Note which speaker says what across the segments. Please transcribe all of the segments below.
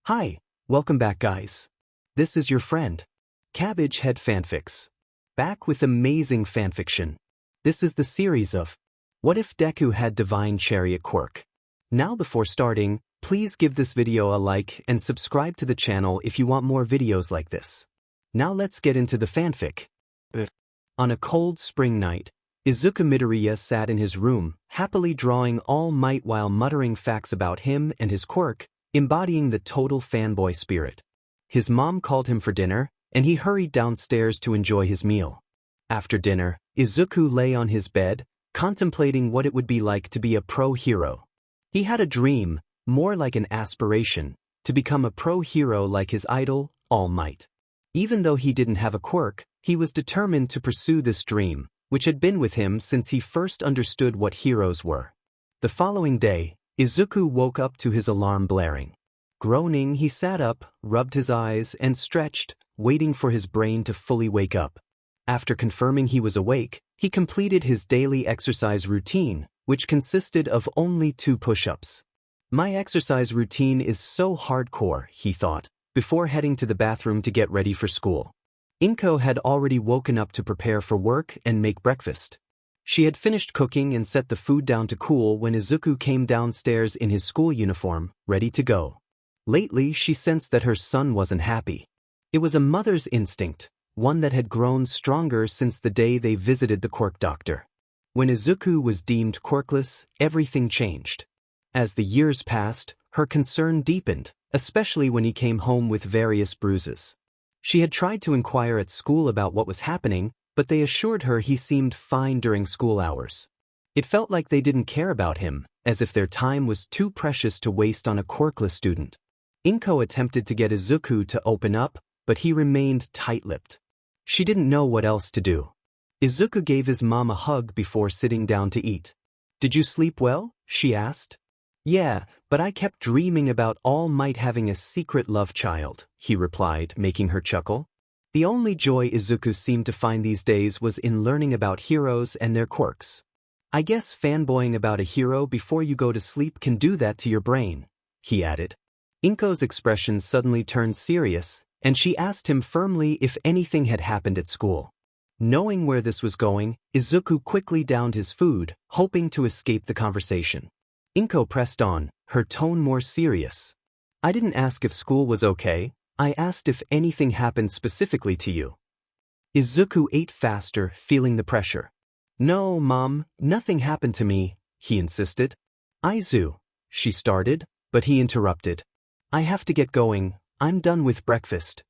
Speaker 1: Hi, welcome back guys. This is your friend, Cabbage Head Fanfics. Back with amazing fanfiction. This is the series of What If Deku Had Divine Chariot Quirk? Now before starting, please give this video a like and subscribe to the channel if you want more videos like this. Now let's get into the fanfic. On a cold spring night, Izuku Midoriya sat in his room, happily drawing All Might while muttering facts about him and his quirk, embodying the total fanboy spirit. His mom called him for dinner, and he hurried downstairs to enjoy his meal. After dinner, Izuku lay on his bed, contemplating what it would be like to be a pro hero. He had a dream, more like an aspiration, to become a pro hero like his idol, All Might. Even though he didn't have a quirk, he was determined to pursue this dream, which had been with him since he first understood what heroes were. The following day, Izuku woke up to his alarm blaring. Groaning, he sat up, rubbed his eyes, and stretched, waiting for his brain to fully wake up. After confirming he was awake, he completed his daily exercise routine, which consisted of only 2 push-ups. My exercise routine is so hardcore, he thought, before heading to the bathroom to get ready for school. Inko had already woken up to prepare for work and make breakfast. She had finished cooking and set the food down to cool when Izuku came downstairs in his school uniform, ready to go. Lately, she sensed that her son wasn't happy. It was a mother's instinct, one that had grown stronger since the day they visited the quirk doctor. When Izuku was deemed quirkless, everything changed. As the years passed, her concern deepened, especially when he came home with various bruises. She had tried to inquire at school about what was happening, but they assured her he seemed fine during school hours. It felt like they didn't care about him, as if their time was too precious to waste on a quirkless student. Inko attempted to get Izuku to open up, but he remained tight-lipped. She didn't know what else to do. Izuku gave his mom a hug before sitting down to eat. "Did you sleep well?" she asked. "Yeah, but I kept dreaming about All Might having a secret love child," he replied, making her chuckle. The only joy Izuku seemed to find these days was in learning about heroes and their quirks. "I guess fanboying about a hero before you go to sleep can do that to your brain," he added. Inko's expression suddenly turned serious, and she asked him firmly if anything had happened at school. Knowing where this was going, Izuku quickly downed his food, hoping to escape the conversation. Inko pressed on, her tone more serious. "I didn't ask if school was okay. I asked if anything happened specifically to you." Izuku ate faster, feeling the pressure. "No, Mom, nothing happened to me," he insisted. She started, but he interrupted. "I have to get going. I'm done with breakfast."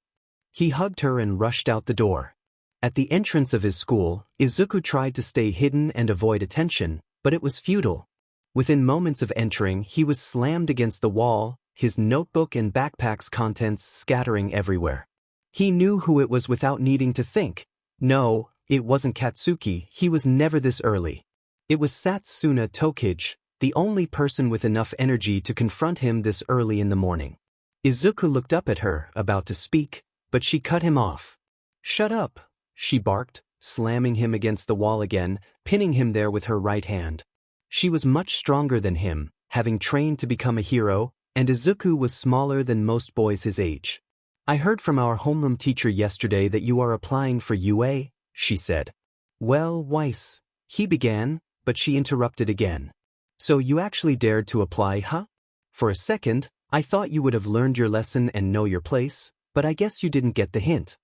Speaker 1: He hugged her and rushed out the door. At the entrance of his school, Izuku tried to stay hidden and avoid attention, but it was futile. Within moments of entering, he was slammed against the wall, his notebook and backpack's contents scattering everywhere. He knew who it was without needing to think. No, it wasn't Katsuki, he was never this early. It was Satsuna Tokage, the only person with enough energy to confront him this early in the morning. Izuku looked up at her, about to speak, but she cut him off. "Shut up," she barked, slamming him against the wall again, pinning him there with her right hand. She was much stronger than him, having trained to become a hero, and Izuku was smaller than most boys his age. "I heard from our homeroom teacher yesterday that you are applying for UA," she said. "Well, Weiss," he began, but she interrupted again. "So you actually dared to apply, huh? For a second, I thought you would have learned your lesson and know your place, but I guess you didn't get the hint.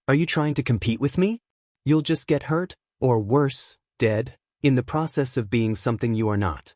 Speaker 1: Are you trying to compete with me? You'll just get hurt, or worse, dead, in the process of being something you are not."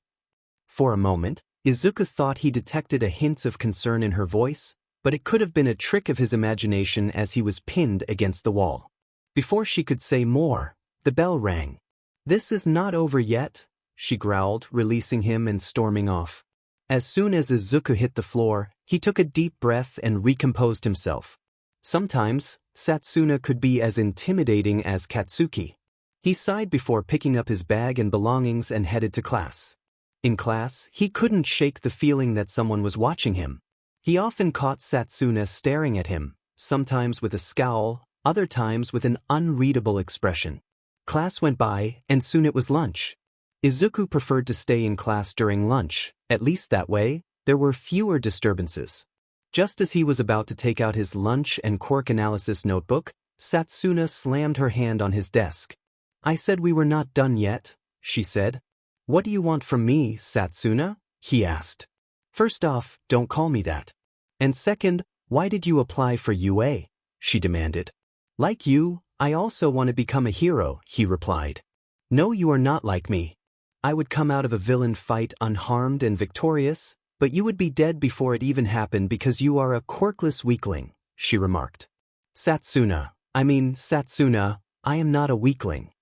Speaker 1: For a moment, Izuku thought he detected a hint of concern in her voice, but it could have been a trick of his imagination as he was pinned against the wall. Before she could say more, the bell rang. "This is not over yet," she growled, releasing him and storming off. As soon as Izuku hit the floor, he took a deep breath and recomposed himself. Sometimes, Satsuna could be as intimidating as Katsuki. He sighed before picking up his bag and belongings and headed to class. In class, he couldn't shake the feeling that someone was watching him. He often caught Satsuna staring at him, sometimes with a scowl, other times with an unreadable expression. Class went by, and soon it was lunch. Izuku preferred to stay in class during lunch, at least that way, there were fewer disturbances. Just as he was about to take out his lunch and quirk analysis notebook, Satsuna slammed her hand on his desk. "I said we were not done yet," she said. "What do you want from me, Satsuna?" he asked. "First off, don't call me that. And second, why did you apply for UA?" she demanded. "Like you, I also want to become a hero," he replied. "No, you are not like me. I would come out of a villain fight unharmed and victorious, but you would be dead before it even happened because you are a quirkless weakling," she remarked. Satsuna, I am not a weakling."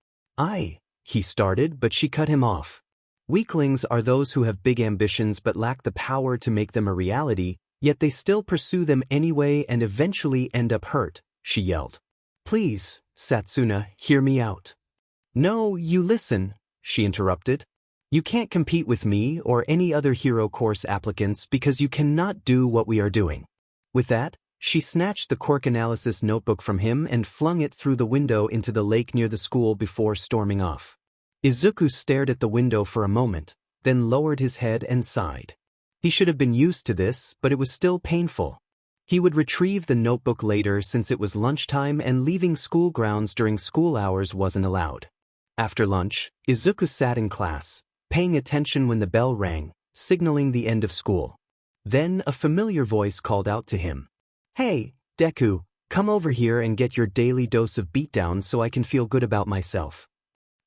Speaker 1: He started, but she cut him off. "Weaklings are those who have big ambitions but lack the power to make them a reality, yet they still pursue them anyway and eventually end up hurt," she yelled. "Please, Satsuna, hear me out." "No, you listen," she interrupted. "You can't compete with me or any other hero course applicants because you cannot do what we are doing." With that, she snatched the quirk analysis notebook from him and flung it through the window into the lake near the school before storming off. Izuku stared at the window for a moment, then lowered his head and sighed. He should have been used to this, but it was still painful. He would retrieve the notebook later since it was lunchtime and leaving school grounds during school hours wasn't allowed. After lunch, Izuku sat in class, paying attention when the bell rang, signaling the end of school. Then a familiar voice called out to him. "Hey, Deku, come over here and get your daily dose of beatdown so I can feel good about myself."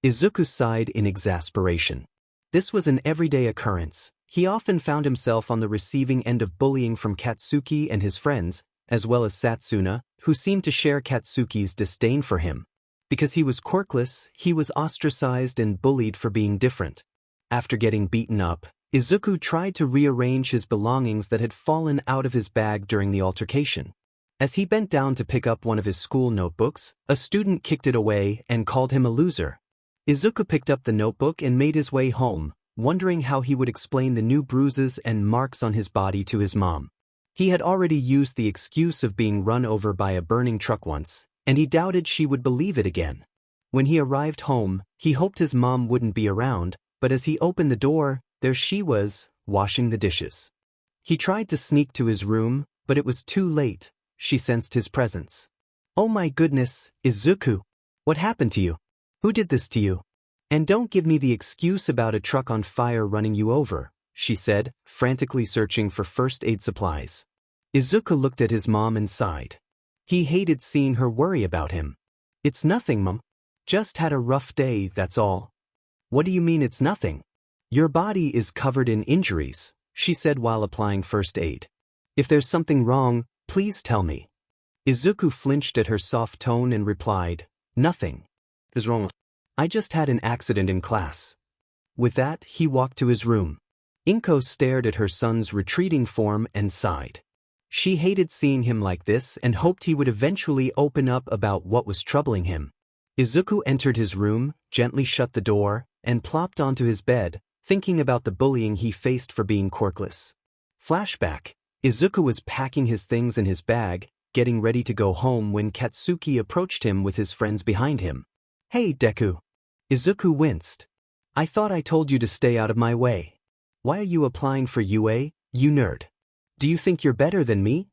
Speaker 1: Izuku sighed in exasperation. This was an everyday occurrence. He often found himself on the receiving end of bullying from Katsuki and his friends, as well as Satsuna, who seemed to share Katsuki's disdain for him. Because he was quirkless, he was ostracized and bullied for being different. After getting beaten up, Izuku tried to rearrange his belongings that had fallen out of his bag during the altercation. As he bent down to pick up one of his school notebooks, a student kicked it away and called him a loser. Izuku picked up the notebook and made his way home, wondering how he would explain the new bruises and marks on his body to his mom. He had already used the excuse of being run over by a burning truck once, and he doubted she would believe it again. When he arrived home, he hoped his mom wouldn't be around, but as he opened the door, there she was, washing the dishes. He tried to sneak to his room, but it was too late. She sensed his presence. "Oh my goodness, Izuku. What happened to you? Who did this to you? And don't give me the excuse about a truck on fire running you over," she said, frantically searching for first aid supplies. Izuku looked at his mom and sighed. He hated seeing her worry about him. "It's nothing, Mom. Just had a rough day, that's all." "What do you mean it's nothing? Your body is covered in injuries," she said while applying first aid. "If there's something wrong, please tell me." Izuku flinched at her soft tone and replied, "Nothing is wrong. I just had an accident in class." With that, he walked to his room. Inko stared at her son's retreating form and sighed. She hated seeing him like this and hoped he would eventually open up about what was troubling him. Izuku entered his room, gently shut the door, and plopped onto his bed, thinking about the bullying he faced for being quirkless. Flashback. Izuku was packing his things in his bag, getting ready to go home when Katsuki approached him with his friends behind him. "Hey, Deku." Izuku winced. "I thought I told you to stay out of my way. Why are you applying for UA, you nerd? Do you think you're better than me?"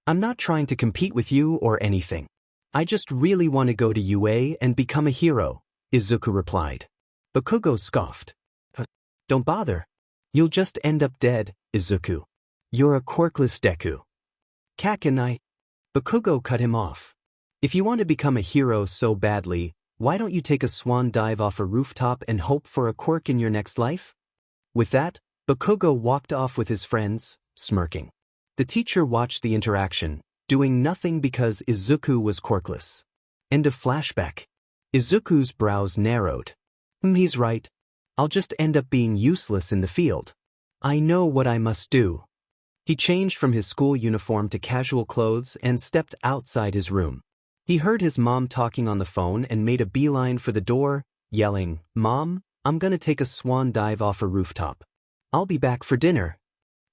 Speaker 1: "I'm not trying to compete with you or anything. I just really want to go to UA and become a hero," Izuku replied. Bakugo scoffed. "Don't bother. You'll just end up dead, Izuku. You're a quirkless Deku." "Kakanai." Bakugo cut him off. "If you want to become a hero so badly, why don't you take a swan dive off a rooftop and hope for a quirk in your next life?" With that, Bakugo walked off with his friends, smirking. The teacher watched the interaction, doing nothing because Izuku was quirkless. End of flashback. Izuku's brows narrowed. He's right. I'll just end up being useless in the field. I know what I must do." He changed from his school uniform to casual clothes and stepped outside his room. He heard his mom talking on the phone and made a beeline for the door, yelling, "Mom, I'm gonna take a swan dive off a rooftop. I'll be back for dinner."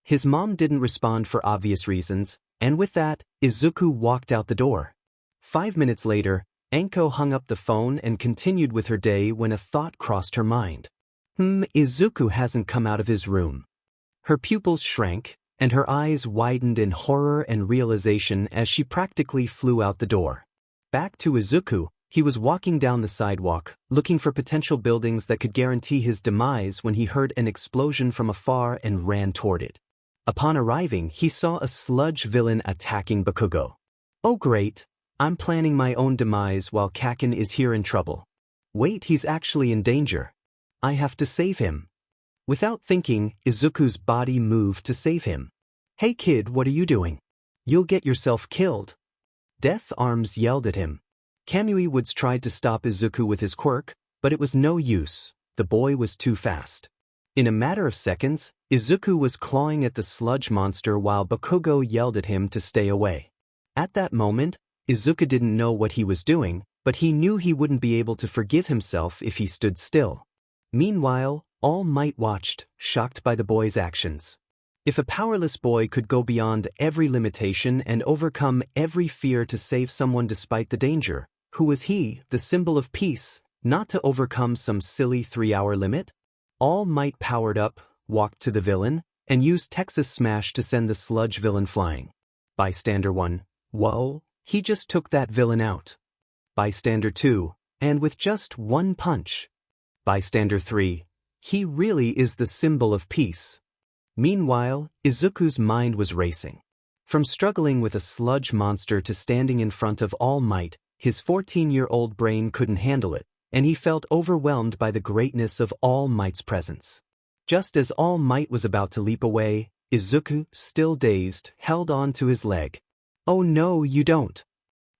Speaker 1: His mom didn't respond for obvious reasons, and with that, Izuku walked out the door. 5 minutes later, Inko hung up the phone and continued with her day when a thought crossed her mind. Izuku hasn't come out of his room. Her pupils shrank, and her eyes widened in horror and realization as she practically flew out the door. Back to Izuku, he was walking down the sidewalk, looking for potential buildings that could guarantee his demise when he heard an explosion from afar and ran toward it. Upon arriving, he saw a sludge villain attacking Bakugo. Oh great, I'm planning my own demise while Kaken is here in trouble. Wait, he's actually in danger. I have to save him. Without thinking, Izuku's body moved to save him. Hey kid, what are you doing? You'll get yourself killed. Death Arms yelled at him. Kamui Woods tried to stop Izuku with his quirk, but it was no use, the boy was too fast. In a matter of seconds, Izuku was clawing at the sludge monster while Bakugo yelled at him to stay away. At that moment, Izuku didn't know what he was doing, but he knew he wouldn't be able to forgive himself if he stood still. Meanwhile, All Might watched, shocked by the boy's actions. If a powerless boy could go beyond every limitation and overcome every fear to save someone despite the danger, who was he, the symbol of peace, not to overcome some silly 3-hour limit? All Might powered up, walked to the villain, and used Texas Smash to send the sludge villain flying. Bystander 1, whoa, he just took that villain out. Bystander 2, and with just one punch. Bystander 3, he really is the symbol of peace. Meanwhile, Izuku's mind was racing. From struggling with a sludge monster to standing in front of All Might, his 14-year-old brain couldn't handle it, and he felt overwhelmed by the greatness of All Might's presence. Just as All Might was about to leap away, Izuku, still dazed, held on to his leg. Oh no, you don't.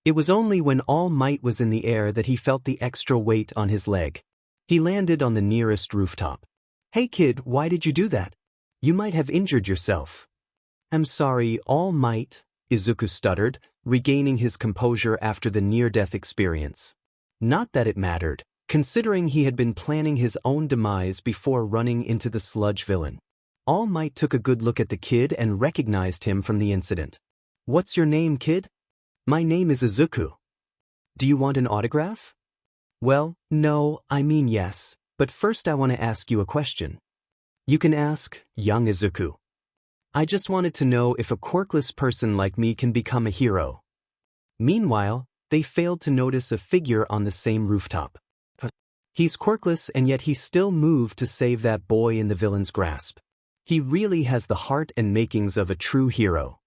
Speaker 1: It was only when All Might was in the air that he felt the extra weight on his leg. He landed on the nearest rooftop. Hey kid, why did you do that? You might have injured yourself. I'm sorry, All Might, Izuku stuttered, regaining his composure after the near-death experience. Not that it mattered, considering he had been planning his own demise before running into the sludge villain. All Might took a good look at the kid and recognized him from the incident. What's your name, kid? My name is Izuku. Do you want an autograph? Well, no, I mean yes, but first I want to ask you a question. You can ask, young Izuku. I just wanted to know if a quirkless person like me can become a hero. Meanwhile, they failed to notice a figure on the same rooftop. He's quirkless and yet he still moved to save that boy in the villain's grasp. He really has the heart and makings of a true hero.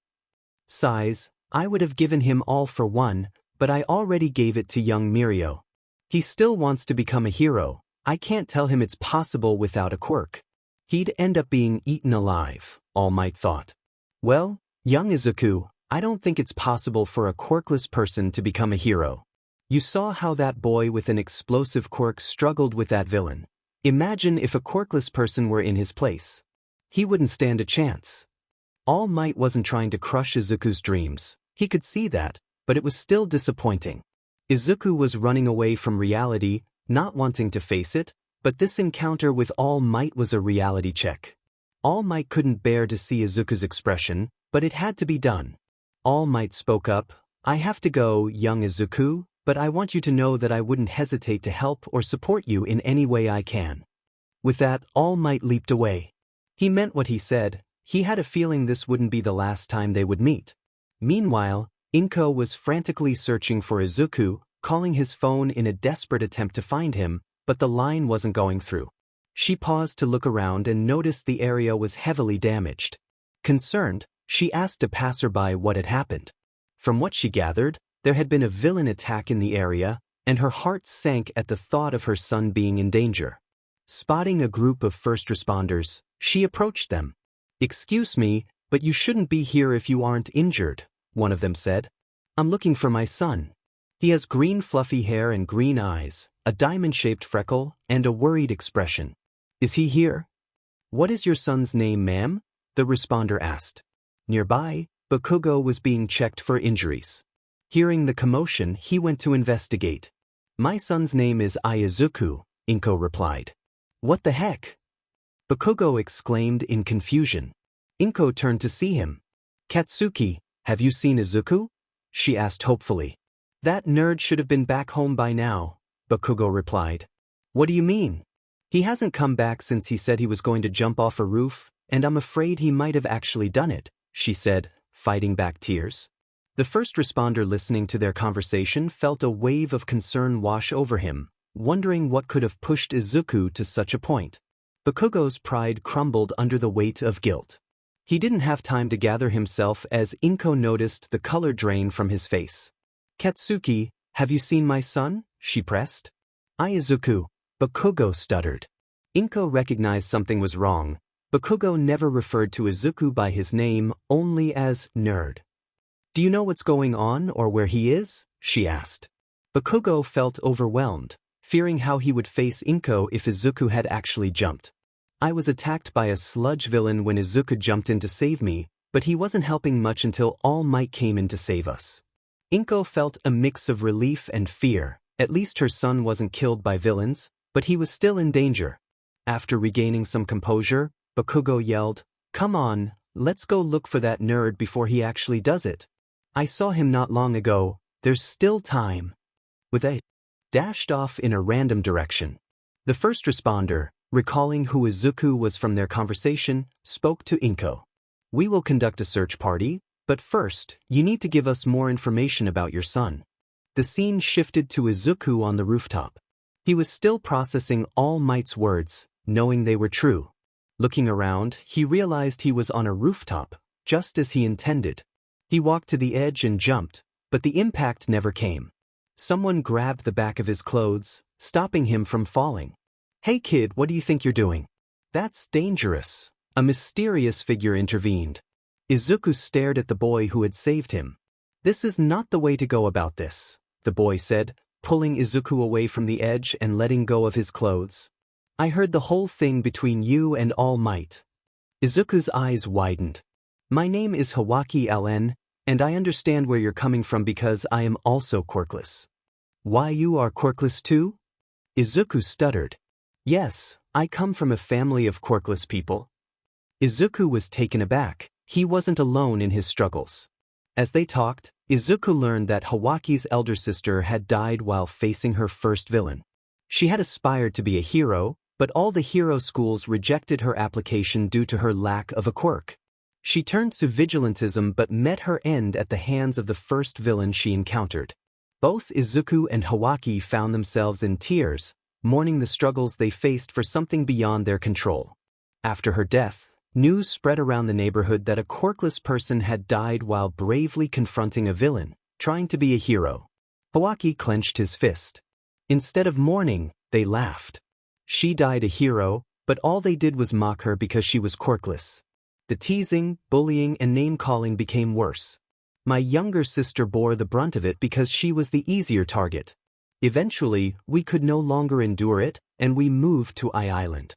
Speaker 1: Size, I would have given him all for one, but I already gave it to young Mirio. He still wants to become a hero. I can't tell him it's possible without a quirk. He'd end up being eaten alive, All Might thought. Well, young Izuku, I don't think it's possible for a quirkless person to become a hero. You saw how that boy with an explosive quirk struggled with that villain. Imagine if a quirkless person were in his place. He wouldn't stand a chance. All Might wasn't trying to crush Izuku's dreams. He could see that, but it was still disappointing. Izuku was running away from reality, not wanting to face it, but this encounter with All Might was a reality check. All Might couldn't bear to see Izuku's expression, but it had to be done. All Might spoke up, I have to go, young Izuku, but I want you to know that I wouldn't hesitate to help or support you in any way I can. With that, All Might leaped away. He meant what he said. He had a feeling this wouldn't be the last time they would meet. Meanwhile, Inko was frantically searching for Izuku, calling his phone in a desperate attempt to find him, but the line wasn't going through. She paused to look around and noticed the area was heavily damaged. Concerned, she asked a passerby what had happened. From what she gathered, there had been a villain attack in the area, and her heart sank at the thought of her son being in danger. Spotting a group of first responders, she approached them. Excuse me, but you shouldn't be here if you aren't injured, one of them said. I'm looking for my son. He has green fluffy hair and green eyes, a diamond-shaped freckle, and a worried expression. Is he here? What is your son's name, ma'am? The responder asked. Nearby, Bakugo was being checked for injuries. Hearing the commotion, he went to investigate. My son's name is Izuku, Inko replied. What the heck? Bakugo exclaimed in confusion. Inko turned to see him. Katsuki, have you seen Izuku? She asked hopefully. That nerd should have been back home by now, Bakugo replied. What do you mean? He hasn't come back since he said he was going to jump off a roof, and I'm afraid he might have actually done it, she said, fighting back tears. The first responder listening to their conversation felt a wave of concern wash over him, wondering what could have pushed Izuku to such a point. Bakugo's pride crumbled under the weight of guilt. He didn't have time to gather himself as Inko noticed the color drain from his face. "Katsuki, have you seen my son?" she pressed. "Izuku," Bakugo stuttered. Inko recognized something was wrong. Bakugo never referred to Izuku by his name, only as nerd. "Do you know what's going on or where he is?" she asked. Bakugo felt overwhelmed, fearing how he would face Inko if Izuku had actually jumped. "I was attacked by a sludge villain when Izuku jumped in to save me, but he wasn't helping much until All Might came in to save us." Inko felt a mix of relief and fear. At least her son wasn't killed by villains, but he was still in danger. After regaining some composure, Bakugo yelled, "Come on, let's go look for that nerd before he actually does it. I saw him not long ago, there's still time." With a dashed off in a random direction. The first responder, recalling who Izuku was from their conversation, spoke to Inko. "We will conduct a search party, but first, you need to give us more information about your son." The scene shifted to Izuku on the rooftop. He was still processing All Might's words, knowing they were true. Looking around, he realized he was on a rooftop, just as he intended. He walked to the edge and jumped, but the impact never came. Someone grabbed the back of his clothes, stopping him from falling. "Hey kid, what do you think you're doing? That's dangerous." A mysterious figure intervened. Izuku stared at the boy who had saved him. "This is not the way to go about this," the boy said, pulling Izuku away from the edge and letting go of his clothes. "I heard the whole thing between you and All Might." Izuku's eyes widened. "My name is Hawaki LN, and I understand where you're coming from because I am also quirkless." "Why, you are quirkless too?" Izuku stuttered. "Yes, I come from a family of quirkless people." Izuku was taken aback. He wasn't alone in his struggles. As they talked, Izuku learned that Hawaki's elder sister had died while facing her first villain. She had aspired to be a hero, but all the hero schools rejected her application due to her lack of a quirk. She turned to vigilantism but met her end at the hands of the first villain she encountered. Both Izuku and Hawaki found themselves in tears, mourning the struggles they faced for something beyond their control. After her death, news spread around the neighborhood that a quirkless person had died while bravely confronting a villain, trying to be a hero. Hawaki clenched his fist. Instead of mourning, they laughed. She died a hero, but all they did was mock her because she was quirkless. The teasing, bullying, and name-calling became worse. My younger sister bore the brunt of it because she was the easier target. Eventually, we could no longer endure it, and we moved to I-Island.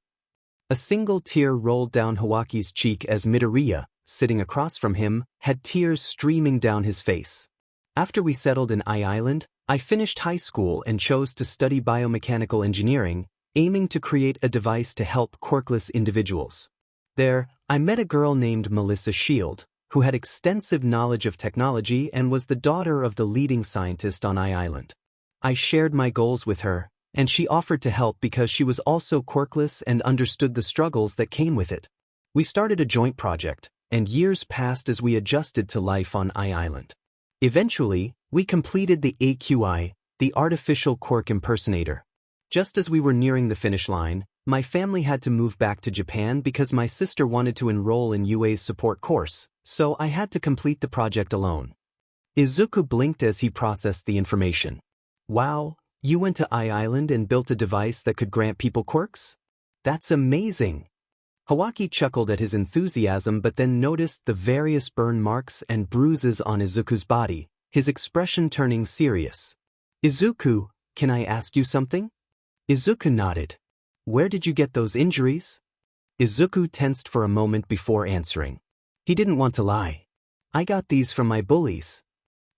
Speaker 1: A single tear rolled down Hawaki's cheek as Midoriya, sitting across from him, had tears streaming down his face. After we settled in I-Island, I finished high school and chose to study biomechanical engineering, aiming to create a device to help quirkless individuals. There, I met a girl named Melissa Shield, who had extensive knowledge of technology and was the daughter of the leading scientist on I-Island. I shared my goals with her, and she offered to help because she was also quirkless and understood the struggles that came with it. We started a joint project, and years passed as we adjusted to life on I-Island. Eventually, we completed the AQI, the artificial quirk impersonator. Just as we were nearing the finish line, my family had to move back to Japan because my sister wanted to enroll in UA's support course, so I had to complete the project alone. Izuku blinked as he processed the information. "Wow, you went to I-Island and built a device that could grant people quirks? That's amazing." Hawaki chuckled at his enthusiasm but then noticed the various burn marks and bruises on Izuku's body, his expression turning serious. "Izuku, can I ask you something?" Izuku nodded. "Where did you get those injuries?" Izuku tensed for a moment before answering. He didn't want to lie. "I got these from my bullies."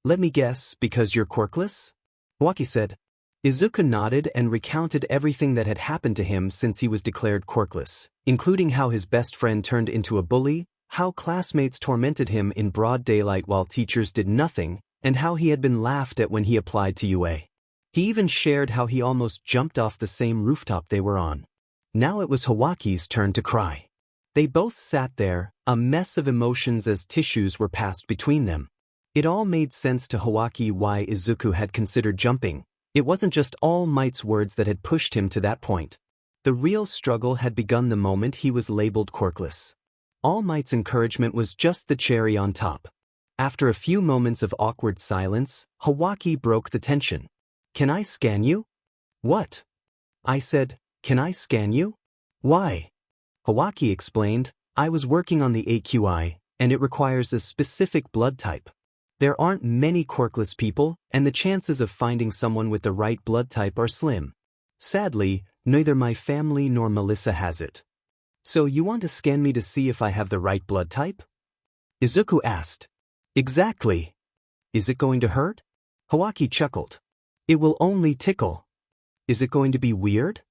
Speaker 1: "Let me guess, because you're quirkless?" Hawaki said. Izuku nodded and recounted everything that had happened to him since he was declared quirkless, including how his best friend turned into a bully, how classmates tormented him in broad daylight while teachers did nothing, and how he had been laughed at when he applied to UA. He even shared how he almost jumped off the same rooftop they were on. Now it was Hawaki's turn to cry. They both sat there, a mess of emotions as tissues were passed between them. It all made sense to Hawaki why Izuku had considered jumping. It wasn't just All Might's words that had pushed him to that point. The real struggle had begun the moment he was labeled quirkless. All Might's encouragement was just the cherry on top. After a few moments of awkward silence, Hawaki broke the tension. "Can I scan you?" "What?" I said, "Can I scan you?" "Why?" Hawaki explained, "I was working on the AQI, and it requires a specific blood type. There aren't many quirkless people, and the chances of finding someone with the right blood type are slim. Sadly, neither my family nor Melissa has it." "So you want to scan me to see if I have the right blood type?" Izuku asked. "Exactly. Is it going to hurt?" Hawaki chuckled. "It will only tickle." "Is it going to be weird?"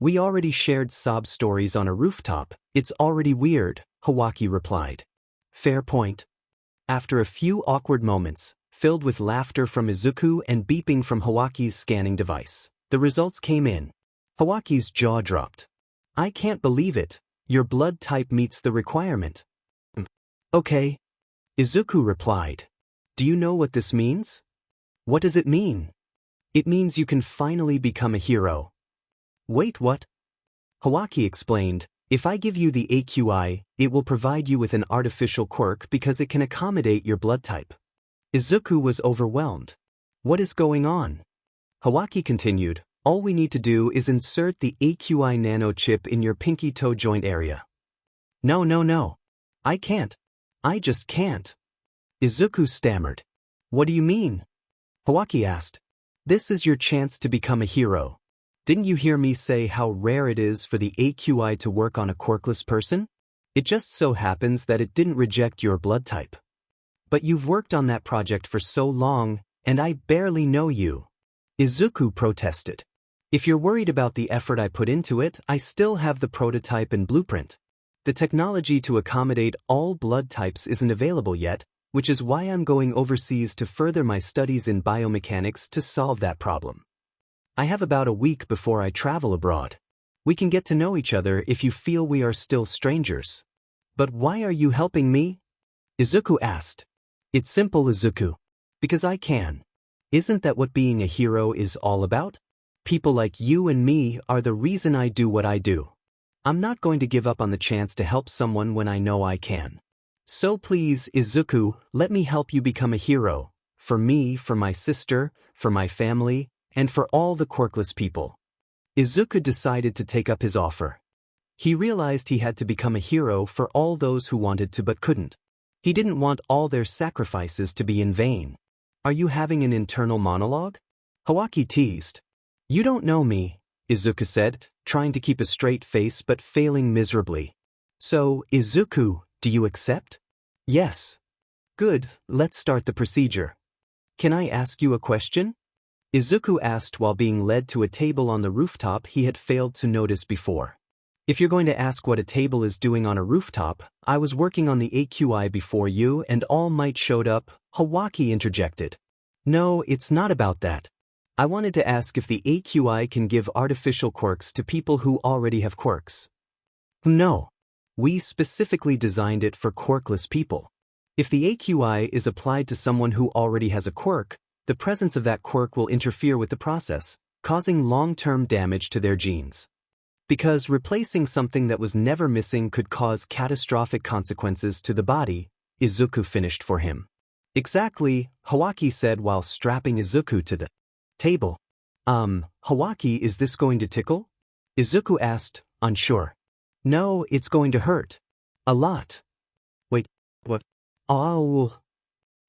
Speaker 1: "We already shared sob stories on a rooftop. It's already weird," Hawaki replied. "Fair point." After a few awkward moments, filled with laughter from Izuku and beeping from Hawaki's scanning device, the results came in. Hawaki's jaw dropped. "I can't believe it. Your blood type meets the requirement." "Okay." Izuku replied. "Do you know what this means?" "What does it mean?" "It means you can finally become a hero." "Wait, what?" Hawaki explained, "If I give you the AQI, it will provide you with an artificial quirk because it can accommodate your blood type." Izuku was overwhelmed. "What is going on?" Hawaki continued, "All we need to do is insert the AQI nano chip in your pinky toe joint area." No. I can't. I just can't." Izuku stammered. "What do you mean?" Hawaki asked. "This is your chance to become a hero. Didn't you hear me say how rare it is for the AQI to work on a quirkless person? It just so happens that it didn't reject your blood type. But you've worked on that project for so long, and I barely know you." Izuku protested. "If you're worried about the effort I put into it, I still have the prototype and blueprint. The technology to accommodate all blood types isn't available yet, which is why I'm going overseas to further my studies in biomechanics to solve that problem. I have about a week before I travel abroad. We can get to know each other if you feel we are still strangers." "But why are you helping me?" Izuku asked. "It's simple, Izuku. Because I can. Isn't that what being a hero is all about? People like you and me are the reason I do what I do. I'm not going to give up on the chance to help someone when I know I can. So please, Izuku, let me help you become a hero. For me, for my sister, for my family, and for all the quirkless people." Izuku decided to take up his offer. He realized he had to become a hero for all those who wanted to but couldn't. He didn't want all their sacrifices to be in vain. "Are you having an internal monologue?" Hawaki teased. "You don't know me," Izuku said, trying to keep a straight face but failing miserably. "So, Izuku, do you accept?" "Yes." "Good, let's start the procedure. Can I ask you a question?" Izuku asked while being led to a table on the rooftop he had failed to notice before. "If you're going to ask what a table is doing on a rooftop, I was working on the AQI before you and All Might showed up," Hawaki interjected. "No, it's not about that. I wanted to ask if the AQI can give artificial quirks to people who already have quirks." "No. We specifically designed it for quirkless people. If the AQI is applied to someone who already has a quirk, the presence of that quirk will interfere with the process, causing long-term damage to their genes. Because replacing something that was never missing could cause catastrophic consequences to the body," Izuku finished for him. "Exactly," Hawaki said while strapping Izuku to the table. Hawaki, is this going to tickle?" Izuku asked, unsure. "No, it's going to hurt. A lot." "Wait, what?" "Oh."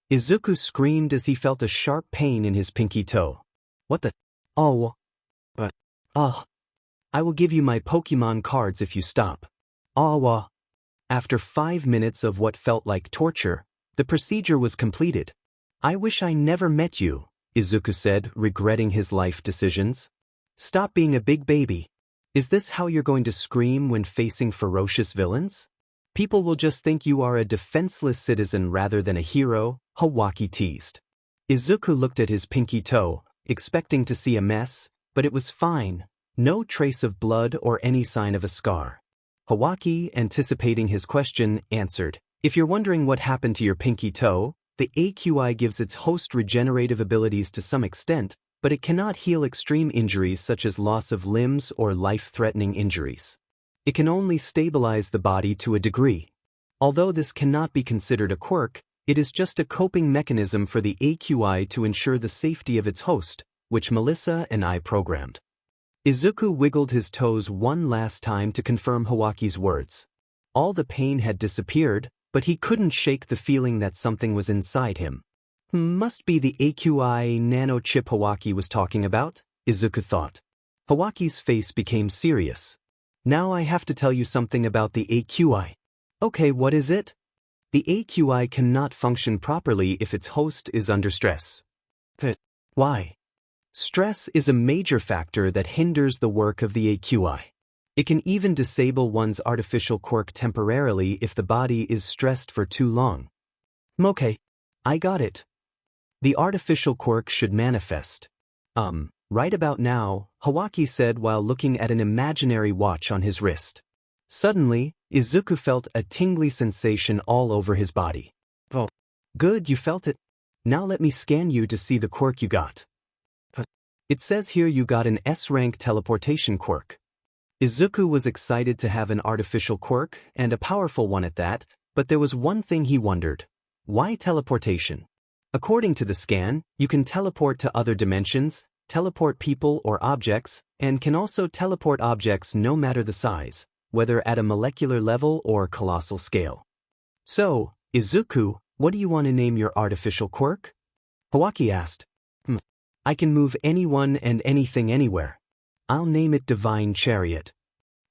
Speaker 1: Izuku screamed as he felt a sharp pain in his pinky toe. "What the? Oh. But, I will give you my Pokemon cards if you stop." "Oh." After 5 minutes of what felt like torture, the procedure was completed. "I wish I never met you," Izuku said, regretting his life decisions. "Stop being a big baby. Is this how you're going to scream when facing ferocious villains? People will just think you are a defenseless citizen rather than a hero," Hawaki teased. Izuku looked at his pinky toe, expecting to see a mess, but it was fine, no trace of blood or any sign of a scar. Hawaki, anticipating his question, answered, "If you're wondering what happened to your pinky toe, the AQI gives its host regenerative abilities to some extent, but it cannot heal extreme injuries such as loss of limbs or life-threatening injuries. It can only stabilize the body to a degree. Although this cannot be considered a quirk, it is just a coping mechanism for the AQI to ensure the safety of its host, which Melissa and I programmed." Izuku wiggled his toes one last time to confirm Hawaki's words. All the pain had disappeared, but he couldn't shake the feeling that something was inside him. Must be the AQI nanochip Hawaki was talking about, Izuku thought. Hawaki's face became serious. "Now I have to tell you something about the AQI. Okay, what is it? The AQI cannot function properly if its host is under stress." Why? Stress is a major factor that hinders the work of the AQI. It can even disable one's artificial quirk temporarily if the body is stressed for too long. Okay, I got it. The artificial quirk should manifest. Right about now, Hawaki said while looking at an imaginary watch on his wrist. Suddenly, Izuku felt a tingly sensation all over his body. "Oh, good, you felt it. Now let me scan you to see the quirk you got. It says here you got an S-rank teleportation quirk." Izuku was excited to have an artificial quirk, and a powerful one at that, but there was one thing he wondered. Why teleportation? According to the scan, you can teleport to other dimensions, teleport people or objects, and can also teleport objects no matter the size, whether at a molecular level or colossal scale. "So, Izuku, what do you want to name your artificial quirk?" Hawaki asked. "I can move anyone and anything anywhere. I'll name it Divine Chariot."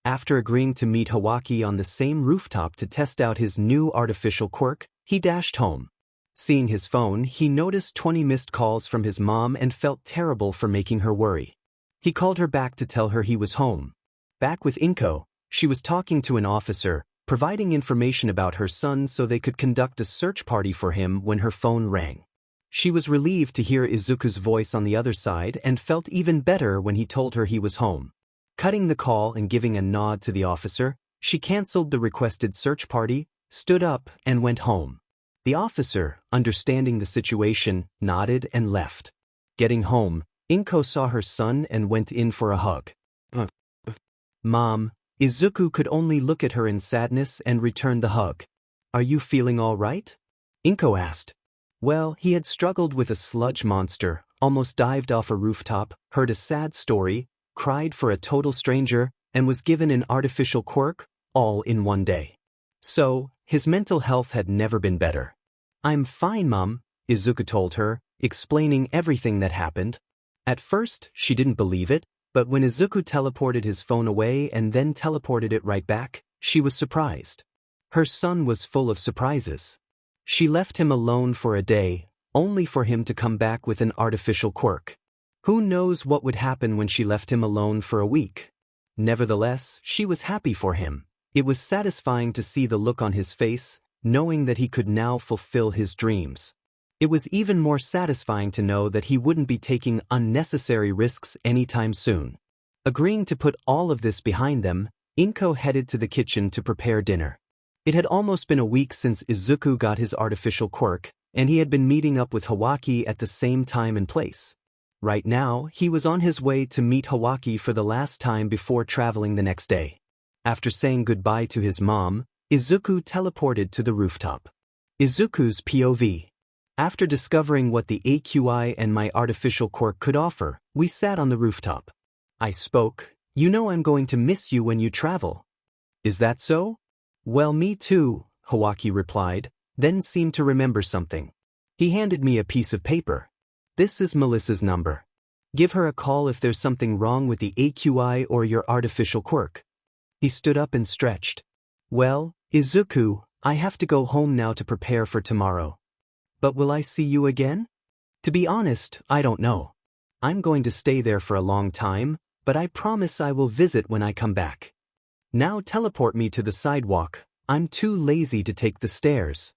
Speaker 1: After agreeing to meet Hawaki on the same rooftop to test out his new artificial quirk, he dashed home. Seeing his phone, he noticed 20 missed calls from his mom and felt terrible for making her worry. He called her back to tell her he was home. Back with Inko, she was talking to an officer, providing information about her son so they could conduct a search party for him when her phone rang. She was relieved to hear Izuku's voice on the other side and felt even better when he told her he was home. Cutting the call and giving a nod to the officer, she canceled the requested search party, stood up, and went home. The officer, understanding the situation, nodded and left. Getting home, Inko saw her son and went in for a hug. "Mom," Izuku could only look at her in sadness and return the hug. "Are you feeling all right?" Inko asked. Well, he had struggled with a sludge monster, almost dived off a rooftop, heard a sad story, cried for a total stranger, and was given an artificial quirk, all in one day. So, his mental health had never been better. "I'm fine, Mom," Izuku told her, explaining everything that happened. At first, she didn't believe it, but when Izuku teleported his phone away and then teleported it right back, she was surprised. Her son was full of surprises. She left him alone for a day, only for him to come back with an artificial quirk. Who knows what would happen when she left him alone for a week? Nevertheless, she was happy for him. It was satisfying to see the look on his face, knowing that he could now fulfill his dreams. It was even more satisfying to know that he wouldn't be taking unnecessary risks anytime soon. Agreeing to put all of this behind them, Inko headed to the kitchen to prepare dinner. It had almost been a week since Izuku got his artificial quirk, and he had been meeting up with Hawaki at the same time and place. Right now, he was on his way to meet Hawaki for the last time before traveling the next day. After saying goodbye to his mom, Izuku teleported to the rooftop. Izuku's POV. After discovering what the AQI and my artificial quirk could offer, we sat on the rooftop. I spoke. "You know I'm going to miss you when you travel." "Is that so?" "Well, me too," Hawaki replied, then seemed to remember something. He handed me a piece of paper. "This is Melissa's number. Give her a call if there's something wrong with the AQI or your artificial quirk." He stood up and stretched. "Well, Izuku, I have to go home now to prepare for tomorrow. But will I see you again? To be honest, I don't know. I'm going to stay there for a long time, but I promise I will visit when I come back. Now teleport me to the sidewalk. I'm too lazy to take the stairs."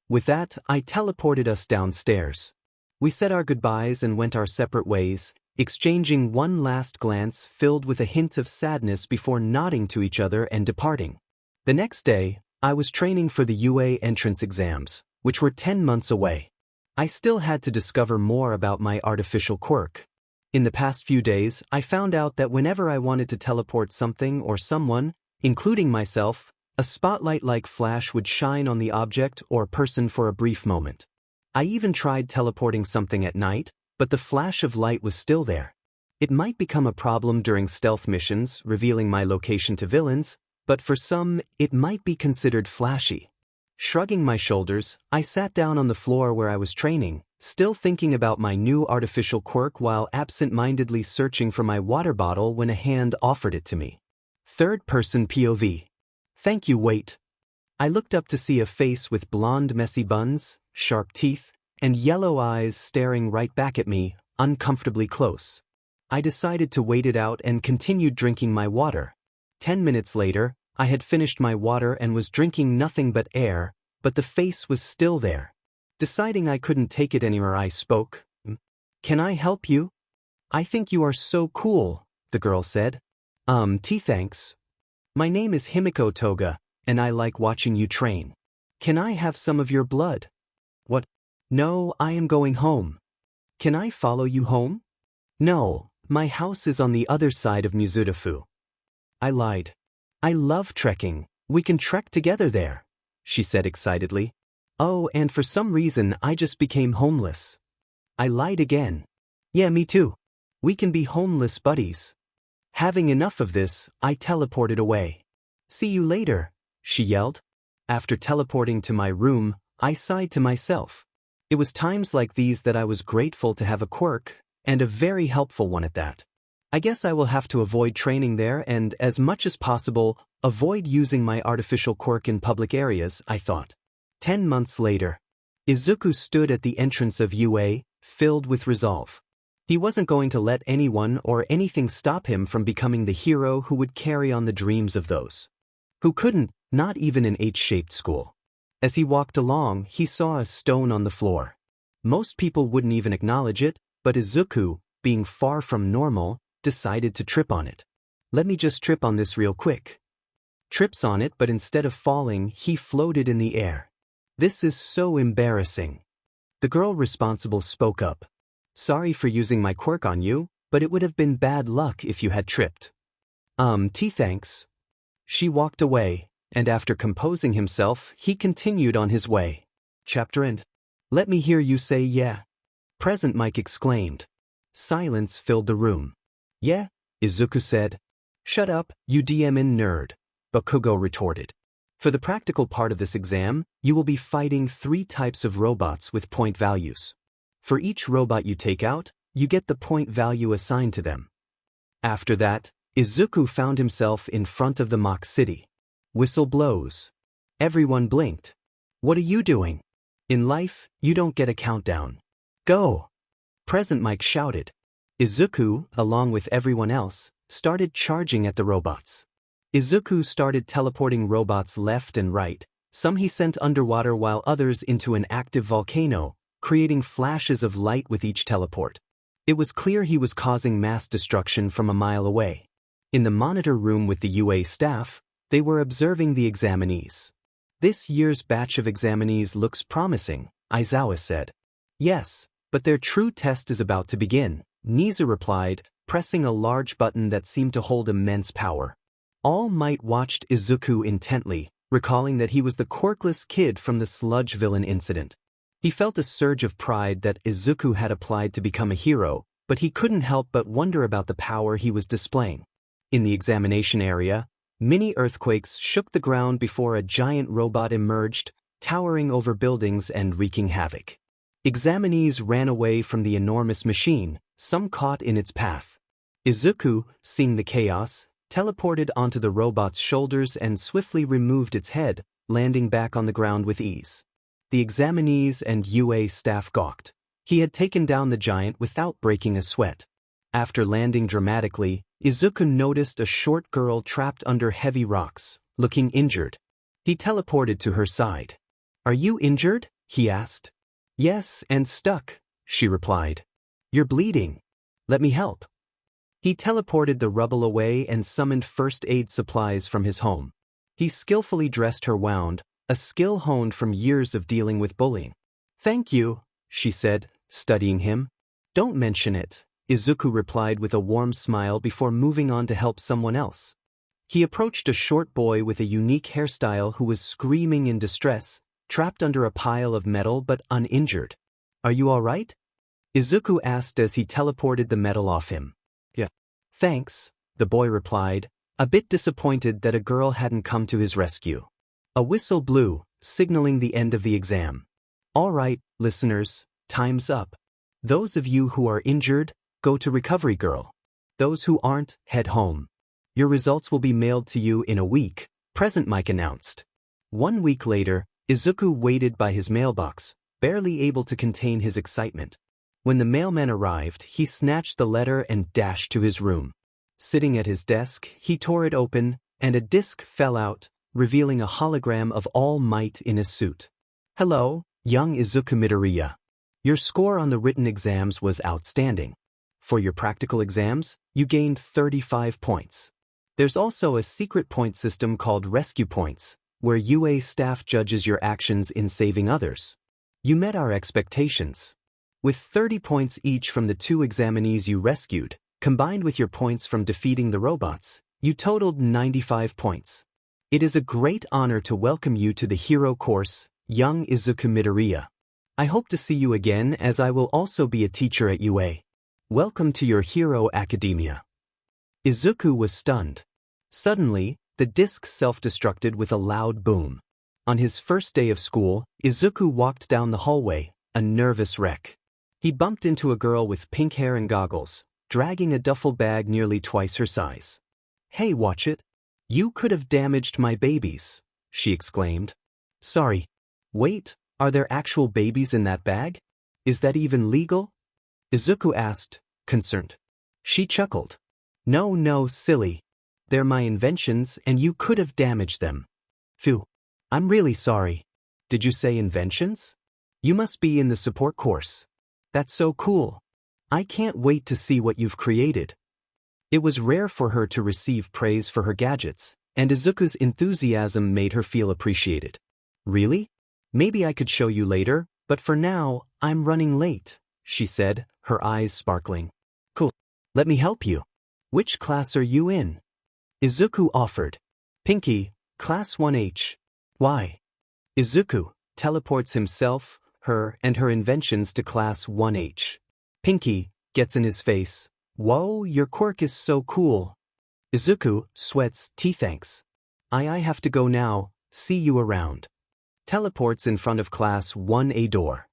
Speaker 1: With that, I teleported us downstairs. We said our goodbyes and went our separate ways, exchanging one last glance filled with a hint of sadness before nodding to each other and departing. The next day, I was training for the UA entrance exams, which were 10 months away. I still had to discover more about my artificial quirk. In the past few days, I found out that whenever I wanted to teleport something or someone, including myself, a spotlight-like flash would shine on the object or person for a brief moment. I even tried teleporting something at night, but the flash of light was still there. It might become a problem during stealth missions, revealing my location to villains, but for some, it might be considered flashy. Shrugging my shoulders, I sat down on the floor where I was training, still thinking about my new artificial quirk while absent-mindedly searching for my water bottle when a hand offered it to me. Third-person POV. Thank you, wait. I looked up to see a face with blonde messy buns, sharp teeth, and yellow eyes staring right back at me, uncomfortably close. I decided to wait it out and continued drinking my water. 10 minutes later, I had finished my water and was drinking nothing but air, but the face was still there. Deciding I couldn't take it anymore, I spoke. Can I help you? I think you are so cool, the girl said. Thanks. My name is Himiko Toga, and I like watching you train. Can I have some of your blood? What? No, I am going home. Can I follow you home? No, my house is on the other side of Mizudafu. I lied. I love trekking. We can trek together there, she said excitedly. Oh, and for some reason I just became homeless. I lied again. Yeah, me too. We can be homeless buddies. Having enough of this, I teleported away. See you later, she yelled. After teleporting to my room, I sighed to myself. It was times like these that I was grateful to have a quirk, and a very helpful one at that. I guess I will have to avoid training there and, as much as possible, avoid using my artificial quirk in public areas, I thought. 10 months later, Izuku stood at the entrance of UA, filled with resolve. He wasn't going to let anyone or anything stop him from becoming the hero who would carry on the dreams of those who couldn't, not even in H-shaped school. As he walked along, he saw a stone on the floor. Most people wouldn't even acknowledge it, but Izuku, being far from normal, decided to trip on it. Let me just trip on this real quick. Trips on it, but instead of falling, he floated in the air. This is so embarrassing. The girl responsible spoke up. Sorry for using my quirk on you, but it would have been bad luck if you had tripped. Thanks. She walked away, and after composing himself, he continued on his way. Chapter end. Let me hear you say yeah. Present Mike exclaimed. Silence filled the room. Yeah, Izuku said. Shut up, you DMN nerd, Bakugo retorted. For the practical part of this exam, you will be fighting 3 types of robots with point values. For each robot you take out, you get the point value assigned to them. After that, Izuku found himself in front of the mock city. Whistle blows. Everyone blinked. What are you doing? In life, you don't get a countdown. Go! Present Mike shouted. Izuku, along with everyone else, started charging at the robots. Izuku started teleporting robots left and right. Some he sent underwater while others into an active volcano, creating flashes of light with each teleport. It was clear he was causing mass destruction from a mile away. In the monitor room with the UA staff, they were observing the examinees. This year's batch of examinees looks promising, Aizawa said. Yes, but their true test is about to begin, Nizu replied, pressing a large button that seemed to hold immense power. All Might watched Izuku intently, recalling that he was the quirkless kid from the sludge villain incident. He felt a surge of pride that Izuku had applied to become a hero, but he couldn't help but wonder about the power he was displaying. In the examination area, mini earthquakes shook the ground before a giant robot emerged, towering over buildings and wreaking havoc. Examinees ran away from the enormous machine, some caught in its path. Izuku, seeing the chaos, teleported onto the robot's shoulders and swiftly removed its head, landing back on the ground with ease. The examinees and UA staff gawked. He had taken down the giant without breaking a sweat. After landing dramatically, Izuku noticed a short girl trapped under heavy rocks, looking injured. He teleported to her side. Are you injured? He asked. Yes, and stuck, she replied. You're bleeding. Let me help. He teleported the rubble away and summoned first aid supplies from his home. He skillfully dressed her wound, a skill honed from years of dealing with bullying. "Thank you," she said, studying him. "Don't mention it," Izuku replied with a warm smile before moving on to help someone else. He approached a short boy with a unique hairstyle who was screaming in distress, trapped under a pile of metal but uninjured. "Are you all right?" Izuku asked as he teleported the metal off him. "Yeah. Thanks," the boy replied, a bit disappointed that a girl hadn't come to his rescue. A whistle blew, signaling the end of the exam. "All right, listeners, time's up. Those of you who are injured, go to Recovery Girl. Those who aren't, head home. Your results will be mailed to you in a week," Present Mike announced. 1 week later, Izuku waited by his mailbox, barely able to contain his excitement. When the mailman arrived, he snatched the letter and dashed to his room. Sitting at his desk, he tore it open, and a disc fell out, revealing a hologram of All Might in a suit. "Hello, young Izuku Midoriya. Your score on the written exams was outstanding. For your practical exams, you gained 35 points. There's also a secret point system called Rescue Points, where UA staff judges your actions in saving others. You met our expectations. With 30 points each from the 2 examinees you rescued, combined with your points from defeating the robots, you totaled 95 points. It is a great honor to welcome you to the Hero course, young Izuku Midoriya. I hope to see you again as I will also be a teacher at UA. Welcome to your Hero Academia." Izuku was stunned. Suddenly, the disc self-destructed with a loud boom. On his first day of school, Izuku walked down the hallway, a nervous wreck. He bumped into a girl with pink hair and goggles, dragging a duffel bag nearly twice her size. "Hey, watch it. You could have damaged my babies," she exclaimed. "Sorry. Wait, are there actual babies in that bag? Is that even legal?" Izuku asked, concerned. She chuckled. No, silly. They're my inventions and you could have damaged them." "Phew. I'm really sorry. Did you say inventions? You must be in the support course. That's so cool. I can't wait to see what you've created." It was rare for her to receive praise for her gadgets, and Izuku's enthusiasm made her feel appreciated. "Really? Maybe I could show you later, but for now, I'm running late," she said, her eyes sparkling. "Cool. Let me help you. Which class are you in?" Izuku offered. "Pinky, Class 1H. Why?" Izuku teleports himself, her, and her inventions to Class 1H. Pinky gets in his face. "Whoa, your quirk is so cool." Izuku sweats, "Thanks. I have to go now, see you around." Teleports in front of Class 1A door.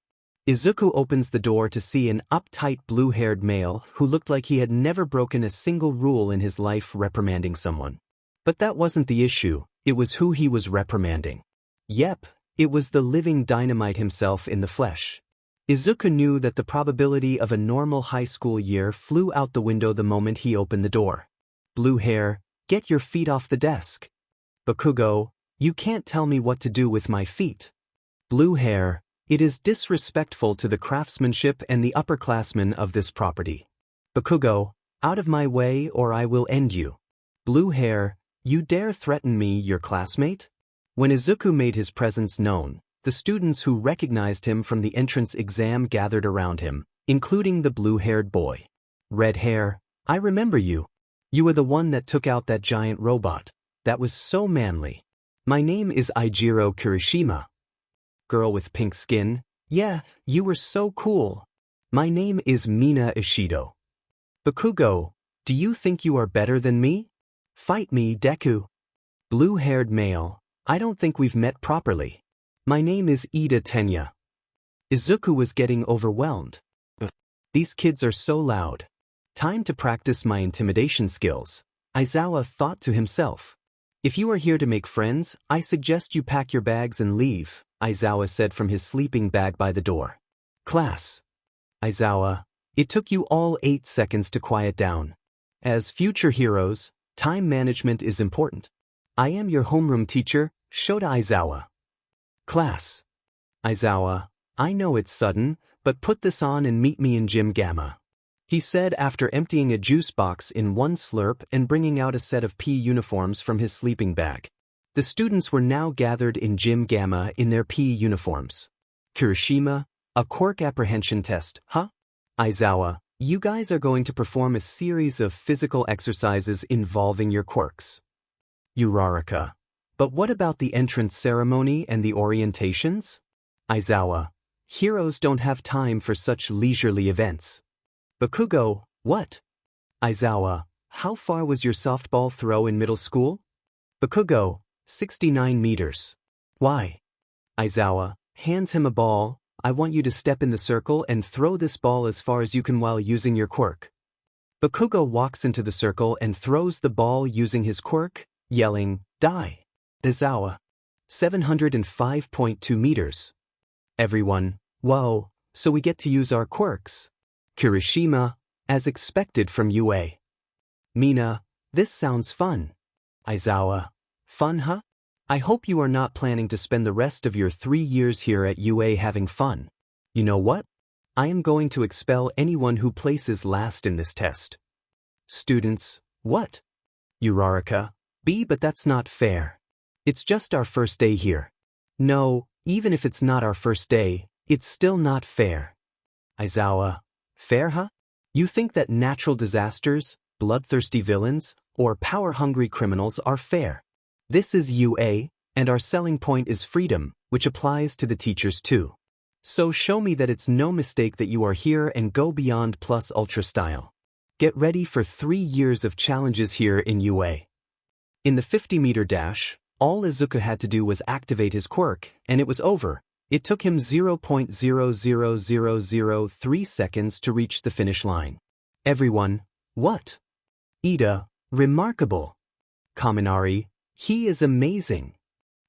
Speaker 1: Izuku opens the door to see an uptight blue-haired male who looked like he had never broken a single rule in his life reprimanding someone. But that wasn't the issue, it was who he was reprimanding. Yep, it was the living dynamite himself in the flesh. Izuku knew that the probability of a normal high school year flew out the window the moment he opened the door. "Blue hair, get your feet off the desk." "Bakugo, you can't tell me what to do with my feet." "Blue hair, it is disrespectful to the craftsmanship and the upperclassmen of this property." "Bakugo, out of my way or I will end you." "Blue hair, you dare threaten me, your classmate?" When Izuku made his presence known, the students who recognized him from the entrance exam gathered around him, including the blue-haired boy. "Red hair, I remember you. You were the one that took out that giant robot. That was so manly." "My name is Eijiro Kirishima." Girl with pink skin, "Yeah, you were so cool." "My name is Mina Ishido." "Bakugo, do you think you are better than me? Fight me, Deku." Blue-haired male, "I don't think we've met properly. My name is Ida Tenya." Izuku was getting overwhelmed. These kids are so loud. Time to practice my intimidation skills, Aizawa thought to himself. "If you are here to make friends, I suggest you pack your bags and leave," Aizawa said from his sleeping bag by the door. "Class." "Aizawa, it took you all 8 seconds to quiet down. As future heroes, time management is important. I am your homeroom teacher, Shota Aizawa." "Class." "Aizawa, I know it's sudden, but put this on and meet me in Gym Gamma," he said after emptying a juice box in one slurp and bringing out a set of PE uniforms from his sleeping bag. The students were now gathered in Gym Gamma in their PE uniforms. Kirishima, a quirk apprehension test, huh? Aizawa, you guys are going to perform a series of physical exercises involving your quirks. Uraraka, but what about the entrance ceremony and the orientations? Aizawa, heroes don't have time for such leisurely events. Bakugo, what? Aizawa, how far was your softball throw in middle school? Bakugo, 69 meters. Why? Aizawa hands him a ball. I want you to step in the circle and throw this ball as far as you can while using your quirk. Bakugo walks into the circle and throws the ball using his quirk, yelling, die. Aizawa, 705.2 meters. Everyone, whoa, so we get to use our quirks. Kirishima, as expected from UA. Mina, this sounds fun. Aizawa, fun huh? I hope you are not planning to spend the rest of your 3 years here at UA having fun. You know what? I am going to expel anyone who places last in this test. Students, what? Uraraka, B, but that's not fair. It's just our first day here. No, even if it's not our first day, it's still not fair. Aizawa, fair huh? You think that natural disasters, bloodthirsty villains, or power-hungry criminals are fair? This is UA, and our selling point is freedom, which applies to the teachers too. So show me that it's no mistake that you are here and go beyond plus ultra style. Get ready for 3 years of challenges here in UA. In the 50-meter dash, all Izuku had to do was activate his quirk, and it was over. It took him 0.00003 seconds to reach the finish line. Everyone, what? Ida, remarkable. Kaminari, he is amazing.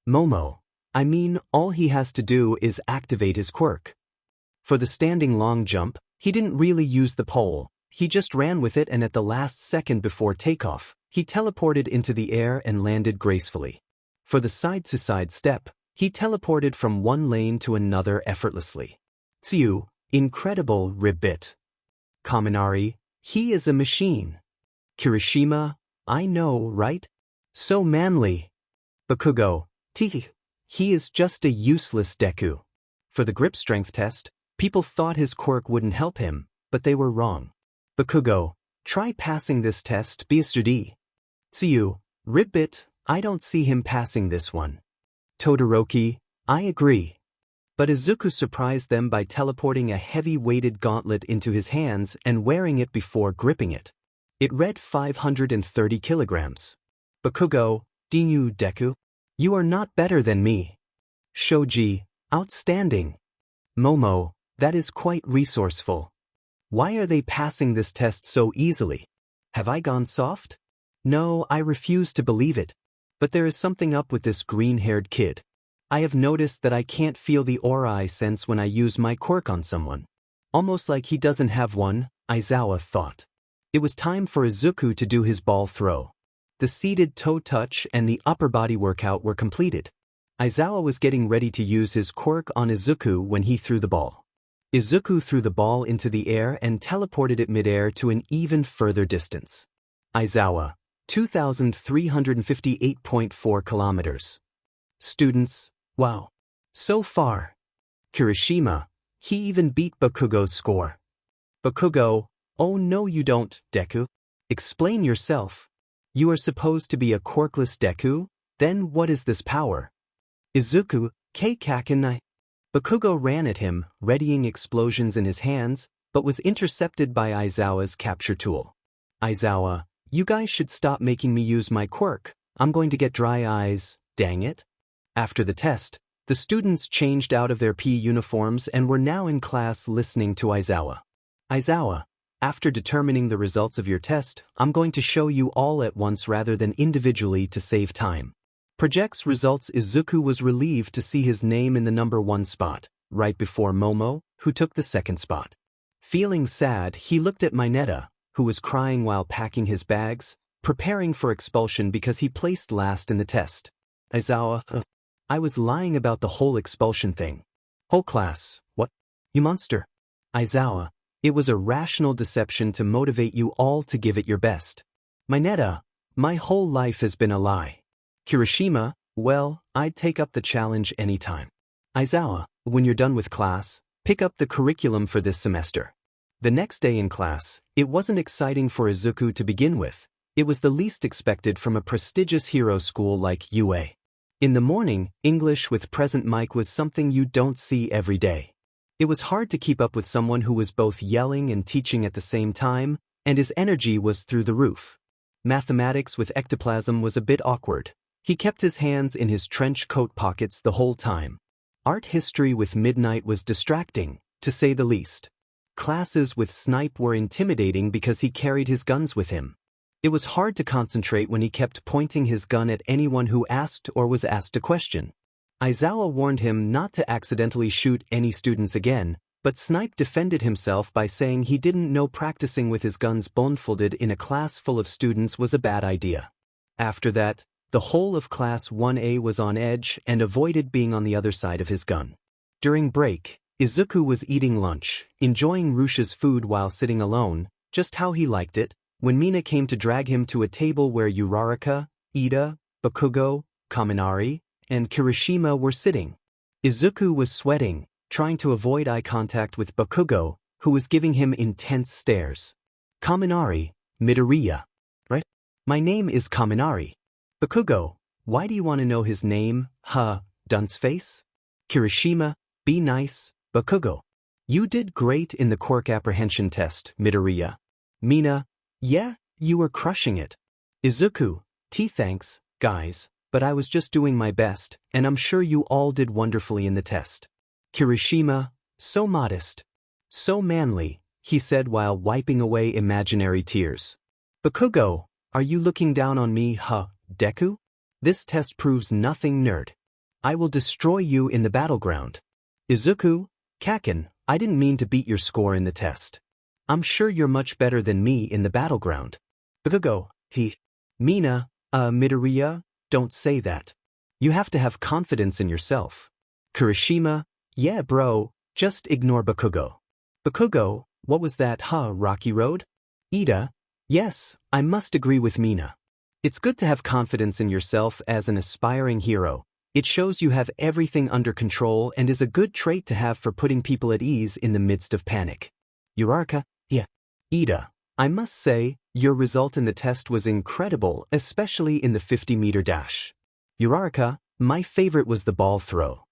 Speaker 1: Momo, I mean, all he has to do is activate his quirk. For the standing long jump, he didn't really use the pole, he just ran with it, and at the last second before takeoff, he teleported into the air and landed gracefully. For the side-to-side step, he teleported from one lane to another effortlessly. Ensue, incredible ribbit. Kaminari, he is a machine. Kirishima, I know, right? So manly. Bakugo, teeth. He is just a useless Deku. For the grip strength test, people thought his quirk wouldn't help him, but they were wrong. Bakugo, try passing this test, Bsd. Ensue, ribbit, I don't see him passing this one. Todoroki, I agree. But Izuku surprised them by teleporting a heavy-weighted gauntlet into his hands and wearing it before gripping it. It read 530 kilograms. Bakugo, Dinu Deku, you are not better than me. Shoji, outstanding. Momo, that is quite resourceful. Why are they passing this test so easily? Have I gone soft? No, I refuse to believe it. But there is something up with this green-haired kid. I have noticed that I can't feel the aura I sense when I use my quirk on someone. Almost like he doesn't have one, Aizawa thought. It was time for Izuku to do his ball throw. The seated toe touch and the upper body workout were completed. Aizawa was getting ready to use his quirk on Izuku when he threw the ball. Izuku threw the ball into the air and teleported it midair to an even further distance. Aizawa, 2,358.4 kilometers. Students, wow. So far. Kirishima, he even beat Bakugo's score. Bakugo, oh no you don't, Deku. Explain yourself. You are supposed to be a quirkless Deku? Then what is this power? Izuku, Kakenai. Bakugo ran at him, readying explosions in his hands, but was intercepted by Aizawa's capture tool. Aizawa, you guys should stop making me use my quirk. I'm going to get dry eyes, dang it. After the test, the students changed out of their PE uniforms and were now in class listening to Aizawa. Aizawa, after determining the results of your test, I'm going to show you all at once rather than individually to save time. Projects results. Izuku was relieved to see his name in the number 1 spot, right before Momo, who took the 2nd spot. Feeling sad, he looked at Mineta, who was crying while packing his bags, preparing for expulsion because he placed last in the test. Aizawa, I was lying about the whole expulsion thing. Whole class, what? You monster. Aizawa, it was a rational deception to motivate you all to give it your best. Mineta, my whole life has been a lie. Kirishima, Well, I'd take up the challenge anytime. Aizawa, when you're done with class, pick up the curriculum for this semester. The next day in class, it wasn't exciting for Izuku to begin with. It was the least expected from a prestigious hero school like UA. In the morning, English with present mic was something you don't see every day. It was hard to keep up with someone who was both yelling and teaching at the same time, and his energy was through the roof. Mathematics with ectoplasm was a bit awkward. He kept his hands in his trench coat pockets the whole time. Art history with midnight was distracting, to say the least. Classes with Snipe were intimidating because he carried his guns with him. It was hard to concentrate when he kept pointing his gun at anyone who asked or was asked a question. Aizawa warned him not to accidentally shoot any students again, but Snipe defended himself by saying he didn't know practicing with his guns blindfolded in a class full of students was a bad idea. After that, the whole of Class 1A was on edge and avoided being on the other side of his gun. During break, Izuku was eating lunch, enjoying Rush's food while sitting alone, just how he liked it, when Mina came to drag him to a table where Uraraka, Ida, Bakugo, Kaminari, and Kirishima were sitting. Izuku was sweating, trying to avoid eye contact with Bakugo, who was giving him intense stares. Kaminari, Midoriya. Right? My name is Kaminari. Bakugo, why do you want to know his name, dunce face? Kirishima, be nice, Bakugo. You did great in the quirk apprehension test, Midoriya. Mina, yeah, you were crushing it. Izuku, thanks, guys, but I was just doing my best, and I'm sure you all did wonderfully in the test. Kirishima, so modest. So manly, he said while wiping away imaginary tears. Bakugo, are you looking down on me, Deku? This test proves nothing, nerd. I will destroy you in the battleground. Izuku, Kaken, I didn't mean to beat your score in the test. I'm sure you're much better than me in the battleground. Bakugo, Mina, Midoriya, don't say that. You have to have confidence in yourself. Kirishima, yeah bro, just ignore Bakugo. Bakugo, what was that, Rocky Road? Ida, yes, I must agree with Mina. It's good to have confidence in yourself as an aspiring hero. It shows you have everything under control and is a good trait to have for putting people at ease in the midst of panic. Uraraka, yeah. Ida, I must say, your result in the test was incredible, especially in the 50-meter dash. Uraraka, my favorite was the ball throw.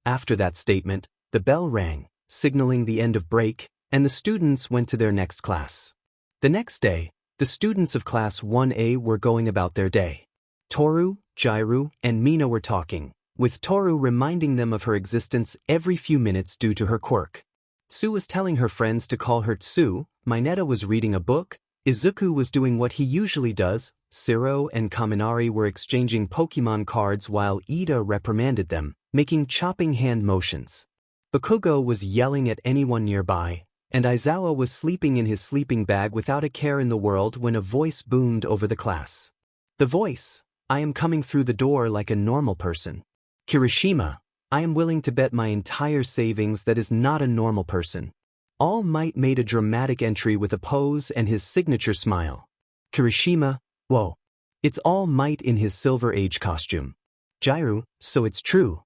Speaker 1: After that statement, the bell rang, signaling the end of break, and the students went to their next class. The next day, the students of Class 1A were going about their day. Toru, Jairu, and Mina were talking, with Toru reminding them of her existence every few minutes due to her quirk. Tsu was telling her friends to call her Tsu, Mineta was reading a book, Izuku was doing what he usually does, Siro and Kaminari were exchanging Pokemon cards while Ida reprimanded them, making chopping hand motions. Bakugo was yelling at anyone nearby, and Aizawa was sleeping in his sleeping bag without a care in the world when a voice boomed over the class. The voice, I am coming through the door like a normal person. Kirishima, I am willing to bet my entire savings that is not a normal person. All Might made a dramatic entry with a pose and his signature smile. Kirishima, whoa. It's All Might in his Silver Age costume. Jairu, so it's true.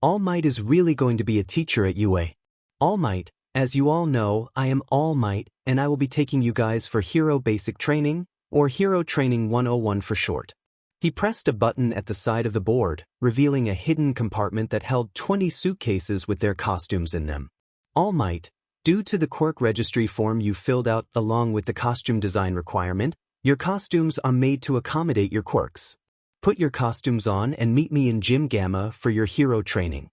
Speaker 1: All Might is really going to be a teacher at UA. All Might, as you all know, I am All Might, and I will be taking you guys for Hero Basic Training, or Hero Training 101 for short. He pressed a button at the side of the board, revealing a hidden compartment that held 20 suitcases with their costumes in them. All Might, due to the quirk registry form you filled out along with the costume design requirement, your costumes are made to accommodate your quirks. Put your costumes on and meet me in Gym Gamma for your hero training.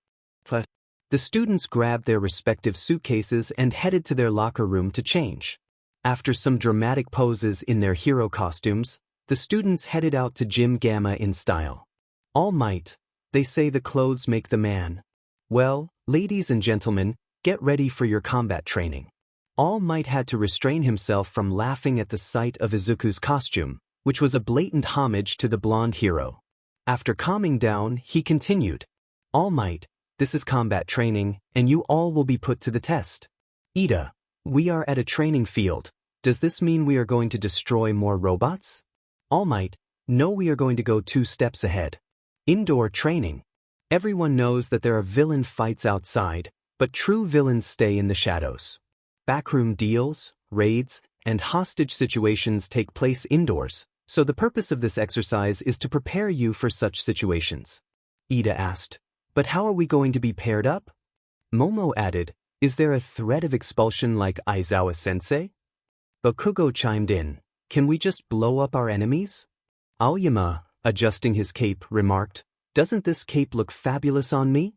Speaker 1: The students grabbed their respective suitcases and headed to their locker room to change. After some dramatic poses in their hero costumes, the students headed out to Gym Gamma in style. All Might, they say the clothes make the man. Well, ladies and gentlemen, get ready for your combat training. All Might had to restrain himself from laughing at the sight of Izuku's costume, which was a blatant homage to the blonde hero. After calming down, he continued. All Might, this is combat training, and you all will be put to the test. Ida, we are at a training field. Does this mean we are going to destroy more robots? All Might, no, we are going to go 2 steps ahead. Indoor training. Everyone knows that there are villain fights outside, but true villains stay in the shadows. Backroom deals, raids, and hostage situations take place indoors, so the purpose of this exercise is to prepare you for such situations. Ida asked, "But how are we going to be paired up?" Momo added, "Is there a threat of expulsion like Aizawa-sensei?" Bakugo chimed in, "Can we just blow up our enemies?" Aoyama, adjusting his cape, remarked, "Doesn't this cape look fabulous on me?"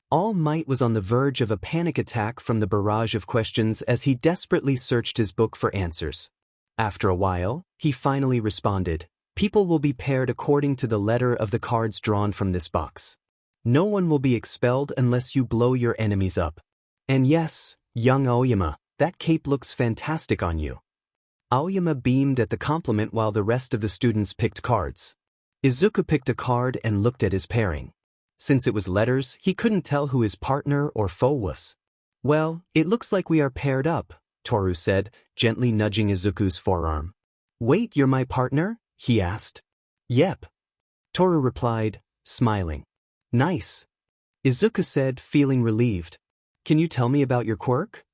Speaker 1: All Might was on the verge of a panic attack from the barrage of questions as he desperately searched his book for answers. After a while, he finally responded, "People will be paired according to the letter of the cards drawn from this box. No one will be expelled unless you blow your enemies up. And yes, young Aoyama, that cape looks fantastic on you." Aoyama beamed at the compliment while the rest of the students picked cards. Izuku picked a card and looked at his pairing. Since it was letters, he couldn't tell who his partner or foe was. "Well, it looks like we are paired up," Toru said, gently nudging Izuku's forearm. "Wait, you're my partner?" he asked. "Yep." Toru replied, smiling. "Nice." Izuku said, feeling relieved. "Can you tell me about your quirk?"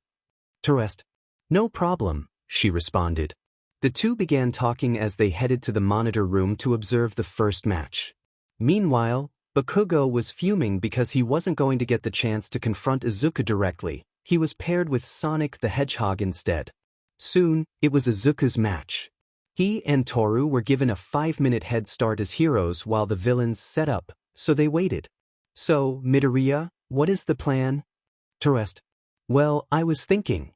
Speaker 1: Toru asked. "No problem," she responded. The two began talking as they headed to the monitor room to observe the first match. Meanwhile, Bakugo was fuming because he wasn't going to get the chance to confront Izuku directly. He was paired with Sonic the Hedgehog instead. Soon, it was Izuku's match. He and Toru were given a 5-minute head start as heroes while the villains set up, so they waited. "So, Midoriya, what is the plan?" Toru asked. "Well, I was thinking."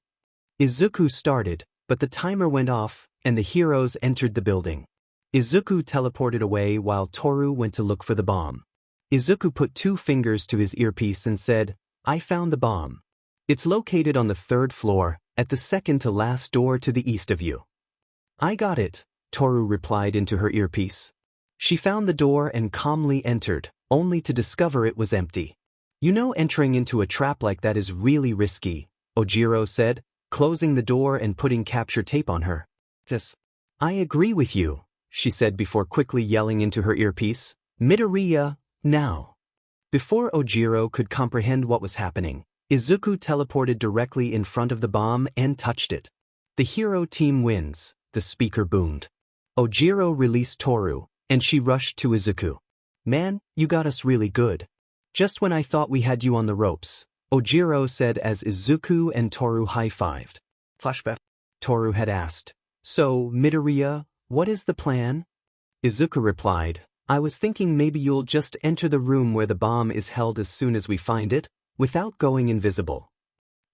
Speaker 1: Izuku started, but the timer went off, and the heroes entered the building. Izuku teleported away while Toru went to look for the bomb. Izuku put 2 fingers to his earpiece and said, "I found the bomb. It's located on the 3rd floor, at the second-to-last door to the east of you." "I got it," Toru replied into her earpiece. She found the door and calmly entered, only to discover it was empty. "You know, entering into a trap like that is really risky," Ojiro said, closing the door and putting capture tape on her. "Yes. I agree with you," she said before quickly yelling into her earpiece, "Midoriya, now." Before Ojiro could comprehend what was happening, Izuku teleported directly in front of the bomb and touched it. "The hero team wins," the speaker boomed. Ojiro released Toru, and she rushed to Izuku. "Man, you got us really good. Just when I thought we had you on the ropes," Ojiro said as Izuku and Toru high-fived. Flashback. Toru had asked, "So, Midoriya, what is the plan?" Izuku replied, "I was thinking maybe you'll just enter the room where the bomb is held as soon as we find it, without going invisible."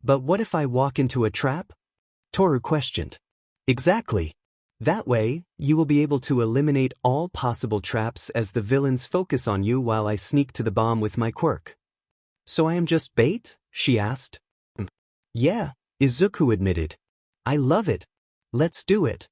Speaker 1: "But what if I walk into a trap?" Toru questioned. "Exactly. That way, you will be able to eliminate all possible traps as the villains focus on you while I sneak to the bomb with my quirk." "So I am just bait?" she asked. "Yeah," Izuku admitted. "I love it. Let's do it."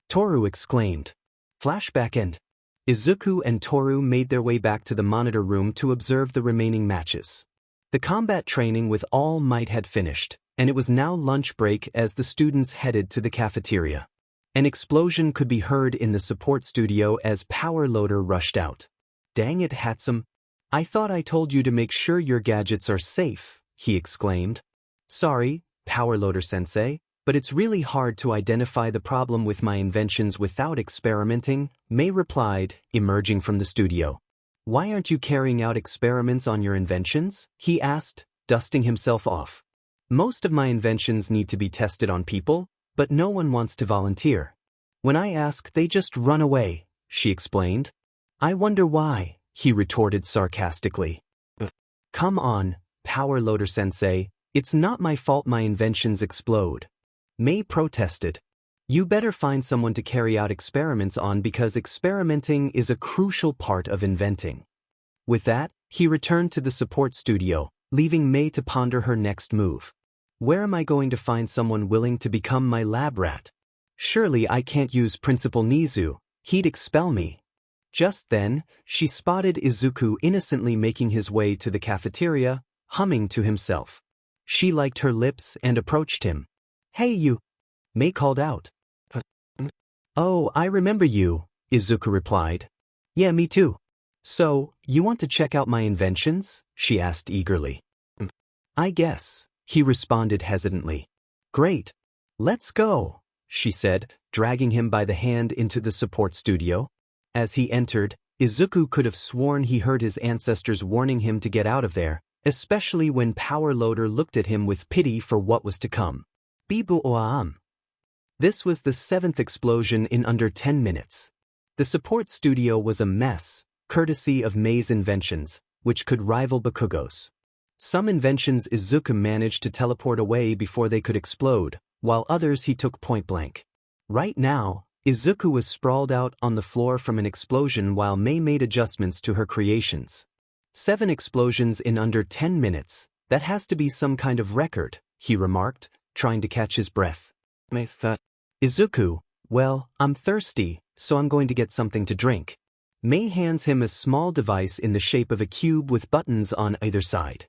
Speaker 1: Toru exclaimed. Flashback end. Izuku and Toru made their way back to the monitor room to observe the remaining matches. The combat training with All Might had finished, and it was now lunch break as the students headed to the cafeteria. An explosion could be heard in the support studio as Power Loader rushed out. "Dang it, Hatsume. I thought I told you to make sure your gadgets are safe," he exclaimed. "Sorry, Power Loader sensei, but it's really hard to identify the problem with my inventions without experimenting," Mei replied, emerging from the studio. "Why aren't you carrying out experiments on your inventions?" he asked, dusting himself off. "Most of my inventions need to be tested on people, but no one wants to volunteer. When I ask, they just run away," she explained. "I wonder why," he retorted sarcastically. "Come on, Power Loader sensei, it's not my fault my inventions explode," Mei protested. "You better find someone to carry out experiments on because experimenting is a crucial part of inventing." With that, he returned to the support studio, leaving Mei to ponder her next move. "Where am I going to find someone willing to become my lab rat? Surely I can't use Principal Nizu, he'd expel me." Just then, she spotted Izuku innocently making his way to the cafeteria, humming to himself. She liked her lips and approached him. "Hey you!" Mei called out. "Oh, I remember you," Izuku replied. "Yeah, me too. So, you want to check out my inventions? She asked eagerly. I guess, he responded hesitantly. Great. Let's go, she said, dragging him by the hand into the support studio. As he entered, Izuku could have sworn he heard his ancestors warning him to get out of there, especially when Power Loader looked at him with pity for what was to come. Bibu oam. This was the 7th explosion in under 10 minutes. The support studio was a mess, courtesy of Mei's inventions, which could rival Bakugo's. Some inventions Izuku managed to teleport away before they could explode, while others he took point blank. Right now, Izuku was sprawled out on the floor from an explosion while Mei made adjustments to her creations. 7 explosions in under 10 minutes, that has to be some kind of record, he remarked, trying to catch his breath. Izuku, well, I'm thirsty, so I'm going to get something to drink. Mei hands him a small device in the shape of a cube with buttons on either side.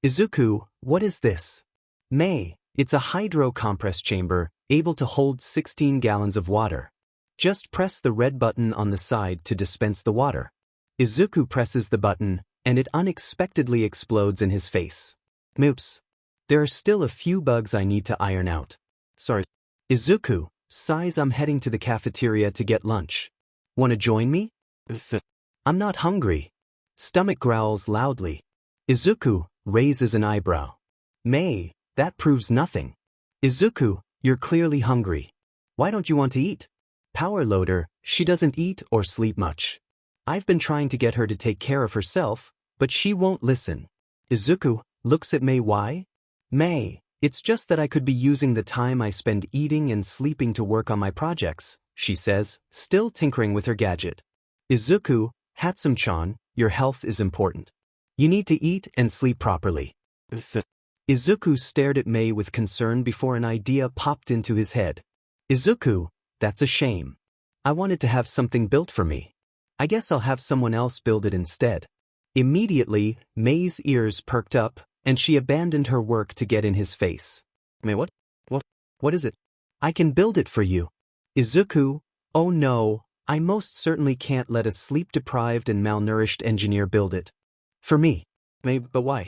Speaker 1: Izuku, what is this? Mei, it's a hydro compress chamber, able to hold 16 gallons of water. Just press the red button on the side to dispense the water. Izuku presses the button, and it unexpectedly explodes in his face. Moops. There are still a few bugs I need to iron out. Sorry. Izuku, sighs, I'm heading to the cafeteria to get lunch. Wanna join me? I'm not hungry. Stomach growls loudly. Izuku, raises an eyebrow. Mei, that proves nothing. Izuku, you're clearly hungry. Why don't you want to eat? Power Loader, she doesn't eat or sleep much. I've been trying to get her to take care of herself, but she won't listen. Izuku, looks at Mei. Why? Mei, it's just that I could be using the time I spend eating and sleeping to work on my projects, she says, still tinkering with her gadget. Izuku, Hatsume-chan, your health is important. You need to eat and sleep properly. Izuku stared at Mei with concern before an idea popped into his head. Izuku, that's a shame. I wanted to have something built for me. I guess I'll have someone else build it instead. Immediately, Mei's ears perked up, and she abandoned her work to get in his face. Mei, what? What is it? I can build it for you. Izuku, oh no, I most certainly can't let a sleep-deprived and malnourished engineer build it. For me. Mei, but why?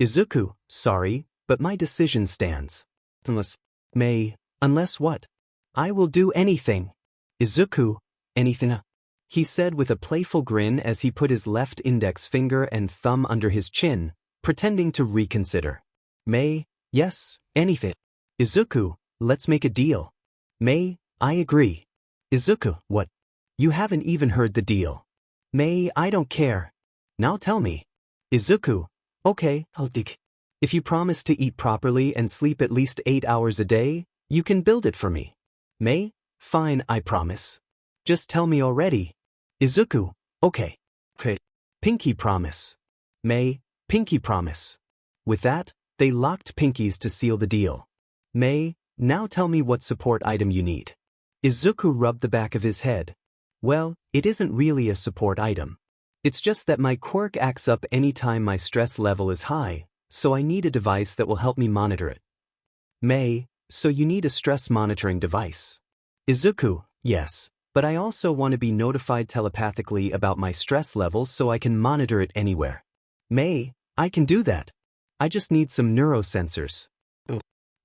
Speaker 1: Izuku, sorry, but my decision stands. Unless what? I will do anything. Izuku, anything? He said with a playful grin as he put his left index finger and thumb under his chin, pretending to reconsider. Mei, yes, anything. Izuku, let's make a deal. Mei, I agree. Izuku, what? You haven't even heard the deal. Mei, I don't care. Now tell me. Izuku, okay, I'll dig. If you promise to eat properly and sleep at least 8 hours a day, you can build it for me. Mei, fine, I promise. Just tell me already. Izuku, okay. Pinky promise. Mei, pinky promise. With that, they locked pinkies to seal the deal. Mei, now tell me what support item you need. Izuku rubbed the back of his head. Well, it isn't really a support item. It's just that my quirk acts up anytime my stress level is high, so I need a device that will help me monitor it. Mei, so you need a stress monitoring device. Izuku, yes, but I also want to be notified telepathically about my stress levels so I can monitor it anywhere. Mei, I can do that. I just need some neurosensors.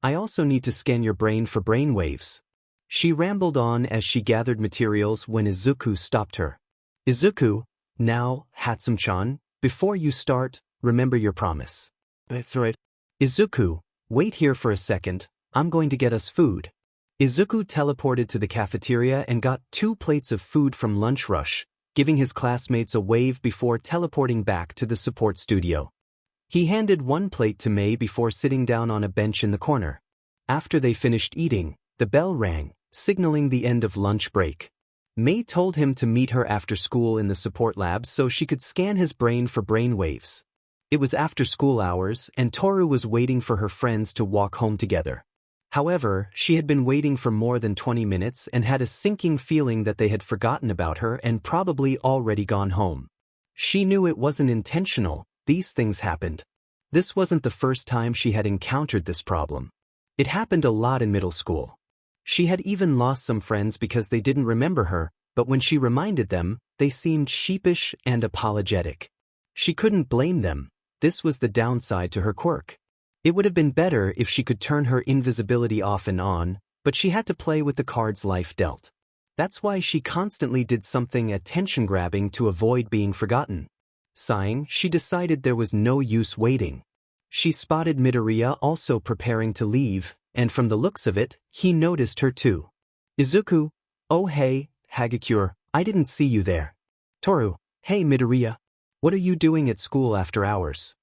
Speaker 1: I also need to scan your brain for brain waves. She rambled on as she gathered materials when Izuku stopped her. Izuku, now, Hatsume-chan, before you start, remember your promise. That's right. Izuku, wait here for a second, I'm going to get us food. Izuku teleported to the cafeteria and got 2 plates of food from Lunch Rush, giving his classmates a wave before teleporting back to the support studio. He handed 1 plate to Mei before sitting down on a bench in the corner. After they finished eating, the bell rang, signaling the end of lunch break. Mei told him to meet her after school in the support lab so she could scan his brain for brain waves. It was after school hours, and Toru was waiting for her friends to walk home together. However, she had been waiting for more than 20 minutes and had a sinking feeling that they had forgotten about her and probably already gone home. She knew it wasn't intentional, these things happened. This wasn't the first time she had encountered this problem. It happened a lot in middle school. She had even lost some friends because they didn't remember her, but when she reminded them, they seemed sheepish and apologetic. She couldn't blame them. This was the downside to her quirk. It would have been better if she could turn her invisibility off and on, but she had to play with the cards life dealt. That's why she constantly did something attention-grabbing to avoid being forgotten. Sighing, she decided there was no use waiting. She spotted Midoriya also preparing to leave, and from the looks of it, he noticed her too. Izuku, oh hey, Hagakure, I didn't see you there. Toru, hey Midoriya. What are you doing at school after hours?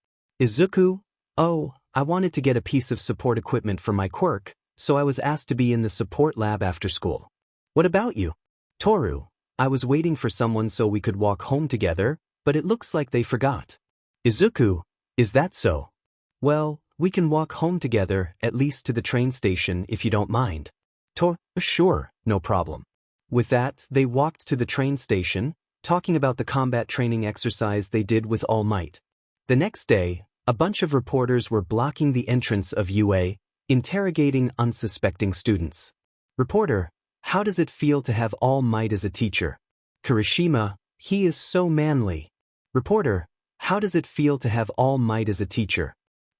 Speaker 1: Izuku, oh, I wanted to get a piece of support equipment for my quirk, so I was asked to be in the support lab after school. What about you? Toru, I was waiting for someone so we could walk home together, but it looks like they forgot. Izuku, is that so? Well, we can walk home together, at least to the train station if you don't mind. Toru, sure, no problem. With that, they walked to the train station, talking about the combat training exercise they did with All Might. The next day, a bunch of reporters were blocking the entrance of UA, interrogating unsuspecting students. Reporter, how does it feel to have All Might as a teacher? Kirishima, he is so manly. Reporter, how does it feel to have All Might as a teacher?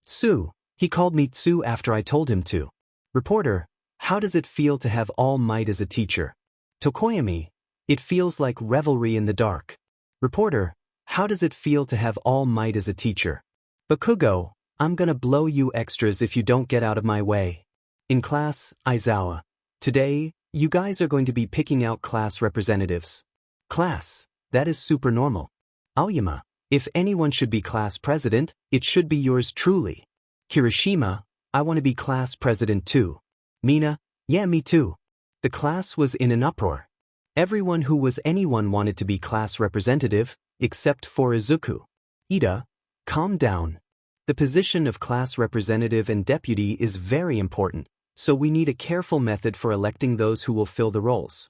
Speaker 1: Tsu, he called me Tsu after I told him to. Reporter, how does it feel to have All Might as a teacher? Tokoyami, it feels like revelry in the dark. Reporter, how does it feel to have All Might as a teacher? Bakugo, I'm gonna blow you extras if you don't get out of my way. In class, Aizawa. Today, you guys are going to be picking out class representatives. Class, that is super normal. Aoyama, if anyone should be class president, it should be yours truly. Kirishima, I want to be class president too. Mina, yeah me too. The class was in an uproar. Everyone who was anyone wanted to be class representative, except for Izuku. Ida, calm down. The position of class representative and deputy is very important, so we need a careful method for electing those who will fill the roles.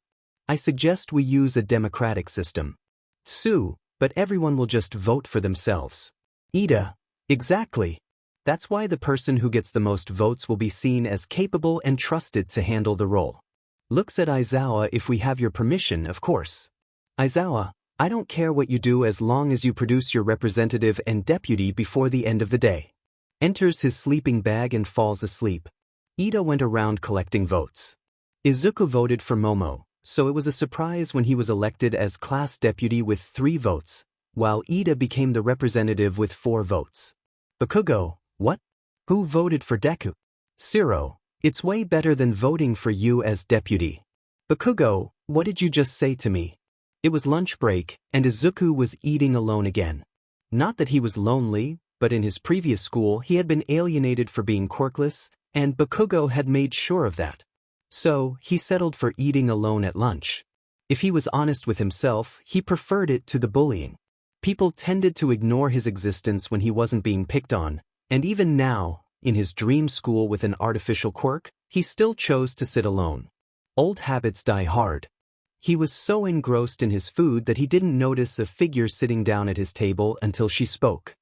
Speaker 1: I suggest we use a democratic system. Tsu, but everyone will just vote for themselves. Ida, exactly. That's why the person who gets the most votes will be seen as capable and trusted to handle the role. Looks at Aizawa if we have your permission, of course. Aizawa, I don't care what you do as long as you produce your representative and deputy before the end of the day. Enters his sleeping bag and falls asleep. Ida went around collecting votes. Izuku voted for Momo, so it was a surprise when he was elected as class deputy with 3 votes, while Ida became the representative with 4 votes. Bakugo, what? Who voted for Deku? Zero. It's way better than voting for you as deputy. Bakugo, what did you just say to me? It was lunch break, and Izuku was eating alone again. Not that he was lonely, but in his previous school he had been alienated for being quirkless, and Bakugo had made sure of that. So, he settled for eating alone at lunch. If he was honest with himself, he preferred it to the bullying. People tended to ignore his existence when he wasn't being picked on, and even now, in his dream school with an artificial quirk, he still chose to sit alone. Old habits die hard. He was so engrossed in his food that he didn't notice a figure sitting down at his table until she spoke.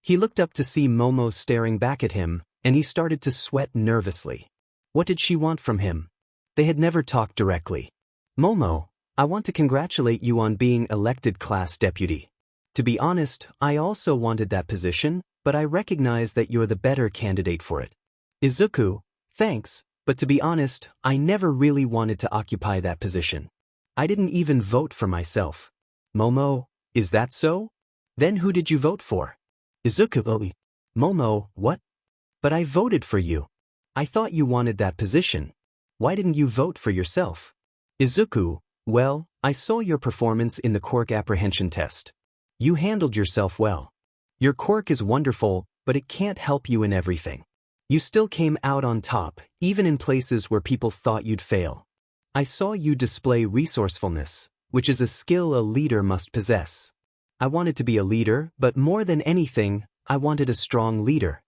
Speaker 1: He looked up to see Momo staring back at him, and he started to sweat nervously. What did she want from him? They had never talked directly. Momo, I want to congratulate you on being elected class deputy. To be honest, I also wanted that position, but I recognize that you're the better candidate for it. Izuku, thanks, but to be honest, I never really wanted to occupy that position. I didn't even vote for myself. Momo, is that so? Then who did you vote for? Izuku, Momo, what? But I voted for you. I thought you wanted that position. Why didn't you vote for yourself? Izuku, well, I saw your performance in the quirk apprehension test. You handled yourself well. Your quirk is wonderful, but it can't help you in everything. You still came out on top, even in places where people thought you'd fail. I saw you display resourcefulness, which is a skill a leader must possess. I wanted to be a leader, but more than anything, I wanted a strong leader.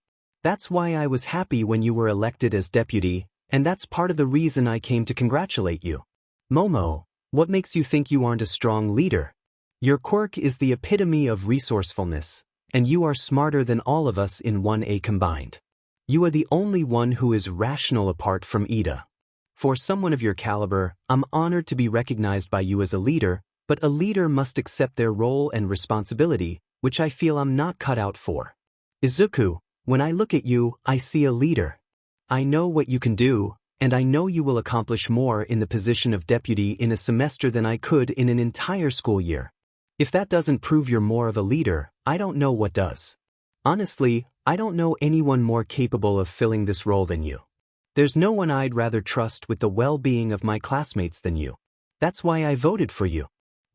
Speaker 1: That's why I was happy when you were elected as deputy, and that's part of the reason I came to congratulate you. Momo, what makes you think you aren't a strong leader? Your quirk is the epitome of resourcefulness, and you are smarter than all of us in 1A combined. You are the only one who is rational apart from Ida. For someone of your caliber, I'm honored to be recognized by you as a leader, but a leader must accept their role and responsibility, which I feel I'm not cut out for. Izuku, when I look at you, I see a leader. I know what you can do, and I know you will accomplish more in the position of deputy in a semester than I could in an entire school year. If that doesn't prove you're more of a leader, I don't know what does. Honestly, I don't know anyone more capable of filling this role than you. There's no one I'd rather trust with the well-being of my classmates than you. That's why I voted for you.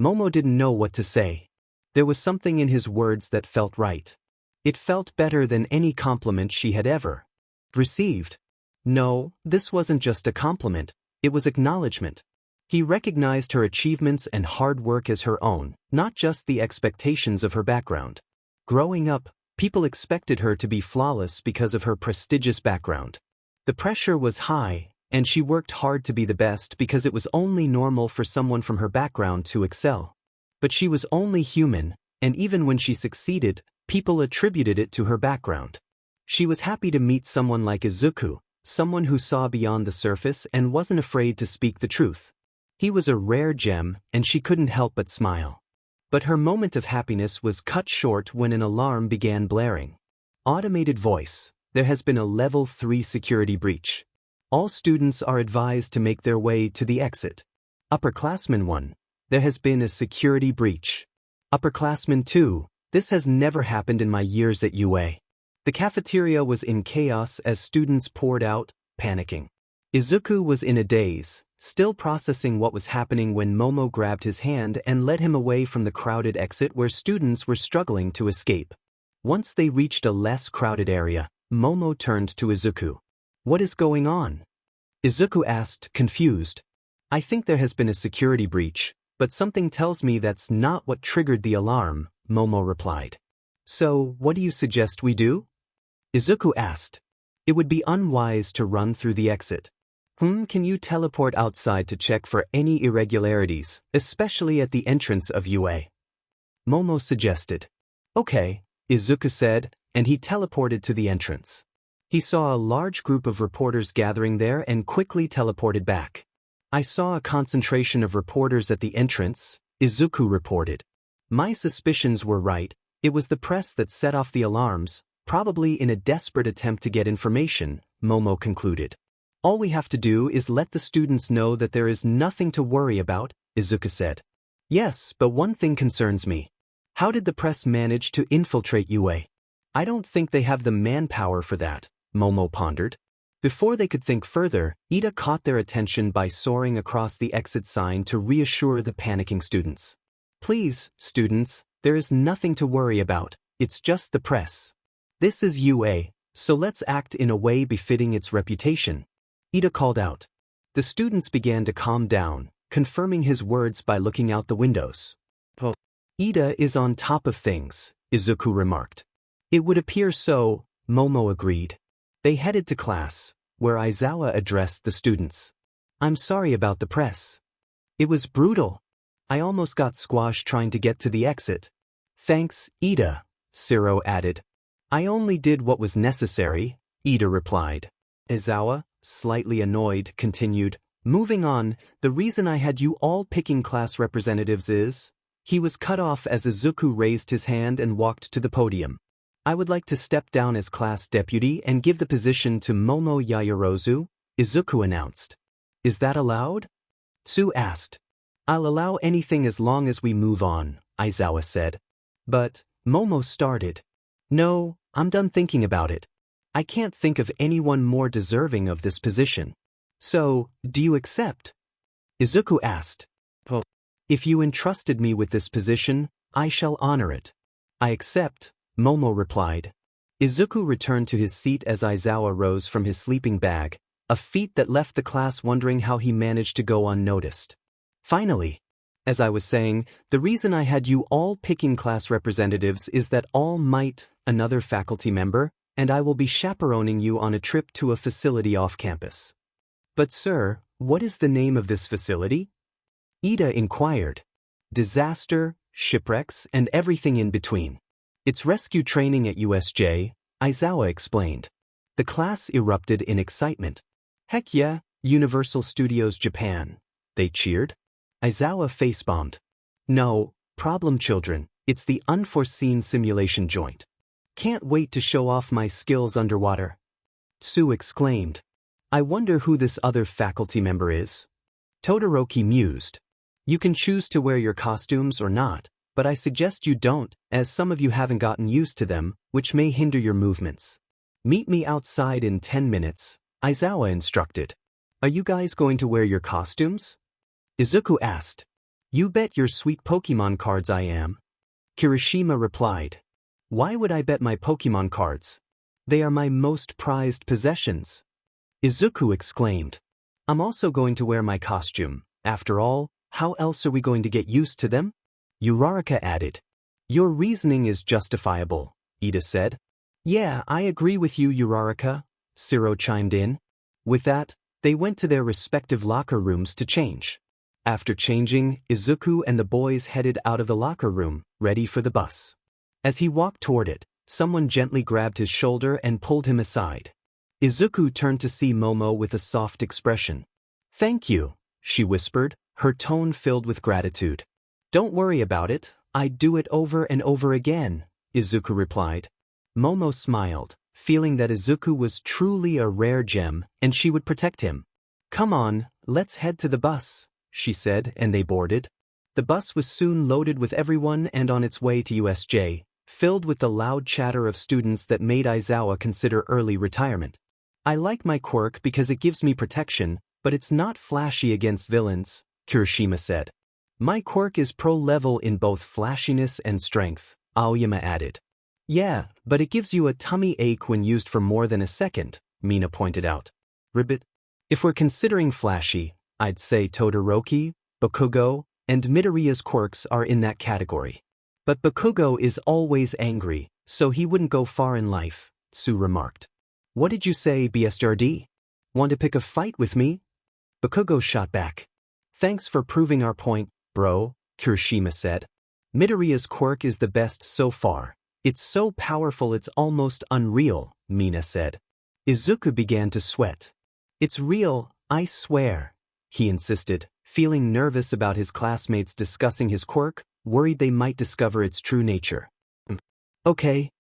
Speaker 1: Momo didn't know what to say. There was something in his words that felt right. It felt better than any compliment she had ever received. No, this wasn't just a compliment, it was acknowledgement. He recognized her achievements and hard work as her own, not just the expectations of her background. Growing up, people expected her to be flawless because of her prestigious background. The pressure was high, and she worked hard to be the best because it was only normal for someone from her background to excel. But she was only human, and even when she succeeded, people attributed it to her background. She was happy to meet someone like Izuku, someone who saw beyond the surface and wasn't afraid to speak the truth. He was a rare gem, and she couldn't help but smile. But her moment of happiness was cut short when an alarm began blaring. Automated voice. There has been a Level 3 security breach. All students are advised to make their way to the exit. Upperclassman 1. There has been a security breach. Upperclassman 2. This has never happened in my years at UA. The cafeteria was in chaos as students poured out, panicking. Izuku was in a daze, still processing what was happening when Momo grabbed his hand and led him away from the crowded exit where students were struggling to escape. Once they reached a less crowded area, Momo turned to Izuku. What is going on? Izuku asked, confused. I think there has been a security breach, but something tells me that's not what triggered the alarm, Momo replied. So, what do you suggest we do? Izuku asked. It would be unwise to run through the exit. Can you teleport outside to check for any irregularities, especially at the entrance of UA? Momo suggested. Okay, Izuku said, and he teleported to the entrance. He saw a large group of reporters gathering there and quickly teleported back. I saw a concentration of reporters at the entrance, Izuku reported. My suspicions were right, it was the press that set off the alarms, probably in a desperate attempt to get information, Momo concluded. All we have to do is let the students know that there is nothing to worry about, Izuku said. Yes, but one thing concerns me. How did the press manage to infiltrate UA? I don't think they have the manpower for that, Momo pondered. Before they could think further, Ida caught their attention by soaring across the exit sign to reassure the panicking students. Please, students, there is nothing to worry about, it's just the press. This is UA, so let's act in a way befitting its reputation. Ida called out. The students began to calm down, confirming his words by looking out the windows. Ida is on top of things, Izuku remarked. It would appear so, Momo agreed. They headed to class, where Aizawa addressed the students. I'm sorry about the press. It was brutal. I almost got squashed trying to get to the exit. Thanks, Ida, Siro added. I only did what was necessary, Ida replied. Aizawa, slightly annoyed, continued, moving on, the reason I had you all picking class representatives is... He was cut off as Izuku raised his hand and walked to the podium. I would like to step down as class deputy and give the position to Momo Yaoyorozu, Izuku announced. Is that allowed? Tsu asked. I'll allow anything as long as we move on, Aizawa said. But, Momo started. No, I'm done thinking about it. I can't think of anyone more deserving of this position. So, do you accept? Izuku asked. If you entrusted me with this position, I shall honor it. I accept, Momo replied. Izuku returned to his seat as Aizawa rose from his sleeping bag, a feat that left the class wondering how he managed to go unnoticed. Finally, as I was saying, the reason I had you all picking class representatives is that All Might, another faculty member, and I will be chaperoning you on a trip to a facility off campus. But sir, what is the name of this facility? Ida inquired. Disaster, shipwrecks, and everything in between. It's rescue training at U.S.J, Aizawa explained. The class erupted in excitement. Heck yeah, Universal Studios Japan. They cheered. Aizawa face-bombed. No, problem children, it's the unforeseen simulation joint. Can't wait to show off my skills underwater. Sue exclaimed. I wonder who this other faculty member is. Todoroki mused. You can choose to wear your costumes or not, but I suggest you don't, as some of you haven't gotten used to them, which may hinder your movements. Meet me outside in 10 minutes, Aizawa instructed. Are you guys going to wear your costumes? Izuku asked. You bet your sweet Pokemon cards I am. Kirishima replied. Why would I bet my Pokemon cards? They are my most prized possessions. Izuku exclaimed. I'm also going to wear my costume. After all, how else are we going to get used to them? Uraraka added. Your reasoning is justifiable, Ida said. Yeah, I agree with you, Uraraka, Siro chimed in. With that, they went to their respective locker rooms to change. After changing, Izuku and the boys headed out of the locker room, ready for the bus. As he walked toward it, someone gently grabbed his shoulder and pulled him aside. Izuku turned to see Momo with a soft expression. Thank you, she whispered, her tone filled with gratitude. Don't worry about it, I'd do it over and over again, Izuku replied. Momo smiled, feeling that Izuku was truly a rare gem and she would protect him. Come on, let's head to the bus, she said, and they boarded. The bus was soon loaded with everyone and on its way to U.S.J, filled with the loud chatter of students that made Aizawa consider early retirement. I like my quirk because it gives me protection, but it's not flashy against villains, Kirishima said. My quirk is pro-level in both flashiness and strength, Aoyama added. Yeah, but it gives you a tummy ache when used for more than a second, Mina pointed out. Ribbit. If we're considering flashy, I'd say Todoroki, Bakugo, and Midoriya's quirks are in that category. But Bakugo is always angry, so he wouldn't go far in life, Sue remarked. What did you say, BSRD? Want to pick a fight with me? Bakugo shot back. Thanks for proving our point, bro, Kirishima said. Midoriya's quirk is the best so far. It's so powerful it's almost unreal, Mina said. Izuku began to sweat. It's real, I swear, he insisted, feeling nervous about his classmates discussing his quirk, worried they might discover its true nature. Okay,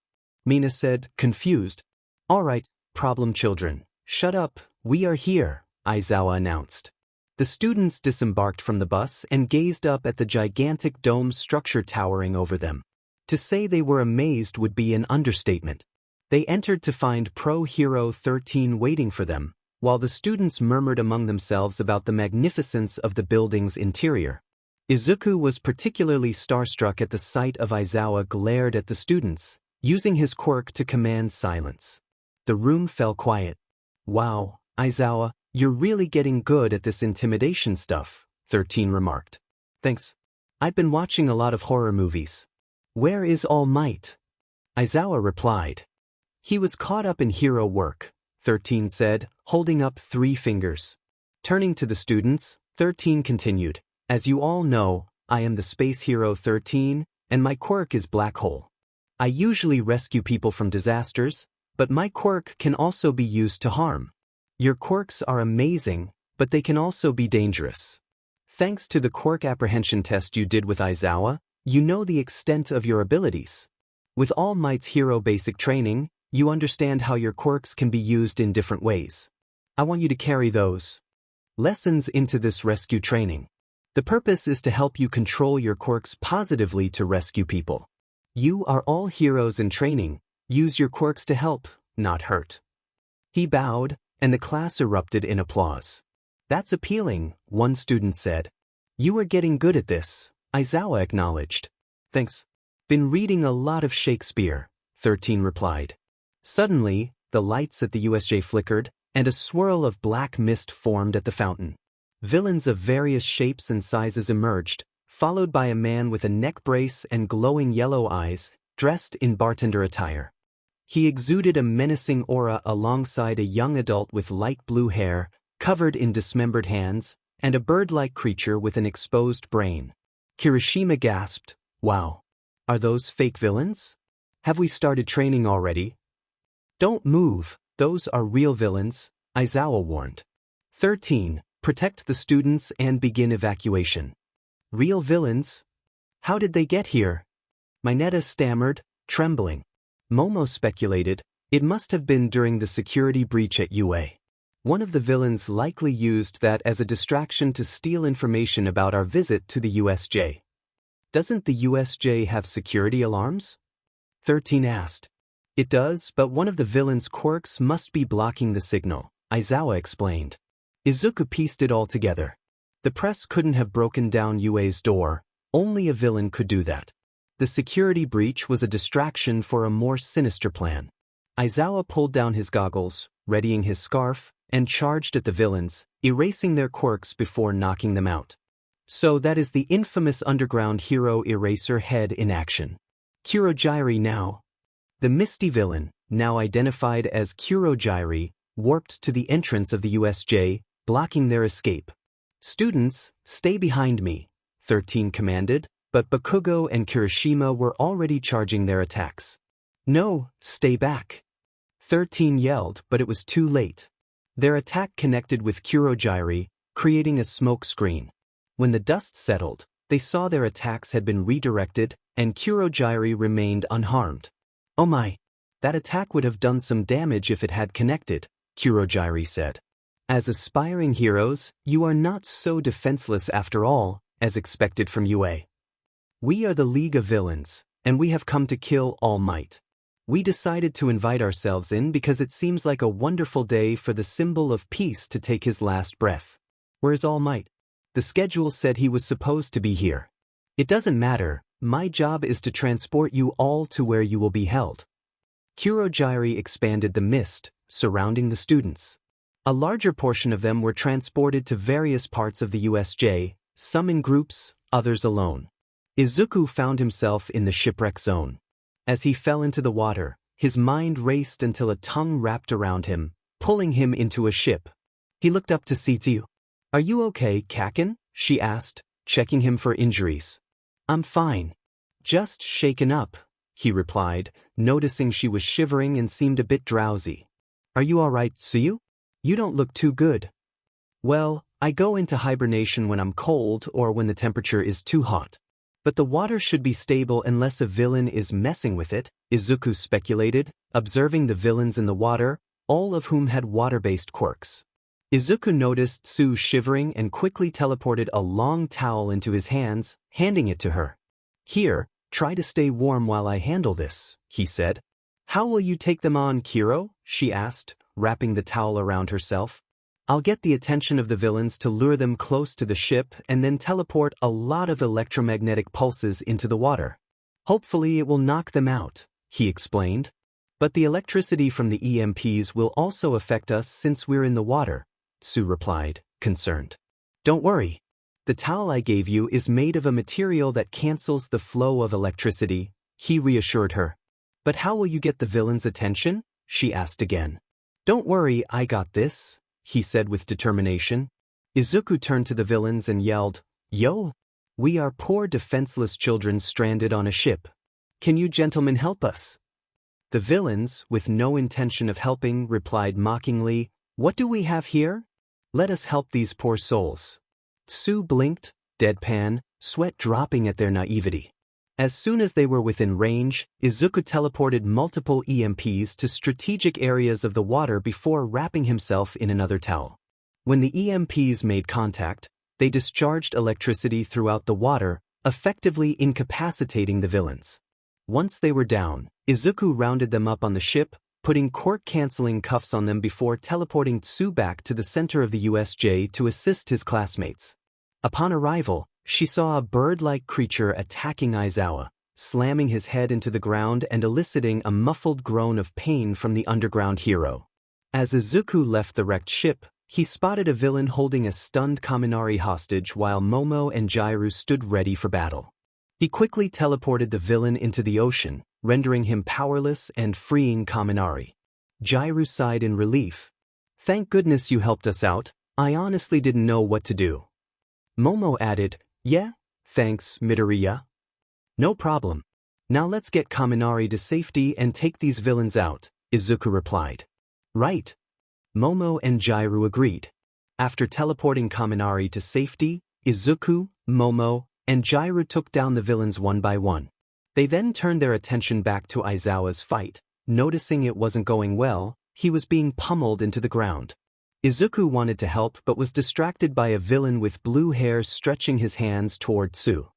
Speaker 1: Mina said, confused. All right, problem children, shut up, we are here, Aizawa announced. The students disembarked from the bus and gazed up at the gigantic dome structure towering over them. To say they were amazed would be an understatement. They entered to find Pro Hero 13 waiting for them, while the students murmured among themselves about the magnificence of the building's interior. Izuku was particularly starstruck at the sight of Aizawa glared at the students, using his quirk to command silence. The room fell quiet. Wow, Aizawa, you're really getting good at this intimidation stuff, 13 remarked. Thanks. I've been watching a lot of horror movies. Where is All Might? Aizawa replied. He was caught up in hero work, 13 said, holding up 3 fingers. Turning to the students, 13 continued. As you all know, I am the Space Hero 13, and my quirk is Black Hole. I usually rescue people from disasters, but my quirk can also be used to harm. Your quirks are amazing, but they can also be dangerous. Thanks to the quirk apprehension test you did with Aizawa, you know the extent of your abilities. With All Might's hero basic training, you understand how your quirks can be used in different ways. I want you to carry those lessons into this rescue training. The purpose is to help you control your quirks positively to rescue people. You are all heroes in training. Use your quirks to help, not hurt. He bowed, and the class erupted in applause. That's appealing, one student said. You are getting good at this, Aizawa acknowledged. Thanks. Been reading a lot of Shakespeare, 13 replied. Suddenly, the lights at the U.S.J flickered, and a swirl of black mist formed at the fountain. Villains of various shapes and sizes emerged, followed by a man with a neck brace and glowing yellow eyes, dressed in bartender attire. He exuded a menacing aura alongside a young adult with light blue hair, covered in dismembered hands, and a bird-like creature with an exposed brain. Kirishima gasped, Wow. Are those fake villains? Have we started training already? Don't move, those are real villains, Aizawa warned. 13. Protect the students and begin evacuation. Real villains? How did they get here? Mineta stammered, trembling. Momo speculated, it must have been during the security breach at UA. One of the villains likely used that as a distraction to steal information about our visit to the U.S.J. Doesn't the U.S.J. have security alarms? 13 asked. It does, but one of the villain's quirks must be blocking the signal, Aizawa explained. Izuku pieced it all together. The press couldn't have broken down UA's door, only a villain could do that. The security breach was a distraction for a more sinister plan. Aizawa pulled down his goggles, readying his scarf, and charged at the villains, erasing their quirks before knocking them out. So that is the infamous underground hero Eraser Head in action. Kurogiri now. The misty villain, now identified as Kurogiri, warped to the entrance of the U.S.J., blocking their escape. Students, stay behind me, 13 commanded, but Bakugo and Kirishima were already charging their attacks. No, stay back. 13 yelled, but it was too late. Their attack connected with Kurogiri, creating a smoke screen. When the dust settled, they saw their attacks had been redirected, and Kurogiri remained unharmed. Oh my! That attack would have done some damage if it had connected, Kurogiri said. As aspiring heroes, you are not so defenseless after all, as expected from UA. We are the League of Villains, and we have come to kill All Might. We decided to invite ourselves in because it seems like a wonderful day for the symbol of peace to take his last breath. Where's All Might? The schedule said he was supposed to be here. It doesn't matter, my job is to transport you all to where you will be held. Kurogiri expanded the mist, surrounding the students. A larger portion of them were transported to various parts of the U.S.J., some in groups, others alone. Izuku found himself in the shipwreck zone. As he fell into the water, his mind raced until a tongue wrapped around him, pulling him into a ship. He looked up to Setsu. Are you okay, Kaken? She asked, checking him for injuries. I'm fine. Just shaken up, he replied, noticing she was shivering and seemed a bit drowsy. Are you all right, Tsuyu? You don't look too good. Well, I go into hibernation when I'm cold or when the temperature is too hot. But the water should be stable unless a villain is messing with it, Izuku speculated, observing the villains in the water, all of whom had water-based quirks. Izuku noticed Tsu shivering and quickly teleported a long towel into his hands, handing it to her. Here, try to stay warm while I handle this, he said. How will you take them on, Kiro? She asked, wrapping the towel around herself. I'll get the attention of the villains to lure them close to the ship and then teleport a lot of electromagnetic pulses into the water. Hopefully it will knock them out, he explained. But the electricity from the EMPs will also affect us since we're in the water, Tsu replied, concerned. Don't worry. The towel I gave you is made of a material that cancels the flow of electricity, he reassured her. But how will you get the villains' attention? She asked again. Don't worry, I got this, he said with determination. Izuku turned to the villains and yelled, Yo! We are poor defenseless children stranded on a ship. Can you gentlemen help us? The villains, with no intention of helping, replied mockingly, What do we have here? Let us help these poor souls. Tsu blinked, deadpan, sweat dropping at their naivety. As soon as they were within range, Izuku teleported multiple EMPs to strategic areas of the water before wrapping himself in another towel. When the EMPs made contact, they discharged electricity throughout the water, effectively incapacitating the villains. Once they were down, Izuku rounded them up on the ship, putting quirk-canceling cuffs on them before teleporting Tsu back to the center of the U.S.J. to assist his classmates. Upon arrival, she saw a bird-like creature attacking Aizawa, slamming his head into the ground and eliciting a muffled groan of pain from the underground hero. As Izuku left the wrecked ship, he spotted a villain holding a stunned Kaminari hostage while Momo and Jairu stood ready for battle. He quickly teleported the villain into the ocean, rendering him powerless and freeing Kaminari. Jairu sighed in relief. Thank goodness you helped us out, I honestly didn't know what to do. Momo added, Yeah, thanks, Midoriya. No problem. Now let's get Kaminari to safety and take these villains out, Izuku replied. Right. Momo and Jairu agreed. After teleporting Kaminari to safety, Izuku, Momo, and Jiraiya took down the villains one by one. They then turned their attention back to Aizawa's fight. Noticing it wasn't going well, he was being pummeled into the ground. Izuku wanted to help but was distracted by a villain with blue hair stretching his hands toward Tsu.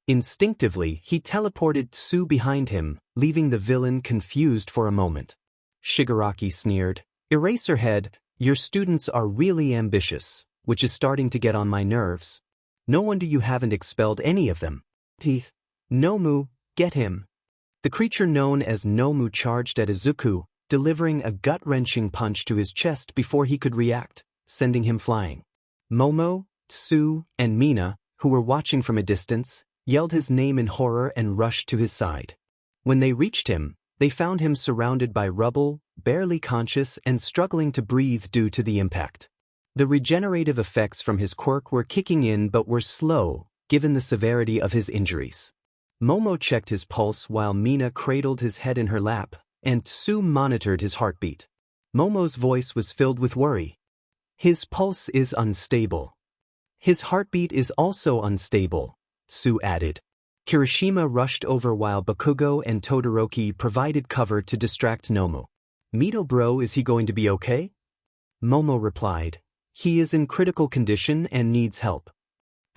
Speaker 1: Instinctively, he teleported Tsu behind him, leaving the villain confused for a moment. Shigaraki sneered, "Eraserhead, your students are really ambitious, which is starting to get on my nerves. No wonder you haven't expelled any of them." Teeth. "Nomu, get him." The creature known as Nomu charged at Izuku, delivering a gut-wrenching punch to his chest before he could react, sending him flying. Momo, Tsu, and Mina, who were watching from a distance, yelled his name in horror and rushed to his side. When they reached him, they found him surrounded by rubble, barely conscious and struggling to breathe due to the impact. The regenerative effects from his quirk were kicking in but were slow, given the severity of his injuries. Momo checked his pulse while Mina cradled his head in her lap, and Tsu monitored his heartbeat. Momo's voice was filled with worry. "His pulse is unstable. His heartbeat is also unstable," Tsu added. Kirishima rushed over while Bakugo and Todoroki provided cover to distract Nomu. "Mito bro, is he going to be okay?" Momo replied, "He is in critical condition and needs help."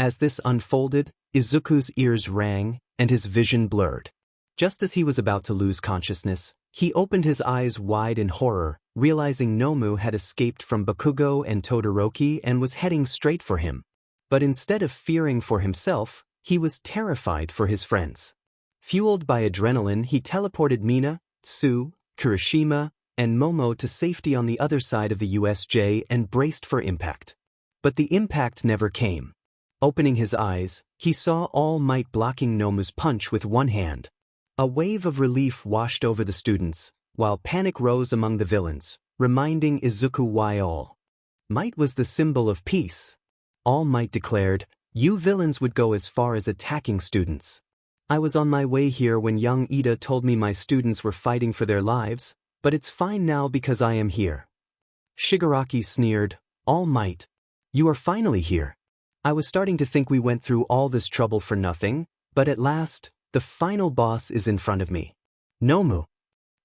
Speaker 1: As this unfolded, Izuku's ears rang, and his vision blurred. Just as he was about to lose consciousness, he opened his eyes wide in horror, realizing Nomu had escaped from Bakugo and Todoroki and was heading straight for him. But instead of fearing for himself, he was terrified for his friends. Fueled by adrenaline, he teleported Mina, Tsu, Kirishima, and Momo to safety on the other side of the U.S.J. and braced for impact. But the impact never came. Opening his eyes, he saw All Might blocking Nomu's punch with one hand. A wave of relief washed over the students, while panic rose among the villains, reminding Izuku why All Might was the symbol of peace. All Might declared, "You villains would go as far as attacking students. I was on my way here when young Ida told me my students were fighting for their lives, but it's fine now because I am here." Shigaraki sneered, "All Might, you are finally here. I was starting to think we went through all this trouble for nothing, but at last, the final boss is in front of me. Nomu."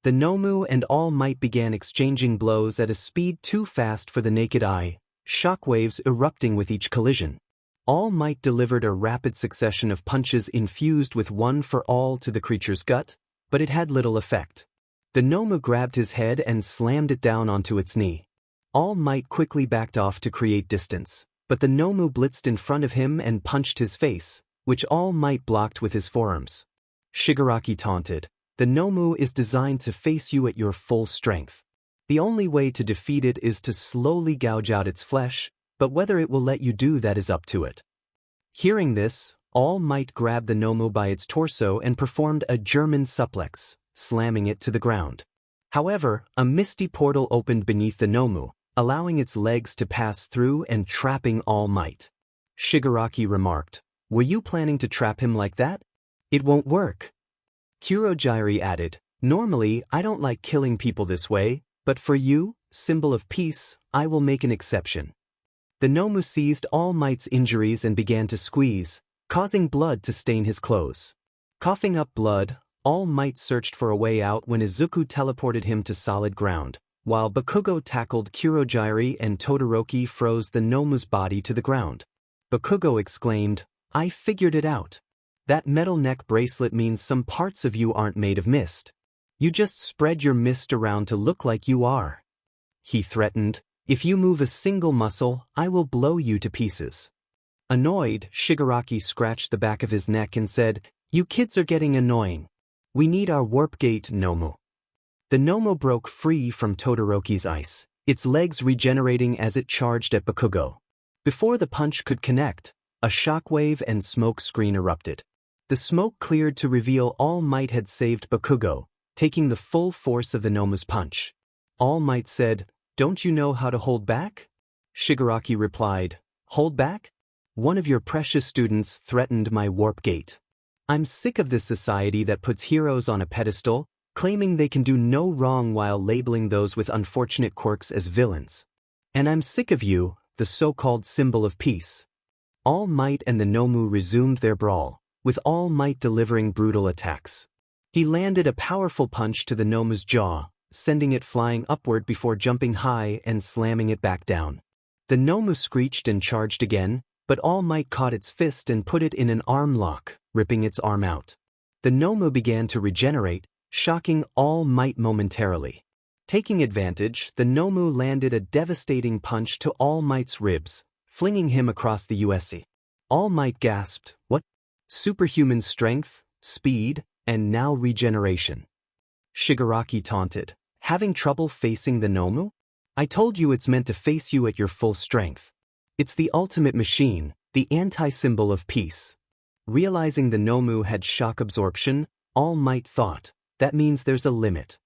Speaker 1: The Nomu and All Might began exchanging blows at a speed too fast for the naked eye, shockwaves erupting with each collision. All Might delivered a rapid succession of punches infused with one for all to the creature's gut, but it had little effect. The Nomu grabbed his head and slammed it down onto its knee. All Might quickly backed off to create distance, but the Nomu blitzed in front of him and punched his face, which All Might blocked with his forearms. Shigaraki taunted, "The Nomu is designed to face you at your full strength. The only way to defeat it is to slowly gouge out its flesh, but whether it will let you do that is up to it." Hearing this, All Might grabbed the Nomu by its torso and performed a German suplex, slamming it to the ground. However, a misty portal opened beneath the Nomu, allowing its legs to pass through and trapping All Might. Shigaraki remarked, "Were you planning to trap him like that? It won't work." Kurojiri added, "Normally, I don't like killing people this way, but for you, symbol of peace, I will make an exception." The Nomu seized All Might's injuries and began to squeeze, causing blood to stain his clothes. Coughing up blood, All Might searched for a way out when Izuku teleported him to solid ground, while Bakugo tackled Kurojiri and Todoroki froze the Nomu's body to the ground. Bakugo exclaimed, "I figured it out. That metal neck bracelet means some parts of you aren't made of mist. You just spread your mist around to look like you are." He threatened, "If you move a single muscle, I will blow you to pieces." Annoyed, Shigaraki scratched the back of his neck and said, "You kids are getting annoying. We need our warp gate, Nomu." The Nomu broke free from Todoroki's ice, its legs regenerating as it charged at Bakugo. Before the punch could connect, a shockwave and smoke screen erupted. The smoke cleared to reveal All Might had saved Bakugo, taking the full force of the Nomu's punch. All Might said, "Don't you know how to hold back?" Shigaraki replied, "Hold back? One of your precious students threatened my warp gate. I'm sick of this society that puts heroes on a pedestal, claiming they can do no wrong while labeling those with unfortunate quirks as villains. And I'm sick of you, the so-called symbol of peace. All Might and the Nomu resumed their brawl, with All Might delivering brutal attacks. He landed a powerful punch to the Nomu's jaw, sending it flying upward before jumping high and slamming it back down. The Nomu screeched and charged again, but All Might caught its fist and put it in an arm lock, ripping its arm out. The Nomu began to regenerate, shocking All Might momentarily. Taking advantage, the Nomu landed a devastating punch to All Might's ribs, flinging him across the U.S.J. All Might gasped, "What? Superhuman strength, speed, and now regeneration." Shigaraki taunted, "Having trouble facing the Nomu? I told you it's meant to face you at your full strength. It's the ultimate machine, the anti-symbol of peace." Realizing the Nomu had shock absorption, All Might thought, that means there's a limit.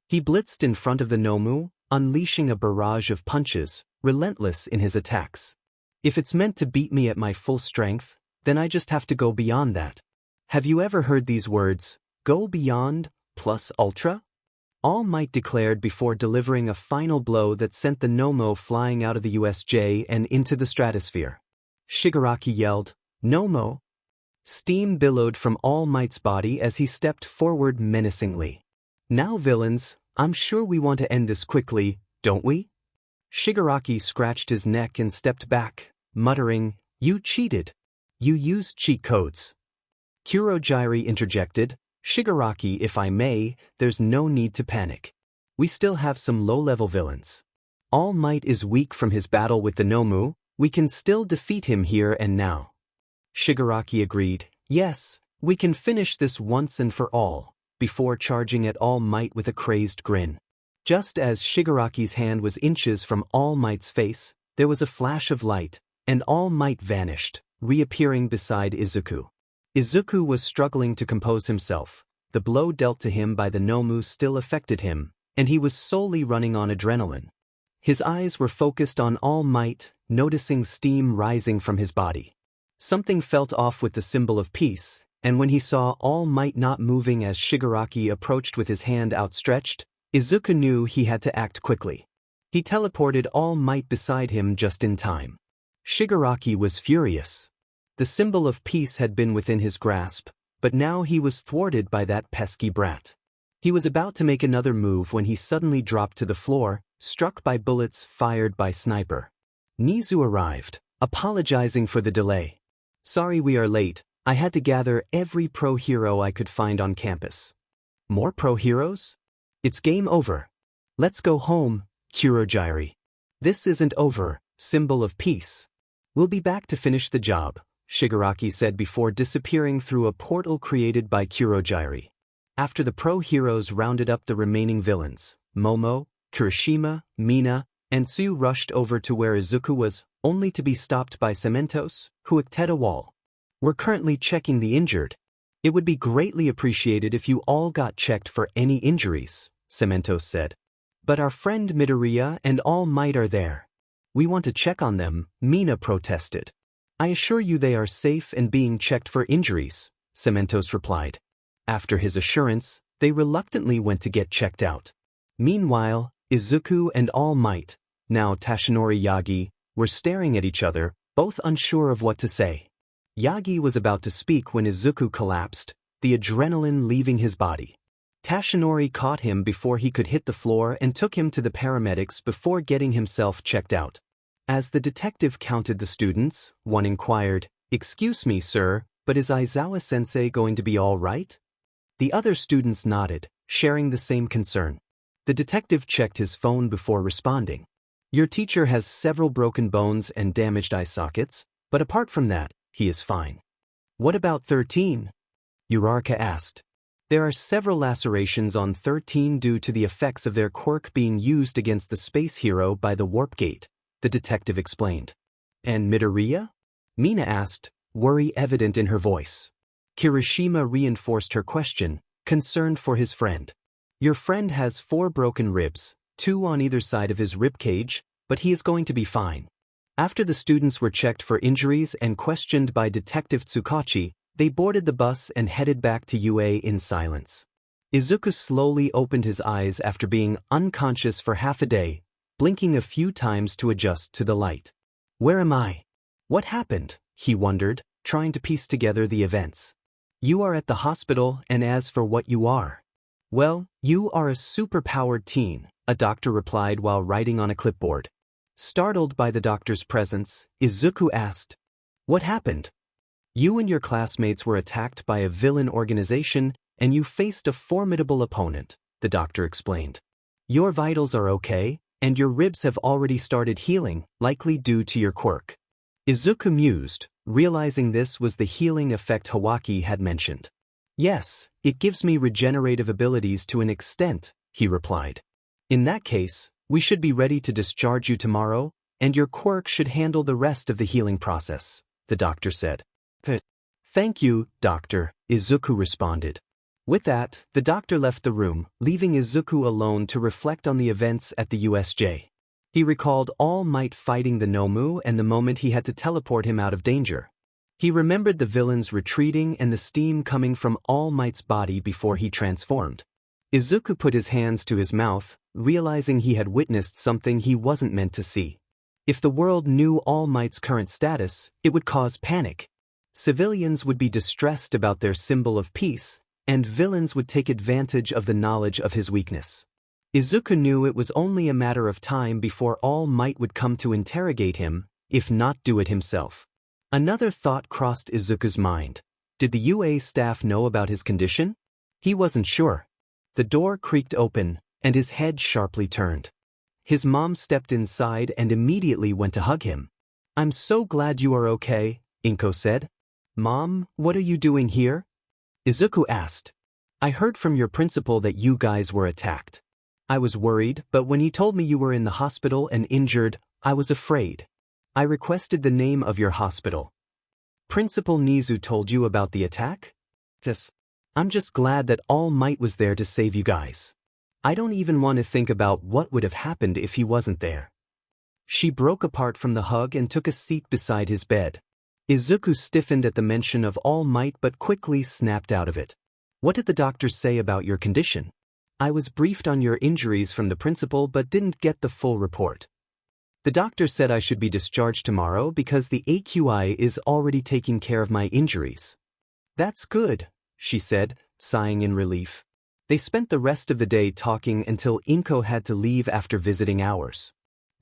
Speaker 1: He blitzed in front of the Nomu, unleashing a barrage of punches, relentless in his attacks. "If it's meant to beat me at my full strength, then I just have to go beyond that. Have you ever heard these words, go beyond, plus ultra?" All Might declared before delivering a final blow that sent the Nomu flying out of the U.S.J. and into the stratosphere. Shigaraki yelled, "Nomu!" Steam billowed from All Might's body as he stepped forward menacingly. "Now villains, I'm sure we want to end this quickly, don't we?" Shigaraki scratched his neck and stepped back, muttering, "You cheated. You used cheat codes." Kurogyri interjected, "Shigaraki, if I may, there's no need to panic. We still have some low-level villains. All Might is weak from his battle with the Nomu, we can still defeat him here and now." Shigaraki agreed, "Yes, we can finish this once and for all," before charging at All Might with a crazed grin. Just as Shigaraki's hand was inches from All Might's face, there was a flash of light, and All Might vanished, reappearing beside Izuku. Izuku was struggling to compose himself. The blow dealt to him by the Nomu still affected him, and he was solely running on adrenaline. His eyes were focused on All Might, noticing steam rising from his body. Something felt off with the symbol of peace, and when he saw All Might not moving as Shigaraki approached with his hand outstretched, Izuku knew he had to act quickly. He teleported All Might beside him just in time. Shigaraki was furious. The symbol of peace had been within his grasp, but now he was thwarted by that pesky brat. He was about to make another move when he suddenly dropped to the floor, struck by bullets fired by sniper. Nizu arrived, apologizing for the delay. "Sorry we are late, I had to gather every pro hero I could find on campus." "More pro heroes? It's game over. Let's go home, Kurogyri." "This isn't over, symbol of peace. We'll be back to finish the job," Shigaraki said before disappearing through a portal created by Kurogyri. After the pro heroes rounded up the remaining villains, Momo, Kirishima, Mina, and Ensue rushed over to where Izuku was, only to be stopped by Cementos, who acted a wall. "We're currently checking the injured. It would be greatly appreciated if you all got checked for any injuries," Cementos said. "But our friend Midoriya and All Might are there. We want to check on them," Mina protested. "I assure you they are safe and being checked for injuries," Cementos replied. After his assurance, they reluctantly went to get checked out. Meanwhile, Izuku and All Might, now Tashinori Yagi, were staring at each other, both unsure of what to say. Yagi was about to speak when Izuku collapsed, the adrenaline leaving his body. Tashinori caught him before he could hit the floor and took him to the paramedics before getting himself checked out. As the detective counted the students, one inquired, "Excuse me, sir, but is Aizawa-sensei going to be all right?" The other students nodded, sharing the same concern. The detective checked his phone before responding. "Your teacher has several broken bones and damaged eye sockets, but apart from that, he is fine." "What about 13? Uraraka asked. "There are several lacerations on 13 due to the effects of their quirk being used against the space hero by the warp gate," the detective explained. "And Midoriya?" Mina asked, worry evident in her voice. Kirishima reinforced her question, concerned for his friend. "Your friend has 4 broken ribs, 2 on either side of his rib cage, but he is going to be fine." After the students were checked for injuries and questioned by Detective Tsukachi, they boarded the bus and headed back to UA in silence. Izuku slowly opened his eyes after being unconscious for half a day, blinking a few times to adjust to the light. Where am I? What happened? He wondered, trying to piece together the events. You are at the hospital, and as for what you are. Well, you are a super-powered teen, a doctor replied while writing on a clipboard. Startled by the doctor's presence, Izuku asked, What happened? You and your classmates were attacked by a villain organization, and you faced a formidable opponent, the doctor explained. Your vitals are okay, and your ribs have already started healing, likely due to your quirk. Izuku mused, realizing this was the healing effect Hawaki had mentioned. Yes, it gives me regenerative abilities to an extent, he replied. In that case, we should be ready to discharge you tomorrow, and your quirk should handle the rest of the healing process, the doctor said. Thank you, doctor, Izuku responded. With that, the doctor left the room, leaving Izuku alone to reflect on the events at the U.S.J. He recalled All Might fighting the Nomu and the moment he had to teleport him out of danger. He remembered the villains retreating and the steam coming from All Might's body before he transformed. Izuku put his hands to his mouth, realizing he had witnessed something he wasn't meant to see. If the world knew All Might's current status, it would cause panic. Civilians would be distressed about their symbol of peace, and villains would take advantage of the knowledge of his weakness. Izuku knew it was only a matter of time before All Might would come to interrogate him, if not do it himself. Another thought crossed Izuku's mind. Did the UA staff know about his condition? He wasn't sure. The door creaked open, and his head sharply turned. His mom stepped inside and immediately went to hug him. I'm so glad you are okay, Inko said. Mom, what are you doing here? Izuku asked. I heard from your principal that you guys were attacked. I was worried, but when he told me you were in the hospital and injured, I was afraid. I requested the name of your hospital. Principal Nizu told you about the attack? Yes. I'm just glad that All Might was there to save you guys. I don't even want to think about what would have happened if he wasn't there. She broke apart from the hug and took a seat beside his bed. Izuku stiffened at the mention of All Might but quickly snapped out of it. What did the doctor say about your condition? I was briefed on your injuries from the principal but didn't get the full report. The doctor said I should be discharged tomorrow because the AQI is already taking care of my injuries. That's good, she said, sighing in relief. They spent the rest of the day talking until Inko had to leave after visiting hours.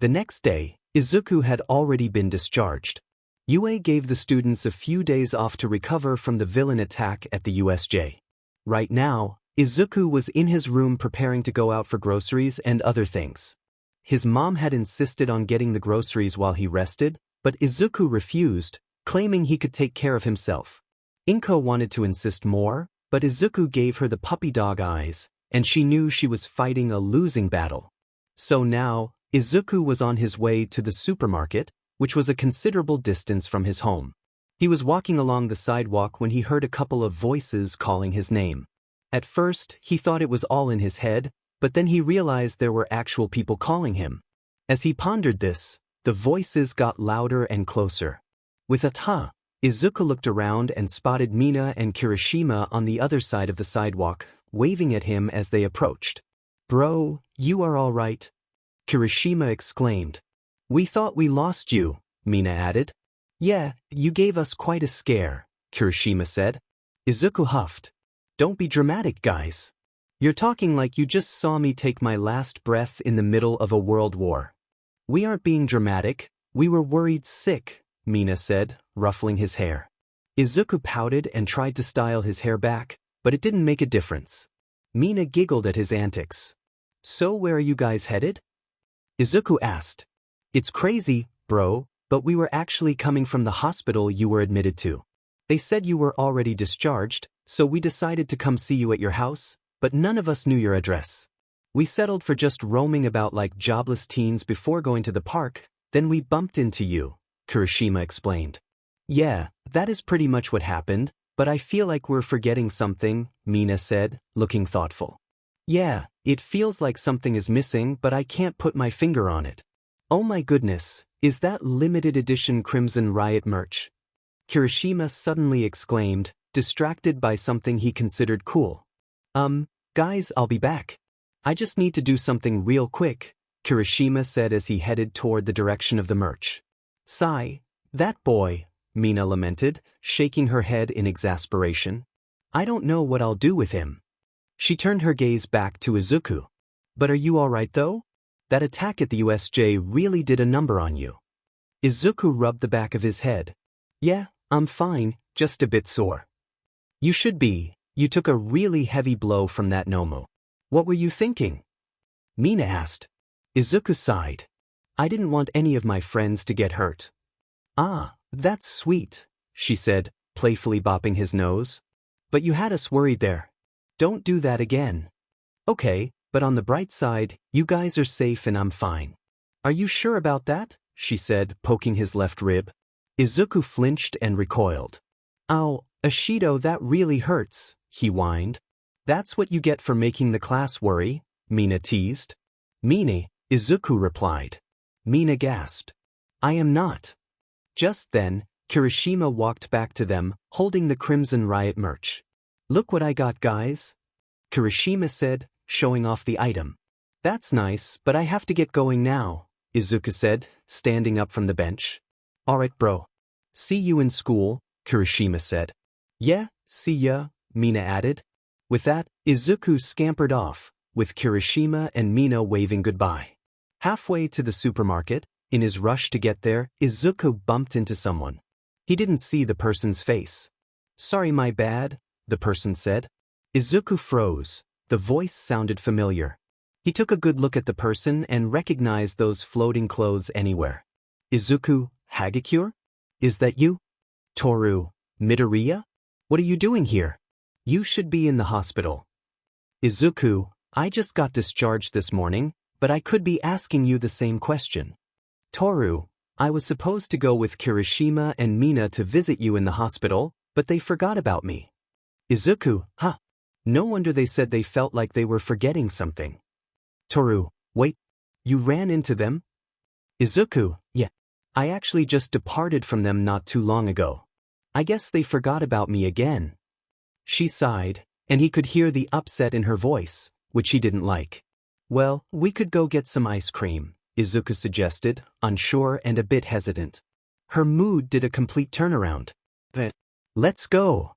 Speaker 1: The next day, Izuku had already been discharged. UA gave the students a few days off to recover from the villain attack at the U.S.J. Right now, Izuku was in his room preparing to go out for groceries and other things. His mom had insisted on getting the groceries while he rested, but Izuku refused, claiming he could take care of himself. Inko wanted to insist more, but Izuku gave her the puppy dog eyes, and she knew she was fighting a losing battle. So now, Izuku was on his way to the supermarket, which was a considerable distance from his home. He was walking along the sidewalk when he heard a couple of voices calling his name. At first, he thought it was all in his head, but then he realized there were actual people calling him. As he pondered this, the voices got louder and closer. With a "huh," Izuku looked around and spotted Mina and Kirishima on the other side of the sidewalk, waving at him as they approached. Bro, you are all right? Kirishima exclaimed. We thought we lost you, Mina added. Yeah, you gave us quite a scare, Kirishima said. Izuku huffed. Don't be dramatic, guys. You're talking like you just saw me take my last breath in the middle of a world war. We aren't being dramatic, we were worried sick, Mina said, ruffling his hair. Izuku pouted and tried to style his hair back, but it didn't make a difference. Mina giggled at his antics. So where are you guys headed? Izuku asked. It's crazy, bro, but we were actually coming from the hospital you were admitted to. They said you were already discharged, so we decided to come see you at your house, but none of us knew your address. We settled for just roaming about like jobless teens before going to the park, then we bumped into you, Kirishima explained. Yeah, that is pretty much what happened, but I feel like we're forgetting something, Mina said, looking thoughtful. Yeah, it feels like something is missing but I can't put my finger on it. Oh my goodness, is that limited edition Crimson Riot merch? Kirishima suddenly exclaimed, distracted by something he considered cool. Guys, I'll be back. I just need to do something real quick, Kirishima said as he headed toward the direction of the merch. Sigh, that boy, Mina lamented, shaking her head in exasperation. I don't know what I'll do with him. She turned her gaze back to Izuku. But are you alright though? That attack at the U.S.J. really did a number on you. Izuku rubbed the back of his head. Yeah, I'm fine, just a bit sore. You should be, you took a really heavy blow from that Nomu. What were you thinking? Mina asked. Izuku sighed. I didn't want any of my friends to get hurt. Ah, that's sweet, she said, playfully bopping his nose. But you had us worried there. Don't do that again. Okay, but on the bright side, you guys are safe and I'm fine. Are you sure about that? She said, poking his left rib. Izuku flinched and recoiled. Ow, Ashido, that really hurts, he whined. That's what you get for making the class worry, Mina teased. Mina, Izuku replied. Mina gasped. I am not. Just then, Kirishima walked back to them, holding the Crimson Riot merch. Look what I got, guys. Kirishima said, showing off the item. That's nice, but I have to get going now, Izuku said, standing up from the bench. Alright bro. See you in school, Kirishima said. Yeah, see ya, Mina added. With that, Izuku scampered off, with Kirishima and Mina waving goodbye. Halfway to the supermarket, in his rush to get there, Izuku bumped into someone. He didn't see the person's face. Sorry, my bad, the person said. Izuku froze. The voice sounded familiar. He took a good look at the person and recognized those floating clothes anywhere. Izuku, Hagakure? Is that you? Toru, Midoriya? What are you doing here? You should be in the hospital. Izuku, I just got discharged this morning, but I could be asking you the same question. Toru, I was supposed to go with Kirishima and Mina to visit you in the hospital, but they forgot about me. Izuku, huh? No wonder they said they felt like they were forgetting something. Toru, wait, you ran into them? Izuku, yeah. I actually just departed from them not too long ago. I guess they forgot about me again. She sighed, and he could hear the upset in her voice, which he didn't like. Well, we could go get some ice cream, Izuku suggested, unsure and a bit hesitant. Her mood did a complete turnaround. Let's go.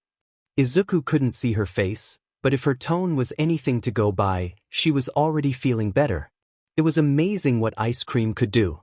Speaker 1: Izuku couldn't see her face, but if her tone was anything to go by, she was already feeling better. It was amazing what ice cream could do.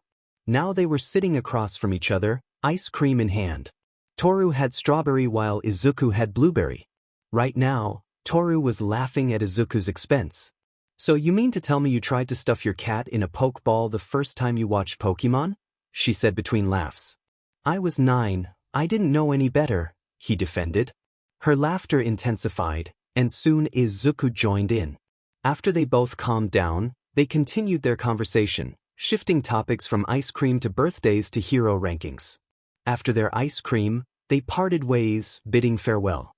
Speaker 1: Now they were sitting across from each other, ice cream in hand. Toru had strawberry while Izuku had blueberry. Right now, Toru was laughing at Izuku's expense. So you mean to tell me you tried to stuff your cat in a pokeball the first time you watched Pokemon? She said between laughs. I was 9, I didn't know any better, he defended. Her laughter intensified, and soon Izuku joined in. After they both calmed down, they continued their conversation, shifting topics from ice cream to birthdays to hero rankings. After their ice cream, they parted ways, bidding farewell.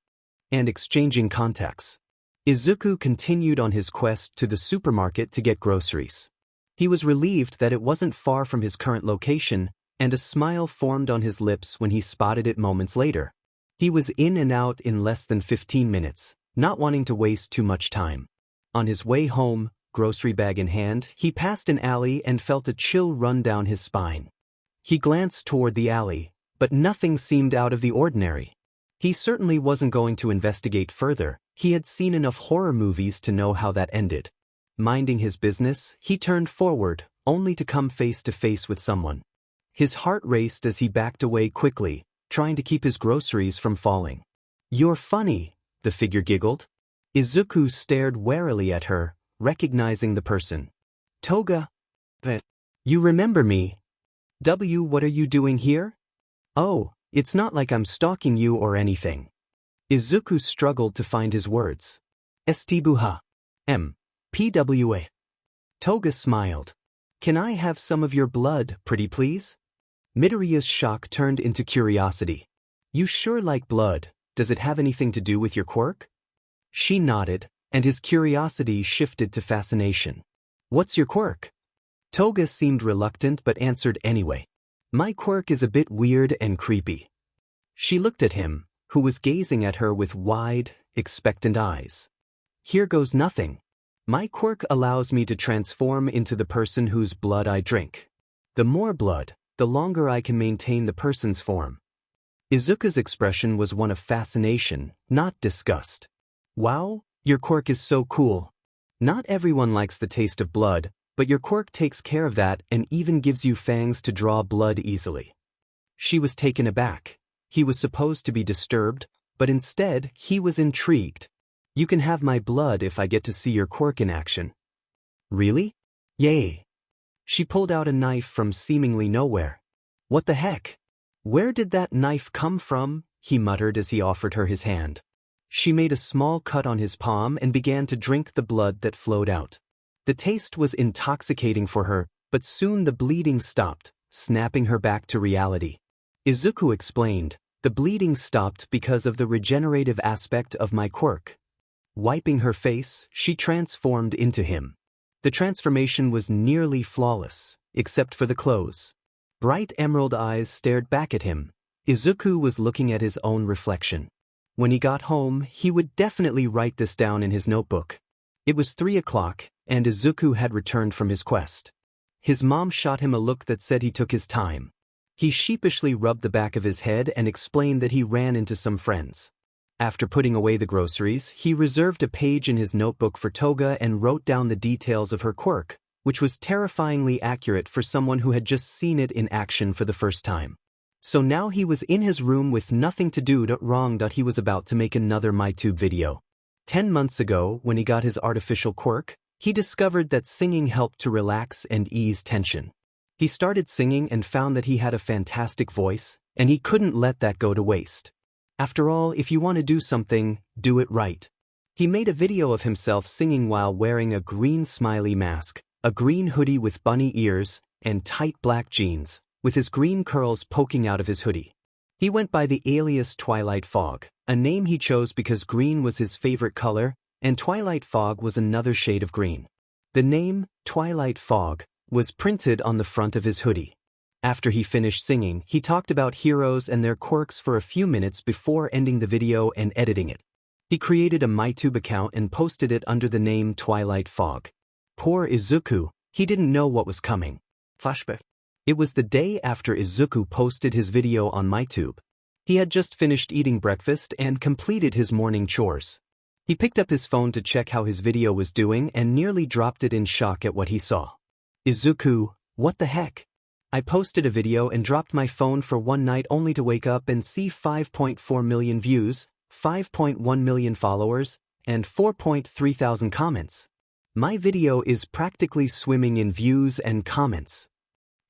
Speaker 1: And exchanging contacts. Izuku continued on his quest to the supermarket to get groceries. He was relieved that it wasn't far from his current location, and a smile formed on his lips when he spotted it moments later. He was in and out in less than 15 minutes, not wanting to waste too much time. On his way home, grocery bag in hand, he passed an alley and felt a chill run down his spine. He glanced toward the alley, but nothing seemed out of the ordinary. He certainly wasn't going to investigate further. He had seen enough horror movies to know how that ended. Minding his business, he turned forward, only to come face to face with someone. His heart raced as he backed away quickly, trying to keep his groceries from falling. You're funny, the figure giggled. Izuku stared warily at her, recognizing the person. Toga? You remember me? What are you doing here? Oh, it's not like I'm stalking you or anything. Izuku struggled to find his words. Estibuha. Pwa. Toga smiled. Can I have some of your blood, pretty please? Midoriya's shock turned into curiosity. You sure like blood, does it have anything to do with your quirk? She nodded, and his curiosity shifted to fascination. What's your quirk? Toga seemed reluctant but answered anyway. My quirk is a bit weird and creepy. She looked at him, who was gazing at her with wide, expectant eyes. Here goes nothing. My quirk allows me to transform into the person whose blood I drink. The more blood, the longer I can maintain the person's form. Izuku's expression was one of fascination, not disgust. Wow, your quirk is so cool. Not everyone likes the taste of blood, but your quirk takes care of that and even gives you fangs to draw blood easily. She was taken aback. He was supposed to be disturbed, but instead, he was intrigued. You can have my blood if I get to see your quirk in action. Really? Yay. She pulled out a knife from seemingly nowhere. What the heck? Where did that knife come from? He muttered as he offered her his hand. She made a small cut on his palm and began to drink the blood that flowed out. The taste was intoxicating for her, but soon the bleeding stopped, snapping her back to reality. Izuku explained, the bleeding stopped because of the regenerative aspect of my quirk. Wiping her face, she transformed into him. The transformation was nearly flawless, except for the clothes. Bright emerald eyes stared back at him. Izuku was looking at his own reflection. When he got home, he would definitely write this down in his notebook. It was 3 o'clock, and Izuku had returned from his quest. His mom shot him a look that said he took his time. He sheepishly rubbed the back of his head and explained that he ran into some friends. After putting away the groceries, he reserved a page in his notebook for Toga and wrote down the details of her quirk, which was terrifyingly accurate for someone who had just seen it in action for the first time. So now he was in his room with nothing to do wrong. He was about to make another MyTube video. 10 months ago, when he got his artificial quirk, he discovered that singing helped to relax and ease tension. He started singing and found that he had a fantastic voice, and he couldn't let that go to waste. After all, if you want to do something, do it right. He made a video of himself singing while wearing a green smiley mask, a green hoodie with bunny ears, and tight black jeans, with his green curls poking out of his hoodie. He went by the alias Twilight Fog, a name he chose because green was his favorite color, and Twilight Fog was another shade of green. The name, Twilight Fog, was printed on the front of his hoodie. After he finished singing, he talked about heroes and their quirks for a few minutes before ending the video and editing it. He created a MyTube account and posted it under the name Twilight Fog. Poor Izuku, he didn't know what was coming. Flashback. It was the day after Izuku posted his video on MyTube. He had just finished eating breakfast and completed his morning chores. He picked up his phone to check how his video was doing and nearly dropped it in shock at what he saw. Izuku, what the heck? I posted a video and dropped my phone for one night only to wake up and see 5.4 million views, 5.1 million followers, and 4.3 thousand comments. My video is practically swimming in views and comments.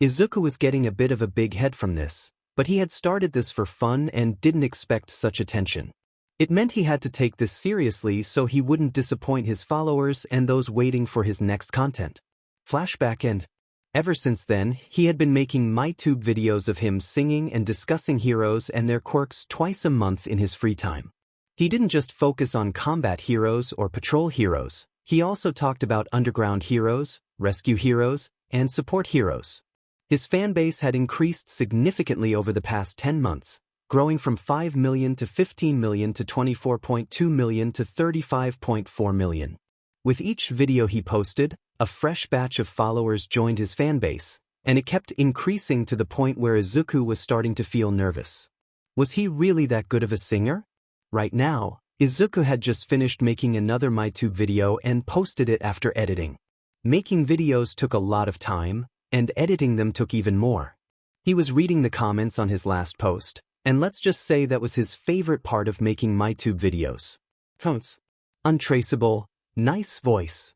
Speaker 1: Izuku was getting a bit of a big head from this, but he had started this for fun and didn't expect such attention. It meant he had to take this seriously so he wouldn't disappoint his followers and those waiting for his next content. Flashback. And ever since then, he had been making MyTube videos of him singing and discussing heroes and their quirks twice a month in his free time. He didn't just focus on combat heroes or patrol heroes, he also talked about underground heroes, rescue heroes, and support heroes. His fanbase had increased significantly over the past 10 months, growing from 5 million to 15 million to 24.2 million to 35.4 million. With each video he posted, a fresh batch of followers joined his fanbase, and it kept increasing to the point where Izuku was starting to feel nervous. Was he really that good of a singer? Right now, Izuku had just finished making another MyTube video and posted it after editing. Making videos took a lot of time, and editing them took even more. He was reading the comments on his last post, and let's just say that was his favorite part of making MyTube videos. Comments. Untraceable, nice voice.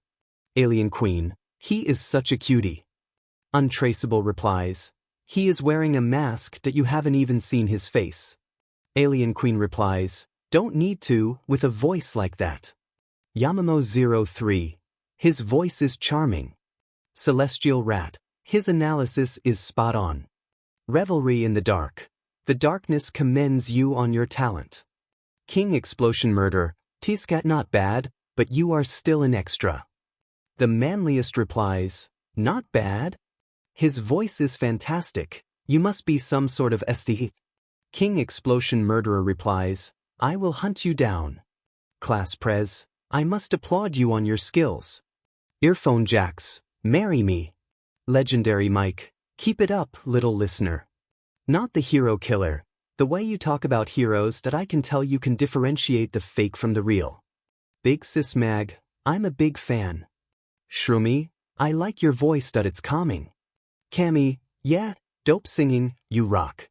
Speaker 1: Alien Queen, he is such a cutie. Untraceable replies, he is wearing a mask that you haven't even seen his face. Alien Queen replies, don't need to, with a voice like that. Yamamo03, his voice is charming. Celestial Rat, his analysis is spot on. Revelry in the dark, the darkness commends you on your talent. King Explosion Murder, Tiscat not bad, but you are still an extra. The manliest replies, not bad. His voice is fantastic, you must be some sort of ST. King Explosion Murderer replies, I will hunt you down. Class Prez, I must applaud you on your skills. Earphone Jacks, marry me. Legendary Mike, Keep it up, little listener. Not the hero killer. The way you talk about heroes that I can tell you can differentiate the fake from the real. Big Sis Mag, I'm a big fan. Shroomy, I like your voice that it's calming. Cammy, yeah, dope singing, you rock.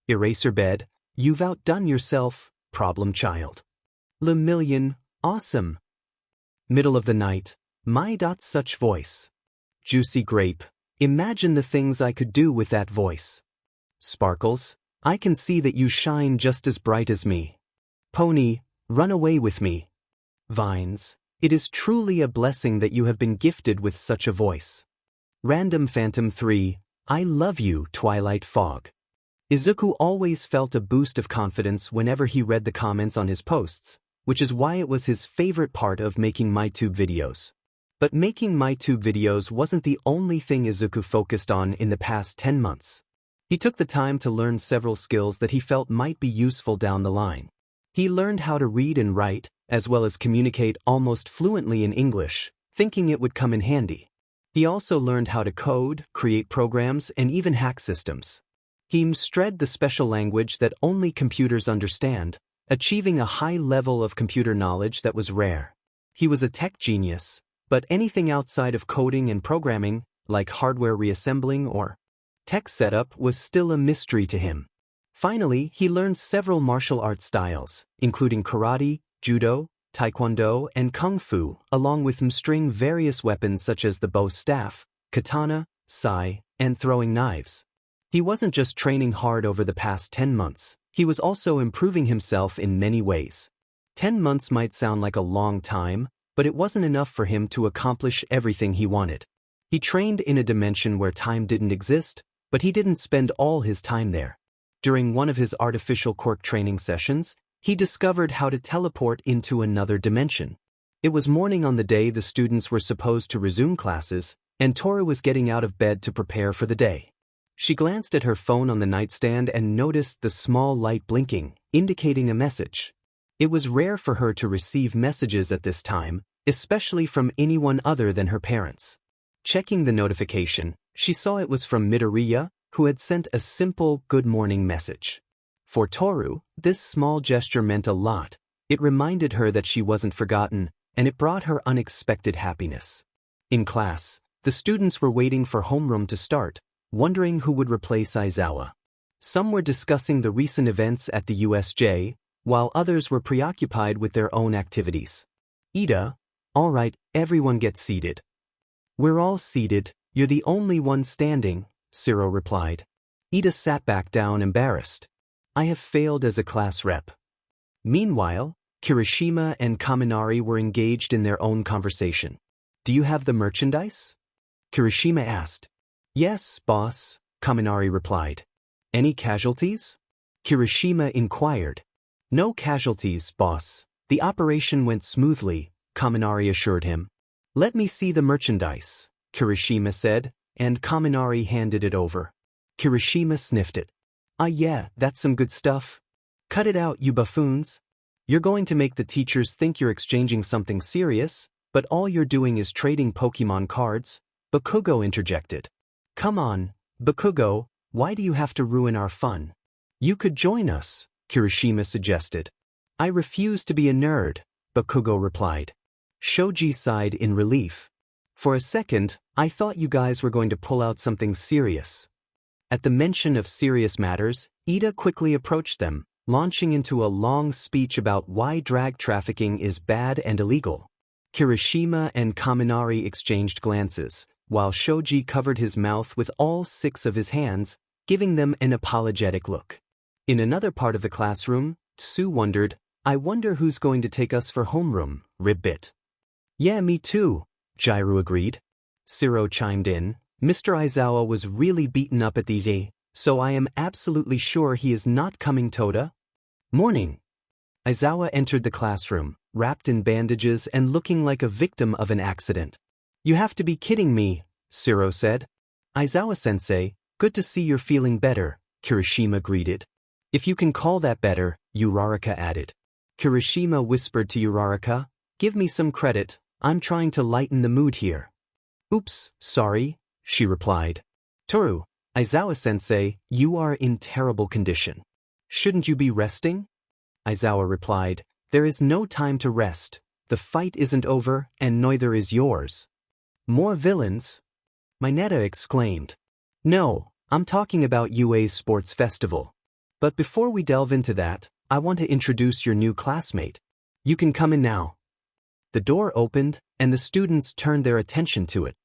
Speaker 1: Eraserbed, you've outdone yourself, problem child. Lemillion, awesome. Middle of the night, my dot such voice. Juicy grape, imagine the things I could do with that voice. Sparkles, I can see that you shine just as bright as me. Pony, run away with me. Vines, it is truly a blessing that you have been gifted with such a voice. Random Phantom 3, I love you, Twilight Fog. Izuku always felt a boost of confidence whenever he read the comments on his posts, which is why it was his favorite part of making MyTube videos. But making MyTube videos wasn't the only thing Izuku focused on in the past 10 months. He took the time to learn several skills that he felt might be useful down the line. He learned how to read and write, as well as communicate almost fluently in English, thinking it would come in handy. He also learned how to code, create programs, and even hack systems. He mastered the special language that only computers understand, achieving a high level of computer knowledge that was rare. He was a tech genius, but anything outside of coding and programming, like hardware reassembling or tech setup, was still a mystery to him. Finally, he learned several martial arts styles, including karate, judo, taekwondo, and kung fu, along with mastering various weapons such as the bow staff, katana, sai, and throwing knives. He wasn't just training hard over the past 10 months, he was also improving himself in many ways. 10 months might sound like a long time, but it wasn't enough for him to accomplish everything he wanted. He trained in a dimension where time didn't exist, but he didn't spend all his time there. During one of his artificial quirk training sessions, he discovered how to teleport into another dimension. It was morning on the day the students were supposed to resume classes, and Tora was getting out of bed to prepare for the day. She glanced at her phone on the nightstand and noticed the small light blinking, indicating a message. It was rare for her to receive messages at this time, especially from anyone other than her parents. Checking the notification, she saw it was from Midoriya, who had sent a simple good morning message. For Toru, this small gesture meant a lot. It reminded her that she wasn't forgotten, and it brought her unexpected happiness. In class, the students were waiting for homeroom to start, wondering who would replace Aizawa. Some were discussing the recent events at the U.S.J., while others were preoccupied with their own activities. Ida, all right, everyone get seated. We're all seated, you're the only one standing, Ciro replied. Ida sat back down embarrassed. I have failed as a class rep. Meanwhile, Kirishima and Kaminari were engaged in their own conversation. Do you have the merchandise? Kirishima asked. Yes, boss, Kaminari replied. Any casualties? Kirishima inquired. No casualties, boss. The operation went smoothly, Kaminari assured him. Let me see the merchandise, Kirishima said, and Kaminari handed it over. Kirishima sniffed it. Ah yeah, that's some good stuff. Cut it out, you buffoons. You're going to make the teachers think you're exchanging something serious, but all you're doing is trading Pokemon cards, Bakugo interjected. Come on, Bakugo, why do you have to ruin our fun? You could join us, Kirishima suggested. I refuse to be a nerd, Bakugo replied. Shoji sighed in relief. For a second, I thought you guys were going to pull out something serious. At the mention of serious matters, Ida quickly approached them, launching into a long speech about why drag trafficking is bad and illegal. Kirishima and Kaminari exchanged glances, while Shoji covered his mouth with all 6 of his hands, giving them an apologetic look. In another part of the classroom, Sue wondered, I wonder who's going to take us for homeroom, Ribbit. Yeah, me too, Jairu agreed. Ciro chimed in, Mr. Aizawa was really beaten up at the day, so I am absolutely sure he is not coming. Toda. Morning. Aizawa entered the classroom, wrapped in bandages and looking like a victim of an accident. You have to be kidding me, Ciro said. Aizawa-sensei, good to see you're feeling better, Kirishima greeted. If you can call that better, Uraraka added. Kirishima whispered to Uraraka, give me some credit, I'm trying to lighten the mood here. Oops, sorry, she replied. Toru, Aizawa-sensei, you are in terrible condition. Shouldn't you be resting? Aizawa replied, there is no time to rest. The fight isn't over, and neither is yours. More villains? Mineta exclaimed. No, I'm talking about UA's sports festival. But before we delve into that, I want to introduce your new classmate. You can come in now. The door opened, and the students turned their attention to it.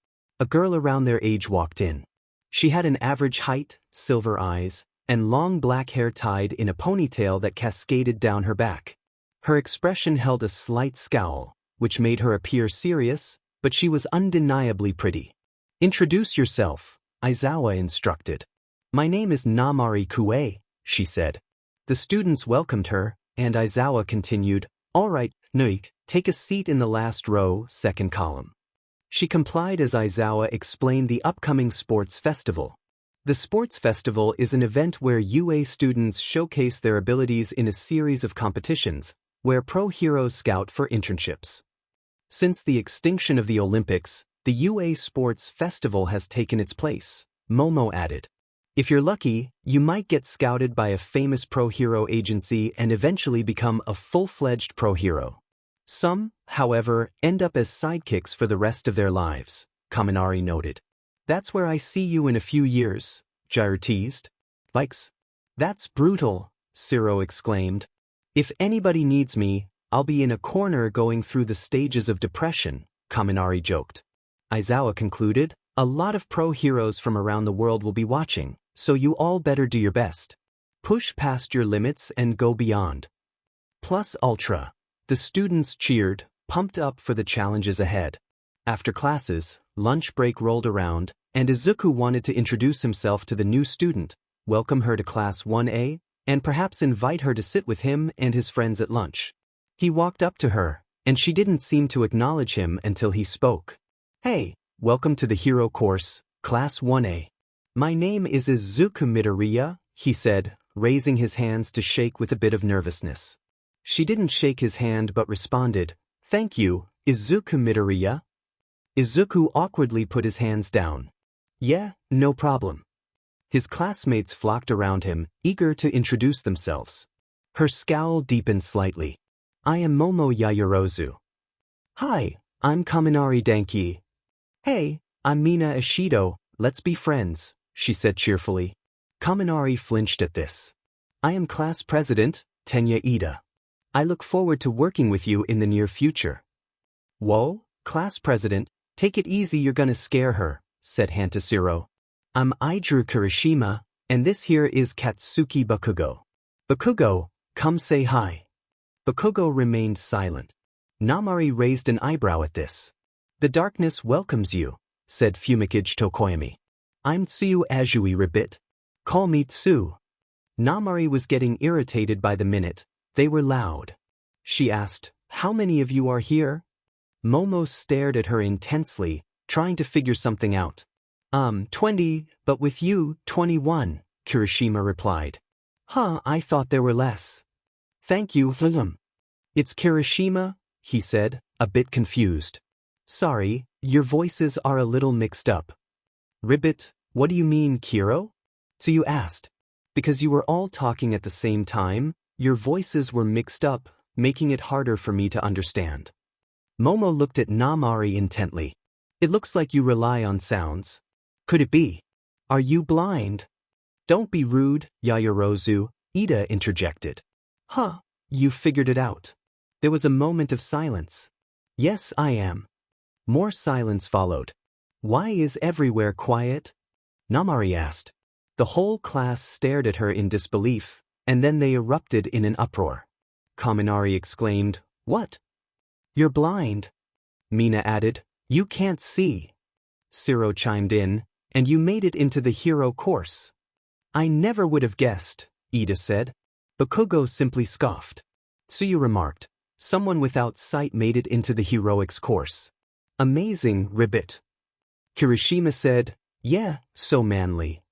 Speaker 1: A girl around their age walked in. She had an average height, silver eyes, and long black hair tied in a ponytail that cascaded down her back. Her expression held a slight scowl, which made her appear serious, but she was undeniably pretty. Introduce yourself, Aizawa instructed. My name is Namari Kue, she said. The students welcomed her, and Aizawa continued, all right, Nuik, take a seat in the last row, second column. She complied as Aizawa explained the upcoming sports festival. The sports festival is an event where UA students showcase their abilities in a series of competitions, where pro heroes scout for internships. Since the extinction of the Olympics, the UA Sports Festival has taken its place, Momo added. If you're lucky, you might get scouted by a famous pro hero agency and eventually become a full-fledged pro hero. Some, however, end up as sidekicks for the rest of their lives, Kaminari noted. That's where I see you in a few years, Gyro teased. Likes. That's brutal, Siro exclaimed. If anybody needs me, I'll be in a corner going through the stages of depression, Kaminari joked. Aizawa concluded, a lot of pro heroes from around the world will be watching, so you all better do your best. Push past your limits and go beyond. Plus Ultra. The students cheered, pumped up for the challenges ahead. After classes, lunch break rolled around, and Izuku wanted to introduce himself to the new student, welcome her to Class 1A, and perhaps invite her to sit with him and his friends at lunch. He walked up to her, and she didn't seem to acknowledge him until he spoke. Hey, welcome to the Hero Course, Class 1A. My name is Izuku Midoriya, he said, raising his hands to shake with a bit of nervousness. She didn't shake his hand but responded, Thank you, Izuku Midoriya. Izuku awkwardly put his hands down. Yeah, no problem. His classmates flocked around him, eager to introduce themselves. Her scowl deepened slightly. I am Momo Yaoyorozu. Hi, I'm Kaminari Denki. Hey, I'm Mina Ishido, let's be friends, she said cheerfully. Kaminari flinched at this. I am class president, Tenya Ida. I look forward to working with you in the near future. Whoa, class president, take it easy, you're gonna scare her, said Hantasiro. I'm Idru Kirishima, and this here is Katsuki Bakugo. Bakugo, come say hi. Bakugo remained silent. Namari raised an eyebrow at this. The darkness welcomes you, said Fumikage Tokoyami. I'm Tsuyu Azui Ribbit. Call me Tsu. Namari was getting irritated by the minute. They were loud. She asked, How many of you are here? Momo stared at her intensely, trying to figure something out. 20, but with you, 21, Kirishima replied. Huh, I thought there were less. Thank you, Vlum. It's Kirishima, he said, a bit confused. Sorry, your voices are a little mixed up. Ribbit, what do you mean, Kiro? Tsuyu asked. Because you were all talking at the same time, your voices were mixed up, making it harder for me to understand. Momo looked at Namari intently. It looks like you rely on sounds. Could it be? Are you blind? Don't be rude, Yaoyorozu, Ida interjected. Huh, you figured it out. There was a moment of silence. Yes, I am. More silence followed. Why is everywhere quiet? Namari asked. The whole class stared at her in disbelief, and then they erupted in an uproar. Kaminari exclaimed, What? You're blind. Mina added, You can't see. Siro chimed in, and you made it into the hero course. I never would have guessed, Ida said. Bakugo simply scoffed. Tsuyu remarked, Someone without sight made it into the heroics course. Amazing, Ribbit. Kirishima said, Yeah, so manly.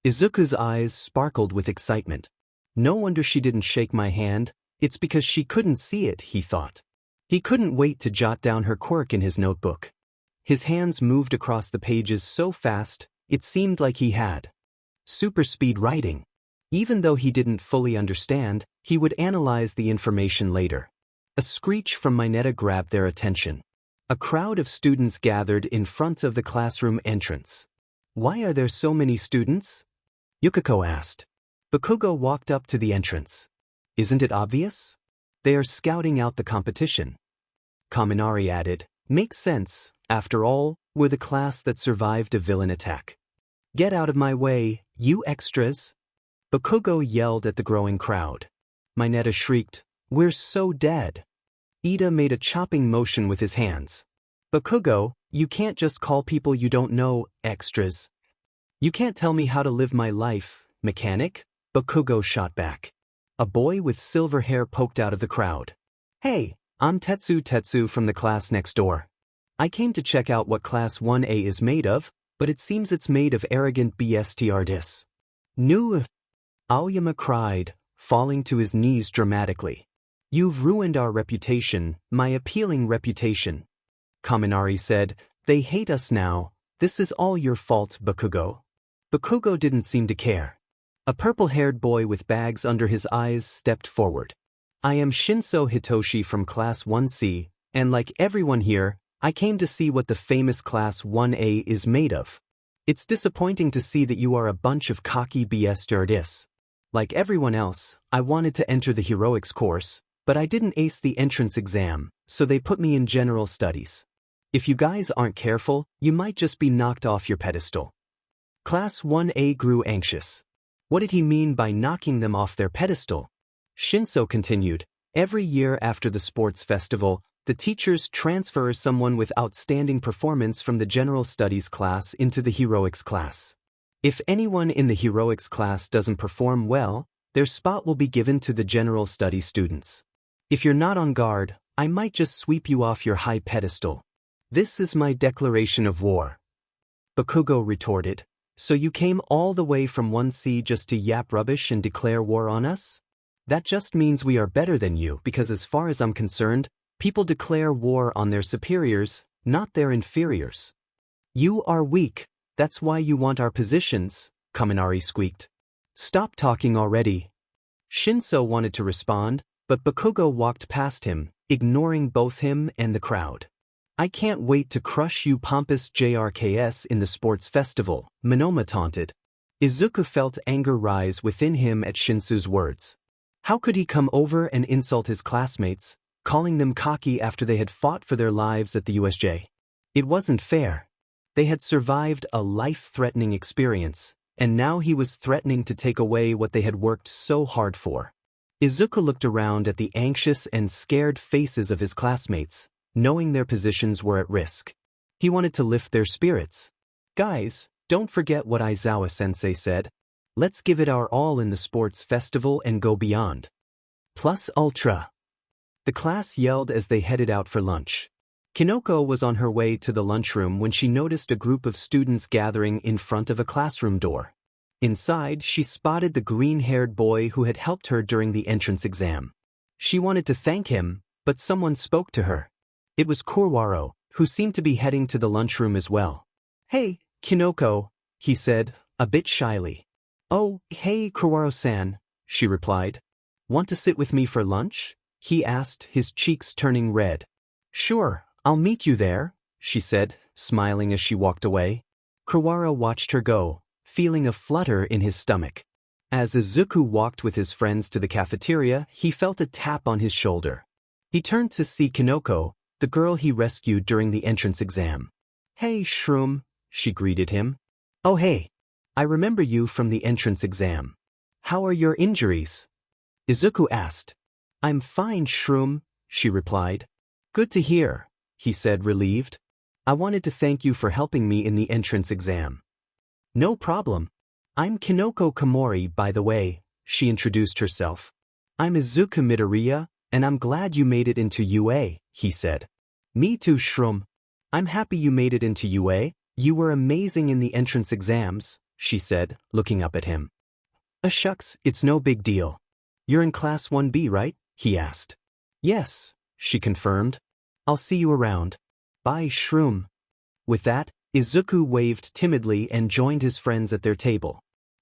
Speaker 1: Izuku's eyes sparkled with excitement. No wonder she didn't shake my hand, it's because she couldn't see it, he thought. He couldn't wait to jot down her quirk in his notebook. His hands moved across the pages so fast, it seemed like he had super speed writing. Even though he didn't fully understand, he would analyze the information later. A screech from Mineta grabbed their attention. A crowd of students gathered in front of the classroom entrance. Why are there so many students? Yukiko asked. Bakugo walked up to the entrance. Isn't it obvious? They are scouting out the competition. Kaminari added, makes sense, after all, we're the class that survived a villain attack. Get out of my way, you extras! Bakugo yelled at the growing crowd. Mineta shrieked, we're so dead. Ida made a chopping motion with his hands. Bakugo, you can't just call people you don't know extras. You can't tell me how to live my life, mechanic, Bakugo shot back. A boy with silver hair poked out of the crowd. Hey, I'm Tetsu from the class next door. I came to check out what Class 1A is made of, but it seems it's made of arrogant BSTRDs. No! Aoyama cried, falling to his knees dramatically. You've ruined our reputation, my appealing reputation. Kaminari said, they hate us now, this is all your fault, Bakugo. Bakugo didn't seem to care. A purple-haired boy with bags under his eyes stepped forward. I am Shinso Hitoshi from Class 1C, and like everyone here, I came to see what the famous Class 1A is made of. It's disappointing to see that you are a bunch of cocky BSTRDs. Like everyone else, I wanted to enter the heroics course, but I didn't ace the entrance exam, so they put me in general studies. If you guys aren't careful, you might just be knocked off your pedestal. Class 1A grew anxious. What did he mean by knocking them off their pedestal? Shinso continued, every year after the sports festival, the teachers transfer someone with outstanding performance from the general studies class into the heroics class. If anyone in the heroics class doesn't perform well, their spot will be given to the general studies students. If you're not on guard, I might just sweep you off your high pedestal. This is my declaration of war. Bakugo retorted, so you came all the way from 1C just to yap rubbish and declare war on us? That just means we are better than you because as far as I'm concerned, people declare war on their superiors, not their inferiors. You are weak, that's why you want our positions, Kaminari squeaked. Stop talking already. Shinso wanted to respond, but Bakugo walked past him, ignoring both him and the crowd. I can't wait to crush you pompous JRKS in the sports festival, Monoma taunted. Izuku felt anger rise within him at Shinso's words. How could he come over and insult his classmates, calling them cocky after they had fought for their lives at the U.S.J? It wasn't fair. They had survived a life-threatening experience, and now he was threatening to take away what they had worked so hard for. Izuku looked around at the anxious and scared faces of his classmates, knowing their positions were at risk. He wanted to lift their spirits. Guys, don't forget what Aizawa-sensei said. Let's give it our all in the sports festival and go beyond. Plus ultra. The class yelled as they headed out for lunch. Kinoko was on her way to the lunchroom when she noticed a group of students gathering in front of a classroom door. Inside, she spotted the green-haired boy who had helped her during the entrance exam. She wanted to thank him, but someone spoke to her. It was Kurwaro, who seemed to be heading to the lunchroom as well. Hey, Kinoko, he said, a bit shyly. Oh, hey Kurwaro-san, she replied. Want to sit with me for lunch? He asked, his cheeks turning red. Sure, I'll meet you there, she said, smiling as she walked away. Kurwaro watched her go, feeling a flutter in his stomach. As Izuku walked with his friends to the cafeteria, he felt a tap on his shoulder. He turned to see Kinoko, the girl he rescued during the entrance exam. Hey, Shroom, she greeted him. Oh hey, I remember you from the entrance exam. How are your injuries? Izuku asked. I'm fine, Shroom, she replied. Good to hear, he said, relieved. I wanted to thank you for helping me in the entrance exam. No problem. I'm Kinoko Komori, by the way, she introduced herself. I'm Izuku Midoriya, and I'm glad you made it into UA, he said. Me too, Shroom. I'm happy you made it into UA. You were amazing in the entrance exams, she said, looking up at him. Shucks, it's no big deal. You're in Class 1B, right? He asked. Yes, she confirmed. I'll see you around. Bye, Shroom. With that, Izuku waved timidly and joined his friends at their table.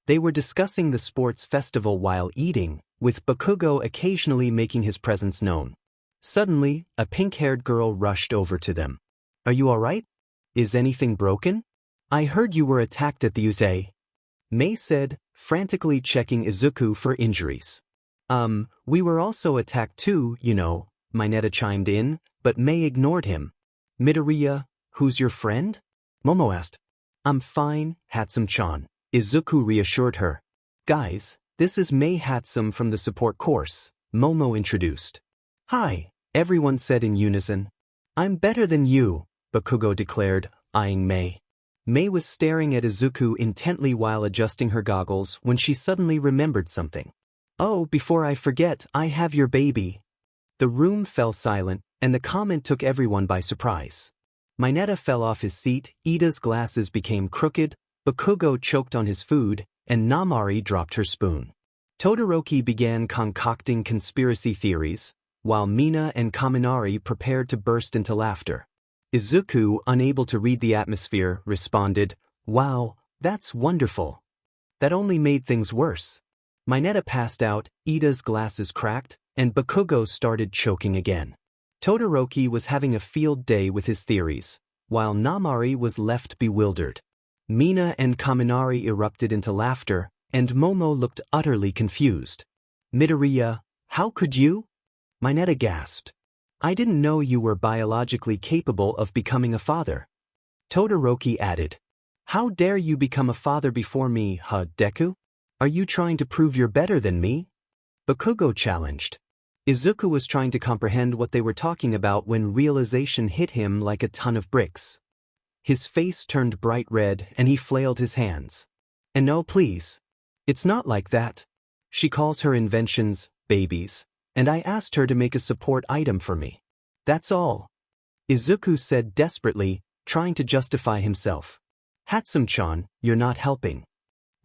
Speaker 1: They were discussing the sports festival while eating, with Bakugo occasionally making his presence known. Suddenly, a pink-haired girl rushed over to them. "Are you alright? Is anything broken? I heard you were attacked at the U.S.J. Mei said, frantically checking Izuku for injuries. We were also attacked too, you know," Mineta chimed in, but Mei ignored him. "Midoriya, who's your friend?" Momo asked. "I'm fine, Hatsume-chan," Izuku reassured her. "Guys, this is Mei Hatsume from the support course," Momo introduced. "Hi," everyone said in unison. "I'm better than you," Bakugo declared, eyeing Mei. Mei was staring at Izuku intently while adjusting her goggles when she suddenly remembered something. "Oh, before I forget, I have your baby." The room fell silent, and the comment took everyone by surprise. Mineta fell off his seat, Ida's glasses became crooked, Bakugo choked on his food, and Namari dropped her spoon. Todoroki began concocting conspiracy theories, while Mina and Kaminari prepared to burst into laughter. Izuku, unable to read the atmosphere, responded, "Wow, that's wonderful." That only made things worse. Mineta passed out, Ida's glasses cracked, and Bakugo started choking again. Todoroki was having a field day with his theories, while Namari was left bewildered. Mina and Kaminari erupted into laughter, and Momo looked utterly confused. "Midoriya, how could you?" Mineta gasped. "I didn't know you were biologically capable of becoming a father." Todoroki added, "How dare you become a father before me, Deku? Are you trying to prove you're better than me?" Bakugo challenged. Izuku was trying to comprehend what they were talking about when realization hit him like a ton of bricks. His face turned bright red and he flailed his hands. "And no, please. It's not like that. She calls her inventions babies, and I asked her to make a support item for me. That's all." Izuku said desperately, trying to justify himself. "Hatsume-chan, you're not helping."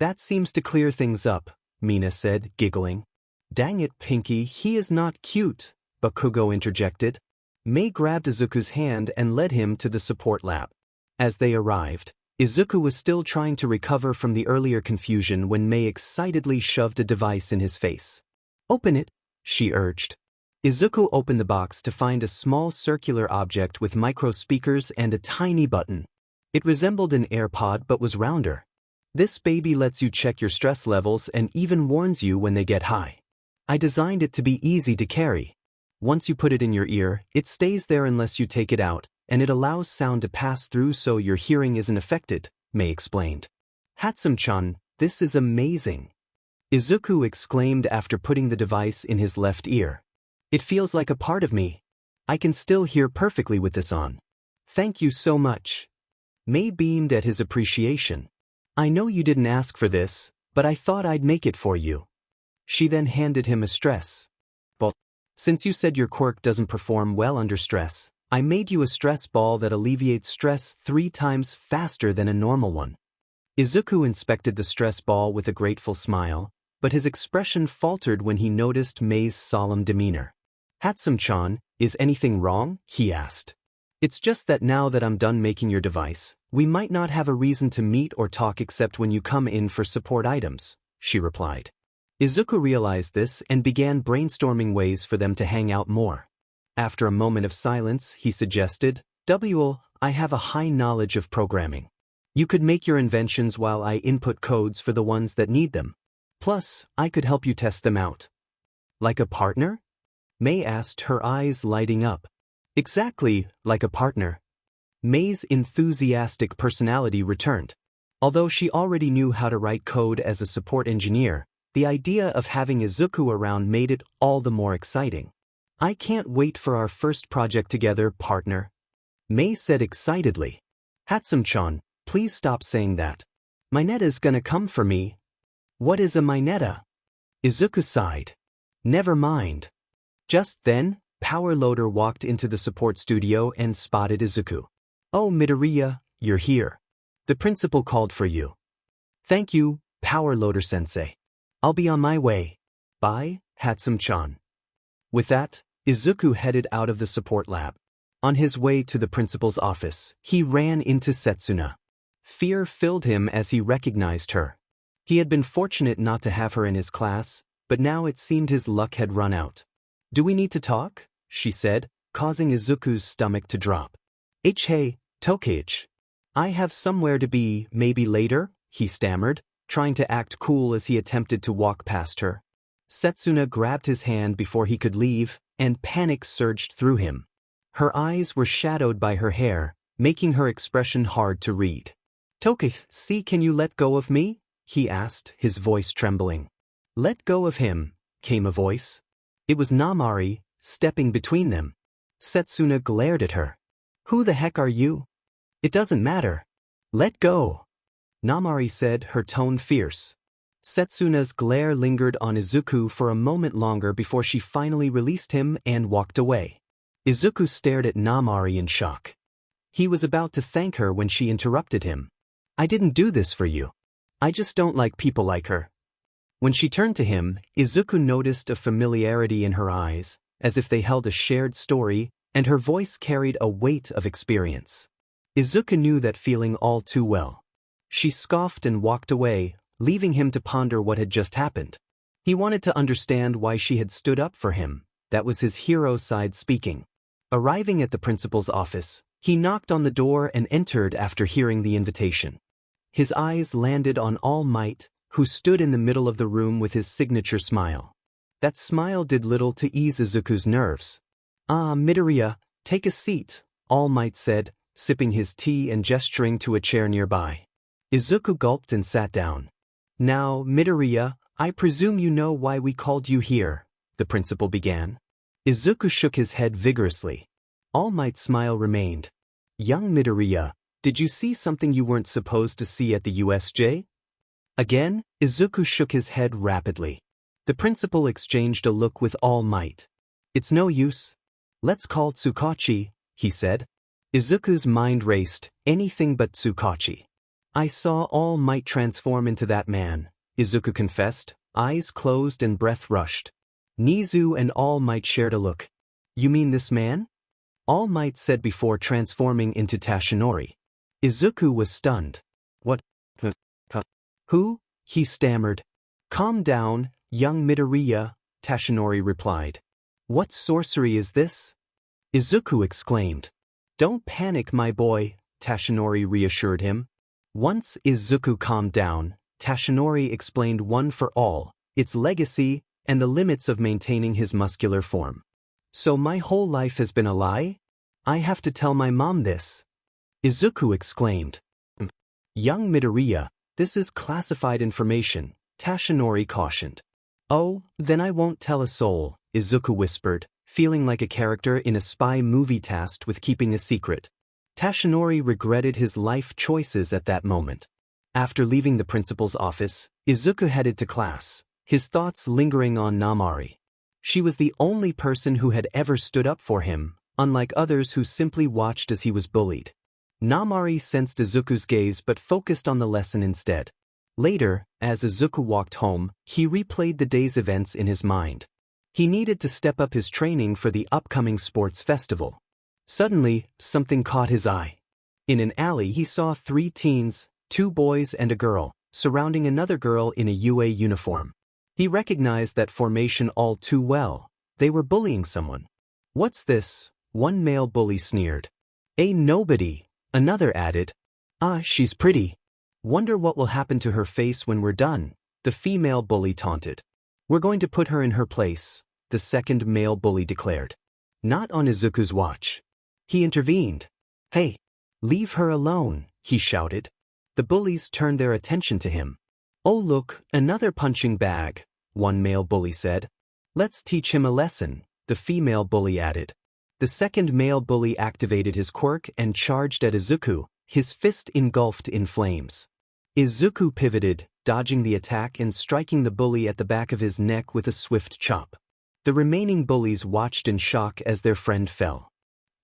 Speaker 1: "That seems to clear things up," Mina said, giggling. "Dang it, Pinky, he is not cute," Bakugo interjected. Mei grabbed Izuku's hand and led him to the support lab. As they arrived, Izuku was still trying to recover from the earlier confusion when Mei excitedly shoved a device in his face. "Open it," she urged. Izuku opened the box to find a small circular object with micro speakers and a tiny button. It resembled an AirPod but was rounder. "This baby lets you check your stress levels and even warns you when they get high. I designed it to be easy to carry. Once you put it in your ear, it stays there unless you take it out, and it allows sound to pass through so your hearing isn't affected," Mei explained. "Hatsume-chan, this is amazing," Izuku exclaimed after putting the device in his left ear. "It feels like a part of me. I can still hear perfectly with this on. Thank you so much." Mei beamed at his appreciation. "I know you didn't ask for this, but I thought I'd make it for you." She then handed him a stress ball. "Since you said your quirk doesn't perform well under stress, I made you a stress ball that alleviates stress 3 times faster than a normal one." Izuku inspected the stress ball with a grateful smile, but his expression faltered when he noticed Mei's solemn demeanor. "Hatsume-chan, is anything wrong?" he asked. "It's just that now that I'm done making your device, we might not have a reason to meet or talk except when you come in for support items," she replied. Izuku realized this and began brainstorming ways for them to hang out more. After a moment of silence, he suggested, I have a high knowledge of programming. You could make your inventions while I input codes for the ones that need them. Plus, I could help you test them out." "Like a partner?" Mei asked, her eyes lighting up. "Exactly, like a partner." Mei's enthusiastic personality returned. Although she already knew how to write code as a support engineer, the idea of having Izuku around made it all the more exciting. "I can't wait for our first project together, partner," Mei said excitedly. "Hatsume-chan, please stop saying that. Mineta's gonna come for me." "What is a Mineta?" Izuku sighed. "Never mind." Just then, Power Loader walked into the support studio and spotted Izuku. "Oh, Midoriya, you're here. The principal called for you." "Thank you, Power Loader-sensei. I'll be on my way. Bye, Hatsume-chan." With that, Izuku headed out of the support lab. On his way to the principal's office, he ran into Setsuna. Fear filled him as he recognized her. He had been fortunate not to have her in his class, but now it seemed his luck had run out. "Do we need to talk?" she said, causing Izuku's stomach to drop. "Hey, Tokage. I have somewhere to be, maybe later," he stammered, trying to act cool as he attempted to walk past her. Setsuna grabbed his hand before he could leave, and panic surged through him. Her eyes were shadowed by her hair, making her expression hard to read. "Toki, can you let go of me?" he asked, his voice trembling. "Let go of him," came a voice. It was Namari, stepping between them. Setsuna glared at her. "Who the heck are you?" "It doesn't matter. Let go," Namari said, her tone fierce. Setsuna's glare lingered on Izuku for a moment longer before she finally released him and walked away. Izuku stared at Namari in shock. He was about to thank her when she interrupted him. "I didn't do this for you. I just don't like people like her." When she turned to him, Izuku noticed a familiarity in her eyes, as if they held a shared story, and her voice carried a weight of experience. Izuku knew that feeling all too well. She scoffed and walked away, leaving him to ponder what had just happened. He wanted to understand why she had stood up for him. That was his hero side speaking. Arriving at the principal's office, he knocked on the door and entered after hearing the invitation. His eyes landed on All Might, who stood in the middle of the room with his signature smile. That smile did little to ease Izuku's nerves. "Ah, Midoriya, take a seat," All Might said, sipping his tea and gesturing to a chair nearby. Izuku gulped and sat down. "Now, Midoriya, I presume you know why we called you here," the principal began. Izuku shook his head vigorously. All Might's smile remained. "Young Midoriya, did you see something you weren't supposed to see at the U.S.J? Again, Izuku shook his head rapidly. The principal exchanged a look with All Might. "It's no use. Let's call Tsukachi," he said. Izuku's mind raced, anything but Tsukachi. "I saw All Might transform into that man," Izuku confessed, eyes closed and breath rushed. Nizu and All Might shared a look. "You mean this man?" All Might said before transforming into Tashinori. Izuku was stunned. "What? Who?" he stammered. "Calm down, young Midoriya," Tashinori replied. "What sorcery is this?" Izuku exclaimed. "Don't panic, my boy," Tashinori reassured him. Once Izuku calmed down, Tashinori explained one for all, its legacy, and the limits of maintaining his muscular form. "So my whole life has been a lie? I have to tell my mom this," Izuku exclaimed. "Young Midoriya, this is classified information," Tashinori cautioned. "Oh, then I won't tell a soul," Izuku whispered, feeling like a character in a spy movie tasked with keeping a secret. Tashinori regretted his life choices at that moment. After leaving the principal's office, Izuku headed to class, his thoughts lingering on Namari. She was the only person who had ever stood up for him, unlike others who simply watched as he was bullied. Namari sensed Izuku's gaze but focused on the lesson instead. Later, as Izuku walked home, he replayed the day's events in his mind. He needed to step up his training for the upcoming sports festival. Suddenly, something caught his eye. In an alley he saw 3 teens, 2 boys and a girl, surrounding another girl in a UA uniform. He recognized that formation all too well. They were bullying someone. "What's this?" one male bully sneered. Nobody," another added. "Ah, she's pretty. Wonder what will happen to her face when we're done," the female bully taunted. "We're going to put her in her place," the second male bully declared. Not on Izuku's watch. He intervened. "Hey, leave her alone," he shouted. The bullies turned their attention to him. "Oh look, another punching bag," one male bully said. "Let's teach him a lesson," the female bully added. The second male bully activated his quirk and charged at Izuku, his fist engulfed in flames. Izuku pivoted, dodging the attack and striking the bully at the back of his neck with a swift chop. The remaining bullies watched in shock as their friend fell.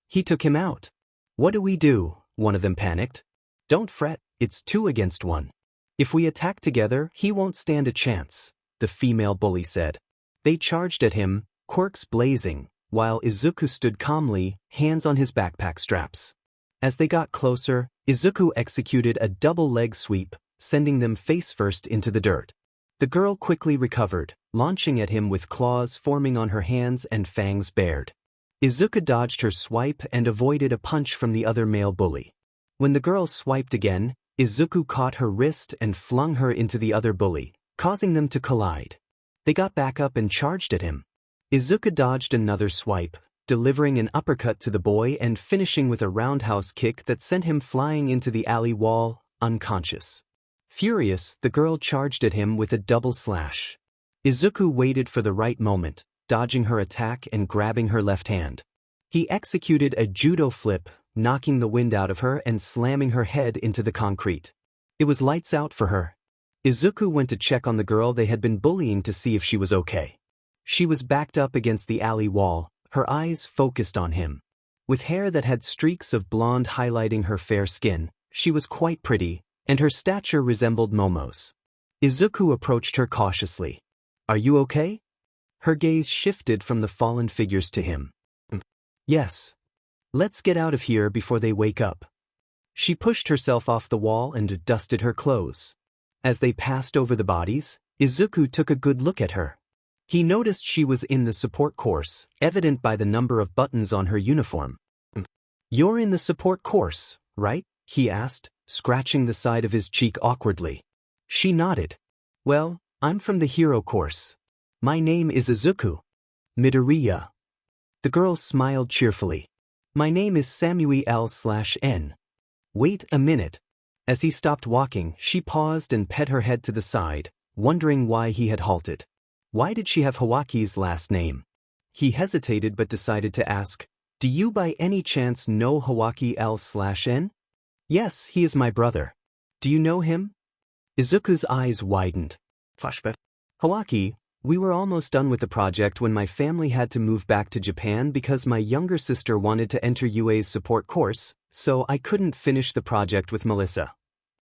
Speaker 1: "He took him out." "What do we do?" one of them panicked. "Don't fret, it's 2 against 1. If we attack together, he won't stand a chance," the female bully said. They charged at him, quirks blazing, while Izuku stood calmly, hands on his backpack straps. As they got closer, Izuku executed a double leg sweep, sending them face-first into the dirt. The girl quickly recovered, launching at him with claws forming on her hands and fangs bared. Izuku dodged her swipe and avoided a punch from the other male bully. When the girl swiped again, Izuku caught her wrist and flung her into the other bully, causing them to collide. They got back up and charged at him. Izuku dodged another swipe, delivering an uppercut to the boy and finishing with a roundhouse kick that sent him flying into the alley wall, unconscious. Furious, the girl charged at him with a double slash. Izuku waited for the right moment, dodging her attack and grabbing her left hand. He executed a judo flip, knocking the wind out of her and slamming her head into the concrete. It was lights out for her. Izuku went to check on the girl they had been bullying to see if she was okay. She was backed up against the alley wall, her eyes focused on him. With hair that had streaks of blonde highlighting her fair skin, she was quite pretty, and her stature resembled Momo's. Izuku approached her cautiously. "Are you okay?" Her gaze shifted from the fallen figures to him. "Yes. Let's get out of here before they wake up." She pushed herself off the wall and dusted her clothes. As they passed over the bodies, Izuku took a good look at her. He noticed she was in the support course, evident by the number of buttons on her uniform. "You're in the support course, right?" he asked, scratching the side of his cheek awkwardly. She nodded. "Well, I'm from the hero course. My name is Izuku Midoriya." The girl smiled cheerfully. "My name is Samuel/N. Wait a minute." As he stopped walking, she paused and pet her head to the side, wondering why he had halted. Why did she have Hawaki's last name? He hesitated but decided to ask, "Do you by any chance know Hawaki/N? "Yes, he is my brother." "Do you know him?" Izuku's eyes widened. Flashback. "Hawaki, we were almost done with the project when my family had to move back to Japan because my younger sister wanted to enter UA's support course, so I couldn't finish the project with Melissa."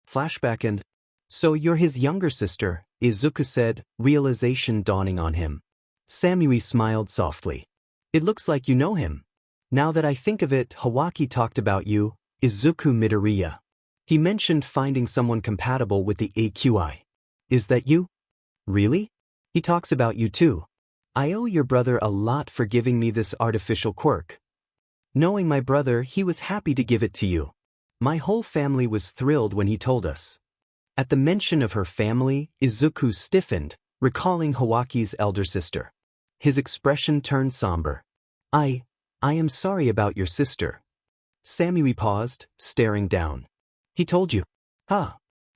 Speaker 1: Flashback. "And so you're his younger sister," Izuku said, realization dawning on him. Samui smiled softly. "It looks like you know him. Now that I think of it, Hawaki talked about you, Izuku Midoriya. He mentioned finding someone compatible with the AQI. Is that you?" "Really? He talks about you too. I owe your brother a lot for giving me this artificial quirk." "Knowing my brother, he was happy to give it to you. My whole family was thrilled when he told us." At the mention of her family, Izuku stiffened, recalling Hawaki's elder sister. His expression turned somber. I am sorry about your sister." Samui paused, staring down. "He told you?" "Huh.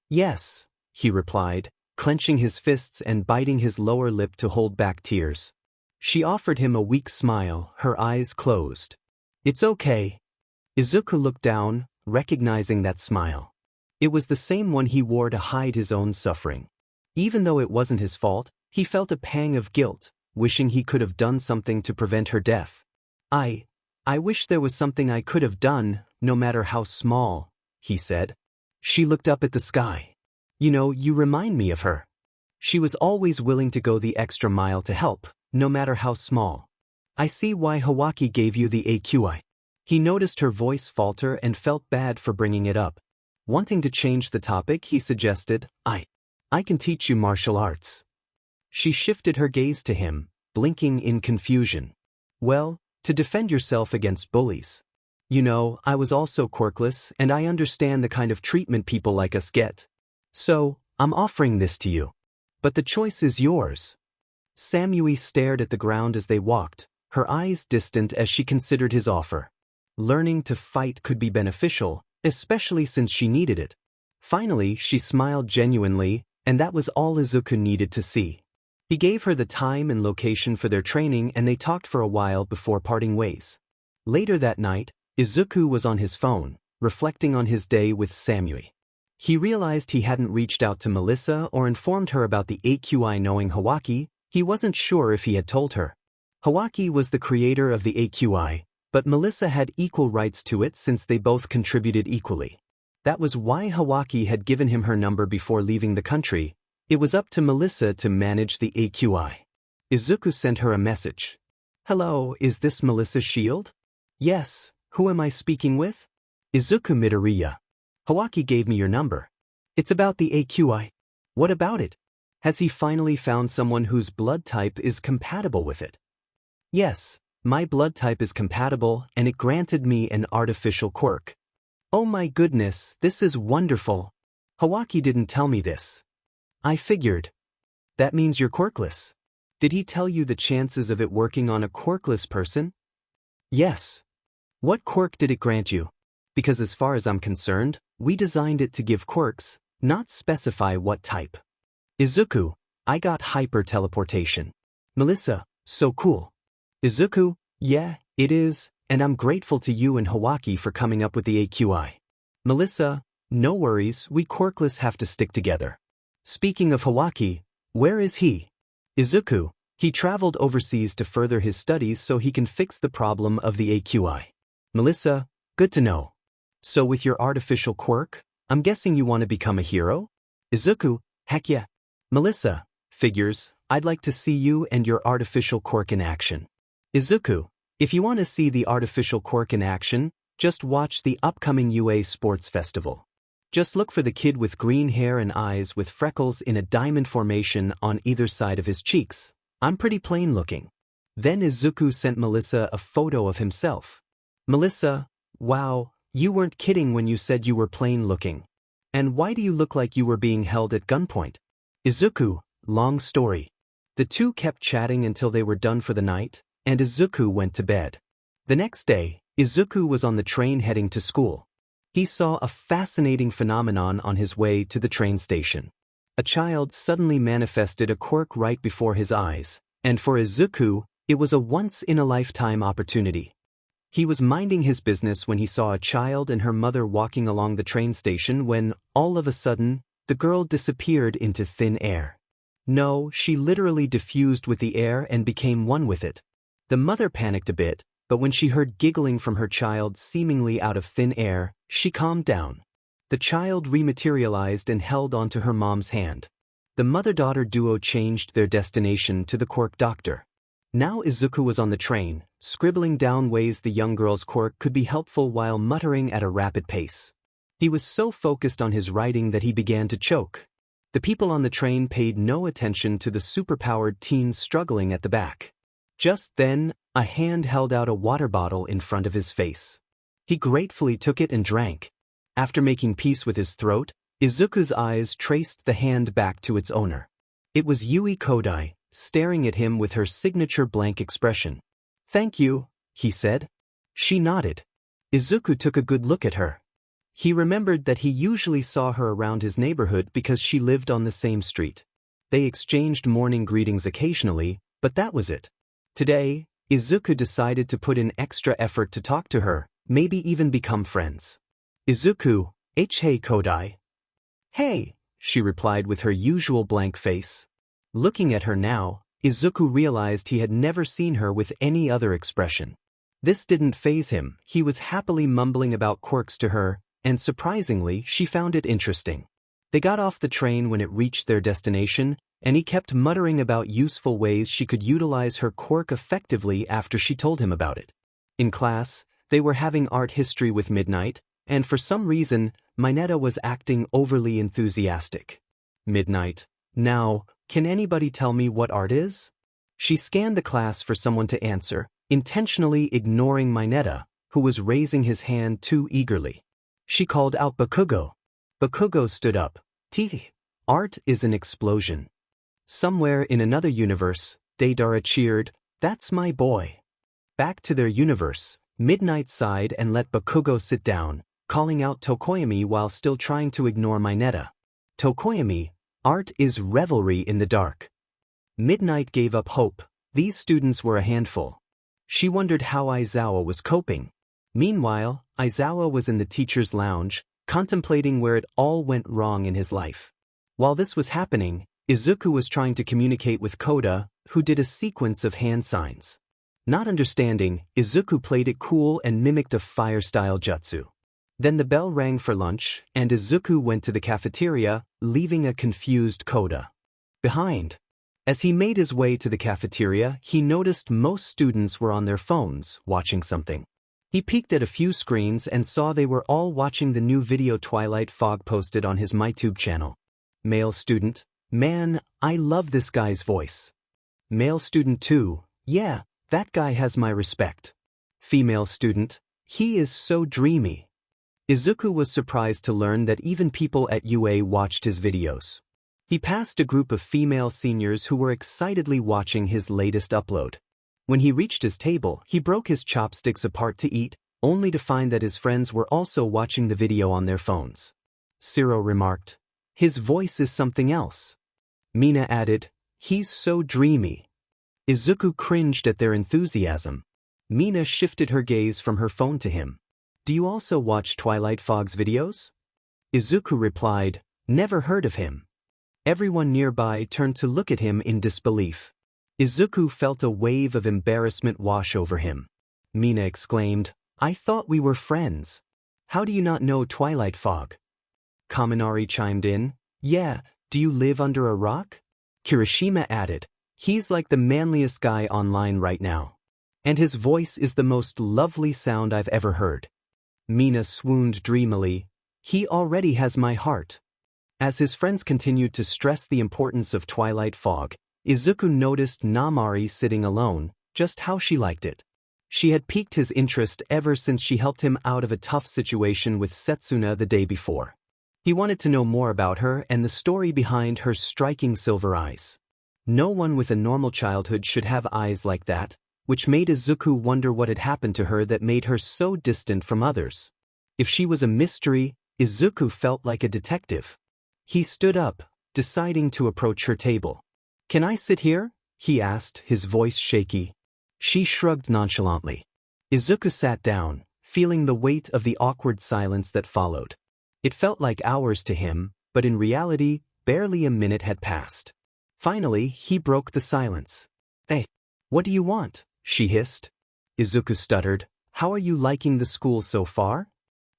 Speaker 1: Yes," he replied, clenching his fists and biting his lower lip to hold back tears. She offered him a weak smile, her eyes closed. "It's okay." Izuku looked down, recognizing that smile. It was the same one he wore to hide his own suffering. Even though it wasn't his fault, he felt a pang of guilt, wishing he could have done something to prevent her death. I wish there was something I could have done, no matter how small," he said. She looked up at the sky. "You know, you remind me of her. She was always willing to go the extra mile to help, no matter how small. I see why Hawaki gave you the AQI." He noticed her voice falter and felt bad for bringing it up. Wanting to change the topic, he suggested, I can teach you martial arts." She shifted her gaze to him, blinking in confusion. "Well, to defend yourself against bullies. You know, I was also quirkless and I understand the kind of treatment people like us get. So, I'm offering this to you. But the choice is yours." Samui stared at the ground as they walked, her eyes distant as she considered his offer. Learning to fight could be beneficial, especially since she needed it. Finally, she smiled genuinely, and that was all Izuku needed to see. He gave her the time and location for their training and they talked for a while before parting ways. Later that night, Izuku was on his phone, reflecting on his day with Samui. He realized he hadn't reached out to Melissa or informed her about the AQI. Knowing Hawaki, he wasn't sure if he had told her. Hawaki was the creator of the AQI, but Melissa had equal rights to it since they both contributed equally. That was why Hawaki had given him her number before leaving the country. It was up to Melissa to manage the AQI. Izuku sent her a message. "Hello, is this Melissa Shield?" "Yes, who am I speaking with?" "Izuku Midoriya. Hawaki gave me your number." It's about the AQI. What about it? Has he finally found someone whose blood type is compatible with it? Yes, my blood type is compatible and it granted me an artificial quirk. Oh my goodness, this is wonderful. Hawaki didn't tell me this. I figured. That means you're quirkless. Did he tell you the chances of it working on a quirkless person? Yes. What quirk did it grant you? Because as far as I'm concerned, we designed it to give quirks, not specify what type. Izuku, I got hyper teleportation. Melissa, so cool. Izuku, yeah, it is, and I'm grateful to you and Hawaki for coming up with the AQI. Melissa, no worries, we quirkless have to stick together. Speaking of Hawaki, where is he? Izuku, he traveled overseas to further his studies so he can fix the problem of the AQI. Melissa, good to know. So with your artificial quirk, I'm guessing you want to become a hero? Izuku, heck yeah. Melissa, figures, I'd like to see you and your artificial quirk in action. Izuku, if you want to see the artificial quirk in action, just watch the upcoming UA Sports Festival. Just look for the kid with green hair and eyes with freckles in a diamond formation on either side of his cheeks. I'm pretty plain looking. Then Izuku sent Melissa a photo of himself. Melissa, wow, you weren't kidding when you said you were plain looking. And why do you look like you were being held at gunpoint? Izuku, long story. The two kept chatting until they were done for the night, and Izuku went to bed. The next day, Izuku was on the train heading to school. He saw a fascinating phenomenon on his way to the train station. A child suddenly manifested a quirk right before his eyes, and for Izuku, it was a once-in-a-lifetime opportunity. He was minding his business when he saw a child and her mother walking along the train station when, all of a sudden, the girl disappeared into thin air. No, she literally diffused with the air and became one with it. The mother panicked a bit, but when she heard giggling from her child seemingly out of thin air, she calmed down. The child rematerialized and held onto her mom's hand. The mother-daughter duo changed their destination to the quirk doctor. Now Izuku was on the train, scribbling down ways the young girl's quirk could be helpful while muttering at a rapid pace. He was so focused on his writing that he began to choke. The people on the train paid no attention to the superpowered teen struggling at the back. Just then, a hand held out a water bottle in front of his face. He gratefully took it and drank. After making peace with his throat, Izuku's eyes traced the hand back to its owner. It was Yui Kodai, staring at him with her signature blank expression. "Thank you," he said. She nodded. Izuku took a good look at her. He remembered that he usually saw her around his neighborhood because she lived on the same street. They exchanged morning greetings occasionally, but that was it. Today, Izuku decided to put in extra effort to talk to her, maybe even become friends. Izuku, hey Kodai. Hey, she replied with her usual blank face. Looking at her now, Izuku realized he had never seen her with any other expression. This didn't faze him, he was happily mumbling about quirks to her, and surprisingly, she found it interesting. They got off the train when it reached their destination, and he kept muttering about useful ways she could utilize her quirk effectively after she told him about it. In class, they were having art history with Midnight, and for some reason, Mineta was acting overly enthusiastic. Midnight, now, can anybody tell me what art is? She scanned the class for someone to answer, intentionally ignoring Mineta, who was raising his hand too eagerly. She called out Bakugo. Bakugo stood up. Art is an explosion. Somewhere in another universe, Deidara cheered, "That's my boy." Back to their universe, Midnight sighed and let Bakugo sit down, calling out Tokoyami while still trying to ignore Mineta. Tokoyami, art is revelry in the dark. Midnight gave up hope. These students were a handful. She wondered how Aizawa was coping. Meanwhile, Aizawa was in the teacher's lounge, contemplating where it all went wrong in his life. While this was happening, Izuku was trying to communicate with Koda, who did a sequence of hand signs. Not understanding, Izuku played it cool and mimicked a fire-style jutsu. Then the bell rang for lunch, and Izuku went to the cafeteria, leaving a confused Koda behind. As he made his way to the cafeteria, he noticed most students were on their phones, watching something. He peeked at a few screens and saw they were all watching the new video Twilight Fog posted on his MyTube channel. Male student, man, I love this guy's voice. Male student 2, yeah, that guy has my respect. Female student, he is so dreamy. Izuku was surprised to learn that even people at UA watched his videos. He passed a group of female seniors who were excitedly watching his latest upload. When he reached his table, he broke his chopsticks apart to eat, only to find that his friends were also watching the video on their phones. Siro remarked, "His voice is something else." Mina added, "He's so dreamy." Izuku cringed at their enthusiasm. Mina shifted her gaze from her phone to him. "Do you also watch Twilight Fog's videos?" Izuku replied, "Never heard of him." Everyone nearby turned to look at him in disbelief. Izuku felt a wave of embarrassment wash over him. Mina exclaimed, "I thought we were friends. How do you not know Twilight Fog?" Kaminari chimed in, "Yeah, do you live under a rock?" Kirishima added, "He's like the manliest guy online right now. And his voice is the most lovely sound I've ever heard." Mina swooned dreamily, "He already has my heart." As his friends continued to stress the importance of Twilight Fog, Izuku noticed Namari sitting alone, just how she liked it. She had piqued his interest ever since she helped him out of a tough situation with Setsuna the day before. He wanted to know more about her and the story behind her striking silver eyes. No one with a normal childhood should have eyes like that, which made Izuku wonder what had happened to her that made her so distant from others. If she was a mystery, Izuku felt like a detective. He stood up, deciding to approach her table. "Can I sit here?" he asked, his voice shaky. She shrugged nonchalantly. Izuku sat down, feeling the weight of the awkward silence that followed. It felt like hours to him, but in reality, barely a minute had passed. Finally, he broke the silence. "Hey, what do you want?" she hissed. Izuku stuttered, "How are you liking the school so far?"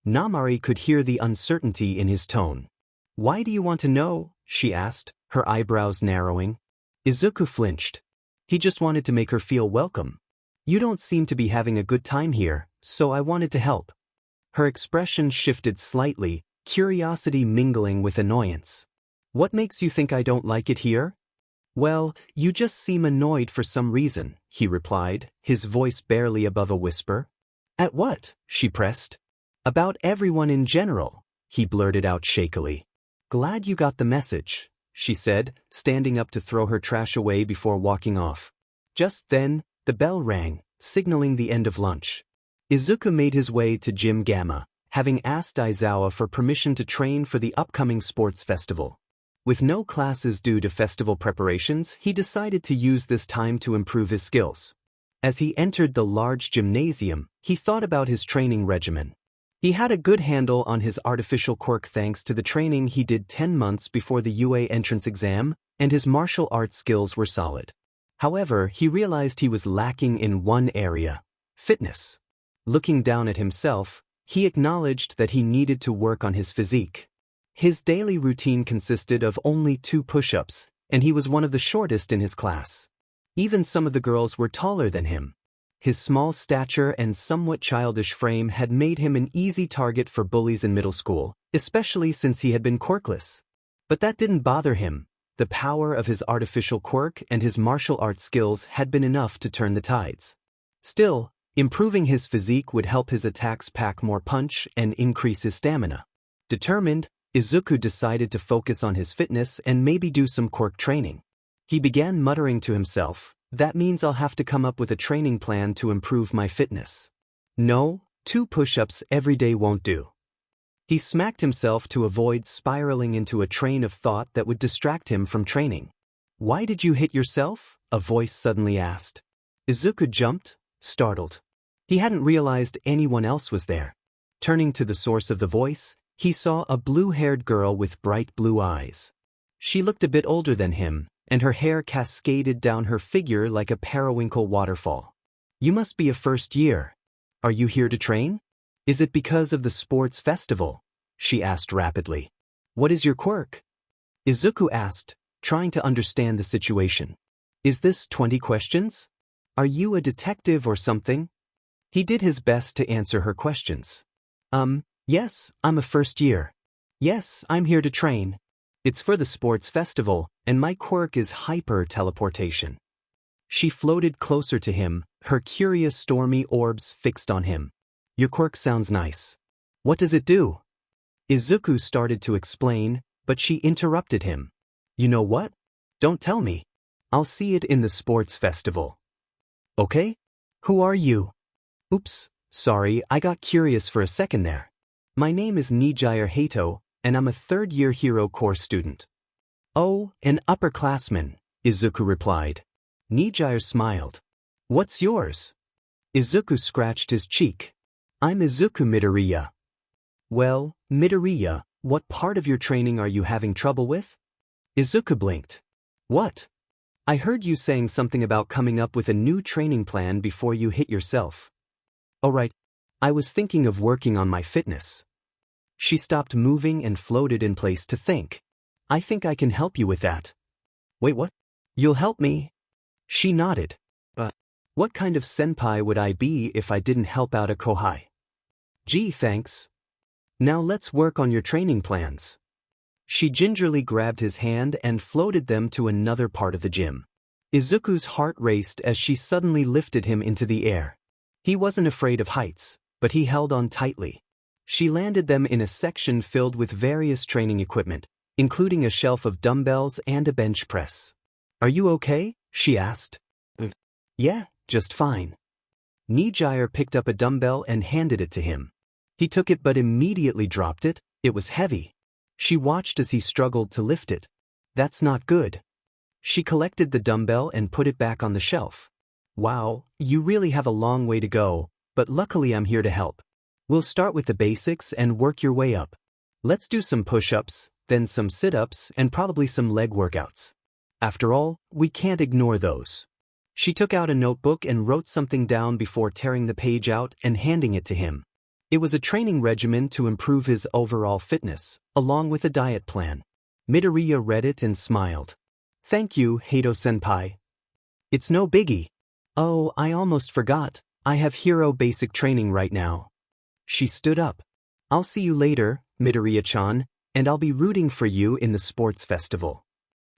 Speaker 1: Namari could hear the uncertainty in his tone. "Why do you want to know?" she asked, her eyebrows narrowing. Izuku flinched. He just wanted to make her feel welcome. "You don't seem to be having a good time here, so I wanted to help." Her expression shifted slightly, curiosity mingling with annoyance. "What makes you think I don't like it here?" "Well, you just seem annoyed for some reason," he replied, his voice barely above a whisper. "At what?" she pressed. "About everyone in general," he blurted out shakily. "Glad you got the message," she said, standing up to throw her trash away before walking off. Just then, the bell rang, signaling the end of lunch. Izuku made his way to Gym Gamma, having asked Aizawa for permission to train for the upcoming sports festival. With no classes due to festival preparations, he decided to use this time to improve his skills. As he entered the large gymnasium, he thought about his training regimen. He had a good handle on his artificial quirk thanks to the training he did 10 months before the UA entrance exam, and his martial arts skills were solid. However, he realized he was lacking in one area: fitness. Looking down at himself, he acknowledged that he needed to work on his physique. His daily routine consisted of only 2 push-ups, and he was one of the shortest in his class. Even some of the girls were taller than him. His small stature and somewhat childish frame had made him an easy target for bullies in middle school, especially since he had been quirkless. But that didn't bother him. The power of his artificial quirk and his martial arts skills had been enough to turn the tides. Still, improving his physique would help his attacks pack more punch and increase his stamina. Determined, Izuku decided to focus on his fitness and maybe do some quirk training. He began muttering to himself, "That means I'll have to come up with a training plan to improve my fitness. No, 2 push-ups every day won't do." He smacked himself to avoid spiraling into a train of thought that would distract him from training. "Why did you hit yourself?" a voice suddenly asked. Izuku jumped, startled. He hadn't realized anyone else was there. Turning to the source of the voice, he saw a blue-haired girl with bright blue eyes. She looked a bit older than him, and her hair cascaded down her figure like a periwinkle waterfall. "You must be a first year. Are you here to train? Is it because of the sports festival?" she asked rapidly. "What is your quirk?" Izuku asked, trying to understand the situation. "Is this 20 questions? Are you a detective or something?" He did his best to answer her questions. Yes, I'm a first year. Yes, I'm here to train. It's for the sports festival, and my quirk is hyper-teleportation. She floated closer to him, her curious stormy orbs fixed on him. Your quirk sounds nice. What does it do? Izuku started to explain, but she interrupted him. You know what? Don't tell me. I'll see it in the sports festival. Okay? Who are you? Oops, sorry, I got curious for a second there. My name is Nijire Hato, and I'm a third-year hero course student. Oh, an upperclassman, Izuku replied. Nijire smiled. What's yours? Izuku scratched his cheek. I'm Izuku Midoriya. Well, Midoriya, what part of your training are you having trouble with? Izuku blinked. What? I heard you saying something about coming up with a new training plan before you hit yourself. Oh right, I was thinking of working on my fitness. She stopped moving and floated in place to think. I think I can help you with that. Wait, what? You'll help me? She nodded. But what kind of senpai would I be if I didn't help out a kohai? Gee, thanks. Now let's work on your training plans. She gingerly grabbed his hand and floated them to another part of the gym. Izuku's heart raced as she suddenly lifted him into the air. He wasn't afraid of heights, but he held on tightly. She landed them in a section filled with various training equipment, including a shelf of dumbbells and a bench press. Are you okay? She asked. Yeah, just fine. Nijire picked up a dumbbell and handed it to him. He took it but immediately dropped it. It was heavy. She watched as he struggled to lift it. That's not good. She collected the dumbbell and put it back on the shelf. Wow, you really have a long way to go, but luckily I'm here to help. We'll start with the basics and work your way up. Let's do some push-ups, then some sit-ups, and probably some leg workouts. After all, we can't ignore those. She took out a notebook and wrote something down before tearing the page out and handing it to him. It was a training regimen to improve his overall fitness, along with a diet plan. Midoriya read it and smiled. Thank you, Hato-senpai. It's no biggie. Oh, I almost forgot. I have hero basic training right now. She stood up. I'll see you later, Midoriya-chan, and I'll be rooting for you in the sports festival.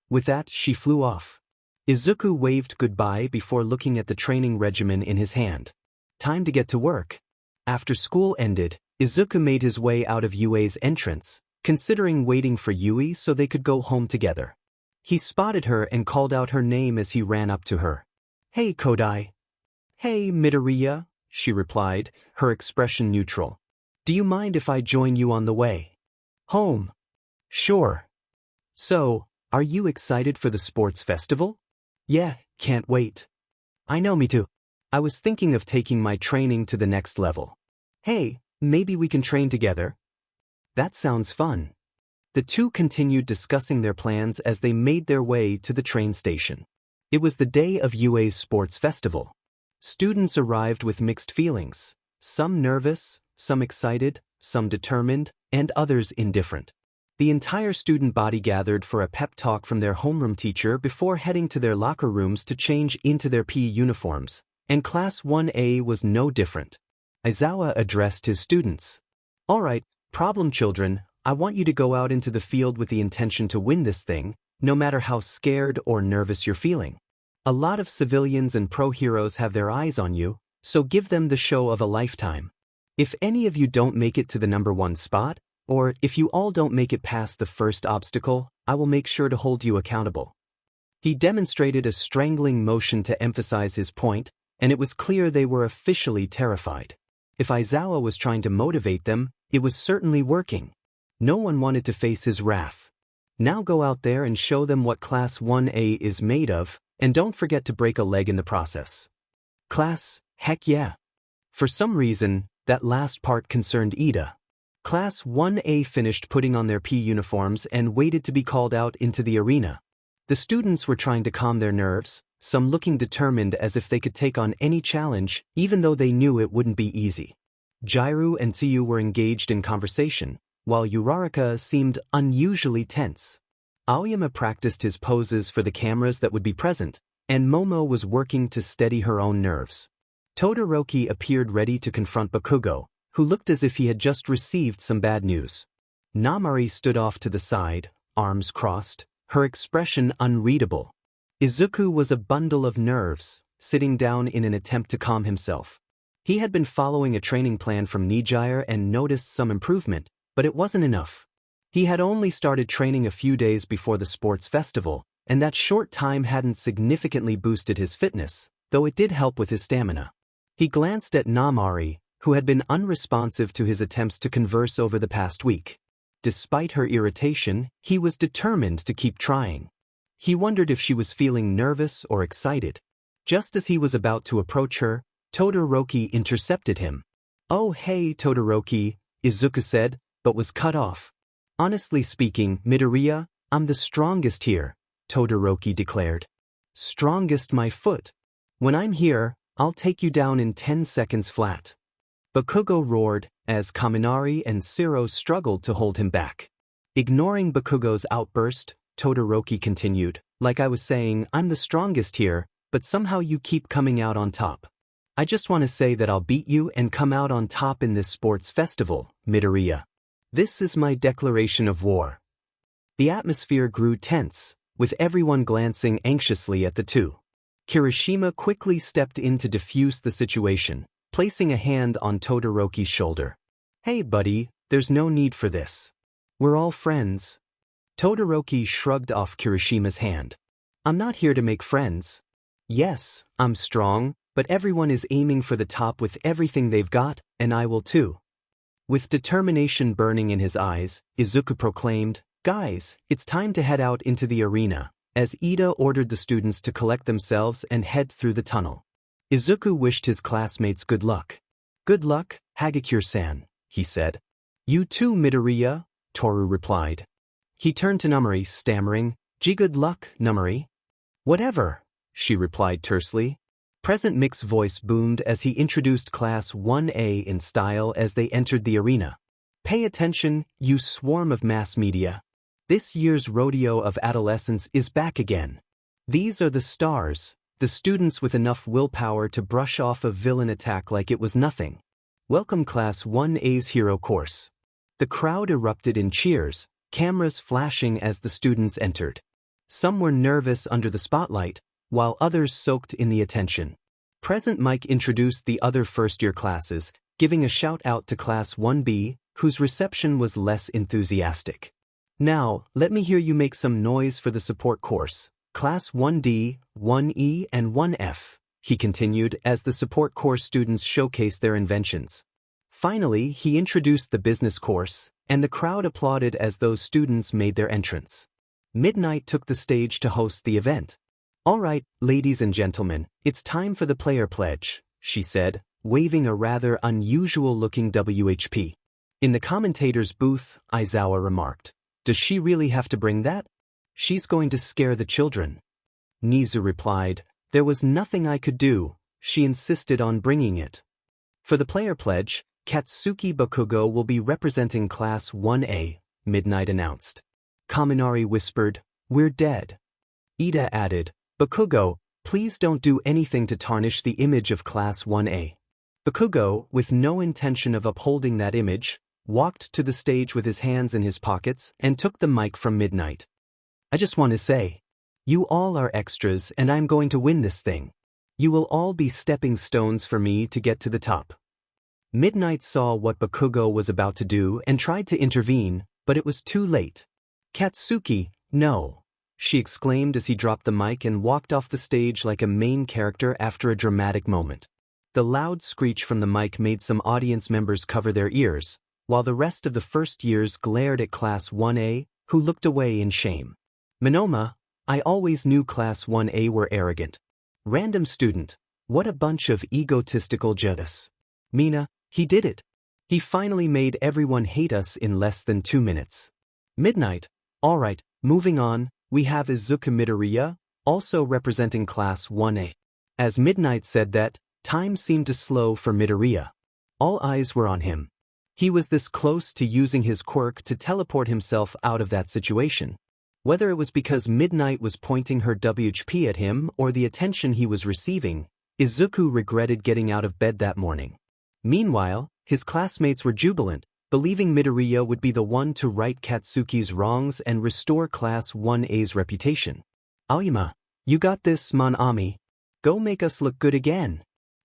Speaker 1: With that, she flew off. Izuku waved goodbye before looking at the training regimen in his hand. Time to get to work. After school ended, Izuku made his way out of Yue's entrance, considering waiting for Yui so they could go home together. He spotted her and called out her name as he ran up to her. Hey, Kodai. Hey, Midoriya, she replied, her expression neutral. Do you mind if I join you on the way home? Sure. So, are you excited for the sports festival? Yeah, can't wait. I know, me too. I was thinking of taking my training to the next level. Hey, maybe we can train together? That sounds fun. The two continued discussing their plans as they made their way to the train station. It was the day of UA's sports festival. Students arrived with mixed feelings, some nervous, some excited, some determined, and others indifferent. The entire student body gathered for a pep talk from their homeroom teacher before heading to their locker rooms to change into their PE uniforms, and Class 1A was no different. Aizawa addressed his students. All right, problem children, I want you to go out into the field with the intention to win this thing, no matter how scared or nervous you're feeling. A lot of civilians and pro-heroes have their eyes on you, so give them the show of a lifetime. If any of you don't make it to the #1 spot, or if you all don't make it past the first obstacle, I will make sure to hold you accountable. He demonstrated a strangling motion to emphasize his point, and it was clear they were officially terrified. If Aizawa was trying to motivate them, it was certainly working. No one wanted to face his wrath. Now go out there and show them what Class 1A is made of, and don't forget to break a leg in the process. Class, heck yeah. For some reason, that last part concerned Ida. Class 1A finished putting on their PE uniforms and waited to be called out into the arena. The students were trying to calm their nerves, some looking determined as if they could take on any challenge, even though they knew it wouldn't be easy. Jairu and Tsuyu were engaged in conversation, while Uraraka seemed unusually tense. Aoyama practiced his poses for the cameras that would be present, and Momo was working to steady her own nerves. Todoroki appeared ready to confront Bakugo, who looked as if he had just received some bad news. Namari stood off to the side, arms crossed, her expression unreadable. Izuku was a bundle of nerves, sitting down in an attempt to calm himself. He had been following a training plan from Nijire and noticed some improvement, but it wasn't enough. He had only started training a few days before the sports festival, and that short time hadn't significantly boosted his fitness, though it did help with his stamina. He glanced at Namari, who had been unresponsive to his attempts to converse over the past week. Despite her irritation, he was determined to keep trying. He wondered if she was feeling nervous or excited. Just as he was about to approach her, Todoroki intercepted him. "Oh hey Todoroki," Izuku said, but was cut off. "Honestly speaking, Midoriya, I'm the strongest here," Todoroki declared. "Strongest my foot. When I'm here, I'll take you down in 10 seconds flat." Bakugo roared, as Kaminari and Siro struggled to hold him back. Ignoring Bakugo's outburst, Todoroki continued, "Like I was saying, I'm the strongest here, but somehow you keep coming out on top. I just want to say that I'll beat you and come out on top in this sports festival, Midoriya. This is my declaration of war." The atmosphere grew tense, with everyone glancing anxiously at the two. Kirishima quickly stepped in to defuse the situation, placing a hand on Todoroki's shoulder. "Hey buddy, there's no need for this. We're all friends." Todoroki shrugged off Kirishima's hand. "I'm not here to make friends. Yes, I'm strong, but everyone is aiming for the top with everything they've got, and I will too." With determination burning in his eyes, Izuku proclaimed, "Guys, it's time to head out into the arena," as Ida ordered the students to collect themselves and head through the tunnel. Izuku wished his classmates good luck. "Good luck, Hagakure-san," he said. "You too, Midoriya," Toru replied. He turned to Namari, stammering, "Gee, good luck, Namari." "Whatever," she replied tersely. Present Mix's voice boomed as he introduced Class 1A in style as they entered the arena. "Pay attention, you swarm of mass media. This year's rodeo of adolescence is back again. These are the stars, the students with enough willpower to brush off a villain attack like it was nothing. Welcome Class 1A's hero course." The crowd erupted in cheers, cameras flashing as the students entered. Some were nervous under the spotlight, while others soaked in the attention. Present Mike introduced the other first-year classes, giving a shout-out to Class 1B, whose reception was less enthusiastic. "Now, let me hear you make some noise for the support course, Class 1D, 1E, and 1F, he continued as the support course students showcased their inventions. Finally, he introduced the business course, and the crowd applauded as those students made their entrance. Midnight took the stage to host the event. "All right, ladies and gentlemen, it's time for the player pledge," she said, waving a rather unusual-looking WHP. In the commentator's booth, Aizawa remarked, "Does she really have to bring that? She's going to scare the children." Nizu replied, "There was nothing I could do, she insisted on bringing it." For the player pledge, Katsuki Bakugo will be representing Class 1A, Midnight announced. Kaminari whispered, "We're dead." Ida added, "Bakugo, please don't do anything to tarnish the image of Class 1A." Bakugo, with no intention of upholding that image, walked to the stage with his hands in his pockets and took the mic from Midnight. "I just want to say, you all are extras and I'm going to win this thing. You will all be stepping stones for me to get to the top." Midnight saw what Bakugo was about to do and tried to intervene, but it was too late. "Katsuki, no," she exclaimed as he dropped the mic and walked off the stage like a main character after a dramatic moment. The loud screech from the mic made some audience members cover their ears, while the rest of the first years glared at Class 1A, who looked away in shame. "Monoma, I always knew Class 1A were arrogant. Random student, what a bunch of egotistical judas. Mina, he did it. He finally made everyone hate us in less than 2 minutes." Midnight, "All right, moving on, we have Izuku Midoriya, also representing Class 1A. As Midnight said that, time seemed to slow for Midoriya. All eyes were on him. He was this close to using his quirk to teleport himself out of that situation. Whether it was because Midnight was pointing her WHP at him or the attention he was receiving, Izuku regretted getting out of bed that morning. Meanwhile, his classmates were jubilant, believing Midoriya would be the one to right Katsuki's wrongs and restore Class 1A's reputation. Aoyama, you got this, Mon Ami. Go make us look good again.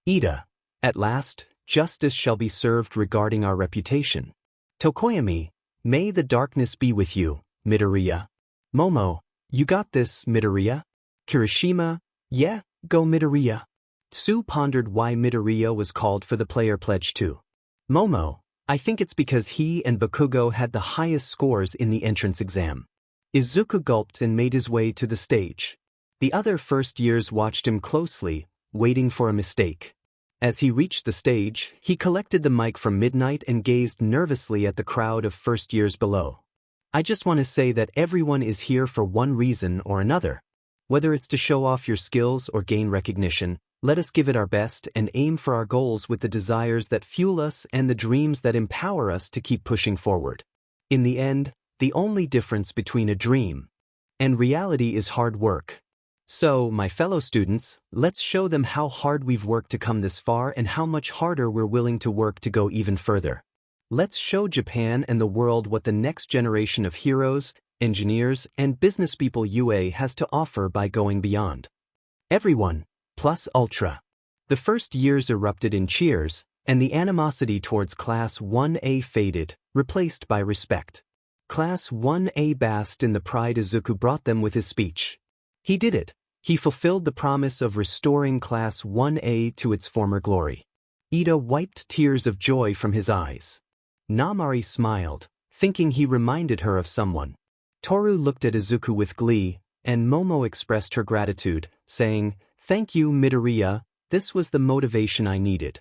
Speaker 1: Ida, at last, justice shall be served regarding our reputation. Tokoyami, may the darkness be with you, Midoriya. Momo, you got this, Midoriya. Kirishima, yeah, go Midoriya. Tsu pondered why Midoriya was called for the player pledge too. Momo, I think it's because he and Bakugo had the highest scores in the entrance exam. Izuku gulped and made his way to the stage. The other first years watched him closely, waiting for a mistake. As he reached the stage, he collected the mic from Midnight and gazed nervously at the crowd of first years below. I just want to say that everyone is here for one reason or another. Whether it's to show off your skills or gain recognition, let us give it our best and aim for our goals with the desires that fuel us and the dreams that empower us to keep pushing forward. In the end, the only difference between a dream and reality is hard work. So, my fellow students, let's show them how hard we've worked to come this far and how much harder we're willing to work to go even further. Let's show Japan and the world what the next generation of heroes, engineers, and businesspeople UA has to offer by going beyond. Everyone, plus ultra. The first years erupted in cheers, and the animosity towards Class 1A faded, replaced by respect. Class 1A basked in the pride Izuku brought them with his speech. He did it. He fulfilled the promise of restoring Class 1A to its former glory. Ida wiped tears of joy from his eyes. Namari smiled, thinking he reminded her of someone. Toru looked at Izuku with glee, and Momo expressed her gratitude, saying, "Thank you, Midoriya, this was the motivation I needed."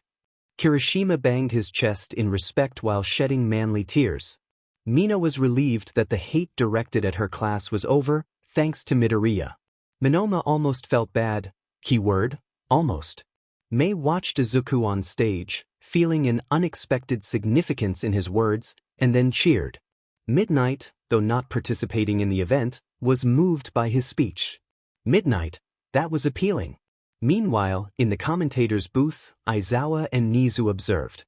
Speaker 1: Kirishima banged his chest in respect while shedding manly tears. Mina was relieved that the hate directed at her class was over, thanks to Midoriya. Minoma almost felt bad, keyword, almost. Mei watched Izuku on stage, feeling an unexpected significance in his words, and then cheered. Midnight, though not participating in the event, was moved by his speech. Midnight, that was appealing. Meanwhile, in the commentator's booth, Aizawa and Nizu observed.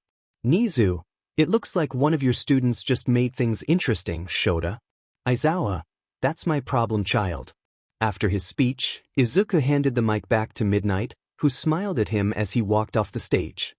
Speaker 1: Nizu, it looks like one of your students just made things interesting, Shota. Aizawa, that's my problem child. After his speech, Izuku handed the mic back to Midnight, who smiled at him as he walked off the stage.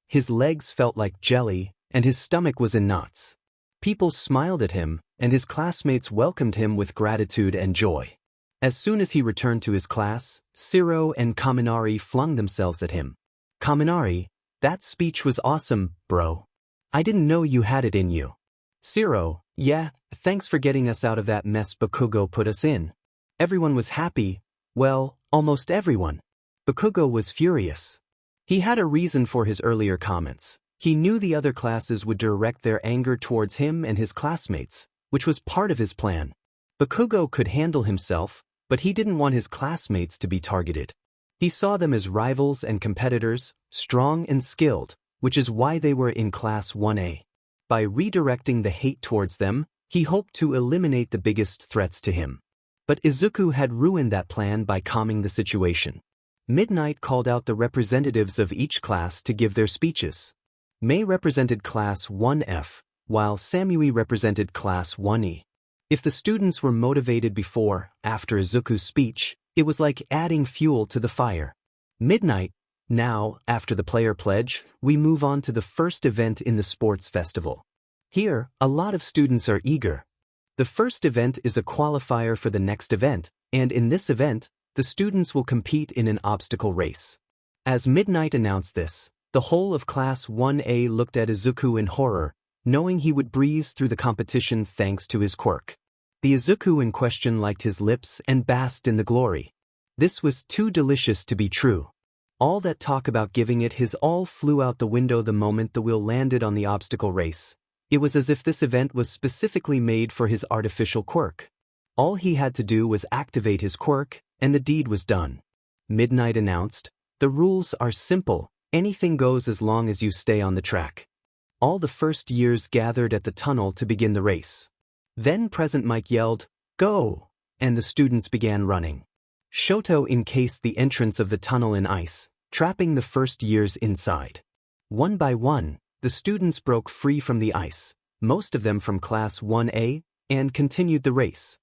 Speaker 1: His legs felt like jelly, and his stomach was in knots. People smiled at him, and his classmates welcomed him with gratitude and joy. As soon as he returned to his class, Shiro and Kaminari flung themselves at him. Kaminari, that speech was awesome, bro. I didn't know you had it in you. Shiro, yeah, thanks for getting us out of that mess Bakugo put us in. Everyone was happy, well, almost everyone. Bakugo was furious. He had a reason for his earlier comments. He knew the other classes would direct their anger towards him and his classmates, which was part of his plan. Bakugo could handle himself, but he didn't want his classmates to be targeted. He saw them as rivals and competitors, strong and skilled, which is why they were in Class 1A. By redirecting the hate towards them, he hoped to eliminate the biggest threats to him. But Izuku had ruined that plan by calming the situation. Midnight called out the representatives of each class to give their speeches. Mei represented Class 1F, while Samui represented Class 1E. If the students were motivated before, after Izuku's speech, it was like adding fuel to the fire. Midnight, now, after the player pledge, we move on to the first event in the sports festival. Here, a lot of students are eager. The first event is a qualifier for the next event, and in this event, the students will compete in an obstacle race. As Midnight announced this, the whole of Class 1A looked at Izuku in horror, knowing he would breeze through the competition thanks to his quirk. The Izuku in question liked his lips and basked in the glory. This was too delicious to be true. All that talk about giving it his all flew out the window the moment the wheel landed on the obstacle race. It was as if this event was specifically made for his artificial quirk. All he had to do was activate his quirk, and the deed was done. Midnight announced, "The rules are simple, anything goes as long as you stay on the track." All the first years gathered at the tunnel to begin the race. Then Present Mike yelled, "Go!" and the students began running. Shoto encased the entrance of the tunnel in ice, trapping the first years inside. One by one, the students broke free from the ice, most of them from Class 1A, and continued the race.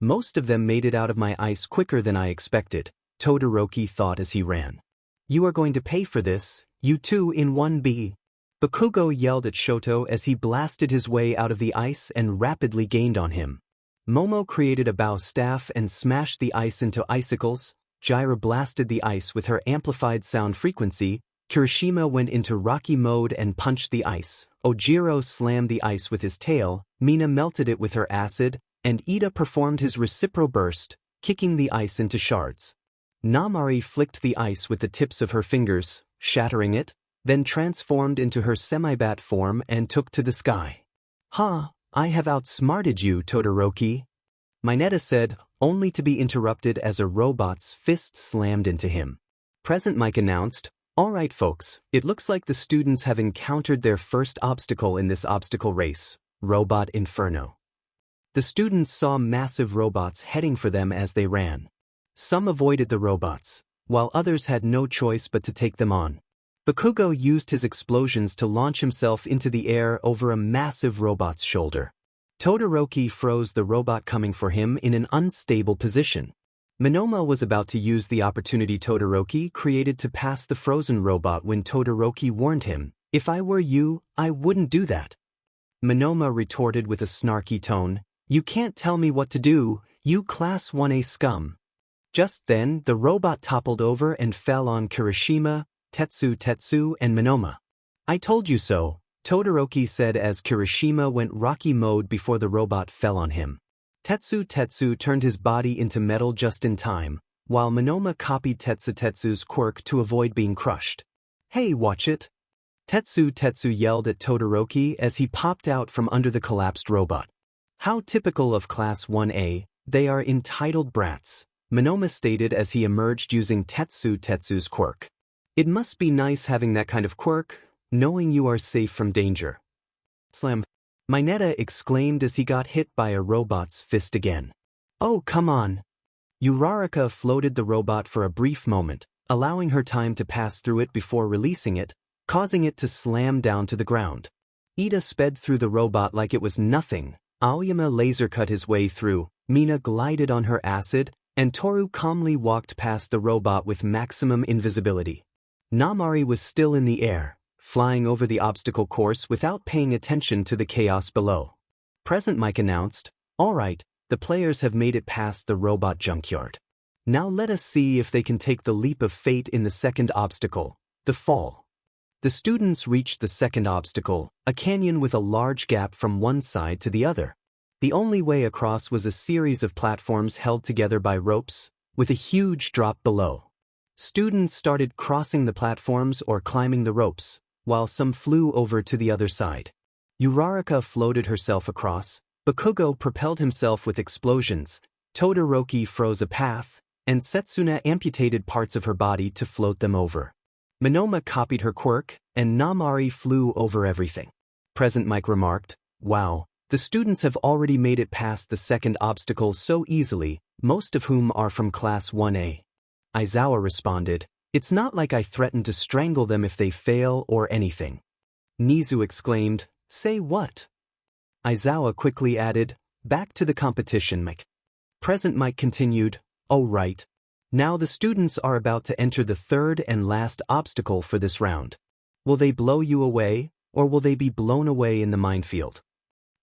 Speaker 1: Most of them made it out of my ice quicker than I expected, Todoroki thought as he ran. You are going to pay for this, you two in 1B. Bakugo yelled at Shoto as he blasted his way out of the ice and rapidly gained on him. Momo created a bow staff and smashed the ice into icicles. Jiraiya blasted the ice with her amplified sound frequency. Kirishima went into Rocky mode and punched the ice. Ojiro slammed the ice with his tail. Mina melted it with her acid, and Ida performed his recipro burst, kicking the ice into shards. Namari flicked the ice with the tips of her fingers, shattering it, then transformed into her semi-bat form and took to the sky. "Ha, I have outsmarted you, Todoroki," Mineta said, only to be interrupted as a robot's fist slammed into him. Present Mike announced, "All right folks, it looks like the students have encountered their first obstacle in this obstacle race, Robot Inferno." The students saw massive robots heading for them as they ran. Some avoided the robots, while others had no choice but to take them on. Bakugo used his explosions to launch himself into the air over a massive robot's shoulder. Todoroki froze the robot coming for him in an unstable position. Monoma was about to use the opportunity Todoroki created to pass the frozen robot when Todoroki warned him, "If I were you, I wouldn't do that." Monoma retorted with a snarky tone, "You can't tell me what to do, you Class 1A scum." Just then, the robot toppled over and fell on Kirishima, Tetsu, and Monoma. "I told you so," Todoroki said as Kirishima went Rocky mode before the robot fell on him. Tetsu turned his body into metal just in time, while Monoma copied Tetsu's quirk to avoid being crushed. "Hey, watch it!" Tetsu yelled at Todoroki as he popped out from under the collapsed robot. "How typical of Class 1A, they are entitled brats," Monoma stated as he emerged using Tetsu's quirk. "It must be nice having that kind of quirk, knowing you are safe from danger." Slam! Mineta exclaimed as he got hit by a robot's fist again. "Oh, come on!" Uraraka floated the robot for a brief moment, allowing her time to pass through it before releasing it, causing it to slam down to the ground. Ida sped through the robot like it was nothing. Aoyama laser cut his way through, Mina glided on her acid, and Toru calmly walked past the robot with maximum invisibility. Namari was still in the air, flying over the obstacle course without paying attention to the chaos below. Present Mike announced, "All right, the players have made it past the robot junkyard. Now let us see if they can take the leap of fate in the second obstacle, the fall." The students reached the second obstacle, a canyon with a large gap from one side to the other. The only way across was a series of platforms held together by ropes, with a huge drop below. Students started crossing the platforms or climbing the ropes, while some flew over to the other side. Uraraka floated herself across, Bakugo propelled himself with explosions, Todoroki froze a path, and Setsuna amputated parts of her body to float them over. Monoma copied her quirk, and Namari flew over everything. Present Mike remarked, "Wow, the students have already made it past the second obstacle so easily, most of whom are from Class 1A. Aizawa responded, "It's not like I threatened to strangle them if they fail or anything." Nizu exclaimed, "Say what?" Aizawa quickly added, "Back to the competition, Mike." Present Mike continued, "Oh right. Now the students are about to enter the third and last obstacle for this round. Will they blow you away, or will they be blown away in the minefield?"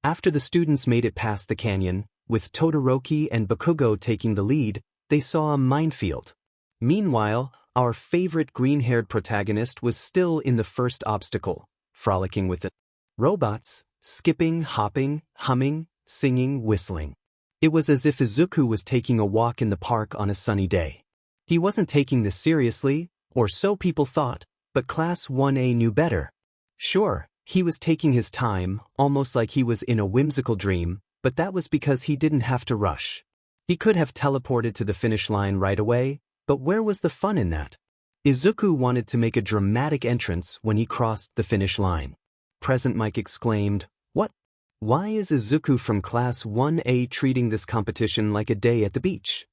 Speaker 1: After the students made it past the canyon, with Todoroki and Bakugo taking the lead, they saw a minefield. Meanwhile, our favorite green-haired protagonist was still in the first obstacle, frolicking with the robots, skipping, hopping, humming, singing, whistling. It was as if Izuku was taking a walk in the park on a sunny day. He wasn't taking this seriously, or so people thought, but Class 1A knew better. Sure, he was taking his time, almost like he was in a whimsical dream, but that was because he didn't have to rush. He could have teleported to the finish line right away, but where was the fun in that? Izuku wanted to make a dramatic entrance when he crossed the finish line. Present Mike exclaimed, "What? Why is Izuku from Class 1A treating this competition like a day at the beach?"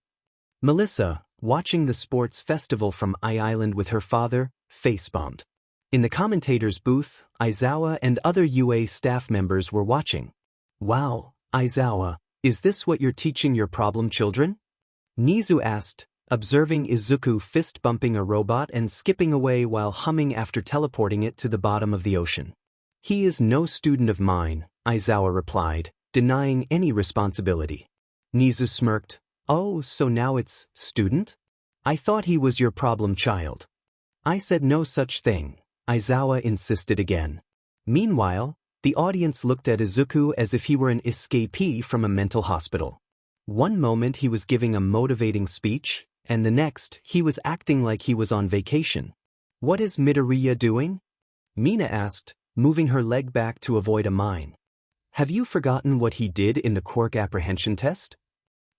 Speaker 1: Melissa, watching the sports festival from Island with her father, face-bombed. In the commentator's booth, Aizawa and other UA staff members were watching. Wow, Aizawa, is this what you're teaching your problem children? Nizu asked, observing Izuku fist-bumping a robot and skipping away while humming after teleporting it to the bottom of the ocean. He is no student of mine, Aizawa replied, denying any responsibility. Nizu smirked. Oh, so now it's student? I thought he was your problem child. I said no such thing, Aizawa insisted again. Meanwhile, the audience looked at Izuku as if he were an escapee from a mental hospital. One moment he was giving a motivating speech, and the next he was acting like he was on vacation. What is Midoriya doing? Mina asked, moving her leg back to avoid a mine. Have you forgotten what he did in the Quirk apprehension test?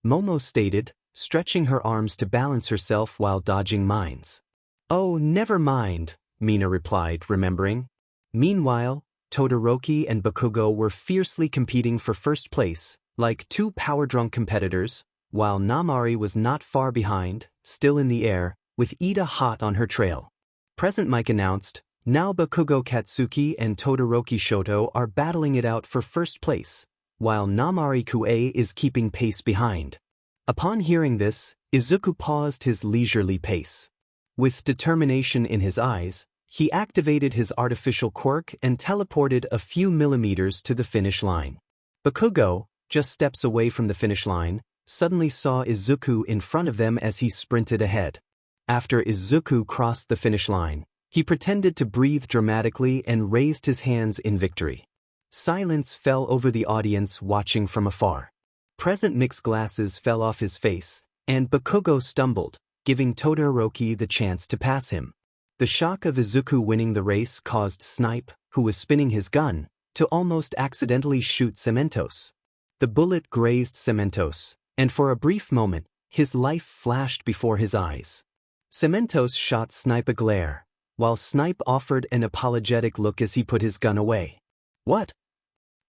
Speaker 1: Momo stated, stretching her arms to balance herself while dodging mines. Oh, never mind, Mina replied, remembering. Meanwhile, Todoroki and Bakugo were fiercely competing for first place, like two power-drunk competitors, while Namari was not far behind, still in the air, with Ida hot on her trail. Present Mike announced, now Bakugo Katsuki and Todoroki Shoto are battling it out for first place, while Namari Kue is keeping pace behind. Upon hearing this, Izuku paused his leisurely pace. With determination in his eyes, he activated his artificial quirk and teleported a few millimeters to the finish line. Bakugo, just steps away from the finish line, suddenly saw Izuku in front of them as he sprinted ahead. After Izuku crossed the finish line, he pretended to breathe dramatically and raised his hands in victory. Silence fell over the audience watching from afar. Present Mix's glasses fell off his face, and Bakugo stumbled, giving Todoroki the chance to pass him. The shock of Izuku winning the race caused Snipe, who was spinning his gun, to almost accidentally shoot Cementos. The bullet grazed Cementos, and for a brief moment, his life flashed before his eyes. Cementos shot Snipe a glare, while Snipe offered an apologetic look as he put his gun away. What?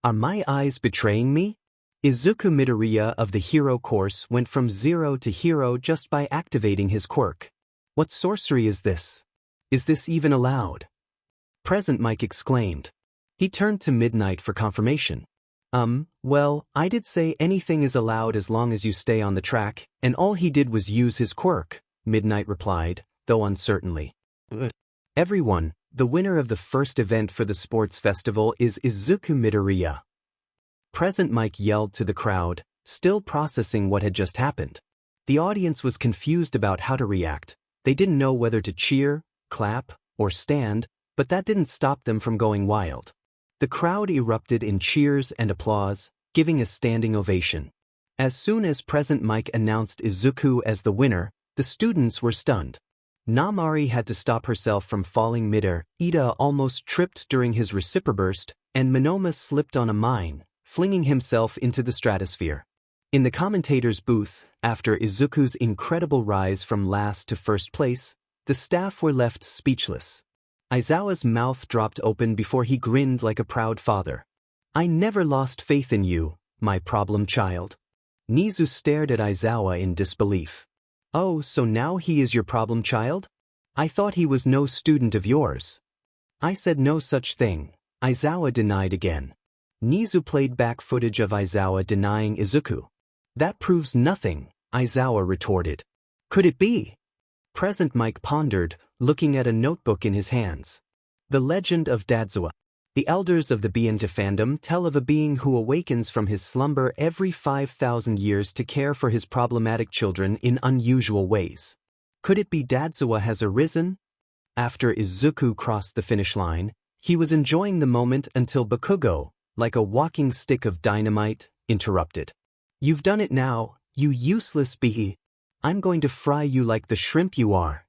Speaker 1: Are my eyes betraying me? Izuku Midoriya of the hero course went from 0 to hero just by activating his quirk. What sorcery is this? Is this even allowed? Present Mike exclaimed. He turned to Midnight for confirmation. Well, I did say anything is allowed as long as you stay on the track, and all he did was use his quirk, Midnight replied, though uncertainly. Everyone, the winner of the first event for the sports festival is Izuku Midoriya. Present Mike yelled to the crowd, still processing what had just happened. The audience was confused about how to react. They didn't know whether to cheer, clap, or stand, but that didn't stop them from going wild. The crowd erupted in cheers and applause, giving a standing ovation. As soon as Present Mike announced Izuku as the winner, the students were stunned. Namari had to stop herself from falling midair, Ida almost tripped during his reciproburst, and Monoma slipped on a mine, flinging himself into the stratosphere. In the commentator's booth, after Izuku's incredible rise from last to first place, the staff were left speechless. Aizawa's mouth dropped open before he grinned like a proud father. I never lost faith in you, my problem child. Nizu stared at Aizawa in disbelief. Oh, so now he is your problem child? I thought he was no student of yours. I said no such thing, Aizawa denied again. Nizu played back footage of Aizawa denying Izuku. That proves nothing, Aizawa retorted. Could it be? Present Mike pondered, looking at a notebook in his hands. The Legend of Dadzawa. The elders of the Bienta fandom tell of a being who awakens from his slumber every 5,000 years to care for his problematic children in unusual ways. Could it be Dadzawa has arisen? After Izuku crossed the finish line, he was enjoying the moment until Bakugo, like a walking stick of dynamite, interrupted. You've done it now, you useless bee. I'm going to fry you like the shrimp you are.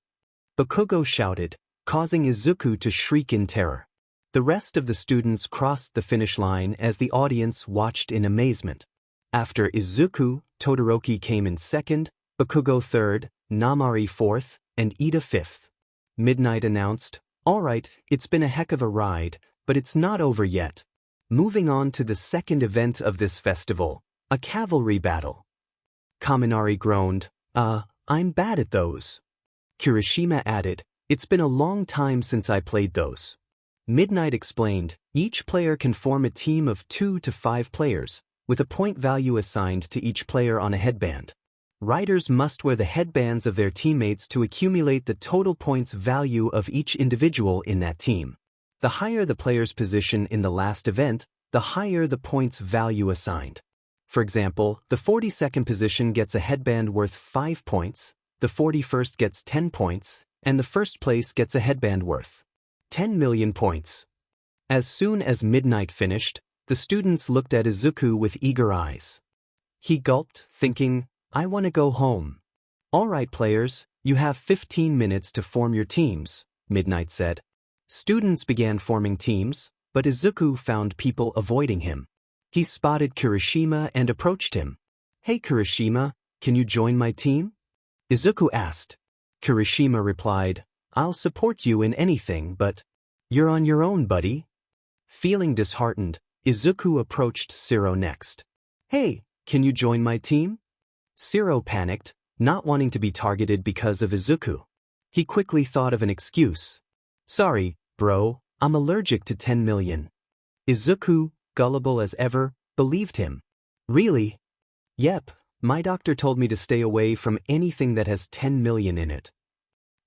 Speaker 1: Bakugo shouted, causing Izuku to shriek in terror. The rest of the students crossed the finish line as the audience watched in amazement. After Izuku, Todoroki came in second, Bakugo third, Namari fourth, and Ida fifth. Midnight announced, All right, it's been a heck of a ride, but it's not over yet. Moving on to the second event of this festival, a cavalry battle. Kaminari groaned, I'm bad at those. Kirishima added, it's been a long time since I played those. Midnight explained, each player can form a team of 2 to 5 players, with a point value assigned to each player on a headband. Riders must wear the headbands of their teammates to accumulate the total points value of each individual in that team. The higher the player's position in the last event, the higher the points value assigned. For example, the 42nd position gets a headband worth 5 points, the 41st gets 10 points, and the first place gets a headband worth 10 million points. As soon as Midnight finished, the students looked at Izuku with eager eyes. He gulped, thinking, I want to go home. All right, players, you have 15 minutes to form your teams, Midnight said. Students began forming teams, but Izuku found people avoiding him. He spotted Kirishima and approached him. Hey Kirishima, can you join my team? Izuku asked. Kirishima replied, I'll support you in anything, but you're on your own, buddy. Feeling disheartened, Izuku approached Shiro next. Hey, can you join my team? Shiro panicked, not wanting to be targeted because of Izuku. He quickly thought of an excuse. Sorry, bro, I'm allergic to 10 million. Izuku, gullible as ever, believed him. Really? Yep, my doctor told me to stay away from anything that has 10 million in it.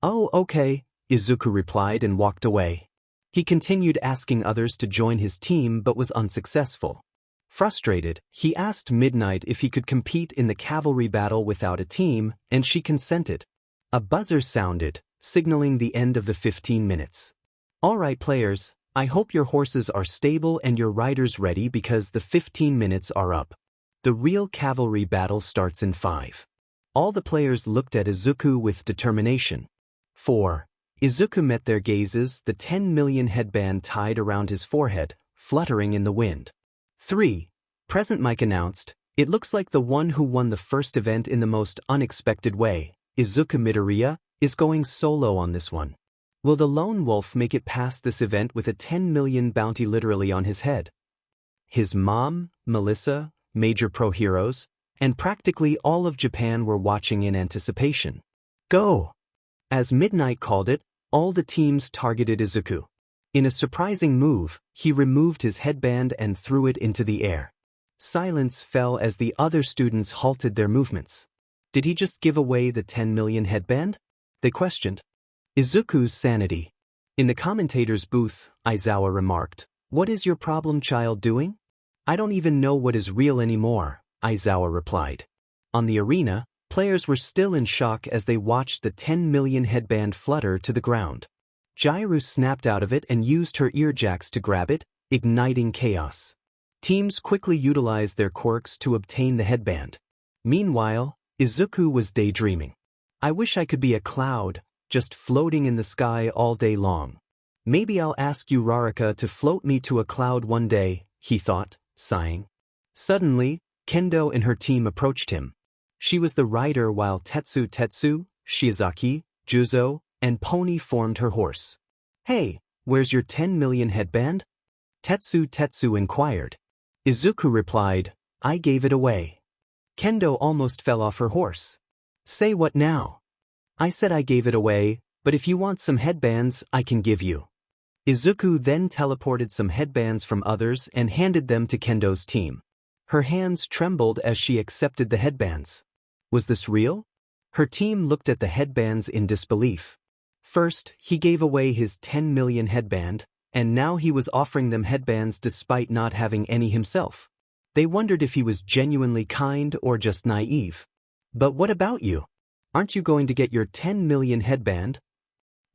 Speaker 1: Oh, okay, Izuku replied and walked away. He continued asking others to join his team but was unsuccessful. Frustrated, he asked Midnight if he could compete in the cavalry battle without a team, and she consented. A buzzer sounded, signaling the end of the 15 minutes. All right, players, I hope your horses are stable and your riders ready because the 15 minutes are up. The real cavalry battle starts in 5. All the players looked at Izuku with determination. 4. Izuku met their gazes, the 10 million headband tied around his forehead, fluttering in the wind. 3. Present Mike announced, it looks like the one who won the first event in the most unexpected way, Izuku Midoriya, is going solo on this one. Will the lone wolf make it past this event with a 10 million bounty literally on his head? His mom, Melissa, major pro heroes, and practically all of Japan were watching in anticipation. Go! As Midnight called it, all the teams targeted Izuku. In a surprising move, he removed his headband and threw it into the air. Silence fell as the other students halted their movements. Did he just give away the 10 million headband? They questioned. Izuku's sanity. In the commentator's booth, Aizawa remarked, What is your problem child doing? I don't even know what is real anymore, Aizawa replied. On the arena, players were still in shock as they watched the 10 million headband flutter to the ground. Jairu snapped out of it and used her earjacks to grab it, igniting chaos. Teams quickly utilized their quirks to obtain the headband. Meanwhile, Izuku was daydreaming. I wish I could be a cloud, just floating in the sky all day long. Maybe I'll ask Uraraka to float me to a cloud one day, he thought, sighing. Suddenly, Kendo and her team approached him. She was the rider while Tetsu, Shiozaki, Juzo, and Pony formed her horse. Hey, where's your 10 million headband? Tetsu inquired. Izuku replied, I gave it away. Kendo almost fell off her horse. Say what now? I said I gave it away, but if you want some headbands, I can give you. Izuku then teleported some headbands from others and handed them to Kendo's team. Her hands trembled as she accepted the headbands. Was this real? Her team looked at the headbands in disbelief. First, he gave away his 10 million headband, and now he was offering them headbands despite not having any himself. They wondered if he was genuinely kind or just naive. But what about you? Aren't you going to get your 10 million headband?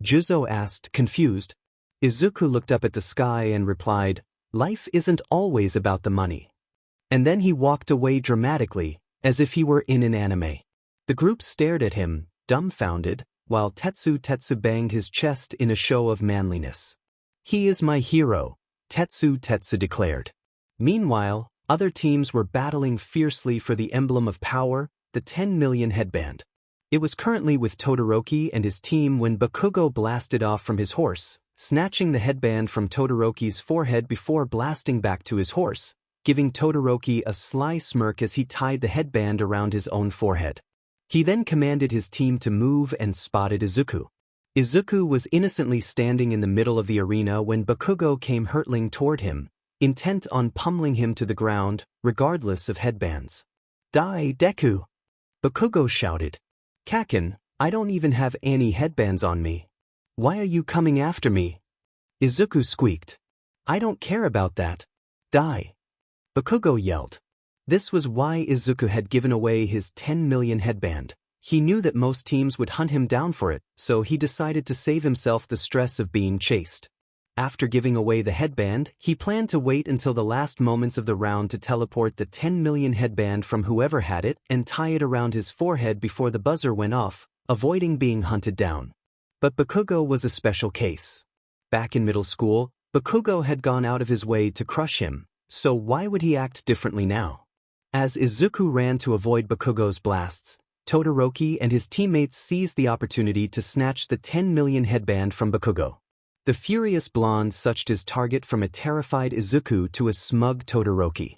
Speaker 1: Juzo asked, confused. Izuku looked up at the sky and replied, Life isn't always about the money. And then he walked away dramatically, as if he were in an anime. The group stared at him, dumbfounded, while Tetsu banged his chest in a show of manliness. He is my hero, Tetsu declared. Meanwhile, other teams were battling fiercely for the emblem of power, the 10 million headband. It was currently with Todoroki and his team when Bakugo blasted off from his horse, snatching the headband from Todoroki's forehead before blasting back to his horse, giving Todoroki a sly smirk as he tied the headband around his own forehead. He then commanded his team to move and spotted Izuku. Izuku was innocently standing in the middle of the arena when Bakugo came hurtling toward him, intent on pummeling him to the ground, regardless of headbands. "Die, Deku!" Bakugo shouted. "Kaken, I don't even have any headbands on me. Why are you coming after me?" Izuku squeaked. "I don't care about that. Die!" Bakugo yelled. This was why Izuku had given away his 10 million headband. He knew that most teams would hunt him down for it, so he decided to save himself the stress of being chased. After giving away the headband, he planned to wait until the last moments of the round to teleport the 10 million headband from whoever had it and tie it around his forehead before the buzzer went off, avoiding being hunted down. But Bakugo was a special case. Back in middle school, Bakugo had gone out of his way to crush him, so why would he act differently now? As Izuku ran to avoid Bakugo's blasts, Todoroki and his teammates seized the opportunity to snatch the 10 million headband from Bakugo. The furious blonde sucked his target from a terrified Izuku to a smug Todoroki.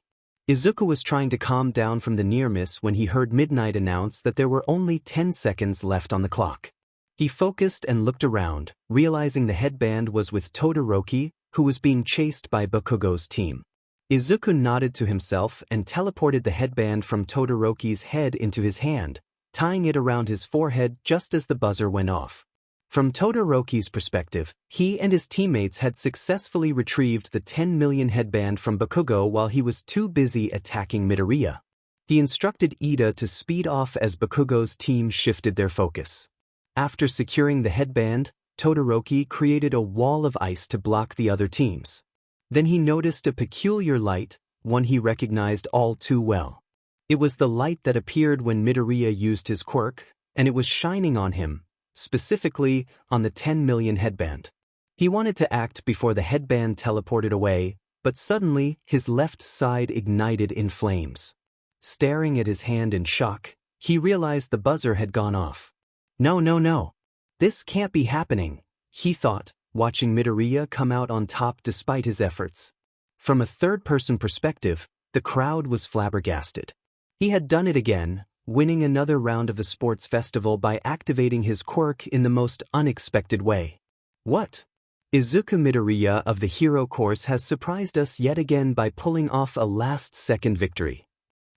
Speaker 1: Izuku was trying to calm down from the near miss when he heard Midnight announce that there were only 10 seconds left on the clock. He focused and looked around, realizing the headband was with Todoroki, who was being chased by Bakugo's team. Izuku nodded to himself and teleported the headband from Todoroki's head into his hand, tying it around his forehead just as the buzzer went off. From Todoroki's perspective, he and his teammates had successfully retrieved the 10 million headband from Bakugo while he was too busy attacking Midoriya. He instructed Ida to speed off as Bakugo's team shifted their focus. After securing the headband, Todoroki created a wall of ice to block the other teams. Then he noticed a peculiar light, one he recognized all too well. It was the light that appeared when Midoriya used his quirk, and it was shining on him, specifically on the 10 million headband. He wanted to act before the headband teleported away, but suddenly his left side ignited in flames. Staring at his hand in shock, he realized the buzzer had gone off. No. This can't be happening, he thought, watching Midoriya come out on top despite his efforts. From a third-person perspective, the crowd was flabbergasted. He had done it again, winning another round of the sports festival by activating his quirk in the most unexpected way. What? Izuku Midoriya of the hero course has surprised us yet again by pulling off a last-second victory.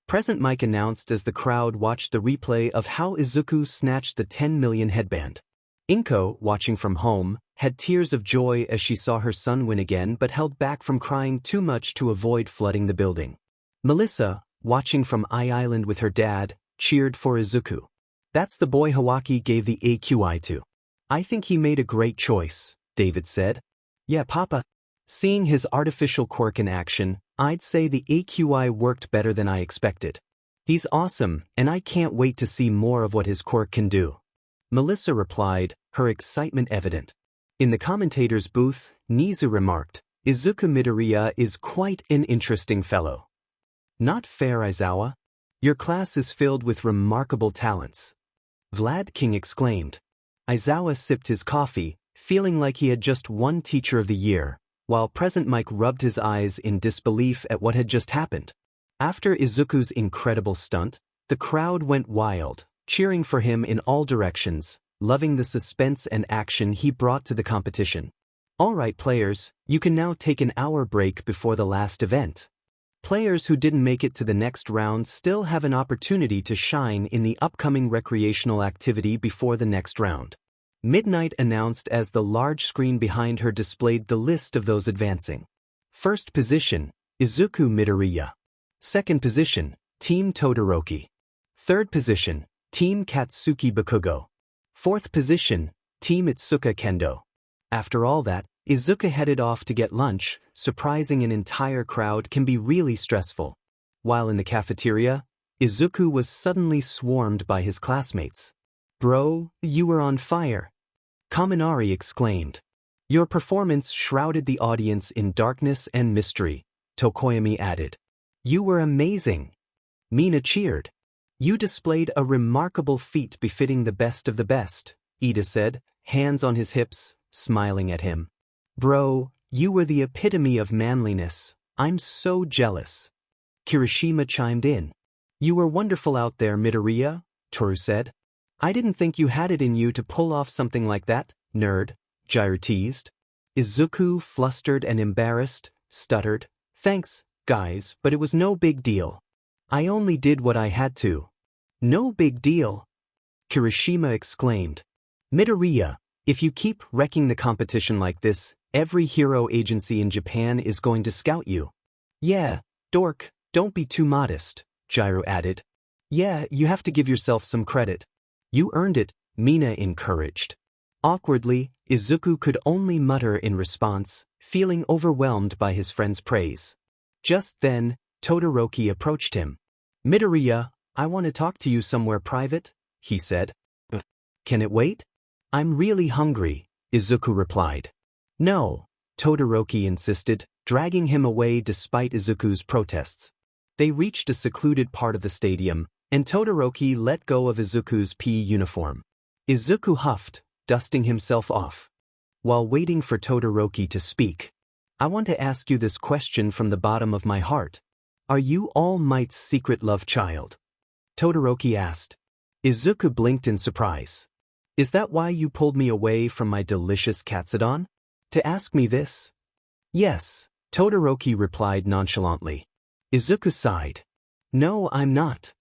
Speaker 1: Present Mike announced as the crowd watched the replay of how Izuku snatched the 10 million headband. Inko, watching from home, had tears of joy as she saw her son win again but held back from crying too much to avoid flooding the building. Melissa, watching from Island with her dad, cheered for Izuku. "That's the boy Hawaki gave the AQI to. I think he made a great choice," David said. "Yeah, Papa. Seeing his artificial quirk in action, I'd say the AQI worked better than I expected. He's awesome, and I can't wait to see more of what his quirk can do." Melissa replied, her excitement evident. In the commentator's booth, Nizu remarked, "Izuku Midoriya is quite an interesting fellow." "Not fair, Aizawa. Your class is filled with remarkable talents," Vlad King exclaimed. Aizawa sipped his coffee, feeling like he had just won Teacher of the Year, while Present Mike rubbed his eyes in disbelief at what had just happened. After Izuku's incredible stunt, the crowd went wild, cheering for him in all directions, loving the suspense and action he brought to the competition. "All right, players, you can now take an hour break before the last event. Players who didn't make it to the next round still have an opportunity to shine in the upcoming recreational activity before the next round." Midnight announced as the large screen behind her displayed the list of those advancing. First position, Izuku Midoriya. Second position, Team Todoroki. Third position, Team Katsuki Bakugo. Fourth position, Team Itsuka Kendo. After all that, Izuku headed off to get lunch. Surprising an entire crowd can be really stressful. While in the cafeteria, Izuku was suddenly swarmed by his classmates. "Bro, you were on fire," Kaminari exclaimed. "Your performance shrouded the audience in darkness and mystery," Tokoyami added. "You were amazing." Mina cheered. "You displayed a remarkable feat befitting the best of the best," Ida said, hands on his hips, smiling at him. "Bro, you were the epitome of manliness. I'm so jealous." Kirishima chimed in. "You were wonderful out there, Midoriya," Toru said. I didn't think you had it in you to pull off something like that, nerd, Gyro teased. Izuku, flustered and embarrassed, stuttered, Thanks, guys, but it was no big deal. I only did what I had to. No big deal? Kirishima exclaimed. Midoriya, if you keep wrecking the competition like this, every hero agency in Japan is going to scout you. Yeah, dork, don't be too modest, Gyro added. Yeah, you have to give yourself some credit. You earned it, Mina encouraged. Awkwardly, Izuku could only mutter in response, feeling overwhelmed by his friend's praise. Just then, Todoroki approached him. Midoriya, I want to talk to you somewhere private, he said. Can it wait? I'm really hungry, Izuku replied. No, Todoroki insisted, dragging him away despite Izuku's protests. They reached a secluded part of the stadium, and Todoroki let go of Izuku's PE uniform. Izuku huffed, dusting himself off. While waiting for Todoroki to speak, I want to ask you this question from the bottom of my heart. Are you All Might's secret love child? Todoroki asked. Izuku blinked in surprise. Is that why you pulled me away from my delicious katsudon? To ask me this? Yes, Todoroki replied nonchalantly. Izuku sighed. No, I'm not.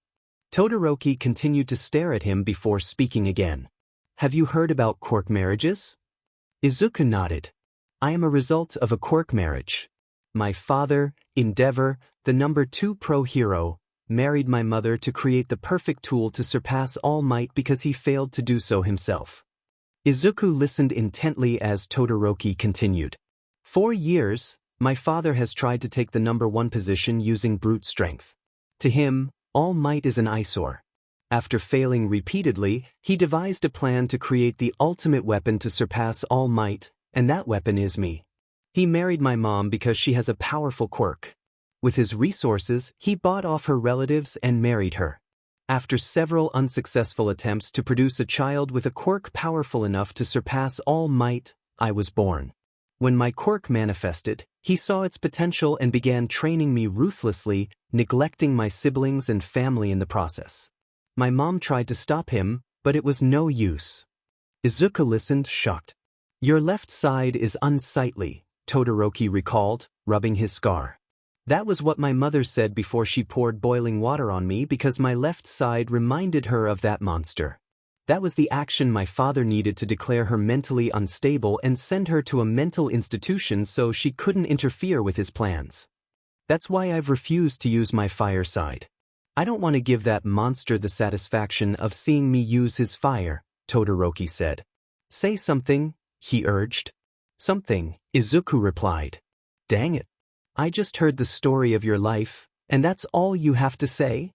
Speaker 1: Todoroki continued to stare at him before speaking again. Have you heard about quirk marriages? Izuku nodded. I am a result of a quirk marriage. My father, Endeavor, the #2 pro hero, married my mother to create the perfect tool to surpass All Might because he failed to do so himself. Izuku listened intently as Todoroki continued. 4 years, my father has tried to take the #1 position using brute strength. To him, All Might is an eyesore. After failing repeatedly, he devised a plan to create the ultimate weapon to surpass All Might, and that weapon is me. He married my mom because she has a powerful quirk. With his resources, he bought off her relatives and married her. After several unsuccessful attempts to produce a child with a quirk powerful enough to surpass All Might, I was born. When my quirk manifested, he saw its potential and began training me ruthlessly, neglecting my siblings and family in the process. My mom tried to stop him, but it was no use. Izuku listened, shocked. Your left side is unsightly, Todoroki recalled, rubbing his scar. That was what my mother said before she poured boiling water on me because my left side reminded her of that monster. That was the action my father needed to declare her mentally unstable and send her to a mental institution so she couldn't interfere with his plans. That's why I've refused to use my fire side. I don't want to give that monster the satisfaction of seeing me use his fire, Todoroki said. Say something, he urged. Something, Izuku replied. Dang it. I just heard the story of your life, and that's all you have to say?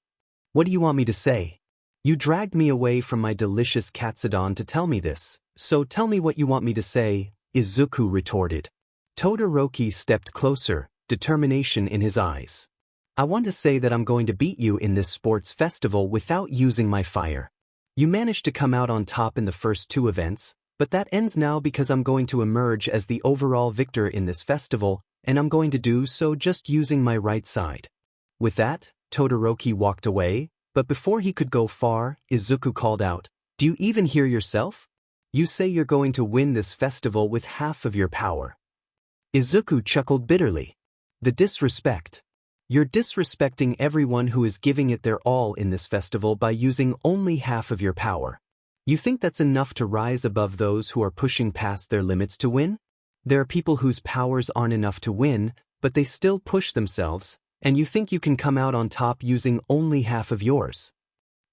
Speaker 1: What do you want me to say? You dragged me away from my delicious katsudon to tell me this, so tell me what you want me to say, Izuku retorted. Todoroki stepped closer, determination in his eyes. I want to say that I'm going to beat you in this sports festival without using my fire. You managed to come out on top in the first 2 events, but that ends now because I'm going to emerge as the overall victor in this festival, and I'm going to do so just using my right side. With that, Todoroki walked away, but before he could go far, Izuku called out, Do you even hear yourself? You say you're going to win this festival with half of your power. Izuku chuckled bitterly. The disrespect. You're disrespecting everyone who is giving it their all in this festival by using only half of your power. You think that's enough to rise above those who are pushing past their limits to win? There are people whose powers aren't enough to win, but they still push themselves, and you think you can come out on top using only half of yours.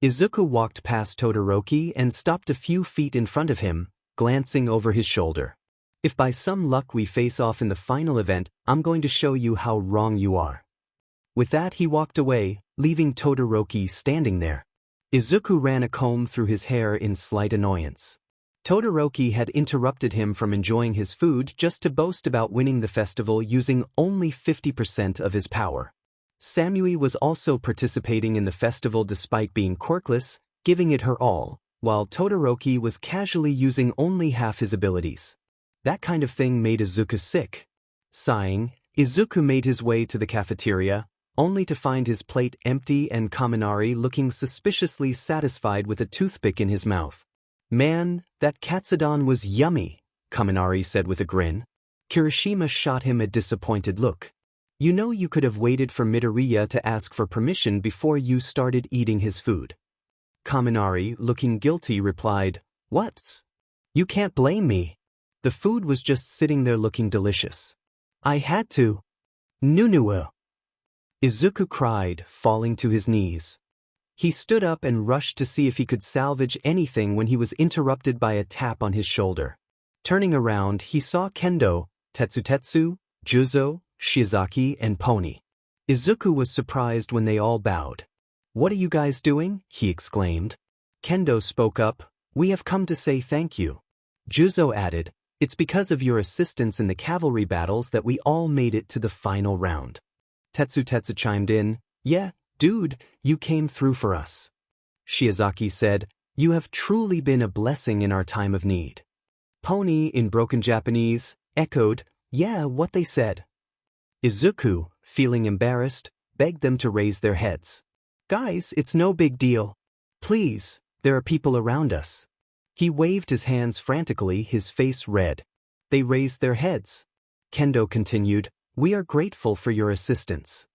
Speaker 1: Izuku walked past Todoroki and stopped a few feet in front of him, glancing over his shoulder. If by some luck we face off in the final event, I'm going to show you how wrong you are. With that he walked away, leaving Todoroki standing there. Izuku ran a comb through his hair in slight annoyance. Todoroki had interrupted him from enjoying his food just to boast about winning the festival using only 50% of his power. Samui was also participating in the festival despite being quirkless, giving it her all, while Todoroki was casually using only half his abilities. That kind of thing made Izuku sick. Sighing, Izuku made his way to the cafeteria, only to find his plate empty and Kaminari looking suspiciously satisfied with a toothpick in his mouth. "Man, that katsudon was yummy," Kaminari said with a grin. Kirishima shot him a disappointed look. "You know you could have waited for Midoriya to ask for permission before you started eating his food." Kaminari, looking guilty, replied, "What? You can't blame me. The food was just sitting there looking delicious. I had to." "Nunu!" Izuku cried, falling to his knees. He stood up and rushed to see if he could salvage anything when he was interrupted by a tap on his shoulder. Turning around, he saw Kendo, Tetsutetsu, Juzo, Shiozaki, and Pony. Izuku was surprised when they all bowed. "What are you guys doing?" he exclaimed. Kendo spoke up, "We have come to say thank you." Juzo added, "It's because of your assistance in the cavalry battles that we all made it to the final round." Tetsutetsu chimed in, "Yeah, dude, you came through for us." Shiozaki said, "You have truly been a blessing in our time of need." Pony, in broken Japanese, echoed, "Yeah, what they said." Izuku, feeling embarrassed, begged them to raise their heads. "Guys, it's no big deal. Please, there are people around us." He waved his hands frantically, his face red. They raised their heads. Kendo continued, "We are grateful for your assistance."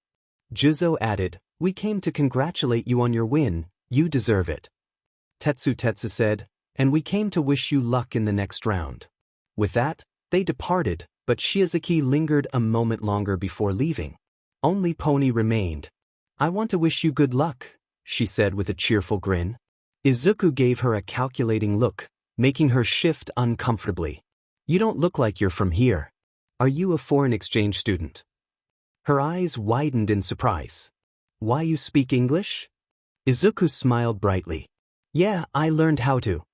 Speaker 1: Juzo added, "We came to congratulate you on your win, you deserve it." Tetsutetsu said, "And we came to wish you luck in the next round." With that, they departed, but Shiozaki lingered a moment longer before leaving. Only Pony remained. "I want to wish you good luck," she said with a cheerful grin. Izuku gave her a calculating look, making her shift uncomfortably. "You don't look like you're from here. Are you a foreign exchange student?" Her eyes widened in surprise. "Why you speak English?" Izuku smiled brightly. "Yeah, I learned how to."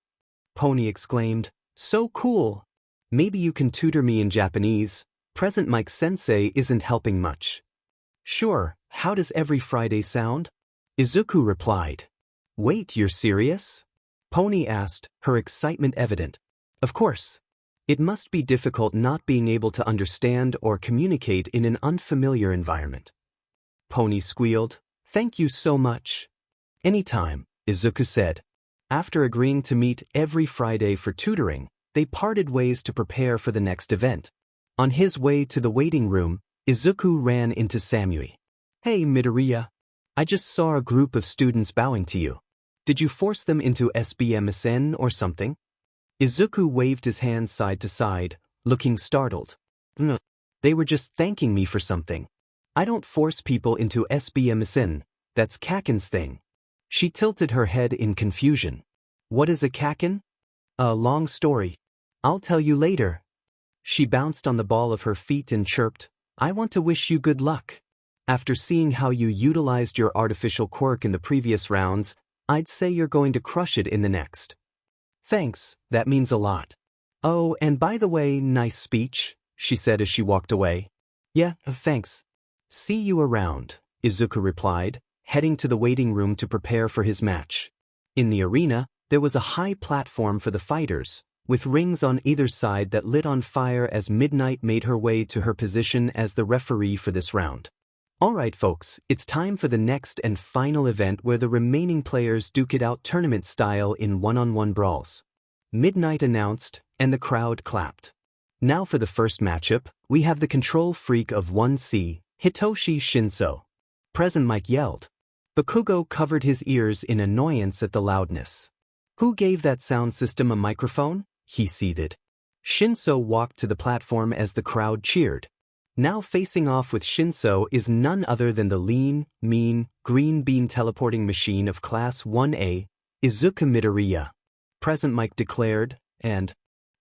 Speaker 1: Pony exclaimed, "So cool. Maybe you can tutor me in Japanese. Present Mike Sensei isn't helping much." "Sure, how does every Friday sound?" Izuku replied. "Wait, you're serious?" Pony asked, her excitement evident. "Of course. It must be difficult not being able to understand or communicate in an unfamiliar environment." Pony squealed, "Thank you so much." "Anytime," Izuku said. After agreeing to meet every Friday for tutoring, they parted ways to prepare for the next event. On his way to the waiting room, Izuku ran into Samui. "Hey, Midoriya. I just saw a group of students bowing to you. Did you force them into SBMSN or something?" Izuku waved his hands side to side, looking startled. "No, they were just thanking me for something. I don't force people into SBMSN, that's Kaken's thing." She tilted her head in confusion. "What is a Kaken?" "A long story. I'll tell you later." She bounced on the ball of her feet and chirped, "I want to wish you good luck. After seeing how you utilized your artificial quirk in the previous rounds, I'd say you're going to crush it in the next." "Thanks, that means a lot." "Oh, and by the way, nice speech," she said as she walked away. "Yeah, thanks. See you around," Izuku replied, heading to the waiting room to prepare for his match. In the arena, there was a high platform for the fighters, with rings on either side that lit on fire as Midnight made her way to her position as the referee for this round. "Alright folks, it's time for the next and final event where the remaining players duke it out tournament style in one-on-one brawls." Midnight announced, and the crowd clapped. "Now for the first matchup, we have the control freak of 1C, Hitoshi Shinso." Present Mike yelled. Bakugo covered his ears in annoyance at the loudness. "Who gave that sound system a microphone?" he seethed. Shinso walked to the platform as the crowd cheered. Now facing off with Shinso is none other than the lean, mean, green bean teleporting machine of Class 1A, Izuku Midoriya. Present Mike declared, and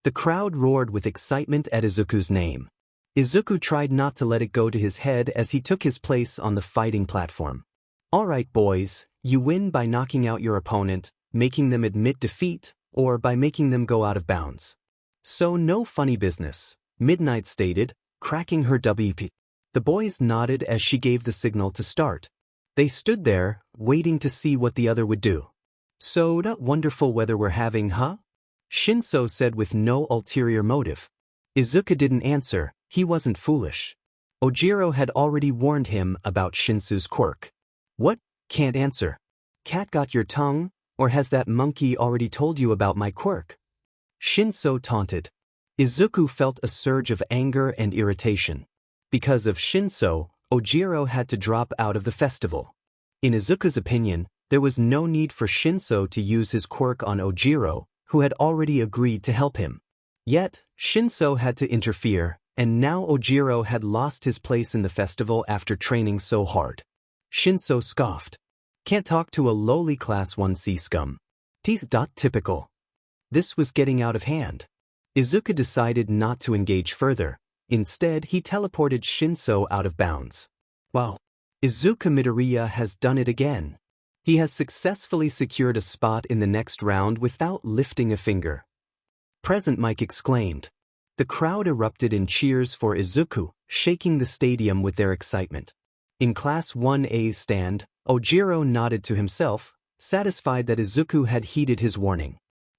Speaker 1: the crowd roared with excitement at Izuku's name. Izuku tried not to let it go to his head as he took his place on the fighting platform. "Alright boys, you win by knocking out your opponent, making them admit defeat, or by making them go out of bounds. So no funny business," Midnight stated, cracking her WP. The boys nodded as she gave the signal to start. They stood there, waiting to see what the other would do. "So that wonderful weather we're having, huh?" Shinso said with no ulterior motive. Izuku didn't answer, he wasn't foolish. Ojiro had already warned him about Shinsu's quirk. What? Can't answer. Cat got your tongue, or has that monkey already told you about my quirk? Shinso taunted. Izuku felt a surge of anger and irritation. Because of Shinso, Ojiro had to drop out of the festival. In Izuku's opinion, there was no need for Shinso to use his quirk on Ojiro, who had already agreed to help him. Yet, Shinso had to interfere, and now Ojiro had lost his place in the festival after training so hard. Shinso scoffed. Can't talk to a lowly Class 1C scum. Typical. This was getting out of hand. Izuku decided not to engage further. Instead, he teleported Shinso out of bounds. Wow. Izuku Midoriya has done it again. He has successfully secured a spot in the next round without lifting a finger. Present Mike exclaimed. The crowd erupted in cheers for Izuku, shaking the stadium with their excitement. In Class 1A's stand, Ojiro nodded to himself, satisfied that Izuku had heeded his warning.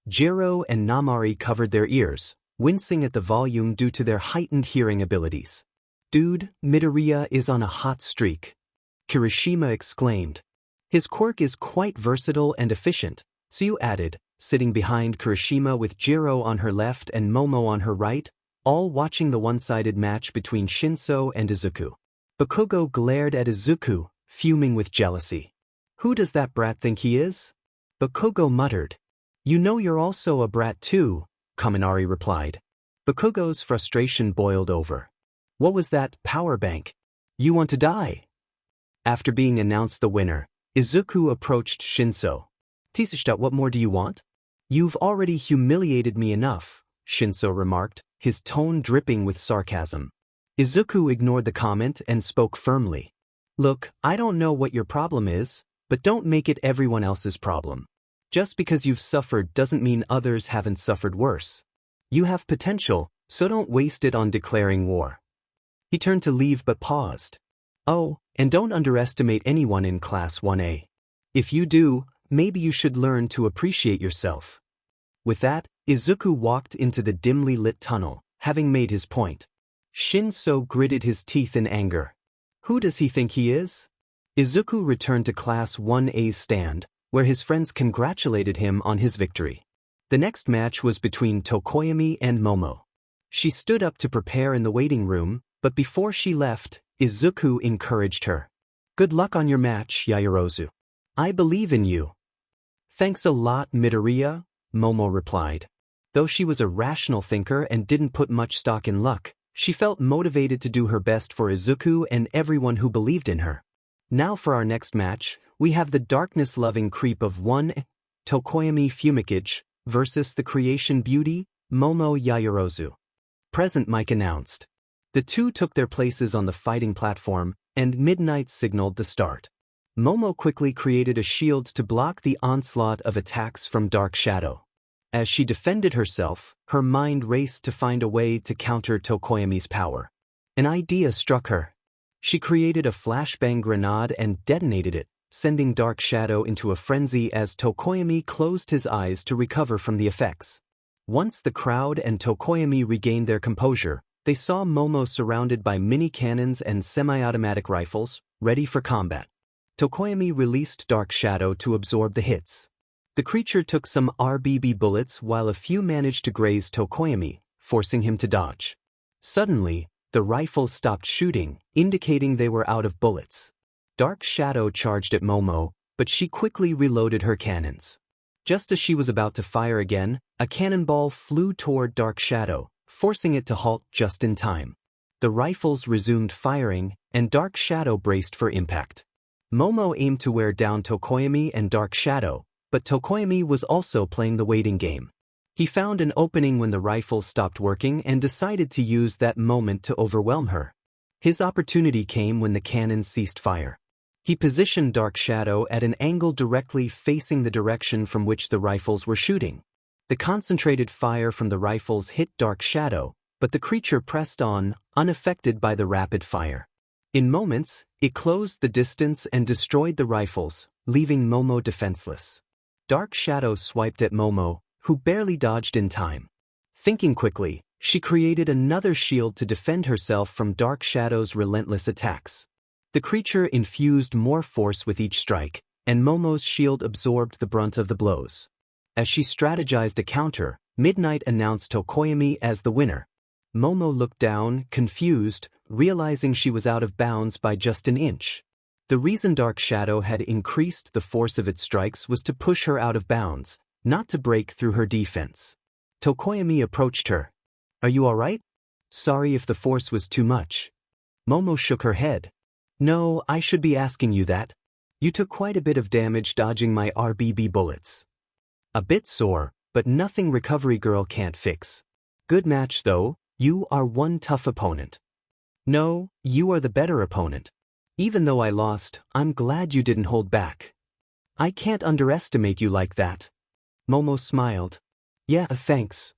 Speaker 1: Jiro and Namari covered their ears, wincing at the volume due to their heightened hearing abilities. Dude, Midoriya is on a hot streak. Kirishima exclaimed. His quirk is quite versatile and efficient, Tsuyu added, sitting behind Kirishima with Jiro on her left and Momo on her right, all watching the one-sided match between Shinso and Izuku. Bakugo glared at Izuku, fuming with jealousy. Who does that brat think he is? Bakugo muttered. You know you're also a brat too, Kaminari replied. Bakugo's frustration boiled over. What was that power bank? You want to die? After being announced the winner, Izuku approached Shinso. Tsushita, what more do you want? You've already humiliated me enough, Shinso remarked, his tone dripping with sarcasm. Izuku ignored the comment and spoke firmly. Look, I don't know what your problem is, but don't make it everyone else's problem. Just because you've suffered doesn't mean others haven't suffered worse. You have potential, so don't waste it on declaring war. He turned to leave but paused. Oh, and don't underestimate anyone in Class 1A. If you do, maybe you should learn to appreciate yourself. With that, Izuku walked into the dimly lit tunnel, having made his point. Shinso gritted his teeth in anger. Who does he think he is? Izuku returned to Class 1A's stand, where his friends congratulated him on his victory. The next match was between Tokoyami and Momo. She stood up to prepare in the waiting room, but before she left, Izuku encouraged her. Good luck on your match, Yaoyorozu. I believe in you. Thanks a lot, Midoriya, Momo replied. Though she was a rational thinker and didn't put much stock in luck, she felt motivated to do her best for Izuku and everyone who believed in her. Now for our next match, we have the darkness-loving creep of 1, Tokoyami Fumikage, versus the creation beauty, Momo Yaoyorozu. Present Mike announced. The two took their places on the fighting platform, and Midnight signaled the start. Momo quickly created a shield to block the onslaught of attacks from Dark Shadow. As she defended herself, her mind raced to find a way to counter Tokoyami's power. An idea struck her. She created a flashbang grenade and detonated it, sending Dark Shadow into a frenzy as Tokoyami closed his eyes to recover from the effects. Once the crowd and Tokoyami regained their composure, they saw Momo surrounded by mini-cannons and semi-automatic rifles, ready for combat. Tokoyami released Dark Shadow to absorb the hits. The creature took some RBB bullets while a few managed to graze Tokoyami, forcing him to dodge. Suddenly, the rifles stopped shooting, indicating they were out of bullets. Dark Shadow charged at Momo, but she quickly reloaded her cannons. Just as she was about to fire again, a cannonball flew toward Dark Shadow, forcing it to halt just in time. The rifles resumed firing, and Dark Shadow braced for impact. Momo aimed to wear down Tokoyami and Dark Shadow, but Tokoyami was also playing the waiting game. He found an opening when the rifles stopped working and decided to use that moment to overwhelm her. His opportunity came when the cannons ceased fire. He positioned Dark Shadow at an angle directly facing the direction from which the rifles were shooting. The concentrated fire from the rifles hit Dark Shadow, but the creature pressed on, unaffected by the rapid fire. In moments, it closed the distance and destroyed the rifles, leaving Momo defenseless. Dark Shadow swiped at Momo, who barely dodged in time. Thinking quickly, She created another shield to defend herself from Dark Shadow's relentless attacks. The creature infused more force with each strike, and Momo's shield absorbed the brunt of the blows. As she strategized a counter, Midnight announced Tokoyami as the winner. Momo looked down, confused, realizing she was out of bounds by just an inch. The reason Dark Shadow had increased the force of its strikes was to push her out of bounds, not to break through her defense. Tokoyami approached her. "Are you alright? Sorry if the force was too much." Momo shook her head. "No, I should be asking you that. You took quite a bit of damage dodging my RBB bullets." "A bit sore, but nothing recovery girl can't fix." "Good match though, you are one tough opponent." "No, you are the better opponent. Even though I lost, I'm glad you didn't hold back." "I can't underestimate you like that." Momo smiled. "Yeah, thanks."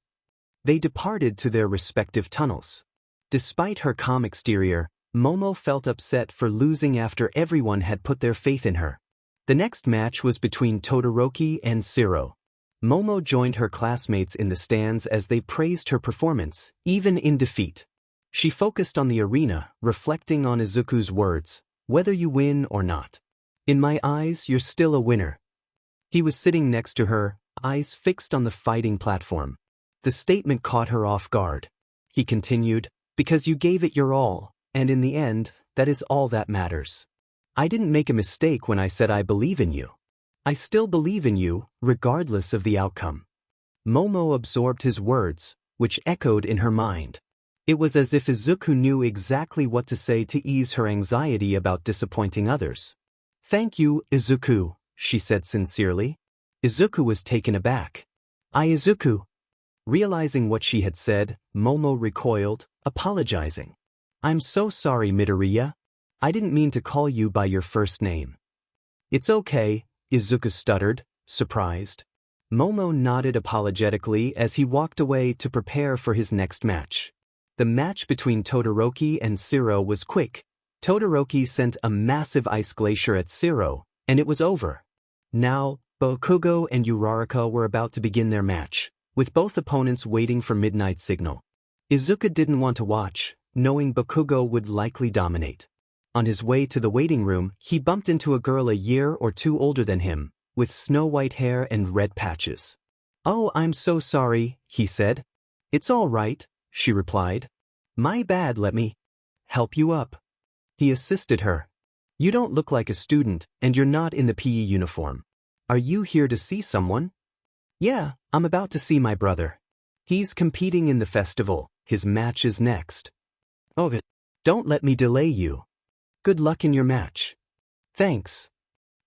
Speaker 1: They departed to their respective tunnels. Despite her calm exterior, Momo felt upset for losing after everyone had put their faith in her. The next match was between Todoroki and Shiro. Momo joined her classmates in the stands as they praised her performance, even in defeat. She focused on the arena, reflecting on Izuku's words, "Whether you win or not. In my eyes, you're still a winner." He was sitting next to her, eyes fixed on the fighting platform. The statement caught her off guard. He continued, "Because you gave it your all, and in the end, that is all that matters. I didn't make a mistake when I said I believe in you. I still believe in you, regardless of the outcome." Momo absorbed his words, which echoed in her mind. It was as if Izuku knew exactly what to say to ease her anxiety about disappointing others. "Thank you, Izuku," she said sincerely. Izuku was taken aback. Izuku." Realizing what she had said, Momo recoiled, apologizing. "I'm so sorry, Midoriya. I didn't mean to call you by your first name." "It's okay," Izuku stuttered, surprised. Momo nodded apologetically as he walked away to prepare for his next match. The match between Todoroki and Shiro was quick. Todoroki sent a massive ice glacier at Shiro, and it was over. Now, Bakugo and Uraraka were about to begin their match, with both opponents waiting for Midnight's signal. Izuku didn't want to watch, knowing Bakugo would likely dominate. On his way to the waiting room, he bumped into a girl a year or two older than him, with snow-white hair and red patches. "Oh, I'm so sorry," he said. "It's all right," she replied. "My bad, let me help you up." He assisted her. "You don't look like a student, and you're not in the PE uniform. Are you here to see someone?" "Yeah, I'm about to see my brother. He's competing in the festival. His match is next." "Oh, don't let me delay you. Good luck in your match." "Thanks."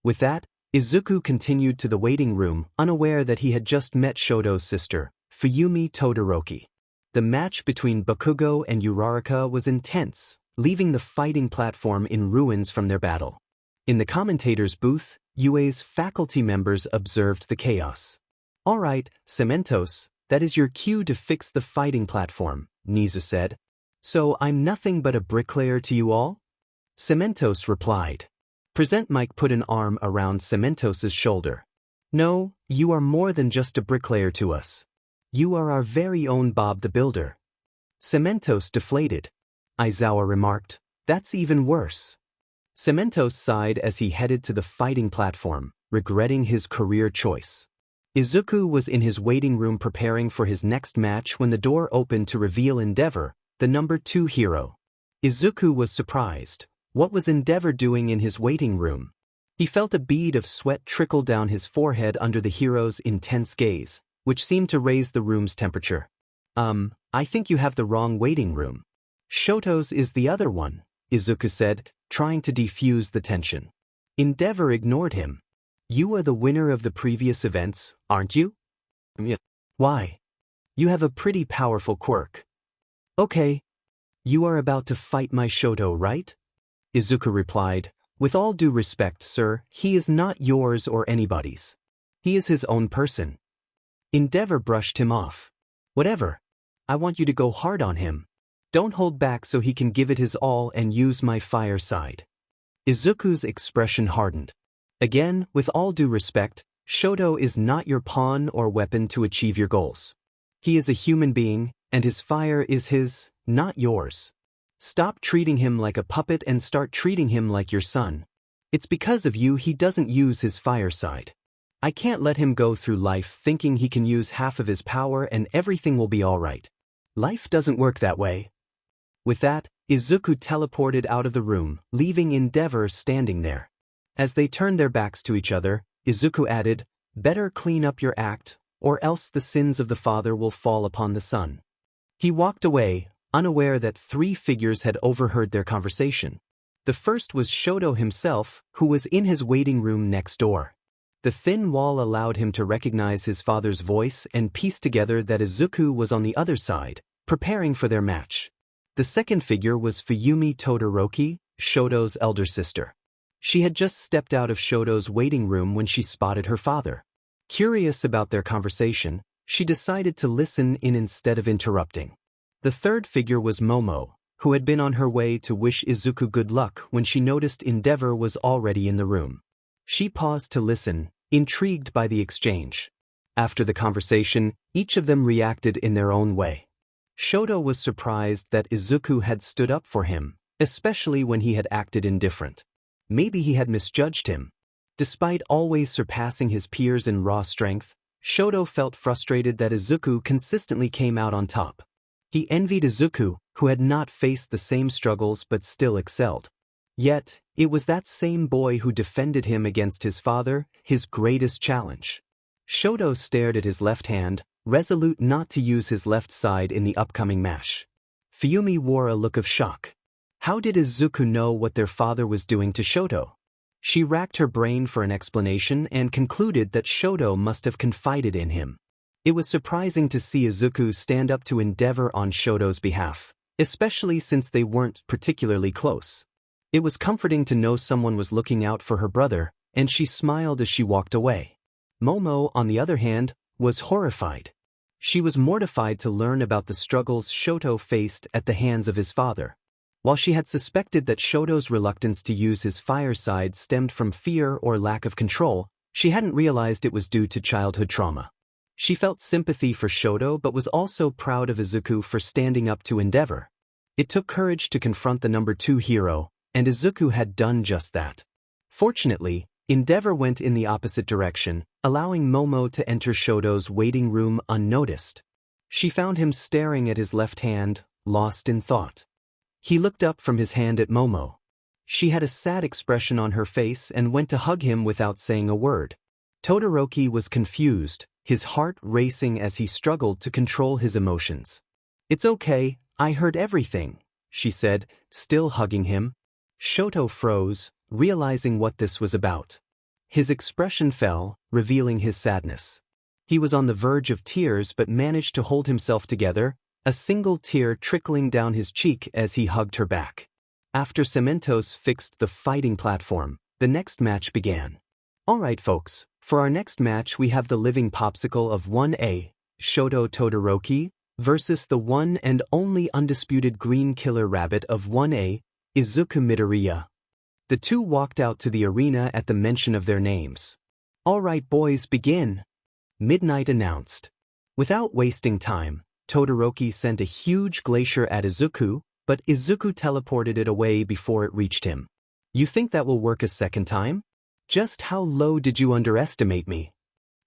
Speaker 1: With that, Izuku continued to the waiting room, unaware that he had just met Shoto's sister, Fuyumi Todoroki. The match between Bakugo and Uraraka was intense, leaving the fighting platform in ruins from their battle. In the commentator's booth, UA's faculty members observed the chaos. "All right, Cementos, that is your cue to fix the fighting platform," Nizu said. "So I'm nothing but a bricklayer to you all?" Cementos replied. Present Mike put an arm around Cementos's shoulder. "No, you are more than just a bricklayer to us. You are our very own Bob the Builder." Cementos deflated. Aizawa remarked, "That's even worse." Cementos sighed as he headed to the fighting platform, regretting his career choice. Izuku was in his waiting room preparing for his next match when the door opened to reveal Endeavor, the number 2 hero. Izuku was surprised. What was Endeavor doing in his waiting room? He felt a bead of sweat trickle down his forehead under the hero's intense gaze, which seemed to raise the room's temperature. I think you have the wrong waiting room. Shoto's is the other one," Izuku said, trying to defuse the tension. Endeavor ignored him. "You are the winner of the previous events, aren't you?" "Yeah." "Why? You have a pretty powerful quirk." "Okay. You are about to fight my Shoto, right?" Izuku replied, "With all due respect, sir, he is not yours or anybody's. He is his own person." Endeavor brushed him off. "Whatever. I want you to go hard on him. Don't hold back so he can give it his all and use my fire side." Izuku's expression hardened. "Again, with all due respect, Shoto is not your pawn or weapon to achieve your goals. He is a human being, and his fire is his, not yours. Stop treating him like a puppet and start treating him like your son. It's because of you he doesn't use his fire side. I can't let him go through life thinking he can use half of his power and everything will be alright. Life doesn't work that way. With that, Izuku teleported out of the room, leaving Endeavor standing there. As they turned their backs to each other, Izuku added, "Better clean up your act, or else the sins of the father will fall upon the son." He walked away, unaware that 3 figures had overheard their conversation. The first was Shoto himself, who was in his waiting room next door. The thin wall allowed him to recognize his father's voice and piece together that Izuku was on the other side, preparing for their match. The second figure was Fuyumi Todoroki, Shoto's elder sister. She had just stepped out of Shoto's waiting room when she spotted her father. Curious about their conversation, she decided to listen in instead of interrupting. The third figure was Momo, who had been on her way to wish Izuku good luck when she noticed Endeavor was already in the room. She paused to listen, intrigued by the exchange. After the conversation, each of them reacted in their own way. Shoto was surprised that Izuku had stood up for him, especially when he had acted indifferent. Maybe he had misjudged him. Despite always surpassing his peers in raw strength, Shoto felt frustrated that Izuku consistently came out on top. He envied Izuku, who had not faced the same struggles but still excelled. Yet, it was that same boy who defended him against his father, his greatest challenge. Shoto stared at his left hand, resolute not to use his left side in the upcoming match. Fuyumi wore a look of shock. How did Izuku know what their father was doing to Shoto? She racked her brain for an explanation and concluded that Shoto must have confided in him. It was surprising to see Izuku stand up to Endeavor on Shoto's behalf, especially since they weren't particularly close. It was comforting to know someone was looking out for her brother, and she smiled as she walked away. Momo, on the other hand, was horrified. She was mortified to learn about the struggles Shoto faced at the hands of his father. While she had suspected that Shoto's reluctance to use his fire side stemmed from fear or lack of control, she hadn't realized it was due to childhood trauma. She felt sympathy for Shoto but was also proud of Izuku for standing up to Endeavor. It took courage to confront the number 2 hero, and Izuku had done just that. Fortunately, Endeavor went in the opposite direction, allowing Momo to enter Shoto's waiting room unnoticed. She found him staring at his left hand, lost in thought. He looked up from his hand at Momo. She had a sad expression on her face and went to hug him without saying a word. Todoroki was confused, his heart racing as he struggled to control his emotions. "It's okay, I heard everything," she said, still hugging him. Shoto froze, realizing what this was about. His expression fell, revealing his sadness. He was on the verge of tears but managed to hold himself together, a single tear trickling down his cheek as he hugged her back. After Cementos fixed the fighting platform, the next match began. Alright folks, for our next match we have the living popsicle of 1A, Shoto Todoroki, versus the one and only undisputed green killer rabbit of 1A, Izuku Midoriya. The two walked out to the arena at the mention of their names. "Alright boys, begin," Midnight announced. Without wasting time, Todoroki sent a huge glacier at Izuku, but Izuku teleported it away before it reached him. "You think that will work a second time? Just how low did you underestimate me?"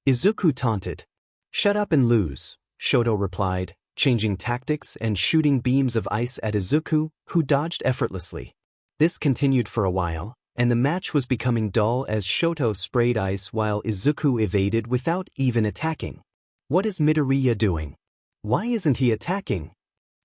Speaker 1: Izuku taunted. "Shut up and lose," Shoto replied, changing tactics and shooting beams of ice at Izuku, who dodged effortlessly. This continued for a while, and the match was becoming dull as Shoto sprayed ice while Izuku evaded without even attacking. "What is Midoriya doing? Why isn't he attacking?"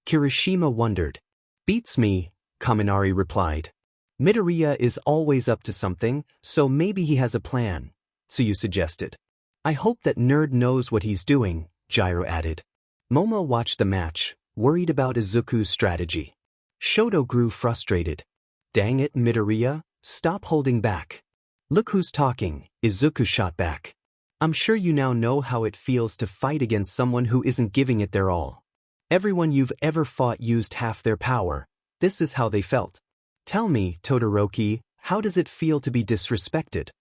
Speaker 1: Kirishima wondered. "Beats me," Kaminari replied. "Midoriya is always up to something, so maybe he has a plan," Tsuyu suggested. "I hope that nerd knows what he's doing," Gyro added. Momo watched the match, worried about Izuku's strategy. Shoto grew frustrated. "Dang it, Midoriya, stop holding back. Look who's talking," Izuku shot back. "I'm sure you now know how it feels to fight against someone who isn't giving it their all. Everyone you've ever fought used half their power. This is how they felt. Tell me, Todoroki, how does it feel to be disrespected?"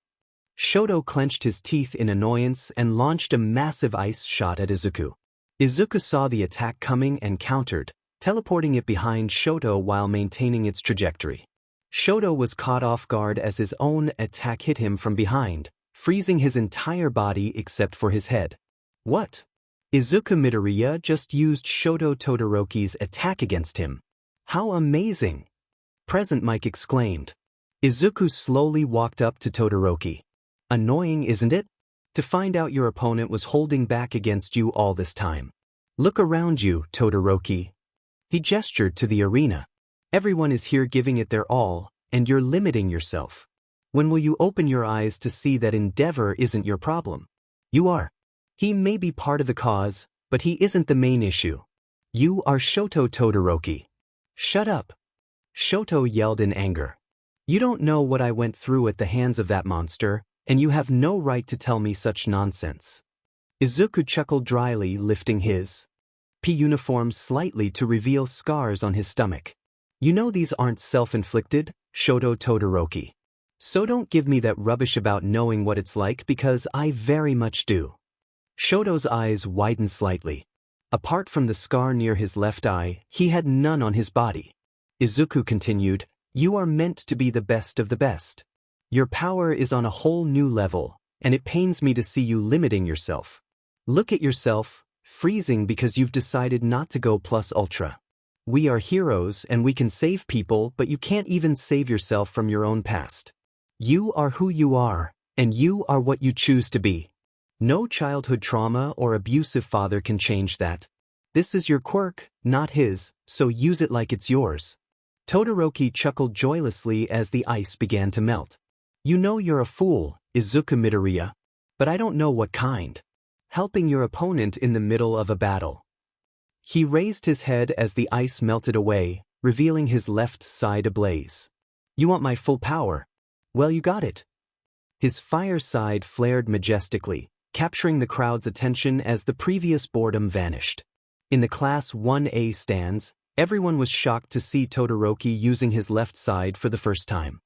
Speaker 1: Shoto clenched his teeth in annoyance and launched a massive ice shot at Izuku. Izuku saw the attack coming and countered, teleporting it behind Shoto while maintaining its trajectory. Shoto was caught off guard as his own attack hit him from behind, freezing his entire body except for his head. What? Izuku Midoriya just used Shoto Todoroki's attack against him. How amazing! Present Mike exclaimed. Izuku slowly walked up to Todoroki. Annoying, isn't it? To find out your opponent was holding back against you all this time. Look around you, Todoroki. He gestured to the arena. Everyone is here giving it their all, and you're limiting yourself. When will you open your eyes to see that endeavor isn't your problem? You are. He may be part of the cause, but he isn't the main issue. You are Shoto Todoroki. Shut up. Shoto yelled in anger. You don't know what I went through at the hands of that monster, and you have no right to tell me such nonsense. Izuku chuckled dryly, lifting his uniform slightly to reveal scars on his stomach. You know these aren't self-inflicted, Shoto Todoroki. So don't give me that rubbish about knowing what it's like because I very much do. Shoto's eyes widened slightly. Apart from the scar near his left eye, he had none on his body. Izuku continued, You are meant to be the best of the best. Your power is on a whole new level, and it pains me to see you limiting yourself. Look at yourself, freezing because you've decided not to go plus ultra. We are heroes and we can save people, but you can't even save yourself from your own past. You are who you are, and you are what you choose to be. No childhood trauma or abusive father can change that. This is your quirk, not his, so use it like it's yours. Todoroki chuckled joylessly as the ice began to melt. You know you're a fool, Izuku Midoriya. But I don't know what kind. Helping your opponent in the middle of a battle. He raised his head as the ice melted away, revealing his left side ablaze. You want my full power? Well, you got it. His fire side flared majestically, capturing the crowd's attention as the previous boredom vanished. In the Class 1A stands, everyone was shocked to see Todoroki using his left side for the first time.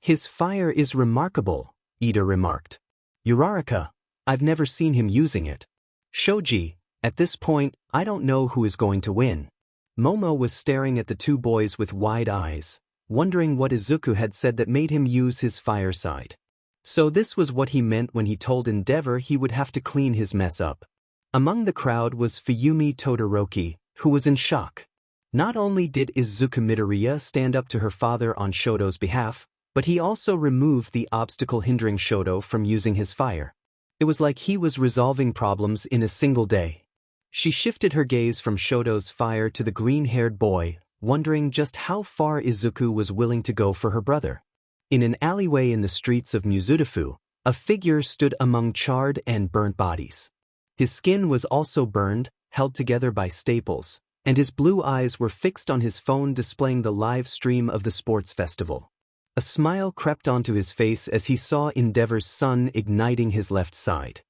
Speaker 1: His fire is remarkable, Ida remarked. Uraraka, I've never seen him using it. Shoji, at this point, I don't know who is going to win. Momo was staring at the two boys with wide eyes, wondering what Izuku had said that made him use his fire side. So this was what he meant when he told Endeavor he would have to clean his mess up. Among the crowd was Fuyumi Todoroki, who was in shock. Not only did Izuku Midoriya stand up to her father on Shoto's behalf, but he also removed the obstacle hindering Shoto from using his fire. It was like he was resolving problems in a single day. She shifted her gaze from Shoto's fire to the green-haired boy, wondering just how far Izuku was willing to go for her brother. In an alleyway in the streets of Mizudafu, a figure stood among charred and burnt bodies. His skin was also burned, held together by staples, and his blue eyes were fixed on his phone displaying the live stream of the sports festival. A smile crept onto his face as he saw Endeavor's sun igniting his left side.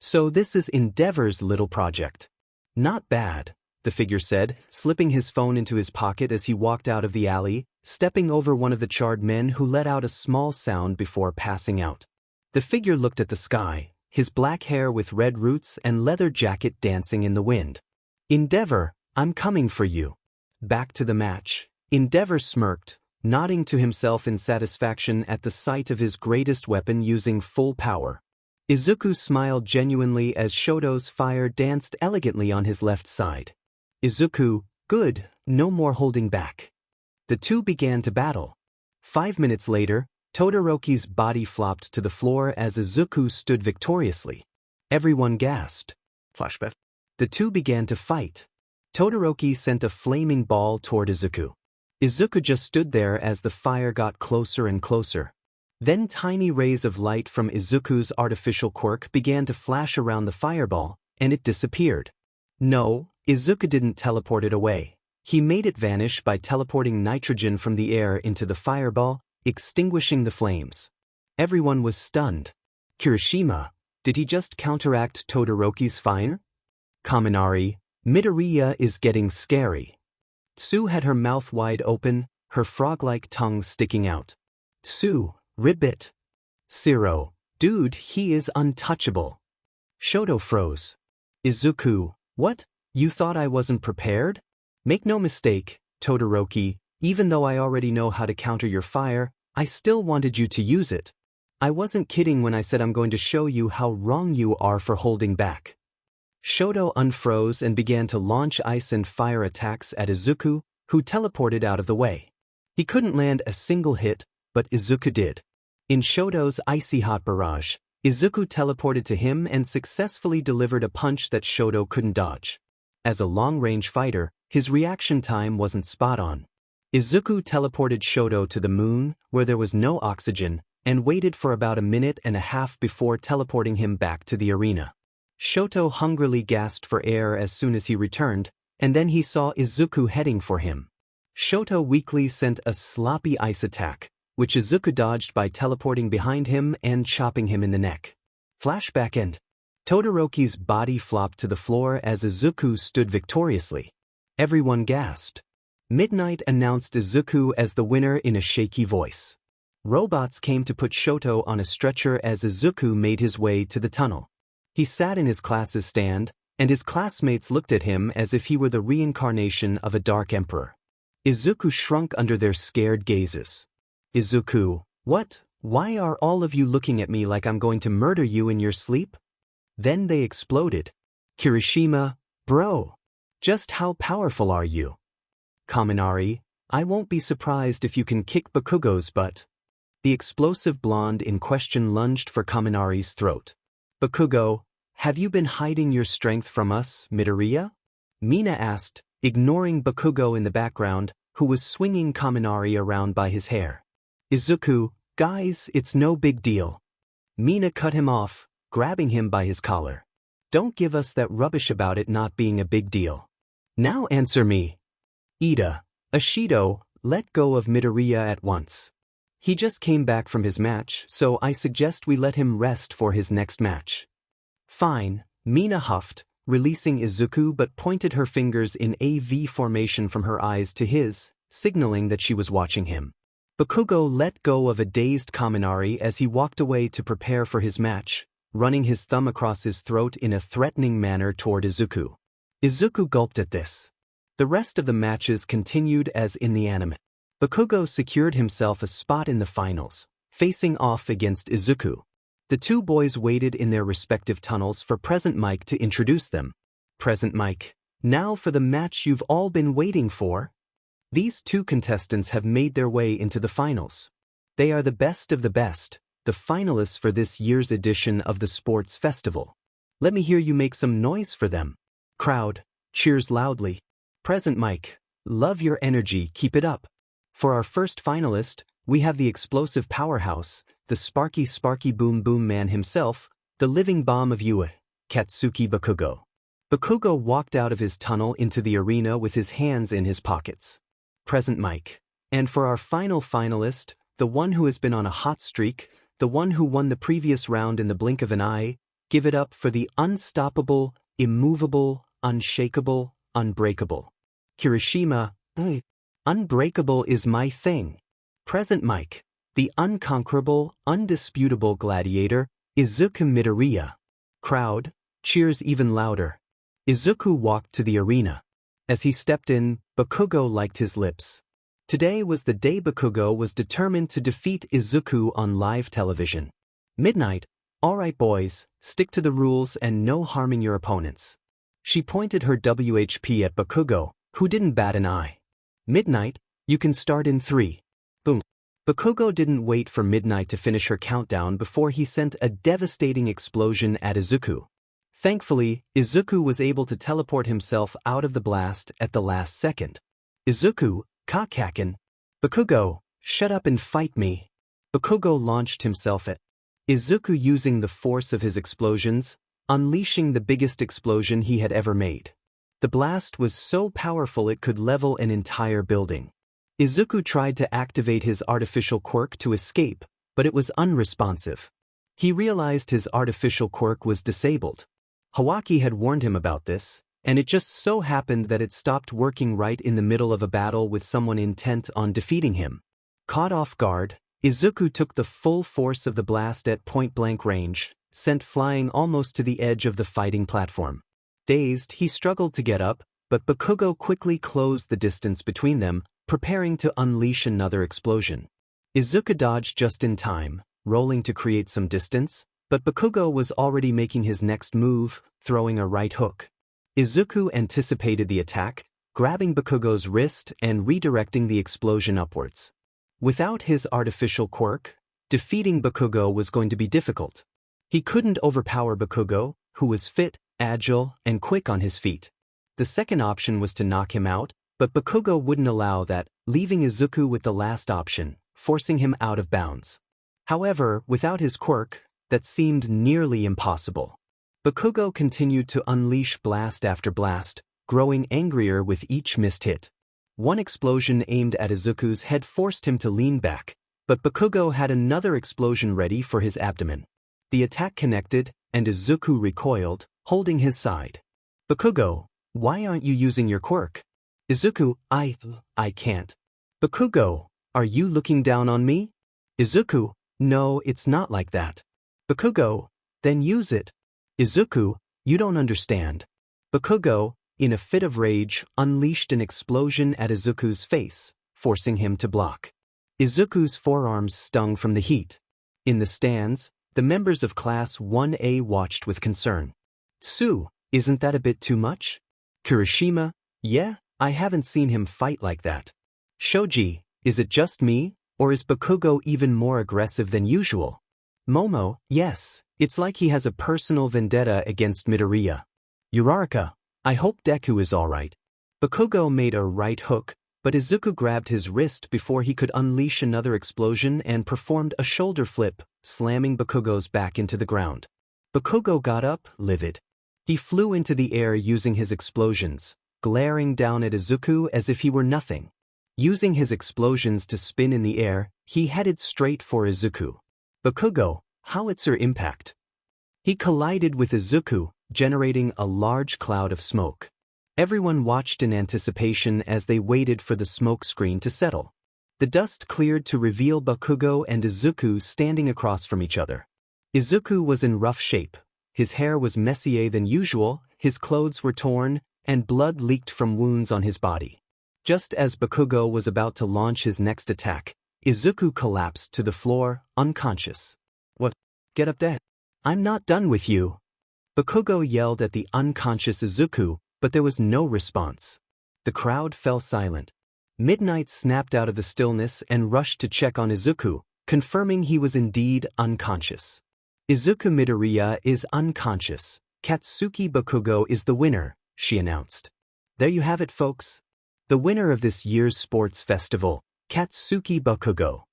Speaker 1: So this is Endeavor's little project. Not bad, the figure said, slipping his phone into his pocket as he walked out of the alley, stepping over one of the charred men who let out a small sound before passing out. The figure looked at the sky, his black hair with red roots and leather jacket dancing in the wind. Endeavor, I'm coming for you. Back to the match. Endeavor smirked, nodding to himself in satisfaction at the sight of his greatest weapon using full power. Izuku smiled genuinely as Shoto's fire danced elegantly on his left side. Izuku, good, no more holding back. The two began to battle. 5 minutes later, Todoroki's body flopped to the floor as Izuku stood victoriously. Everyone gasped. Flashback. The two began to fight. Todoroki sent a flaming ball toward Izuku. Izuku just stood there as the fire got closer and closer. Then tiny rays of light from Izuku's artificial quirk began to flash around the fireball, and it disappeared. No, Izuku didn't teleport it away. He made it vanish by teleporting nitrogen from the air into the fireball, extinguishing the flames. Everyone was stunned. Kirishima, did he just counteract Todoroki's fire? Kaminari, Midoriya is getting scary. Tsu had her mouth wide open, her frog-like tongue sticking out. Tsu, ribbit. Zero, dude, he is untouchable. Shoto froze. Izuku, what? You thought I wasn't prepared? Make no mistake, Todoroki, even though I already know how to counter your fire, I still wanted you to use it. I wasn't kidding when I said I'm going to show you how wrong you are for holding back. Shoto unfroze and began to launch ice and fire attacks at Izuku, who teleported out of the way. He couldn't land a single hit, but Izuku did. In Shoto's icy hot barrage, Izuku teleported to him and successfully delivered a punch that Shoto couldn't dodge. As a long-range fighter, his reaction time wasn't spot on. Izuku teleported Shoto to the moon, where there was no oxygen, and waited for about a minute and a half before teleporting him back to the arena. Shoto hungrily gasped for air as soon as he returned, and then he saw Izuku heading for him. Shoto weakly sent a sloppy ice attack, which Izuku dodged by teleporting behind him and chopping him in the neck. Flashback end. Todoroki's body flopped to the floor as Izuku stood victoriously. Everyone gasped. Midnight announced Izuku as the winner in a shaky voice. Robots came to put Shoto on a stretcher as Izuku made his way to the tunnel. He sat in his class's stand, and his classmates looked at him as if he were the reincarnation of a dark emperor. Izuku shrunk under their scared gazes. Izuku, what? Why are all of you looking at me like I'm going to murder you in your sleep? Then they exploded. Kirishima, bro. Just how powerful are you? Kaminari, I won't be surprised if you can kick Bakugo's butt. The explosive blonde in question lunged for Kaminari's throat. Bakugo, have you been hiding your strength from us, Midoriya? Mina asked, ignoring Bakugo in the background, who was swinging Kaminari around by his hair. Izuku, guys, it's no big deal. Mina cut him off, grabbing him by his collar. Don't give us that rubbish about it not being a big deal. Now answer me. Ida, Ashido, let go of Midoriya at once. He just came back from his match, so I suggest we let him rest for his next match. Fine, Mina huffed, releasing Izuku but pointed her fingers in a V formation from her eyes to his, signaling that she was watching him. Bakugo let go of a dazed Kaminari as he walked away to prepare for his match, running his thumb across his throat in a threatening manner toward Izuku. Izuku gulped at this. The rest of the matches continued as in the anime. Bakugo secured himself a spot in the finals, facing off against Izuku. The two boys waited in their respective tunnels for Present Mike to introduce them. Present Mike, now for the match you've all been waiting for. These two contestants have made their way into the finals. They are the best of the best, the finalists for this year's edition of the sports festival. Let me hear you make some noise for them. Crowd cheers loudly. Present Mike, love your energy, keep it up. For our first finalist, we have the explosive powerhouse, the sparky boom boom man himself, the living bomb of U.S.J, Katsuki Bakugo. Bakugo walked out of his tunnel into the arena with his hands in his pockets. Present Mike. And for our final finalist, the one who has been on a hot streak, the one who won the previous round in the blink of an eye, give it up for the unstoppable, immovable, unshakable, unbreakable. Kirishima, unbreakable is my thing. Present Mike, the unconquerable, undisputable gladiator, Izuku Midoriya. Crowd cheers even louder. Izuku walked to the arena. As he stepped in, Bakugo liked his lips. Today was the day Bakugo was determined to defeat Izuku on live television. Midnight, alright boys, stick to the rules and no harming your opponents. She pointed her WHP at Bakugo, who didn't bat an eye. Midnight, you can start in 3. Boom. Bakugo didn't wait for Midnight to finish her countdown before he sent a devastating explosion at Izuku. Thankfully, Izuku was able to teleport himself out of the blast at the last second. Izuku, Kakakin. Bakugo, shut up and fight me. Bakugo launched himself at Izuku using the force of his explosions, unleashing the biggest explosion he had ever made. The blast was so powerful it could level an entire building. Izuku tried to activate his artificial quirk to escape, but it was unresponsive. He realized his artificial quirk was disabled. Hawaki had warned him about this, and it just so happened that it stopped working right in the middle of a battle with someone intent on defeating him. Caught off guard, Izuku took the full force of the blast at point-blank range, sent flying almost to the edge of the fighting platform. Dazed, he struggled to get up, but Bakugo quickly closed the distance between them, preparing to unleash another explosion. Izuku dodged just in time, rolling to create some distance, but Bakugo was already making his next move, throwing a right hook. Izuku anticipated the attack, grabbing Bakugo's wrist and redirecting the explosion upwards. Without his artificial quirk, defeating Bakugo was going to be difficult. He couldn't overpower Bakugo, who was fit, agile, and quick on his feet. The second option was to knock him out, but Bakugo wouldn't allow that, leaving Izuku with the last option, forcing him out of bounds. However, without his quirk, that seemed nearly impossible. Bakugo continued to unleash blast after blast, growing angrier with each missed hit. One explosion aimed at Izuku's head forced him to lean back, but Bakugo had another explosion ready for his abdomen. The attack connected, and Izuku recoiled, holding his side. Bakugo, why aren't you using your quirk? Izuku, I can't. Bakugo, are you looking down on me? Izuku, no, it's not like that. Bakugo, then use it. Izuku, you don't understand. Bakugo, in a fit of rage, unleashed an explosion at Izuku's face, forcing him to block. Izuku's forearms stung from the heat. In the stands, the members of Class 1A watched with concern. Sue, isn't that a bit too much? Kirishima, yeah, I haven't seen him fight like that. Shoji, is it just me, or is Bakugo even more aggressive than usual? Momo, yes, it's like he has a personal vendetta against Midoriya. Uraraka, I hope Deku is alright. Bakugo made a right hook, but Izuku grabbed his wrist before he could unleash another explosion and performed a shoulder flip, slamming Bakugo's back into the ground. Bakugo got up, livid. He flew into the air using his explosions, glaring down at Izuku as if he were nothing. Using his explosions to spin in the air, he headed straight for Izuku. Bakugo, howitzer impact. He collided with Izuku, generating a large cloud of smoke. Everyone watched in anticipation as they waited for the smoke screen to settle. The dust cleared to reveal Bakugo and Izuku standing across from each other. Izuku was in rough shape. His hair was messier than usual, his clothes were torn, and blood leaked from wounds on his body. Just as Bakugo was about to launch his next attack, Izuku collapsed to the floor, unconscious. What? Get up there. I'm not done with you. Bakugo yelled at the unconscious Izuku, but there was no response. The crowd fell silent. Midnight snapped out of the stillness and rushed to check on Izuku, confirming he was indeed unconscious. Izuku Midoriya is unconscious. Katsuki Bakugo is the winner, she announced. There you have it, folks. The winner of this year's sports festival, Katsuki Bakugo.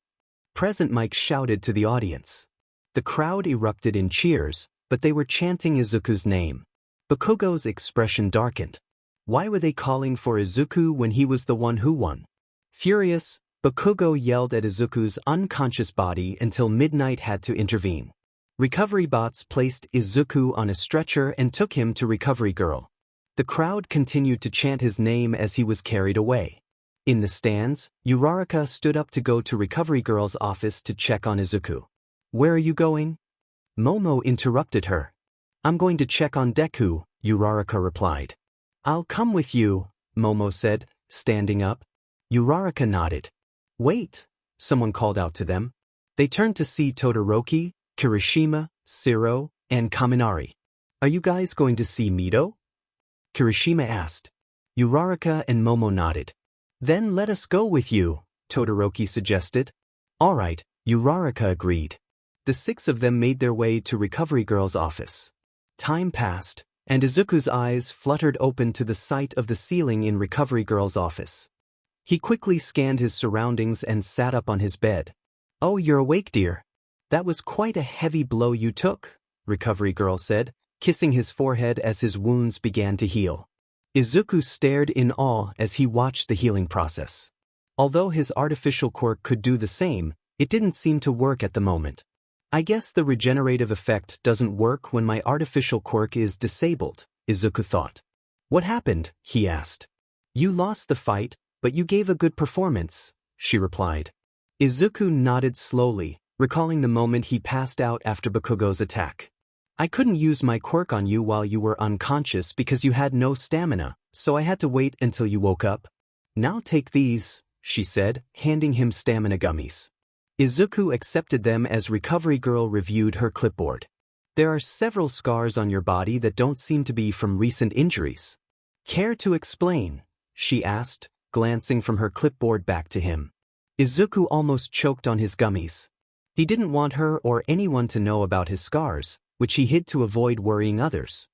Speaker 1: Present Mike shouted to the audience. The crowd erupted in cheers, but they were chanting Izuku's name. Bakugo's expression darkened. Why were they calling for Izuku when he was the one who won? Furious, Bakugo yelled at Izuku's unconscious body until Midnight had to intervene. Recovery bots placed Izuku on a stretcher and took him to Recovery Girl. The crowd continued to chant his name as he was carried away. In the stands, Uraraka stood up to go to Recovery Girl's office to check on Izuku. Where are you going? Momo interrupted her. I'm going to check on Deku, Uraraka replied. I'll come with you, Momo said, standing up. Uraraka nodded. Wait, someone called out to them. They turned to see Todoroki, Kirishima, Siro, and Kaminari. Are you guys going to see Mito? Kirishima asked. Uraraka and Momo nodded. Then let us go with you, Todoroki suggested. All right, Uraraka agreed. The six of them made their way to Recovery Girl's office. Time passed, and Izuku's eyes fluttered open to the sight of the ceiling in Recovery Girl's office. He quickly scanned his surroundings and sat up on his bed. Oh, you're awake, dear. That was quite a heavy blow you took, Recovery Girl said, kissing his forehead as his wounds began to heal. Izuku stared in awe as he watched the healing process. Although his artificial quirk could do the same, it didn't seem to work at the moment. I guess the regenerative effect doesn't work when my artificial quirk is disabled, Izuku thought. What happened? He asked. You lost the fight, but you gave a good performance, she replied. Izuku nodded slowly, recalling the moment he passed out after Bakugo's attack. I couldn't use my quirk on you while you were unconscious because you had no stamina, so I had to wait until you woke up. Now take these, she said, handing him stamina gummies. Izuku accepted them as Recovery Girl reviewed her clipboard. There are several scars on your body that don't seem to be from recent injuries. Care to explain? She asked, glancing from her clipboard back to him. Izuku almost choked on his gummies. He didn't want her or anyone to know about his scars, which he hid to avoid worrying others.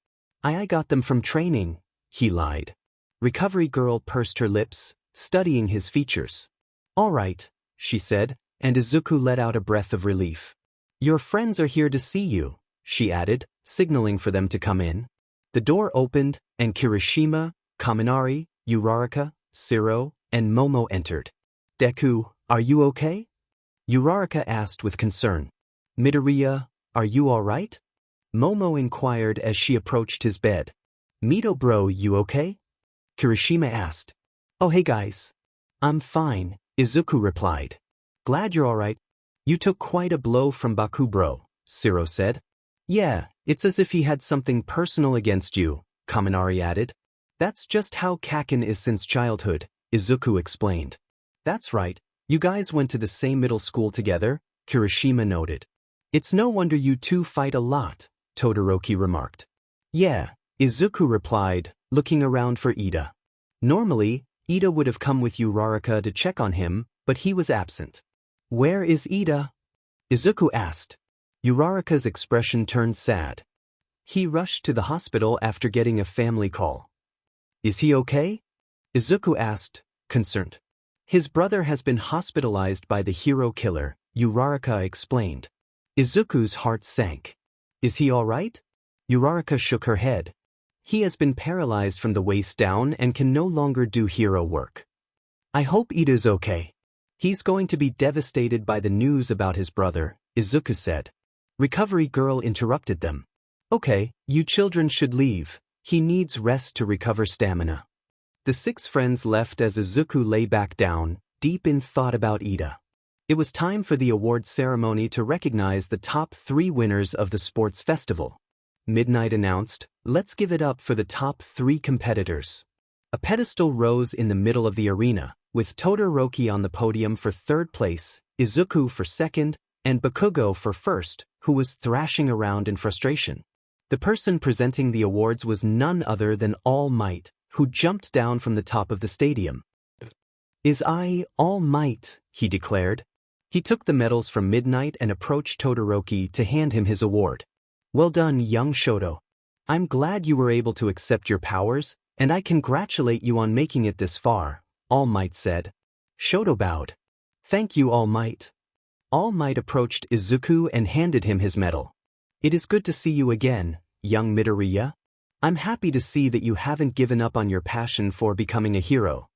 Speaker 1: I got them from training, he lied. Recovery Girl pursed her lips, studying his features. All right, she said, and Izuku let out a breath of relief. Your friends are here to see you, she added, signaling for them to come in. The door opened, and Kirishima, Kaminari, Uraraka, Shiro, and Momo entered. Deku, are you okay? Uraraka asked with concern. Midoriya, are you all right? Momo inquired as she approached his bed. Mito bro, you okay? Kirishima asked. Oh hey guys. I'm fine, Izuku replied. Glad you're alright. You took quite a blow from Baku bro, Shiro said. Yeah, it's as if he had something personal against you, Kaminari added. That's just how Kaken is since childhood, Izuku explained. That's right, you guys went to the same middle school together, Kirishima noted. It's no wonder you two fight a lot, Todoroki remarked. Yeah, Izuku replied, looking around for Ida. Normally, Ida would have come with Uraraka to check on him, but he was absent. Where is Ida? Izuku asked. Uraraka's expression turned sad. He rushed to the hospital after getting a family call. Is he okay? Izuku asked, concerned. His brother has been hospitalized by the hero killer, Uraraka explained. Izuku's heart sank. Is he all right? Uraraka shook her head. He has been paralyzed from the waist down and can no longer do hero work. I hope Ida's okay. He's going to be devastated by the news about his brother, Izuku said. Recovery Girl interrupted them. Okay, you children should leave. He needs rest to recover stamina. The six friends left as Izuku lay back down, deep in thought about Ida. It was time for the awards ceremony to recognize the top 3 winners of the sports festival. Midnight announced, let's give it up for the top 3 competitors. A pedestal rose in the middle of the arena, with Todoroki on the podium for 3rd place, Izuku for 2nd, and Bakugo for 1st, who was thrashing around in frustration. The person presenting the awards was none other than All Might, who jumped down from the top of the stadium. Is I All Might, he declared. He took the medals from Midnight and approached Todoroki to hand him his award. Well done, young Shoto. I'm glad you were able to accept your powers, and I congratulate you on making it this far, All Might said. Shoto bowed. Thank you, All Might. All Might approached Izuku and handed him his medal. It is good to see you again, young Midoriya. I'm happy to see that you haven't given up on your passion for becoming a hero.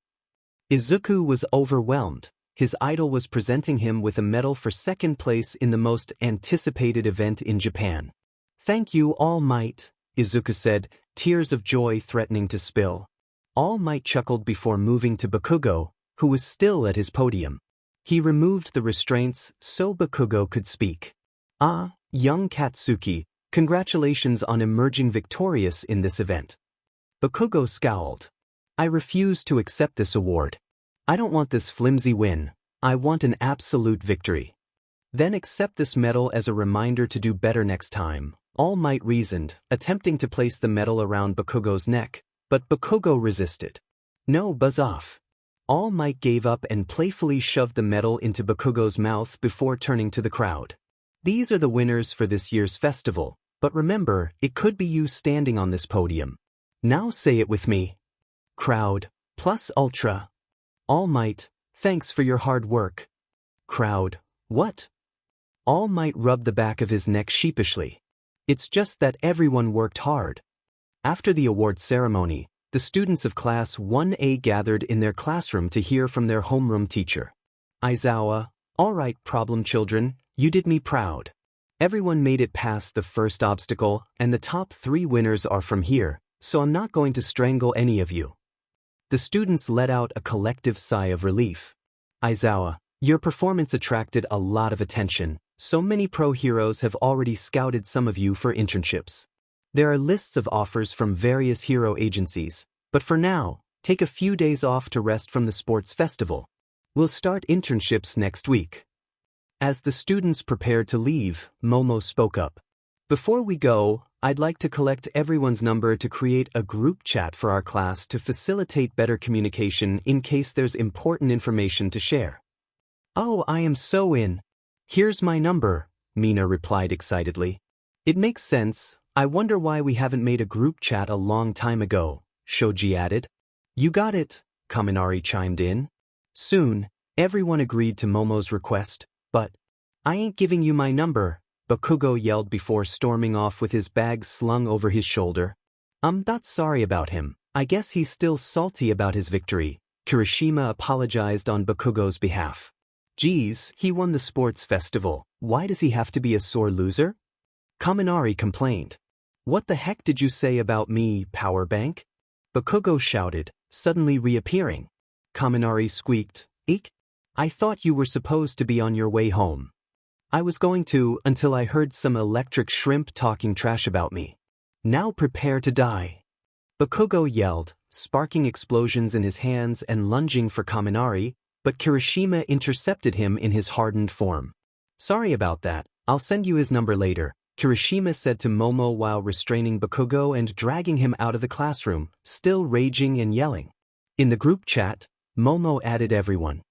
Speaker 1: Izuku was overwhelmed. His idol was presenting him with a medal for 2nd place in the most anticipated event in Japan. Thank you, All Might, Izuku said, tears of joy threatening to spill. All Might chuckled before moving to Bakugo, who was still at his podium. He removed the restraints so Bakugo could speak. Ah, young Katsuki, congratulations on emerging victorious in this event. Bakugo scowled. I refuse to accept this award. I don't want this flimsy win. I want an absolute victory. Then accept this medal as a reminder to do better next time, All Might reasoned, attempting to place the medal around Bakugo's neck, but Bakugo resisted. No, buzz off. All Might gave up and playfully shoved the medal into Bakugo's mouth before turning to the crowd. These are the winners for this year's festival, but remember, it could be you standing on this podium. Now say it with me. Crowd, plus ultra. All Might, thanks for your hard work. Crowd, what? All Might rubbed the back of his neck sheepishly. It's just that everyone worked hard. After the award ceremony, the students of Class 1A gathered in their classroom to hear from their homeroom teacher. Aizawa, all right, problem children, you did me proud. Everyone made it past the first obstacle, and the top 3 winners are from here, so I'm not going to strangle any of you. The students let out a collective sigh of relief. Aizawa, Your performance attracted a lot of attention. So many pro heroes have already scouted some of you for internships. There are lists of offers from various hero agencies, but for now, take a few days off to rest from the sports festival. We'll start internships next week. As the students prepared to leave, Momo spoke up. Before we go, I'd like to collect everyone's number to create a group chat for our class to facilitate better communication in case there's important information to share. Oh, I am so in. Here's my number, Mina replied excitedly. It makes sense. I wonder why we haven't made a group chat a long time ago, Shoji added. You got it, Kaminari chimed in. Soon, everyone agreed to Momo's request, but I ain't giving you my number, Bakugo yelled before storming off with his bag slung over his shoulder. I'm not sorry about him. I guess he's still salty about his victory, Kirishima apologized on Bakugo's behalf. Geez, he won the sports festival. Why does he have to be a sore loser? Kaminari complained. What the heck did you say about me, Power Bank? Bakugo shouted, suddenly reappearing. Kaminari squeaked, Eek? I thought you were supposed to be on your way home. I was going to until I heard some electric shrimp talking trash about me. Now prepare to die. Bakugo yelled, sparking explosions in his hands and lunging for Kaminari, but Kirishima intercepted him in his hardened form. Sorry about that, I'll send you his number later, Kirishima said to Momo while restraining Bakugo and dragging him out of the classroom, still raging and yelling. In the group chat, Momo added everyone.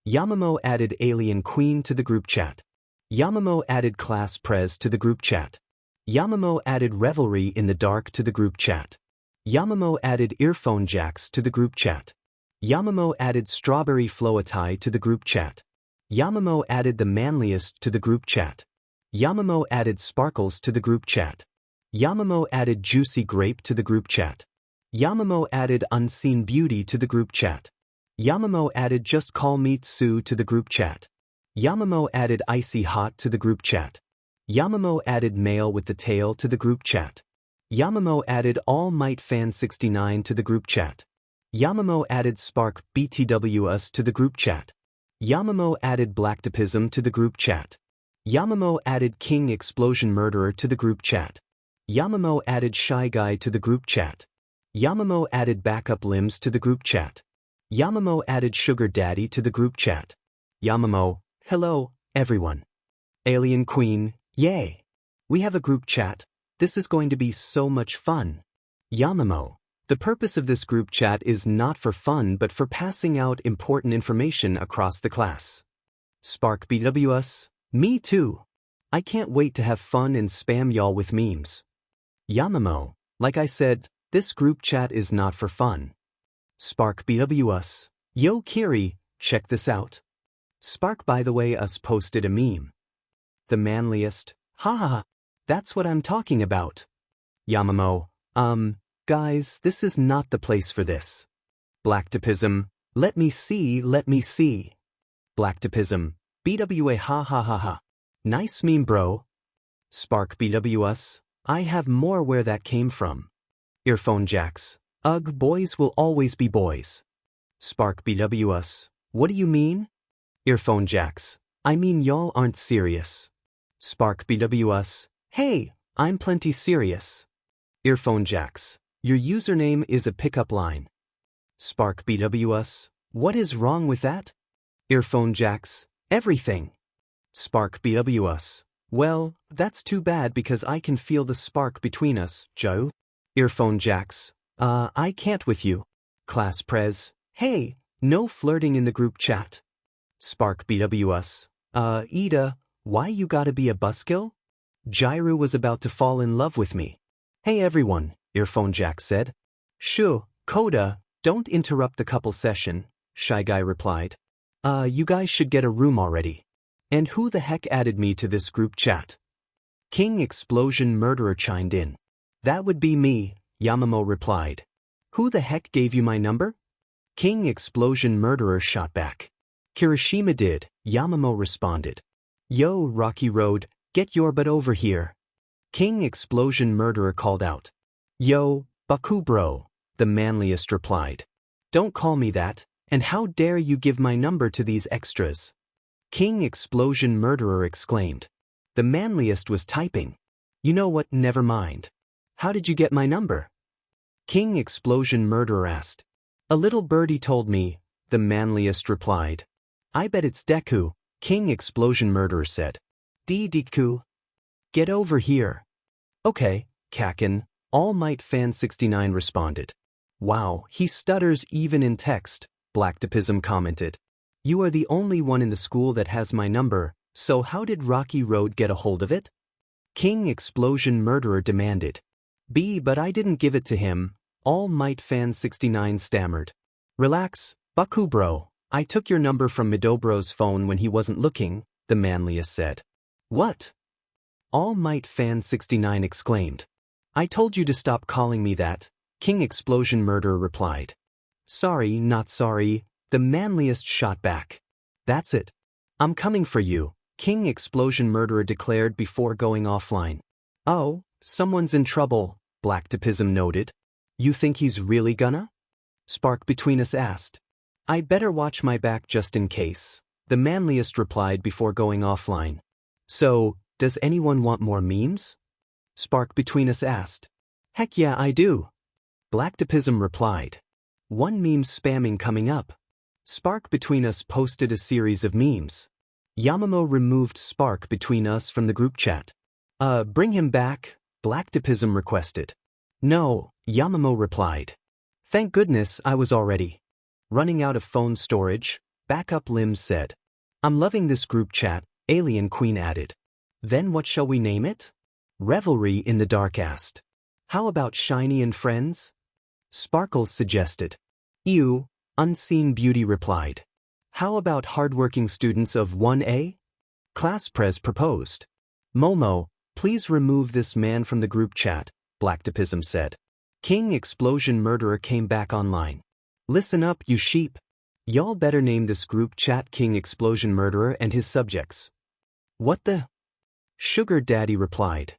Speaker 1: Yamamoto added Alien Queen to the group chat. Yamamoto added Class Prez to the group chat. Yamamoto added Revelry in the Dark to the group chat. Yamamoto added Earphone Jacks to the group chat. Yamamoto added Strawberry Floatai to the group chat. Yamamoto added The Manliest to the group chat. Yamamoto added Sparkles to the group chat. Yamamoto added Juicy Grape to the group chat. Yamamoto added Unseen Beauty to the group chat. Yamamoto added Just Call Me Tsu to the group chat. Yamamoto added Icy Hot to the group chat. Yamamoto added Male with the Tail to the group chat. Yamamoto added All Might Fan 69 to the group chat. Yamamoto added Spark BTWS to the group chat. Yamamoto added Blacktopism to the group chat. Yamamoto added King Explosion Murderer to the group chat. Yamamoto added Shy Guy to the group chat. Yamamoto added Backup Limbs to the group chat. Yamamoto added Sugar Daddy to the group chat. Yamamoto, hello, everyone. Alien Queen, yay. We have a group chat. This is going to be so much fun. Yamamoto, the purpose of this group chat is not for fun but for passing out important information across the class. Spark BWS, me too. I can't wait to have fun and spam y'all with memes. Yamamoto, like I said, this group chat is not for fun. Spark BWS, yo Kiri, check this out. Spark by the way us posted a meme. The manliest, haha, that's what I'm talking about. Yamamoto, guys, this is not the place for this. Blacktopism, let me see. Blacktopism, BWA ha ha ha ha. Nice meme bro. Spark BWS, I have more where that came from. Earphone Jacks, ugh boys will always be boys. Spark BWS, what do you mean? Earphone Jacks, I mean y'all aren't serious. Spark BWS, hey, I'm plenty serious. Earphone Jacks, your username is a pickup line. Spark BWS, what is wrong with that? Earphone Jacks, everything. Spark BWS, well, that's too bad because I can feel the spark between us, Joe. Earphone Jacks, I can't with you. Class Prez, hey, no flirting in the group chat. Spark BWS, Ida, why you gotta be a buskill? Jairu was about to fall in love with me. Hey everyone, Earphone Jack said. Shoo, Koda, don't interrupt the couple session, Shy Guy replied. You guys should get a room already. And who the heck added me to this group chat? King Explosion Murderer chimed in. That would be me, Yamamoto replied. Who the heck gave you my number? King Explosion Murderer shot back. Kirishima did, Yamamoto responded. Yo, Rocky Road, get your butt over here. King Explosion Murderer called out. Yo, Baku bro, the manliest replied. Don't call me that, and how dare you give my number to these extras? King Explosion Murderer exclaimed. The manliest was typing. You know what, never mind. How did you get my number? King Explosion Murderer asked. A little birdie told me, the manliest replied. I bet it's Deku, King Explosion Murderer said. Deku. Get over here. Okay, Kakin, All Might Fan 69 responded. Wow, he stutters even in text, Blacktipism commented. You are the only one in the school that has my number, so how did Rocky Road get a hold of it? King Explosion Murderer demanded. But I didn't give it to him, All Might Fan 69 stammered. Relax, Baku bro, I took your number from Midobro's phone when he wasn't looking, the manliest said. What? All Might Fan 69 exclaimed. I told you to stop calling me that, King Explosion Murderer replied. Sorry, not sorry, the manliest shot back. That's it. I'm coming for you, King Explosion Murderer declared before going offline. Oh, someone's in trouble, Blacktipism noted. You think he's really gonna? Spark Between Us asked. I better watch my back just in case, the manliest replied before going offline. So, does anyone want more memes? Spark Between Us asked. Heck yeah, I do. Blacktipism replied. One meme spamming coming up. Spark Between Us posted a series of memes. Yamamoto removed Spark Between Us from the group chat. Bring him back, Blacktipism requested. No, Yamamoto replied. Thank goodness I was already running out of phone storage, Backup Limbs said. I'm loving this group chat, Alien Queen added. Then what shall we name it? Revelry in the Dark asked. How about Shiny and Friends? Sparkles suggested. Ew, Unseen Beauty replied. How about Hardworking Students of 1A? Class Prez proposed. Momo, please remove this man from the group chat, Blacktipism said. King Explosion Murderer came back online. Listen up, you sheep. Y'all better name this group chat King Explosion Murderer and his subjects. What the? Sugar Daddy replied.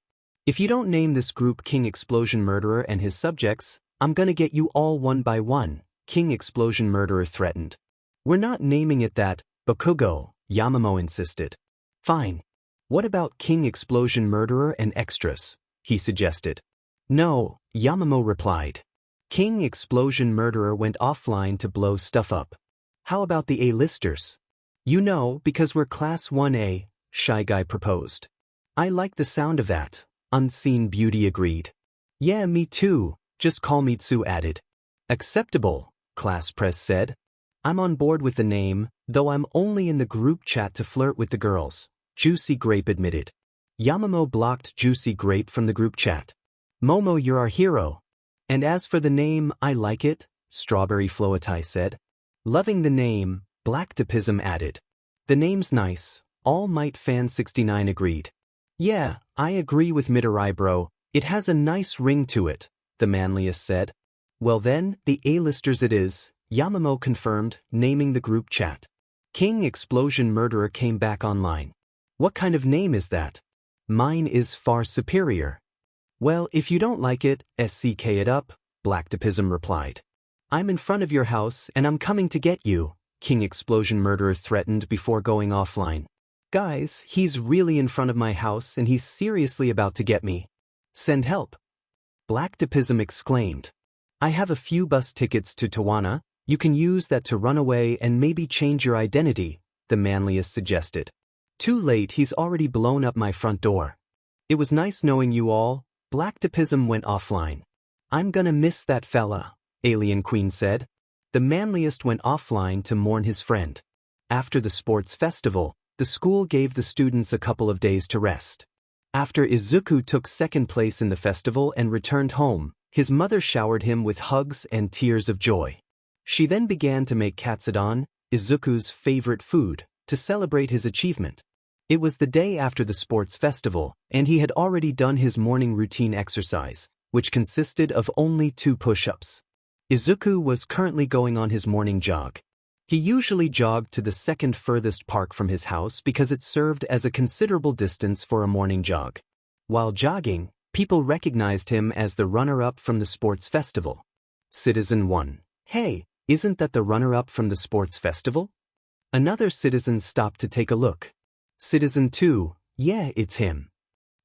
Speaker 1: If you don't name this group King Explosion Murderer and his subjects, I'm gonna get you all one by one, King Explosion Murderer threatened. We're not naming it that, Bakugo, Yamamoto insisted. Fine. What about King Explosion Murderer and extras? He suggested. No, Yamamoto replied. King Explosion Murderer went offline to blow stuff up. How about the A-listers? You know, because we're Class 1A, Shy Guy proposed. I like the sound of that, Unseen Beauty agreed. Yeah, me too, just call me Tsu added. Acceptable, Class Press said. I'm on board with the name, though I'm only in the group chat to flirt with the girls, Juicy Grape admitted. Yamamoto blocked Juicy Grape from the group chat. Momo, you're our hero. And as for the name, I like it, Strawberry Floatai said. Loving the name, Blacktipism added. The name's nice, All Might Fan 69 agreed. Yeah, I agree with Midarai bro, it has a nice ring to it, the manliest said. Well then, the A-listers it is, Yamamoto confirmed, naming the group chat. King Explosion Murderer came back online. What kind of name is that? Mine is far superior. Well, if you don't like it, SCK it up, Blacktipism replied. I'm in front of your house and I'm coming to get you, King Explosion Murderer threatened before going offline. Guys, he's really in front of my house and he's seriously about to get me. Send help. Blacktipism exclaimed. I have a few bus tickets to Tawana, you can use that to run away and maybe change your identity, the manliest suggested. Too late, he's already blown up my front door. It was nice knowing you all, Blacktipism went offline. I'm gonna miss that fella, Alien Queen said. The manliest went offline to mourn his friend. After the sports festival, the school gave the students a couple of days to rest. After Izuku took second place in the festival and returned home, his mother showered him with hugs and tears of joy. She then began to make katsudon, Izuku's favorite food, to celebrate his achievement. It was the day after the sports festival, and he had already done his morning routine exercise, which consisted of only 2 push-ups. Izuku was currently going on his morning jog. He usually jogged to the second furthest park from his house because it served as a considerable distance for a morning jog. While jogging, people recognized him as the runner-up from the sports festival. Citizen 1. Hey, isn't that the runner-up from the sports festival? Another citizen stopped to take a look. Citizen 2, yeah, it's him.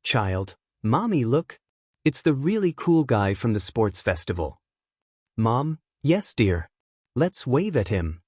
Speaker 1: Child, Mommy, look. It's the really cool guy from the sports festival. Mom, yes dear. Let's wave at him.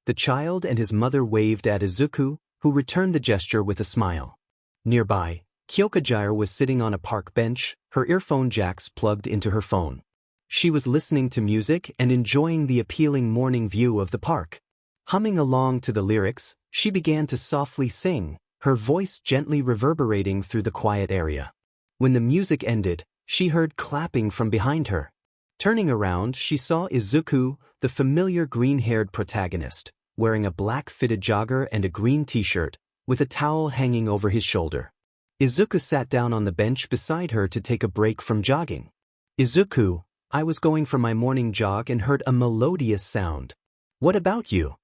Speaker 1: The child and his mother waved at Izuku, who returned the gesture with a smile. Nearby, Kyokujiro was sitting on a park bench, her earphone jacks plugged into her phone. She was listening to music and enjoying the appealing morning view of the park. Humming along to the lyrics, she began to softly sing, her voice gently reverberating through the quiet area. When the music ended, she heard clapping from behind her. Turning around, she saw Izuku, the familiar green-haired protagonist, wearing a black fitted jogger and a green t-shirt, with a towel hanging over his shoulder. Izuku sat down on the bench beside her to take a break from jogging. Izuku, I was going for my morning jog and heard a melodious sound. What about you?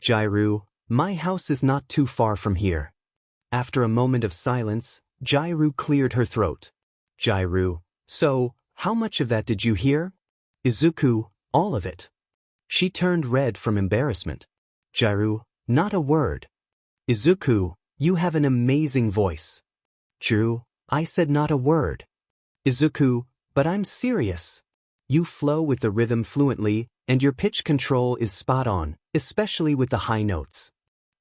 Speaker 1: Jiro, my house is not too far from here. After a moment of silence, Jiro cleared her throat. Jiro, so, how much of that did you hear? Izuku, all of it. She turned red from embarrassment. Jiro, not a word. Izuku, you have an amazing voice. Jiro, I said not a word. Izuku, but I'm serious. You flow with the rhythm fluently, and your pitch control is spot on, especially with the high notes.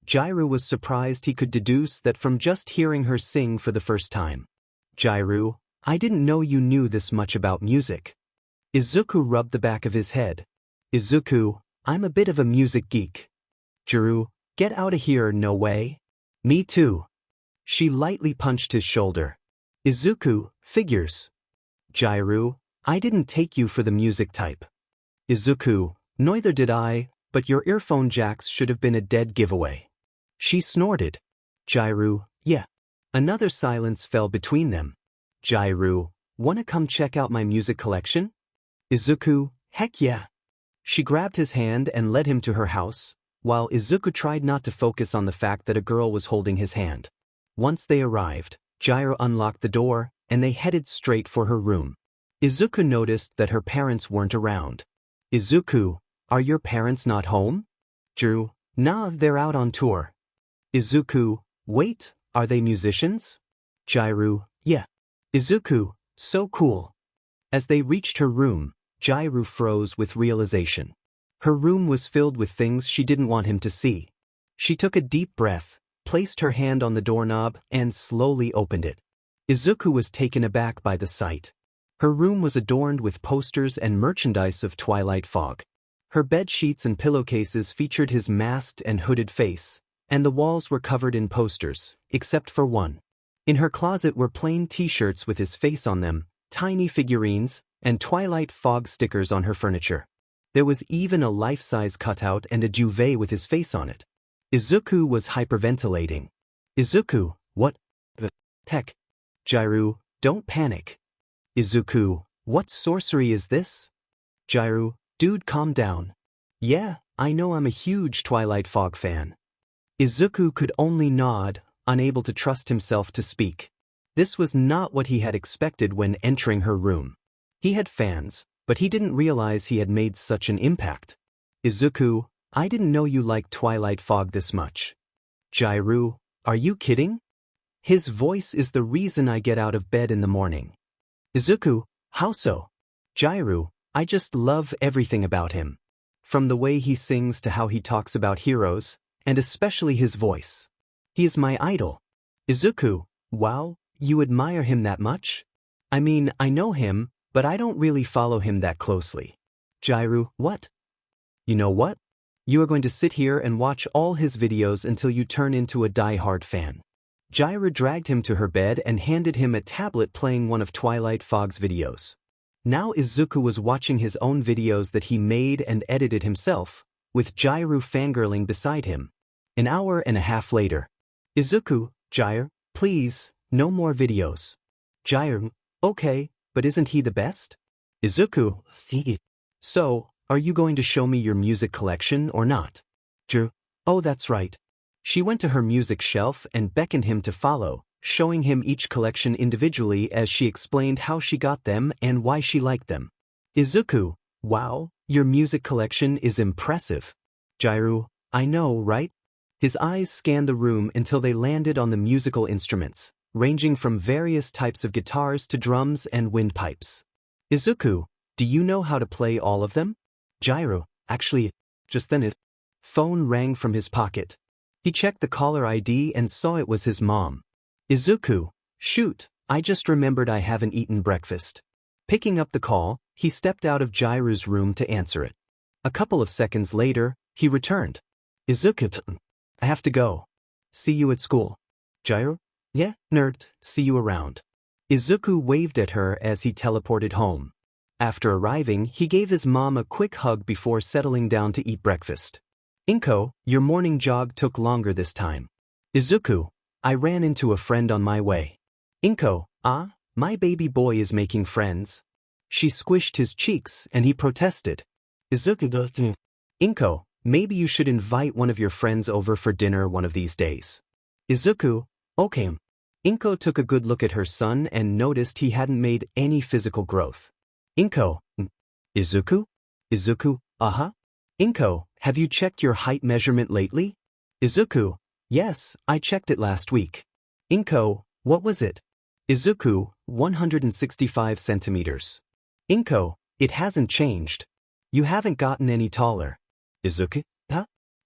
Speaker 1: Jiro was surprised he could deduce that from just hearing her sing for the first time. Jiro, I didn't know you knew this much about music. Izuku rubbed the back of his head. Izuku, I'm a bit of a music geek. Jiro, get out of here, no way. Me too. She lightly punched his shoulder. Izuku, figures. Jiro, I didn't take you for the music type. Izuku, neither did I, but your earphone jacks should have been a dead giveaway. She snorted. Jiro, yeah. Another silence fell between them. Jiro, wanna come check out my music collection? Izuku, heck yeah. She grabbed his hand and led him to her house, while Izuku tried not to focus on the fact that a girl was holding his hand. Once they arrived, Jiro unlocked the door, and they headed straight for her room. Izuku noticed that her parents weren't around. Izuku, are your parents not home? Jiro, nah, they're out on tour. Izuku, wait, are they musicians? Jiro, yeah. Izuku, so cool. As they reached her room, Jiro froze with realization. Her room was filled with things she didn't want him to see. She took a deep breath, placed her hand on the doorknob, and slowly opened it. Izuku was taken aback by the sight. Her room was adorned with posters and merchandise of Twilight Fog. Her bed sheets and pillowcases featured his masked and hooded face, and the walls were covered in posters, except for one. In her closet were plain t-shirts with his face on them, tiny figurines, and Twilight Fog stickers on her furniture. There was even a life-size cutout and a duvet with his face on it. Izuku was hyperventilating. Izuku, what the heck? Jiro, don't panic. Izuku, what sorcery is this? Jiro, dude, calm down. Yeah, I know, I'm a huge Twilight Fog fan. Izuku could only nod, unable to trust himself to speak. This was not what he had expected when entering her room. He had fans, but he didn't realize he had made such an impact. Izuku, I didn't know you liked Twilight Fog this much. Jiro, are you kidding? His voice is the reason I get out of bed in the morning. Izuku, how so? Jiro, I just love everything about him. From the way he sings to how he talks about heroes, and especially his voice. He is my idol. Izuku, wow, you admire him that much? I mean, I know him, but I don't really follow him that closely. Jiro, what? You know what? You are going to sit here and watch all his videos until you turn into a die-hard fan. Jiro dragged him to her bed and handed him a tablet playing one of Twilight Fog's videos. Now Izuku was watching his own videos that he made and edited himself, with Jiro fangirling beside him. An hour and a half later. Izuku, Jiro, please, no more videos. Jiro, okay, but isn't he the best? Izuku, so, are you going to show me your music collection or not? Jiro, oh that's right. She went to her music shelf and beckoned him to follow, showing him each collection individually as she explained how she got them and why she liked them. Izuku, wow, your music collection is impressive. Jiro, I know, right? His eyes scanned the room until they landed on the musical instruments, ranging from various types of guitars to drums and windpipes. Izuku, do you know how to play all of them? Gyro, actually, just then his phone rang from his pocket. He checked the caller ID and saw it was his mom. Izuku, shoot, I just remembered I haven't eaten breakfast. Picking up the call, he stepped out of Gyro's room to answer it. A couple of seconds later, he returned. Izuku, I have to go. See you at school. Gyro? Yeah, nerd, see you around. Izuku waved at her as he teleported home. After arriving, he gave his mom a quick hug before settling down to eat breakfast. Inko, your morning jog took longer this time. Izuku, I ran into a friend on my way. Inko, my baby boy is making friends. She squished his cheeks and he protested. Izuku, Inko, maybe you should invite one of your friends over for dinner one of these days. Izuku, okay. Inko took a good look at her son and noticed he hadn't made any physical growth. Inko, Izuku? Izuku, Inko, have you checked your height measurement lately? Izuku, yes, I checked it last week. Inko, what was it? Izuku, 165 centimeters. Inko, it hasn't changed. You haven't gotten any taller. Izuku,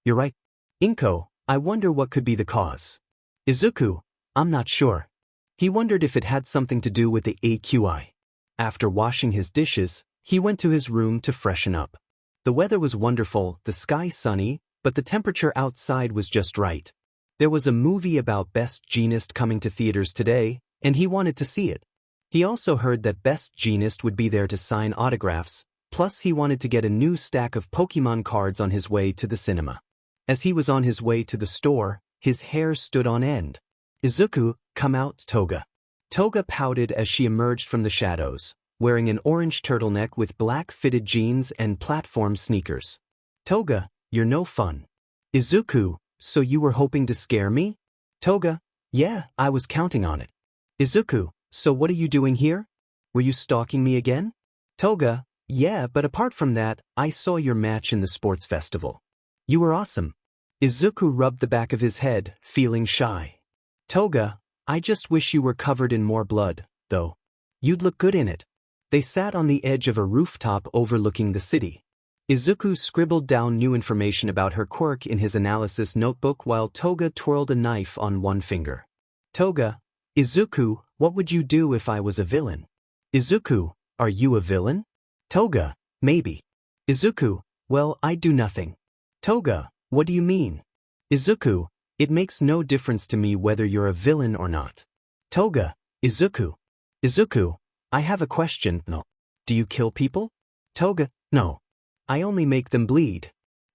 Speaker 1: You're right. Inko, I wonder what could be the cause. Izuku, I'm not sure. He wondered if it had something to do with the AQI. After washing his dishes, he went to his room to freshen up. The weather was wonderful, the sky sunny, but the temperature outside was just right. There was a movie about Best Jeanist coming to theaters today, and he wanted to see it. He also heard that Best Jeanist would be there to sign autographs, plus he wanted to get a new stack of Pokemon cards on his way to the cinema. As he was on his way to the store, his hair stood on end. Izuku, come out, Toga. Toga pouted as she emerged from the shadows, wearing an orange turtleneck with black fitted jeans and platform sneakers. Toga, you're no fun. Izuku, so you were hoping to scare me? Toga, yeah, I was counting on it. Izuku, so what are you doing here? Were you stalking me again? Toga, yeah, but apart from that, I saw your match in the sports festival. You were awesome. Izuku rubbed the back of his head, feeling shy. Toga, I just wish you were covered in more blood, though. You'd look good in it. They sat on the edge of a rooftop overlooking the city. Izuku scribbled down new information about her quirk in his analysis notebook while Toga twirled a knife on one finger. Toga, Izuku, what would you do if I was a villain? Izuku, are you a villain? Toga, maybe. Izuku, well, I'd do nothing. Toga, what do you mean? Izuku, it makes no difference to me whether you're a villain or not. Toga, Izuku. Izuku, I have a question. No. Do you kill people? Toga, no. I only make them bleed.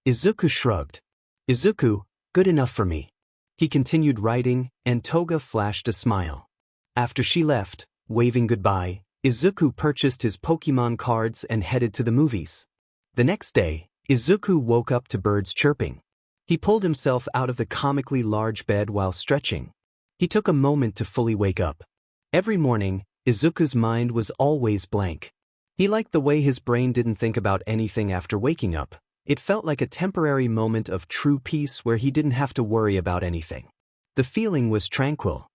Speaker 1: Izuku shrugged. Izuku, good enough for me. He continued writing, and Toga flashed a smile. After she left, waving goodbye, Izuku purchased his Pokemon cards and headed to the movies. The next day, Izuku woke up to birds chirping. He pulled himself out of the comically large bed while stretching. He took a moment to fully wake up. Every morning, Izuku's mind was always blank. He liked the way his brain didn't think about anything after waking up. It felt like a temporary moment of true peace where he didn't have to worry about anything. The feeling was tranquil.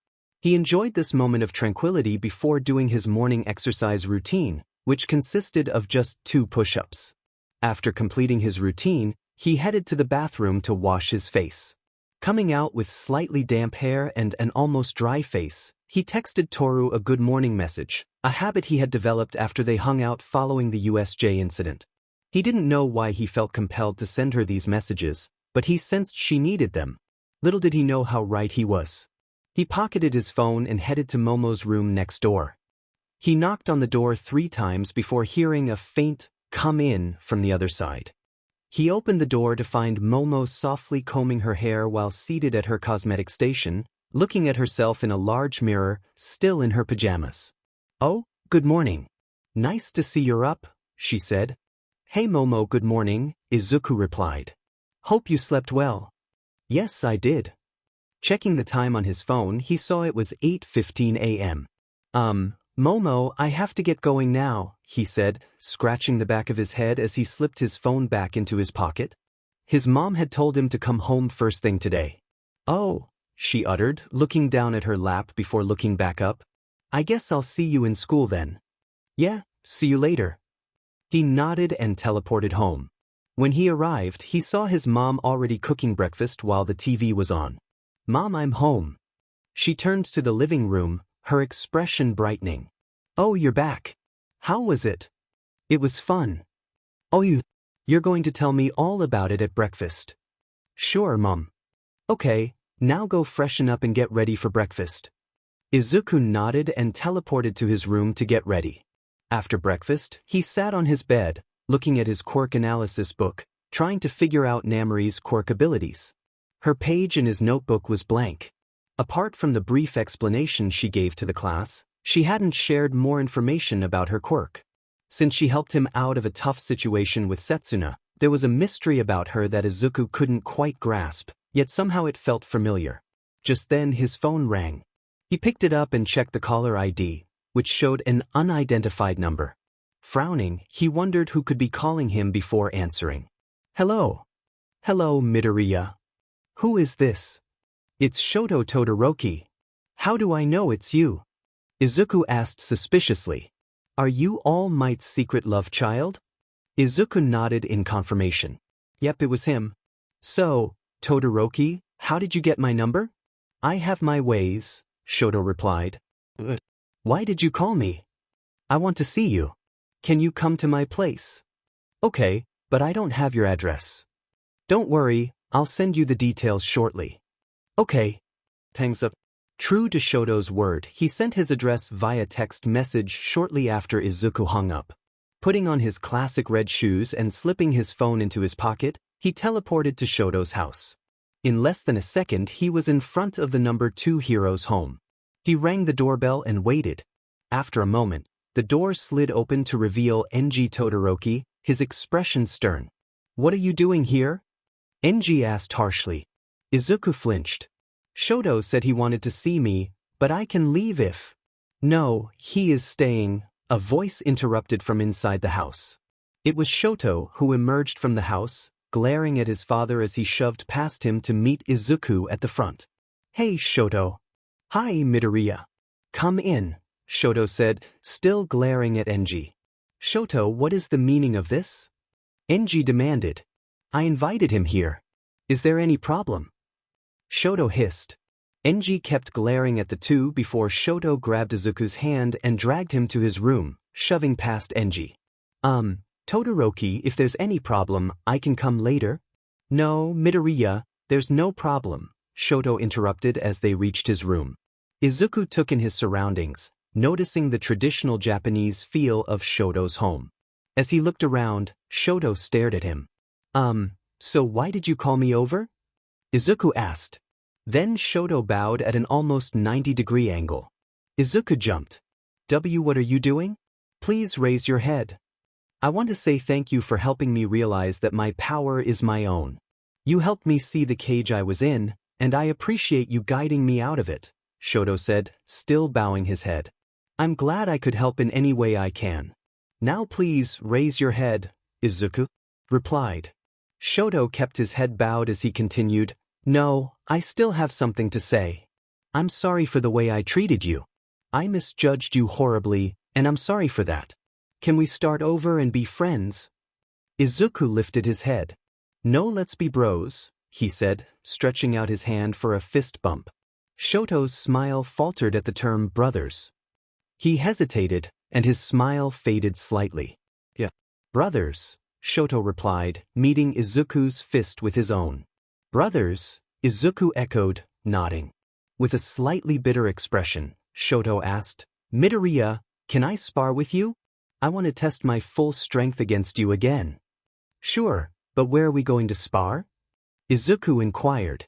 Speaker 1: He enjoyed this moment of tranquility before doing his morning exercise routine, which consisted of just 2 push-ups. After completing his routine, he headed to the bathroom to wash his face. Coming out with slightly damp hair and an almost dry face, he texted Toru a good morning message, a habit he had developed after they hung out following the U.S.J. incident. He didn't know why he felt compelled to send her these messages, but he sensed she needed them. Little did he know how right he was. He pocketed his phone and headed to Momo's room next door. He knocked on the door 3 times before hearing a faint, "Come in," from the other side. He opened the door to find Momo softly combing her hair while seated at her cosmetic station, looking at herself in a large mirror, still in her pajamas. "Oh, good morning. Nice to see you're up," she said. "Hey Momo, good morning," Izuku replied. "Hope you slept well." "Yes, I did." Checking the time on his phone, he saw it was 8:15 a.m. Momo, I have to get going now," he said, scratching the back of his head as he slipped his phone back into his pocket. His mom had told him to come home first thing today. Oh, she uttered, looking down at her lap before looking back up. I guess I'll see you in school then. Yeah, see you later. He nodded and teleported home. When he arrived, he saw his mom already cooking breakfast while the TV was on. Mom, I'm home. She turned to the living room, her expression brightening. Oh, you're back. How was it? It was fun. Oh, you're going to tell me all about it at breakfast. Sure, Mom. Okay, now go freshen up and get ready for breakfast. Izuku nodded and teleported to his room to get ready. After breakfast, he sat on his bed, looking at his quirk analysis book, trying to figure out Namari's quirk abilities. Her page in his notebook was blank. Apart from the brief explanation she gave to the class, she hadn't shared more information about her quirk. Since she helped him out of a tough situation with Setsuna, there was a mystery about her that Izuku couldn't quite grasp, yet somehow it felt familiar. Just then his phone rang. He picked it up and checked the caller ID, which showed an unidentified number. Frowning, he wondered who could be calling him before answering. Hello. Hello, Midoriya. Who is this? It's Shoto Todoroki. How do I know it's you? Izuku asked suspiciously. Are you All Might's secret love child? Izuku nodded in confirmation. Yep, it was him. So, Todoroki, how did you get my number? I have my ways, Shoto replied. Why did you call me? I want to see you. Can you come to my place? Okay, but I don't have your address. Don't worry, I'll send you the details shortly. Okay. Hangs up. True to Shoto's word, he sent his address via text message shortly after Izuku hung up. Putting on his classic red shoes and slipping his phone into his pocket, he teleported to Shoto's house. In less than a second, he was in front of the number 2 hero's home. He rang the doorbell and waited. After a moment, the door slid open to reveal Enji Todoroki, his expression stern. What are you doing here? Enji asked harshly. Izuku flinched. Shoto said he wanted to see me, but I can leave if... No, he is staying, a voice interrupted from inside the house. It was Shoto who emerged from the house, glaring at his father as he shoved past him to meet Izuku at the front. Hey, Shoto. Hi, Midoriya. Come in, Shoto said, still glaring at Enji. Shoto, what is the meaning of this? Enji demanded. I invited him here. Is there any problem? Shoto hissed. Enji kept glaring at the two before Shoto grabbed Izuku's hand and dragged him to his room, shoving past Enji. Todoroki, if there's any problem, I can come later? No, Midoriya, there's no problem, Shoto interrupted as they reached his room. Izuku took in his surroundings, noticing the traditional Japanese feel of Shoto's home. As he looked around, Shoto stared at him. So why did you call me over? Izuku asked. Then Shoto bowed at an almost 90-degree angle. Izuku jumped. What are you doing? Please raise your head. I want to say thank you for helping me realize that my power is my own. You helped me see the cage I was in, and I appreciate you guiding me out of it, Shoto said, still bowing his head. I'm glad I could help in any way I can. Now please raise your head, Izuku replied. Shoto kept his head bowed as he continued, No, I still have something to say. I'm sorry for the way I treated you. I misjudged you horribly, and I'm sorry for that. Can we start over and be friends? Izuku lifted his head. No, let's be bros, he said, stretching out his hand for a fist bump. Shoto's smile faltered at the term brothers. He hesitated, and his smile faded slightly. Yeah. Brothers, Shoto replied, meeting Izuku's fist with his own. Brothers, Izuku echoed, nodding. With a slightly bitter expression, Shoto asked, Midoriya, can I spar with you? I want to test my full strength against you again. Sure, but where are we going to spar? Izuku inquired.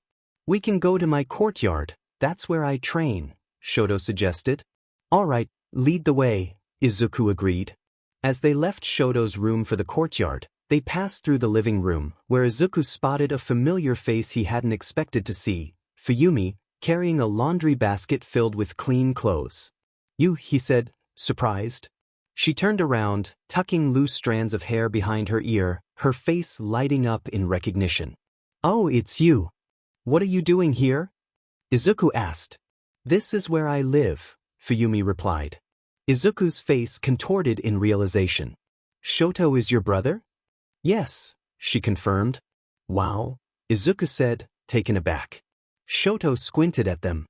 Speaker 1: We can go to my courtyard, that's where I train, Shoto suggested. All right, lead the way, Izuku agreed. As they left Shoto's room for the courtyard, they passed through the living room, where Izuku spotted a familiar face he hadn't expected to see, Fuyumi, carrying a laundry basket filled with clean clothes. You, he said, surprised. She turned around, tucking loose strands of hair behind her ear, her face lighting up in recognition. Oh, it's you. What are you doing here? Izuku asked. This is where I live, Fuyumi replied. Izuku's face contorted in realization. Shoto is your brother? Yes, she confirmed. Wow, Izuku said, taken aback. Shoto squinted at them.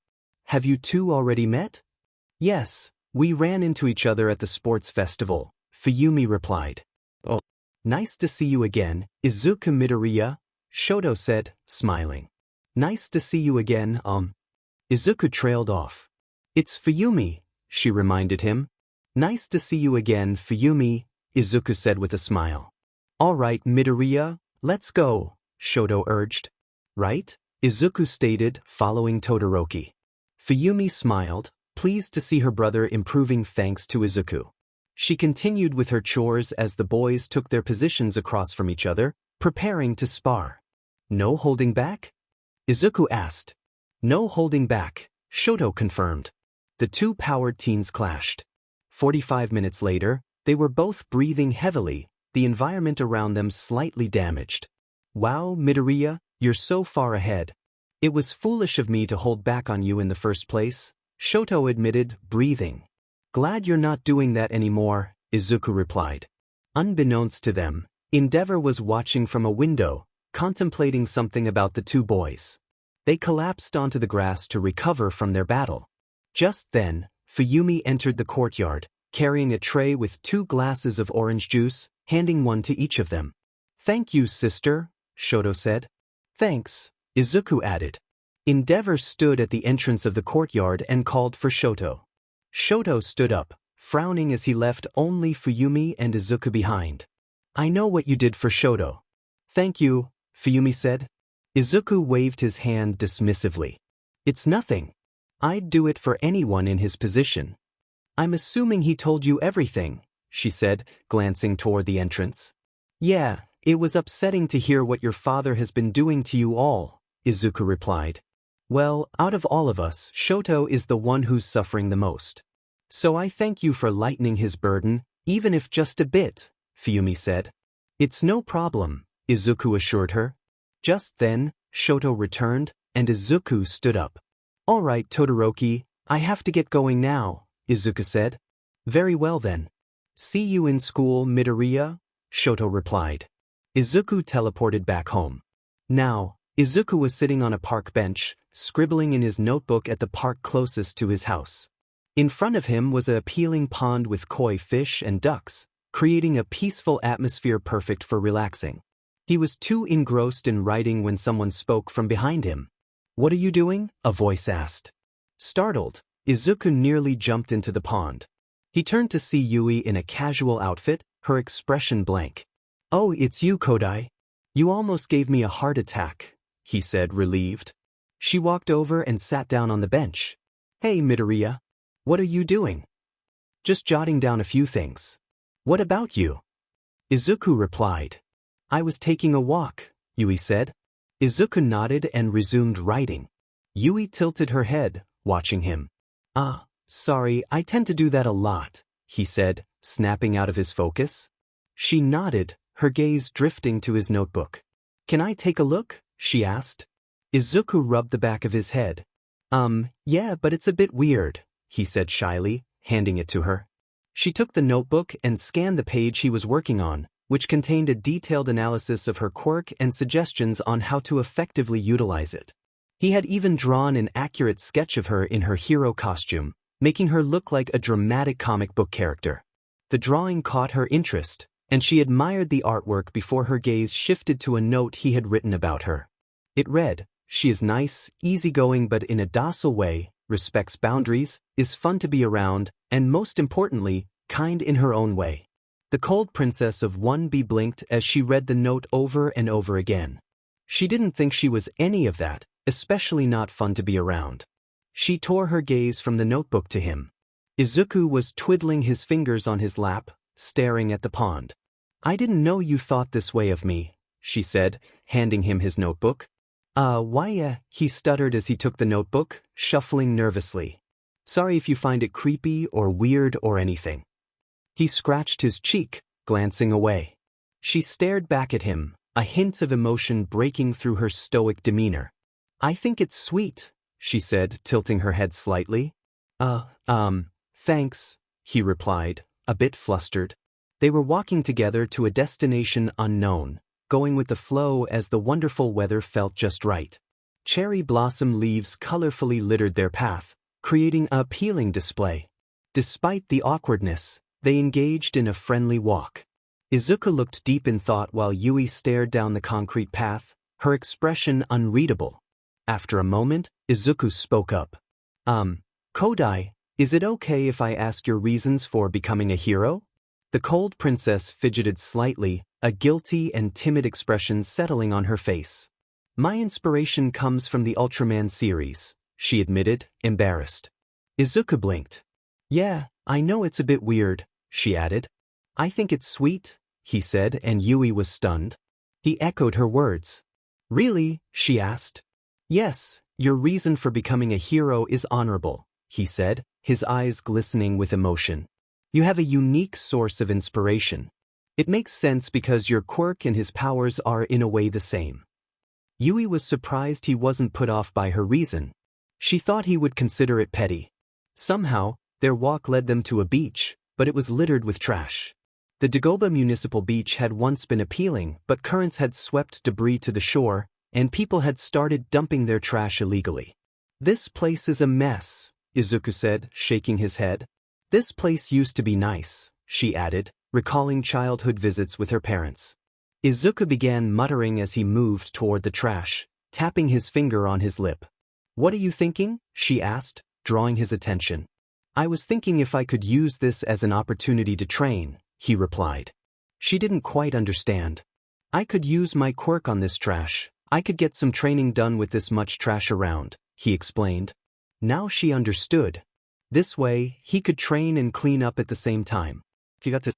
Speaker 1: Have you two already met? Yes, we ran into each other at the sports festival, Fuyumi replied. Oh, nice to see you again, Izuku Midoriya, Shoto said, smiling. Nice to see you again, Izuku trailed off. It's Fuyumi, she reminded him. Nice to see you again, Fuyumi, Izuku said with a smile. All right, Midoriya, let's go, Shoto urged. Right? Izuku stated, following Todoroki. Fuyumi smiled, pleased to see her brother improving thanks to Izuku. She continued with her chores as the boys took their positions across from each other, preparing to spar. No holding back? Izuku asked. No holding back, Shoto confirmed. The two powered teens clashed. 45 minutes later, they were both breathing heavily, the environment around them slightly damaged. Wow, Midoriya, you're so far ahead. It was foolish of me to hold back on you in the first place, Shoto admitted, breathing. Glad you're not doing that anymore, Izuku replied. Unbeknownst to them, Endeavor was watching from a window, contemplating something about the two boys. They collapsed onto the grass to recover from their battle. Just then, Fuyumi entered the courtyard, carrying a tray with 2 glasses of orange juice, handing one to each of them. Thank you, sister, Shoto said. Thanks, Izuku added. Endeavor stood at the entrance of the courtyard and called for Shoto. Shoto stood up, frowning as he left only Fuyumi and Izuku behind. I know what you did for Shoto. Thank you, Fuyumi said. Izuku waved his hand dismissively. It's nothing. I'd do it for anyone in his position. I'm assuming he told you everything, she said, glancing toward the entrance. Yeah, it was upsetting to hear what your father has been doing to you all, Izuku replied. Well, out of all of us, Shoto is the one who's suffering the most. So I thank you for lightening his burden, even if just a bit, Fuyumi said. It's no problem, Izuku assured her. Just then, Shoto returned, and Izuku stood up. All right, Todoroki, I have to get going now, Izuku said. Very well then. See you in school, Midoriya, Shoto replied. Izuku teleported back home. Now, Izuku was sitting on a park bench, scribbling in his notebook at the park closest to his house. In front of him was a appealing pond with koi fish and ducks, creating a peaceful atmosphere perfect for relaxing. He was too engrossed in writing when someone spoke from behind him. What are you doing? A voice asked. Startled, Izuku nearly jumped into the pond. He turned to see Yui in a casual outfit, her expression blank. Oh, it's you, Kodai. You almost gave me a heart attack, he said, relieved. She walked over and sat down on the bench. Hey, Midoriya. What are you doing? Just jotting down a few things. What about you? Izuku replied. I was taking a walk, Yui said. Izuku nodded and resumed writing. Yui tilted her head, watching him. Sorry, I tend to do that a lot, he said, snapping out of his focus. She nodded, her gaze drifting to his notebook. Can I take a look? She asked. Izuku rubbed the back of his head. Yeah, but it's a bit weird, he said shyly, handing it to her. She took the notebook and scanned the page he was working on, which contained a detailed analysis of her quirk and suggestions on how to effectively utilize it. He had even drawn an accurate sketch of her in her hero costume, making her look like a dramatic comic book character. The drawing caught her interest, and she admired the artwork before her gaze shifted to a note he had written about her. It read, "She is nice, easygoing but in a docile way, respects boundaries, is fun to be around, and most importantly, kind in her own way." The cold princess of 1B blinked as she read the note over and over again. She didn't think she was any of that, especially not fun to be around. She tore her gaze from the notebook to him. Izuku was twiddling his fingers on his lap, staring at the pond. I didn't know you thought this way of me, she said, handing him his notebook. Why, he stuttered as he took the notebook, shuffling nervously. Sorry if you find it creepy or weird or anything. He scratched his cheek, glancing away. She stared back at him, a hint of emotion breaking through her stoic demeanor. I think it's sweet, she said, tilting her head slightly. Thanks, he replied, a bit flustered. They were walking together to a destination unknown, going with the flow as the wonderful weather felt just right. Cherry blossom leaves colorfully littered their path, creating an appealing display. Despite the awkwardness, they engaged in a friendly walk. Izuku looked deep in thought while Yui stared down the concrete path, her expression unreadable. After a moment, Izuku spoke up. Kodai, is it okay if I ask your reasons for becoming a hero? The cold princess fidgeted slightly, a guilty and timid expression settling on her face. My inspiration comes from the Ultraman series, she admitted, embarrassed. Izuku blinked. Yeah, I know it's a bit weird, she added. I think it's sweet, he said, and Yui was stunned. He echoed her words. Really? She asked. Yes, your reason for becoming a hero is honorable, he said, his eyes glistening with emotion. You have a unique source of inspiration. It makes sense because your quirk and his powers are in a way the same. Yui was surprised he wasn't put off by her reason. She thought he would consider it petty. Somehow, their walk led them to a beach, but it was littered with trash. The Dagoba Municipal Beach had once been appealing, but currents had swept debris to the shore, and people had started dumping their trash illegally. This place is a mess, Izuku said, shaking his head. This place used to be nice, she added, recalling childhood visits with her parents. Izuku began muttering as he moved toward the trash, tapping his finger on his lip. What are you thinking? She asked, drawing his attention. I was thinking if I could use this as an opportunity to train, he replied. She didn't quite understand. I could use my quirk on this trash. I could get some training done with this much trash around, he explained. Now she understood. This way, he could train and clean up at the same time. He got to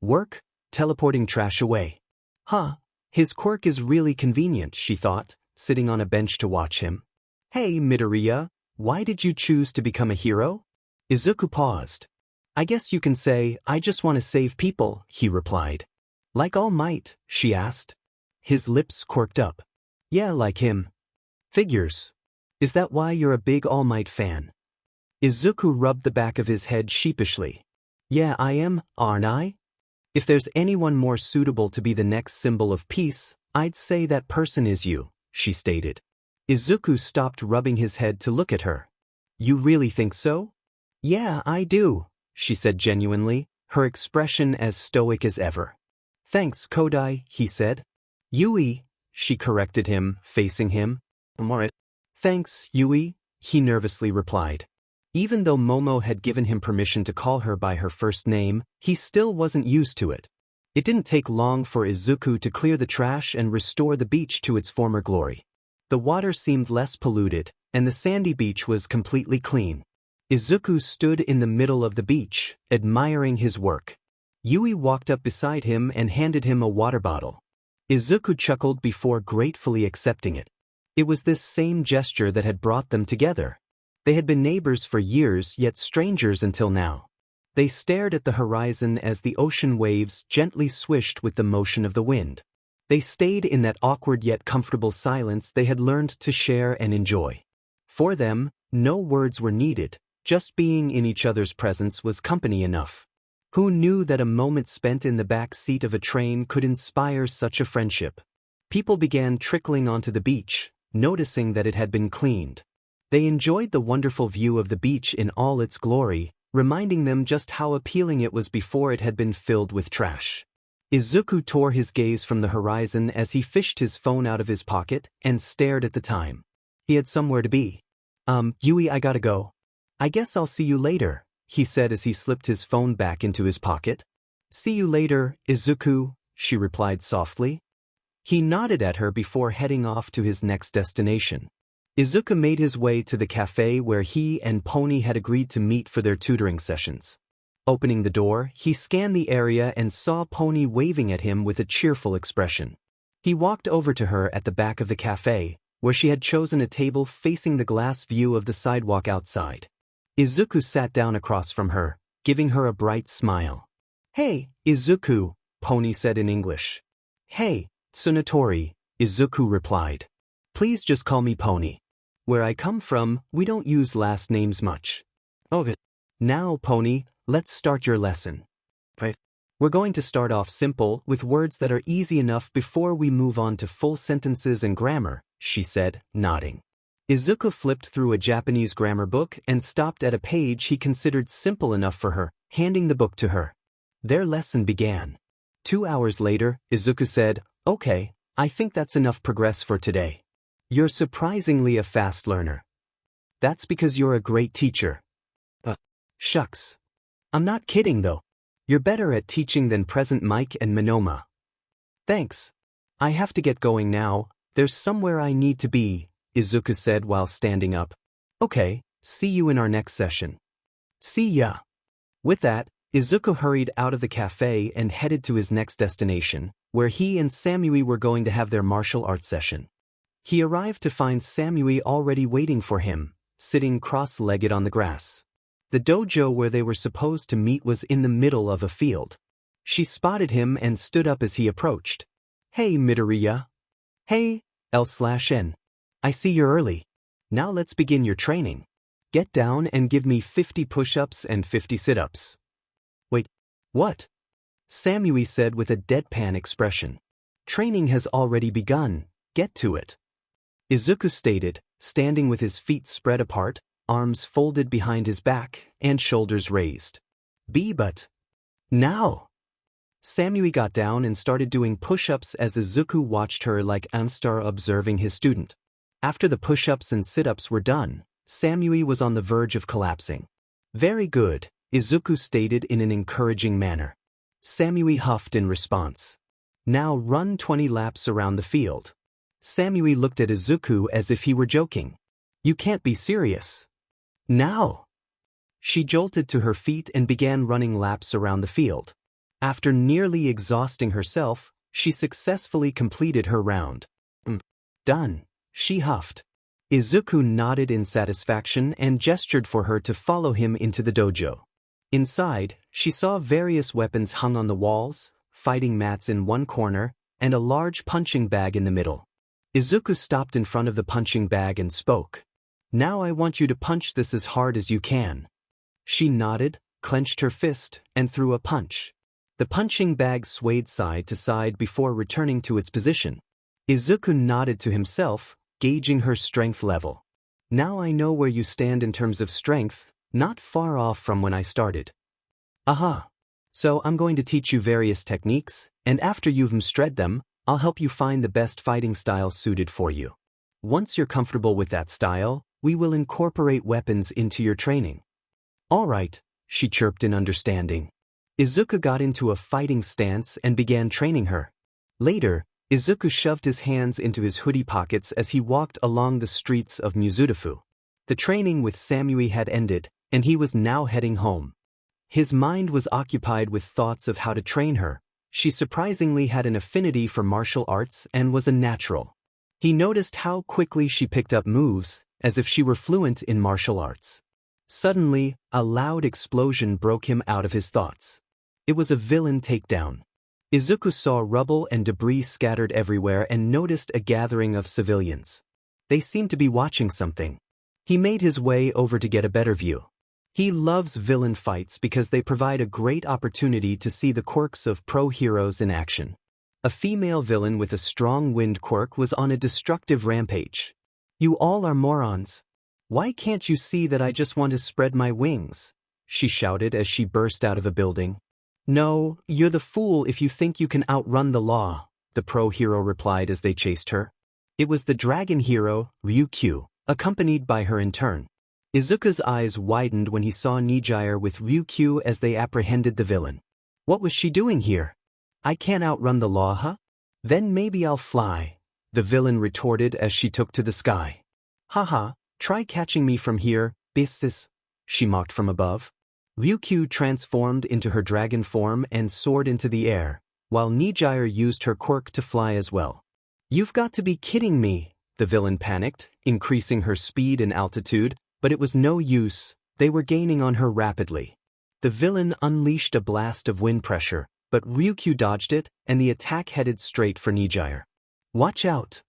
Speaker 1: work, teleporting trash away. Huh, his quirk is really convenient, she thought, sitting on a bench to watch him. Hey, Midoriya, why did you choose to become a hero? Izuku paused. I guess you can say, I just want to save people, he replied. Like All Might, she asked. His lips quirked up. Yeah, like him. Figures. Is that why you're a big All Might fan? Izuku rubbed the back of his head sheepishly. Yeah, I am, aren't I? If there's anyone more suitable to be the next symbol of peace, I'd say that person is you, she stated. Izuku stopped rubbing his head to look at her. You really think so? Yeah, I do, she said genuinely, her expression as stoic as ever. Thanks, Kodai, he said. Yui, she corrected him, facing him. Thanks, Yui, he nervously replied. Even though Momo had given him permission to call her by her first name, he still wasn't used to it. It didn't take long for Izuku to clear the trash and restore the beach to its former glory. The water seemed less polluted, and the sandy beach was completely clean. Izuku stood in the middle of the beach, admiring his work. Yui walked up beside him and handed him a water bottle. Izuku chuckled before gratefully accepting it. It was this same gesture that had brought them together. They had been neighbors for years, yet strangers until now. They stared at the horizon as the ocean waves gently swished with the motion of the wind. They stayed in that awkward yet comfortable silence they had learned to share and enjoy. For them, no words were needed, just being in each other's presence was company enough. Who knew that a moment spent in the back seat of a train could inspire such a friendship? People began trickling onto the beach, noticing that it had been cleaned. They enjoyed the wonderful view of the beach in all its glory, reminding them just how appealing it was before it had been filled with trash. Izuku tore his gaze from the horizon as he fished his phone out of his pocket and stared at the time. He had somewhere to be. Yui, I gotta go. I guess I'll see you later, he said as he slipped his phone back into his pocket. See you later, Izuku, she replied softly. He nodded at her before heading off to his next destination. Izuku made his way to the cafe where he and Pony had agreed to meet for their tutoring sessions. Opening the door, he scanned the area and saw Pony waving at him with a cheerful expression. He walked over to her at the back of the cafe, where she had chosen a table facing the glass view of the sidewalk outside. Izuku sat down across from her, giving her a bright smile. Hey, Izuku, Pony said in English. Hey, Tsunatori, Izuku replied. Please just call me Pony. Where I come from, we don't use last names much. Okay. Now, Pony, let's start your lesson. Right. We're going to start off simple, with words that are easy enough before we move on to full sentences and grammar, she said, nodding. Izuku flipped through a Japanese grammar book and stopped at a page he considered simple enough for her, handing the book to her. Their lesson began. 2 hours later, Izuku said, "Okay, I think that's enough progress for today. You're surprisingly a fast learner. That's because you're a great teacher." Shucks. I'm not kidding though. You're better at teaching than Present Mike and Minoma. Thanks. I have to get going now, there's somewhere I need to be, Izuku said while standing up. Okay, see you in our next session. See ya. With that, Izuku hurried out of the cafe and headed to his next destination, where he and Samui were going to have their martial arts session. He arrived to find Samui already waiting for him, sitting cross-legged on the grass. The dojo where they were supposed to meet was in the middle of a field. She spotted him and stood up as he approached. Hey, Midoriya. Hey, L/N. I see you're early. Now let's begin your training. Get down and give me 50 push-ups and 50 sit-ups. Wait, what? Samui said with a deadpan expression. Training has already begun, get to it. Izuku stated, standing with his feet spread apart, arms folded behind his back, and shoulders raised. But now. Samui got down and started doing push-ups as Izuku watched her like an star observing his student. After the push-ups and sit-ups were done, Samui was on the verge of collapsing. Very good, Izuku stated in an encouraging manner. Samui huffed in response. Now run 20 laps around the field. Samui looked at Izuku as if he were joking. You can't be serious. Now. She jolted to her feet and began running laps around the field. After nearly exhausting herself, she successfully completed her round. Done, she huffed. Izuku nodded in satisfaction and gestured for her to follow him into the dojo. Inside, she saw various weapons hung on the walls, fighting mats in one corner, and a large punching bag in the middle. Izuku stopped in front of the punching bag and spoke. Now I want you to punch this as hard as you can. She nodded, clenched her fist, and threw a punch. The punching bag swayed side to side before returning to its position. Izuku nodded to himself, gauging her strength level. Now I know where you stand in terms of strength, not far off from when I started. Aha. So I'm going to teach you various techniques, and after you've mastered them, I'll help you find the best fighting style suited for you. Once you're comfortable with that style, we will incorporate weapons into your training. All right, she chirped in understanding. Izuku got into a fighting stance and began training her. Later, Izuku shoved his hands into his hoodie pockets as he walked along the streets of Mizudafu. The training with Samui had ended, and he was now heading home. His mind was occupied with thoughts of how to train her. She surprisingly had an affinity for martial arts and was a natural. He noticed how quickly she picked up moves, as if she were fluent in martial arts. Suddenly, a loud explosion broke him out of his thoughts. It was a villain takedown. Izuku saw rubble and debris scattered everywhere and noticed a gathering of civilians. They seemed to be watching something. He made his way over to get a better view. He loves villain fights because they provide a great opportunity to see the quirks of pro heroes in action. A female villain with a strong wind quirk was on a destructive rampage. You all are morons. Why can't you see that I just want to spread my wings? She shouted as she burst out of a building. No, you're the fool if you think you can outrun the law, the pro hero replied as they chased her. It was the dragon hero, Ryukyu, accompanied by her intern. Izuku's eyes widened when he saw Nijire with Ryukyu as they apprehended the villain. What was she doing here? I can't outrun the law, huh? Then maybe I'll fly, the villain retorted as she took to the sky. Haha, try catching me from here, bistis, she mocked from above. Ryukyu transformed into her dragon form and soared into the air, while Nijire used her quirk to fly as well. You've got to be kidding me, the villain panicked, increasing her speed and altitude, but it was no use, they were gaining on her rapidly. The villain unleashed a blast of wind pressure, but Ryukyu dodged it, and the attack headed straight for Nijire. Watch out!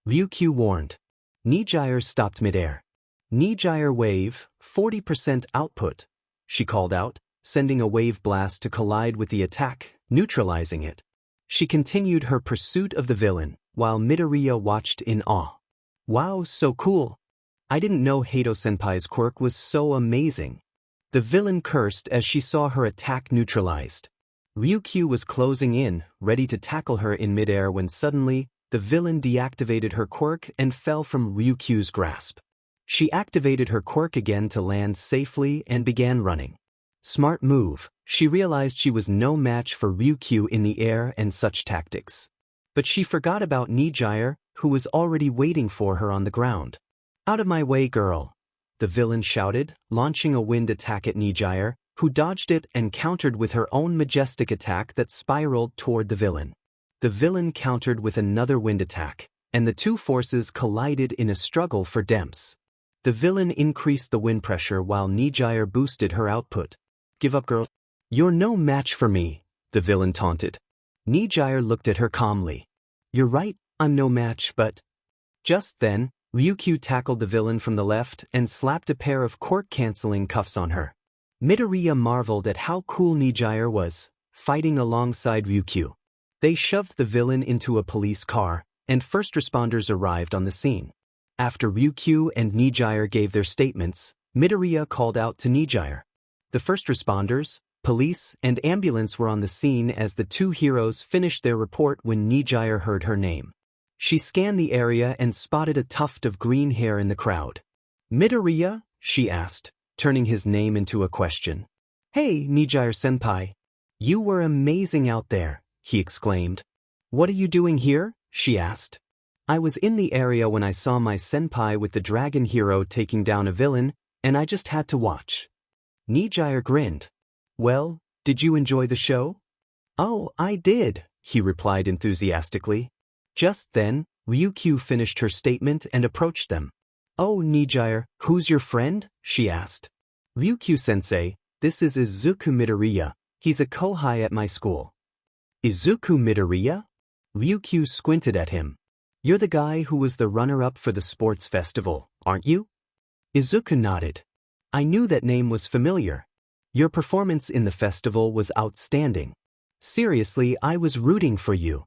Speaker 1: Ryukyu warned. Nijire stopped midair. Nijire wave, 40% output, she called out, sending a wave blast to collide with the attack, neutralizing it. She continued her pursuit of the villain, while Midoriya watched in awe. Wow, so cool. I didn't know Hato-senpai's quirk was so amazing. The villain cursed as she saw her attack neutralized. Ryukyu was closing in, ready to tackle her in midair when suddenly, the villain deactivated her quirk and fell from Ryukyu's grasp. She activated her quirk again to land safely and began running. Smart move. She realized she was no match for Ryukyu in the air and such tactics. But she forgot about Nijire, who was already waiting for her on the ground. Out of my way, girl! The villain shouted, launching a wind attack at Nijire, who dodged it and countered with her own majestic attack that spiraled toward the villain. The villain countered with another wind attack, and the two forces collided in a struggle for demps. The villain increased the wind pressure while Nijire boosted her output. Give up, girl. You're no match for me, the villain taunted. Nijire looked at her calmly. You're right, I'm no match, but... Just then, Ryukyu tackled the villain from the left and slapped a pair of quirk-canceling cuffs on her. Midoriya marveled at how cool Nijire was, fighting alongside Ryukyu. They shoved the villain into a police car, and first responders arrived on the scene. After Ryukyu and Nijire gave their statements, Midoriya called out to Nijire. The first responders, police, and ambulance were on the scene as the two heroes finished their report when Nijire heard her name. She scanned the area and spotted a tuft of green hair in the crowd. Midoriya? She asked, turning his name into a question. Hey, Nijire-senpai. You were amazing out there, he exclaimed. What are you doing here? She asked. I was in the area when I saw my senpai with the dragon hero taking down a villain, and I just had to watch. Nijire grinned. Well, did you enjoy the show? Oh, I did, he replied enthusiastically. Just then, Ryukyu finished her statement and approached them. Oh, Nijire, who's your friend? She asked. Ryukyu-sensei, this is Izuku Midoriya. He's a kohai at my school. Izuku Midoriya? Ryukyu squinted at him. You're the guy who was the runner-up for the sports festival, aren't you? Izuku nodded. I knew that name was familiar. Your performance in the festival was outstanding. Seriously, I was rooting for you.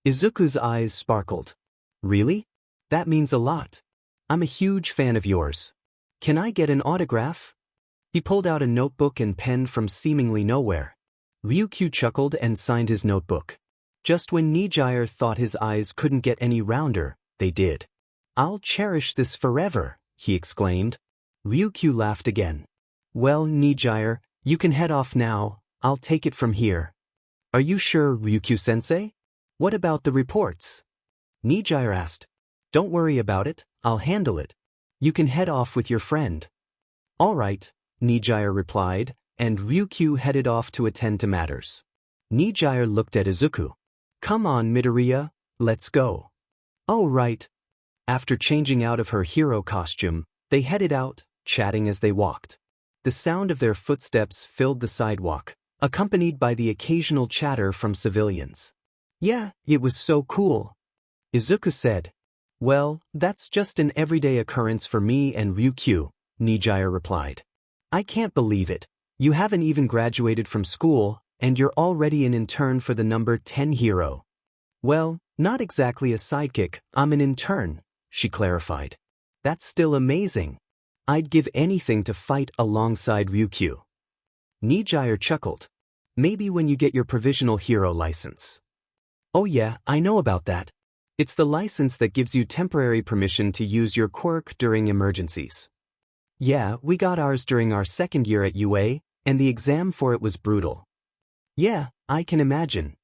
Speaker 1: Izuku's eyes sparkled. Really? That means a lot. I'm a huge fan of yours. Can I get an autograph? He pulled out a notebook and pen from seemingly nowhere. Ryukyu chuckled and signed his notebook. Just when Nijire thought his eyes couldn't get any rounder, they did. I'll cherish this forever, he exclaimed. Ryukyu laughed again. Well, Nijire, you can head off now. I'll take it from here. Are you sure, Ryukyu-sensei? What about the reports? Nijire asked. Don't worry about it, I'll handle it. You can head off with your friend. All right, Nijire replied, and Ryukyu headed off to attend to matters. Nijire looked at Izuku. Come on, Midoriya, let's go. Oh, right. After changing out of her hero costume, they headed out, chatting as they walked. The sound of their footsteps filled the sidewalk, accompanied by the occasional chatter from civilians. Yeah, it was so cool. Izuku said. Well, that's just an everyday occurrence for me and Ryukyu, Nijire replied. I can't believe it. You haven't even graduated from school, and you're already an intern for the number 10 hero. Well, not exactly a sidekick, I'm an intern, she clarified. That's still amazing. I'd give anything to fight alongside Ryukyu. Nijire chuckled. Maybe when you get your provisional hero license. Oh yeah, I know about that. It's the license that gives you temporary permission to use your quirk during emergencies. Yeah, we got ours during our second year at UA, and the exam for it was brutal. Yeah, I can imagine.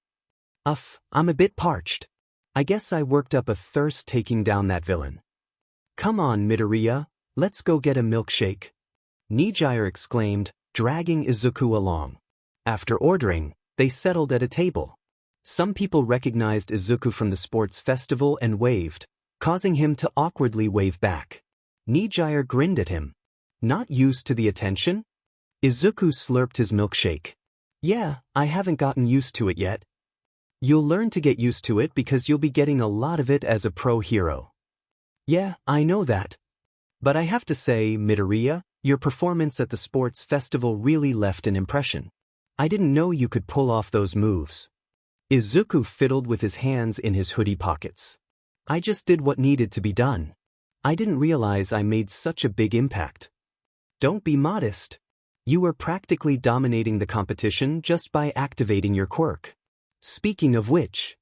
Speaker 1: I'm a bit parched. I guess I worked up a thirst taking down that villain. Come on, Midoriya, let's go get a milkshake. Nijire exclaimed, dragging Izuku along. After ordering, they settled at a table. Some people recognized Izuku from the sports festival and waved, causing him to awkwardly wave back. Nijire grinned at him. Not used to the attention? Izuku slurped his milkshake. Yeah, I haven't gotten used to it yet. You'll learn to get used to it because you'll be getting a lot of it as a pro hero. Yeah, I know that. But I have to say, Midoriya, your performance at the sports festival really left an impression. I didn't know you could pull off those moves. Izuku fiddled with his hands in his hoodie pockets. I just did what needed to be done. I didn't realize I made such a big impact. Don't be modest. You were practically dominating the competition just by activating your quirk. Speaking of which,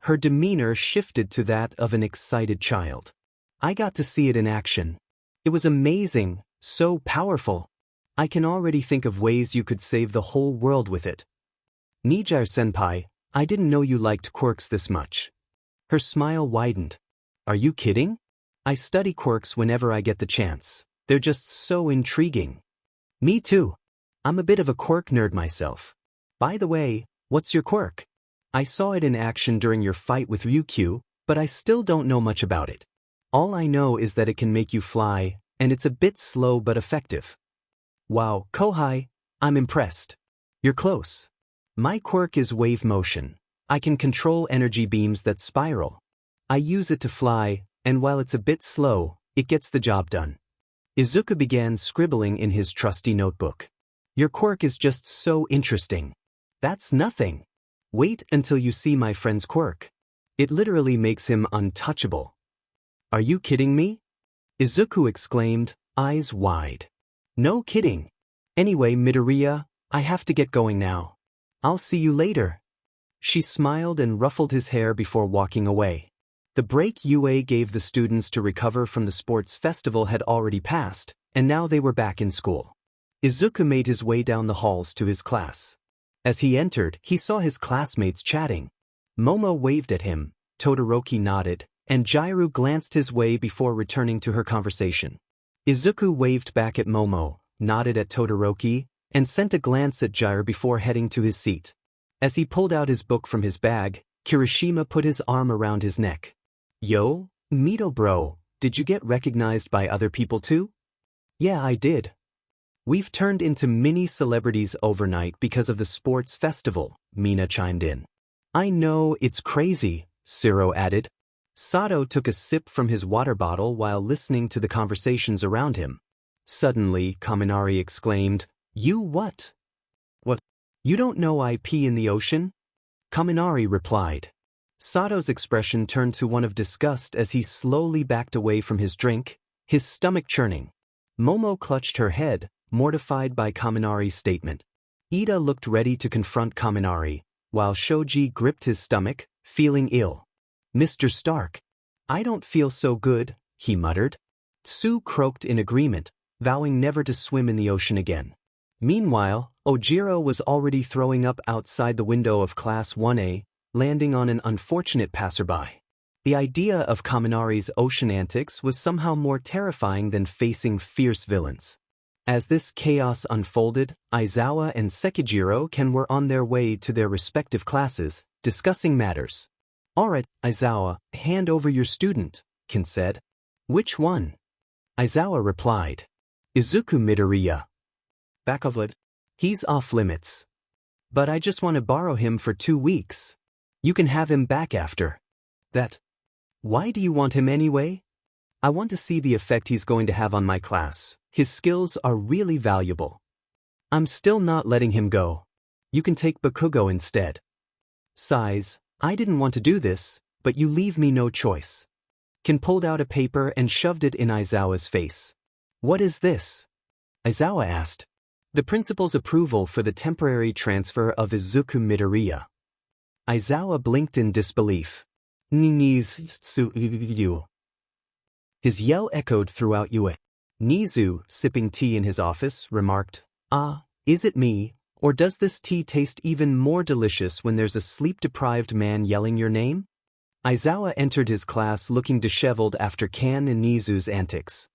Speaker 1: her demeanor shifted to that of an excited child. I got to see it in action. It was amazing, so powerful. I can already think of ways you could save the whole world with it. Nijire-senpai, I didn't know you liked quirks this much. Her smile widened. Are you kidding? I study quirks whenever I get the chance. They're just so intriguing. Me too. I'm a bit of a quirk nerd myself. By the way, what's your quirk? I saw it in action during your fight with Ryukyu, but I still don't know much about it. All I know is that it can make you fly, and it's a bit slow but effective. Wow, Kohai, I'm impressed. You're close. My quirk is wave motion. I can control energy beams that spiral. I use it to fly, and while it's a bit slow, it gets the job done. Izuku began scribbling in his trusty notebook. Your quirk is just so interesting. That's nothing. Wait until you see my friend's quirk. It literally makes him untouchable. Are you kidding me? Izuku exclaimed, eyes wide. No kidding. Anyway, Midoriya, I have to get going now. I'll see you later. She smiled and ruffled his hair before walking away. The break UA gave the students to recover from the sports festival had already passed, and now they were back in school. Izuku made his way down the halls to his class. As he entered, he saw his classmates chatting. Momo waved at him, Todoroki nodded, and Jiru glanced his way before returning to her conversation. Izuku waved back at Momo, nodded at Todoroki, and sent a glance at Jiru before heading to his seat. As he pulled out his book from his bag, Kirishima put his arm around his neck. Yo, Mito bro, did you get recognized by other people too? Yeah, I did. We've turned into mini celebrities overnight because of the sports festival, Mina chimed in. I know, it's crazy, Siro added. Sato took a sip from his water bottle while listening to the conversations around him. Suddenly, Kaminari exclaimed, You what? What? You don't know I pee in the ocean? Kaminari replied. Sato's expression turned to one of disgust as he slowly backed away from his drink, his stomach churning. Momo clutched her head, mortified by Kaminari's statement. Ida looked ready to confront Kaminari, while Shoji gripped his stomach, feeling ill. Mr. Stark. I don't feel so good, he muttered. Sue croaked in agreement, vowing never to swim in the ocean again. Meanwhile, Ojiro was already throwing up outside the window of Class 1A, landing on an unfortunate passerby. The idea of Kaminari's ocean antics was somehow more terrifying than facing fierce villains. As this chaos unfolded, Aizawa and Sekijiro were on their way to their respective classes, discussing matters. Alright, Aizawa, hand over your student, Ken said. Which one? Aizawa replied. Izuku Midoriya. Back of it. He's off limits. But I just want to borrow him for 2 weeks. You can have him back after that. Why do you want him anyway? I want to see the effect he's going to have on my class. His skills are really valuable. I'm still not letting him go. You can take Bakugo instead. Sighs. I didn't want to do this, but you leave me no choice. Ken pulled out a paper and shoved it in Aizawa's face. What is this? Aizawa asked. The principal's approval for the temporary transfer of Izuku Midoriya. Aizawa blinked in disbelief. Nizu. His yell echoed throughout UA. Nizu, sipping tea in his office, remarked, is it me? Or does this tea taste even more delicious when there's a sleep-deprived man yelling your name? Aizawa entered his class looking disheveled after Kan and Nizu's antics.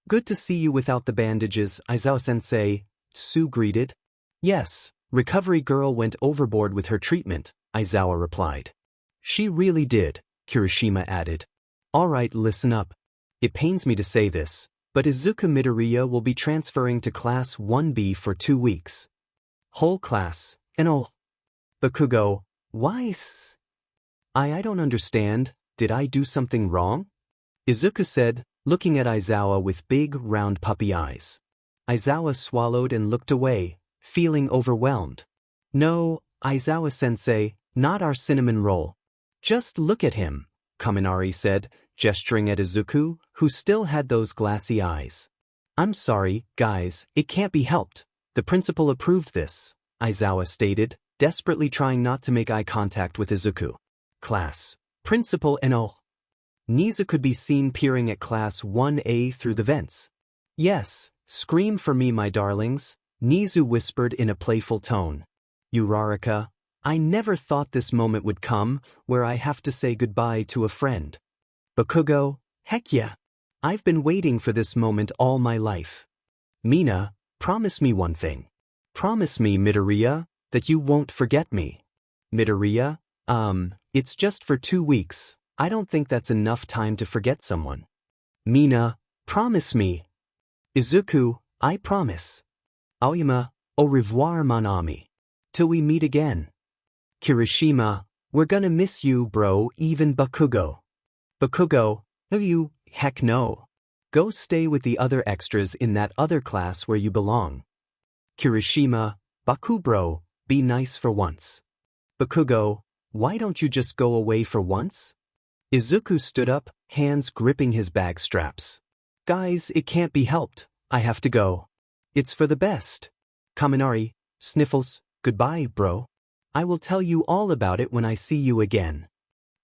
Speaker 1: Good to see you without the bandages, Aizawa-sensei, Sue greeted. Yes, recovery girl went overboard with her treatment, Aizawa replied. She really did, Kirishima added. Alright, listen up. It pains me to say this, but Izuku Midoriya will be transferring to Class 1B for 2 weeks. Whole class, and all. Bakugo, why I don't understand, did I do something wrong? Izuku said, looking at Aizawa with big, round puppy eyes. Aizawa swallowed and looked away, feeling overwhelmed. No, Aizawa-sensei, not our cinnamon roll. Just look at him, Kaminari said, gesturing at Izuku, who still had those glassy eyes. I'm sorry, guys, it can't be helped. The principal approved this, Aizawa stated, desperately trying not to make eye contact with Izuku. Class. Principal and all. Nizu could be seen peering at Class 1A through the vents. Yes, scream for me, my darlings, Nizu whispered in a playful tone. Uraraka, I never thought this moment would come, where I have to say goodbye to a friend. Bakugo, heck yeah. I've been waiting for this moment all my life. Mina, promise me one thing. Promise me, Midoriya, that you won't forget me. Midoriya, it's just for 2 weeks. I don't think that's enough time to forget someone. Mina, promise me. Izuku, I promise. Aoyama, au revoir mon ami. Till we meet again. Kirishima, we're gonna miss you, bro, even Bakugo. Bakugo, you, heck no. Go stay with the other extras in that other class where you belong. Kirishima, Baku bro, be nice for once. Bakugo, why don't you just go away for once? Izuku stood up, hands gripping his bag straps. Guys, it can't be helped. I have to go. It's for the best. Kaminari, sniffles, goodbye, bro. I will tell you all about it when I see you again.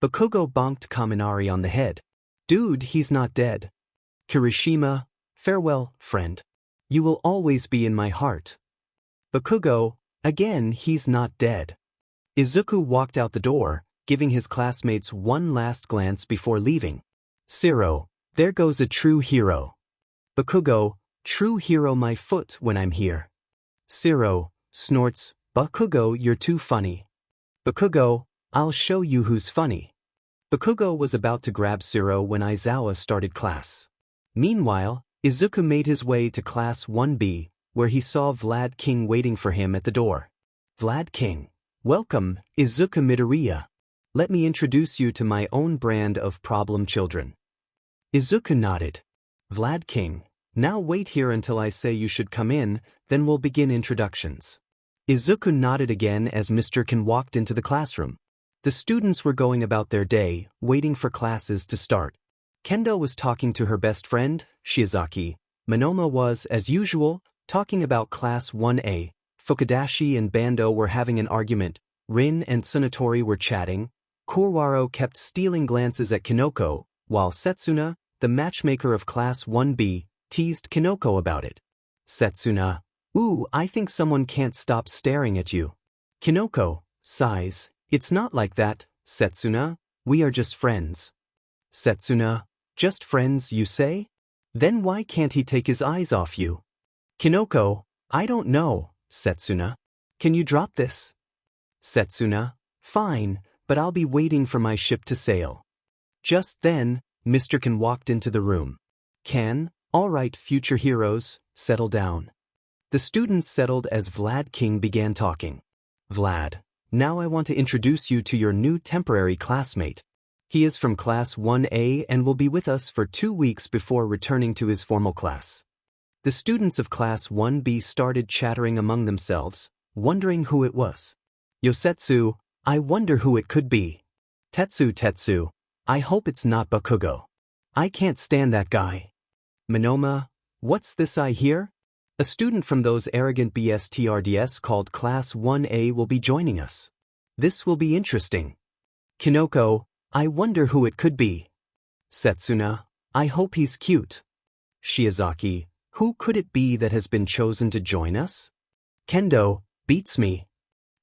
Speaker 1: Bakugo bonked Kaminari on the head. Dude, he's not dead. Kirishima, farewell, friend. You will always be in my heart. Bakugo, again, he's not dead. Izuku walked out the door, giving his classmates one last glance before leaving. Siro, there goes a true hero. Bakugo, true hero my foot when I'm here. Siro, snorts, Bakugo, you're too funny. Bakugo, I'll show you who's funny. Bakugo was about to grab Siro when Aizawa started class. Meanwhile, Izuku made his way to Class 1B, where he saw Vlad King waiting for him at the door. Vlad King, welcome, Izuku Midoriya. Let me introduce you to my own brand of problem children. Izuku nodded. Vlad King, now wait here until I say you should come in, then we'll begin introductions. Izuku nodded again as Mr. Ken walked into the classroom. The students were going about their day, waiting for classes to start. Kendo was talking to her best friend, Shiozaki. Momo was, as usual, talking about Class 1A. Fukudashi and Bando were having an argument. Rin and Tsunatori were chatting. Kurwaro kept stealing glances at Kinoko, while Setsuna, the matchmaker of Class 1B, teased Kinoko about it. Setsuna, ooh, I think someone can't stop staring at you. Kinoko, sighs, it's not like that, Setsuna, we are just friends. Setsuna, just friends, you say? Then why can't he take his eyes off you? Kinoko, I don't know, Setsuna. Can you drop this? Setsuna, fine, but I'll be waiting for my ship to sail. Just then, Mr. Ken walked into the room. Ken, all right, future heroes, settle down. The students settled as Vlad King began talking. Vlad, now I want to introduce you to your new temporary classmate. He is from Class 1A and will be with us for 2 weeks before returning to his formal class. The students of Class 1B started chattering among themselves, wondering who it was. Yosetsu, I wonder who it could be. Tetsu, I hope it's not Bakugo. I can't stand that guy. Monoma, what's this I hear? A student from those arrogant BSTRDS called Class 1A will be joining us. This will be interesting. Kinoko, I wonder who it could be. Setsuna, I hope he's cute. Shiozaki, who could it be that has been chosen to join us? Kendo, beats me.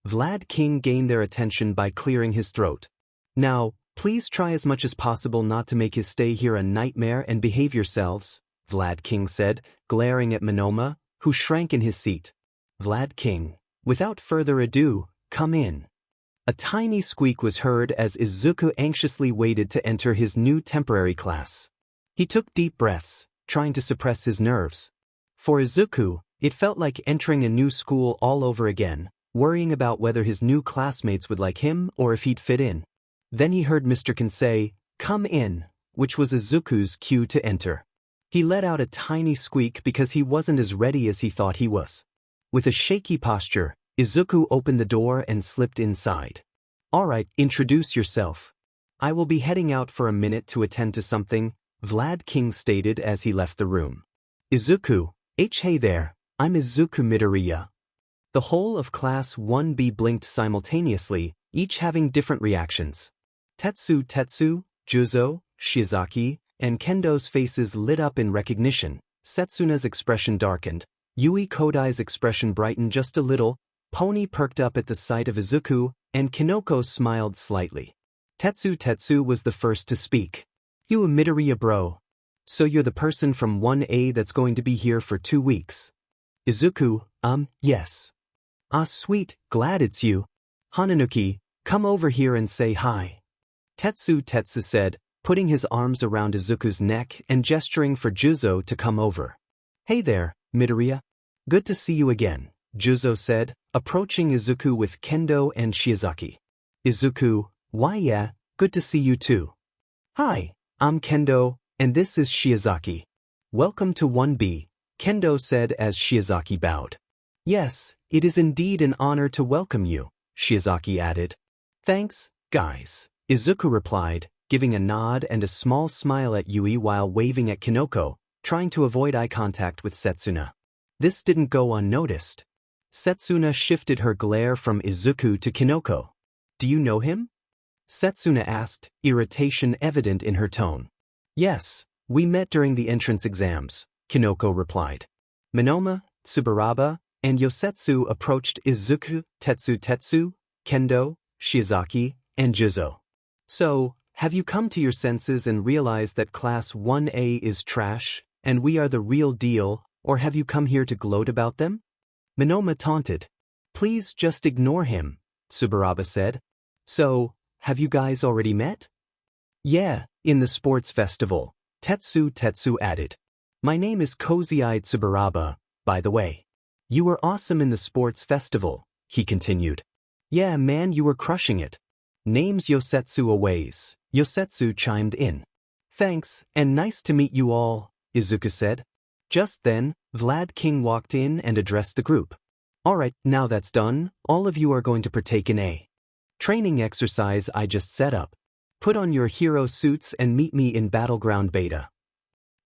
Speaker 1: Vlad King gained their attention by clearing his throat. Now, please try as much as possible not to make his stay here a nightmare and behave yourselves, Vlad King said, glaring at Monoma, who shrank in his seat. Vlad King, without further ado, come in. A tiny squeak was heard as Izuku anxiously waited to enter his new temporary class. He took deep breaths, trying to suppress his nerves. For Izuku, it felt like entering a new school all over again, worrying about whether his new classmates would like him or if he'd fit in. Then he heard Mr. Ken say, come in, which was Izuku's cue to enter. He let out a tiny squeak because he wasn't as ready as he thought he was. With a shaky posture, Izuku opened the door and slipped inside. "Alright, introduce yourself. I will be heading out for a minute to attend to something," Vlad King stated as he left the room. Izuku, hey there, I'm Izuku Midoriya. The whole of Class 1B blinked simultaneously, each having different reactions. Tetsu, Juzo, Shiozaki, and Kendo's faces lit up in recognition. Setsuna's expression darkened. Yui Kodai's expression brightened just a little. Pony perked up at the sight of Izuku, and Kinoko smiled slightly. Tetsu was the first to speak. "You Midoriya bro. So you're the person from 1A that's going to be here for 2 weeks." Izuku, yes. "Ah sweet, glad it's you. Hananuki, come over here and say hi." Tetsu said, putting his arms around Izuku's neck and gesturing for Juzo to come over. "Hey there, Midoriya. Good to see you again," Juzo said, approaching Izuku with Kendo and Shiozaki. Izuku, "Why yeah, good to see you too." "Hi, I'm Kendo, and this is Shiozaki. Welcome to 1B, Kendo said as Shiozaki bowed. "Yes, it is indeed an honor to welcome you," Shiozaki added. "Thanks, guys," Izuku replied, giving a nod and a small smile at Yui while waving at Kinoko, trying to avoid eye contact with Setsuna. This didn't go unnoticed. Setsuna shifted her glare from Izuku to Kinoko. "Do you know him?" Setsuna asked, irritation evident in her tone. "Yes, we met during the entrance exams," Kinoko replied. Monoma, Tsubaraba, and Yosetsu approached Izuku, Tetsu, Kendo, Shiozaki, and Juzo. "So, have you come to your senses and realized that Class 1A is trash, and we are the real deal, or have you come here to gloat about them?" Monoma taunted. "Please just ignore him," Tsubaraba said. "So, have you guys already met?" "Yeah, in the sports festival," Tetsu added. "My name is Cozy-Eyed Tsubaraba, by the way." "You were awesome in the sports festival," he continued. "Yeah man, you were crushing it." "Name's Yosetsu Aways," Yosetsu chimed in. "Thanks, and nice to meet you all," Izuku said. Just then, Vlad King walked in and addressed the group. "Alright, now that's done, all of you are going to partake in a training exercise I just set up. Put on your hero suits and meet me in Battleground Beta."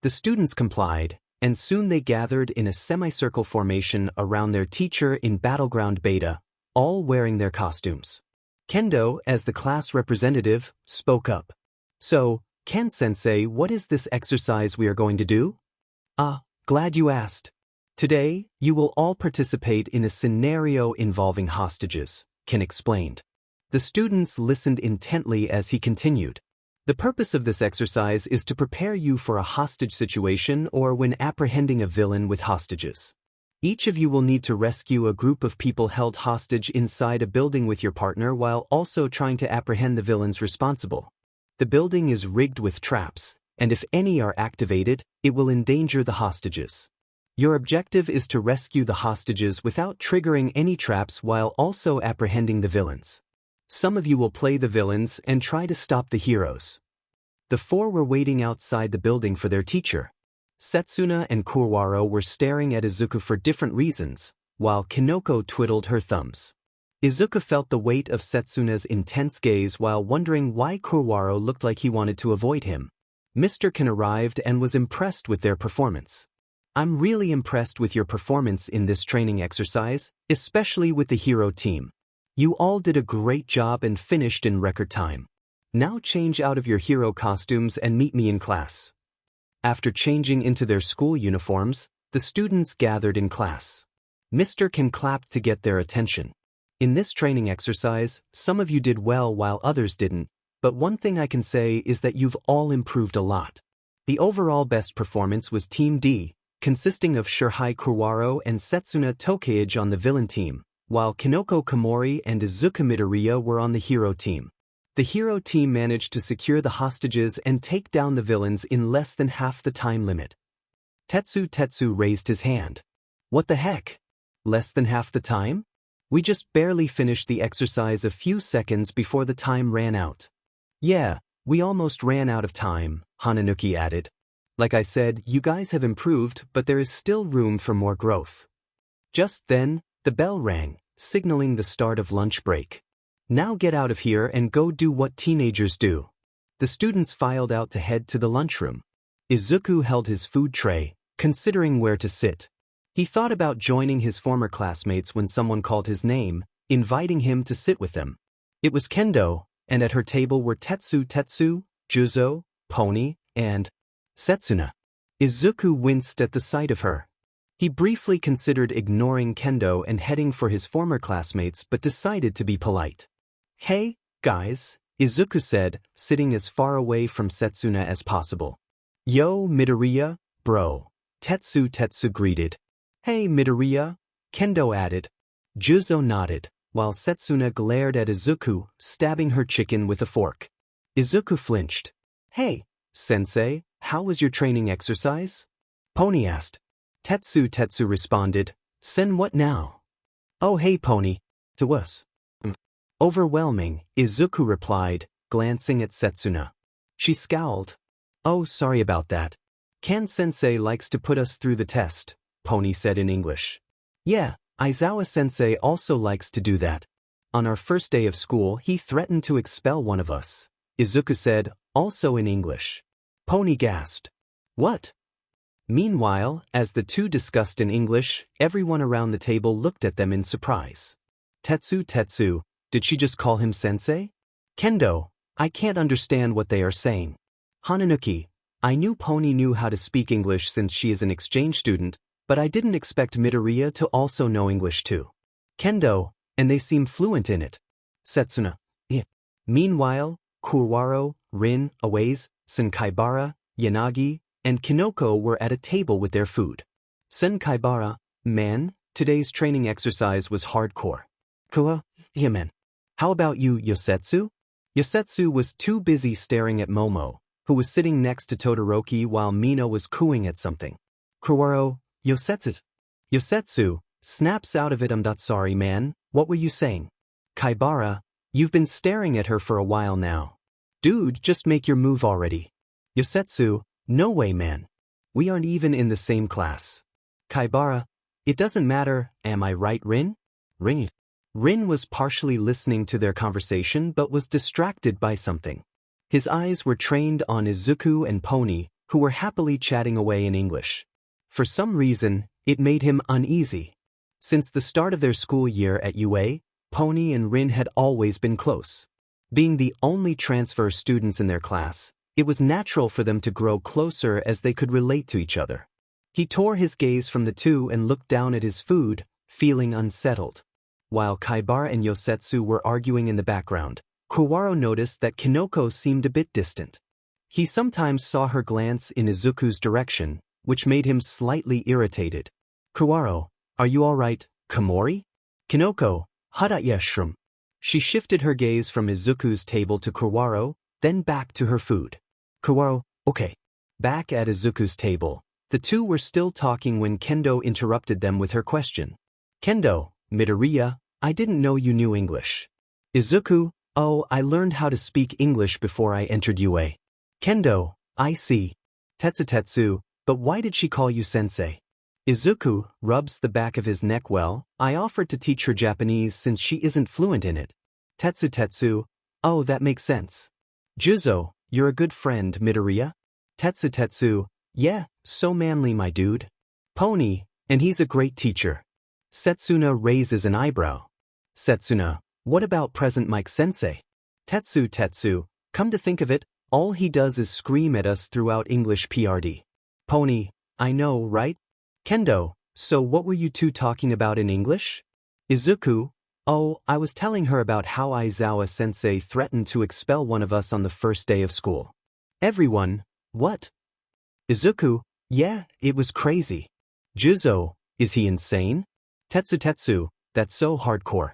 Speaker 1: The students complied, and soon they gathered in a semicircle formation around their teacher in Battleground Beta, all wearing their costumes. Kendo, as the class representative, spoke up. "So, Ken-sensei, what is this exercise we are going to do?" "Ah, glad you asked. Today, you will all participate in a scenario involving hostages," Ken explained. The students listened intently as he continued. "The purpose of this exercise is to prepare you for a hostage situation or when apprehending a villain with hostages. Each of you will need to rescue a group of people held hostage inside a building with your partner while also trying to apprehend the villains responsible. The building is rigged with traps, and if any are activated, it will endanger the hostages. Your objective is to rescue the hostages without triggering any traps while also apprehending the villains. Some of you will play the villains and try to stop the heroes." The four were waiting outside the building for their teacher. Setsuna and Kurwaro were staring at Izuku for different reasons, while Kinoko twiddled her thumbs. Izuku felt the weight of Setsuna's intense gaze while wondering why Kurwaro looked like he wanted to avoid him. Mr. Ken arrived and was impressed with their performance. "I'm really impressed with your performance in this training exercise, especially with the hero team. You all did a great job and finished in record time. Now change out of your hero costumes and meet me in class." After changing into their school uniforms, the students gathered in class. Mr. Ken clapped to get their attention. "In this training exercise, some of you did well while others didn't, but one thing I can say is that you've all improved a lot. The overall best performance was Team D, consisting of Shirhai Kurwaro and Setsuna Tokage on the villain team, while Kinoko Komori and Izuku Midoriya were on the hero team. The hero team managed to secure the hostages and take down the villains in less than half the time limit." Tetsu raised his hand. "What the heck? Less than half the time? We just barely finished the exercise a few seconds before the time ran out." "Yeah, We almost ran out of time, Hananuki added. Like I said, you guys have improved, but there is still room for more growth. Just then, the bell rang, signaling the start of lunch break. Now get out of here and go do what teenagers do. The students filed out to head to the lunchroom. Izuku held his food tray, considering where to sit. He thought about joining his former classmates when someone called his name, inviting him to sit with them. It was Kendo, and at her table were Tetsu, Juzo, Pony, and Setsuna. Izuku winced at the sight of her. He briefly considered ignoring Kendo and heading for his former classmates but decided to be polite. Hey, guys, Izuku said, sitting as far away from Setsuna as possible. Yo, Midoriya, bro. Tetsu greeted. Hey, Midoriya, Kendo added. Juzo nodded, while Setsuna glared at Izuku, stabbing her chicken with a fork. Izuku flinched. Hey, sensei, how was your training exercise? Pony asked. Tetsu responded. Sen what now? Oh hey Pony. To us. Overwhelming, Izuku replied, glancing at Setsuna. She scowled. Oh sorry about that. Kan-sensei likes to put us through the test, Pony said in English. Yeah, Aizawa-sensei also likes to do that. On our first day of school he threatened to expel one of us, Izuku said, also in English. Pony gasped. What? Meanwhile, as the two discussed in English, everyone around the table looked at them in surprise. Tetsu, did she just call him sensei? Kendo, I can't understand what they are saying. Hananuki, I knew Pony knew how to speak English since she is an exchange student, but I didn't expect Midoriya to also know English too. Kendo, and they seem fluent in it. Setsuna, yeah. Meanwhile, Kurwaro, Rin, Awaze, Senkaibara, Yanagi, and Kinoko were at a table with their food. Senkaibara, man, today's training exercise was hardcore. Kua, yeah man. How about you, Yosetsu? Yosetsu was too busy staring at Momo, who was sitting next to Todoroki while Mina was cooing at something. Kurwaro, Yosetsu, snaps out of it. I'm not sorry man, what were you saying? Kaibara, you've been staring at her for a while now. Dude, just make your move already. Yosetsu, no way man. We aren't even in the same class. Kaibara, it doesn't matter, am I right Rin? Rin was partially listening to their conversation but was distracted by something. His eyes were trained on Izuku and Pony, who were happily chatting away in English. For some reason, it made him uneasy. Since the start of their school year at UA, Pony and Rin had always been close. Being the only transfer students in their class, it was natural for them to grow closer as they could relate to each other. He tore his gaze from the two and looked down at his food, feeling unsettled. While Kaibara and Yosetsu were arguing in the background, Kurwaro noticed that Kinoko seemed a bit distant. He sometimes saw her glance in Izuku's direction, which made him slightly irritated. Kurwaro, are you alright, Komori? Kinoko, Hadaya shroom. She shifted her gaze from Izuku's table to Kurwaro, then back to her food. Kurwaro, okay. Back at Izuku's table, the two were still talking when Kendo interrupted them with her question. Kendo, Midoriya, I didn't know you knew English. Izuku, oh, I learned how to speak English before I entered UA. Kendo, I see. Tetsu, but why did she call you sensei? Izuku rubs the back of his neck. Well, I offered to teach her Japanese since she isn't fluent in it. Tetsu, oh that makes sense. Juzo, you're a good friend, Midoriya. Tetsu, yeah, so manly my dude. Pony, and he's a great teacher. Setsuna raises an eyebrow. Setsuna, what about present Mike sensei? Tetsu, come to think of it, all he does is scream at us throughout English PRD. Pony, I know, right? Kendo, so what were you two talking about in English? Izuku, oh, I was telling her about how Aizawa-sensei threatened to expel one of us on the first day of school. Everyone, what? Izuku, yeah, it was crazy. Juzo, is he insane? Tetsu, that's so hardcore.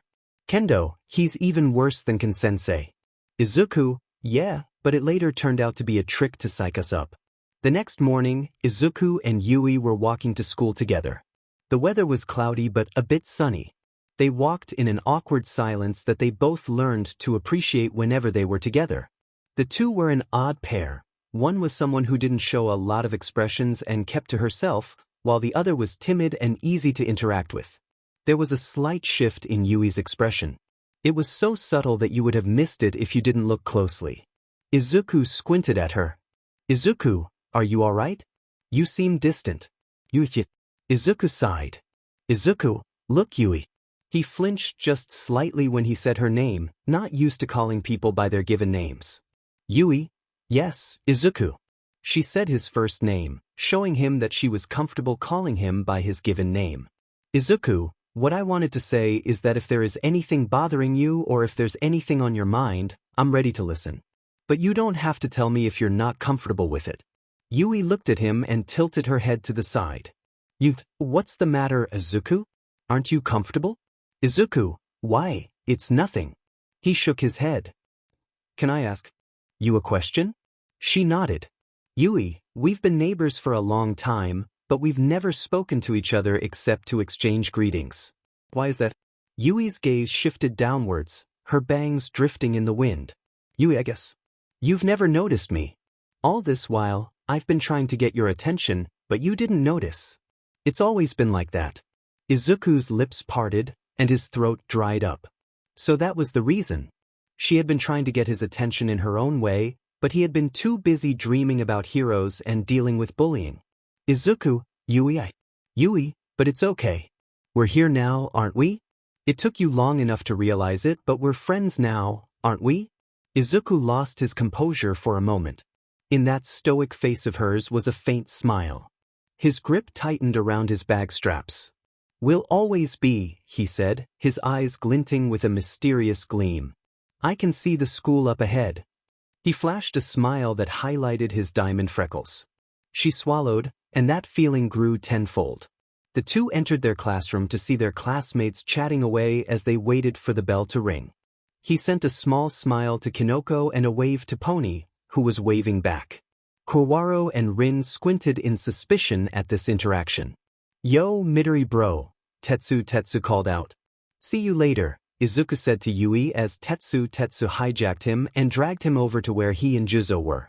Speaker 1: Kendo, he's even worse than Kan-sensei. Izuku, yeah, but it later turned out to be a trick to psych us up. The next morning, Izuku and Yui were walking to school together. The weather was cloudy but a bit sunny. They walked in an awkward silence that they both learned to appreciate whenever they were together. The two were an odd pair. One was someone who didn't show a lot of expressions and kept to herself, while the other was timid and easy to interact with. There was a slight shift in Yui's expression. It was so subtle that you would have missed it if you didn't look closely. Izuku squinted at her. Izuku, are you alright? You seem distant. Yui. Izuku sighed. Izuku, look Yui. He flinched just slightly when he said her name, not used to calling people by their given names. Yui? Yes, Izuku. She said his first name, showing him that she was comfortable calling him by his given name. Izuku, what I wanted to say is that if there is anything bothering you or if there's anything on your mind, I'm ready to listen. But you don't have to tell me if you're not comfortable with it. Yui looked at him and tilted her head to the side. What's the matter, Izuku? Aren't you comfortable? Izuku, why, it's nothing. He shook his head. Can I ask you a question? She nodded. Yui, we've been neighbors for a long time, but we've never spoken to each other except to exchange greetings. Why is that? Yui's gaze shifted downwards, her bangs drifting in the wind. Yui, I guess. You've never noticed me. All this while, I've been trying to get your attention, but you didn't notice. It's always been like that. Izuku's lips parted, and his throat dried up. So that was the reason. She had been trying to get his attention in her own way, but he had been too busy dreaming about heroes and dealing with bullying. Izuku, Yui, but it's okay. We're here now, aren't we? It took you long enough to realize it, but we're friends now, aren't we? Izuku lost his composure for a moment. In that stoic face of hers was a faint smile. His grip tightened around his bag straps. We'll always be, he said, his eyes glinting with a mysterious gleam. I can see the school up ahead. He flashed a smile that highlighted his diamond freckles. She swallowed, and that feeling grew tenfold. The two entered their classroom to see their classmates chatting away as they waited for the bell to ring. He sent a small smile to Kinoko and a wave to Pony, who was waving back. Kaworu and Rin squinted in suspicion at this interaction. Yo, Midori bro, Tetsu called out. See you later, Izuku said to Yui as Tetsu hijacked him and dragged him over to where he and Juzo were.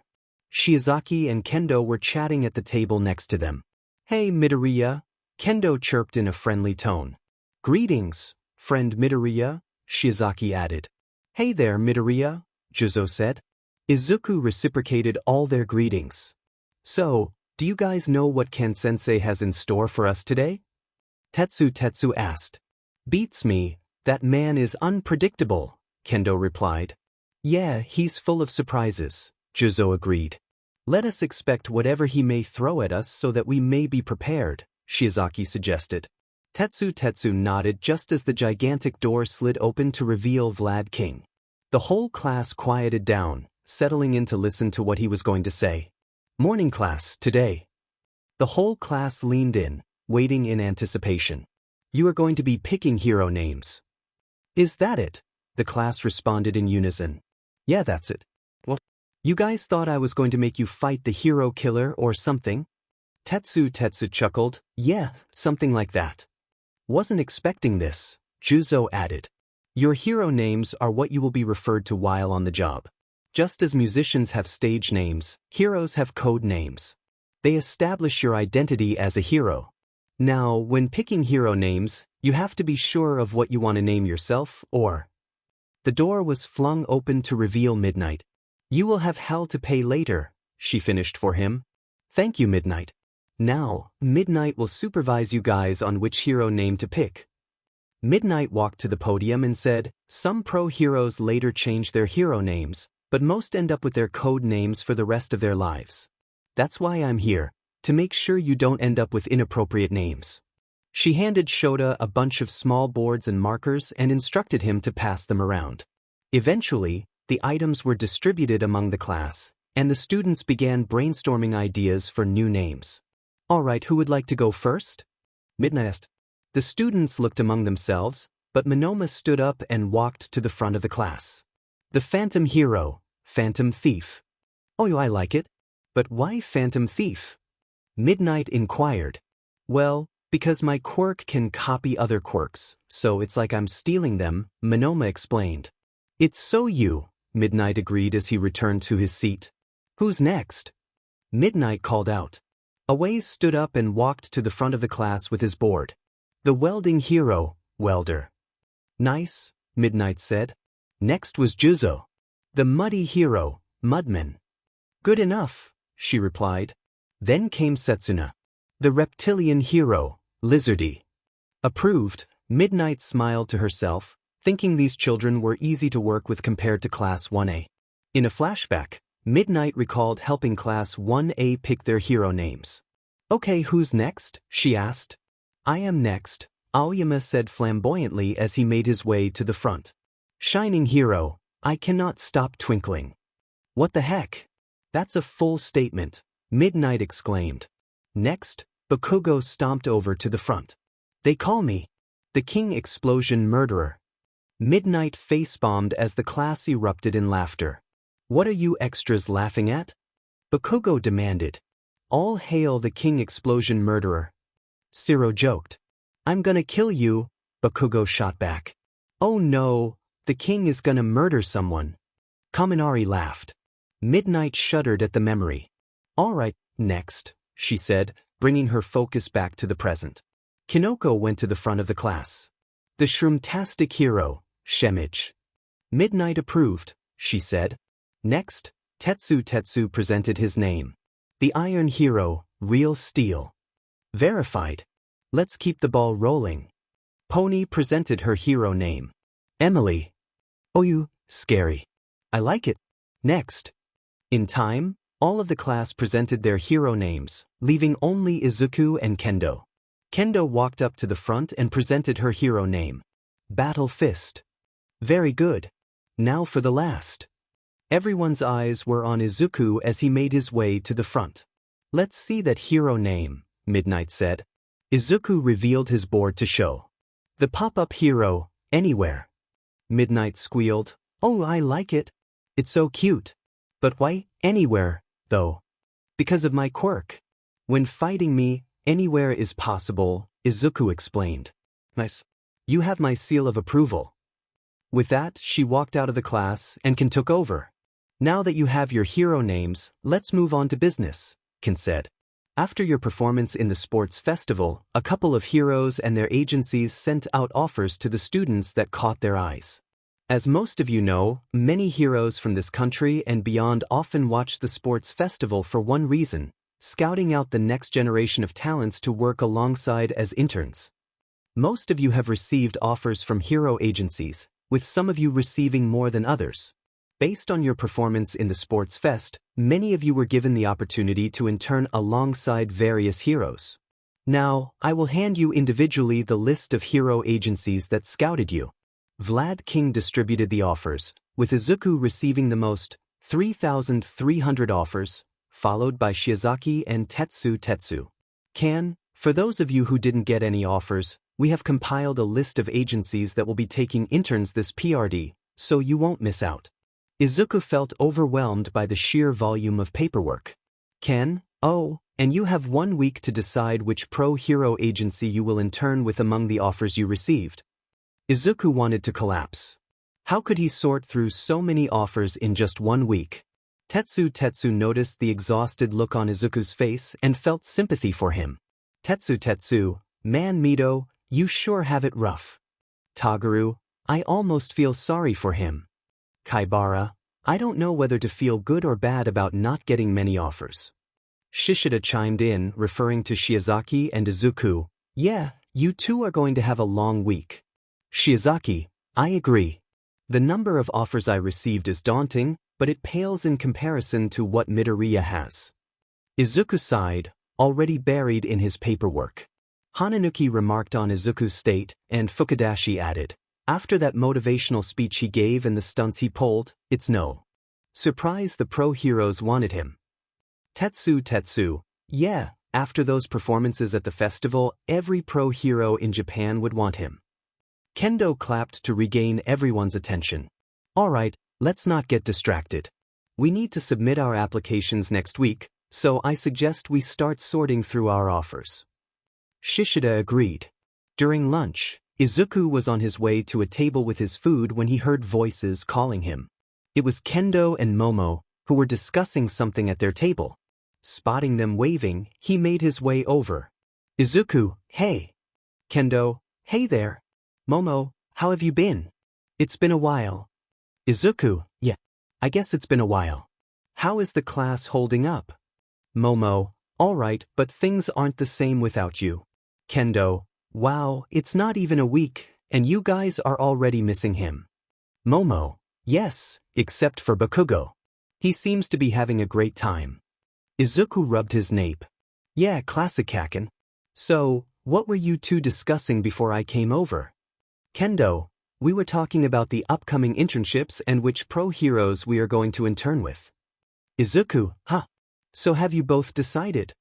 Speaker 1: Shiozaki and Kendo were chatting at the table next to them. Hey Midoriya, Kendo chirped in a friendly tone. Greetings, friend Midoriya, Shiozaki added. Hey there Midoriya, Juzo said. Izuku reciprocated all their greetings. So, do you guys know what Ken-sensei has in store for us today? Tetsu asked. Beats me, that man is unpredictable, Kendo replied. Yeah, he's full of surprises, Juzo agreed. Let us expect whatever he may throw at us so that we may be prepared, Shiozaki suggested. Tetsu nodded just as the gigantic door slid open to reveal Vlad King. The whole class quieted down, settling in to listen to what he was going to say. Morning class, today. The whole class leaned in, waiting in anticipation. You are going to be picking hero names. Is that it? The class responded in unison. Yeah, that's it. What? You guys thought I was going to make you fight the hero killer or something? Tetsu chuckled. Yeah, something like that. Wasn't expecting this, Juzo added. Your hero names are what you will be referred to while on the job. Just as musicians have stage names, heroes have code names. They establish your identity as a hero. Now, when picking hero names, you have to be sure of what you want to name yourself, or... The door was flung open to reveal Midnight. You will have hell to pay later, she finished for him. Thank you, Midnight. Now, Midnight will supervise you guys on which hero name to pick. Midnight walked to the podium and said, some pro heroes later change their hero names, but most end up with their code names for the rest of their lives. That's why I'm here, to make sure you don't end up with inappropriate names. She handed Shota a bunch of small boards and markers and instructed him to pass them around. Eventually, the items were distributed among the class, and the students began brainstorming ideas for new names. All right, who would like to go first? Midnight asked. The students looked among themselves, but Monoma stood up and walked to the front of the class. The Phantom Hero, Phantom Thief. Oh, I like it. But why Phantom Thief? Midnight inquired. Well, because my quirk can copy other quirks, so it's like I'm stealing them, Monoma explained. It's so you, Midnight agreed as he returned to his seat. Who's next? Midnight called out. Away stood up and walked to the front of the class with his board. The welding hero, welder. Nice, Midnight said. Next was Juzo. The muddy hero, mudman. Good enough, she replied. Then came Setsuna. The reptilian hero, lizardy. Approved, Midnight smiled to herself, thinking these children were easy to work with compared to Class 1A. In a flashback, Midnight recalled helping Class 1A pick their hero names. Okay, who's next? She asked. I am next, Aoyama said flamboyantly as he made his way to the front. Shining hero, I cannot stop twinkling. What the heck? That's a full statement, Midnight exclaimed. Next, Bakugo stomped over to the front. They call me the King Explosion Murderer. Midnight face-bombed as the class erupted in laughter. What are you extras laughing at? Bakugo demanded. All hail the King Explosion Murderer. Siro joked. I'm gonna kill you, Bakugo shot back. Oh no, the king is gonna murder someone. Kaminari laughed. Midnight shuddered at the memory. Alright, next, she said, bringing her focus back to the present. Kinoko went to the front of the class. The shroomtastic hero, Shemage. Midnight approved, she said. Next, Tetsu presented his name. The iron hero, real steel. Verified. Let's keep the ball rolling. Pony presented her hero name. Emily. Oh, you, scary. I like it. Next. In time, all of the class presented their hero names, leaving only Izuku and Kendo. Kendo walked up to the front and presented her hero name. Battle Fist. Very good. Now for the last. Everyone's eyes were on Izuku as he made his way to the front. Let's see that hero name, Midnight said. Izuku revealed his board to show. The pop-up hero, Anywhere. Midnight squealed. Oh, I like it. It's so cute. But why Anywhere, though? Because of my quirk. When fighting me, anywhere is possible, Izuku explained. Nice. You have my seal of approval. With that, she walked out of the class and Ken took over. Now that you have your hero names, let's move on to business, Ken said. After your performance in the sports festival, a couple of heroes and their agencies sent out offers to the students that caught their eyes. As most of you know, many heroes from this country and beyond often watch the sports festival for one reason, scouting out the next generation of talents to work alongside as interns. Most of you have received offers from hero agencies, with some of you receiving more than others. Based on your performance in the sports fest, many of you were given the opportunity to intern alongside various heroes. Now, I will hand you individually the list of hero agencies that scouted you. Vlad King distributed the offers, with Izuku receiving the most, 3,300 offers, followed by Shiozaki and Tetsu. For those of you who didn't get any offers, we have compiled a list of agencies that will be taking interns this PRD, so you won't miss out. Izuku felt overwhelmed by the sheer volume of paperwork. Oh, and you have 1 week to decide which pro-hero agency you will intern with among the offers you received. Izuku wanted to collapse. How could he sort through so many offers in just 1 week? Tetsu noticed the exhausted look on Izuku's face and felt sympathy for him. Tetsu, man Mito, you sure have it rough. Tagaru, I almost feel sorry for him. Kaibara, I don't know whether to feel good or bad about not getting many offers. Shishida chimed in, referring to Shiozaki and Izuku. Yeah, you two are going to have a long week. Shiozaki, I agree. The number of offers I received is daunting, but it pales in comparison to what Midoriya has. Izuku sighed, already buried in his paperwork. Hananuki remarked on Izuku's state, and Fukudashi added, after that motivational speech he gave and the stunts he pulled, it's no surprise the pro-heroes wanted him. Tetsu, yeah, after those performances at the festival, every pro-hero in Japan would want him. Kendo clapped to regain everyone's attention. Alright, let's not get distracted. We need to submit our applications next week, so I suggest we start sorting through our offers. Shishida agreed. During lunch, Izuku was on his way to a table with his food when he heard voices calling him. It was Kendo and Momo, who were discussing something at their table. Spotting them waving, he made his way over. Izuku, hey. Kendo, hey there. Momo, how have you been? It's been a while. Izuku, yeah, I guess it's been a while. How is the class holding up? Momo, alright, but things aren't the same without you. Kendo, wow, it's not even a week, and you guys are already missing him. Momo, yes, except for Bakugo. He seems to be having a great time. Izuku rubbed his nape. Yeah, classic Kaken. So, what were you two discussing before I came over? Kendo, we were talking about the upcoming internships and which pro heroes we are going to intern with. Izuku, huh? So have you both decided?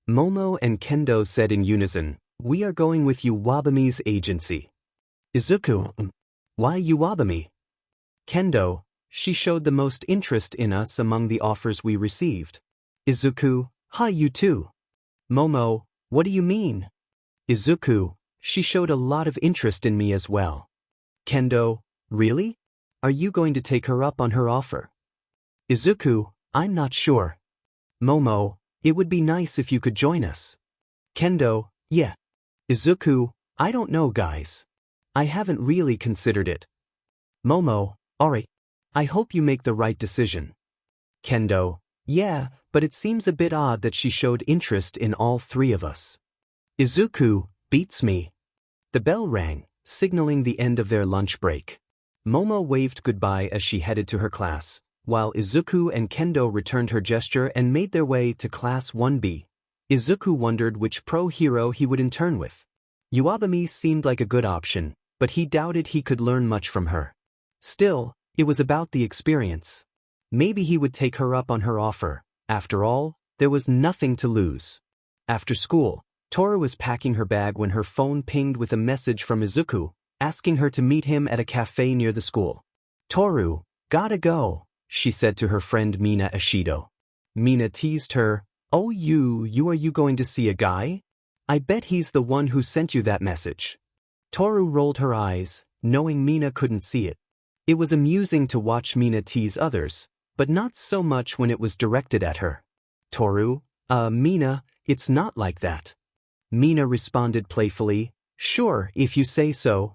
Speaker 1: Momo and Kendo said in unison, we are going with Uwabami's agency. Izuku, why Uwabami? Kendo, she showed the most interest in us among the offers we received. Izuku, hi you too. Momo, what do you mean? Izuku, she showed a lot of interest in me as well. Kendo, really? Are you going to take her up on her offer? Izuku, I'm not sure. Momo, it would be nice if you could join us. Kendo, yeah. Izuku, I don't know guys. I haven't really considered it. Momo, alright. I hope you make the right decision. Kendo, yeah, but it seems a bit odd that she showed interest in all three of us. Izuku, beats me. The bell rang, signaling the end of their lunch break. Momo waved goodbye as she headed to her class, while Izuku and Kendo returned her gesture and made their way to Class 1B. Izuku wondered which pro hero he would intern with. Uwabami seemed like a good option, but he doubted he could learn much from her. Still, it was about the experience. Maybe he would take her up on her offer. After all, there was nothing to lose. After school, Toru was packing her bag when her phone pinged with a message from Izuku, asking her to meet him at a cafe near the school. Toru, gotta go, she said to her friend Mina Ashido. Mina teased her, oh are you going to see a guy? I bet he's the one who sent you that message. Toru rolled her eyes, knowing Mina couldn't see it. It was amusing to watch Mina tease others, but not so much when it was directed at her. Toru, Mina, it's not like that. Mina responded playfully, sure, if you say so.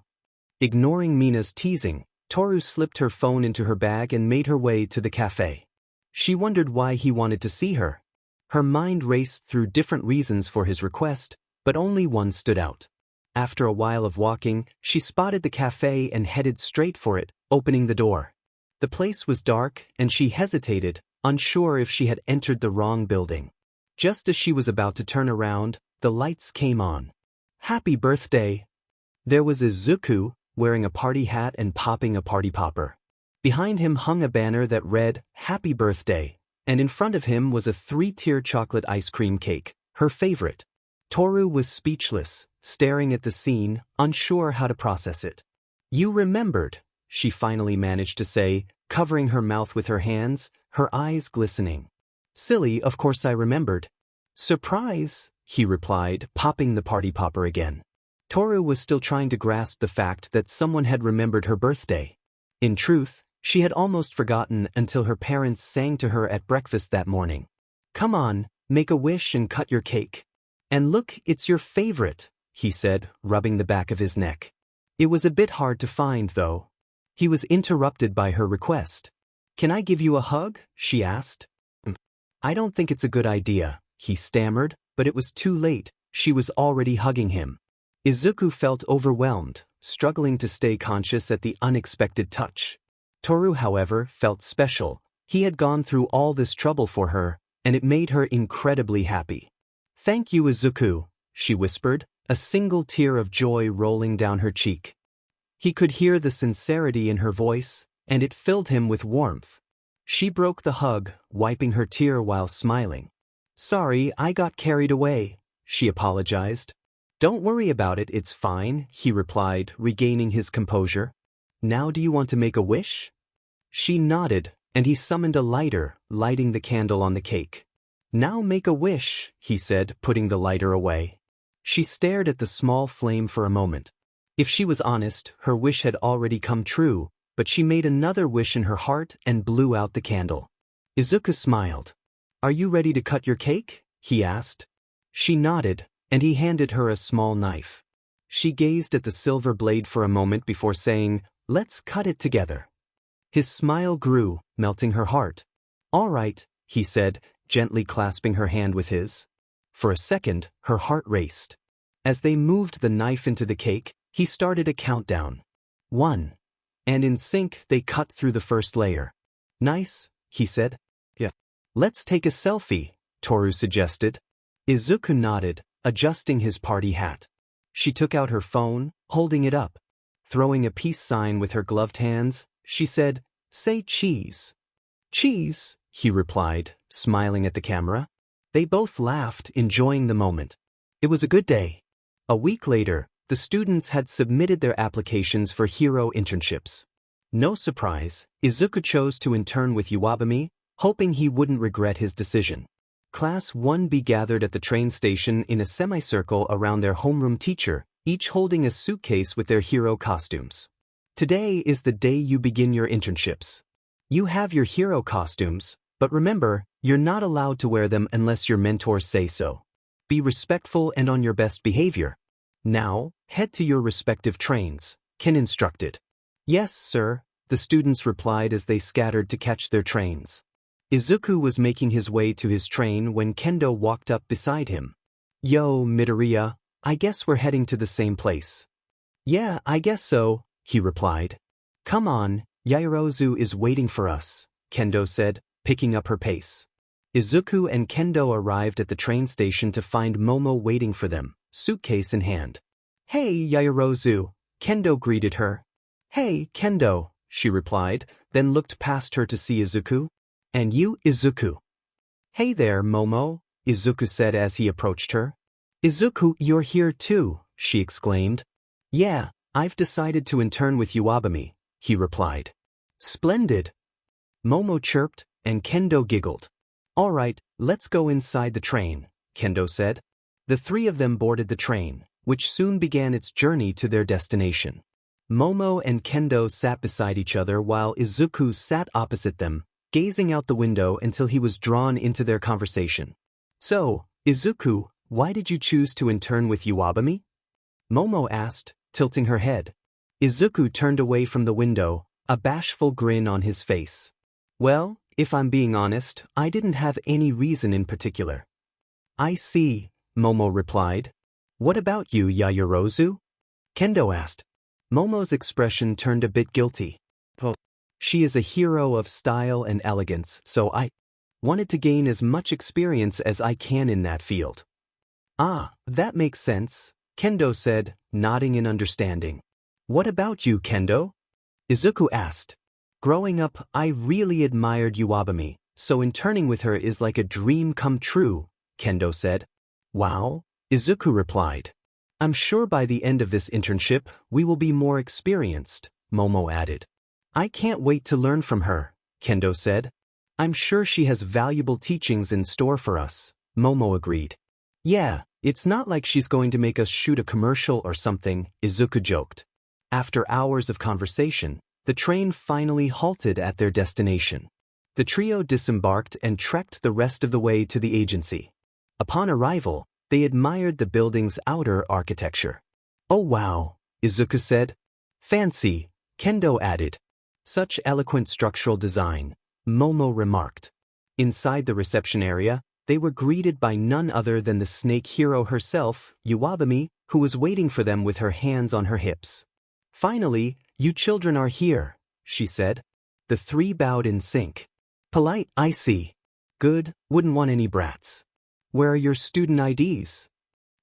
Speaker 1: Ignoring Mina's teasing, Toru slipped her phone into her bag and made her way to the cafe. She wondered why he wanted to see her. Her mind raced through different reasons for his request, but only one stood out. After a while of walking, she spotted the cafe and headed straight for it, opening the door. The place was dark, and she hesitated, unsure if she had entered the wrong building. Just as she was about to turn around, the lights came on. Happy birthday! There was Izuku, wearing a party hat and popping a party popper. Behind him hung a banner that read, Happy Birthday, and in front of him was a 3-tier chocolate ice cream cake, her favorite. Toru was speechless, staring at the scene, unsure how to process it. You remembered, she finally managed to say, covering her mouth with her hands, her eyes glistening. Silly, of course I remembered. Surprise, he replied, popping the party popper again. Toru was still trying to grasp the fact that someone had remembered her birthday. In truth, she had almost forgotten until her parents sang to her at breakfast that morning. Come on, make a wish and cut your cake. And look, it's your favorite, he said, rubbing the back of his neck. It was a bit hard to find, though. He was interrupted by her request. Can I give you a hug? She asked. I don't think it's a good idea, he stammered, but it was too late, she was already hugging him. Izuku felt overwhelmed, struggling to stay conscious at the unexpected touch. Toru, however, felt special. He had gone through all this trouble for her, and it made her incredibly happy. Thank you, Izuku, she whispered, a single tear of joy rolling down her cheek. He could hear the sincerity in her voice, and it filled him with warmth. She broke the hug, wiping her tear while smiling. Sorry, I got carried away, she apologized. Don't worry about it, it's fine, he replied, regaining his composure. Now do you want to make a wish? She nodded, and he summoned a lighter, lighting the candle on the cake. Now make a wish, he said, putting the lighter away. She stared at the small flame for a moment. If she was honest, her wish had already come true, but she made another wish in her heart and blew out the candle. Izuku smiled. "Are you ready to cut your cake?" he asked. She nodded, and he handed her a small knife. She gazed at the silver blade for a moment before saying, "Let's cut it together." His smile grew, melting her heart. "All right," he said, gently clasping her hand with his. For a second, her heart raced. As they moved the knife into the cake, he started a countdown. 1. And in sync, they cut through the first layer. "Nice," he said. "Yeah. Let's take a selfie," Toru suggested. Izuku nodded, adjusting his party hat. She took out her phone, holding it up. Throwing a peace sign with her gloved hands, she said, "Say cheese." "Cheese," he replied, smiling at the camera. They both laughed, enjoying the moment. It was a good day. A week later, the students had submitted their applications for hero internships. No surprise, Izuku chose to intern with Iwabami, hoping he wouldn't regret his decision. Class 1B gathered at the train station in a semicircle around their homeroom teacher, each holding a suitcase with their hero costumes. "Today is the day you begin your internships. You have your hero costumes, but remember, you're not allowed to wear them unless your mentors say so. Be respectful and on your best behavior. Now, head to your respective trains," Ken instructed. "Yes, sir," the students replied as they scattered to catch their trains. Izuku was making his way to his train when Kendo walked up beside him. "Yo, Midoriya, I guess we're heading to the same place." "Yeah, I guess so," he replied. "Come on, Yaoyorozu is waiting for us," Kendo said, picking up her pace. Izuku and Kendo arrived at the train station to find Momo waiting for them, suitcase in hand. "Hey, Yaoyorozu," Kendo greeted her. "Hey, Kendo," she replied, then looked past her to see Izuku. "And you, Izuku." "Hey there, Momo," Izuku said as he approached her. "Izuku, you're here too," she exclaimed. "Yeah, I've decided to intern with Iwabami," he replied. "Splendid," Momo chirped, and Kendo giggled. "All right, let's go inside the train," Kendo said. The three of them boarded the train, which soon began its journey to their destination. Momo and Kendo sat beside each other while Izuku sat opposite them, gazing out the window until he was drawn into their conversation. "So, Izuku, why did you choose to intern with Iwabami?" Momo asked, tilting her head. Izuku turned away from the window, a bashful grin on his face. "Well, if I'm being honest, I didn't have any reason in particular." "I see," Momo replied. "What about you, Yaoyorozu?" Kendo asked. Momo's expression turned a bit guilty. "She is a hero of style and elegance, so I wanted to gain as much experience as I can in that field." "Ah, that makes sense," Kendo said, nodding in understanding. "What about you, Kendo?" Izuku asked. "Growing up, I really admired Iwabami, so interning with her is like a dream come true," Kendo said. "Wow," Izuku replied. "I'm sure by the end of this internship, we will be more experienced," Momo added. "I can't wait to learn from her," Kendo said. "I'm sure she has valuable teachings in store for us," Momo agreed. "Yeah, it's not like she's going to make us shoot a commercial or something," Izuku joked. After hours of conversation, the train finally halted at their destination. The trio disembarked and trekked the rest of the way to the agency. Upon arrival, they admired the building's outer architecture. "Oh wow," Izuku said. "Fancy," Kendo added. "Such eloquent structural design," Momo remarked. Inside the reception area, they were greeted by none other than the snake hero herself, Iwabami, who was waiting for them with her hands on her hips. "Finally, you children are here," she said. The three bowed in sync. "Polite, I see. Good, wouldn't want any brats. Where are your student IDs?"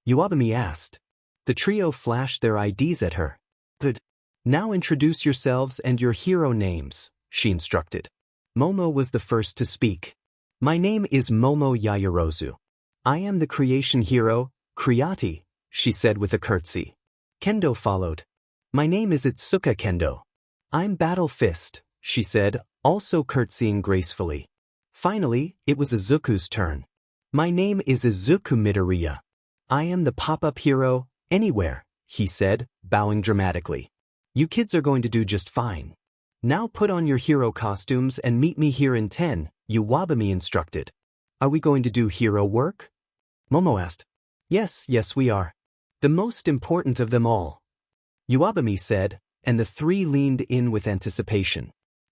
Speaker 1: Iwabami asked. The trio flashed their IDs at her. "Good. Now introduce yourselves and your hero names," she instructed. Momo was the first to speak. "My name is Momo Yaoyorozu. I am the creation hero, Creati," she said with a curtsy. Kendo followed. "My name is Itsuka Kendo. I'm Battle Fist," she said, also curtsying gracefully. Finally, it was Izuku's turn. "My name is Izuku Midoriya. I am the pop-up hero, Anywhere," he said, bowing dramatically. "You kids are going to do just fine." Now put on your hero costumes and meet me here in 10, Uwabami instructed. Are we going to do hero work? Momo asked. Yes, we are. The most important of them all. Uwabami said, and the three leaned in with anticipation.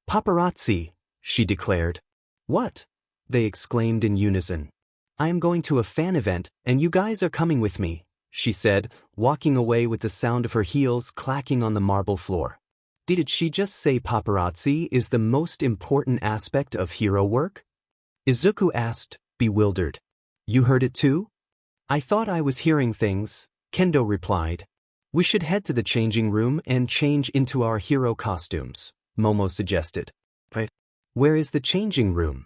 Speaker 1: Paparazzi, she declared. What? They exclaimed in unison. I am going to a fan event, and you guys are coming with me, she said, walking away with the sound of her heels clacking on the marble floor. Did she just say paparazzi is the most important aspect of hero work? Izuku asked, bewildered. You heard it too? I thought I was hearing things, Kendo replied. We should head to the changing room and change into our hero costumes, Momo suggested. But where is the changing room?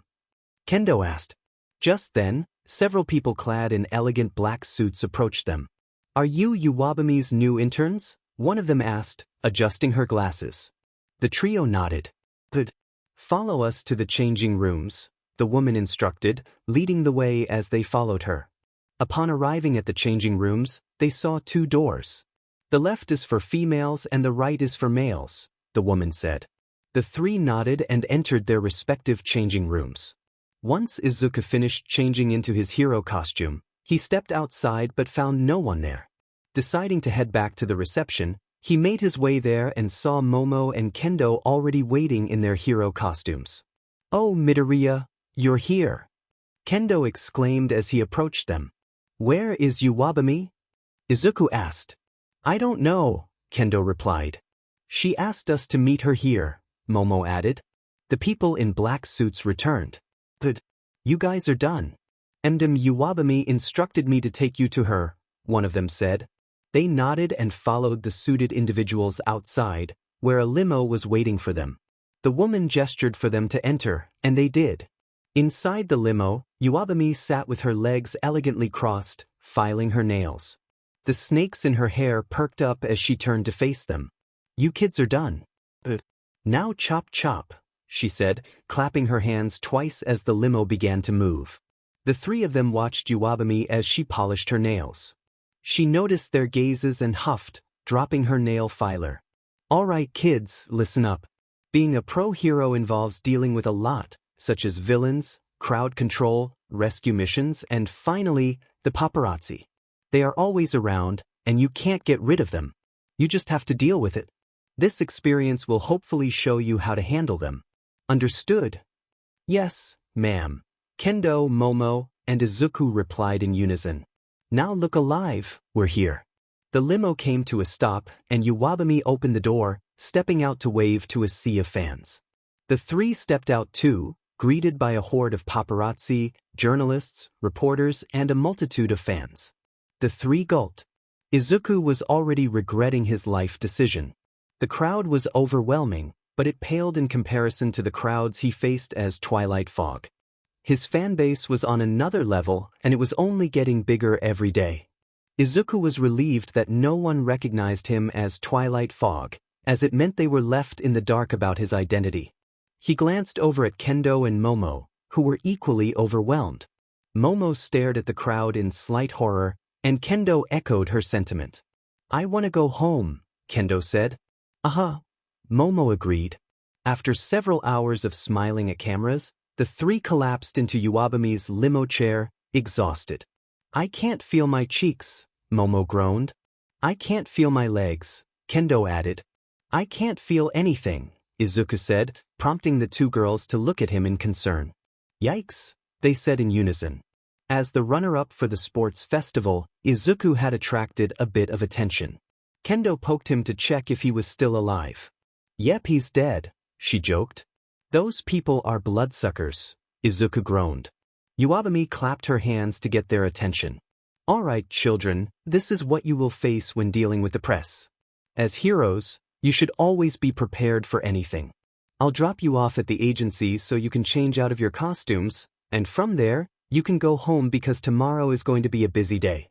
Speaker 1: Kendo asked. Just then, several people clad in elegant black suits approached them. Are you Uwabami's new interns? One of them asked, adjusting her glasses. The trio nodded. But follow us to the changing rooms, the woman instructed, leading the way as they followed her. Upon arriving at the changing rooms, they saw two doors. The left is for females and the right is for males, the woman said. The three nodded and entered their respective changing rooms. Once Izuku finished changing into his hero costume, he stepped outside but found no one there. Deciding to head back to the reception, he made his way there and saw Momo and Kendo already waiting in their hero costumes. Oh, Midoriya, you're here! Kendo exclaimed as he approached them. Where is Uwabami? Izuku asked. I don't know, Kendo replied. She asked us to meet her here, Momo added. The people in black suits returned. But you guys are done. Uwabami instructed me to take you to her, one of them said. They nodded and followed the suited individuals outside, where a limo was waiting for them. The woman gestured for them to enter, and they did. Inside the limo, Uwabami sat with her legs elegantly crossed, filing her nails. The snakes in her hair perked up as she turned to face them. You kids are done. Now chop chop, she said, clapping her hands twice as the limo began to move. The three of them watched Uwabami as she polished her nails. She noticed their gazes and huffed, dropping her nail filer. All right, kids, listen up. Being a pro-hero involves dealing with a lot, such as villains, crowd control, rescue missions, and finally, the paparazzi. They are always around, and you can't get rid of them. You just have to deal with it. This experience will hopefully show you how to handle them. Understood? Yes, ma'am. Kendo, Momo, and Izuku replied in unison. Now look alive, we're here. The limo came to a stop, and Uwabami opened the door, stepping out to wave to a sea of fans. The three stepped out too, greeted by a horde of paparazzi, journalists, reporters, and a multitude of fans. The three gulped. Izuku was already regretting his life decision. The crowd was overwhelming, but it paled in comparison to the crowds he faced as Twilight Fog. His fanbase was on another level, and it was only getting bigger every day. Izuku was relieved that no one recognized him as Twilight Fog, as it meant they were left in the dark about his identity. He glanced over at Kendo and Momo, who were equally overwhelmed. Momo stared at the crowd in slight horror, and Kendo echoed her sentiment. I want to go home, Kendo said. Momo agreed. After several hours of smiling at cameras, the three collapsed into Uwabami's limo chair, exhausted. I can't feel my cheeks, Momo groaned. I can't feel my legs, Kendo added. I can't feel anything, Izuku said, prompting the two girls to look at him in concern. Yikes, they said in unison. As the runner-up for the sports festival, Izuku had attracted a bit of attention. Kendo poked him to check if he was still alive. Yep, he's dead, she joked. Those people are bloodsuckers, Izuku groaned. Uwabami clapped her hands to get their attention. All right, children, this is what you will face when dealing with the press. As heroes, you should always be prepared for anything. I'll drop you off at the agency so you can change out of your costumes, and from there, you can go home because tomorrow is going to be a busy day.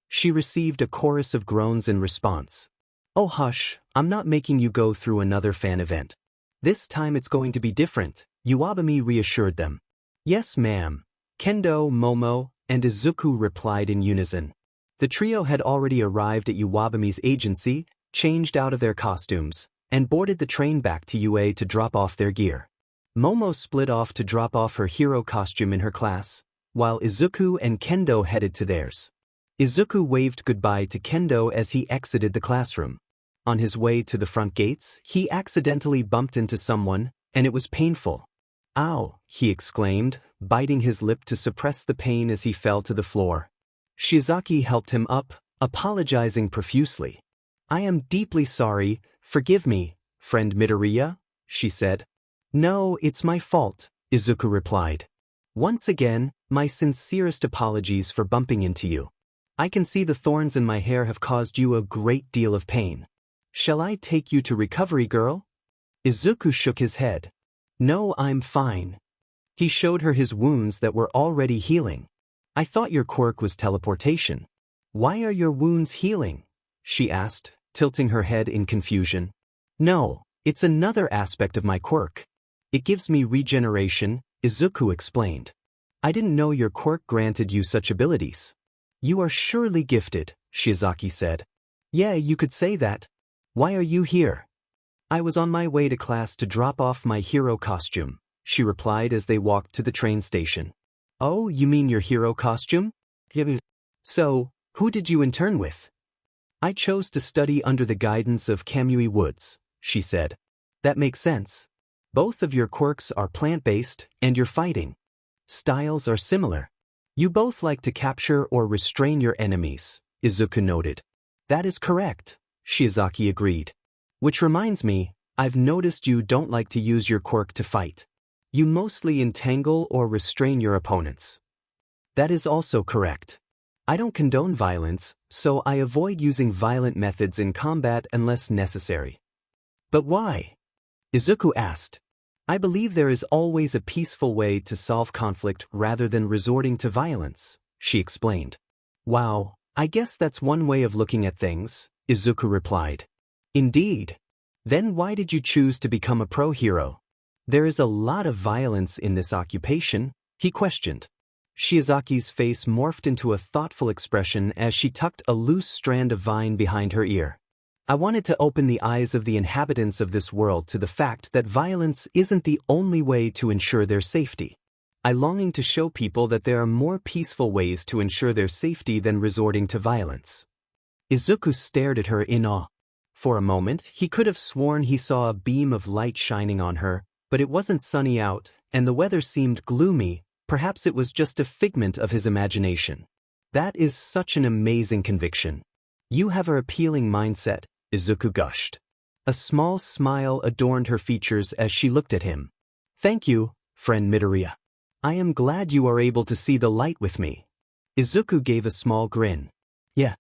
Speaker 1: She received a chorus of groans in response. Oh hush, I'm not making you go through another fan event. This time it's going to be different, Uwabami reassured them. Yes, ma'am. Kendo, Momo, and Izuku replied in unison. The trio had already arrived at Uwabami's agency, changed out of their costumes, and boarded the train back to UA to drop off their gear. Momo split off to drop off her hero costume in her class, while Izuku and Kendo headed to theirs. Izuku waved goodbye to Kendo as he exited the classroom. On his way to the front gates, he accidentally bumped into someone, and it was painful. "Ow," he exclaimed, biting his lip to suppress the pain as he fell to the floor. Shiozaki helped him up, apologizing profusely. "I am deeply sorry, forgive me, friend Midoriya," she said. "No, it's my fault," Izuku replied. "Once again, my sincerest apologies for bumping into you. I can see the thorns in my hair have caused you a great deal of pain. Shall I take you to recovery, girl?" Izuku shook his head. "No, I'm fine." He showed her his wounds that were already healing. "I thought your quirk was teleportation. Why are your wounds healing?" she asked, tilting her head in confusion. "No, it's another aspect of my quirk. It gives me regeneration," Izuku explained. "I didn't know your quirk granted you such abilities." "You are surely gifted," Shiozaki said. "Yeah, you could say that. Why are you here?" "I was on my way to class to drop off my hero costume," she replied as they walked to the train station. "Oh, you mean your hero costume? So, who did you intern with?" "I chose to study under the guidance of Kamui Woods," she said. "That makes sense. Both of your quirks are plant-based, and your fighting styles are similar. You both like to capture or restrain your enemies," Izuku noted. "That is correct," Shiozaki agreed. "Which reminds me, I've noticed you don't like to use your quirk to fight. You mostly entangle or restrain your opponents." "That is also correct. I don't condone violence, so I avoid using violent methods in combat unless necessary." "But why?" Izuku asked. "I believe there is always a peaceful way to solve conflict rather than resorting to violence," she explained. "Wow, I guess that's one way of looking at things," Izuku replied. "Indeed. Then why did you choose to become a pro hero? There is a lot of violence in this occupation," he questioned. Shiozaki's face morphed into a thoughtful expression as she tucked a loose strand of vine behind her ear. "I wanted to open the eyes of the inhabitants of this world to the fact that violence isn't the only way to ensure their safety. I longing to show people that there are more peaceful ways to ensure their safety than resorting to violence." Izuku stared at her in awe. For a moment, he could have sworn he saw a beam of light shining on her, but it wasn't sunny out, and the weather seemed gloomy. Perhaps it was just a figment of his imagination. "That is such an amazing conviction. You have an appealing mindset," Izuku gushed. A small smile adorned her features as she looked at him. "Thank you, friend Midoriya. I am glad you are able to see the light with me." Izuku gave a small grin. "Yeah."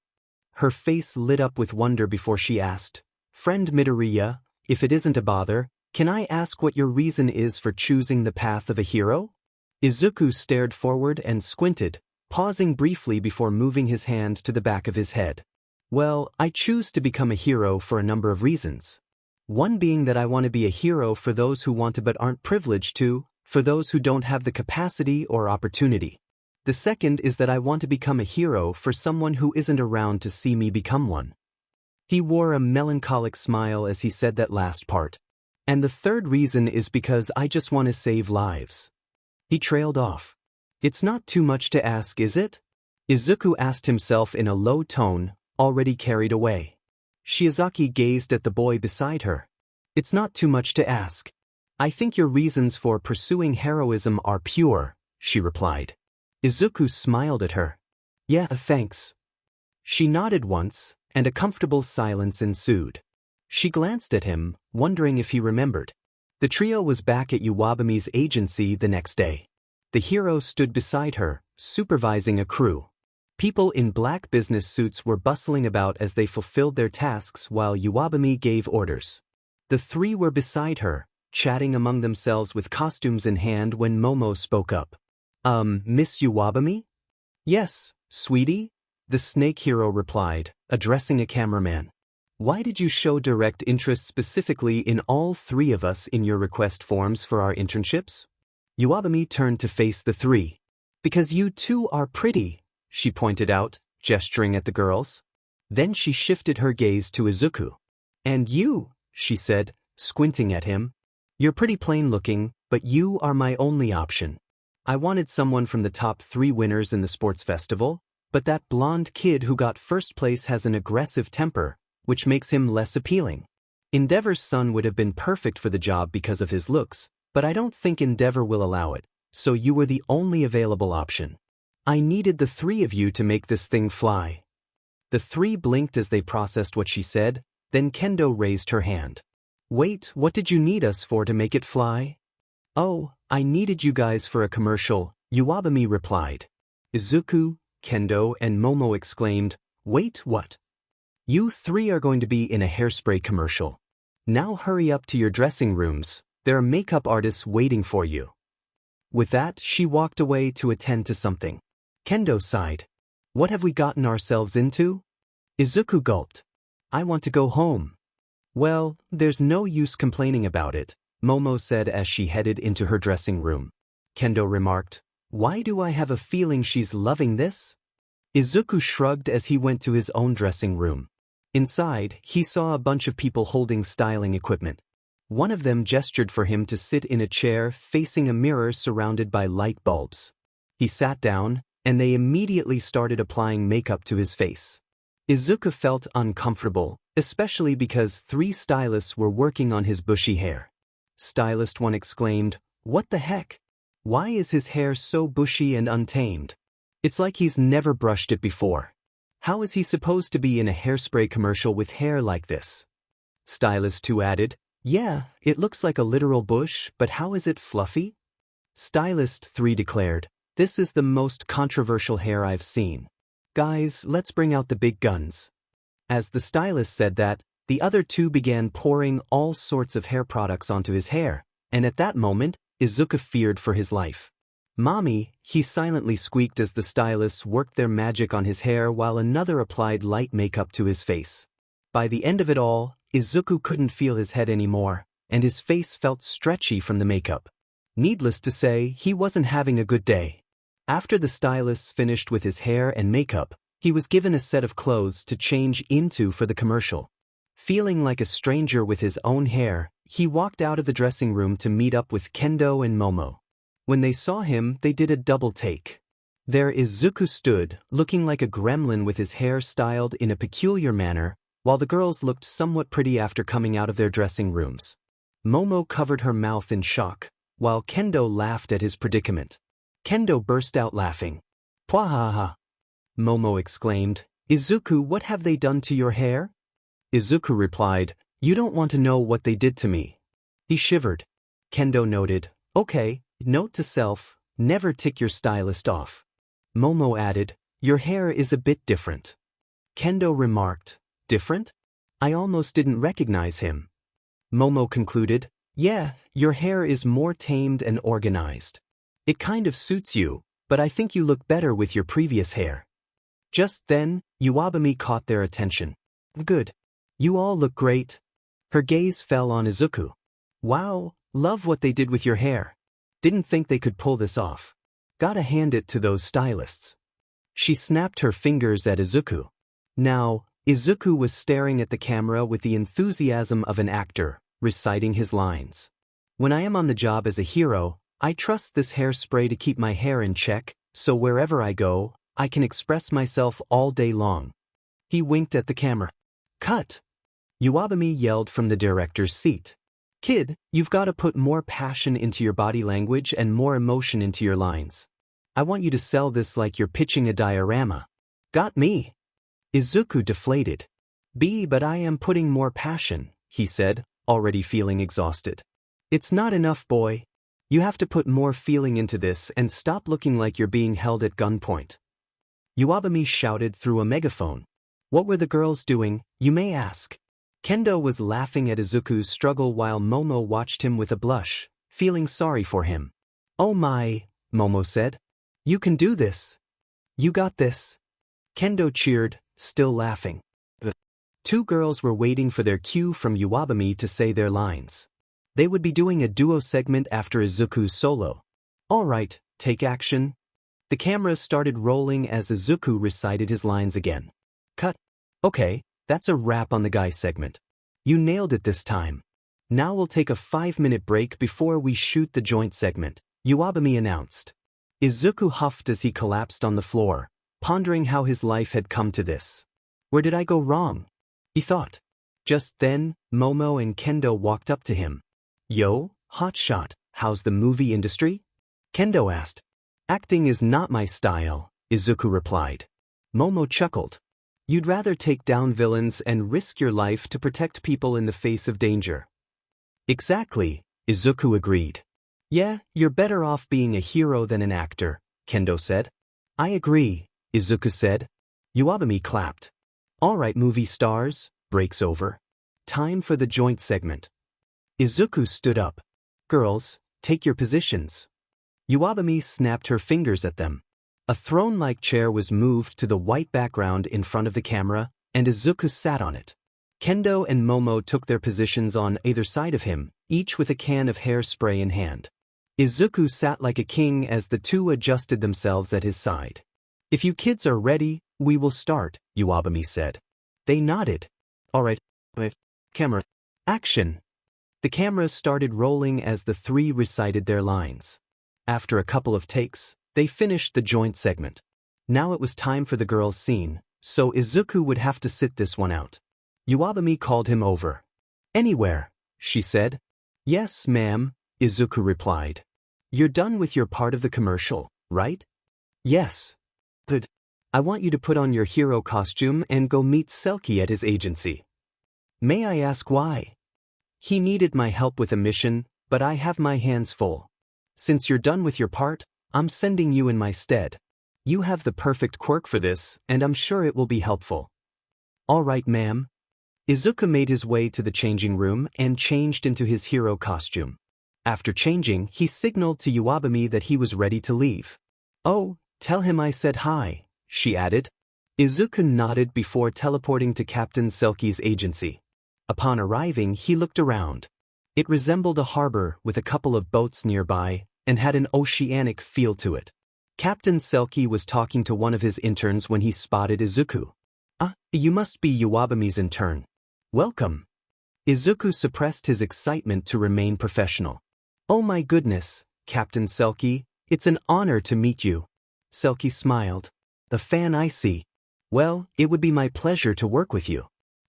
Speaker 1: Her face lit up with wonder before she asked, "Friend Midoriya, if it isn't a bother, can I ask what your reason is for choosing the path of a hero?" Izuku stared forward and squinted, pausing briefly before moving his hand to the back of his head. "Well, I choose to become a hero for a number of reasons. One being that I want to be a hero for those who want to but aren't privileged to, for those who don't have the capacity or opportunity. The second is that I want to become a hero for someone who isn't around to see me become one." He wore a melancholic smile as he said that last part. "And the third reason is because I just want to save lives." He trailed off. "It's not too much to ask, is it?" Izuku asked himself in a low tone, already carried away. Shiozaki gazed at the boy beside her. "It's not too much to ask. I think your reasons for pursuing heroism are pure," she replied. Izuku smiled at her. "Yeah, thanks." She nodded once, and a comfortable silence ensued. She glanced at him, wondering if he remembered. The trio was back at Iwabumi's agency the next day. The hero stood beside her, supervising a crew. People in black business suits were bustling about as they fulfilled their tasks while Iwabumi gave orders. The three were beside her, chatting among themselves with costumes in hand when Momo spoke up. Miss Iwabumi?" "Yes, sweetie," the snake hero replied, addressing a cameraman. "Why did you show direct interest specifically in all three of us in your request forms for our internships?" Iwabumi turned to face the three. "Because you two are pretty," she pointed out, gesturing at the girls. Then she shifted her gaze to Izuku. "And you," she said, squinting at him. You're pretty plain looking, but you are my only option. I wanted someone from the top 3 winners in the sports festival, but that blonde kid who got first place has an aggressive temper, which makes him less appealing. Endeavor's son would have been perfect for the job because of his looks, but I don't think Endeavor will allow it, so you were the only available option. I needed the 3 of you to make this thing fly. The 3 blinked as they processed what she said, then Kendo raised her hand. Wait, what did you need us for to make it fly? Oh, I needed you guys for a commercial, Uwabami replied. Izuku, Kendo, and Momo exclaimed, Wait, what? You 3 are going to be in a hairspray commercial. Now hurry up to your dressing rooms, there are makeup artists waiting for you. With that, she walked away to attend to something. Kendo sighed. What have we gotten ourselves into? Izuku gulped. I want to go home. Well, there's no use complaining about it, Momo said as she headed into her dressing room. Kendo remarked, Why do I have a feeling she's loving this? Izuku shrugged as he went to his own dressing room. Inside, he saw a bunch of people holding styling equipment. One of them gestured for him to sit in a chair facing a mirror surrounded by light bulbs. He sat down, and they immediately started applying makeup to his face. Izuku felt uncomfortable, especially because 3 stylists were working on his bushy hair. Stylist 1 exclaimed, What the heck? Why is his hair so bushy and untamed? It's like he's never brushed it before. How is he supposed to be in a hairspray commercial with hair like this? Stylist 2 added, Yeah, it looks like a literal bush, but how is it fluffy? Stylist 3 declared, This is the most controversial hair I've seen. Guys, let's bring out the big guns. As the stylist said that, the other 2 began pouring all sorts of hair products onto his hair, and at that moment, Izuku feared for his life. Mommy, he silently squeaked as the stylists worked their magic on his hair while another applied light makeup to his face. By the end of it all, Izuku couldn't feel his head anymore, and his face felt stretchy from the makeup. Needless to say, he wasn't having a good day. After the stylists finished with his hair and makeup, he was given a set of clothes to change into for the commercial. Feeling like a stranger with his own hair, he walked out of the dressing room to meet up with Kendo and Momo. When they saw him, they did a double take. There Izuku stood, looking like a gremlin with his hair styled in a peculiar manner, while the girls looked somewhat pretty after coming out of their dressing rooms. Momo covered her mouth in shock, while Kendo laughed at his predicament. Kendo burst out laughing. Pwahaha! Momo exclaimed, Izuku, what have they done to your hair? Izuku replied, You don't want to know what they did to me. He shivered. Kendo noted, Okay, note to self, never tick your stylist off. Momo added, Your hair is a bit different. Kendo remarked, Different? I almost didn't recognize him. Momo concluded, Yeah, your hair is more tamed and organized. It kind of suits you, but I think you look better with your previous hair. Just then, Uwabami caught their attention. Good. You all look great. Her gaze fell on Izuku. Wow, love what they did with your hair. Didn't think they could pull this off. Gotta hand it to those stylists. She snapped her fingers at Izuku. Now, Izuku was staring at the camera with the enthusiasm of an actor, reciting his lines. When I am on the job as a hero, I trust this hairspray to keep my hair in check, so wherever I go, I can express myself all day long. He winked at the camera. Cut! Uwabami yelled from the director's seat. Kid, you've got to put more passion into your body language and more emotion into your lines. I want you to sell this like you're pitching a diorama. Got me? Izuku deflated. But I am putting more passion, he said, already feeling exhausted. It's not enough, boy. You have to put more feeling into this and stop looking like you're being held at gunpoint. Uwabami shouted through a megaphone. What were the girls doing, you may ask? Kendo was laughing at Izuku's struggle while Momo watched him with a blush, feeling sorry for him. Oh my, Momo said. You can do this. You got this. Kendo cheered, still laughing. The 2 girls were waiting for their cue from Uwabami to say their lines. They would be doing a duo segment after Izuku's solo. All right, take action. The camera started rolling as Izuku recited his lines again. Cut. Okay, that's a wrap on the guy segment. You nailed it this time. Now we'll take a 5-minute break before we shoot the joint segment, Iwabami announced. Izuku huffed as he collapsed on the floor, pondering how his life had come to this. Where did I go wrong? He thought. Just then, Momo and Kendo walked up to him. Yo, hotshot, how's the movie industry? Kendo asked. Acting is not my style, Izuku replied. Momo chuckled. You'd rather take down villains and risk your life to protect people in the face of danger. Exactly, Izuku agreed. Yeah, you're better off being a hero than an actor, Kendo said. I agree, Izuku said. Iwabami clapped. Alright movie stars, break's over. Time for the joint segment. Izuku stood up. Girls, take your positions. Iwabami snapped her fingers at them. A throne-like chair was moved to the white background in front of the camera, and Izuku sat on it. Kendo and Momo took their positions on either side of him, each with a can of hairspray in hand. Izuku sat like a king as the two adjusted themselves at his side. If you kids are ready, we will start, Iwabami said. They nodded. Alright, camera, action. The camera started rolling as the three recited their lines. After a couple of takes, they finished the joint segment. Now it was time for the girls' scene, so Izuku would have to sit this one out. Iwabami called him over. Anywhere, she said. Yes, ma'am, Izuku replied. You're done with your part of the commercial, right? Yes. Good. I want you to put on your hero costume and go meet Selkie at his agency. May I ask why? He needed my help with a mission, but I have my hands full. Since you're done with your part, I'm sending you in my stead. You have the perfect quirk for this, and I'm sure it will be helpful. All right, ma'am. Izuku made his way to the changing room and changed into his hero costume. After changing, he signaled to Iwabami that he was ready to leave. Oh, tell him I said hi, she added. Izuku nodded before teleporting to Captain Selkie's agency. Upon arriving, he looked around. It resembled a harbor with a couple of boats nearby and had an oceanic feel to it. Captain Selkie was talking to one of his interns when he spotted Izuku. Ah, you must be Iwabami's intern. Welcome. Izuku suppressed his excitement to remain professional. Oh my goodness, Captain Selkie, it's an honor to meet you. Selkie smiled. The fan I see. Well, it would be my pleasure to work with you.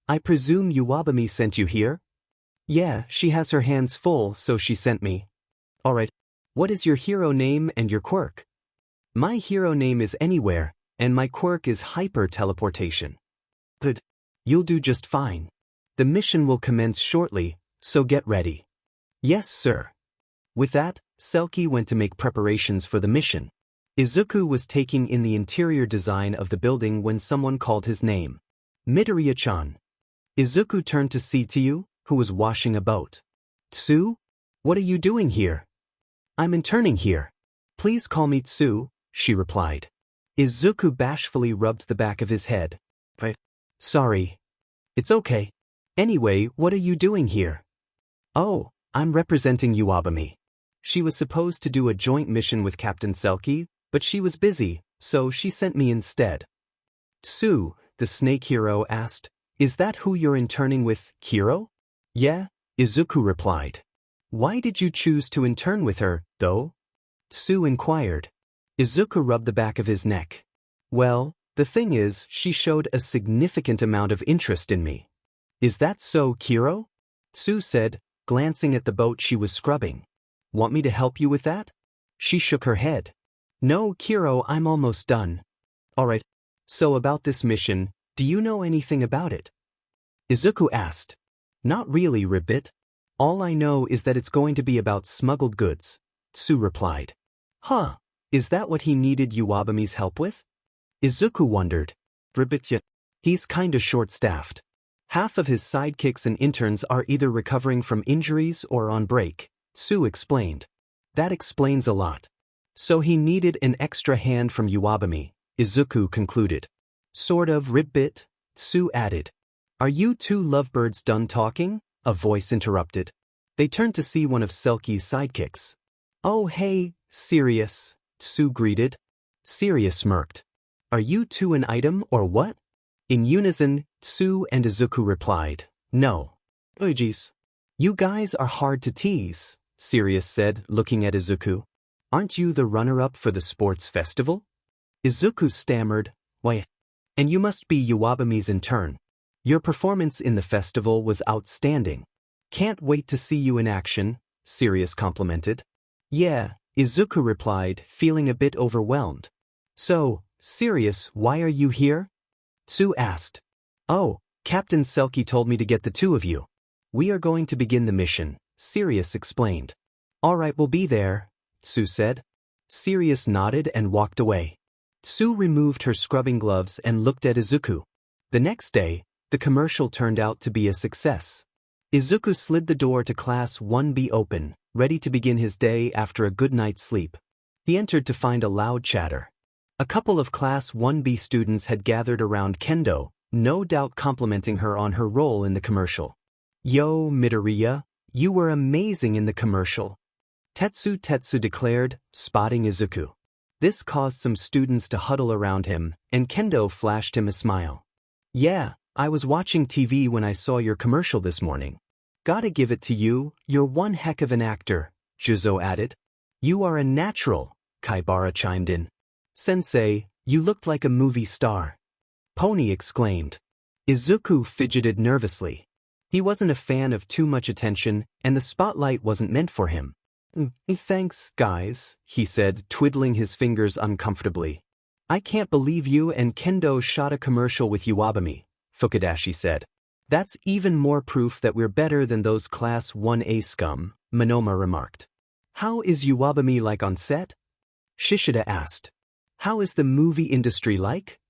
Speaker 1: I presume Iwabami sent you here? Yeah, she has her hands full, so she sent me. Alright, what is your hero name and your quirk? My hero name is Anywhere, and my quirk is hyper-teleportation. Good. You'll do just fine. The mission will commence shortly, so get ready. Yes, sir. With that, Selkie went to make preparations for the mission. Izuku was taking in the interior design of the building when someone called his name. Midoriya-chan. Izuku turned to see Tsu, who was washing a boat. Tsu? What are you doing here? I'm interning here. Please call me Tsu, she replied. Izuku bashfully rubbed the back of his head. Sorry. It's okay. Anyway, what are you doing here? Oh, I'm representing Iwabami. She was supposed to do a joint mission with Captain Selkie, but she was busy, so she sent me instead. Tsu, the snake hero, asked, Is that who you're interning with, Kiro? Yeah, Izuku replied. Why did you choose to intern with her, though? Tsu inquired. Izuku rubbed the back of his neck. Well, the thing is, she showed a significant amount of interest in me. Is that so, Kiro? Tsu said, glancing at the boat she was scrubbing. Want me to help you with that? She shook her head. No, Kiro, I'm almost done. Alright, so about this mission, do you know anything about it? Izuku asked. Not really, Ribbit. All I know is that it's going to be about smuggled goods, Tsu replied. Huh, is that what he needed Iwabami's help with? Izuku wondered. Ribbit, he's kinda short-staffed. Half of his sidekicks and interns are either recovering from injuries or on break, Tsu explained. That explains a lot. So he needed an extra hand from Iwabami, Izuku concluded. Sort of, Ribbit, Tsu added. Are you two lovebirds done talking? A voice interrupted. They turned to see one of Selkie's sidekicks. Oh hey, Sirius, Tsu greeted. Sirius smirked. Are you two an item or what? In unison, Tsu and Izuku replied, No. Oh geez. You guys are hard to tease, Sirius said, looking at Izuku. Aren't you the runner-up for the sports festival? Izuku stammered, why? And you must be Iwabumi's intern. Your performance in the festival was outstanding. Can't wait to see you in action, Sirius complimented. Yeah, Izuku replied, feeling a bit overwhelmed. So, Sirius, why are you here? Tsu asked. Oh, Captain Selkie told me to get the two of you. We are going to begin the mission, Sirius explained. All right, we'll be there, Tsu said. Sirius nodded and walked away. Tsu removed her scrubbing gloves and looked at Izuku. The next day, the commercial turned out to be a success. Izuku slid the door to Class 1B open, ready to begin his day after a good night's sleep. He entered to find a loud chatter. A couple of Class 1B students had gathered around Kendo, no doubt complimenting her on her role in the commercial. Yo, Midoriya, you were amazing in the commercial, Tetsu declared, spotting Izuku. This caused some students to huddle around him, and Kendo flashed him a smile. Yeah, I was watching TV when I saw your commercial this morning. Gotta give it to you, you're one heck of an actor, Juzo added. You are a natural, Kaibara chimed in. Sensei, you looked like a movie star. Pony exclaimed. Izuku fidgeted nervously. He wasn't a fan of too much attention, and the spotlight wasn't meant for him. Thanks, guys, he said, twiddling his fingers uncomfortably. I can't believe you and Kendo shot a commercial with Iwabumi, Fukudashi said. That's even more proof that we're better than those Class 1A scum, Monoma remarked. How is Iwabumi like on set? Shishida asked. How is the movie industry like?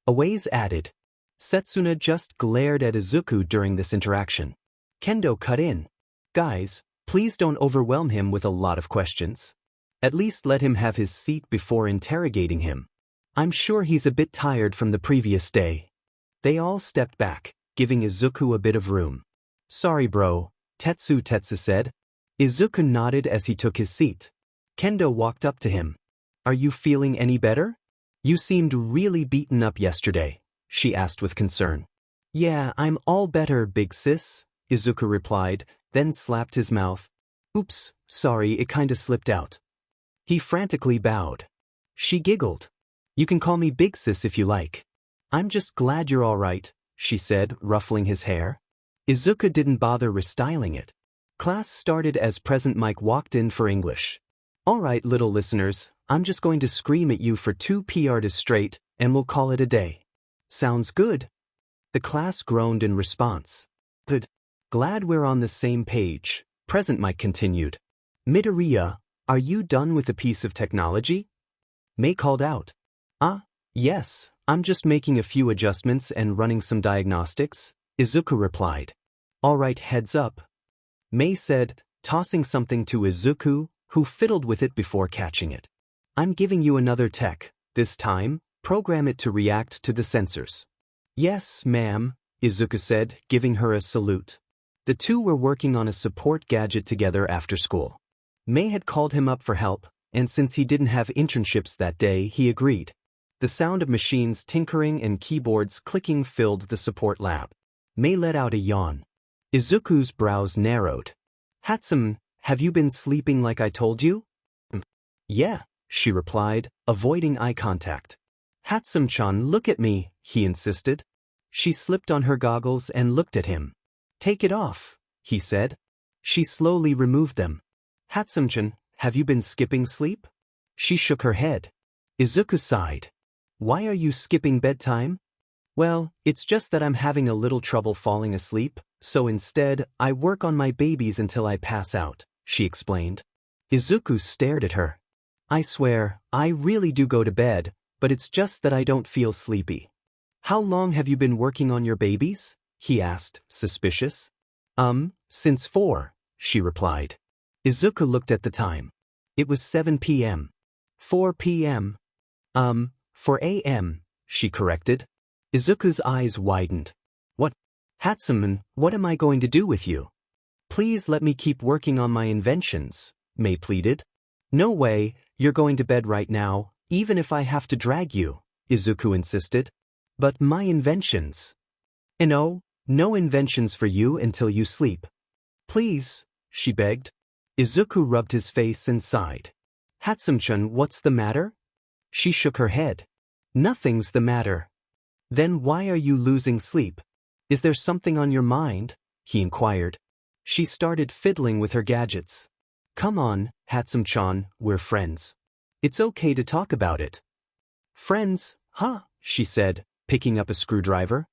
Speaker 1: Awaze added. Setsuna just glared at Izuku during this interaction. Kendo cut in. Guys, please don't overwhelm him with a lot of questions. At least let him have his seat before interrogating him. I'm sure he's a bit tired from the previous day. They all stepped back, giving Izuku a bit of room. Sorry bro, Tetsu said. Izuku nodded as he took his seat. Kendo walked up to him. Are you feeling any better? You seemed really beaten up yesterday, she asked with concern. Yeah, I'm all better, big sis, Izuku replied, then slapped his mouth. Oops, sorry, it kinda slipped out. He frantically bowed. She giggled. You can call me big sis if you like. I'm just glad you're all right, she said, ruffling his hair. Izuku didn't bother restyling it. Class started as Present Mike walked in for English. All right, little listeners, I'm just going to scream at you for 2 artists straight, and we'll call it a day. Sounds good. The class groaned in response. Good. Glad we're on the same page, Present Mike continued. Midoriya, are you done with a piece of technology? Mei called out. Yes, I'm just making a few adjustments and running some diagnostics, Izuku replied. All right, heads up, Mei said, tossing something to Izuku, who fiddled with it before catching it. I'm giving you another tech. This time, program it to react to the sensors. Yes, ma'am, Izuku said, giving her a salute. The two were working on a support gadget together after school. Mei had called him up for help, and since he didn't have internships that day, he agreed. The sound of machines tinkering and keyboards clicking filled the support lab. Mei let out a yawn. Izuku's brows narrowed. Hatsume, have you been sleeping like I told you? Yeah, she replied, avoiding eye contact. Hatsume-chan, look at me, he insisted. She slipped on her goggles and looked at him. Take it off, he said. She slowly removed them. Hatsume-chan, have you been skipping sleep? She shook her head. Izuku sighed. Why are you skipping bedtime? Well, it's just that I'm having a little trouble falling asleep, so instead, I work on my babies until I pass out, she explained. Izuku stared at her. I swear, I really do go to bed, but it's just that I don't feel sleepy. How long have you been working on your babies? He asked, suspicious. Since 4, she replied. Izuku looked at the time. It was 7 p.m. 4 p.m. 4 a.m., she corrected. Izuku's eyes widened. What? Hatsume, what am I going to do with you? Please let me keep working on my inventions, Mei pleaded. No way, you're going to bed right now, even if I have to drag you, Izuku insisted. But my inventions. No inventions for you until you sleep. Please, she begged. Izuku rubbed his face and sighed. Hatsume-chan, what's the matter? She shook her head. Nothing's the matter. Then why are you losing sleep? Is there something on your mind? He inquired. She started fiddling with her gadgets. Come on, Hatsume-chan, we're friends. It's okay to talk about it. Friends, huh? She said, picking up a screwdriver.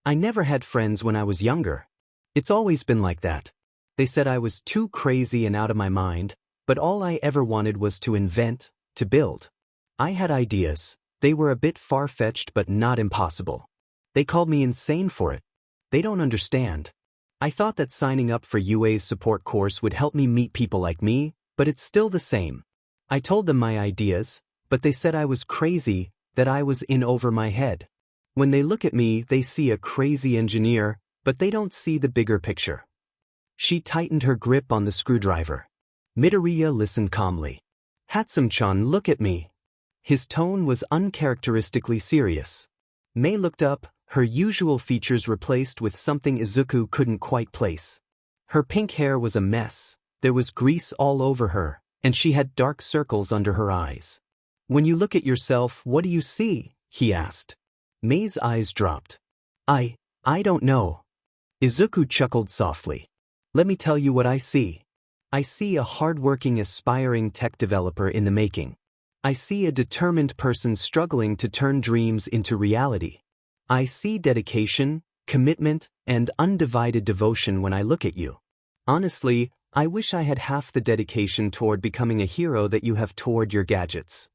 Speaker 1: I never had friends when I was younger. It's always been like that. They said I was too crazy and out of my mind, but all I ever wanted was to invent, to build. I had ideas. They were a bit far-fetched but not impossible. They called me insane for it. They don't understand. I thought that signing up for UA's support course would help me meet people like me, but it's still the same. I told them my ideas, but they said I was crazy, that I was in over my head. When they look at me, they see a crazy engineer, but they don't see the bigger picture. She tightened her grip on the screwdriver. Midoriya listened calmly. Hatsume-chan, look at me. His tone was uncharacteristically serious. Mei looked up, her usual features replaced with something Izuku couldn't quite place. Her pink hair was a mess, there was grease all over her, and she had dark circles under her eyes. When you look at yourself, what do you see? He asked. Mei's eyes dropped. I don't know. Izuku chuckled softly. Let me tell you what I see. I see a hard-working aspiring tech developer in the making. I see a determined person struggling to turn dreams into reality. I see dedication, commitment, and undivided devotion when I look at you. Honestly, I wish I had half the dedication toward becoming a hero that you have toward your gadgets.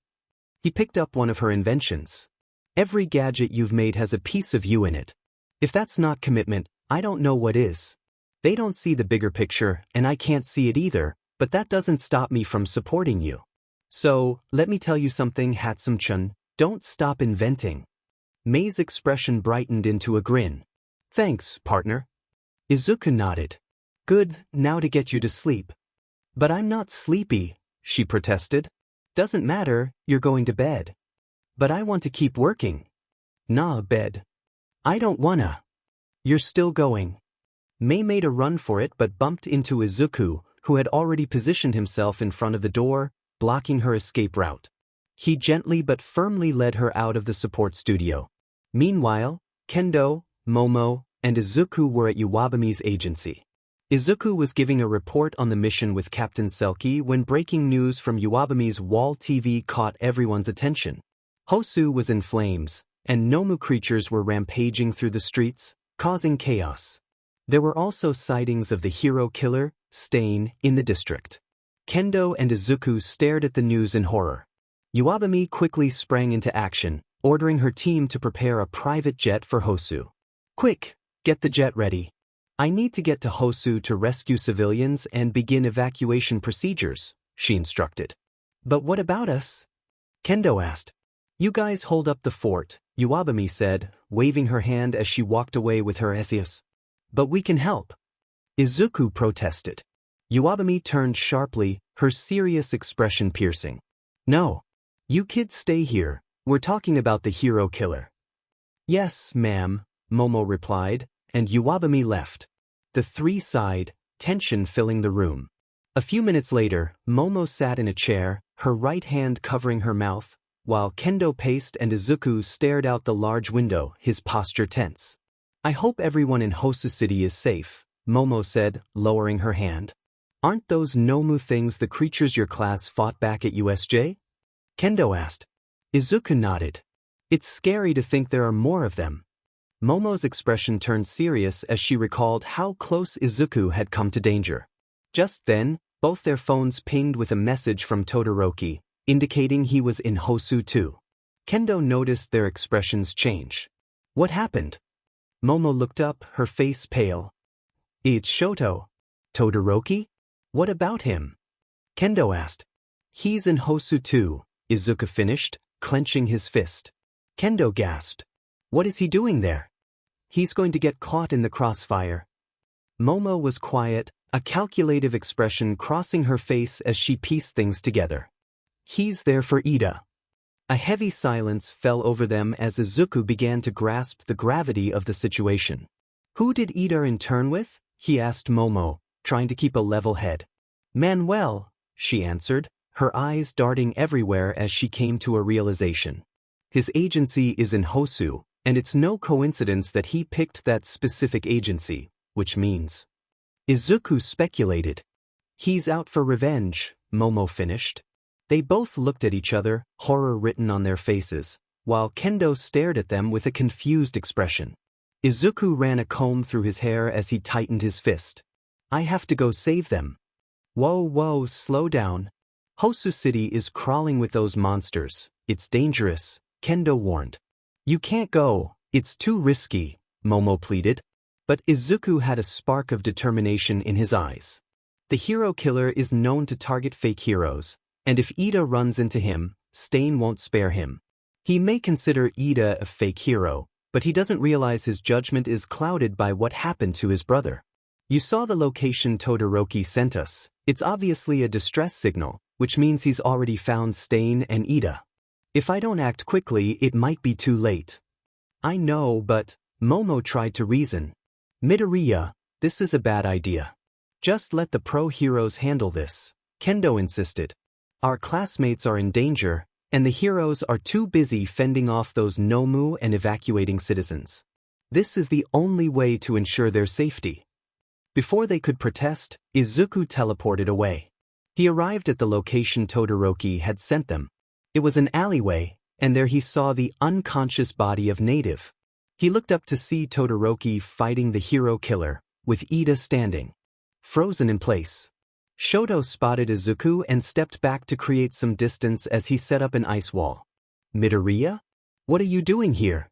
Speaker 1: He picked up one of her inventions. Every gadget you've made has a piece of you in it. If that's not commitment, I don't know what is. They don't see the bigger picture, and I can't see it either, but that doesn't stop me from supporting you. So, let me tell you something, Hatsume-chan, don't stop inventing. Mei's expression brightened into a grin. Thanks, partner. Izuku nodded. Good, now to get you to sleep. But I'm not sleepy, she protested. Doesn't matter, you're going to bed. But I want to keep working. Nah, bed. I don't wanna. You're still going. Mei made a run for it but bumped into Izuku, who had already positioned himself in front of the door, blocking her escape route. He gently but firmly led her out of the support studio. Meanwhile, Kendo, Momo, and Izuku were at Iwabumi's agency. Izuku was giving a report on the mission with Captain Selkie when breaking news from Iwabumi's wall TV caught everyone's attention. Hosu was in flames, and Nomu creatures were rampaging through the streets, causing chaos. There were also sightings of the hero killer, Stain, in the district. Kendo and Izuku stared at the news in horror. Iwabumi quickly sprang into action, ordering her team to prepare a private jet for Hosu. Quick, get the jet ready. I need to get to Hosu to rescue civilians and begin evacuation procedures, she instructed. But what about us? Kendo asked. You guys hold up the fort, Iwabumi said, waving her hand as she walked away with her ensue. But we can help. Izuku protested. Iwabumi turned sharply, her serious expression piercing. No. You kids stay here, we're talking about the hero killer. Yes, ma'am, Momo replied, and Iwabumi left. The three sighed, tension filling the room. A few minutes later, Momo sat in a chair, her right hand covering her mouth, while Kendo paced and Izuku stared out the large window, his posture tense. I hope everyone in Hosu City is safe, Momo said, lowering her hand. Aren't those Nomu things the creatures your class fought back at U.S.J? Kendo asked. Izuku nodded. It's scary to think there are more of them. Momo's expression turned serious as she recalled how close Izuku had come to danger. Just then, both their phones pinged with a message from Todoroki, indicating he was in Hosu too. Kendo noticed their expressions change. What happened? Momo looked up, her face pale. It's Shoto. Todoroki? What about him? Kendo asked. He's in Hosu too, Izuku finished, clenching his fist. Kendo gasped. What is he doing there? He's going to get caught in the crossfire. Momo was quiet, a calculative expression crossing her face as she pieced things together. He's there for Ida. A heavy silence fell over them as Izuku began to grasp the gravity of the situation. Who did Ida intern with? He asked Momo, trying to keep a level head. Manuel, she answered, her eyes darting everywhere as she came to a realization. His agency is in Hosu, and it's no coincidence that he picked that specific agency, which means. Izuku speculated. He's out for revenge, Momo finished. They both looked at each other, horror written on their faces, while Kendo stared at them with a confused expression. Izuku ran a comb through his hair as he tightened his fist. I have to go save them. Whoa, slow down. Hosu City is crawling with those monsters. It's dangerous, Kendo warned. You can't go, it's too risky, Momo pleaded. But Izuku had a spark of determination in his eyes. The hero killer is known to target fake heroes, and if Ida runs into him, Stain won't spare him. He may consider Ida a fake hero, but he doesn't realize his judgment is clouded by what happened to his brother. You saw the location Todoroki sent us. It's obviously a distress signal, which means he's already found Stain and Ida. If I don't act quickly, it might be too late. I know, but Momo tried to reason. Midoriya, this is a bad idea. Just let the pro heroes handle this, Kendo insisted. Our classmates are in danger, and the heroes are too busy fending off those Nomu and evacuating citizens. This is the only way to ensure their safety. Before they could protest, Izuku teleported away. He arrived at the location Todoroki had sent them. It was an alleyway, and there he saw the unconscious body of Native. He looked up to see Todoroki fighting the hero killer, with Ida standing, frozen in place. Shoto spotted Izuku and stepped back to create some distance as he set up an ice wall. Midoriya? What are you doing here?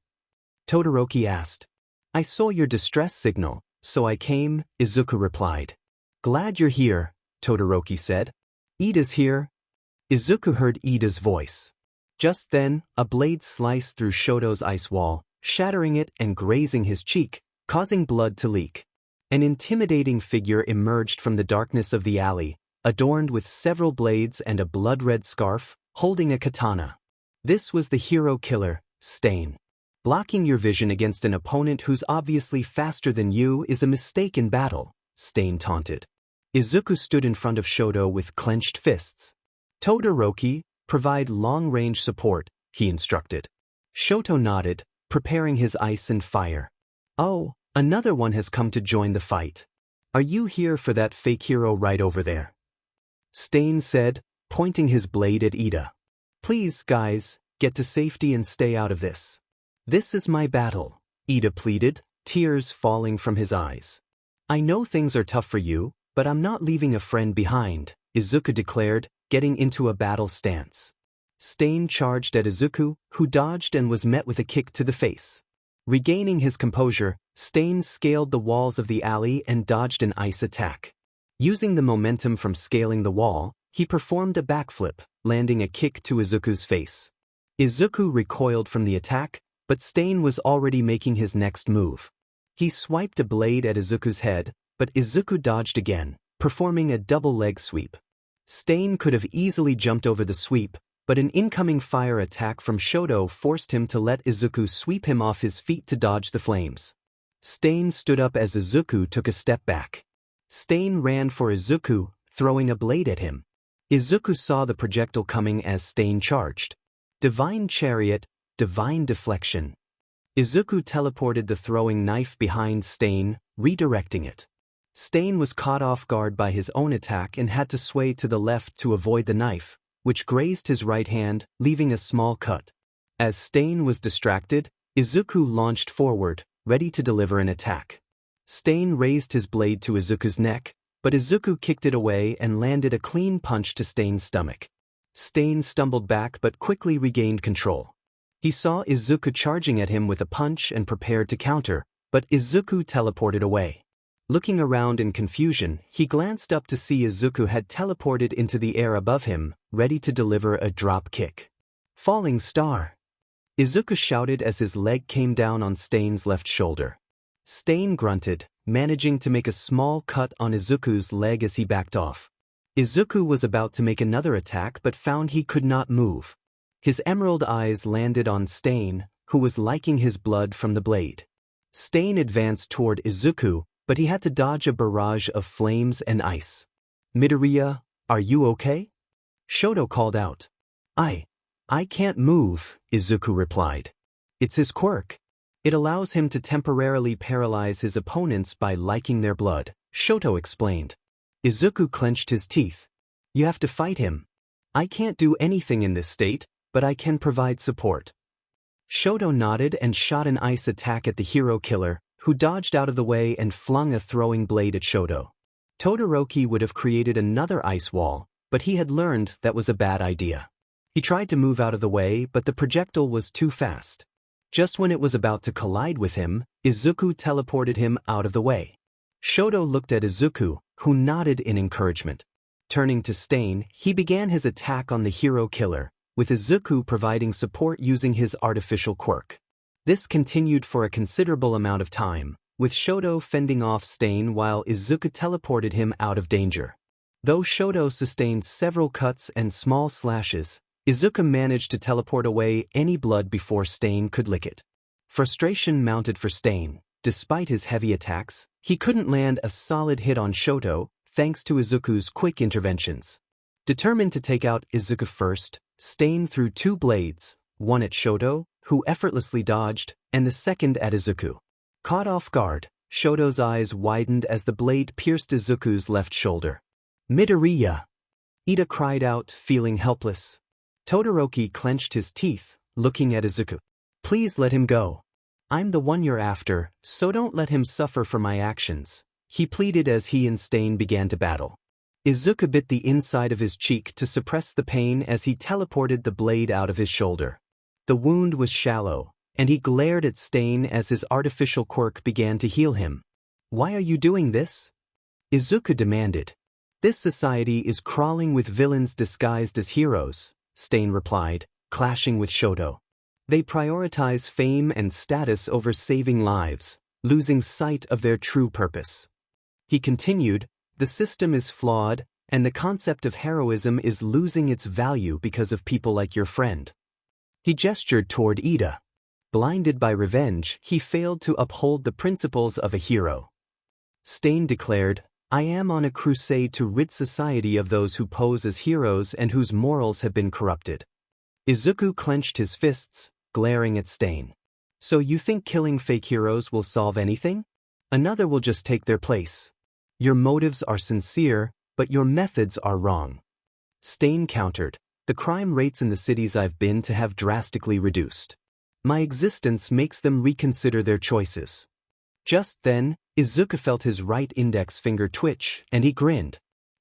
Speaker 1: Todoroki asked. I saw your distress signal, so I came, Izuku replied. Glad you're here, Todoroki said. Ida's here. Izuku heard Ida's voice. Just then, a blade sliced through Shoto's ice wall, shattering it and grazing his cheek, causing blood to leak. An intimidating figure emerged from the darkness of the alley, adorned with several blades and a blood-red scarf, holding a katana. This was the hero killer, Stain. Blocking your vision against an opponent who's obviously faster than you is a mistake in battle, Stain taunted. Izuku stood in front of Shoto with clenched fists. Todoroki, provide long-range support, he instructed. Shoto nodded, preparing his ice and fire. Oh, another one has come to join the fight. Are you here for that fake hero right over there? Stain said, pointing his blade at Ida. Please, guys, get to safety and stay out of this. This is my battle, Ida pleaded, tears falling from his eyes. I know things are tough for you, but I'm not leaving a friend behind, Izuku declared, getting into a battle stance. Stain charged at Izuku, who dodged and was met with a kick to the face. Regaining his composure, Stain scaled the walls of the alley and dodged an ice attack. Using the momentum from scaling the wall, he performed a backflip, landing a kick to Izuku's face. Izuku recoiled from the attack, but Stain was already making his next move. He swiped a blade at Izuku's head, but Izuku dodged again, performing a double leg sweep. Stain could have easily jumped over the sweep, but an incoming fire attack from Shoto forced him to let Izuku sweep him off his feet to dodge the flames. Stain stood up as Izuku took a step back. Stain ran for Izuku, throwing a blade at him. Izuku saw the projectile coming as Stain charged. Divine Chariot, Divine Deflection. Izuku teleported the throwing knife behind Stain, redirecting it. Stain was caught off guard by his own attack and had to sway to the left to avoid the knife, which grazed his right hand, leaving a small cut. As Stain was distracted, Izuku launched forward, ready to deliver an attack. Stain raised his blade to Izuku's neck, but Izuku kicked it away and landed a clean punch to Stain's stomach. Stain stumbled back but quickly regained control. He saw Izuku charging at him with a punch and prepared to counter, but Izuku teleported away. Looking around in confusion, he glanced up to see Izuku had teleported into the air above him, ready to deliver a drop kick. Falling star! Izuku shouted as his leg came down on Stain's left shoulder. Stain grunted, managing to make a small cut on Izuku's leg as he backed off. Izuku was about to make another attack but found he could not move. His emerald eyes landed on Stain, who was liking his blood from the blade. Stain advanced toward Izuku, but he had to dodge a barrage of flames and ice. Midoriya, are you okay? Shoto called out. I can't move, Izuku replied. It's his quirk. It allows him to temporarily paralyze his opponents by liking their blood, Shoto explained. Izuku clenched his teeth. You have to fight him. I can't do anything in this state, but I can provide support. Shoto nodded and shot an ice attack at the hero killer, who dodged out of the way and flung a throwing blade at Shoto. Todoroki would have created another ice wall, but he had learned that was a bad idea. He tried to move out of the way, but the projectile was too fast. Just when it was about to collide with him, Izuku teleported him out of the way. Shoto looked at Izuku, who nodded in encouragement. Turning to Stain, he began his attack on the hero killer, with Izuku providing support using his artificial quirk. This continued for a considerable amount of time, with Shoto fending off Stain while Izuku teleported him out of danger. Though Shoto sustained several cuts and small slashes, Izuku managed to teleport away any blood before Stain could lick it. Frustration mounted for Stain. Despite his heavy attacks, he couldn't land a solid hit on Shoto, thanks to Izuku's quick interventions. Determined to take out Izuku first, Stain threw two blades, one at Shoto, who effortlessly dodged, and the second at Izuku. Caught off guard, Shoto's eyes widened as the blade pierced Izuku's left shoulder. Midoriya! Ida cried out, feeling helpless. Todoroki clenched his teeth, looking at Izuku. Please let him go. I'm the one you're after, so don't let him suffer for my actions, he pleaded as he and Stain began to battle. Izuku bit the inside of his cheek to suppress the pain as he teleported the blade out of his shoulder. The wound was shallow, and he glared at Stain as his artificial quirk began to heal him. Why are you doing this? Izuku demanded. This society is crawling with villains disguised as heroes, Stain replied, clashing with Shoto. They prioritize fame and status over saving lives, losing sight of their true purpose. He continued, the system is flawed, and the concept of heroism is losing its value because of people like your friend. He gestured toward Ida. Blinded by revenge, he failed to uphold the principles of a hero. Stain declared, I am on a crusade to rid society of those who pose as heroes and whose morals have been corrupted. Izuku clenched his fists, glaring at Stain. So you think killing fake heroes will solve anything? Another will just take their place. Your motives are sincere, but your methods are wrong. Stain countered, the crime rates in the cities I've been to have drastically reduced. My existence makes them reconsider their choices. Just then, Izuku felt his right index finger twitch, and he grinned.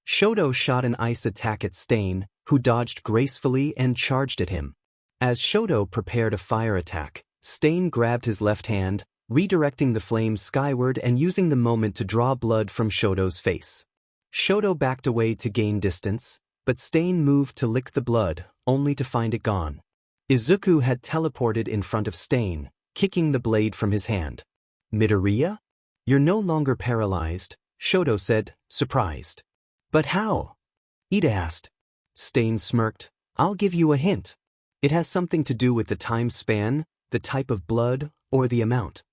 Speaker 1: Shoto shot an ice attack at Stain, who dodged gracefully and charged at him. As Shoto prepared a fire attack, Stain grabbed his left hand, redirecting the flames skyward and using the moment to draw blood from Shoto's face. Shoto backed away to gain distance, but Stain moved to lick the blood, only to find it gone. Izuku had teleported in front of Stain, kicking the blade from his hand. Midoriya? You're no longer paralyzed, Shoto said, surprised. But how? Ida asked. Stain smirked. I'll give you a hint. It has something to do with the time span, the type of blood, or the amount.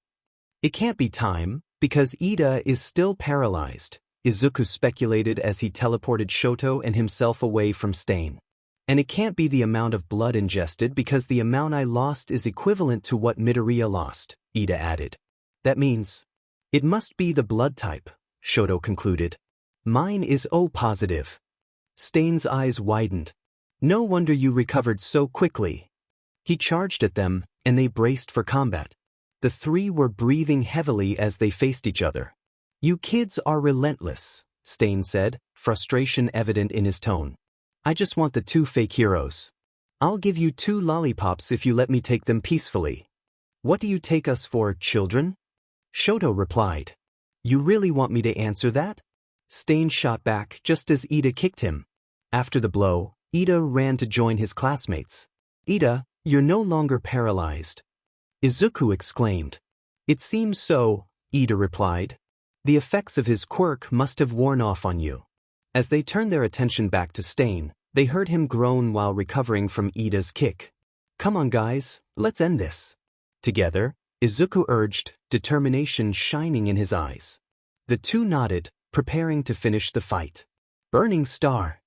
Speaker 1: It can't be time, because Ida is still paralyzed, Izuku speculated as he teleported Shoto and himself away from Stain. And it can't be the amount of blood ingested because the amount I lost is equivalent to what Midoriya lost, Ida added. That means, it must be the blood type, Shoto concluded. Mine is O positive. Stain's eyes widened. No wonder you recovered so quickly. He charged at them, and they braced for combat. The three were breathing heavily as they faced each other. You kids are relentless, Stain said, frustration evident in his tone. I just want the two fake heroes. I'll give you 2 lollipops if you let me take them peacefully. What do you take us for, children? Shoto replied. You really want me to answer that? Stain shot back just as Ida kicked him. After the blow, Ida ran to join his classmates. Ida, you're no longer paralyzed. Izuku exclaimed. It seems so, Ida replied. The effects of his quirk must have worn off on you. As they turned their attention back to Stain, they heard him groan while recovering from Ida's kick. Come on guys, let's end this. Together, Izuku urged, determination shining in his eyes. The two nodded, preparing to finish the fight. Burning star.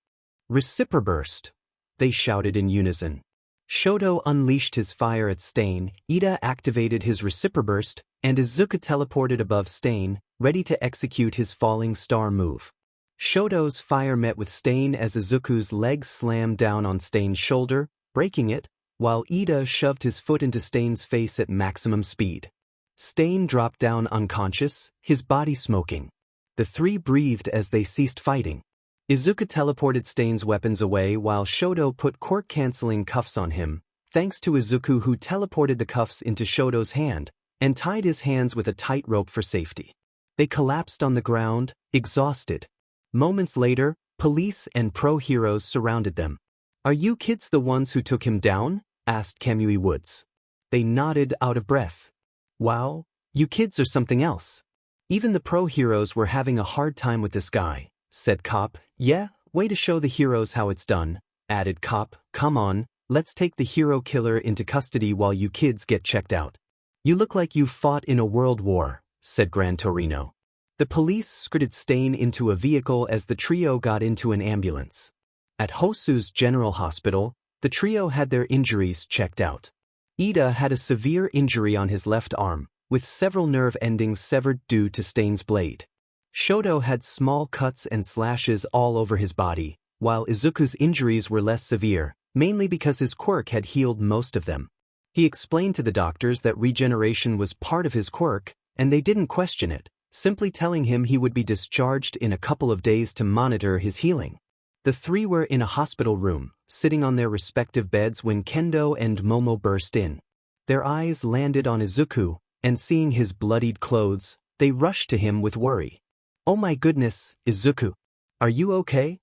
Speaker 1: Reciproburst. They shouted in unison. Shoto unleashed his fire at Stain, Ida activated his reciproburst, and Izuku teleported above Stain, ready to execute his falling star move. Shoto's fire met with Stain as Izuku's leg slammed down on Stain's shoulder, breaking it, while Ida shoved his foot into Stain's face at maximum speed. Stain dropped down unconscious, his body smoking. The three breathed as they ceased fighting. Izuku teleported Stain's weapons away while Shoto put quirk-canceling cuffs on him, thanks to Izuku who teleported the cuffs into Shoto's hand and tied his hands with a tight rope for safety. They collapsed on the ground, exhausted. Moments later, police and pro-heroes surrounded them. "Are you kids the ones who took him down?" asked Kamui Woods. They nodded out of breath. "Wow, you kids are something else." Even the pro-heroes were having a hard time with this guy, said Cop. "Yeah, way to show the heroes how it's done," added Cop. "Come on, let's take the hero killer into custody while you kids get checked out." "You look like you've fought in a world war," said Gran Torino. The police scooted Stain into a vehicle as the trio got into an ambulance. At Hosu's General Hospital, the trio had their injuries checked out. Ida had a severe injury on his left arm, with several nerve endings severed due to Stain's blade. Shoto had small cuts and slashes all over his body, while Izuku's injuries were less severe, mainly because his quirk had healed most of them. He explained to the doctors that regeneration was part of his quirk, and they didn't question it, simply telling him he would be discharged in a couple of days to monitor his healing. The three were in a hospital room, sitting on their respective beds when Kendo and Momo burst in. Their eyes landed on Izuku, and seeing his bloodied clothes, they rushed to him with worry. "Oh my goodness, Izuku. Are you okay?"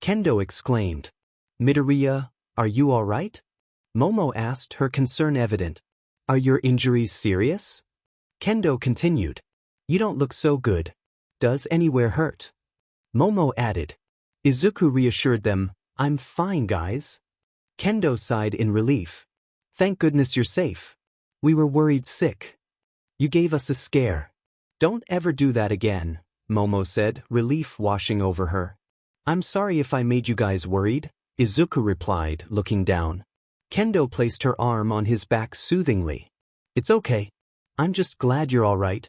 Speaker 1: Kendo exclaimed. "Midoriya, are you all right?" Momo asked, her concern evident. "Are your injuries serious?" Kendo continued. "You don't look so good. Does anywhere hurt?" Momo added. Izuku reassured them, "I'm fine, guys." Kendo sighed in relief. "Thank goodness you're safe. We were worried sick. You gave us a scare." "Don't ever do that again," Momo said, relief washing over her. "I'm sorry if I made you guys worried," Izuku replied, looking down. Kendo placed her arm on his back soothingly. "It's okay. I'm just glad you're all right."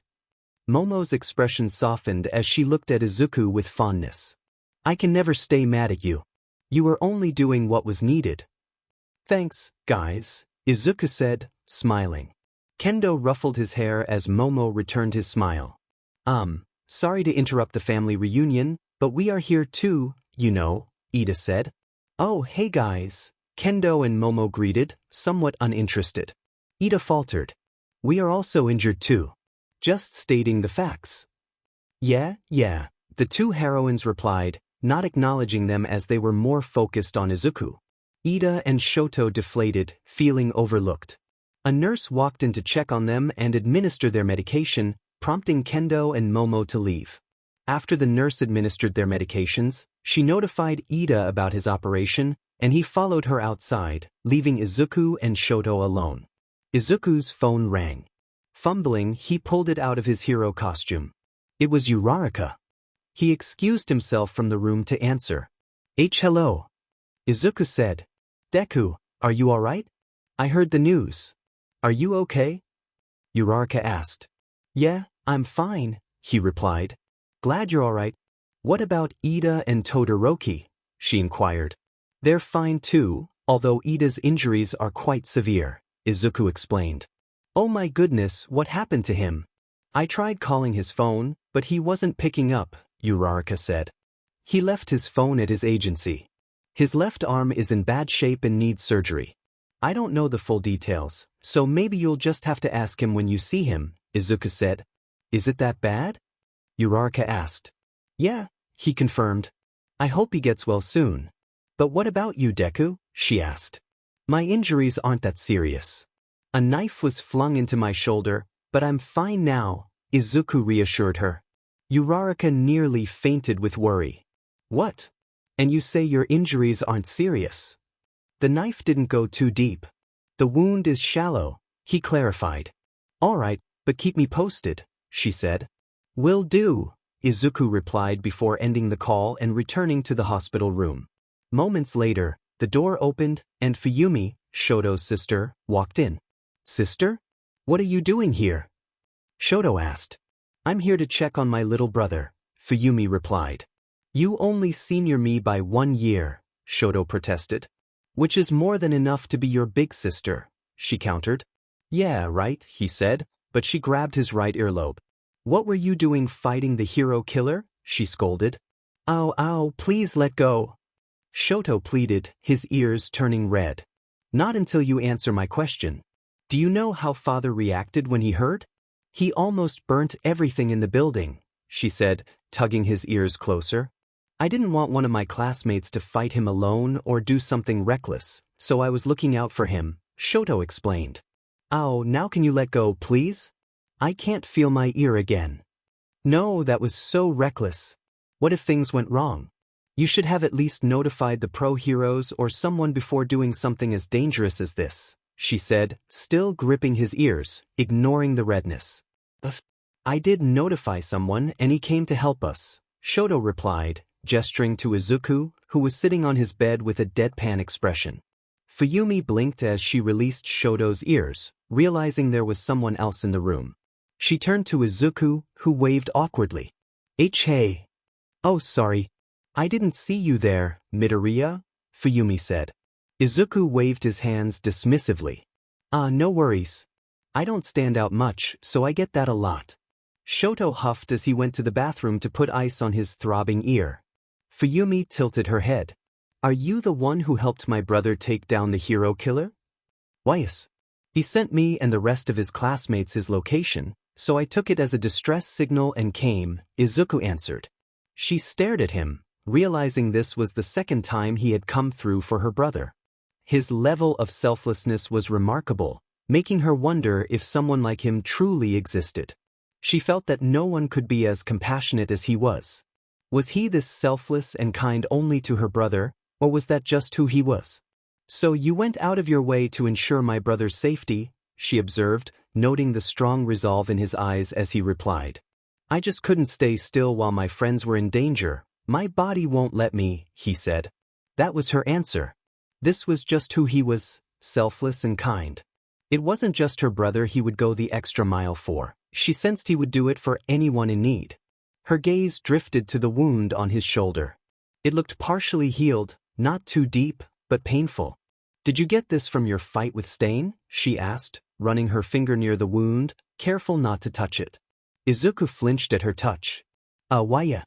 Speaker 1: Momo's expression softened as she looked at Izuku with fondness. "I can never stay mad at you. You were only doing what was needed." "Thanks, guys," Izuku said, smiling. Kendo ruffled his hair as Momo returned his smile. Sorry to interrupt the family reunion, but we are here too, you know," Ida said. "Oh, hey guys," Kendo and Momo greeted, somewhat uninterested. Ida faltered. "We are also injured too. Just stating the facts." Yeah, the two heroines replied, not acknowledging them as they were more focused on Izuku. Ida and Shoto deflated, feeling overlooked. A nurse walked in to check on them and administer their medication, prompting Kendo and Momo to leave. After the nurse administered their medications, she notified Ida about his operation, and he followed her outside, leaving Izuku and Shoto alone. Izuku's phone rang. Fumbling, he pulled it out of his hero costume. It was Uraraka. He excused himself from the room to answer. Hello. Izuku said. "Deku, are you alright? I heard the news. Are you okay?" Uraraka asked. "Yeah, I'm fine," he replied. "Glad you're alright. What about Ida and Todoroki?" she inquired. "They're fine too, although Ida's injuries are quite severe," Izuku explained. "Oh my goodness, what happened to him?" "I tried calling his phone, but he wasn't picking up," Uraraka said. "He left his phone at his agency. His left arm is in bad shape and needs surgery. I don't know the full details, so maybe you'll just have to ask him when you see him," Izuku said. "Is it that bad?" Uraraka asked. "Yeah," he confirmed. "I hope he gets well soon." "But what about you, Deku?" she asked. "My injuries aren't that serious. A knife was flung into my shoulder, but I'm fine now," Izuku reassured her. Uraraka nearly fainted with worry. "What? And you say your injuries aren't serious?" "The knife didn't go too deep. The wound is shallow," he clarified. Alright, but keep me posted, she said. Will do, Izuku replied before ending the call and returning to the hospital room. Moments later, the door opened, and Fuyumi, Shoto's sister, walked in. Sister? What are you doing here? Shoto asked. I'm here to check on my little brother, Fuyumi replied. You only senior me by 1 year, Shoto protested. Which is more than enough to be your big sister, she countered. Yeah, right, he said, but she grabbed his right earlobe. What were you doing fighting the hero killer? She scolded. Ow, ow, please let go. Shoto pleaded, his ears turning red. Not until you answer my question. Do you know how father reacted when he heard? He almost burnt everything in the building, she said, tugging his ears closer. I didn't want one of my classmates to fight him alone or do something reckless, so I was looking out for him, Shoto explained. Ow, now can you let go, please? I can't feel my ear again. No, that was so reckless. What if things went wrong? You should have at least notified the pro heroes or someone before doing something as dangerous as this, she said, still gripping his ears, ignoring the redness. I did notify someone and he came to help us, Shoto replied, gesturing to Izuku, who was sitting on his bed with a deadpan expression. Fuyumi blinked as she released Shoto's ears, realizing there was someone else in the room. She turned to Izuku, who waved awkwardly. Hey. Oh, sorry. I didn't see you there, Midoriya, Fuyumi said. Izuku waved his hands dismissively. No worries. I don't stand out much, so I get that a lot. Shoto huffed as he went to the bathroom to put ice on his throbbing ear. Fuyumi tilted her head. Are you the one who helped my brother take down the hero killer? Why yes. He sent me and the rest of his classmates his location, so I took it as a distress signal and came, Izuku answered. She stared at him, realizing this was the second time he had come through for her brother. His level of selflessness was remarkable, making her wonder if someone like him truly existed. She felt that no one could be as compassionate as he was. Was he this selfless and kind only to her brother, or was that just who he was? So you went out of your way to ensure my brother's safety, she observed, noting the strong resolve in his eyes as he replied. I just couldn't stay still while my friends were in danger. My body won't let me, he said. That was her answer. This was just who he was, selfless and kind. It wasn't just her brother he would go the extra mile for. She sensed he would do it for anyone in need. Her gaze drifted to the wound on his shoulder. It looked partially healed, not too deep, but painful. Did you get this from your fight with Stain? She asked, running her finger near the wound, careful not to touch it. Izuku flinched at her touch. Why?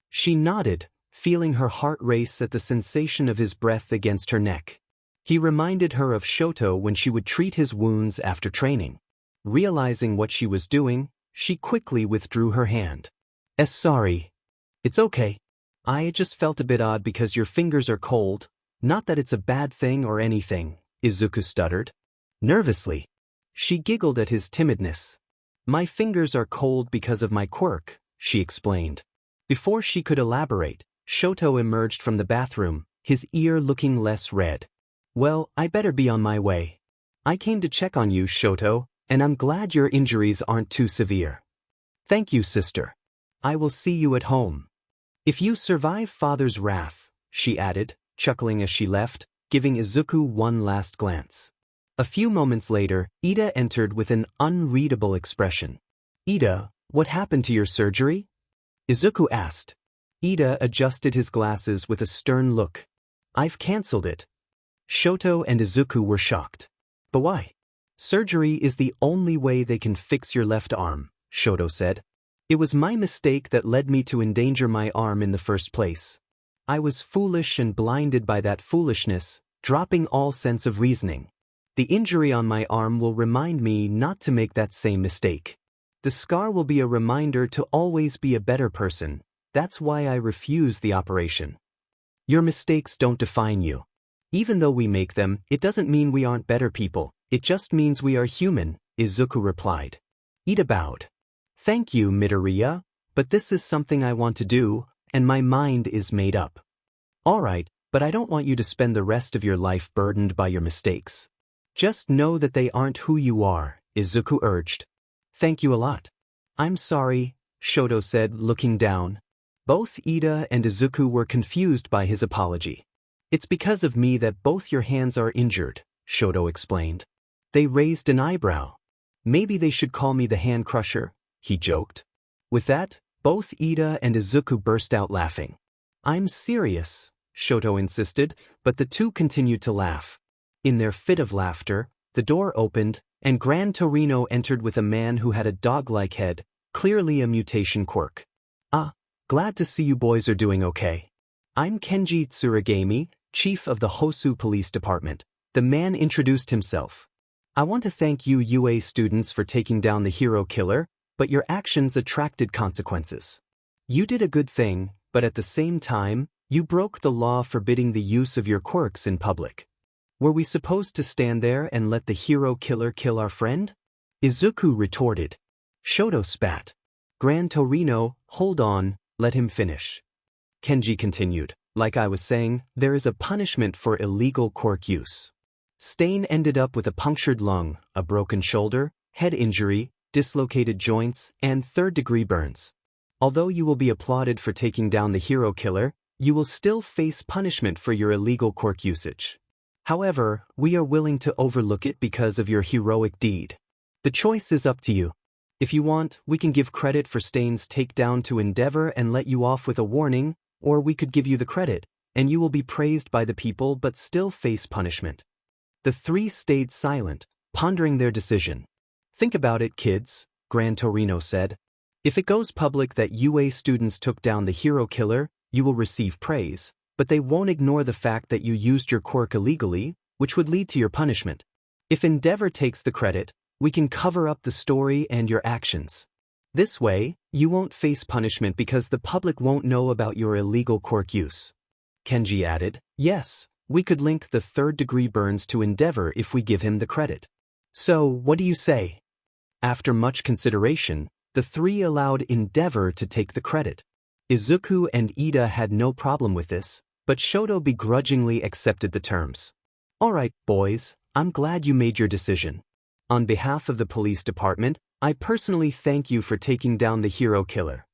Speaker 1: She nodded, feeling her heart race at the sensation of his breath against her neck. He reminded her of Shoto when she would treat his wounds after training. Realizing what she was doing, she quickly withdrew her hand. Sorry. It's okay. I just felt a bit odd because your fingers are cold. Not that it's a bad thing or anything, Izuku stuttered. Nervously. She giggled at his timidness. My fingers are cold because of my quirk, she explained. Before she could elaborate, Shoto emerged from the bathroom, his ear looking less red. Well, I better be on my way. I came to check on you, Shoto, and I'm glad your injuries aren't too severe. Thank you, sister. I will see you at home. If you survive father's wrath, she added, chuckling as she left, giving Izuku one last glance. A few moments later, Ida entered with an unreadable expression. Ida, what happened to your surgery? Izuku asked. Ida adjusted his glasses with a stern look. I've cancelled it. Shoto and Izuku were shocked. But why? Surgery is the only way they can fix your left arm, Shoto said. It was my mistake that led me to endanger my arm in the first place. I was foolish and blinded by that foolishness, dropping all sense of reasoning. The injury on my arm will remind me not to make that same mistake. The scar will be a reminder to always be a better person. That's why I refuse the operation. Your mistakes don't define you. Even though we make them, it doesn't mean we aren't better people. It just means we are human, Izuku replied. Ida bowed. Thank you, Midoriya, but this is something I want to do, and my mind is made up. Alright, but I don't want you to spend the rest of your life burdened by your mistakes. Just know that they aren't who you are, Izuku urged. Thank you a lot. I'm sorry, Shoto said, looking down. Both Ida and Izuku were confused by his apology. It's because of me that both your hands are injured, Shoto explained. They raised an eyebrow. Maybe they should call me the hand crusher, he joked. With that, both Ida and Izuku burst out laughing. I'm serious, Shoto insisted, but the two continued to laugh. In their fit of laughter, the door opened, and Gran Torino entered with a man who had a dog-like head, clearly a mutation quirk. Ah, glad to see you boys are doing okay. I'm Kenji Tsuragami, chief of the Hosu Police Department. The man introduced himself. I want to thank you UA students for taking down the hero killer, but your actions attracted consequences. You did a good thing, but at the same time, you broke the law forbidding the use of your quirks in public. Were we supposed to stand there and let the hero killer kill our friend? Izuku retorted. Shoto spat. Gran Torino, hold on, let him finish. Kenji continued. Like I was saying, there is a punishment for illegal quirk use. Stain ended up with a punctured lung, a broken shoulder, head injury, dislocated joints, and third-degree burns. Although you will be applauded for taking down the hero killer, you will still face punishment for your illegal quirk usage. However, we are willing to overlook it because of your heroic deed. The choice is up to you. If you want, we can give credit for Stain's takedown to Endeavor and let you off with a warning, or we could give you the credit, and you will be praised by the people but still face punishment. The three stayed silent, pondering their decision. Think about it, kids, Gran Torino said. If it goes public that UA students took down the hero killer, you will receive praise, but they won't ignore the fact that you used your quirk illegally, which would lead to your punishment. If Endeavor takes the credit, we can cover up the story and your actions. This way, you won't face punishment because the public won't know about your illegal quirk use. Kenji added, yes, we could link the third-degree burns to Endeavor if we give him the credit. So, what do you say? After much consideration, the three allowed Endeavor to take the credit. Izuku and Ida had no problem with this, but Shoto begrudgingly accepted the terms. Alright, boys, I'm glad you made your decision. On behalf of the police department, I personally thank you for taking down the hero killer.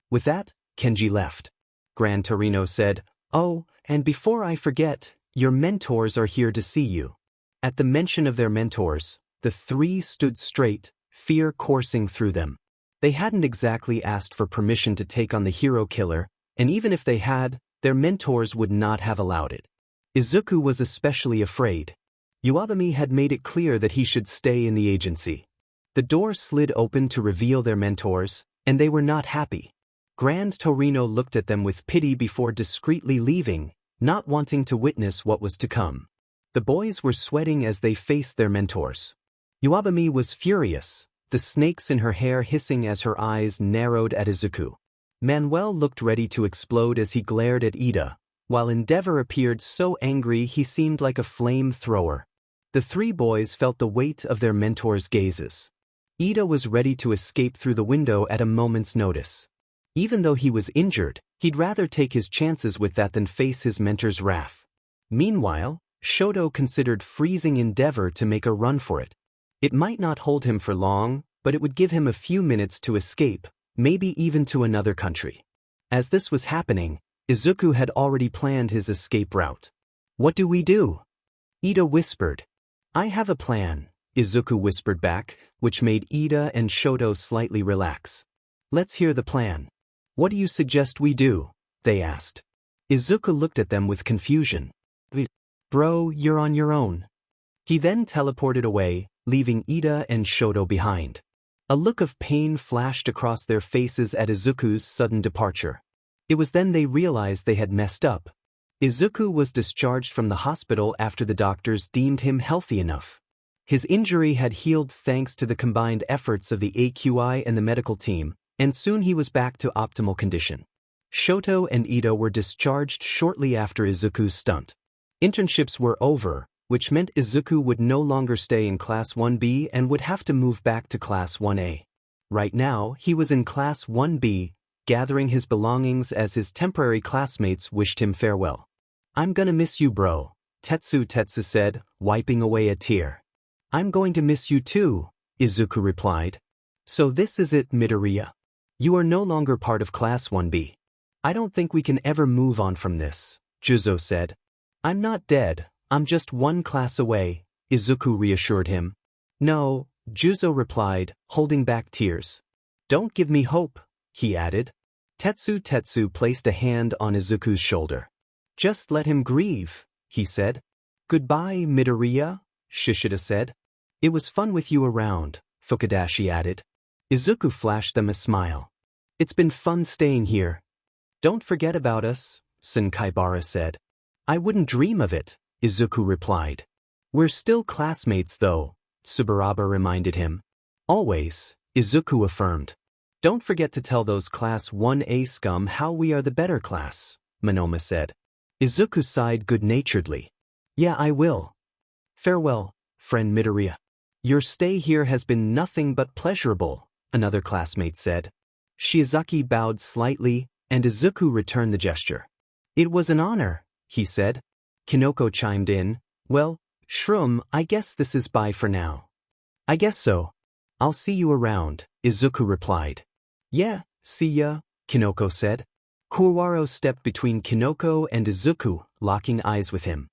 Speaker 1: With that, Kenji left. Gran Torino said, oh, and before I forget, your mentors are here to see you. At the mention of their mentors, the three stood straight, fear coursing through them. They hadn't exactly asked for permission to take on the hero killer, and even if they had, their mentors would not have allowed it. Izuku was especially afraid. Iwabami had made it clear that he should stay in the agency. The door slid open to reveal their mentors, and they were not happy. Gran Torino looked at them with pity before discreetly leaving, not wanting to witness what was to come. The boys were sweating as they faced their mentors. Iwabami was furious, the snakes in her hair hissing as her eyes narrowed at Izuku. Manuel looked ready to explode as he glared at Ida, while Endeavor appeared so angry he seemed like a flame-thrower. The three boys felt the weight of their mentors' gazes. Ida was ready to escape through the window at a moment's notice. Even though he was injured, he'd rather take his chances with that than face his mentor's wrath. Meanwhile, Shoto considered freezing Endeavor to make a run for it. It might not hold him for long, but it would give him a few minutes to escape, maybe even to another country. As this was happening, Izuku had already planned his escape route. What do we do? Ida whispered. I have a plan, Izuku whispered back, which made Ida and Shoto slightly relax. Let's hear the plan. What do you suggest we do? They asked. Izuku looked at them with confusion. Bro, you're on your own. He then teleported away, leaving Ida and Shoto behind. A look of pain flashed across their faces at Izuku's sudden departure. It was then they realized they had messed up. Izuku was discharged from the hospital after the doctors deemed him healthy enough. His injury had healed thanks to the combined efforts of the AQI and the medical team, and soon he was back to optimal condition. Shoto and Ida were discharged shortly after Izuku's stunt. Internships were over, which meant Izuku would no longer stay in Class 1B and would have to move back to Class 1A. Right now, he was in Class 1B, gathering his belongings as his temporary classmates wished him farewell. I'm gonna miss you, bro, Tetsu said, wiping away a tear. I'm going to miss you too, Izuku replied. So this is it, Midoriya. You are no longer part of Class 1B. I don't think we can ever move on from this, Juzo said. I'm not dead, I'm just one class away, Izuku reassured him. No, Juzo replied, holding back tears. Don't give me hope, he added. Tetsu placed a hand on Izuku's shoulder. Just let him grieve, he said. Goodbye, Midoriya, Shishida said. It was fun with you around, Fukudashi added. Izuku flashed them a smile. It's been fun staying here. Don't forget about us, Senkaibara said. I wouldn't dream of it, Izuku replied. We're still classmates though, Tsuburaba reminded him. Always, Izuku affirmed. Don't forget to tell those Class 1A scum how we are the better class, Monoma said. Izuku sighed good-naturedly. Yeah, I will. Farewell, friend Midoriya. Your stay here has been nothing but pleasurable, another classmate said. Shiozaki bowed slightly, and Izuku returned the gesture. It was an honor, he said. Kinoko chimed in. Well, Shroom, I guess this is bye for now. I guess so. I'll see you around, Izuku replied. Yeah, see ya, Kinoko said. Kuwaro stepped between Kinoko and Izuku, locking eyes with him.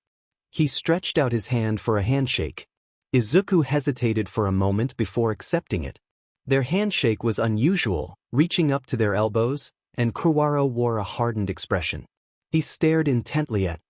Speaker 1: He stretched out his hand for a handshake. Izuku hesitated for a moment before accepting it. Their handshake was unusual, reaching up to their elbows, and Kuwaro wore a hardened expression. He stared intently at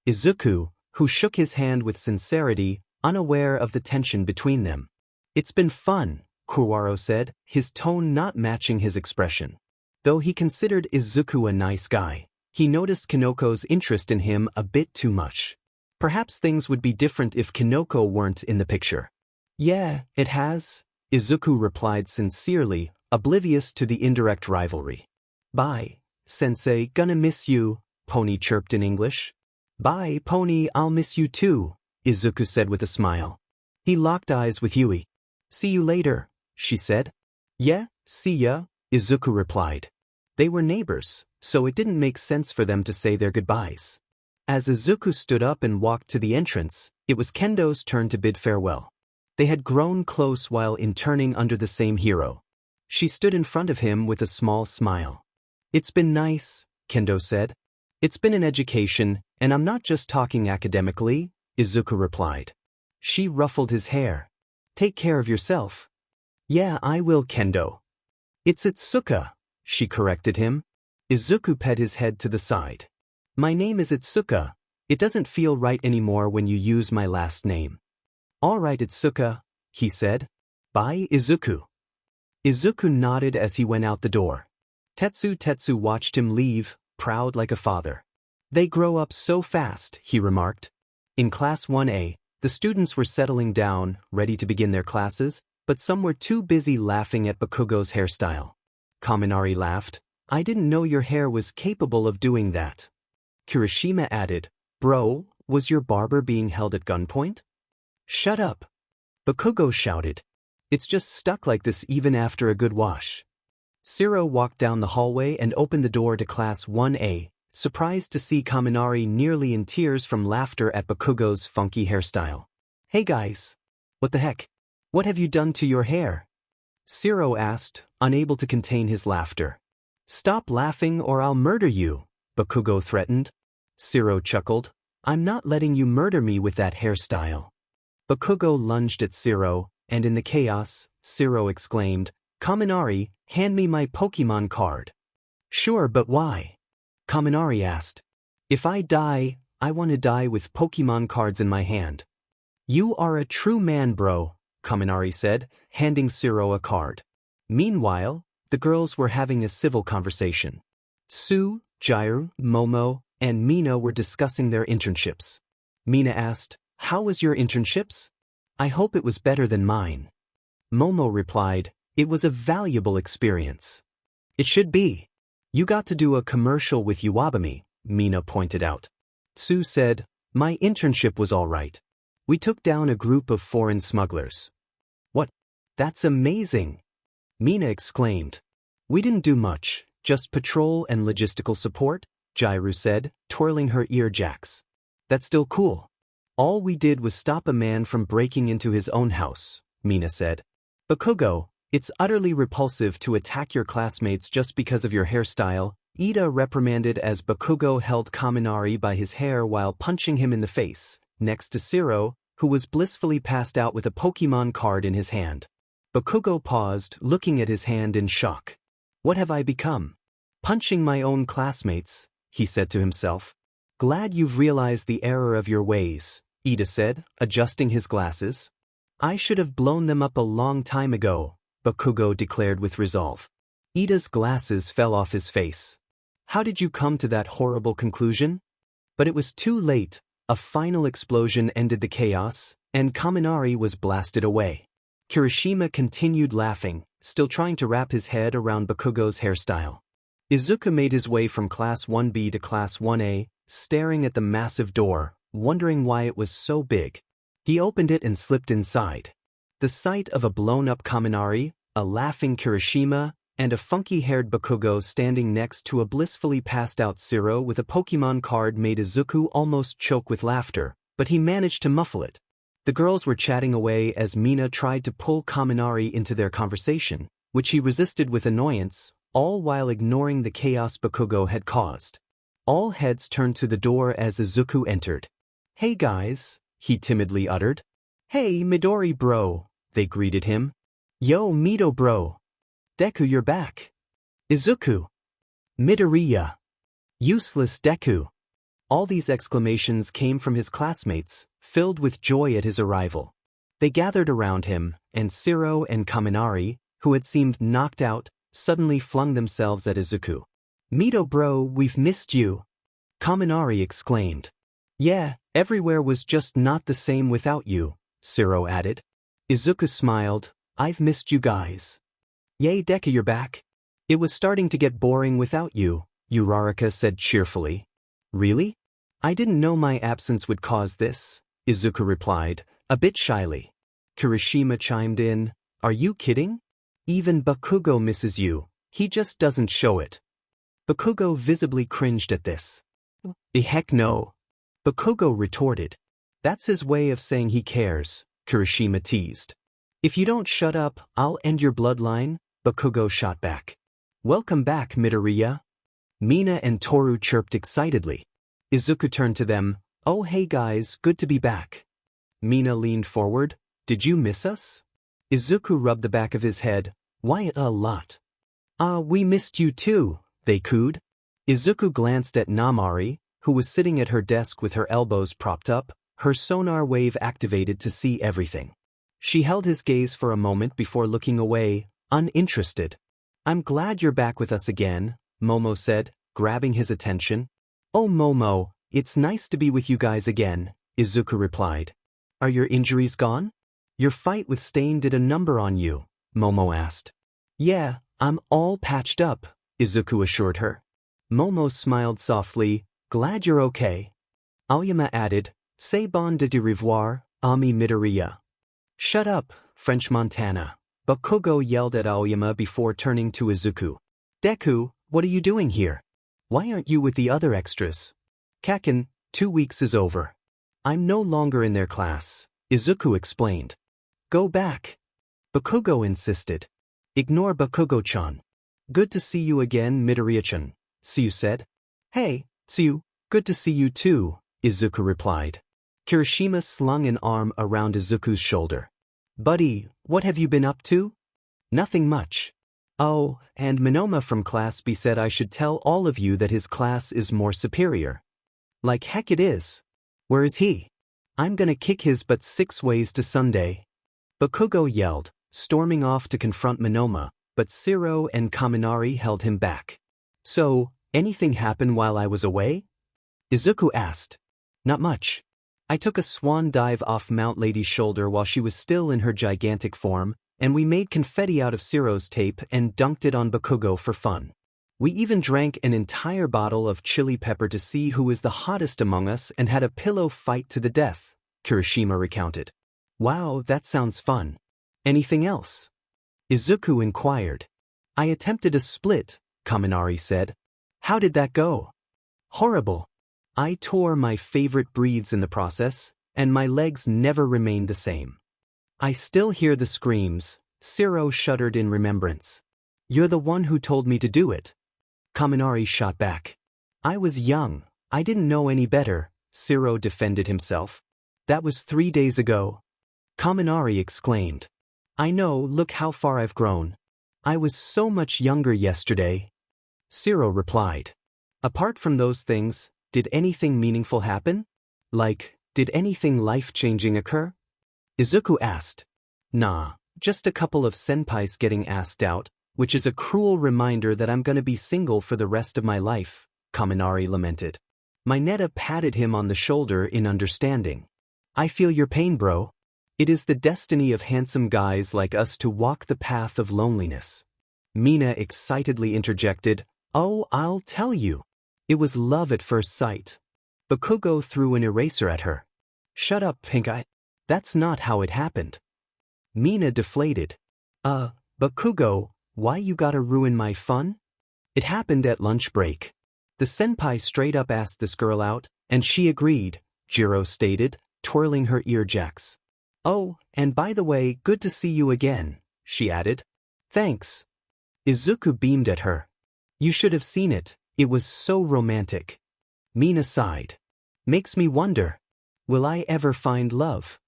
Speaker 1: Izuku, who shook his hand with sincerity, unaware of the tension between them. It's been fun, Kuwaro said, his tone not matching his expression. Though he considered Izuku a nice guy, he noticed Kinoko's interest in him a bit too much. Perhaps things would be different if Kinoko weren't in the picture. Yeah, it has, Izuku replied sincerely, oblivious to the indirect rivalry. Bye, sensei, gonna miss you, Pony chirped in English. Bye, Pony, I'll miss you too, Izuku said with a smile. He locked eyes with Yui. See you later, she said. Yeah, see ya, Izuku replied. They were neighbors, so it didn't make sense for them to say their goodbyes. As Izuku stood up and walked to the entrance, it was Kendo's turn to bid farewell. They had grown close while interning under the same hero. She stood in front of him with a small smile. It's been nice, Kendo said. It's been an education, and I'm not just talking academically, Izuku replied. She ruffled his hair. Take care of yourself. Yeah, I will, Kendo. It's Itsuka, she corrected him. Izuku pet his head to the side. My name is Itsuka. It doesn't feel right anymore when you use my last name. All right, Itsuka, he said. Bye, Izuku. Izuku nodded as he went out the door. Tetsu watched him leave, proud like a father. They grow up so fast, he remarked. In Class 1A, the students were settling down, ready to begin their classes, but some were too busy laughing at Bakugo's hairstyle. Kaminari laughed. I didn't know your hair was capable of doing that. Kirishima added, Bro, was your barber being held at gunpoint? Shut up. Bakugo shouted. It's just stuck like this even after a good wash. Shiro walked down the hallway and opened the door to Class 1A, surprised to see Kaminari nearly in tears from laughter at Bakugo's funky hairstyle. Hey guys. What the heck? What have you done to your hair? Shiro asked, unable to contain his laughter. Stop laughing or I'll murder you, Bakugo threatened. Shiro chuckled. I'm not letting you murder me with that hairstyle. Bakugo lunged at Shiro, and in the chaos, Shiro exclaimed, Kaminari, hand me my Pokemon card. Sure, but why? Kaminari asked. If I die, I want to die with Pokemon cards in my hand. You are a true man, bro, Kaminari said, handing Shiro a card. Meanwhile, the girls were having a civil conversation. Sue, Jiru, Momo, and Mina were discussing their internships. Mina asked, How was your internships? I hope it was better than mine. Momo replied, It was a valuable experience. It should be. You got to do a commercial with Iwabami, Mina pointed out. Sue said, My internship was all right. We took down a group of foreign smugglers. What? That's amazing! Mina exclaimed. We didn't do much, just patrol and logistical support, Jiru said, twirling her ear jacks. That's still cool. All we did was stop a man from breaking into his own house, Mina said. Bakugo, It's utterly repulsive to attack your classmates just because of your hairstyle, Ida reprimanded as Bakugo held Kaminari by his hair while punching him in the face, next to Shiro, who was blissfully passed out with a Pokemon card in his hand. Bakugo paused, looking at his hand in shock. What have I become? Punching my own classmates, he said to himself. Glad you've realized the error of your ways, Ida said, adjusting his glasses. I should have blown them up a long time ago, Bakugo declared with resolve. Ida's glasses fell off his face. How did you come to that horrible conclusion? But it was too late. A final explosion ended the chaos, and Kaminari was blasted away. Kirishima continued laughing, still trying to wrap his head around Bakugo's hairstyle. Izuku made his way from Class 1B to Class 1A, staring at the massive door, wondering why it was so big. He opened it and slipped inside. The sight of a blown-up Kaminari, a laughing Kirishima, and a funky-haired Bakugo standing next to a blissfully passed-out Shiro with a Pokemon card made Izuku almost choke with laughter, but he managed to muffle it. The girls were chatting away as Mina tried to pull Kaminari into their conversation, which he resisted with annoyance, all while ignoring the chaos Bakugo had caused. All heads turned to the door as Izuku entered. Hey guys, he timidly uttered. Hey Midori bro, they greeted him. Yo Mito bro. Deku you're back. Izuku. Midoriya. Useless Deku. All these exclamations came from his classmates, filled with joy at his arrival. They gathered around him, and Shiro and Kaminari, who had seemed knocked out, suddenly flung themselves at Izuku. Mito bro, we've missed you. Kaminari exclaimed. Yeah, everywhere was just not the same without you, Shiro added. Izuku smiled. I've missed you guys. Yay Deku you're back. It was starting to get boring without you, Uraraka said cheerfully. Really? I didn't know my absence would cause this, Izuku replied, a bit shyly. Kirishima chimed in. Are you kidding? Even Bakugo misses you, he just doesn't show it. Bakugo visibly cringed at this. Heck no. Bakugo retorted. That's his way of saying he cares, Kirishima teased. If you don't shut up, I'll end your bloodline, Bakugo shot back. Welcome back, Midoriya. Mina and Toru chirped excitedly. Izuku turned to them. Oh hey guys, good to be back. Mina leaned forward. Did you miss us? Izuku rubbed the back of his head. Why a lot. We missed you too, they cooed. Izuku glanced at Namari, who was sitting at her desk with her elbows propped up, her sonar wave activated to see everything. She held his gaze for a moment before looking away, uninterested. I'm glad you're back with us again, Momo said, grabbing his attention. Oh Momo, it's nice to be with you guys again, Izuku replied. Are your injuries gone? Your fight with Stain did a number on you, Momo asked. Yeah, I'm all patched up, Izuku assured her. Momo smiled softly. Glad you're okay. Aoyama added, C'est bon de revoir, ami Midoriya. Shut up, French Montana. Bakugo yelled at Aoyama before turning to Izuku. Deku, what are you doing here? Why aren't you with the other extras? Kaken, 2 weeks is over. I'm no longer in their class, Izuku explained. Go back. Bakugo insisted. Ignore Bakugo-chan. Good to see you again, Midoriya-chan, Tsuyu said. Hey, Tsuyu, good to see you too, Izuku replied. Kirishima slung an arm around Izuku's shoulder. Buddy, what have you been up to? Nothing much. Oh, and Minoma from Class B said I should tell all of you that his class is more superior. Like heck it is. Where is he? I'm gonna kick his butt 6 ways to Sunday. Bakugo yelled, storming off to confront Minoma, but Shiro and Kaminari held him back. So, anything happen while I was away? Izuku asked. Not much. I took a swan dive off Mount Lady's shoulder while she was still in her gigantic form, and we made confetti out of Shiro's tape and dunked it on Bakugo for fun. We even drank an entire bottle of chili pepper to see who was the hottest among us and had a pillow fight to the death, Kirishima recounted. Wow, that sounds fun. Anything else? Izuku inquired. I attempted a split, Kaminari said. How did that go? Horrible. I tore my favorite breeds in the process, and my legs never remained the same. I still hear the screams, Shiro shuddered in remembrance. You're the one who told me to do it. Kaminari shot back. I was young, I didn't know any better, Shiro defended himself. That was 3 days ago. Kaminari exclaimed. I know, look how far I've grown. I was so much younger yesterday. Shiro replied. Apart from those things, did anything meaningful happen? Like, did anything life-changing occur? Izuku asked. Nah, just a couple of senpais getting asked out, which is a cruel reminder that I'm gonna be single for the rest of my life, Kaminari lamented. Mineta patted him on the shoulder in understanding. I feel your pain, bro. It is the destiny of handsome guys like us to walk the path of loneliness. Mina excitedly interjected, Oh, I'll tell you. It was love at first sight. Bakugo threw an eraser at her. Shut up, Pink Eye. That's not how it happened. Mina deflated. Bakugo, why you gotta ruin my fun? It happened at lunch break. The senpai straight up asked this girl out, and she agreed, Jiro stated, twirling her earjacks. Oh, and by the way, good to see you again, she added. Thanks. Izuku beamed at her. You should have seen it, it was so romantic. Mina sighed. Makes me wonder. Will I ever find love?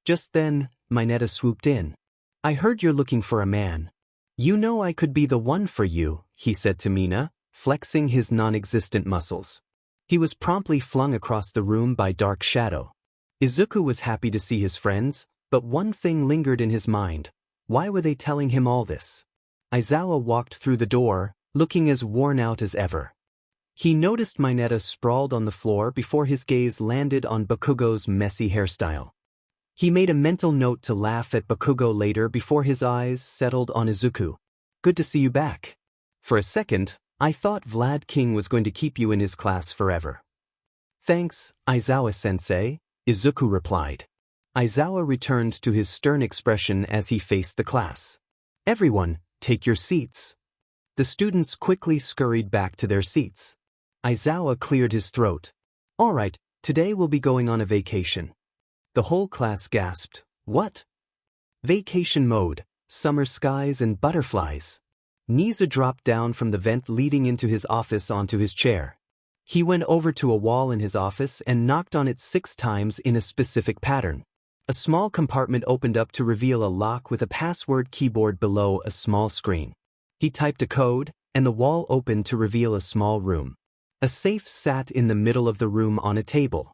Speaker 1: Just then, Mineta swooped in. I heard you're looking for a man. You know I could be the one for you, he said to Mina, flexing his non-existent muscles. He was promptly flung across the room by Dark Shadow. Izuku was happy to see his friends, but one thing lingered in his mind. Why were they telling him all this? Aizawa walked through the door, looking as worn out as ever. He noticed Mineta sprawled on the floor before his gaze landed on Bakugo's messy hairstyle. He made a mental note to laugh at Bakugo later before his eyes settled on Izuku. Good to see you back. For a second, I thought Vlad King was going to keep you in his class forever. Thanks, Aizawa-sensei, Izuku replied. Aizawa returned to his stern expression as he faced the class. Everyone, take your seats. The students quickly scurried back to their seats. Aizawa cleared his throat. All right, today we'll be going on a vacation. The whole class gasped. What? Vacation mode, summer skies and butterflies. Niza dropped down from the vent leading into his office onto his chair. He went over to a wall in his office and knocked on it 6 times in a specific pattern. A small compartment opened up to reveal a lock with a password keyboard below a small screen. He typed a code, and the wall opened to reveal a small room. A safe sat in the middle of the room on a table.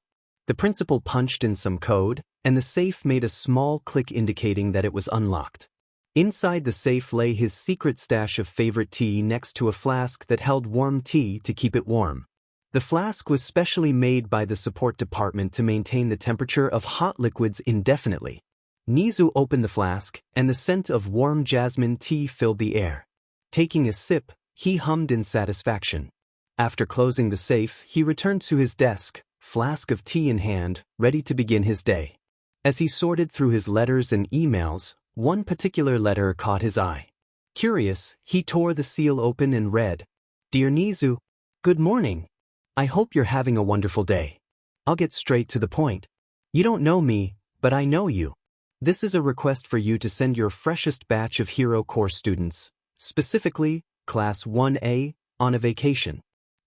Speaker 1: The principal punched in some code, and the safe made a small click indicating that it was unlocked. Inside the safe lay his secret stash of favorite tea next to a flask that held warm tea to keep it warm. The flask was specially made by the support department to maintain the temperature of hot liquids indefinitely. Nizu opened the flask, and the scent of warm jasmine tea filled the air. Taking a sip, he hummed in satisfaction. After closing the safe, he returned to his desk, flask of tea in hand, ready to begin his day. As he sorted through his letters and emails, one particular letter caught his eye. Curious, he tore the seal open and read, Dear Nizu, good morning. I hope you're having a wonderful day. I'll get straight to the point. You don't know me, but I know you. This is a request for you to send your freshest batch of Hero Core students, specifically, Class 1A, on a vacation.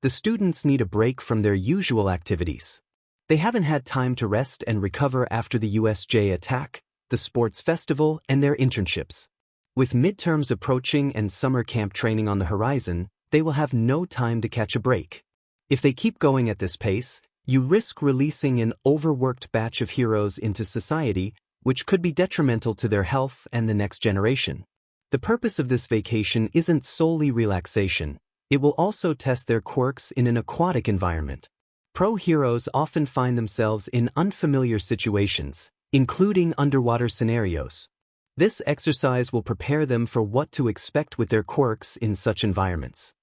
Speaker 1: The students need a break from their usual activities. They haven't had time to rest and recover after the U.S.J attack, the sports festival, and their internships. With midterms approaching and summer camp training on the horizon, they will have no time to catch a break. If they keep going at this pace, you risk releasing an overworked batch of heroes into society, which could be detrimental to their health and the next generation. The purpose of this vacation isn't solely relaxation, it will also test their quirks in an aquatic environment. Pro heroes often find themselves in unfamiliar situations, including underwater scenarios. This exercise will prepare them for what to expect with their quirks in such environments.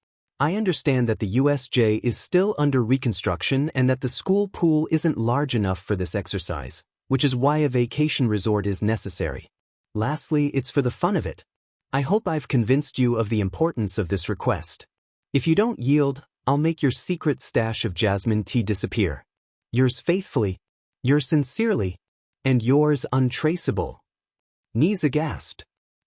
Speaker 1: I understand that the U.S.J is still under reconstruction and that the school pool isn't large enough for this exercise, which is why a vacation resort is necessary. Lastly, it's for the fun of it. I hope I've convinced you of the importance of this request. If you don't yield, I'll make your secret stash of jasmine tea disappear. Yours faithfully, yours sincerely, and yours untraceable. Niza gasped.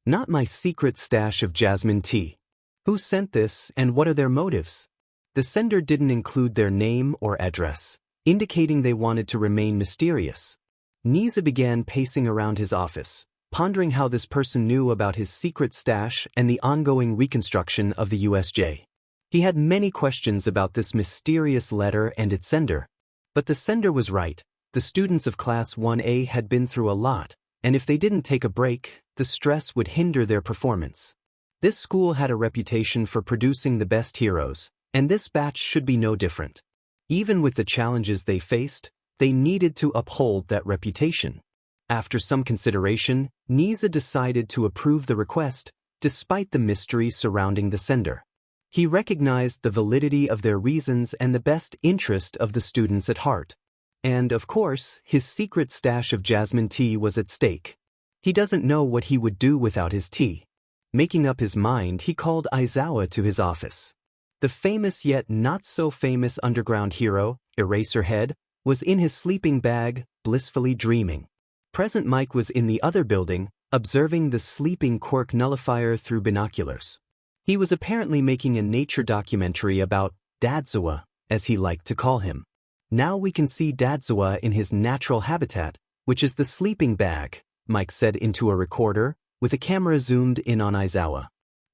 Speaker 1: Not my secret stash of jasmine tea. Who sent this and what are their motives? The sender didn't include their name or address, indicating they wanted to remain mysterious. Nisa began pacing around his office, pondering how this person knew about his secret stash and the ongoing reconstruction of the U.S.J. He had many questions about this mysterious letter and its sender. But the sender was right. The students of Class 1A had been through a lot, and if they didn't take a break, the stress would hinder their performance. This school had a reputation for producing the best heroes, and this batch should be no different. Even with the challenges they faced, they needed to uphold that reputation. After some consideration, Nisa decided to approve the request, despite the mystery surrounding the sender. He recognized the validity of their reasons and the best interest of the students at heart. And, of course, his secret stash of jasmine tea was at stake. He doesn't know what he would do without his tea. Making up his mind, he called Aizawa to his office. The famous yet not-so-famous underground hero, Eraserhead, was in his sleeping bag, blissfully dreaming. Present Mike was in the other building, observing the sleeping Quirk nullifier through binoculars. He was apparently making a nature documentary about Dadzawa, as he liked to call him. Now we can see Dadzawa in his natural habitat, which is the sleeping bag, Mike said into a recorder, with a camera zoomed in on Aizawa.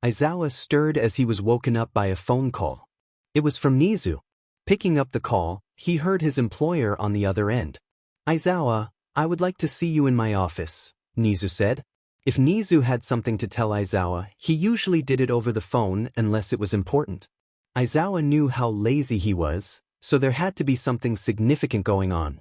Speaker 1: Aizawa stirred as he was woken up by a phone call. It was from Nizu. Picking up the call, he heard his employer on the other end. Aizawa, I would like to see you in my office, Nizu said. If Nizu had something to tell Aizawa, he usually did it over the phone unless it was important. Aizawa knew how lazy he was, so there had to be something significant going on.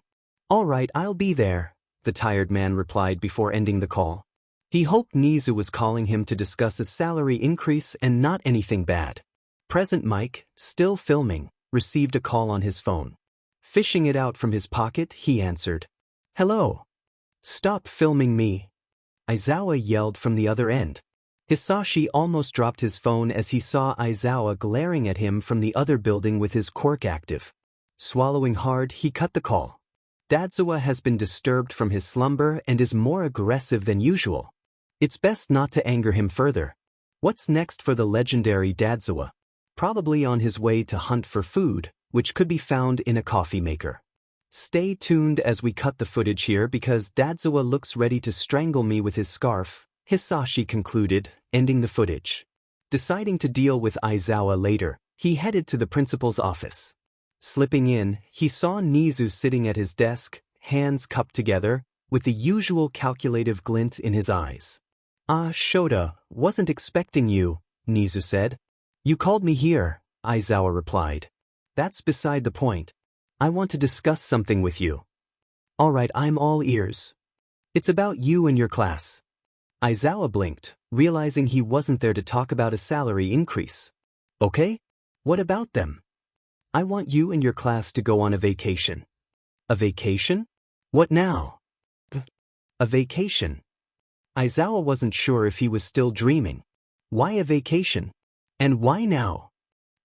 Speaker 1: All right, I'll be there, the tired man replied before ending the call. He hoped Nizu was calling him to discuss a salary increase and not anything bad. Present Mike, still filming, received a call on his phone. Fishing it out from his pocket, he answered. Hello. Stop filming me. Aizawa yelled from the other end. Hisashi almost dropped his phone as he saw Aizawa glaring at him from the other building with his quirk active. Swallowing hard, he cut the call. Dadzawa has been disturbed from his slumber and is more aggressive than usual. It's best not to anger him further. What's next for the legendary Dadzawa? Probably on his way to hunt for food, which could be found in a coffee maker. Stay tuned as we cut the footage here because Dadzawa looks ready to strangle me with his scarf, Hisashi concluded, ending the footage. Deciding to deal with Aizawa later, he headed to the principal's office. Slipping in, he saw Nizu sitting at his desk, hands cupped together, with the usual calculative glint in his eyes. Shota, wasn't expecting you, Nizu said. You called me here, Aizawa replied. That's beside the point. I want to discuss something with you. All right, I'm all ears. It's about you and your class. Aizawa blinked, realizing he wasn't there to talk about a salary increase. Okay? What about them? I want you and your class to go on a vacation. A vacation? What now? A vacation. Aizawa wasn't sure if he was still dreaming. Why a vacation? And why now?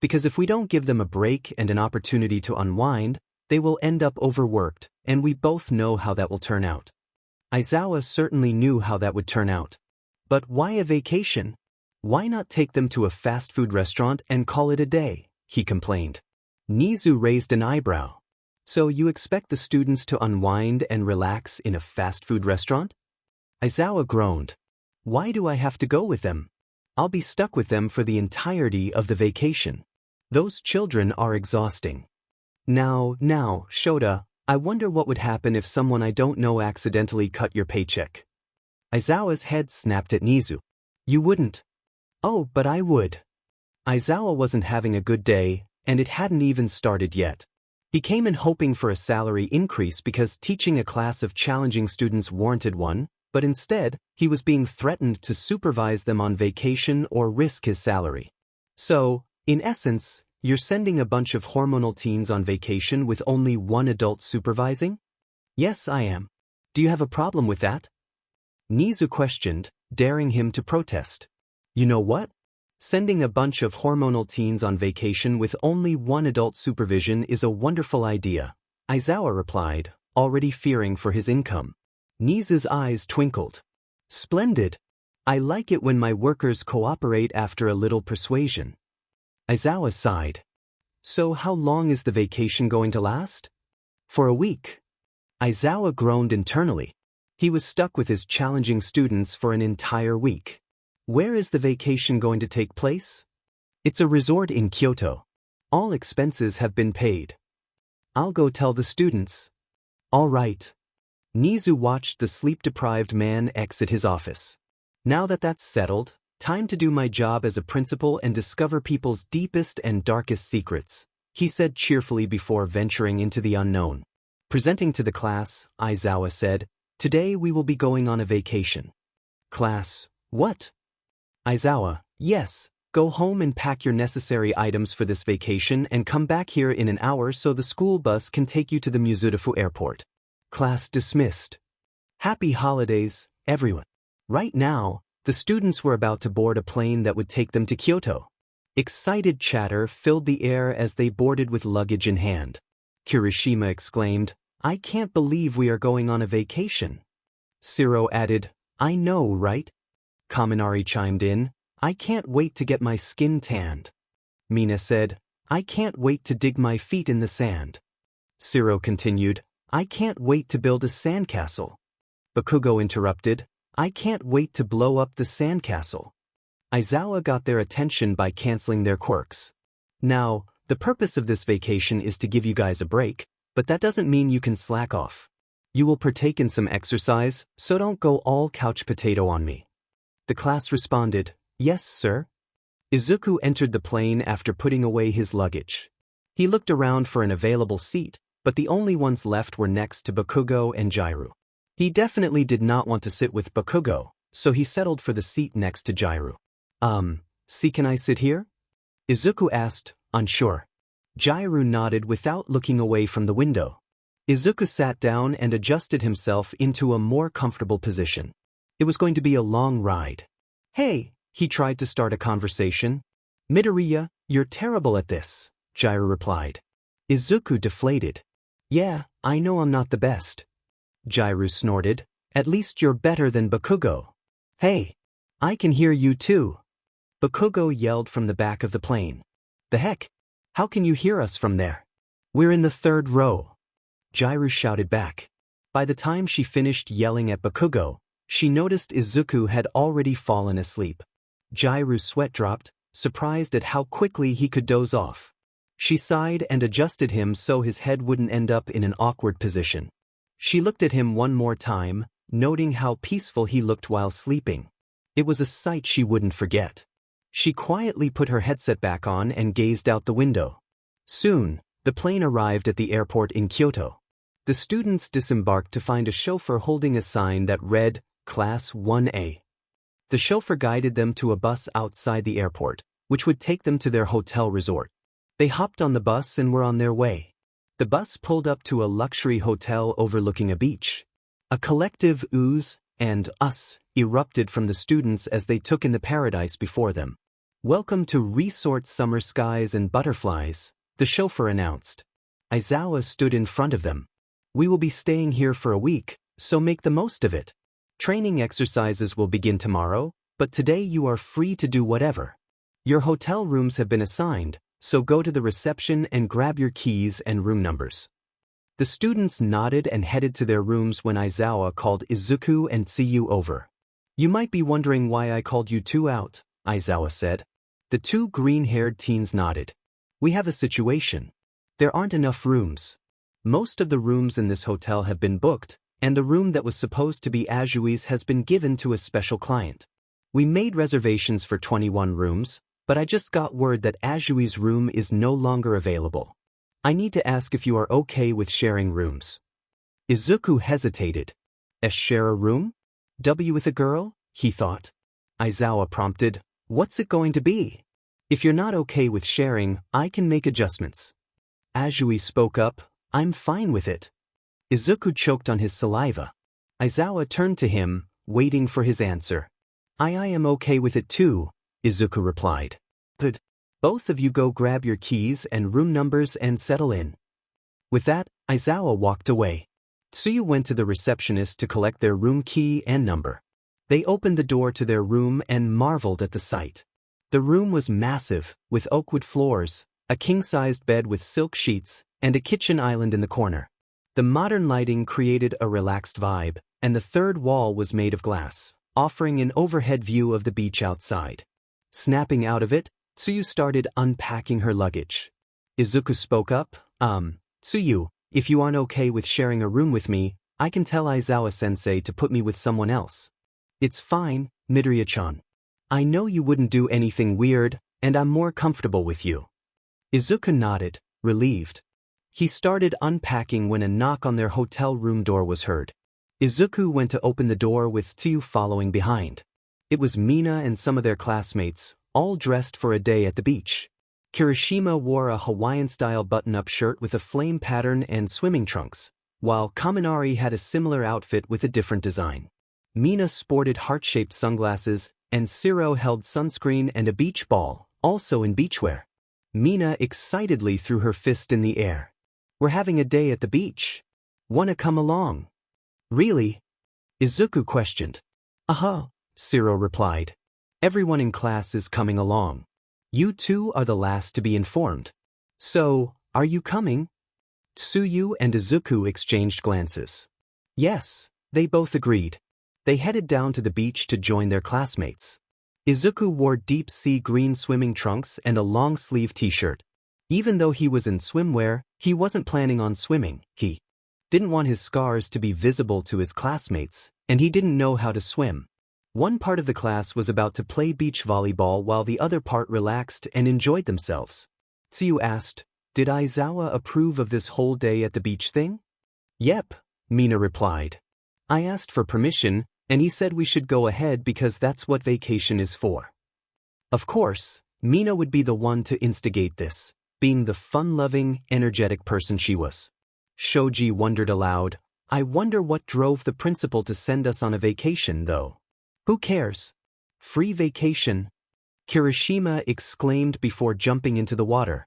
Speaker 1: Because if we don't give them a break and an opportunity to unwind, they will end up overworked, and we both know how that will turn out. Aizawa certainly knew how that would turn out. But why a vacation? Why not take them to a fast food restaurant and call it a day? He complained. Nizu raised an eyebrow. So you expect the students to unwind and relax in a fast food restaurant? Aizawa groaned. Why do I have to go with them? I'll be stuck with them for the entirety of the vacation. Those children are exhausting. Now, Shota, I wonder what would happen if someone I don't know accidentally cut your paycheck. Aizawa's head snapped at Nizu. You wouldn't. Oh, but I would. Aizawa wasn't having a good day, and it hadn't even started yet. He came in hoping for a salary increase because teaching a class of challenging students warranted one, but instead, he was being threatened to supervise them on vacation or risk his salary. So, in essence, you're sending a bunch of hormonal teens on vacation with only one adult supervising? Yes, I am. Do you have a problem with that? Nizu questioned, daring him to protest. You know what? Sending a bunch of hormonal teens on vacation with only one adult supervision is a wonderful idea, Aizawa replied, already fearing for his income. Nizu's eyes twinkled. Splendid. I like it when my workers cooperate after a little persuasion. Aizawa sighed. So how long is the vacation going to last? For a week. Aizawa groaned internally. He was stuck with his challenging students for an entire week. Where is the vacation going to take place? It's a resort in Kyoto. All expenses have been paid. I'll go tell the students. All right. Nizu watched the sleep-deprived man exit his office. Now that that's settled, time to do my job as a principal and discover people's deepest and darkest secrets, he said cheerfully before venturing into the unknown. Presenting to the class, Aizawa said, "Today we will be going on a vacation." Class, what? Aizawa, yes, go home and pack your necessary items for this vacation and come back here in an hour so the school bus can take you to the Mizurufu airport. Class dismissed. Happy holidays, everyone. Right now, the students were about to board a plane that would take them to Kyoto. Excited chatter filled the air as they boarded with luggage in hand. Kirishima exclaimed, "I can't believe we are going on a vacation." Siro added, "I know, right?" Kaminari chimed in, "I can't wait to get my skin tanned." Mina said, "I can't wait to dig my feet in the sand." Siro continued, "I can't wait to build a sandcastle." Bakugo interrupted, "I can't wait to blow up the sandcastle." Aizawa got their attention by canceling their quirks. Now, the purpose of this vacation is to give you guys a break, but that doesn't mean you can slack off. You will partake in some exercise, so don't go all couch potato on me. The class responded, "Yes, sir." Izuku entered the plane after putting away his luggage. He looked around for an available seat, but the only ones left were next to Bakugo and Jairu. He definitely did not want to sit with Bakugo, so he settled for the seat next to Jairu. See, can I sit here?" Izuku asked, unsure. Jairu nodded without looking away from the window. Izuku sat down and adjusted himself into a more comfortable position. It was going to be a long ride. "Hey," he tried to start a conversation. "Midoriya, you're terrible at this," Jairu replied. Izuku deflated. "Yeah, I know I'm not the best." Jairu snorted, "At least you're better than Bakugo." "Hey, I can hear you too." Bakugo yelled from the back of the plane. "The heck? How can you hear us from there? We're in the third row." Jairu shouted back. By the time she finished yelling at Bakugo, she noticed Izuku had already fallen asleep. Jairu's sweat dropped, surprised at how quickly he could doze off. She sighed and adjusted him so his head wouldn't end up in an awkward position. She looked at him one more time, noting how peaceful he looked while sleeping. It was a sight she wouldn't forget. She quietly put her headset back on and gazed out the window. Soon, the plane arrived at the airport in Kyoto. The students disembarked to find a chauffeur holding a sign that read, Class 1A. The chauffeur guided them to a bus outside the airport, which would take them to their hotel resort. They hopped on the bus and were on their way. The bus pulled up to a luxury hotel overlooking a beach. A collective ooze and us erupted from the students as they took in the paradise before them. "Welcome to Resort Summer Skies and Butterflies," the chauffeur announced. Aizawa stood in front of them. "We will be staying here for a week, so make the most of it. Training exercises will begin tomorrow, but today you are free to do whatever. Your hotel rooms have been assigned, so go to the reception and grab your keys and room numbers." The students nodded and headed to their rooms when Aizawa called Izuku and Tsuyu over. "You might be wondering why I called you two out," Aizawa said. The two green-haired teens nodded. "We have a situation. There aren't enough rooms. Most of the rooms in this hotel have been booked, and the room that was supposed to be Ajui's has been given to a special client. We made reservations for 21 rooms, but I just got word that Ajui's room is no longer available. I need to ask if you are okay with sharing rooms." Izuku hesitated. Share a room? With a girl? He thought. Aizawa prompted, "What's it going to be? If you're not okay with sharing, I can make adjustments." Ajui spoke up, "I'm fine with it." Izuku choked on his saliva. Aizawa turned to him, waiting for his answer. I am okay with it too," Izuku replied. "But both of you go grab your keys and room numbers and settle in." With that, Aizawa walked away. Tsuyu went to the receptionist to collect their room key and number. They opened the door to their room and marveled at the sight. The room was massive, with oakwood floors, a king-sized bed with silk sheets, and a kitchen island in the corner. The modern lighting created a relaxed vibe, and the third wall was made of glass, offering an overhead view of the beach outside. Snapping out of it, Tsuyu started unpacking her luggage. Izuku spoke up, Tsuyu, if you aren't okay with sharing a room with me, I can tell Aizawa-sensei to put me with someone else. It's fine, Midoriya-chan. I know you wouldn't do anything weird, and I'm more comfortable with you. Izuku nodded, relieved. He started unpacking when a knock on their hotel room door was heard. Izuku went to open the door with Tsuyu following behind. It was Mina and some of their classmates, all dressed for a day at the beach. Kirishima wore a Hawaiian-style button-up shirt with a flame pattern and swimming trunks, while Kaminari had a similar outfit with a different design. Mina sported heart-shaped sunglasses, and Shiro held sunscreen and a beach ball, also in beachwear. Mina excitedly threw her fist in the air. We're having a day at the beach. Wanna come along? Really? Izuku questioned. Shiro replied. Everyone in class is coming along. You two are the last to be informed. So, are you coming? Tsuyu and Izuku exchanged glances. Yes, they both agreed. They headed down to the beach to join their classmates. Izuku wore deep sea green swimming trunks and a long-sleeve t-shirt. Even though he was in swimwear, he wasn't planning on swimming. He didn't want his scars to be visible to his classmates, and he didn't know how to swim. One part of the class was about to play beach volleyball while the other part relaxed and enjoyed themselves. Tsuyu asked, Did Aizawa approve of this whole day at the beach thing? Yep, Mina replied. I asked for permission, and he said we should go ahead because that's what vacation is for. Of course, Mina would be the one to instigate this, being the fun-loving, energetic person she was. Shoji wondered aloud, I wonder what drove the principal to send us on a vacation, though. Who cares? Free vacation? Kirishima exclaimed before jumping into the water.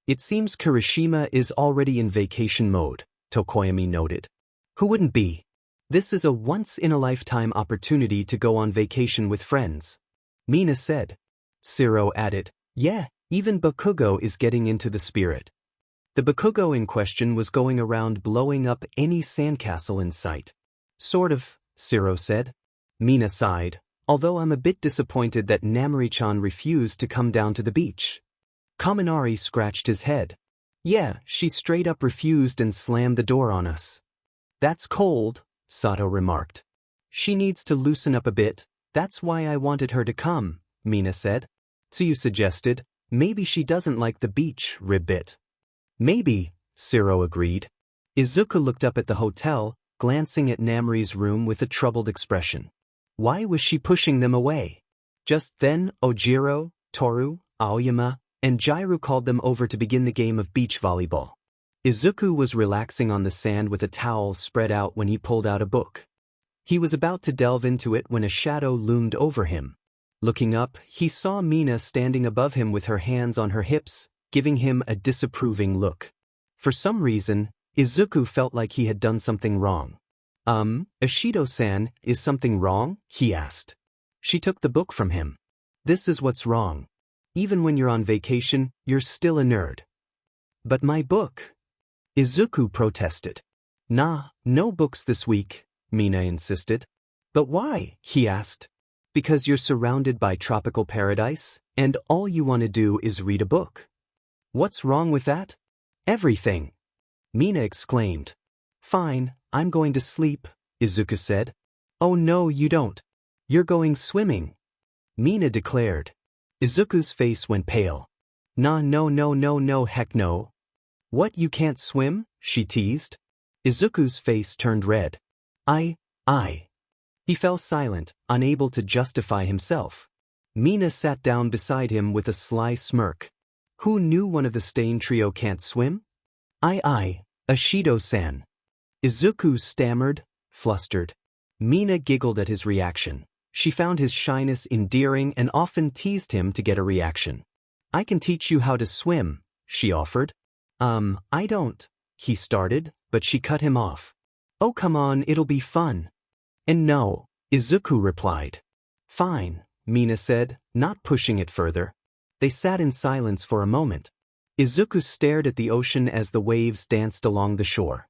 Speaker 1: It seems Kirishima is already in vacation mode, Tokoyami noted. Who wouldn't be? This is a once-in-a-lifetime opportunity to go on vacation with friends. Mina said. Shiro added, Yeah, even Bakugo is getting into the spirit. The Bakugo in question was going around blowing up any sandcastle in sight. Sort of, Shiro said. Mina sighed, although I'm a bit disappointed that Namari-chan refused to come down to the beach. Kaminari scratched his head. Yeah, she straight up refused and slammed the door on us. That's cold, Sato remarked. She needs to loosen up a bit, that's why I wanted her to come, Mina said. Tsuyu suggested, maybe she doesn't like the beach, ribbit. Maybe, Shiro agreed. Izuku looked up at the hotel, glancing at Namari's room with a troubled expression. Why was she pushing them away? Just then, Ojiro, Toru, Aoyama, and Jairu called them over to begin the game of beach volleyball. Izuku was relaxing on the sand with a towel spread out when he pulled out a book. He was about to delve into it when a shadow loomed over him. Looking up, he saw Mina standing above him with her hands on her hips, giving him a disapproving look. For some reason, Izuku felt like he had done something wrong. Ishido-san, is something wrong? He asked. She took the book from him. This is what's wrong. Even when you're on vacation, you're still a nerd. But my book. Izuku protested. Nah, no books this week, Mina insisted. But why? He asked. Because you're surrounded by tropical paradise, and all you want to do is read a book. What's wrong with that? Everything. Mina exclaimed. Fine, I'm going to sleep, Izuku said. Oh no, you don't. You're going swimming. Mina declared. Izuku's face went pale. Nah, no, heck no. What, you can't swim? She teased. Izuku's face turned red. I. He fell silent, unable to justify himself. Mina sat down beside him with a sly smirk. Who knew one of the Stain trio can't swim? Ishido-san. Izuku stammered, flustered. Mina giggled at his reaction. She found his shyness endearing and often teased him to get a reaction. I can teach you how to swim, she offered. I don't, he started, but she cut him off. Oh come on, it'll be fun. And no, Izuku replied. Fine, Mina said, not pushing it further. They sat in silence for a moment. Izuku stared at the ocean as the waves danced along the shore.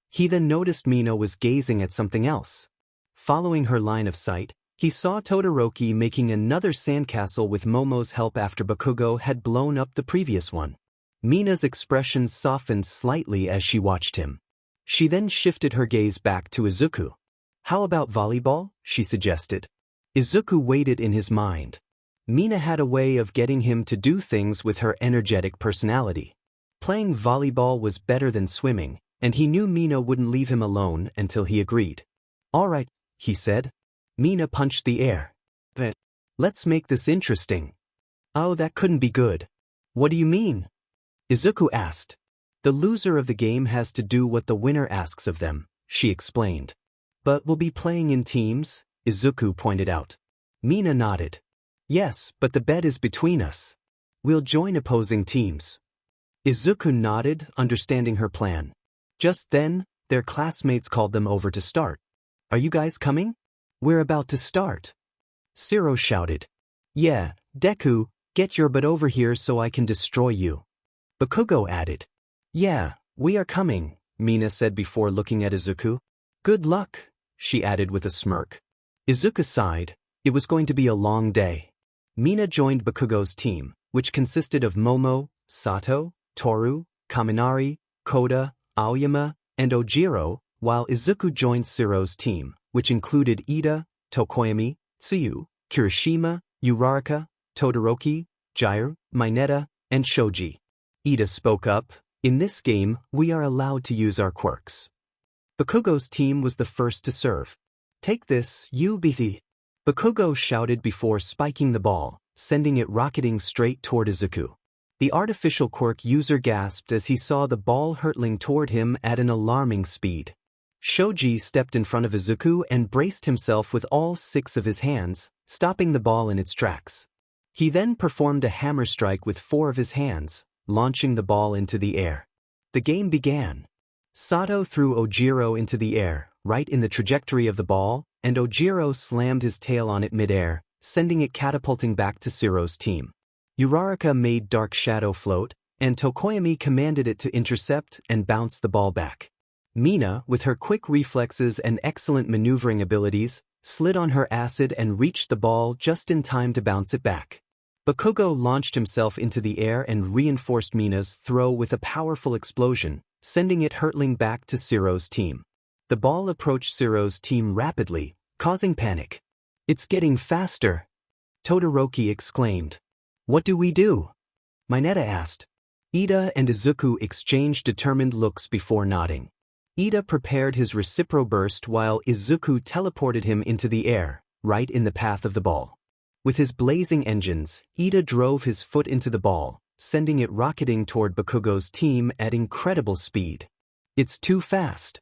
Speaker 1: He then noticed Mina was gazing at something else. Following her line of sight, he saw Todoroki making another sandcastle with Momo's help after Bakugo had blown up the previous one. Mina's expression softened slightly as she watched him. She then shifted her gaze back to Izuku. How about volleyball? She suggested. Izuku weighed it in his mind. Mina had a way of getting him to do things with her energetic personality. Playing volleyball was better than swimming, and he knew Mina wouldn't leave him alone until he agreed. All right, he said. Mina punched the air. But let's make this interesting. Oh, that couldn't be good. What do you mean? Izuku asked. The loser of the game has to do what the winner asks of them, she explained. But we'll be playing in teams, Izuku pointed out. Mina nodded. Yes, but the bet is between us. We'll join opposing teams. Izuku nodded, understanding her plan. Just then, their classmates called them over to start. Are you guys coming? We're about to start. Shiro shouted. Yeah, Deku, get your butt over here so I can destroy you. Bakugo added. Yeah, we are coming, Mina said before looking at Izuku. Good luck, she added with a smirk. Izuku sighed. It was going to be a long day. Mina joined Bakugo's team, which consisted of Momo, Sato, Toru, Kaminari, Koda, Aoyama, and Ojiro, while Izuku joined Shiro's team, which included Ida, Tokoyami, Tsuyu, Kirishima, Uraraka, Todoroki, Jiraiya, Mineta, and Shoji. Ida spoke up. In this game, we are allowed to use our quirks. Bakugo's team was the first to serve. Take this, UBT. Bakugo shouted before spiking the ball, sending it rocketing straight toward Izuku. The artificial quirk user gasped as he saw the ball hurtling toward him at an alarming speed. Shoji stepped in front of Izuku and braced himself with all 6 of his hands, stopping the ball in its tracks. He then performed a hammer strike with 4 of his hands, launching the ball into the air. The game began. Sato threw Ojiro into the air, right in the trajectory of the ball, and Ojiro slammed his tail on it mid-air, sending it catapulting back to Shiro's team. Uraraka made Dark Shadow float, and Tokoyami commanded it to intercept and bounce the ball back. Mina, with her quick reflexes and excellent maneuvering abilities, slid on her acid and reached the ball just in time to bounce it back. Bakugo launched himself into the air and reinforced Mina's throw with a powerful explosion, sending it hurtling back to Shiro's team. The ball approached Shiro's team rapidly, causing panic. It's getting faster, Todoroki exclaimed. What do we do? Mineta asked. Ida and Izuku exchanged determined looks before nodding. Ida prepared his recipro burst while Izuku teleported him into the air, right in the path of the ball. With his blazing engines, Ida drove his foot into the ball, sending it rocketing toward Bakugo's team at incredible speed. It's too fast,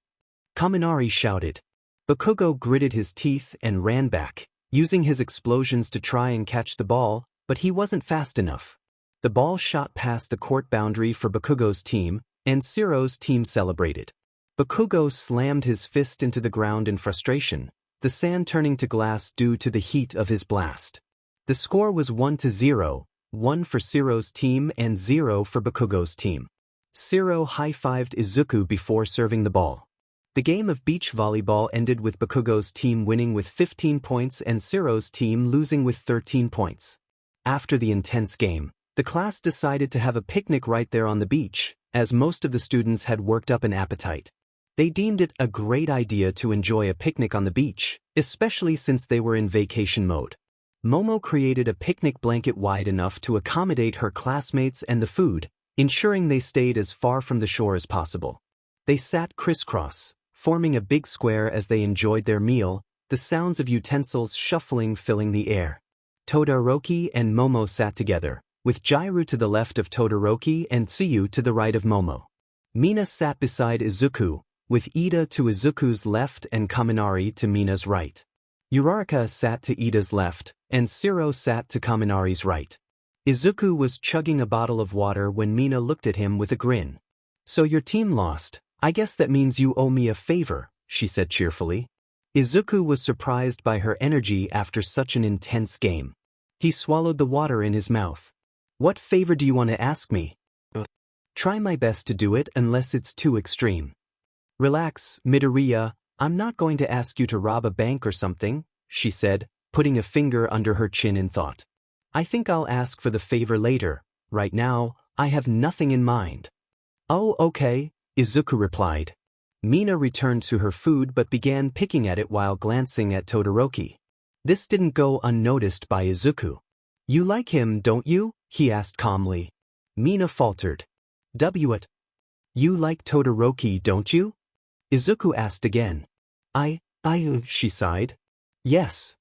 Speaker 1: Kaminari shouted. Bakugo gritted his teeth and ran back, using his explosions to try and catch the ball, but he wasn't fast enough. The ball shot past the court boundary for Bakugo's team, and Shiro's team celebrated. Bakugo slammed his fist into the ground in frustration, the sand turning to glass due to the heat of his blast. The score was 1-0, 1 for Shiro's team and 0 for Bakugo's team. Shiro high-fived Izuku before serving the ball. The game of beach volleyball ended with Bakugo's team winning with 15 points and Shiro's team losing with 13 points. After the intense game, the class decided to have a picnic right there on the beach, as most of the students had worked up an appetite. They deemed it a great idea to enjoy a picnic on the beach, especially since they were in vacation mode. Momo created a picnic blanket wide enough to accommodate her classmates and the food, ensuring they stayed as far from the shore as possible. They sat crisscross, forming a big square as they enjoyed their meal, the sounds of utensils shuffling filling the air. Todoroki and Momo sat together, with Jiraiya to the left of Todoroki and Tsuyu to the right of Momo. Mina sat beside Izuku, with Ida to Izuku's left and Kaminari to Mina's right. Uraraka sat to Ida's left, and Shiro sat to Kaminari's right. Izuku was chugging a bottle of water when Mina looked at him with a grin. So your team lost. I guess that means you owe me a favor, she said cheerfully. Izuku was surprised by her energy after such an intense game. He swallowed the water in his mouth. What favor do you want to ask me? Try my best to do it unless it's too extreme. Relax, Midoriya, I'm not going to ask you to rob a bank or something, she said, putting a finger under her chin in thought. I think I'll ask for the favor later. Right now, I have nothing in mind. Oh, okay, Izuku replied. Mina returned to her food but began picking at it while glancing at Todoroki. This didn't go unnoticed by Izuku. You like him, don't you? He asked calmly. Mina faltered. What? You like Todoroki, don't you? Izuku asked again. She sighed. Yes.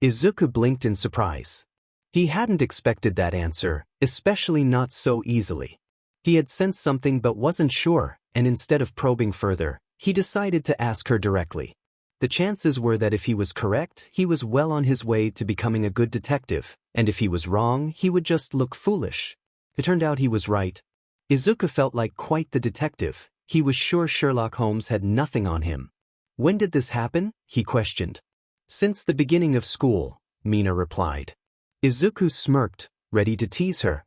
Speaker 1: Izuku blinked in surprise. He hadn't expected that answer, especially not so easily. He had sensed something but wasn't sure, and instead of probing further, he decided to ask her directly. The chances were that if he was correct, he was well on his way to becoming a good detective, and if he was wrong, he would just look foolish. It turned out he was right. Izuku felt like quite the detective. He was sure Sherlock Holmes had nothing on him. When did this happen? He questioned. Since the beginning of school, Mina replied. Izuku smirked, ready to tease her.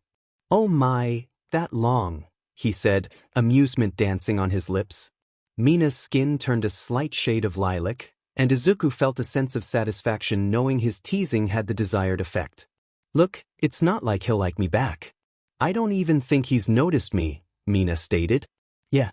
Speaker 1: Oh my, that long, he said, amusement dancing on his lips. Mina's skin turned a slight shade of lilac, and Izuku felt a sense of satisfaction knowing his teasing had the desired effect. Look, it's not like he'll like me back. I don't even think he's noticed me, Mina stated. Yeah.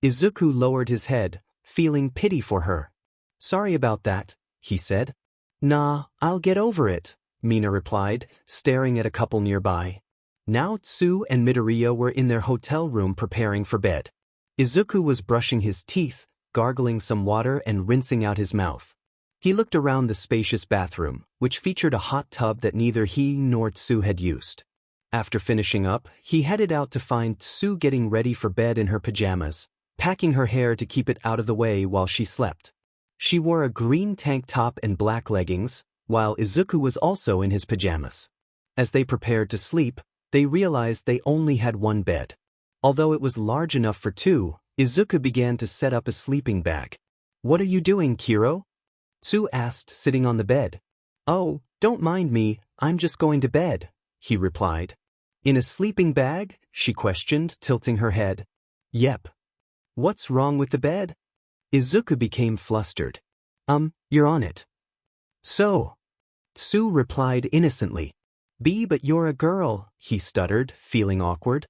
Speaker 1: Izuku lowered his head, feeling pity for her. Sorry about that, he said. Nah, I'll get over it, Mina replied, staring at a couple nearby. Now Tsu and Midoriya were in their hotel room preparing for bed. Izuku was brushing his teeth, gargling some water and rinsing out his mouth. He looked around the spacious bathroom, which featured a hot tub that neither he nor Tsu had used. After finishing up, he headed out to find Tsu getting ready for bed in her pajamas, packing her hair to keep it out of the way while she slept. She wore a green tank top and black leggings, while Izuku was also in his pajamas. As they prepared to sleep, they realized they only had one bed. Although it was large enough for two, Izuku began to set up a sleeping bag. What are you doing, Kiro? Tsu asked, sitting on the bed. Oh, don't mind me, I'm just going to bed, he replied. In a sleeping bag? She questioned, tilting her head. Yep. What's wrong with the bed? Izuku became flustered. You're on it. So? Tsu replied innocently. But you're a girl, he stuttered, feeling awkward.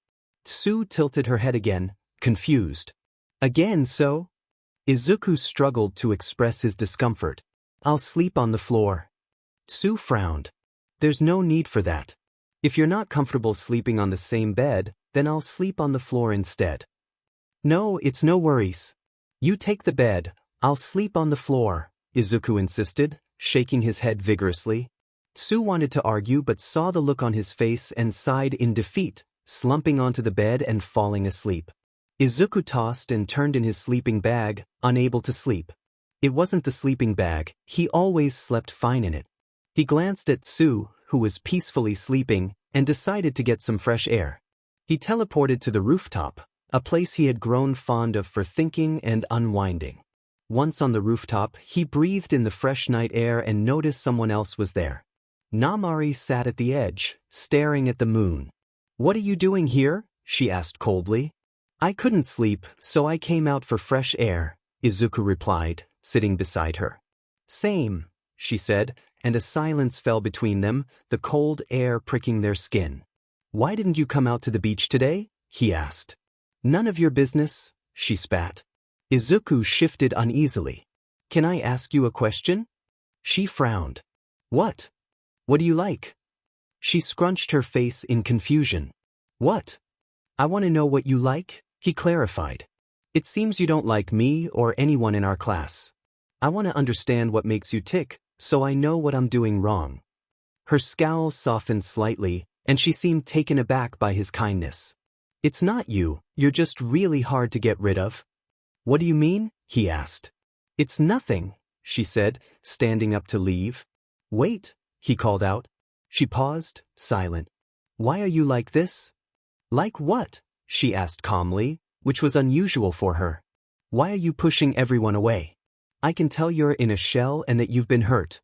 Speaker 1: Tsu tilted her head again, confused. Again so? Izuku struggled to express his discomfort. I'll sleep on the floor. Tsu frowned. There's no need for that. If you're not comfortable sleeping on the same bed, then I'll sleep on the floor instead. No, it's no worries. You take the bed, I'll sleep on the floor, Izuku insisted, shaking his head vigorously. Tsu wanted to argue but saw the look on his face and sighed in defeat, slumping onto the bed and falling asleep. Izuku tossed and turned in his sleeping bag, unable to sleep. It wasn't the sleeping bag, he always slept fine in it. He glanced at Tsu, who was peacefully sleeping, and decided to get some fresh air. He teleported to the rooftop, a place he had grown fond of for thinking and unwinding. Once on the rooftop, he breathed in the fresh night air and noticed someone else was there. Namari sat at the edge, staring at the moon. What are you doing here? She asked coldly. I couldn't sleep, so I came out for fresh air, Izuku replied, sitting beside her. Same, she said, and a silence fell between them, the cold air pricking their skin. Why didn't you come out to the beach today? He asked. None of your business, she spat. Izuku shifted uneasily. Can I ask you a question? She frowned. What? What do you like? She scrunched her face in confusion. What? I want to know what you like, he clarified. It seems you don't like me or anyone in our class. I want to understand what makes you tick, so I know what I'm doing wrong. Her scowl softened slightly, and she seemed taken aback by his kindness. It's not you, you're just really hard to get rid of. What do you mean? He asked. It's nothing, she said, standing up to leave. Wait, he called out. She paused, silent. Why are you like this? Like what? She asked calmly, which was unusual for her. Why are you pushing everyone away? I can tell you're in a shell and that you've been hurt.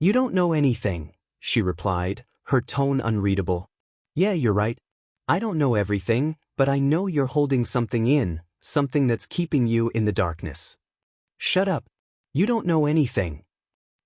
Speaker 1: You don't know anything, she replied, her tone unreadable. Yeah, you're right. I don't know everything, but I know you're holding something in, something that's keeping you in the darkness. Shut up. You don't know anything.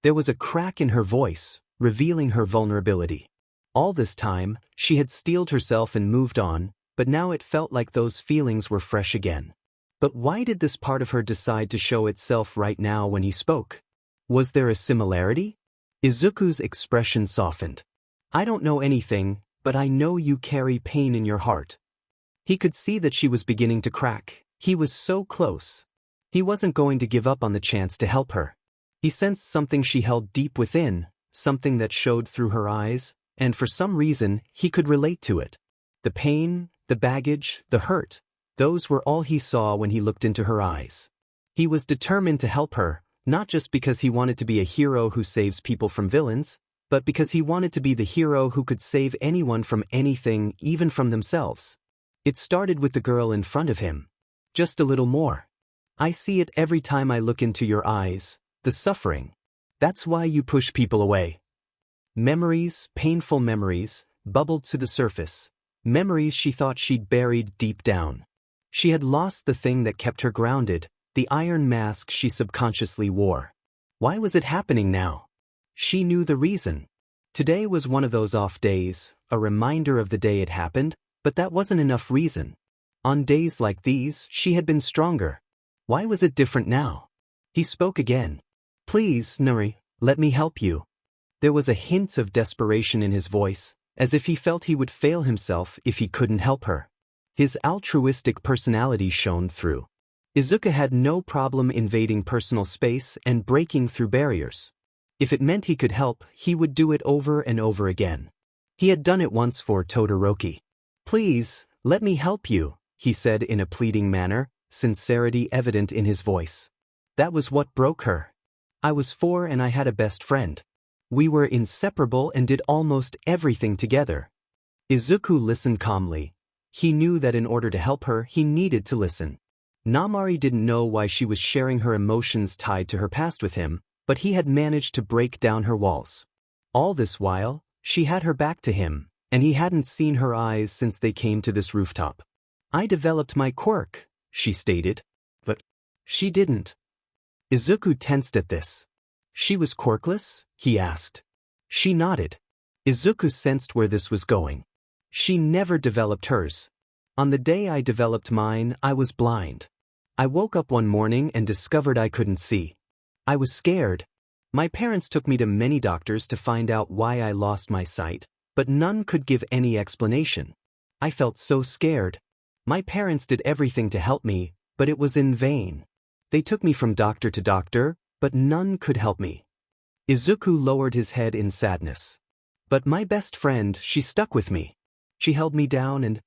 Speaker 1: There was a crack in her voice, revealing her vulnerability. All this time, she had steeled herself and moved on, but now it felt like those feelings were fresh again. But why did this part of her decide to show itself right now when he spoke? Was there a similarity? Izuku's expression softened. I don't know anything, but I know you carry pain in your heart. He could see that she was beginning to crack. He was so close. He wasn't going to give up on the chance to help her. He sensed something she held deep within, something that showed through her eyes, and for some reason, he could relate to it. The pain, the baggage, the hurt, those were all he saw when he looked into her eyes. He was determined to help her, not just because he wanted to be a hero who saves people from villains, but because he wanted to be the hero who could save anyone from anything, even from themselves. It started with the girl in front of him. Just a little more. I see it every time I look into your eyes, the suffering. That's why you push people away. Memories, painful memories, bubbled to the surface. Memories she thought she'd buried deep down. She had lost the thing that kept her grounded, the iron mask she subconsciously wore. Why was it happening now? She knew the reason. Today was one of those off days, a reminder of the day it happened, but that wasn't enough reason. On days like these, she had been stronger. Why was it different now? He spoke again. Please, Namari, let me help you. There was a hint of desperation in his voice, as if he felt he would fail himself if he couldn't help her. His altruistic personality shone through. Izuku had no problem invading personal space and breaking through barriers. If it meant he could help, he would do it over and over again. He had done it once for Todoroki. Please, let me help you, he said in a pleading manner, sincerity evident in his voice. That was what broke her. I was 4 and I had a best friend. We were inseparable and did almost everything together. Izuku listened calmly. He knew that in order to help her, he needed to listen. Namari didn't know why she was sharing her emotions tied to her past with him, but he had managed to break down her walls. All this while, she had her back to him, and he hadn't seen her eyes since they came to this rooftop. I developed my quirk, she stated. But she didn't. Izuku tensed at this. She was quirkless? He asked. She nodded. Izuku sensed where this was going. She never developed hers. On the day I developed mine, I was blind. I woke up one morning and discovered I couldn't see. I was scared. My parents took me to many doctors to find out why I lost my sight, but none could give any explanation. I felt so scared. My parents did everything to help me, but it was in vain. They took me from doctor to doctor, but none could help me. Izuku lowered his head in sadness. But my best friend, she stuck with me. She held me down and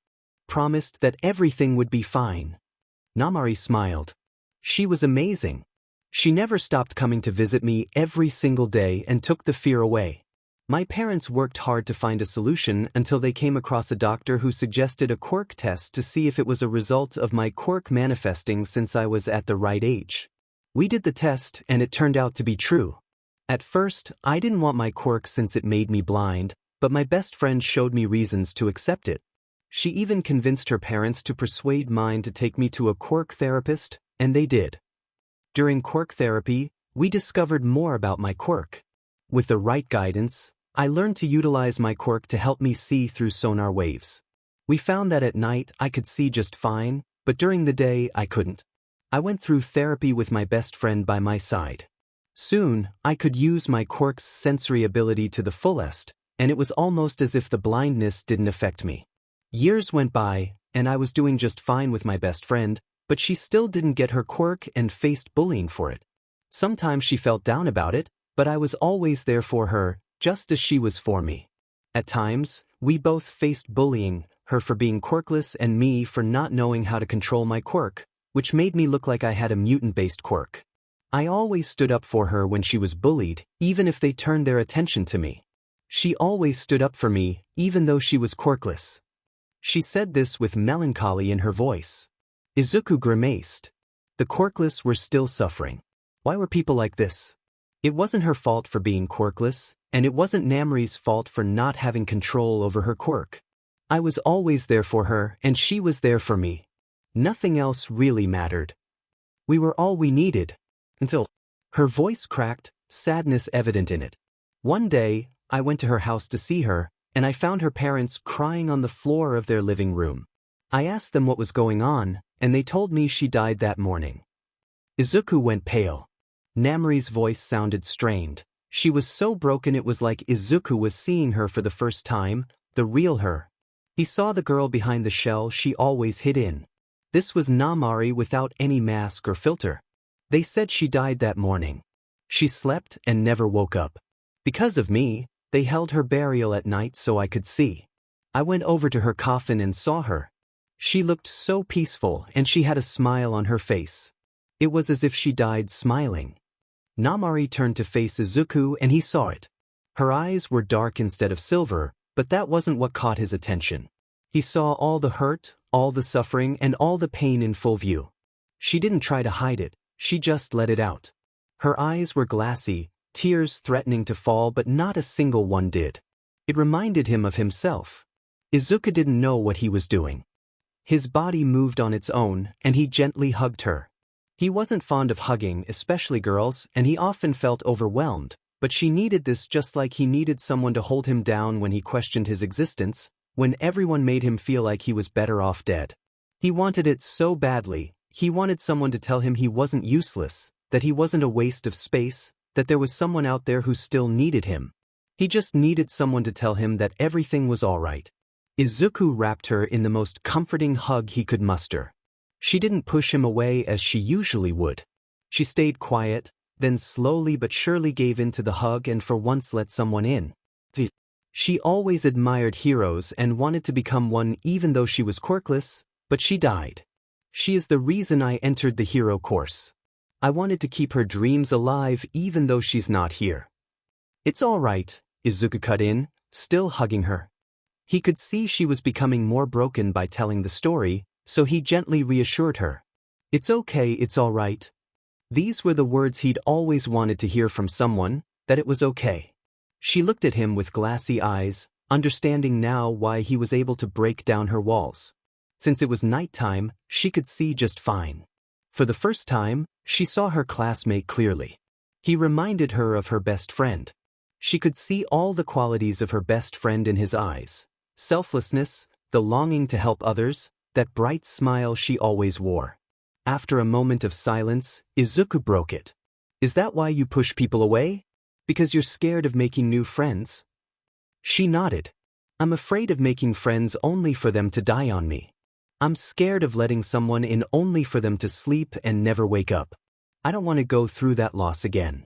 Speaker 1: promised that everything would be fine. Namari smiled. She was amazing. She never stopped coming to visit me every single day and took the fear away. My parents worked hard to find a solution until they came across a doctor who suggested a quirk test to see if it was a result of my quirk manifesting since I was at the right age. We did the test and it turned out to be true. At first, I didn't want my quirk since it made me blind, but my best friend showed me reasons to accept it. She even convinced her parents to persuade mine to take me to a quirk therapist, and they did. During quirk therapy, we discovered more about my quirk. With the right guidance, I learned to utilize my quirk to help me see through sonar waves. We found that at night I could see just fine, but during the day I couldn't. I went through therapy with my best friend by my side. Soon, I could use my quirk's sensory ability to the fullest, and it was almost as if the blindness didn't affect me. Years went by, and I was doing just fine with my best friend, but she still didn't get her quirk and faced bullying for it. Sometimes she felt down about it, but I was always there for her, just as she was for me. At times, we both faced bullying, her for being quirkless and me for not knowing how to control my quirk, which made me look like I had a mutant-based quirk. I always stood up for her when she was bullied, even if they turned their attention to me. She always stood up for me, even though she was quirkless. She said this with melancholy in her voice. Izuku grimaced. The quirkless were still suffering. Why were people like this? It wasn't her fault for being quirkless, and it wasn't Namari's fault for not having control over her quirk. I was always there for her, and she was there for me. Nothing else really mattered. We were all we needed. Until her voice cracked, sadness evident in it. One day, I went to her house to see her, and I found her parents crying on the floor of their living room. I asked them what was going on, and they told me she died that morning. Izuku went pale. Namari's voice sounded strained. She was so broken it was like Izuku was seeing her for the first time, the real her. He saw the girl behind the shell she always hid in. This was Namari without any mask or filter. They said she died that morning. She slept and never woke up. Because of me, they held her burial at night so I could see. I went over to her coffin and saw her. She looked so peaceful and she had a smile on her face. It was as if she died smiling. Namari turned to face Izuku and he saw it. Her eyes were dark instead of silver, but that wasn't what caught his attention. He saw all the hurt, all the suffering, and all the pain in full view. She didn't try to hide it, she just let it out. Her eyes were glassy, tears threatening to fall, but not a single one did. It reminded him of himself. Izuku didn't know what he was doing. His body moved on its own, and he gently hugged her. He wasn't fond of hugging, especially girls, and he often felt overwhelmed, but she needed this just like he needed someone to hold him down when he questioned his existence, when everyone made him feel like he was better off dead. He wanted it so badly. He wanted someone to tell him he wasn't useless, that he wasn't a waste of space, that there was someone out there who still needed him. He just needed someone to tell him that everything was all right. Izuku wrapped her in the most comforting hug he could muster. She didn't push him away as she usually would. She stayed quiet, then slowly but surely gave in to the hug and for once let someone in. She always admired heroes and wanted to become one even though she was quirkless, but she died. She is the reason I entered the hero course. I wanted to keep her dreams alive even though she's not here. It's all right, Izuku cut in, still hugging her. He could see she was becoming more broken by telling the story, so he gently reassured her. It's okay, it's all right. These were the words he'd always wanted to hear from someone, that it was okay. She looked at him with glassy eyes, understanding now why he was able to break down her walls. Since it was nighttime, she could see just fine. For the first time, she saw her classmate clearly. He reminded her of her best friend. She could see all the qualities of her best friend in his eyes. Selflessness, the longing to help others, that bright smile she always wore. After a moment of silence, Izuku broke it. Is that why you push people away? Because you're scared of making new friends? She nodded. I'm afraid of making friends only for them to die on me. I'm scared of letting someone in only for them to sleep and never wake up. I don't want to go through that loss again.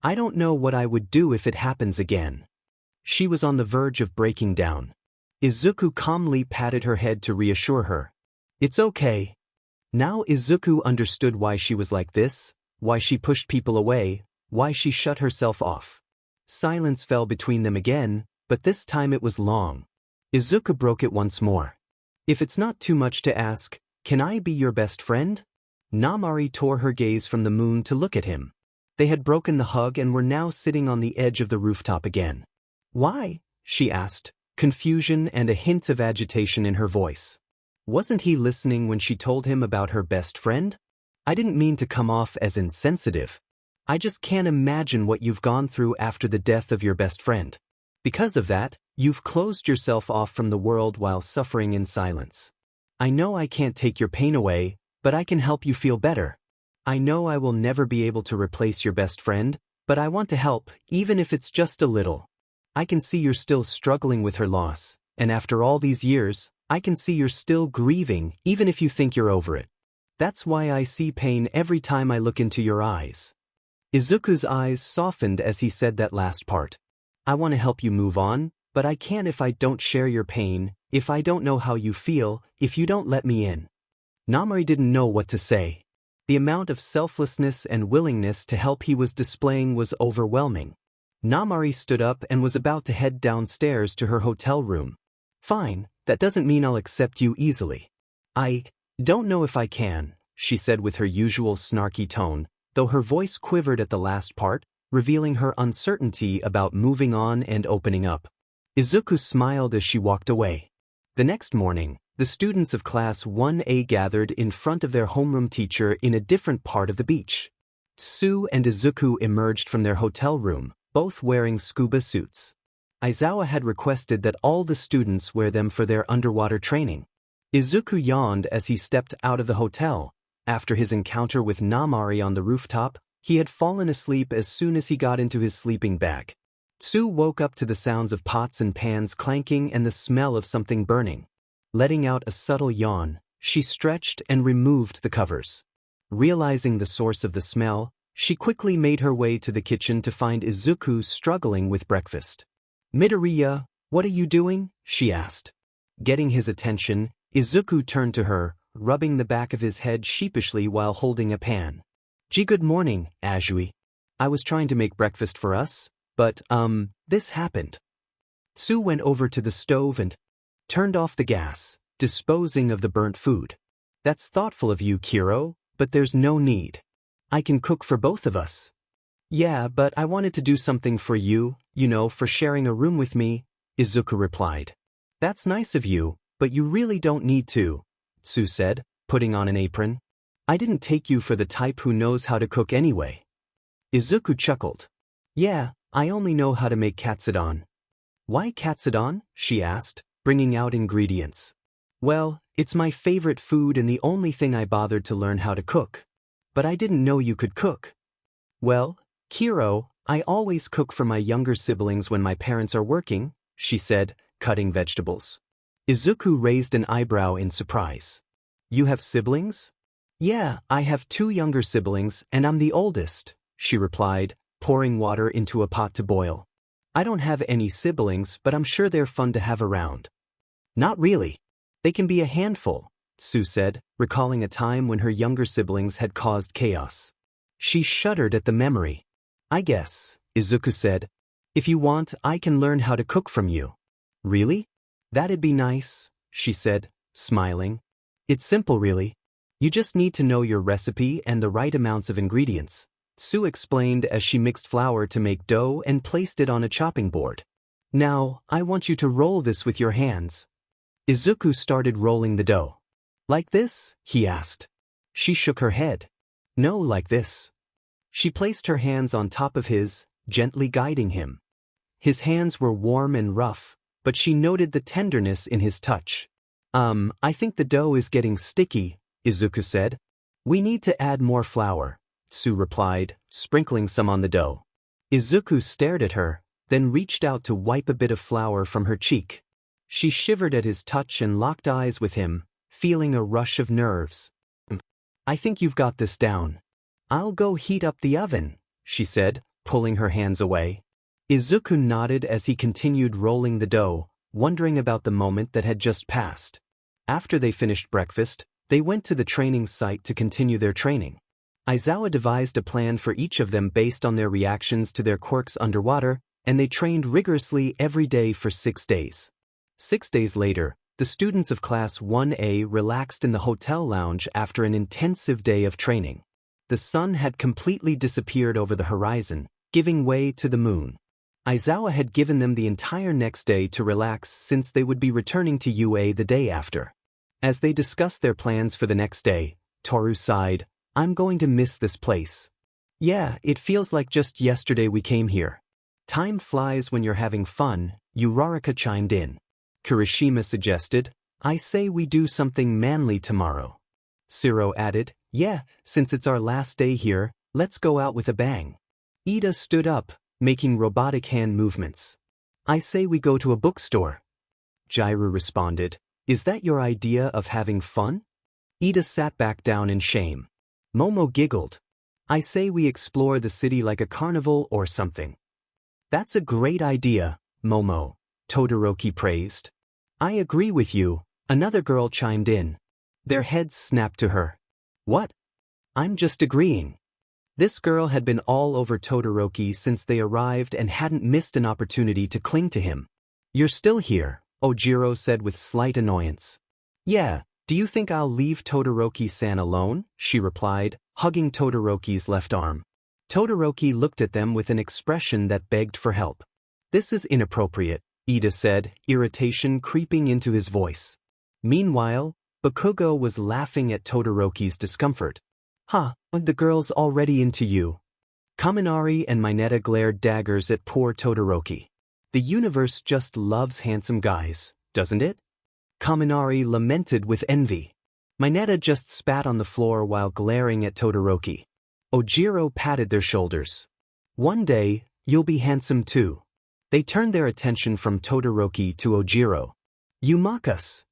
Speaker 1: I don't know what I would do if it happens again. She was on the verge of breaking down. Izuku calmly patted her head to reassure her. It's okay. Now Izuku understood why she was like this, why she pushed people away, why she shut herself off. Silence fell between them again, but this time it was long. Izuku broke it once more. If it's not too much to ask, can I be your best friend? Namari tore her gaze from the moon to look at him. They had broken the hug and were now sitting on the edge of the rooftop again. Why? She asked, confusion and a hint of agitation in her voice. Wasn't he listening when she told him about her best friend? I didn't mean to come off as insensitive. I just can't imagine what you've gone through after the death of your best friend. Because of that, you've closed yourself off from the world while suffering in silence. I know I can't take your pain away, but I can help you feel better. I know I will never be able to replace your best friend, but I want to help, even if it's just a little. I can see you're still struggling with her loss, and after all these years, I can see you're still grieving, even if you think you're over it. That's why I see pain every time I look into your eyes. Izuku's eyes softened as he said that last part. I want to help you move on, but I can't if I don't share your pain, if I don't know how you feel, if you don't let me in. Namari didn't know what to say. The amount of selflessness and willingness to help he was displaying was overwhelming. Namari stood up and was about to head downstairs to her hotel room. Fine, that doesn't mean I'll accept you easily. I don't know if I can, she said with her usual snarky tone, though her voice quivered at the last part, revealing her uncertainty about moving on and opening up. Izuku smiled as she walked away. The next morning, the students of Class 1A gathered in front of their homeroom teacher in a different part of the beach. Sue and Izuku emerged from their hotel room, both wearing scuba suits. Aizawa had requested that all the students wear them for their underwater training. Izuku yawned as he stepped out of the hotel. After his encounter with Namari on the rooftop, he had fallen asleep as soon as he got into his sleeping bag. Sue woke up to the sounds of pots and pans clanking and the smell of something burning. Letting out a subtle yawn, she stretched and removed the covers. Realizing the source of the smell, she quickly made her way to the kitchen to find Izuku struggling with breakfast. "Midoriya, what are you doing?" she asked. Getting his attention, Izuku turned to her, rubbing the back of his head sheepishly while holding a pan. "Good morning, Azui. I was trying to make breakfast for us, but, this happened." Sue went over to the stove and turned off the gas, disposing of the burnt food. "That's thoughtful of you, Kiro, but there's no need. I can cook for both of us." "Yeah, but I wanted to do something for you, for sharing a room with me," Izuku replied. "That's nice of you, but you really don't need to," Sue said, putting on an apron. "I didn't take you for the type who knows how to cook anyway." Izuku chuckled. "Yeah, I only know how to make katsudon." "Why katsudon?" she asked, bringing out ingredients. "Well, it's my favorite food and the only thing I bothered to learn how to cook. But I didn't know you could cook." "Well, Kiro, I always cook for my younger siblings when my parents are working," she said, cutting vegetables. Izuku raised an eyebrow in surprise. "You have siblings?" "Yeah, I have 2 younger siblings and I'm the oldest," she replied, pouring water into a pot to boil. "I don't have any siblings, but I'm sure they're fun to have around." "Not really. They can be a handful," Sue said, recalling a time when her younger siblings had caused chaos. She shuddered at the memory. "I guess," Izuku said, "if you want, I can learn how to cook from you." "Really? That'd be nice," she said, smiling. "It's simple, really. You just need to know your recipe and the right amounts of ingredients," Sue explained as she mixed flour to make dough and placed it on a chopping board. "Now, I want you to roll this with your hands." Izuku started rolling the dough. "Like this?" he asked. She shook her head. "No, like this." She placed her hands on top of his, gently guiding him. His hands were warm and rough, but she noted the tenderness in his touch. I think the dough is getting sticky," Izuku said. "We need to add more flour," Sue replied, sprinkling some on the dough. Izuku stared at her, then reached out to wipe a bit of flour from her cheek. She shivered at his touch and locked eyes with him, feeling a rush of nerves. "I think you've got this down. I'll go heat up the oven," she said, pulling her hands away. Izuku nodded as he continued rolling the dough, wondering about the moment that had just passed. After they finished breakfast, they went to the training site to continue their training. Aizawa devised a plan for each of them based on their reactions to their quirks underwater, and they trained rigorously every day for 6 days. 6 days later, the students of Class 1A relaxed in the hotel lounge after an intensive day of training. The sun had completely disappeared over the horizon, giving way to the moon. Aizawa had given them the entire next day to relax since they would be returning to UA the day after. As they discussed their plans for the next day, Toru sighed, "I'm going to miss this place." "Yeah, it feels like just yesterday we came here." "Time flies when you're having fun," Uraraka chimed in. Kirishima suggested, "I say we do something manly tomorrow." Siro added, "Yeah, since it's our last day here, let's go out with a bang." Ida stood up, making robotic hand movements. "I say we go to a bookstore." Jairu responded, "Is that your idea of having fun?" Ida sat back down in shame. Momo giggled. "I say we explore the city like a carnival or something." "That's a great idea, Momo," Todoroki praised. "I agree with you," another girl chimed in. Their heads snapped to her. "What? I'm just agreeing." This girl had been all over Todoroki since they arrived and hadn't missed an opportunity to cling to him. "You're still here," Ojiro said with slight annoyance. "Yeah, do you think I'll leave Todoroki-san alone?" she replied, hugging Todoroki's left arm. Todoroki looked at them with an expression that begged for help. "This is inappropriate," Ida said, irritation creeping into his voice. Meanwhile, Bakugo was laughing at Todoroki's discomfort. The girl's already into you." Kaminari and Mineta glared daggers at poor Todoroki. "The universe just loves handsome guys, doesn't it?" Kaminari lamented with envy. Mineta just spat on the floor while glaring at Todoroki. Ojiro patted their shoulders. "One day, you'll be handsome too." They turned their attention from Todoroki to Ojiro. "You mock us."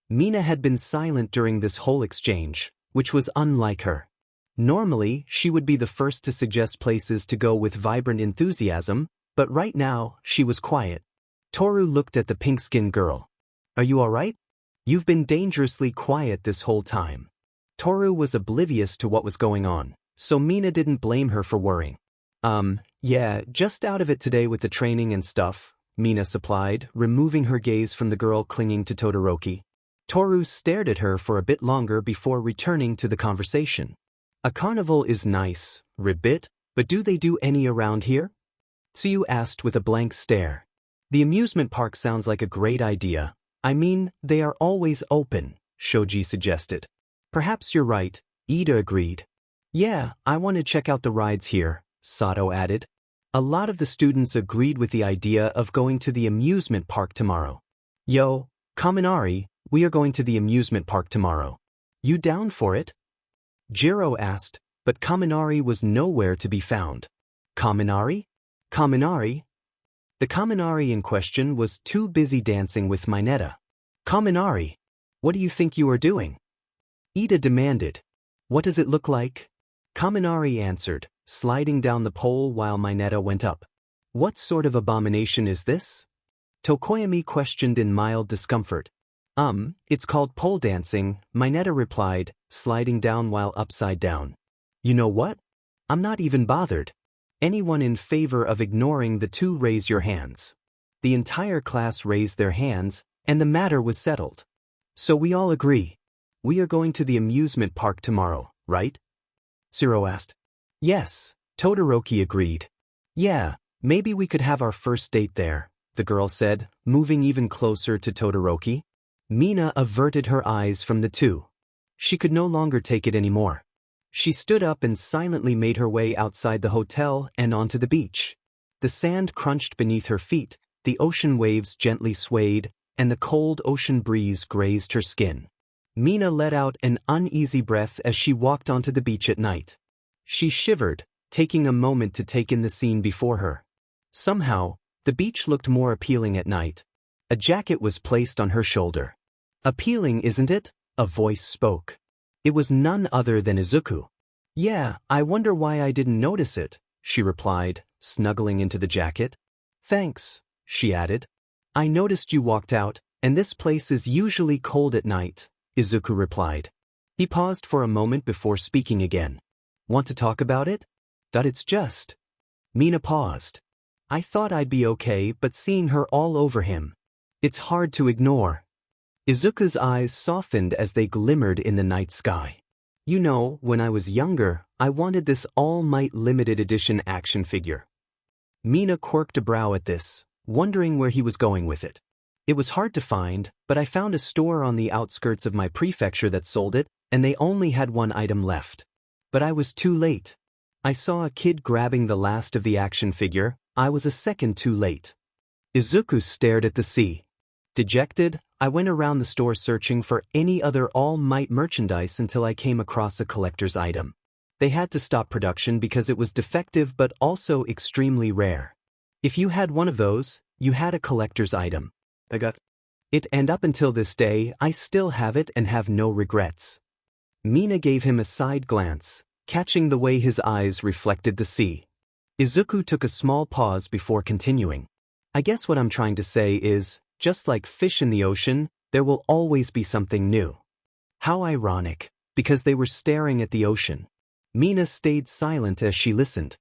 Speaker 1: Mina had been silent during this whole exchange, which was unlike her. Normally, she would be the first to suggest places to go with vibrant enthusiasm, but right now, she was quiet. Toru looked at the pink-skinned girl. "Are you alright? You've been dangerously quiet this whole time." Toru was oblivious to what was going on, so Mina didn't blame her for worrying. Yeah, just out of it today with the training and stuff," Mina supplied, removing her gaze from the girl clinging to Todoroki. Toru stared at her for a bit longer before returning to the conversation. "A carnival is nice, ribbit, but do they do any around here?" Tsuyu asked with a blank stare. "The amusement park sounds like a great idea. I mean, they are always open," Shoji suggested. "Perhaps you're right," Ida agreed. "Yeah, I want to check out the rides here," Sato added. A lot of the students agreed with the idea of going to the amusement park tomorrow. "Yo, Kaminari, we are going to the amusement park tomorrow. You down for it?" Jiro asked, but Kaminari was nowhere to be found. "Kaminari? Kaminari?" The Kaminari in question was too busy dancing with Mineta. "Kaminari, what do you think you are doing?" Ida demanded. "What does it look like?" Kaminari answered, sliding down the pole while Mineta went up. "What sort of abomination is this?" Tokoyami questioned in mild discomfort. It's called pole dancing," Mineta replied, sliding down while upside down. "You know what? I'm not even bothered. Anyone in favor of ignoring the two raise your hands." The entire class raised their hands, and the matter was settled. "So we all agree. We are going to the amusement park tomorrow, right?" Zero asked. "Yes," Todoroki agreed. "Yeah, maybe we could have our first date there," the girl said, moving even closer to Todoroki. Mina averted her eyes from the two. She could no longer take it anymore. She stood up and silently made her way outside the hotel and onto the beach. The sand crunched beneath her feet, the ocean waves gently swayed, and the cold ocean breeze grazed her skin. Mina let out an uneasy breath as she walked onto the beach at night. She shivered, taking a moment to take in the scene before her. Somehow, the beach looked more appealing at night. A jacket was placed on her shoulder. "Appealing, isn't it?" a voice spoke. It was none other than Izuku. "Yeah, I wonder why I didn't notice it," she replied, snuggling into the jacket. "Thanks," she added. "I noticed you walked out, and this place is usually cold at night," Izuku replied. He paused for a moment before speaking again. "Want to talk about it?" "That it's just." Mina paused. "I thought I'd be okay, but seeing her all over him. It's hard to ignore." Izuku's eyes softened as they glimmered in the night sky. "You know, when I was younger, I wanted this All Might limited edition action figure." Mina quirked a brow at this, wondering where he was going with it. "It was hard to find, but I found a store on the outskirts of my prefecture that sold it, and they only had one item left. But I was too late. I saw a kid grabbing the last of the action figure. I was a second too late." Izuku stared at the sea. Dejected, I went around the store searching for any other All Might merchandise until I came across a collector's item. They had to stop production because it was defective but also extremely rare. If you had one of those, you had a collector's item. I got it, and up until this day, I still have it and have no regrets. Mina gave him a side glance, catching the way his eyes reflected the sea. Izuku took a small pause before continuing. "I guess what I'm trying to say is, just like fish in the ocean, there will always be something new." How ironic, because they were staring at the ocean. Mina stayed silent as she listened.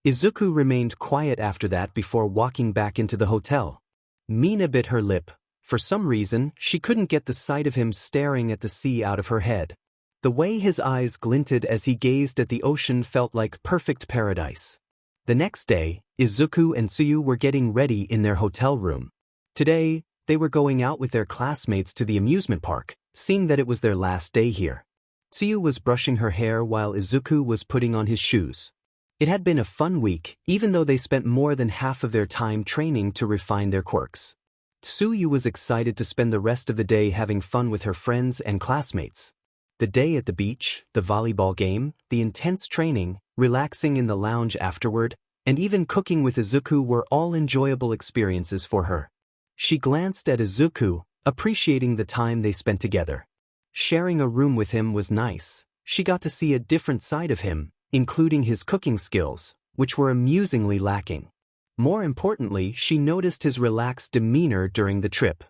Speaker 1: Izuku remained quiet after that before walking back into the hotel. Mina bit her lip. For some reason, she couldn't get the sight of him staring at the sea out of her head. The way his eyes glinted as he gazed at the ocean felt like perfect paradise. The next day, Izuku and Tsuyu were getting ready in their hotel room. Today, they were going out with their classmates to the amusement park, seeing that it was their last day here. Tsuyu was brushing her hair while Izuku was putting on his shoes. It had been a fun week, even though they spent more than half of their time training to refine their quirks. Tsuyu was excited to spend the rest of the day having fun with her friends and classmates. The day at the beach, the volleyball game, the intense training, relaxing in the lounge afterward, and even cooking with Izuku were all enjoyable experiences for her. She glanced at Izuku, appreciating the time they spent together. Sharing a room with him was nice. She got to see a different side of him, including his cooking skills, which were amusingly lacking. More importantly, she noticed his relaxed demeanor during the trip.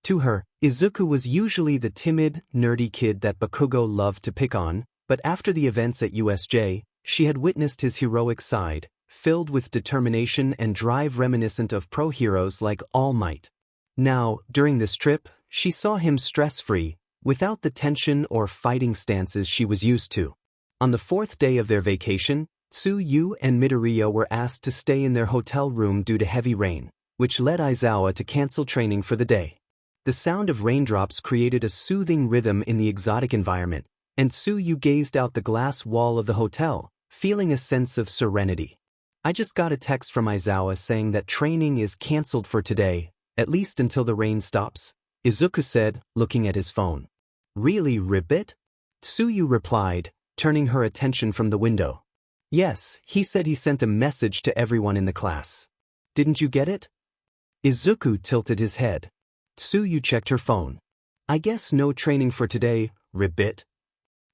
Speaker 1: To her, Izuku was usually the timid, nerdy kid that Bakugo loved to pick on, but after the events at U.S.J, she had witnessed his heroic side, filled with determination and drive reminiscent of pro heroes like All Might. Now, during this trip, she saw him stress-free, without the tension or fighting stances she was used to. On the fourth day of their vacation, Tsuyu and Midoriya were asked to stay in their hotel room due to heavy rain, which led Aizawa to cancel training for the day. The sound of raindrops created a soothing rhythm in the exotic environment, and Tsuyu gazed out the glass wall of the hotel, feeling a sense of serenity. I just got a text from Aizawa saying that training is cancelled for today, at least until the rain stops, Izuku said, looking at his phone. Really, Ribbit? Tsuyu replied, turning her attention from the window. Yes, he said he sent a message to everyone in the class. Didn't you get it? Izuku tilted his head. Tsuyu checked her phone. I guess no training for today, Ribbit.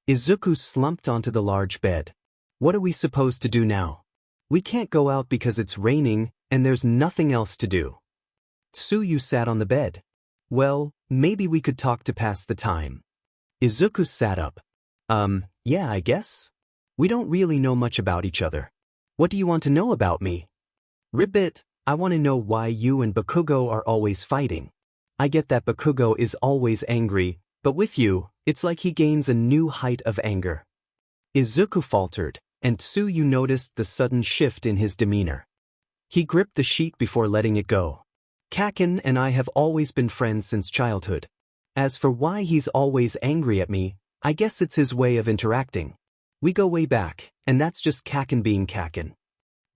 Speaker 1: Izuku slumped onto the large bed. What are we supposed to do now? We can't go out because it's raining, and there's nothing else to do. Tsuyu sat on the bed. Well, maybe we could talk to pass the time. Izuku sat up. Yeah, I guess. We don't really know much about each other. What do you want to know about me? Ribbit, I want to know why you and Bakugo are always fighting. I get that Bakugo is always angry, but with you, it's like he gains a new height of anger. Izuku faltered, and Tsuyu noticed the sudden shift in his demeanor. He gripped the sheet before letting it go. Kaken and I have always been friends since childhood. As for why he's always angry at me, I guess it's his way of interacting. We go way back, and that's just Kaken being Kaken.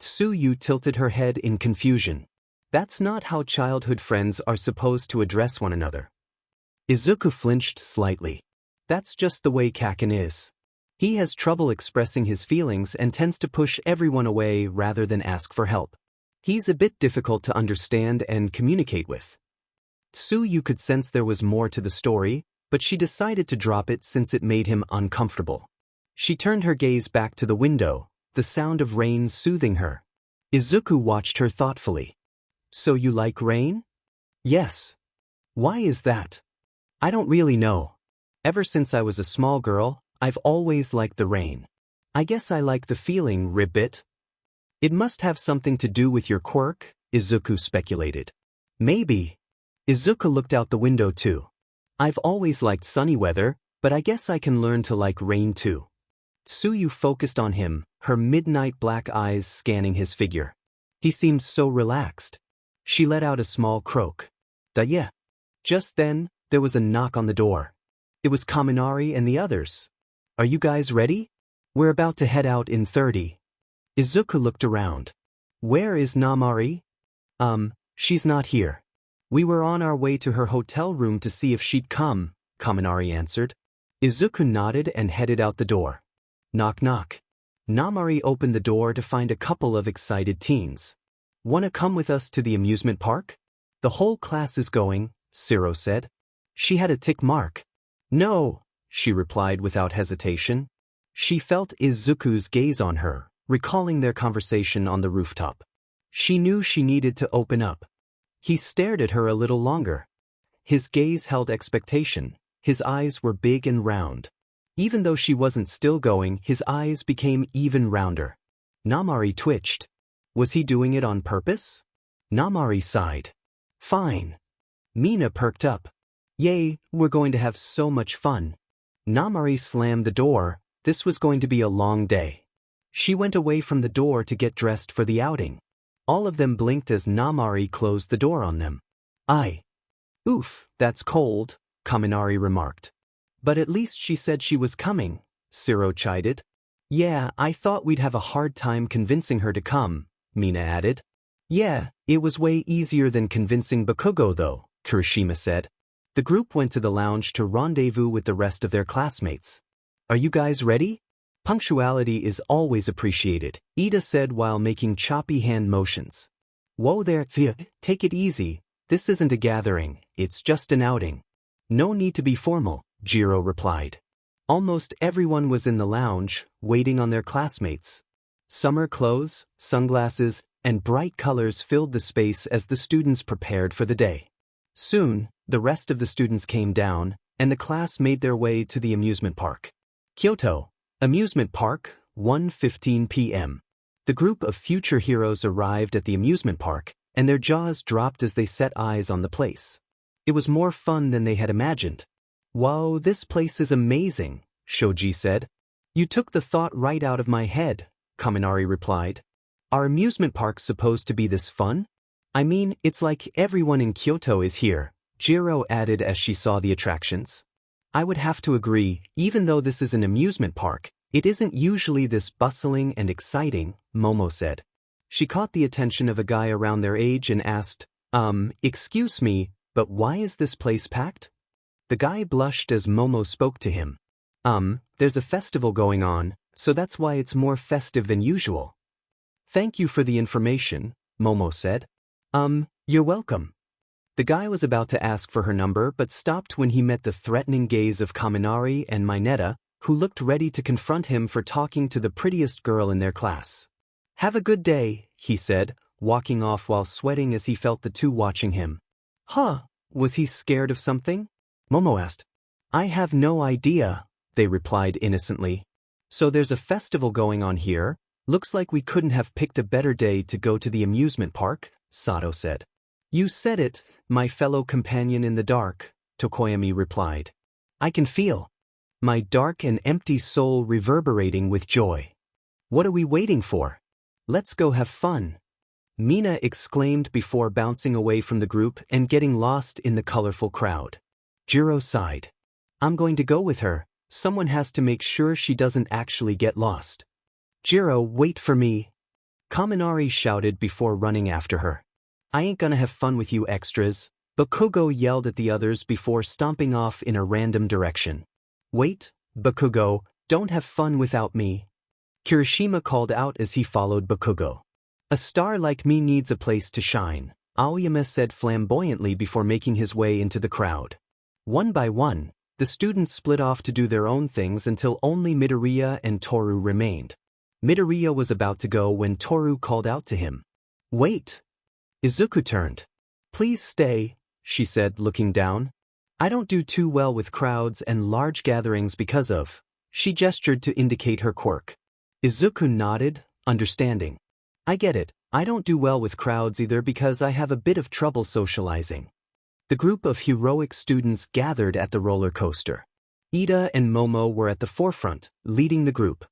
Speaker 1: Tsuyu tilted her head in confusion. That's not how childhood friends are supposed to address one another. Izuku flinched slightly. That's just the way Kaken is. He has trouble expressing his feelings and tends to push everyone away rather than ask for help. He's a bit difficult to understand and communicate with. Tsuyu could sense there was more to the story, but she decided to drop it since it made him uncomfortable. She turned her gaze back to the window, the sound of rain soothing her. Izuku watched her thoughtfully. So you like rain? Yes. Why is that? I don't really know. Ever since I was a small girl, I've always liked the rain. I guess I like the feeling, Ribbit. It must have something to do with your quirk, Izuku speculated. Maybe. Izuku looked out the window too. I've always liked sunny weather, but I guess I can learn to like rain too. Tsuyu focused on him, her midnight black eyes scanning his figure. He seemed so relaxed. She let out a small croak. Yeah. Just then, there was a knock on the door. It was Kaminari and the others. Are you guys ready? We're about to head out in 30. Izuku looked around. Where is Namari? She's not here. We were on our way to her hotel room to see if she'd come, Kaminari answered. Izuku nodded and headed out the door. Knock knock. Namari opened the door to find a couple of excited teens. Wanna come with us to the amusement park? The whole class is going, Siro said. She had a tick mark. No, she replied without hesitation. She felt Izuku's gaze on her, recalling their conversation on the rooftop. She knew she needed to open up. He stared at her a little longer. His gaze held expectation. His eyes were big and round. Even though she wasn't still going, his eyes became even rounder. Namari twitched. Was he doing it on purpose? Namari sighed. Fine. Mina perked up. Yay, we're going to have so much fun. Namari slammed the door. This was going to be a long day. She went away from the door to get dressed for the outing. All of them blinked as Namari closed the door on them. Oof, that's cold, Kaminari remarked. But at least she said she was coming, Siro chided. Yeah, I thought we'd have a hard time convincing her to come, Mina added. Yeah, it was way easier than convincing Bakugo though, Kirishima said. The group went to the lounge to rendezvous with the rest of their classmates. Are you guys ready? Punctuality is always appreciated, Ida said while making choppy hand motions. Whoa there, Thea, take it easy. This isn't a gathering, it's just an outing. No need to be formal, Jiro replied. Almost everyone was in the lounge, waiting on their classmates. Summer clothes, sunglasses, and bright colors filled the space as the students prepared for the day. Soon, the rest of the students came down, and the class made their way to the amusement park. Kyoto, Amusement Park, 1:15 p.m. The group of future heroes arrived at the amusement park, and their jaws dropped as they set eyes on the place. It was more fun than they had imagined. Wow, this place is amazing, Shoji said. You took the thought right out of my head, Kaminari replied. Are amusement parks supposed to be this fun? I mean, it's like everyone in Kyoto is here, Jiro added as she saw the attractions. I would have to agree, even though this is an amusement park, it isn't usually this bustling and exciting, Momo said. She caught the attention of a guy around their age and asked, excuse me, but why is this place packed? The guy blushed as Momo spoke to him. There's a festival going on, so that's why it's more festive than usual. Thank you for the information, Momo said. You're welcome. The guy was about to ask for her number but stopped when he met the threatening gaze of Kaminari and Mineta, who looked ready to confront him for talking to the prettiest girl in their class. Have a good day, he said, walking off while sweating as he felt the two watching him. Huh, was he scared of something? Momo asked. I have no idea, they replied innocently. So there's a festival going on here. Looks like we couldn't have picked a better day to go to the amusement park, Sato said. You said it, my fellow companion in the dark, Tokoyami replied. I can feel my dark and empty soul reverberating with joy. What are we waiting for? Let's go have fun. Mina exclaimed before bouncing away from the group and getting lost in the colorful crowd. Jiro sighed. I'm going to go with her. Someone has to make sure she doesn't actually get lost. Jiro, wait for me. Kaminari shouted before running after her. I ain't gonna have fun with you extras, Bakugo yelled at the others before stomping off in a random direction. Wait, Bakugo, don't have fun without me. Kirishima called out as he followed Bakugo. A star like me needs a place to shine, Aoyama said flamboyantly before making his way into the crowd. One by one, the students split off to do their own things until only Midoriya and Toru remained. Midoriya was about to go when Toru called out to him. Wait! Izuku turned. Please stay, she said, looking down. I don't do too well with crowds and large gatherings because of. She gestured to indicate her quirk. Izuku nodded, understanding. I get it, I don't do well with crowds either because I have a bit of trouble socializing. The group of heroic students gathered at the roller coaster. Ida and Momo were at the forefront, leading the group.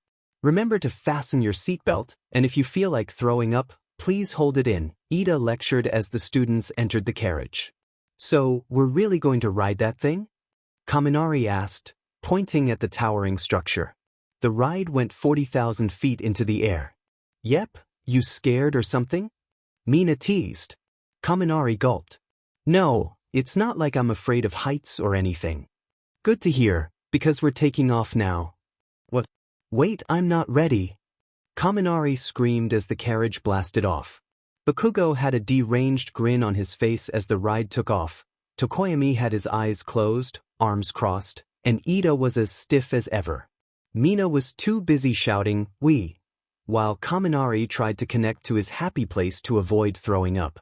Speaker 1: Remember to fasten your seatbelt, and if you feel like throwing up, please hold it in, Ida lectured as the students entered the carriage. So, we're really going to ride that thing? Kaminari asked, pointing at the towering structure. The ride went 40,000 feet into the air. Yep, you scared or something? Mina teased. Kaminari gulped. No, it's not like I'm afraid of heights or anything. Good to hear, because we're taking off now. What? Wait, I'm not ready. Kaminari screamed as the carriage blasted off. Bakugo had a deranged grin on his face as the ride took off. Tokoyami had his eyes closed, arms crossed, and Ida was as stiff as ever. Mina was too busy shouting, "We!" while Kaminari tried to connect to his happy place to avoid throwing up.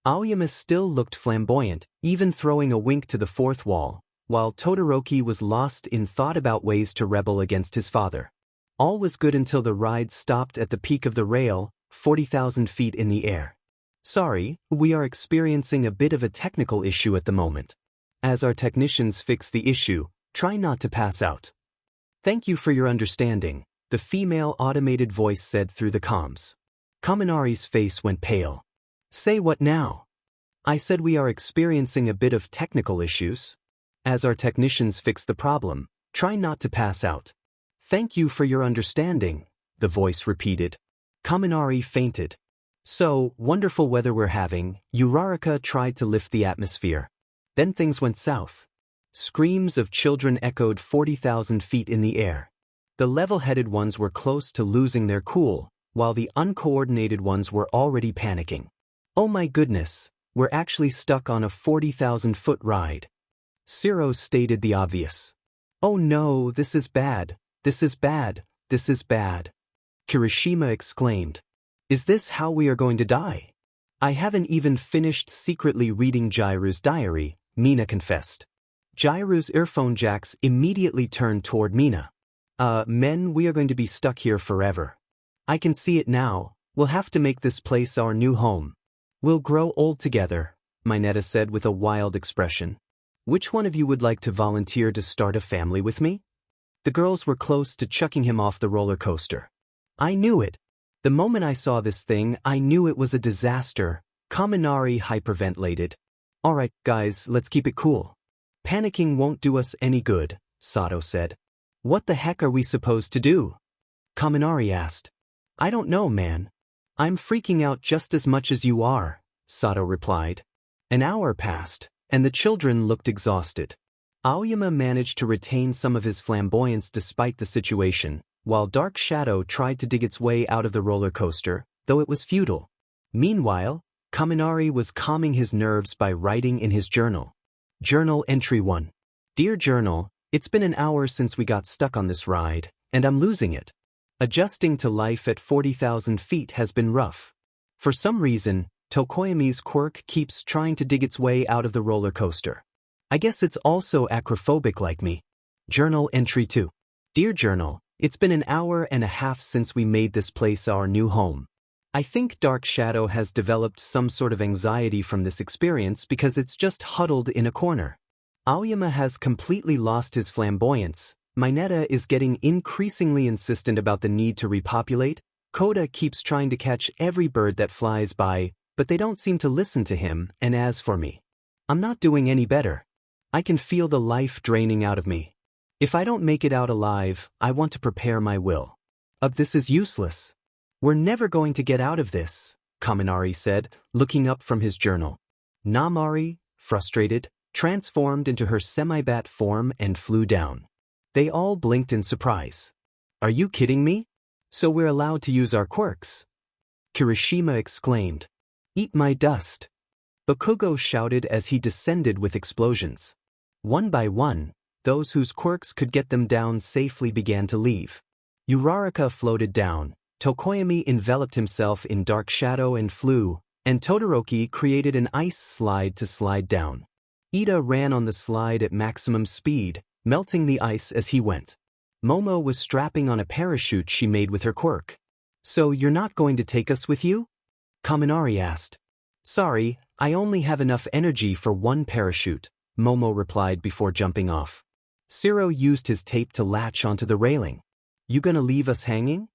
Speaker 1: Aoyama still looked flamboyant, even throwing a wink to the fourth wall, while Todoroki was lost in thought about ways to rebel against his father. All was good until the ride stopped at the peak of the rail, 40,000 feet in the air. Sorry, we are experiencing a bit of a technical issue at the moment. As our technicians fix the issue, try not to pass out, Thank you for your understanding, the female automated voice said through the comms. Kaminari's face went pale. Say what now? I said we are experiencing a bit of technical issues. As our technicians fix the problem, try not to pass out. Thank you for your understanding, the voice repeated. Kaminari fainted. So, wonderful weather we're having, Uraraka tried to lift the atmosphere. Then things went south. Screams of children echoed 40,000 feet in the air. The level-headed ones were close to losing their cool, while the uncoordinated ones were already panicking. Oh my goodness, we're actually stuck on a 40,000-foot ride. Shiro stated the obvious. Oh no, this is bad, this is bad, this is bad. Kirishima exclaimed. Is this how we are going to die? I haven't even finished secretly reading Jiru's diary, Mina confessed. Jiru's earphone jacks immediately turned toward Mina. Men, we are going to be stuck here forever. I can see it now, we'll have to make this place our new home. We'll grow old together, Mineta said with a wild expression. Which one of you would like to volunteer to start a family with me? The girls were close to chucking him off the roller coaster. I knew it. The moment I saw this thing, I knew it was a disaster, Kaminari hyperventilated. Alright, guys, let's keep it cool. Panicking won't do us any good, Sato said. What the heck are we supposed to do? Kaminari asked. I don't know, man. I'm freaking out just as much as you are, Sato replied. An hour passed, and the children looked exhausted. Aoyama managed to retain some of his flamboyance despite the situation, while Dark Shadow tried to dig its way out of the roller coaster, though it was futile. Meanwhile, Kaminari was calming his nerves by writing in his journal. Journal Entry 1. Dear Journal, it's been an hour since we got stuck on this ride, and I'm losing it. Adjusting to life at 40,000 feet has been rough. For some reason, Tokoyami's quirk keeps trying to dig its way out of the roller coaster. I guess it's also acrophobic like me. Journal Entry 2. Dear Journal, it's been an hour and a half since we made this place our new home. I think Dark Shadow has developed some sort of anxiety from this experience because it's just huddled in a corner. Aoyama has completely lost his flamboyance. Mineta is getting increasingly insistent about the need to repopulate. Koda keeps trying to catch every bird that flies by, but they don't seem to listen to him, and as for me, I'm not doing any better. I can feel the life draining out of me. If I don't make it out alive, I want to prepare my will. This is useless. We're never going to get out of this, Kaminari said, looking up from his journal. Namari, frustrated, transformed into her semi-bat form and flew down. They all blinked in surprise. Are you kidding me? So we're allowed to use our quirks? Kirishima exclaimed. Eat my dust. Bakugo shouted as he descended with explosions. One by one, those whose quirks could get them down safely began to leave. Uraraka floated down, Tokoyami enveloped himself in dark shadow and flew, and Todoroki created an ice slide to slide down. Ida ran on the slide at maximum speed, melting the ice as he went. Momo was strapping on a parachute she made with her quirk. So you're not going to take us with you? Kaminari asked. Sorry, I only have enough energy for one parachute, Momo replied before jumping off. Shiro used his tape to latch onto the railing. You gonna leave us hanging?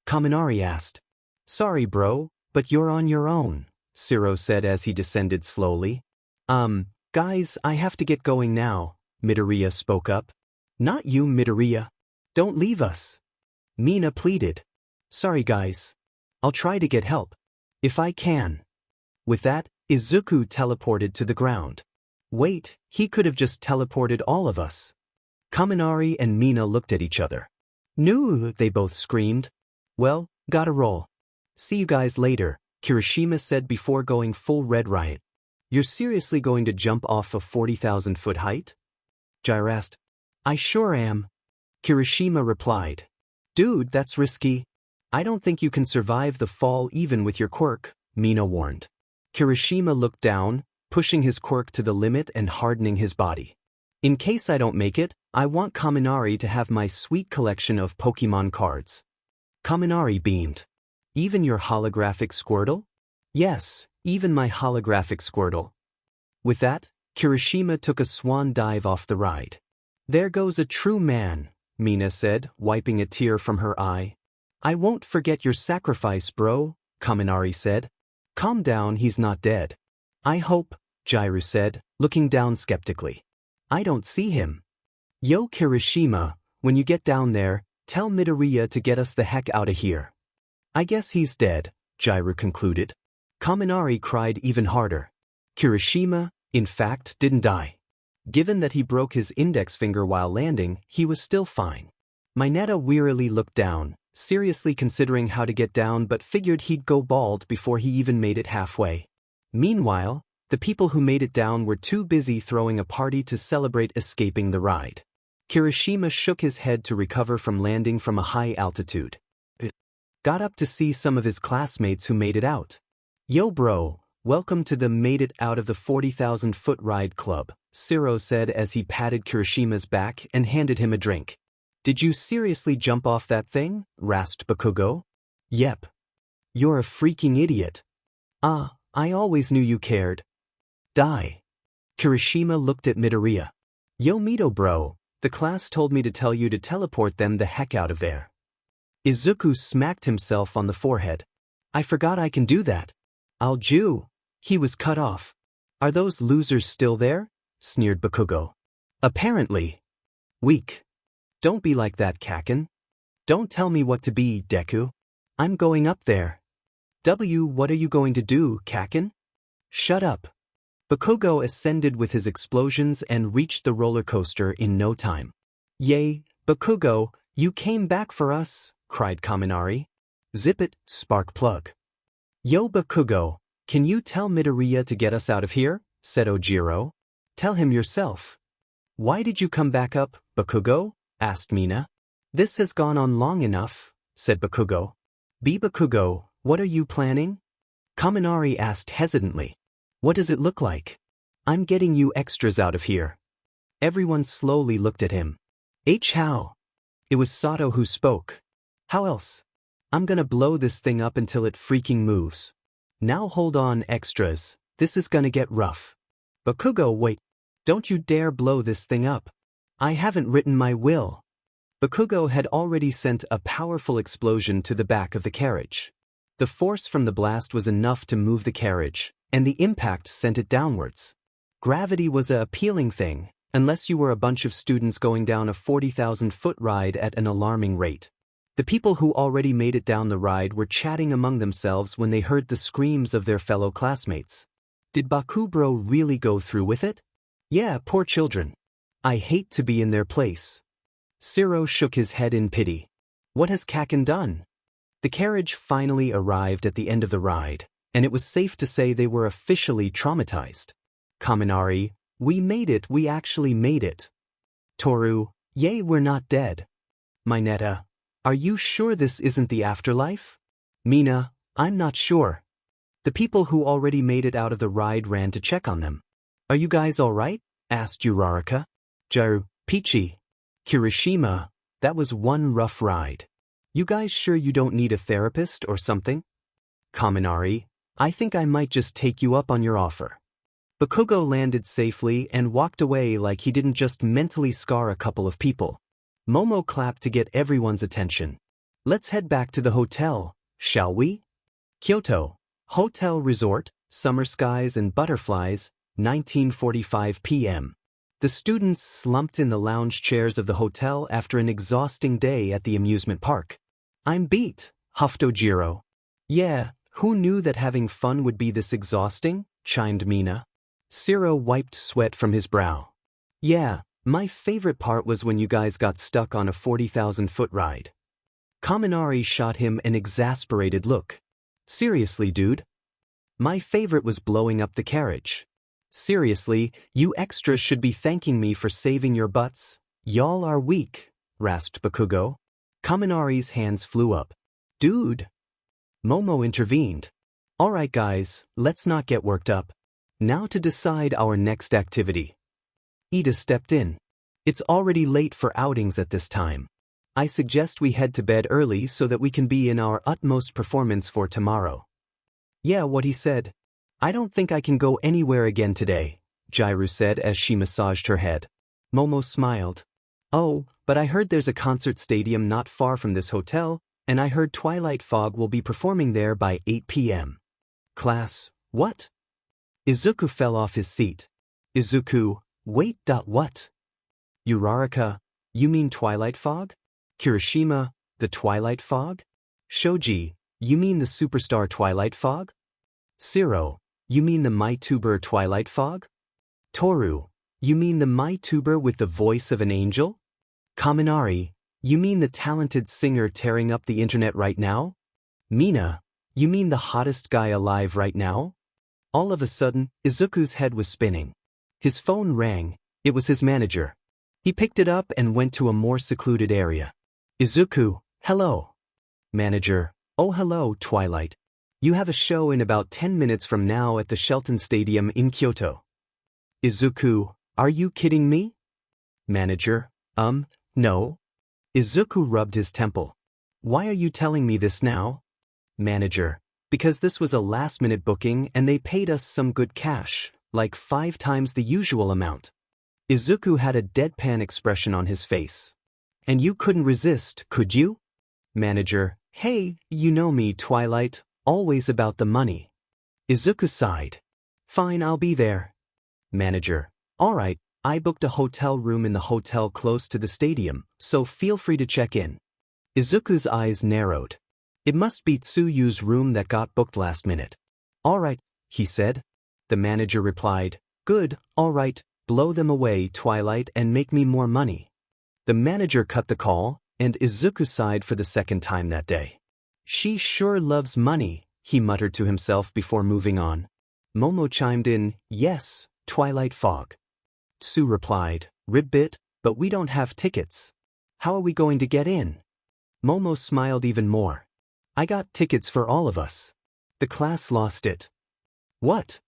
Speaker 1: Kaminari asked. Sorry bro, but you're on your own, Shiro said as he descended slowly. Guys, I have to get going now, Midoriya spoke up. Not you, Midoriya. Don't leave us. Mina pleaded. Sorry guys. I'll try to get help. If I can. With that, Izuku teleported to the ground. Wait, he could have just teleported all of us. Kaminari and Mina looked at each other. No, they both screamed. Well, gotta roll. See you guys later, Kirishima said before going full Red Riot. You're seriously going to jump off a 40,000-foot height? Jair asked. I sure am. Kirishima replied. Dude, that's risky. I don't think you can survive the fall even with your quirk, Mina warned. Kirishima looked down, pushing his quirk to the limit and hardening his body. In case I don't make it, I want Kaminari to have my sweet collection of Pokemon cards. Kaminari beamed. Even your holographic Squirtle? Yes, even my holographic Squirtle. With that, Kirishima took a swan dive off the ride. There goes a true man, Mina said, wiping a tear from her eye. I won't forget your sacrifice, bro, Kaminari said. Calm down, he's not dead. I hope, Jiraiya said, looking down skeptically. I don't see him. Yo Kirishima, when you get down there, tell Midoriya to get us the heck out of here. I guess he's dead, Jiraiya concluded. Kaminari cried even harder. Kirishima, in fact, didn't die. Given that he broke his index finger while landing, he was still fine. Mineta wearily looked down, seriously considering how to get down but figured he'd go bald before he even made it halfway. Meanwhile, the people who made it down were too busy throwing a party to celebrate escaping the ride. Kirishima shook his head to recover from landing from a high altitude. Got up to see some of his classmates who made it out. Yo bro, welcome to the Made It Out of the 40,000-foot ride club, Siro said as he patted Kirishima's back and handed him a drink. Did you seriously jump off that thing? Rasped Bakugo. Yep. You're a freaking idiot. I always knew you cared. Die. Kirishima looked at Midoriya. Yo Mito bro, the class told me to tell you to teleport them the heck out of there. Izuku smacked himself on the forehead. I forgot I can do that. I'll Jew. He was cut off. Are those losers still there? Sneered Bakugo. Apparently. Weak. Don't be like that, Kaken. Don't tell me what to be, Deku. I'm going up there. What are you going to do, Kaken? Shut up. Bakugo ascended with his explosions and reached the roller coaster in no time. Yay, Bakugo, you came back for us, cried Kaminari. Zip it, spark plug. Yo Bakugo, can you tell Midoriya to get us out of here? Said Ojiro. Tell him yourself. Why did you come back up, Bakugo? Asked Mina. This has gone on long enough, said Bakugo. Bakugo, what are you planning? Kaminari asked hesitantly. What does it look like? I'm getting you extras out of here. Everyone slowly looked at him. How? It was Sato who spoke. How else? I'm gonna blow this thing up until it freaking moves. Now hold on, extras, this is gonna get rough. Bakugo, wait. Don't you dare blow this thing up. I haven't written my will. Bakugo had already sent a powerful explosion to the back of the carriage. The force from the blast was enough to move the carriage, and the impact sent it downwards. Gravity was a appealing thing, unless you were a bunch of students going down a 40,000-foot ride at an alarming rate. The people who already made it down the ride were chatting among themselves when they heard the screams of their fellow classmates. Did Bakubro really go through with it? Yeah, poor children. I hate to be in their place. Siro shook his head in pity. What has Kaken done? The carriage finally arrived at the end of the ride, and it was safe to say they were officially traumatized. Kaminari, we made it, we actually made it. Toru, yay, we're not dead. Mineta, are you sure this isn't the afterlife? Mina, I'm not sure. The people who already made it out of the ride ran to check on them. Are you guys alright? Asked Uraraka. Peachy. Kirishima, that was one rough ride. You guys sure you don't need a therapist or something? Kaminari, I think I might just take you up on your offer. Bakugo landed safely and walked away like he didn't just mentally scar a couple of people. Momo clapped to get everyone's attention. Let's head back to the hotel, shall we? Kyoto, Hotel Resort, Summer Skies and Butterflies, 19:45 p.m. The students slumped in the lounge chairs of the hotel after an exhausting day at the amusement park. I'm beat, huffed Ojiro. Yeah, who knew that having fun would be this exhausting? Chimed Mina. Siro wiped sweat from his brow. Yeah, my favorite part was when you guys got stuck on a 40,000-foot ride. Kaminari shot him an exasperated look. Seriously, dude? My favorite was blowing up the carriage. Seriously, you extras should be thanking me for saving your butts. Y'all are weak, rasped Bakugo. Kaminari's hands flew up. Dude. Momo intervened. Alright guys, let's not get worked up. Now to decide our next activity. Ida stepped in. It's already late for outings at this time. I suggest we head to bed early so that we can be in our utmost performance for tomorrow. Yeah, what he said. I don't think I can go anywhere again today, Jiraiya said as she massaged her head. Momo smiled. Oh, but I heard there's a concert stadium not far from this hotel, and I heard Twilight Fog will be performing there by 8 p.m. Class, what? Izuku fell off his seat. Izuku, wait. What? Uraraka, you mean Twilight Fog? Kirishima, the Twilight Fog? Shoji, you mean the superstar Twilight Fog? Siro, you mean the MyTuber Twilight Fog? Toru, you mean the MyTuber with the voice of an angel? Kaminari, you mean the talented singer tearing up the internet right now? Mina, you mean the hottest guy alive right now? All of a sudden, Izuku's head was spinning. His phone rang. It was his manager. He picked it up and went to a more secluded area. Izuku, hello. Manager, oh hello, Twilight. You have a show in about 10 minutes from now at the Shelton Stadium in Kyoto. Izuku, are you kidding me? Manager, no. Izuku rubbed his temple. Why are you telling me this now? Manager, because this was a last-minute booking and they paid us some good cash, like 5 times the usual amount. Izuku had a deadpan expression on his face. And you couldn't resist, could you? Manager, hey, you know me, Twilight, always about the money. Izuku sighed. Fine, I'll be there. Manager, all right, I booked a hotel room in the hotel close to the stadium, so feel free to check in. Izuku's eyes narrowed. It must be Tsuyu's room that got booked last minute. All right, he said. The manager replied, good, all right, blow them away, Twilight, and make me more money. The manager cut the call, and Izuku sighed for the second time that day. She sure loves money, he muttered to himself before moving on. Momo chimed in, yes, Twilight Fog. Tsu replied, ribbit, but we don't have tickets. How are we going to get in? Momo smiled even more. I got tickets for all of us. The class lost it. What?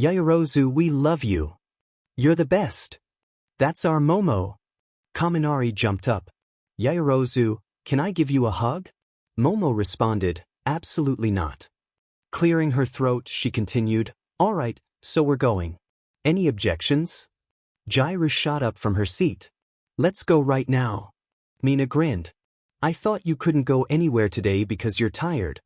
Speaker 1: Yaoyorozu, we love you. You're the best. That's our Momo. Kaminari jumped up. Yaoyorozu, can I give you a hug? Momo responded, absolutely not. Clearing her throat, she continued, all right, so we're going. Any objections? Jairu shot up from her seat. Let's go right now. Mina grinned. I thought you couldn't go anywhere today because you're tired.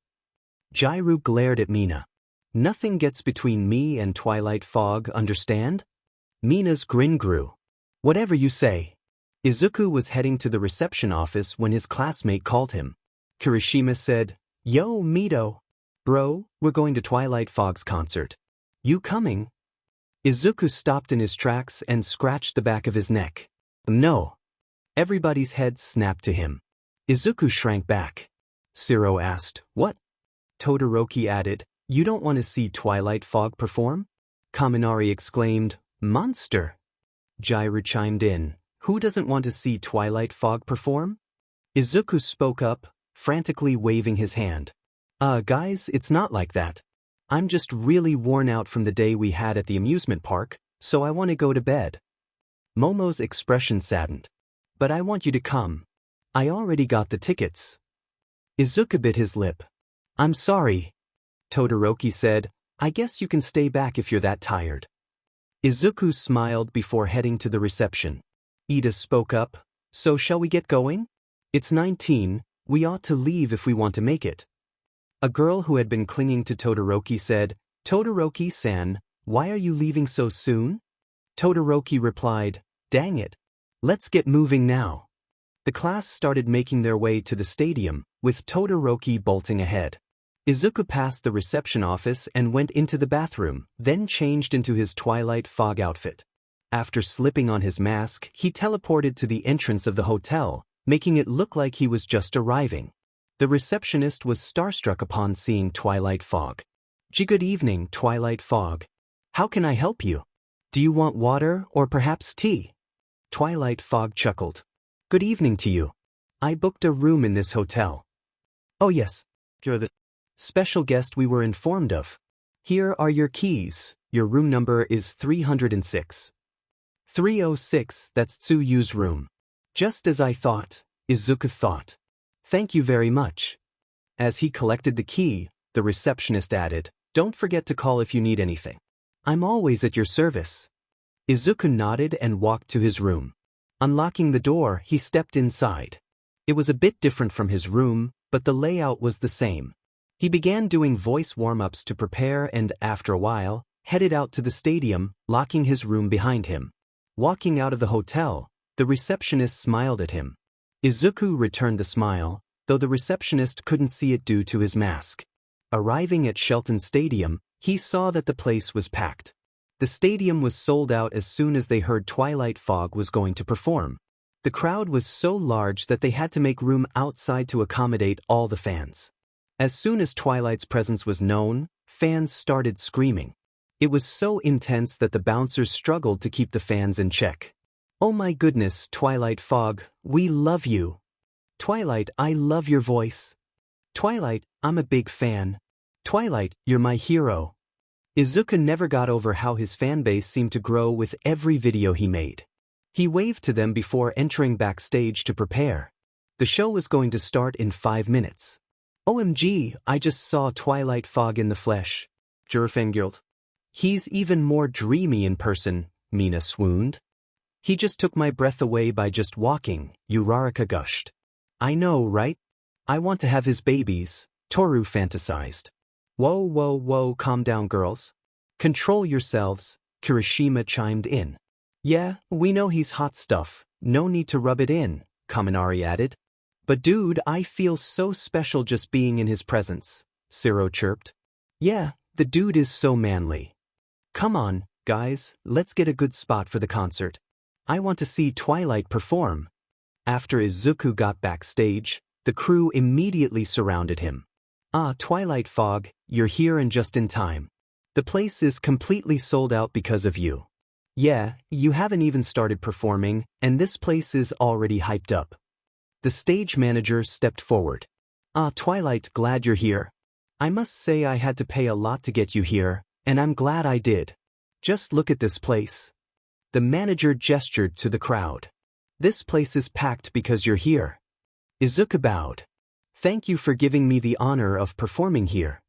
Speaker 1: Jairu glared at Mina. Nothing gets between me and Twilight Fog, understand? Mina's grin grew. Whatever you say. Izuku was heading to the reception office when his classmate called him. Kirishima said, yo, Mito. Bro, we're going to Twilight Fog's concert. You coming? Izuku stopped in his tracks and scratched the back of his neck. No. Everybody's heads snapped to him. Izuku shrank back. Siro asked, what? Todoroki added, you don't want to see Twilight Fog perform? Kaminari exclaimed, monster. Jairu chimed in, who doesn't want to see Twilight Fog perform? Izuku spoke up, frantically waving his hand. Guys, it's not like that. I'm just really worn out from the day we had at the amusement park, so I want to go to bed. Momo's expression saddened. But I want you to come. I already got the tickets. Izuku bit his lip. I'm sorry. Todoroki said, I guess you can stay back if you're that tired. Izuku smiled before heading to the reception. Ida spoke up, so shall we get going? It's 19, we ought to leave if we want to make it. A girl who had been clinging to Todoroki said, Todoroki-san, why are you leaving so soon? Todoroki replied, dang it. Let's get moving now. The class started making their way to the stadium, with Todoroki bolting ahead. Izuku passed the reception office and went into the bathroom, then changed into his Twilight Fog outfit. After slipping on his mask, he teleported to the entrance of the hotel, making it look like he was just arriving. The receptionist was starstruck upon seeing Twilight Fog. Good evening, Twilight Fog. How can I help you? Do you want water or perhaps tea? Twilight Fog chuckled. Good evening to you. I booked a room in this hotel. Oh yes, you're the special guest we were informed of. Here are your keys. Your room number is 306. 306, that's Tsuyu's room. Just as I thought, Izuku thought. Thank you very much. As he collected the key, the receptionist added, don't forget to call if you need anything. I'm always at your service. Izuku nodded and walked to his room. Unlocking the door, he stepped inside. It was a bit different from his room, but the layout was the same. He began doing voice warm-ups to prepare and, after a while, headed out to the stadium, locking his room behind him. Walking out of the hotel, the receptionist smiled at him. Izuku returned the smile, though the receptionist couldn't see it due to his mask. Arriving at Shelton Stadium, he saw that the place was packed. The stadium was sold out as soon as they heard Twilight Fog was going to perform. The crowd was so large that they had to make room outside to accommodate all the fans. As soon as Twilight's presence was known, fans started screaming. It was so intense that the bouncers struggled to keep the fans in check. "Oh my goodness, Twilight Fog, we love you. Twilight, I love your voice. Twilight, I'm a big fan. Twilight, you're my hero." Izuku never got over how his fanbase seemed to grow with every video he made. He waved to them before entering backstage to prepare. The show was going to start in 5 minutes. "OMG, I just saw Twilight Fog in the flesh." Jurfengeld. "He's even more dreamy in person," Mina swooned. "He just took my breath away by just walking," Uraraka gushed. "I know, right? I want to have his babies," Toru fantasized. Whoa, calm down girls. Control yourselves," Kirishima chimed in. "Yeah, we know he's hot stuff, no need to rub it in," Kaminari added. "But dude, I feel so special just being in his presence," Siro chirped. "Yeah, the dude is so manly. Come on, guys, let's get a good spot for the concert. I want to see Twilight perform." After Izuku got backstage, the crew immediately surrounded him. "Ah, Twilight Fog, you're here and just in time. The place is completely sold out because of you. Yeah, you haven't even started performing, and this place is already hyped up." The stage manager stepped forward. "Ah, Twilight, glad you're here. I must say I had to pay a lot to get you here, and I'm glad I did. Just look at this place." The manager gestured to the crowd. "This place is packed because you're here." Izuku bowed. "Thank you for giving me the honor of performing here."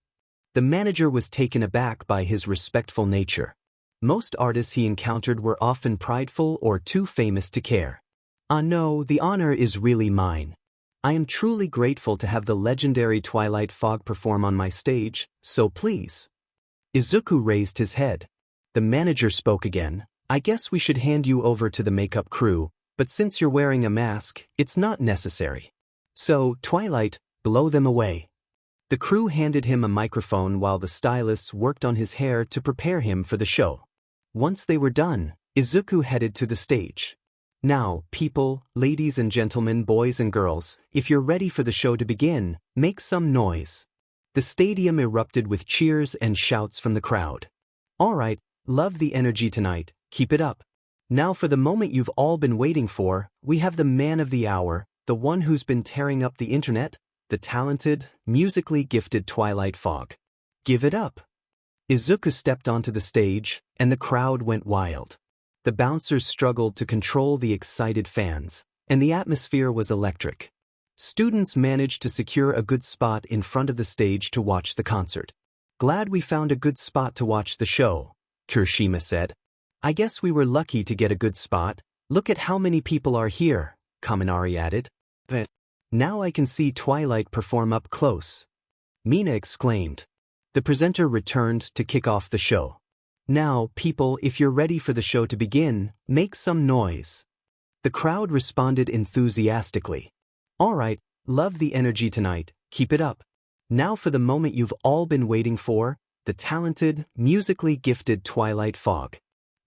Speaker 1: The manager was taken aback by his respectful nature. Most artists he encountered were often prideful or too famous to care. No, the honor is really mine. I am truly grateful to have the legendary Twilight Fog perform on my stage, so please." Izuku raised his head. The manager spoke again. "I guess we should hand you over to the makeup crew, but since you're wearing a mask, it's not necessary. So, Twilight, blow them away." The crew handed him a microphone while the stylists worked on his hair to prepare him for the show. Once they were done, Izuku headed to the stage. "Now, people, ladies and gentlemen, boys and girls, if you're ready for the show to begin, make some noise." The stadium erupted with cheers and shouts from the crowd. "All right, love the energy tonight, keep it up. Now for the moment you've all been waiting for, we have the man of the hour, the one who's been tearing up the internet, the talented, musically gifted Twilight Fog. Give it up." Izuku stepped onto the stage, and the crowd went wild. The bouncers struggled to control the excited fans, and the atmosphere was electric. Students managed to secure a good spot in front of the stage to watch the concert. "Glad we found a good spot to watch the show," Kirishima said. "I guess we were lucky to get a good spot. Look at how many people are here," Kaminari added. "But now I can see Twilight perform up close," Mina exclaimed. The presenter returned to kick off the show. "Now, people, if you're ready for the show to begin, make some noise." The crowd responded enthusiastically. "All right, love the energy tonight, keep it up. Now for the moment you've all been waiting for, the talented, musically gifted Twilight Fog."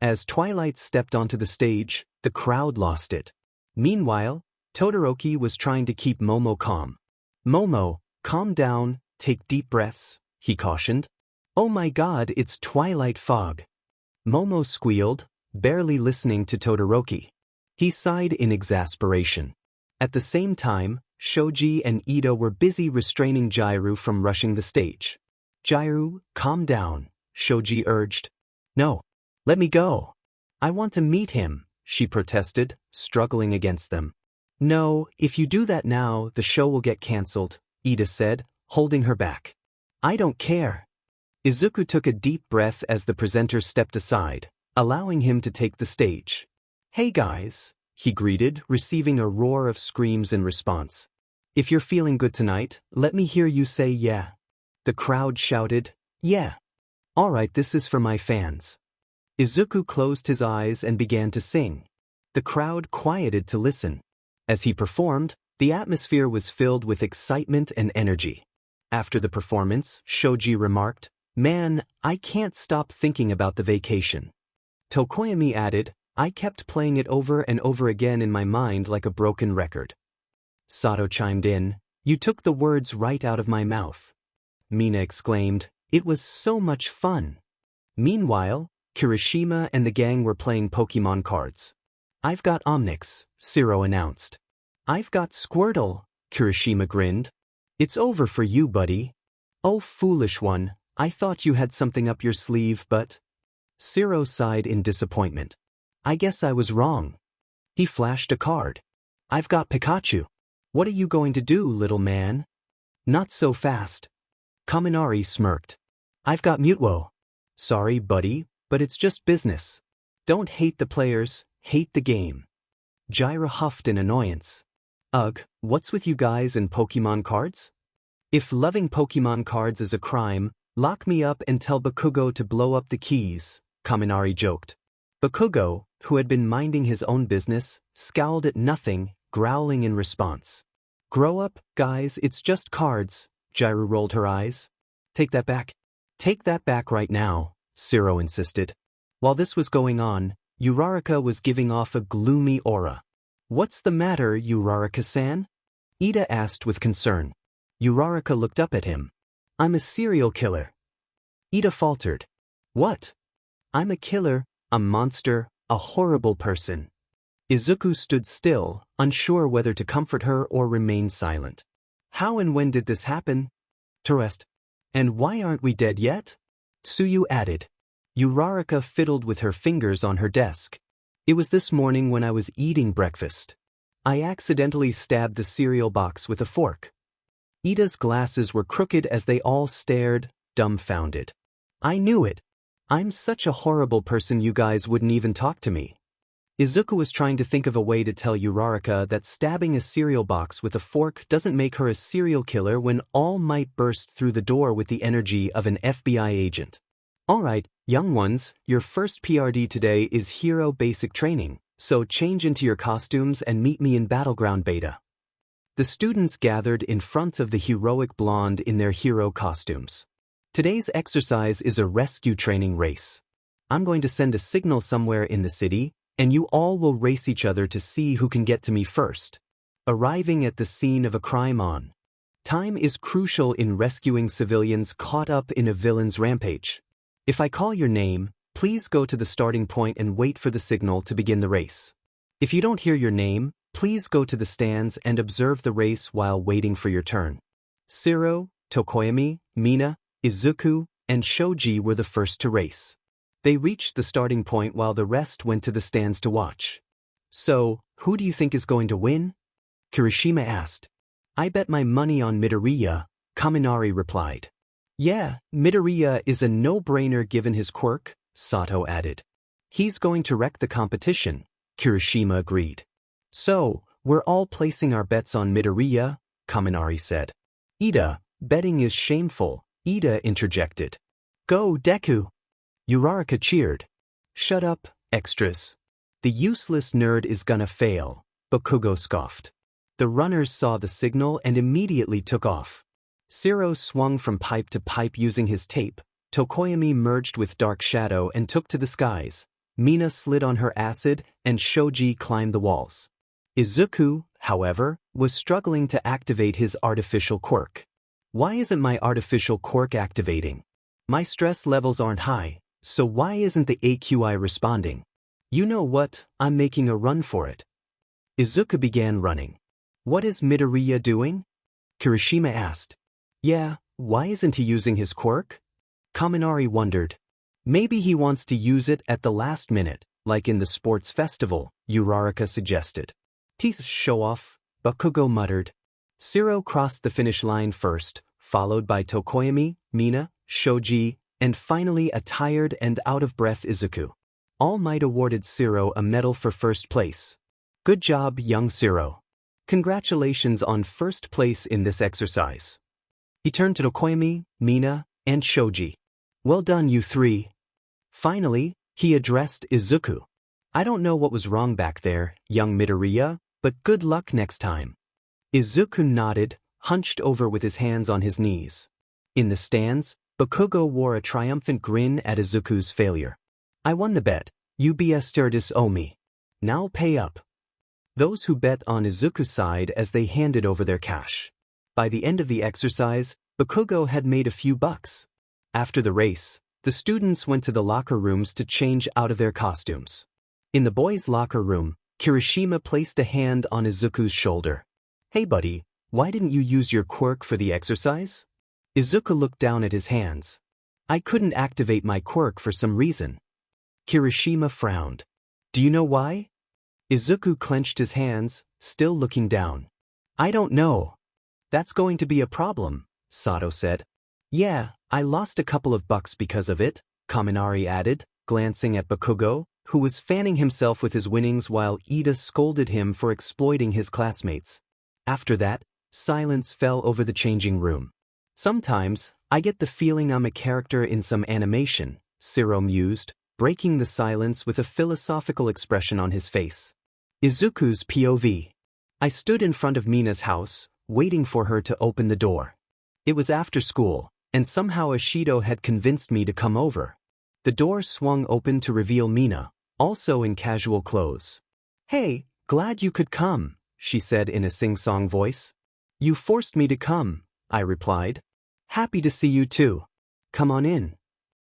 Speaker 1: As Twilight stepped onto the stage, the crowd lost it. Meanwhile, Todoroki was trying to keep Momo calm. "Momo, calm down, take deep breaths," he cautioned. "Oh my god, it's Twilight Fog." Momo squealed, barely listening to Todoroki. He sighed in exasperation. At the same time, Shoji and Ito were busy restraining Jairu from rushing the stage. "Jairu, calm down," Shoji urged. "No, let me go. I want to meet him," she protested, struggling against them. "No, if you do that now, the show will get cancelled," Ida said, holding her back. "I don't care." Izuku took a deep breath as the presenter stepped aside, allowing him to take the stage. "Hey guys, he greeted, receiving a roar of screams in response. If you're feeling good tonight, let me hear you say yeah. The crowd shouted, yeah. Alright, this is for my fans. Izuku closed his eyes and began to sing. The crowd quieted to listen. As he performed, the atmosphere was filled with excitement and energy. After the performance, Shoji remarked, "Man, I can't stop thinking about the vacation." Tokoyami added, "I kept playing it over and over again in my mind like a broken record." Sato chimed in, "You took the words right out of my mouth." Mina exclaimed, "It was so much fun." Meanwhile, Kirishima and the gang were playing Pokemon cards. "I've got Omnix," Siro announced. "I've got Squirtle," Kirishima grinned. "It's over for you, buddy." "Oh, foolish one, I thought you had something up your sleeve, but—" Siro sighed in disappointment. "I guess I was wrong." He flashed a card. "I've got Pikachu." "What are you going to do, little man?" "Not so fast." Kaminari smirked. "I've got Mutwo." "Sorry, buddy, but it's just business. Don't hate the players, hate the game." Jiraiya huffed in annoyance. "Ugh, what's with you guys and Pokemon cards? If loving Pokemon cards is a crime, lock me up and tell Bakugo to blow up the keys," Kaminari joked. Bakugo, who had been minding his own business, scowled at nothing, growling in response. "Grow up, guys, it's just cards." Jiraiya rolled her eyes. "Take that back. Take that back right now," Siro insisted. While this was going on, Uraraka was giving off a gloomy aura. "What's the matter, Uraraka-san?" Ida asked with concern. Uraraka looked up at him. "I'm a serial killer." Ida faltered. "What?" "I'm a killer, a monster, a horrible person." Izuku stood still, unsure whether to comfort her or remain silent. "How and when did this happen?" "Terest. And why aren't we dead yet?" Tsuyu added. Uraraka fiddled with her fingers on her desk. "It was this morning when I was eating breakfast. I accidentally stabbed the cereal box with a fork." Ida's glasses were crooked as they all stared, dumbfounded. "I knew it. I'm such a horrible person you guys wouldn't even talk to me." Izuku was trying to think of a way to tell Uraraka that stabbing a cereal box with a fork doesn't make her a serial killer when all might burst through the door with the energy of an FBI agent. "Alright, young ones, your first PRD today is Hero Basic Training, so change into your costumes and meet me in Battleground Beta." The students gathered in front of the heroic blonde in their hero costumes. "Today's exercise is a rescue training race. I'm going to send a signal somewhere in the city, and you all will race each other to see who can get to me first." Arriving at the scene of a crime on. Time is crucial in rescuing civilians caught up in a villain's rampage. If I call your name, please go to the starting point and wait for the signal to begin the race. If you don't hear your name, please go to the stands and observe the race while waiting for your turn. Siro, Tokoyami, Mina, Izuku, and Shoji were the first to race. They reached the starting point while the rest went to the stands to watch. "So, who do you think is going to win?" Kirishima asked. "I bet my money on Midoriya," Kaminari replied. "Yeah, Midoriya is a no-brainer given his quirk," Sato added. "He's going to wreck the competition," Kirishima agreed. "So, we're all placing our bets on Midoriya," Kaminari said. "Ida, betting is shameful," Ida interjected. "Go, Deku!" Uraraka cheered. "Shut up, extras. The useless nerd is gonna fail," Bakugo scoffed. The runners saw the signal and immediately took off. Siro swung from pipe to pipe using his tape, Tokoyami merged with Dark Shadow and took to the skies, Mina slid on her acid, and Shoji climbed the walls. Izuku, however, was struggling to activate his artificial quirk. "Why isn't my artificial quirk activating? My stress levels aren't high. So why isn't the AQI responding? You know what, I'm making a run for it." Izuku began running. "What is Midoriya doing?" Kirishima asked. "Yeah, why isn't he using his quirk?" Kaminari wondered. "Maybe he wants to use it at the last minute, like in the sports festival," Uraraka suggested. "Teeth show off," Bakugo muttered. Siro crossed the finish line first, followed by Tokoyami, Mina, Shoji, and finally a tired and out-of-breath Izuku. All Might awarded Siro a medal for first place. Good job, young Zero. Congratulations on first place in this exercise. He turned to Tokoyami, Mina, and Shoji. Well done, you three. Finally, he addressed Izuku. I don't know what was wrong back there, young Midoriya, but good luck next time. Izuku nodded, hunched over with his hands on his knees. In the stands, Bakugo wore a triumphant grin at Izuku's failure. I won the bet. UBS Sturdis owe me. Now pay up. Those who bet on Izuku's side as they handed over their cash. By the end of the exercise, Bakugo had made a few bucks. After the race, the students went to the locker rooms to change out of their costumes. In the boys' locker room, Kirishima placed a hand on Izuku's shoulder. Hey buddy, why didn't you use your quirk for the exercise? Izuku looked down at his hands. I couldn't activate my quirk for some reason. Kirishima frowned. Do you know why? Izuku clenched his hands, still looking down. I don't know. That's going to be a problem, Sato said. Yeah, I lost a couple of bucks because of it, Kaminari added, glancing at Bakugo, who was fanning himself with his winnings while Ida scolded him for exploiting his classmates. After that, silence fell over the changing room. Sometimes, I get the feeling I'm a character in some animation, Zero mused, breaking the silence with a philosophical expression on his face. Izuku's POV. I stood in front of Mina's house, waiting for her to open the door. It was after school, and somehow Ishido had convinced me to come over. The door swung open to reveal Mina, also in casual clothes. Hey, glad you could come, she said in a sing-song voice. You forced me to come, I replied. Happy to see you too. Come on in.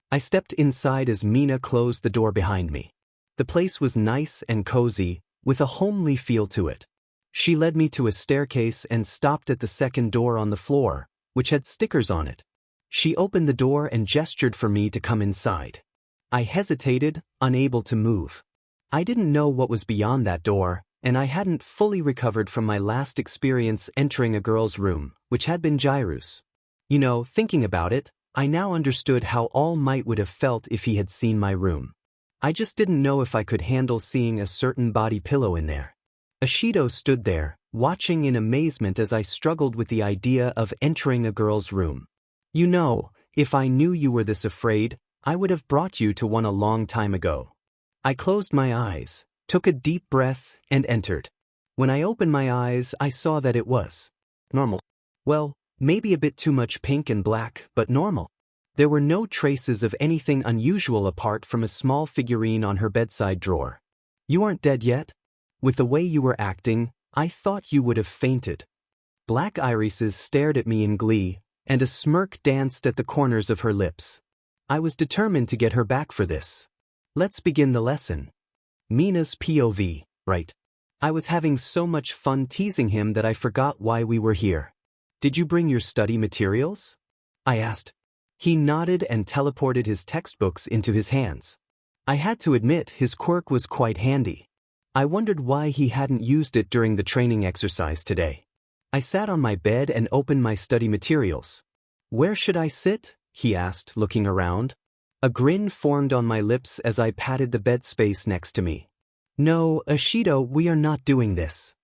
Speaker 1: I stepped inside as Mina closed the door behind me. The place was nice and cozy, with a homely feel to it. She led me to a staircase and stopped at the second door on the floor, which had stickers on it. She opened the door and gestured for me to come inside. I hesitated, unable to move. I didn't know what was beyond that door, and I hadn't fully recovered from my last experience entering a girl's room, which had been Jiru's. You know, thinking about it, I now understood how All Might would have felt if he had seen my room. I just didn't know if I could handle seeing a certain body pillow in there. Ishido stood there, watching in amazement as I struggled with the idea of entering a girl's room. You know, if I knew you were this afraid, I would have brought you to one a long time ago. I closed my eyes, took a deep breath, and entered. When I opened my eyes, I saw that it was normal. Well, maybe a bit too much pink and black, but normal. There were no traces of anything unusual apart from a small figurine on her bedside drawer. You aren't dead yet? With the way you were acting, I thought you would have fainted. Black irises stared at me in glee, and a smirk danced at the corners of her lips. I was determined to get her back for this. Let's begin the lesson. Mina's POV, right? I was having so much fun teasing him that I forgot why we were here. Did you bring your study materials? I asked. He nodded and teleported his textbooks into his hands. I had to admit his quirk was quite handy. I wondered why he hadn't used it during the training exercise today. I sat on my bed and opened my study materials. Where should I sit? He asked, looking around. A grin formed on my lips as I patted the bed space next to me. No, Ishido, we are not doing this.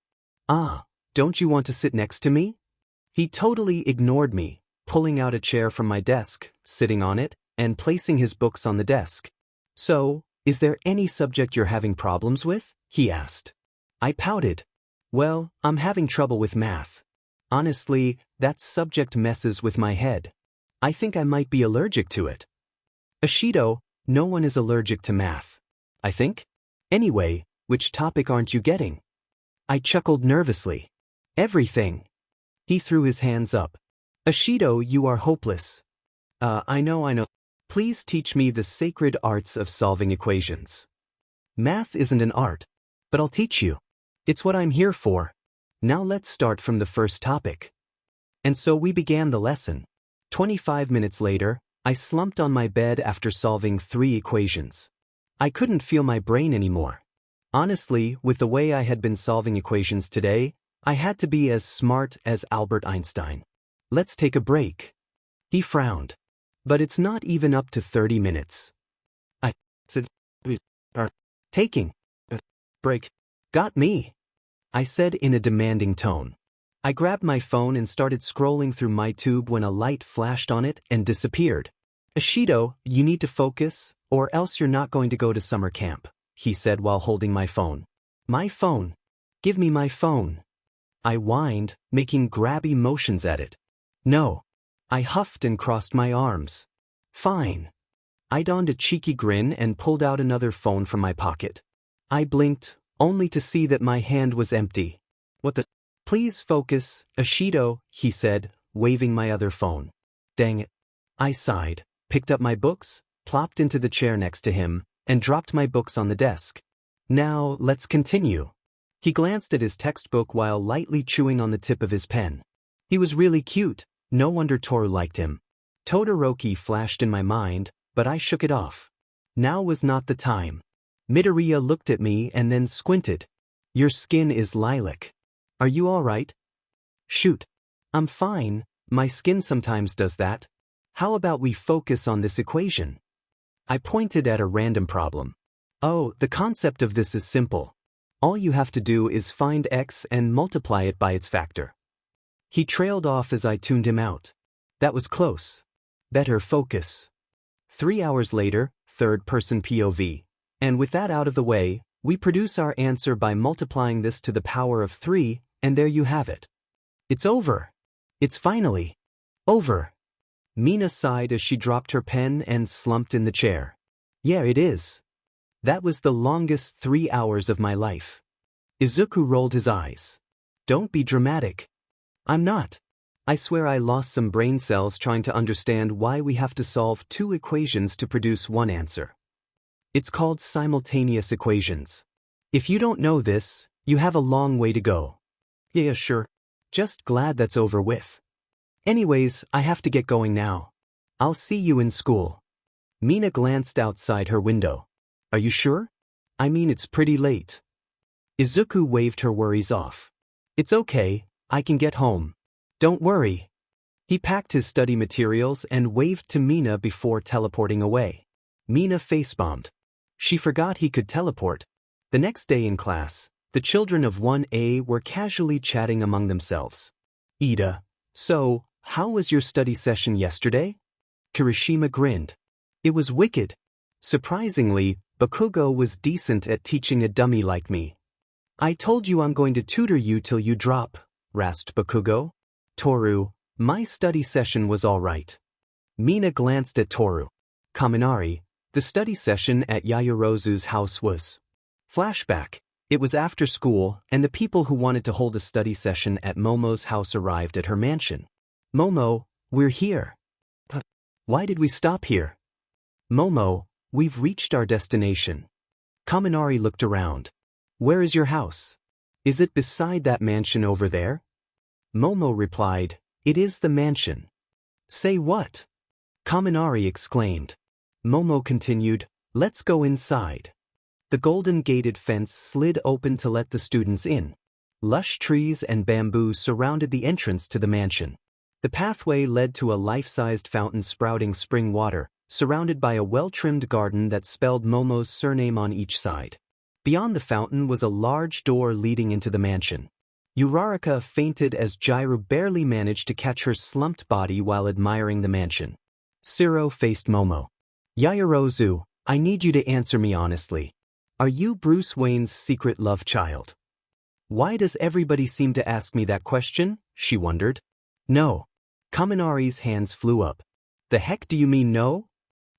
Speaker 1: Ah, don't you want to sit next to me? He totally ignored me, pulling out a chair from my desk, sitting on it, and placing his books on the desk. So, is there any subject you're having problems with? He asked. I pouted. Well, I'm having trouble with math. Honestly, that subject messes with my head. I think I might be allergic to it. Ishido, no one is allergic to math. I think? Anyway, which topic aren't you getting? I chuckled nervously. Everything. He threw his hands up. Ishido, you are hopeless. I know. Please teach me the sacred arts of solving equations. Math isn't an art, but I'll teach you. It's what I'm here for. Now let's start from the first topic. And so we began the lesson. 25 minutes later, I slumped on my bed after solving 3 equations. I couldn't feel my brain anymore. Honestly, with the way I had been solving equations today, I had to be as smart as Albert Einstein. Let's take a break. He frowned. But it's not even up to 30 minutes. I said, we are taking a break. Got me, I said in a demanding tone. I grabbed my phone and started scrolling through my tube when a light flashed on it and disappeared. Ishido, you need to focus, or else you're not going to go to summer camp, he said while holding my phone. My phone. Give me my phone. I whined, making grabby motions at it. No. I huffed and crossed my arms. Fine. I donned a cheeky grin and pulled out another phone from my pocket. I blinked, only to see that my hand was empty. What the? Please focus, Ishido, he said, waving my other phone. Dang it. I sighed, picked up my books, plopped into the chair next to him, and dropped my books on the desk. Now, let's continue. He glanced at his textbook while lightly chewing on the tip of his pen. He was really cute, no wonder Toru liked him. Todoroki flashed in my mind, but I shook it off. Now was not the time. Midoriya looked at me and then squinted. Your skin is lilac. Are you all right? Shoot. I'm fine, my skin sometimes does that. How about we focus on this equation? I pointed at a random problem. Oh, the concept of this is simple. All you have to do is find x and multiply it by its factor. He trailed off as I tuned him out. That was close. Better focus. 3 hours later, third-person POV. And with that out of the way, we produce our answer by multiplying this to the power of 3, and there you have it. It's over. It's finally over. Mina sighed as she dropped her pen and slumped in the chair. Yeah, it is. That was the longest 3 hours of my life. Izuku rolled his eyes. Don't be dramatic. I'm not. I swear I lost some brain cells trying to understand why we have to solve 2 equations to produce one answer. It's called simultaneous equations. If you don't know this, you have a long way to go. Yeah, sure. Just glad that's over with. Anyways, I have to get going now. I'll see you in school. Mina glanced outside her window. Are you sure? I mean, it's pretty late. Izuku waved her worries off. It's okay, I can get home. Don't worry. He packed his study materials and waved to Mina before teleporting away. Mina face-bombed. She forgot he could teleport. The next day in class, the children of 1A were casually chatting among themselves. Ida, so, how was your study session yesterday? Kirishima grinned. It was wicked. Surprisingly, Bakugo was decent at teaching a dummy like me. I told you I'm going to tutor you till you drop, rasped Bakugo. Toru, my study session was all right. Mina glanced at Toru. Kaminari, the study session at Yaoyorozu's house was. Flashback. It was after school, and the people who wanted to hold a study session at Momo's house arrived at her mansion. Momo, we're here. Why did we stop here? Momo, we've reached our destination. Kaminari looked around. Where is your house? Is it beside that mansion over there? Momo replied, it is the mansion. Say what? Kaminari exclaimed. Momo continued, let's go inside. The golden gated fence slid open to let the students in. Lush trees and bamboo surrounded the entrance to the mansion. The pathway led to a life-sized fountain sprouting spring water, surrounded by a well-trimmed garden that spelled Momo's surname on each side. Beyond the fountain was a large door leading into the mansion. Uraraka fainted as Jairu barely managed to catch her slumped body while admiring the mansion. Siro faced Momo. Yaoyorozu, I need you to answer me honestly. Are you Bruce Wayne's secret love child? Why does everybody seem to ask me that question? She wondered. No. Kaminari's hands flew up. The heck do you mean no?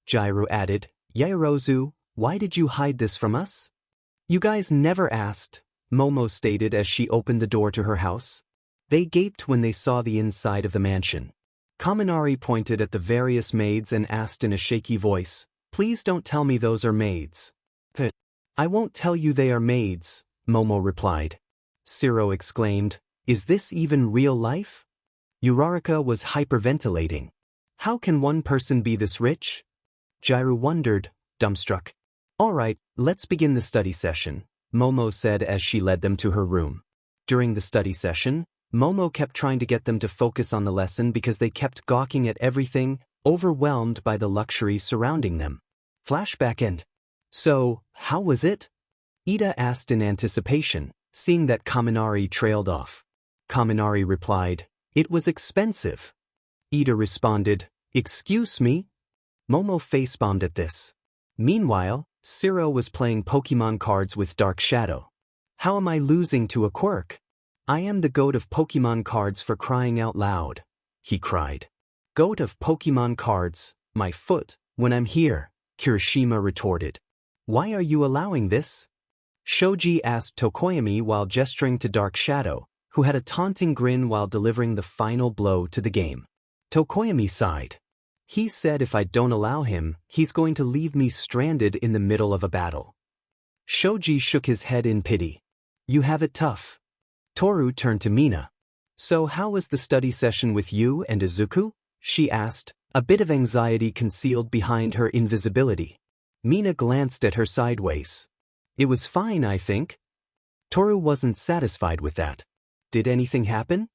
Speaker 1: Jairu added, Yaoyorozu, why did you hide this from us? You guys never asked, Momo stated as she opened the door to her house. They gaped when they saw the inside of the mansion. Kaminari pointed at the various maids and asked in a shaky voice, please don't tell me those are maids. I won't tell you they are maids, Momo replied. Siro exclaimed, is this even real life? Uraraka was hyperventilating. How can one person be this rich? Jairu wondered, dumbstruck. All right, let's begin the study session, Momo said as she led them to her room. During the study session, Momo kept trying to get them to focus on the lesson because they kept gawking at everything, overwhelmed by the luxury surrounding them. Flashback end. So, how was it? Ida asked in anticipation, seeing that Kaminari trailed off. Kaminari replied, "It was expensive." Ida responded, "Excuse me?" Momo face-bombed at this. Meanwhile, Siro was playing Pokemon cards with Dark Shadow. "How am I losing to a quirk? I am the GOAT of Pokemon cards for crying out loud," he cried. "GOAT of Pokemon cards, my foot, when I'm here," Kirishima retorted. "Why are you allowing this?" Shoji asked Tokoyami while gesturing to Dark Shadow, who had a taunting grin while delivering the final blow to the game. Tokoyami sighed. "He said if I don't allow him, he's going to leave me stranded in the middle of a battle." Shoji shook his head in pity. "You have it tough." Toru turned to Mina. "So how was the study session with you and Izuku?" she asked, a bit of anxiety concealed behind her invisibility. Mina glanced at her sideways. "It was fine, I think." Toru wasn't satisfied with that. "Did anything happen?"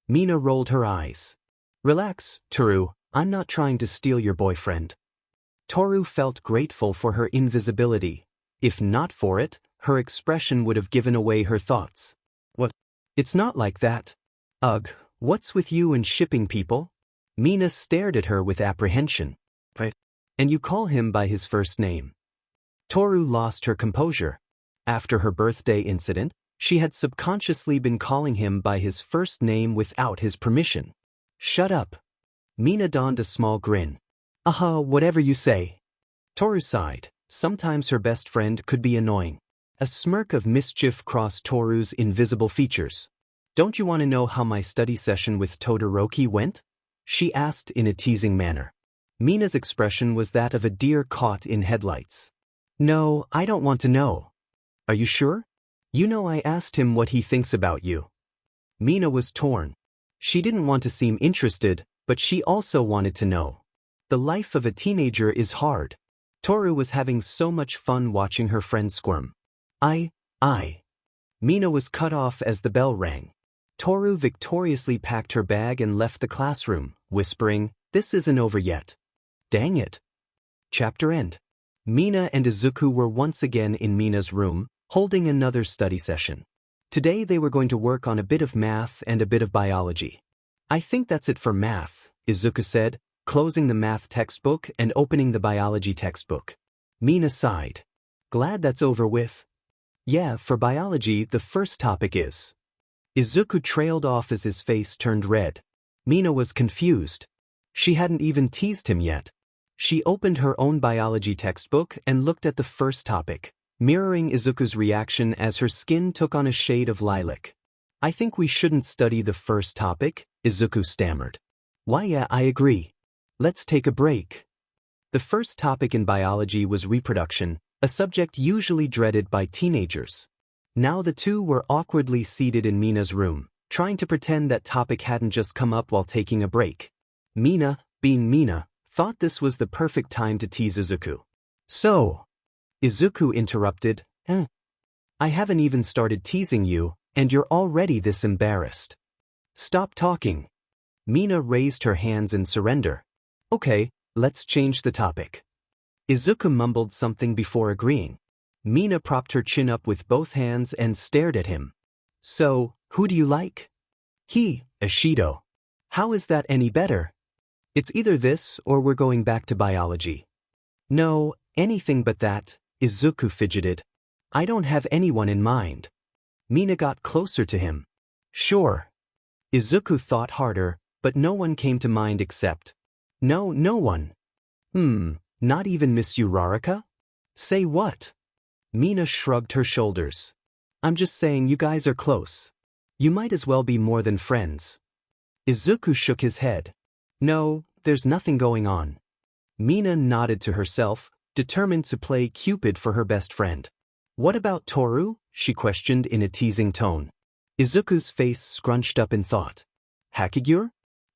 Speaker 1: Mina rolled her eyes. "Relax, Toru, I'm not trying to steal your boyfriend." Toru felt grateful for her invisibility. If not for it, her expression would have given away her thoughts. "What? It's not like that." "Ugh, what's with you and shipping people?" Mina stared at her with apprehension. "Right. And you call him by his first name." Toru lost her composure. After her birthday incident, she had subconsciously been calling him by his first name without his permission. "Shut up." Mina donned a small grin. Whatever you say." Toru sighed. Sometimes her best friend could be annoying. A smirk of mischief crossed Toru's invisible features. "Don't you want to know how my study session with Todoroki went?" she asked in a teasing manner. Mina's expression was that of a deer caught in headlights. "No, I don't want to know." "Are you sure? You know I asked him what he thinks about you." Mina was torn. She didn't want to seem interested, but she also wanted to know. The life of a teenager is hard. Toru was having so much fun watching her friend squirm. I. Mina was cut off as the bell rang. Toru victoriously packed her bag and left the classroom, whispering, "This isn't over yet." Dang it. Chapter end. Mina and Izuku were once again in Mina's room, holding another study session. Today they were going to work on a bit of math and a bit of biology. "I think that's it for math," Izuku said, closing the math textbook and opening the biology textbook. Mina sighed. "Glad that's over with." "Yeah, for biology, the first topic is." Izuku trailed off as his face turned red. Mina was confused. She hadn't even teased him yet. She opened her own biology textbook and looked at the first topic, mirroring Izuku's reaction as her skin took on a shade of lilac. "I think we shouldn't study the first topic," Izuku stammered. "Why, yeah, I agree. Let's take a break." The first topic in biology was reproduction, a subject usually dreaded by teenagers. Now the two were awkwardly seated in Mina's room, trying to pretend that topic hadn't just come up while taking a break. Mina, being Mina, thought this was the perfect time to tease Izuku. "So," Izuku interrupted, "I haven't even started teasing you, and you're already this embarrassed." "Stop talking." Mina raised her hands in surrender. "Okay, let's change the topic." Izuku mumbled something before agreeing. Mina propped her chin up with both hands and stared at him. "So, who do you like?" "He, Ashido." "How is that any better?" "It's either this or we're going back to biology." "No, anything but that," Izuku fidgeted. "I don't have anyone in mind." Mina got closer to him. "Sure." Izuku thought harder, but no one came to mind except. No one. Not even Miss Uraraka?" "Say what?" Mina shrugged her shoulders. "I'm just saying you guys are close. You might as well be more than friends." Izuku shook his head. "No, there's nothing going on." Mina nodded to herself, determined to play Cupid for her best friend. "What about Toru?" she questioned in a teasing tone. Izuku's face scrunched up in thought. "Hakigure?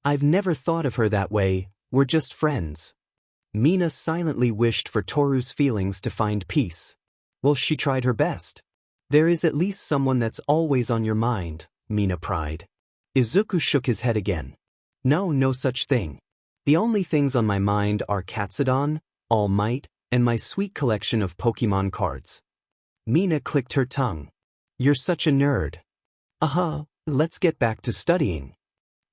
Speaker 1: I've never thought of her that way, we're just friends." Mina silently wished for Toru's feelings to find peace. Well, she tried her best. "There is at least someone that's always on your mind," Mina pried. Izuku shook his head again. No such thing. The only things on my mind are Katsudon, All Might, and my sweet collection of Pokemon cards." Mina clicked her tongue. You're such a nerd. Let's get back to studying.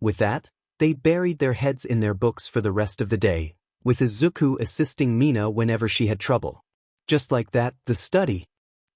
Speaker 1: With that, they buried their heads in their books for the rest of the day, with Izuku assisting Mina whenever she had trouble. Just like that, the study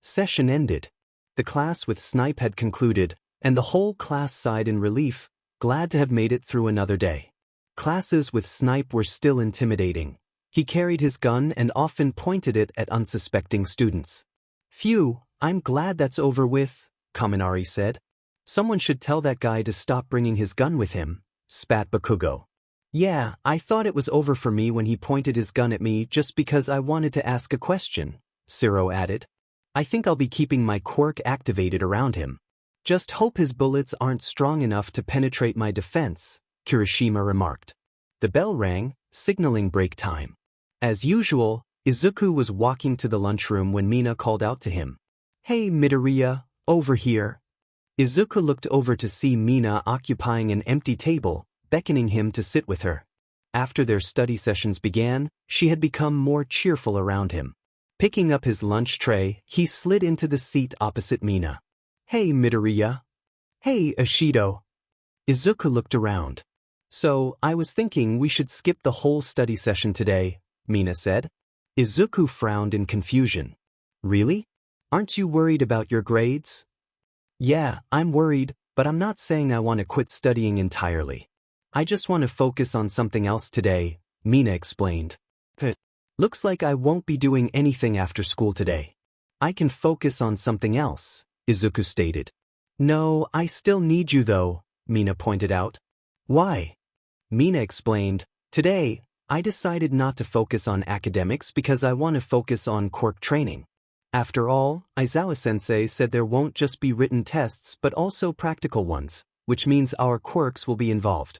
Speaker 1: session ended. The class with Snipe had concluded, and the whole class sighed in relief, glad to have made it through another day. Classes with Snipe were still intimidating. He carried his gun and often pointed it at unsuspecting students. Phew, I'm glad that's over with, Kaminari said. Someone should tell that guy to stop bringing his gun with him, spat Bakugo. Yeah, I thought it was over for me when he pointed his gun at me just because I wanted to ask a question, Siro added. I think I'll be keeping my quirk activated around him. Just hope his bullets aren't strong enough to penetrate my defense, Kirishima remarked. The bell rang, signaling break time. As usual, Izuku was walking to the lunchroom when Mina called out to him. Hey Midoriya, over here. Izuku looked over to see Mina occupying an empty table, beckoning him to sit with her. After their study sessions began, she had become more cheerful around him. Picking up his lunch tray, he slid into the seat opposite Mina. Hey Midoriya. Hey Ishido. Izuku looked around. So, I was thinking we should skip the whole study session today, Mina said. Izuku frowned in confusion. Really? Aren't you worried about your grades? Yeah, I'm worried, but I'm not saying I want to quit studying entirely. I just want to focus on something else today, Mina explained. Looks like I won't be doing anything after school today. I can focus on something else, Izuku stated. No, I still need you though, Mina pointed out. Why? Mina explained, today, I decided not to focus on academics because I want to focus on quirk training. After all, Aizawa-sensei said there won't just be written tests but also practical ones, which means our quirks will be involved.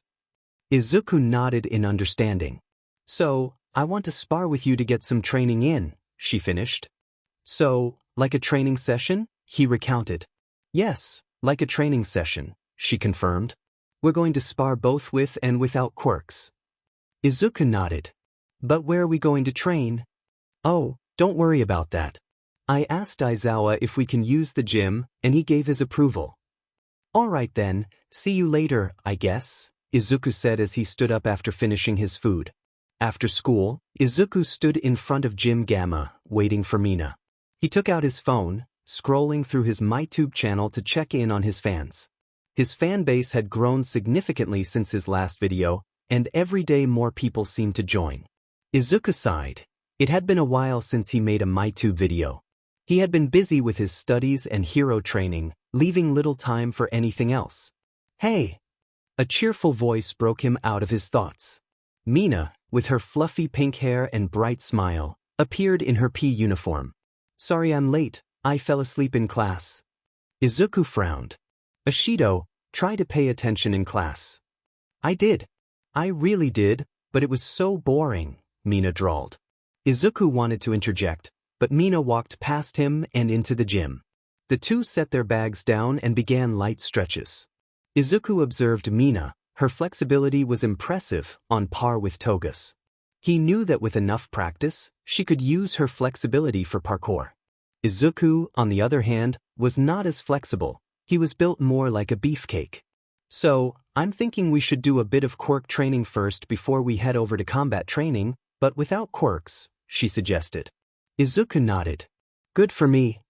Speaker 1: Izuku nodded in understanding. So, I want to spar with you to get some training in, she finished. So, like a training session? He recounted. Yes, like a training session, she confirmed. We're going to spar both with and without quirks. Izuku nodded. But where are we going to train? Oh, don't worry about that. I asked Aizawa if we can use the gym, and he gave his approval. All right then, see you later, I guess, Izuku said as he stood up after finishing his food. After school, Izuku stood in front of Gym Gamma, waiting for Mina. He took out his phone, scrolling through his MyTube channel to check in on his fans. His fan base had grown significantly since his last video, and every day more people seemed to join. Izuku sighed. It had been a while since he made a MyTube video. He had been busy with his studies and hero training, leaving little time for anything else. Hey! A cheerful voice broke him out of his thoughts. Mina, with her fluffy pink hair and bright smile, appeared in her P uniform. Sorry I'm late, I fell asleep in class. Izuku frowned. Ishido, try to pay attention in class. I did. I really did, but it was so boring, Mina drawled. Izuku wanted to interject, but Mina walked past him and into the gym. The two set their bags down and began light stretches. Izuku observed Mina. Her flexibility was impressive, on par with Toga's. He knew that with enough practice, she could use her flexibility for parkour. Izuku, on the other hand, was not as flexible. He was built more like a beefcake. So, I'm thinking we should do a bit of quirk training first before we head over to combat training, but without quirks, she suggested. Izuku nodded. Good for me.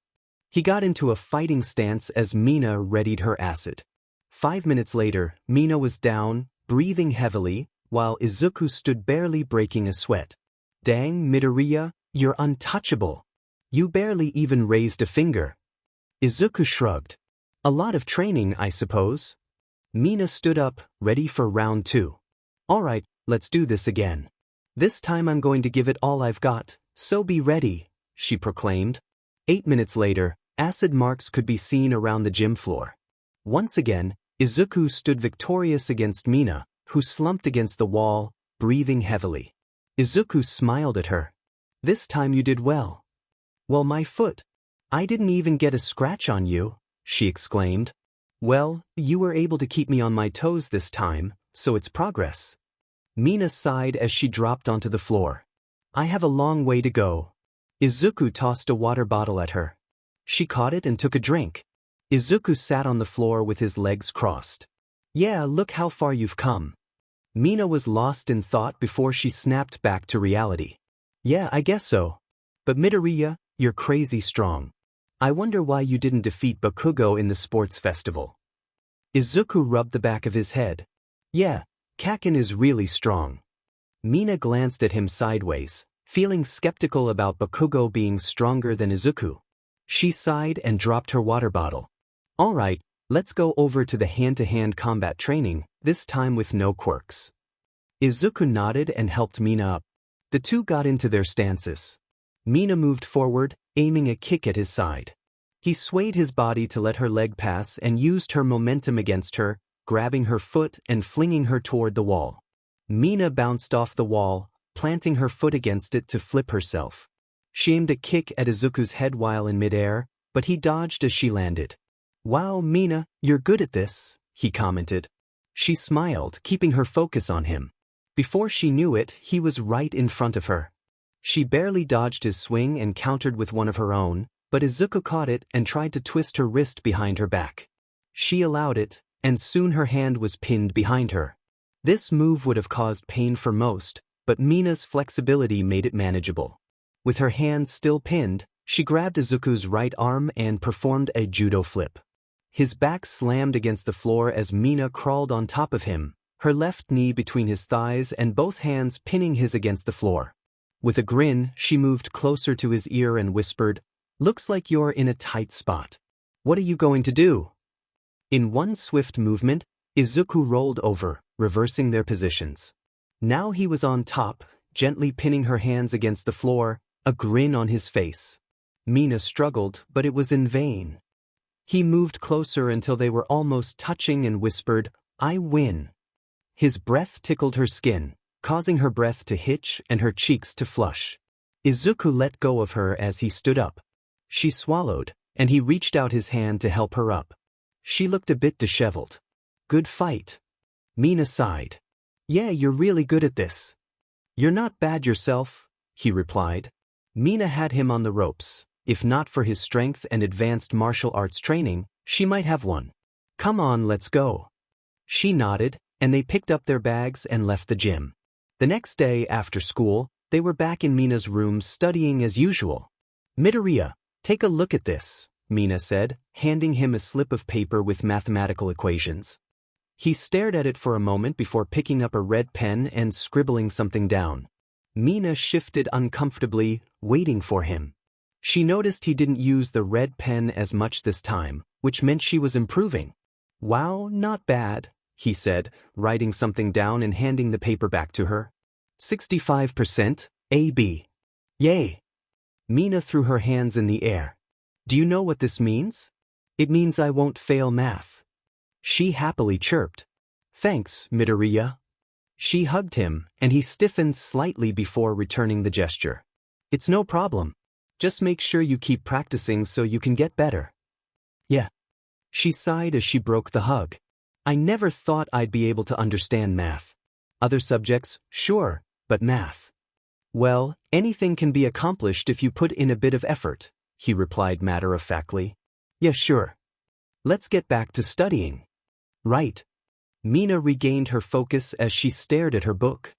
Speaker 1: He got into a fighting stance as Mina readied her acid. 5 minutes later, Mina was down, breathing heavily, while Izuku stood barely breaking a sweat. Dang, Midoriya, you're untouchable. You barely even raised a finger. Izuku shrugged. A lot of training, I suppose. Mina stood up, ready for round 2. All right, let's do this again. This time I'm going to give it all I've got, so be ready, she proclaimed. 8 minutes later, acid marks could be seen around the gym floor. Once again, Izuku stood victorious against Mina, who slumped against the wall, breathing heavily. Izuku smiled at her. This time you did well. Well, my foot. I didn't even get a scratch on you, she exclaimed. Well, you were able to keep me on my toes this time, so it's progress. Mina sighed as she dropped onto the floor. I have a long way to go. Izuku tossed a water bottle at her. She caught it and took a drink. Izuku sat on the floor with his legs crossed. Yeah, look how far you've come. Mina was lost in thought before she snapped back to reality. Yeah, I guess so. But Midoriya, you're crazy strong. I wonder why you didn't defeat Bakugo in the sports festival. Izuku rubbed the back of his head. Yeah, Kakin is really strong. Mina glanced at him sideways, feeling skeptical about Bakugo being stronger than Izuku. She sighed and dropped her water bottle. Alright, let's go over to the hand-to-hand combat training, this time with no quirks. Izuku nodded and helped Mina up. The two got into their stances. Mina moved forward, aiming a kick at his side. He swayed his body to let her leg pass and used her momentum against her, grabbing her foot and flinging her toward the wall. Mina bounced off the wall, planting her foot against it to flip herself. She aimed a kick at Izuku's head while in midair, but he dodged as she landed. Wow, Mina, you're good at this, he commented. She smiled, keeping her focus on him. Before she knew it, he was right in front of her. She barely dodged his swing and countered with one of her own, but Izuku caught it and tried to twist her wrist behind her back. She allowed it, and soon her hand was pinned behind her. This move would have caused pain for most, but Mina's flexibility made it manageable. With her hands still pinned, she grabbed Izuku's right arm and performed a judo flip. His back slammed against the floor as Mina crawled on top of him, her left knee between his thighs and both hands pinning his against the floor. With a grin, she moved closer to his ear and whispered, "Looks like you're in a tight spot. What are you going to do?" In one swift movement, Izuku rolled over, reversing their positions. Now he was on top, gently pinning her hands against the floor, a grin on his face. Mina struggled, but it was in vain. He moved closer until they were almost touching and whispered, "I win." His breath tickled her skin, causing her breath to hitch and her cheeks to flush. Izuku let go of her as he stood up. She swallowed, and he reached out his hand to help her up. She looked a bit disheveled. "Good fight." Mina sighed. "Yeah, you're really good at this." "You're not bad yourself," he replied. Mina had him on the ropes. If not for his strength and advanced martial arts training, she might have won. "Come on, let's go." She nodded, and they picked up their bags and left the gym. The next day, after school, they were back in Mina's room studying as usual. "Midoriya, take a look at this," Mina said, handing him a slip of paper with mathematical equations. He stared at it for a moment before picking up a red pen and scribbling something down. Mina shifted uncomfortably, waiting for him. She noticed he didn't use the red pen as much this time, which meant she was improving. "Wow, not bad," he said, writing something down and handing the paper back to her. 65%, AB. Yay! Mina threw her hands in the air. "Do you know what this means?" "It means I won't fail math." She happily chirped. "Thanks, Midoriya." She hugged him, and he stiffened slightly before returning the gesture. "It's no problem. Just make sure you keep practicing so you can get better." "Yeah." She sighed as she broke the hug. "I never thought I'd be able to understand math. Other subjects, sure, but math. Well, anything can be accomplished if you put in a bit of effort," he replied matter-of-factly. "Yeah, sure. Let's get back to studying." "Right." Mina regained her focus as she stared at her book.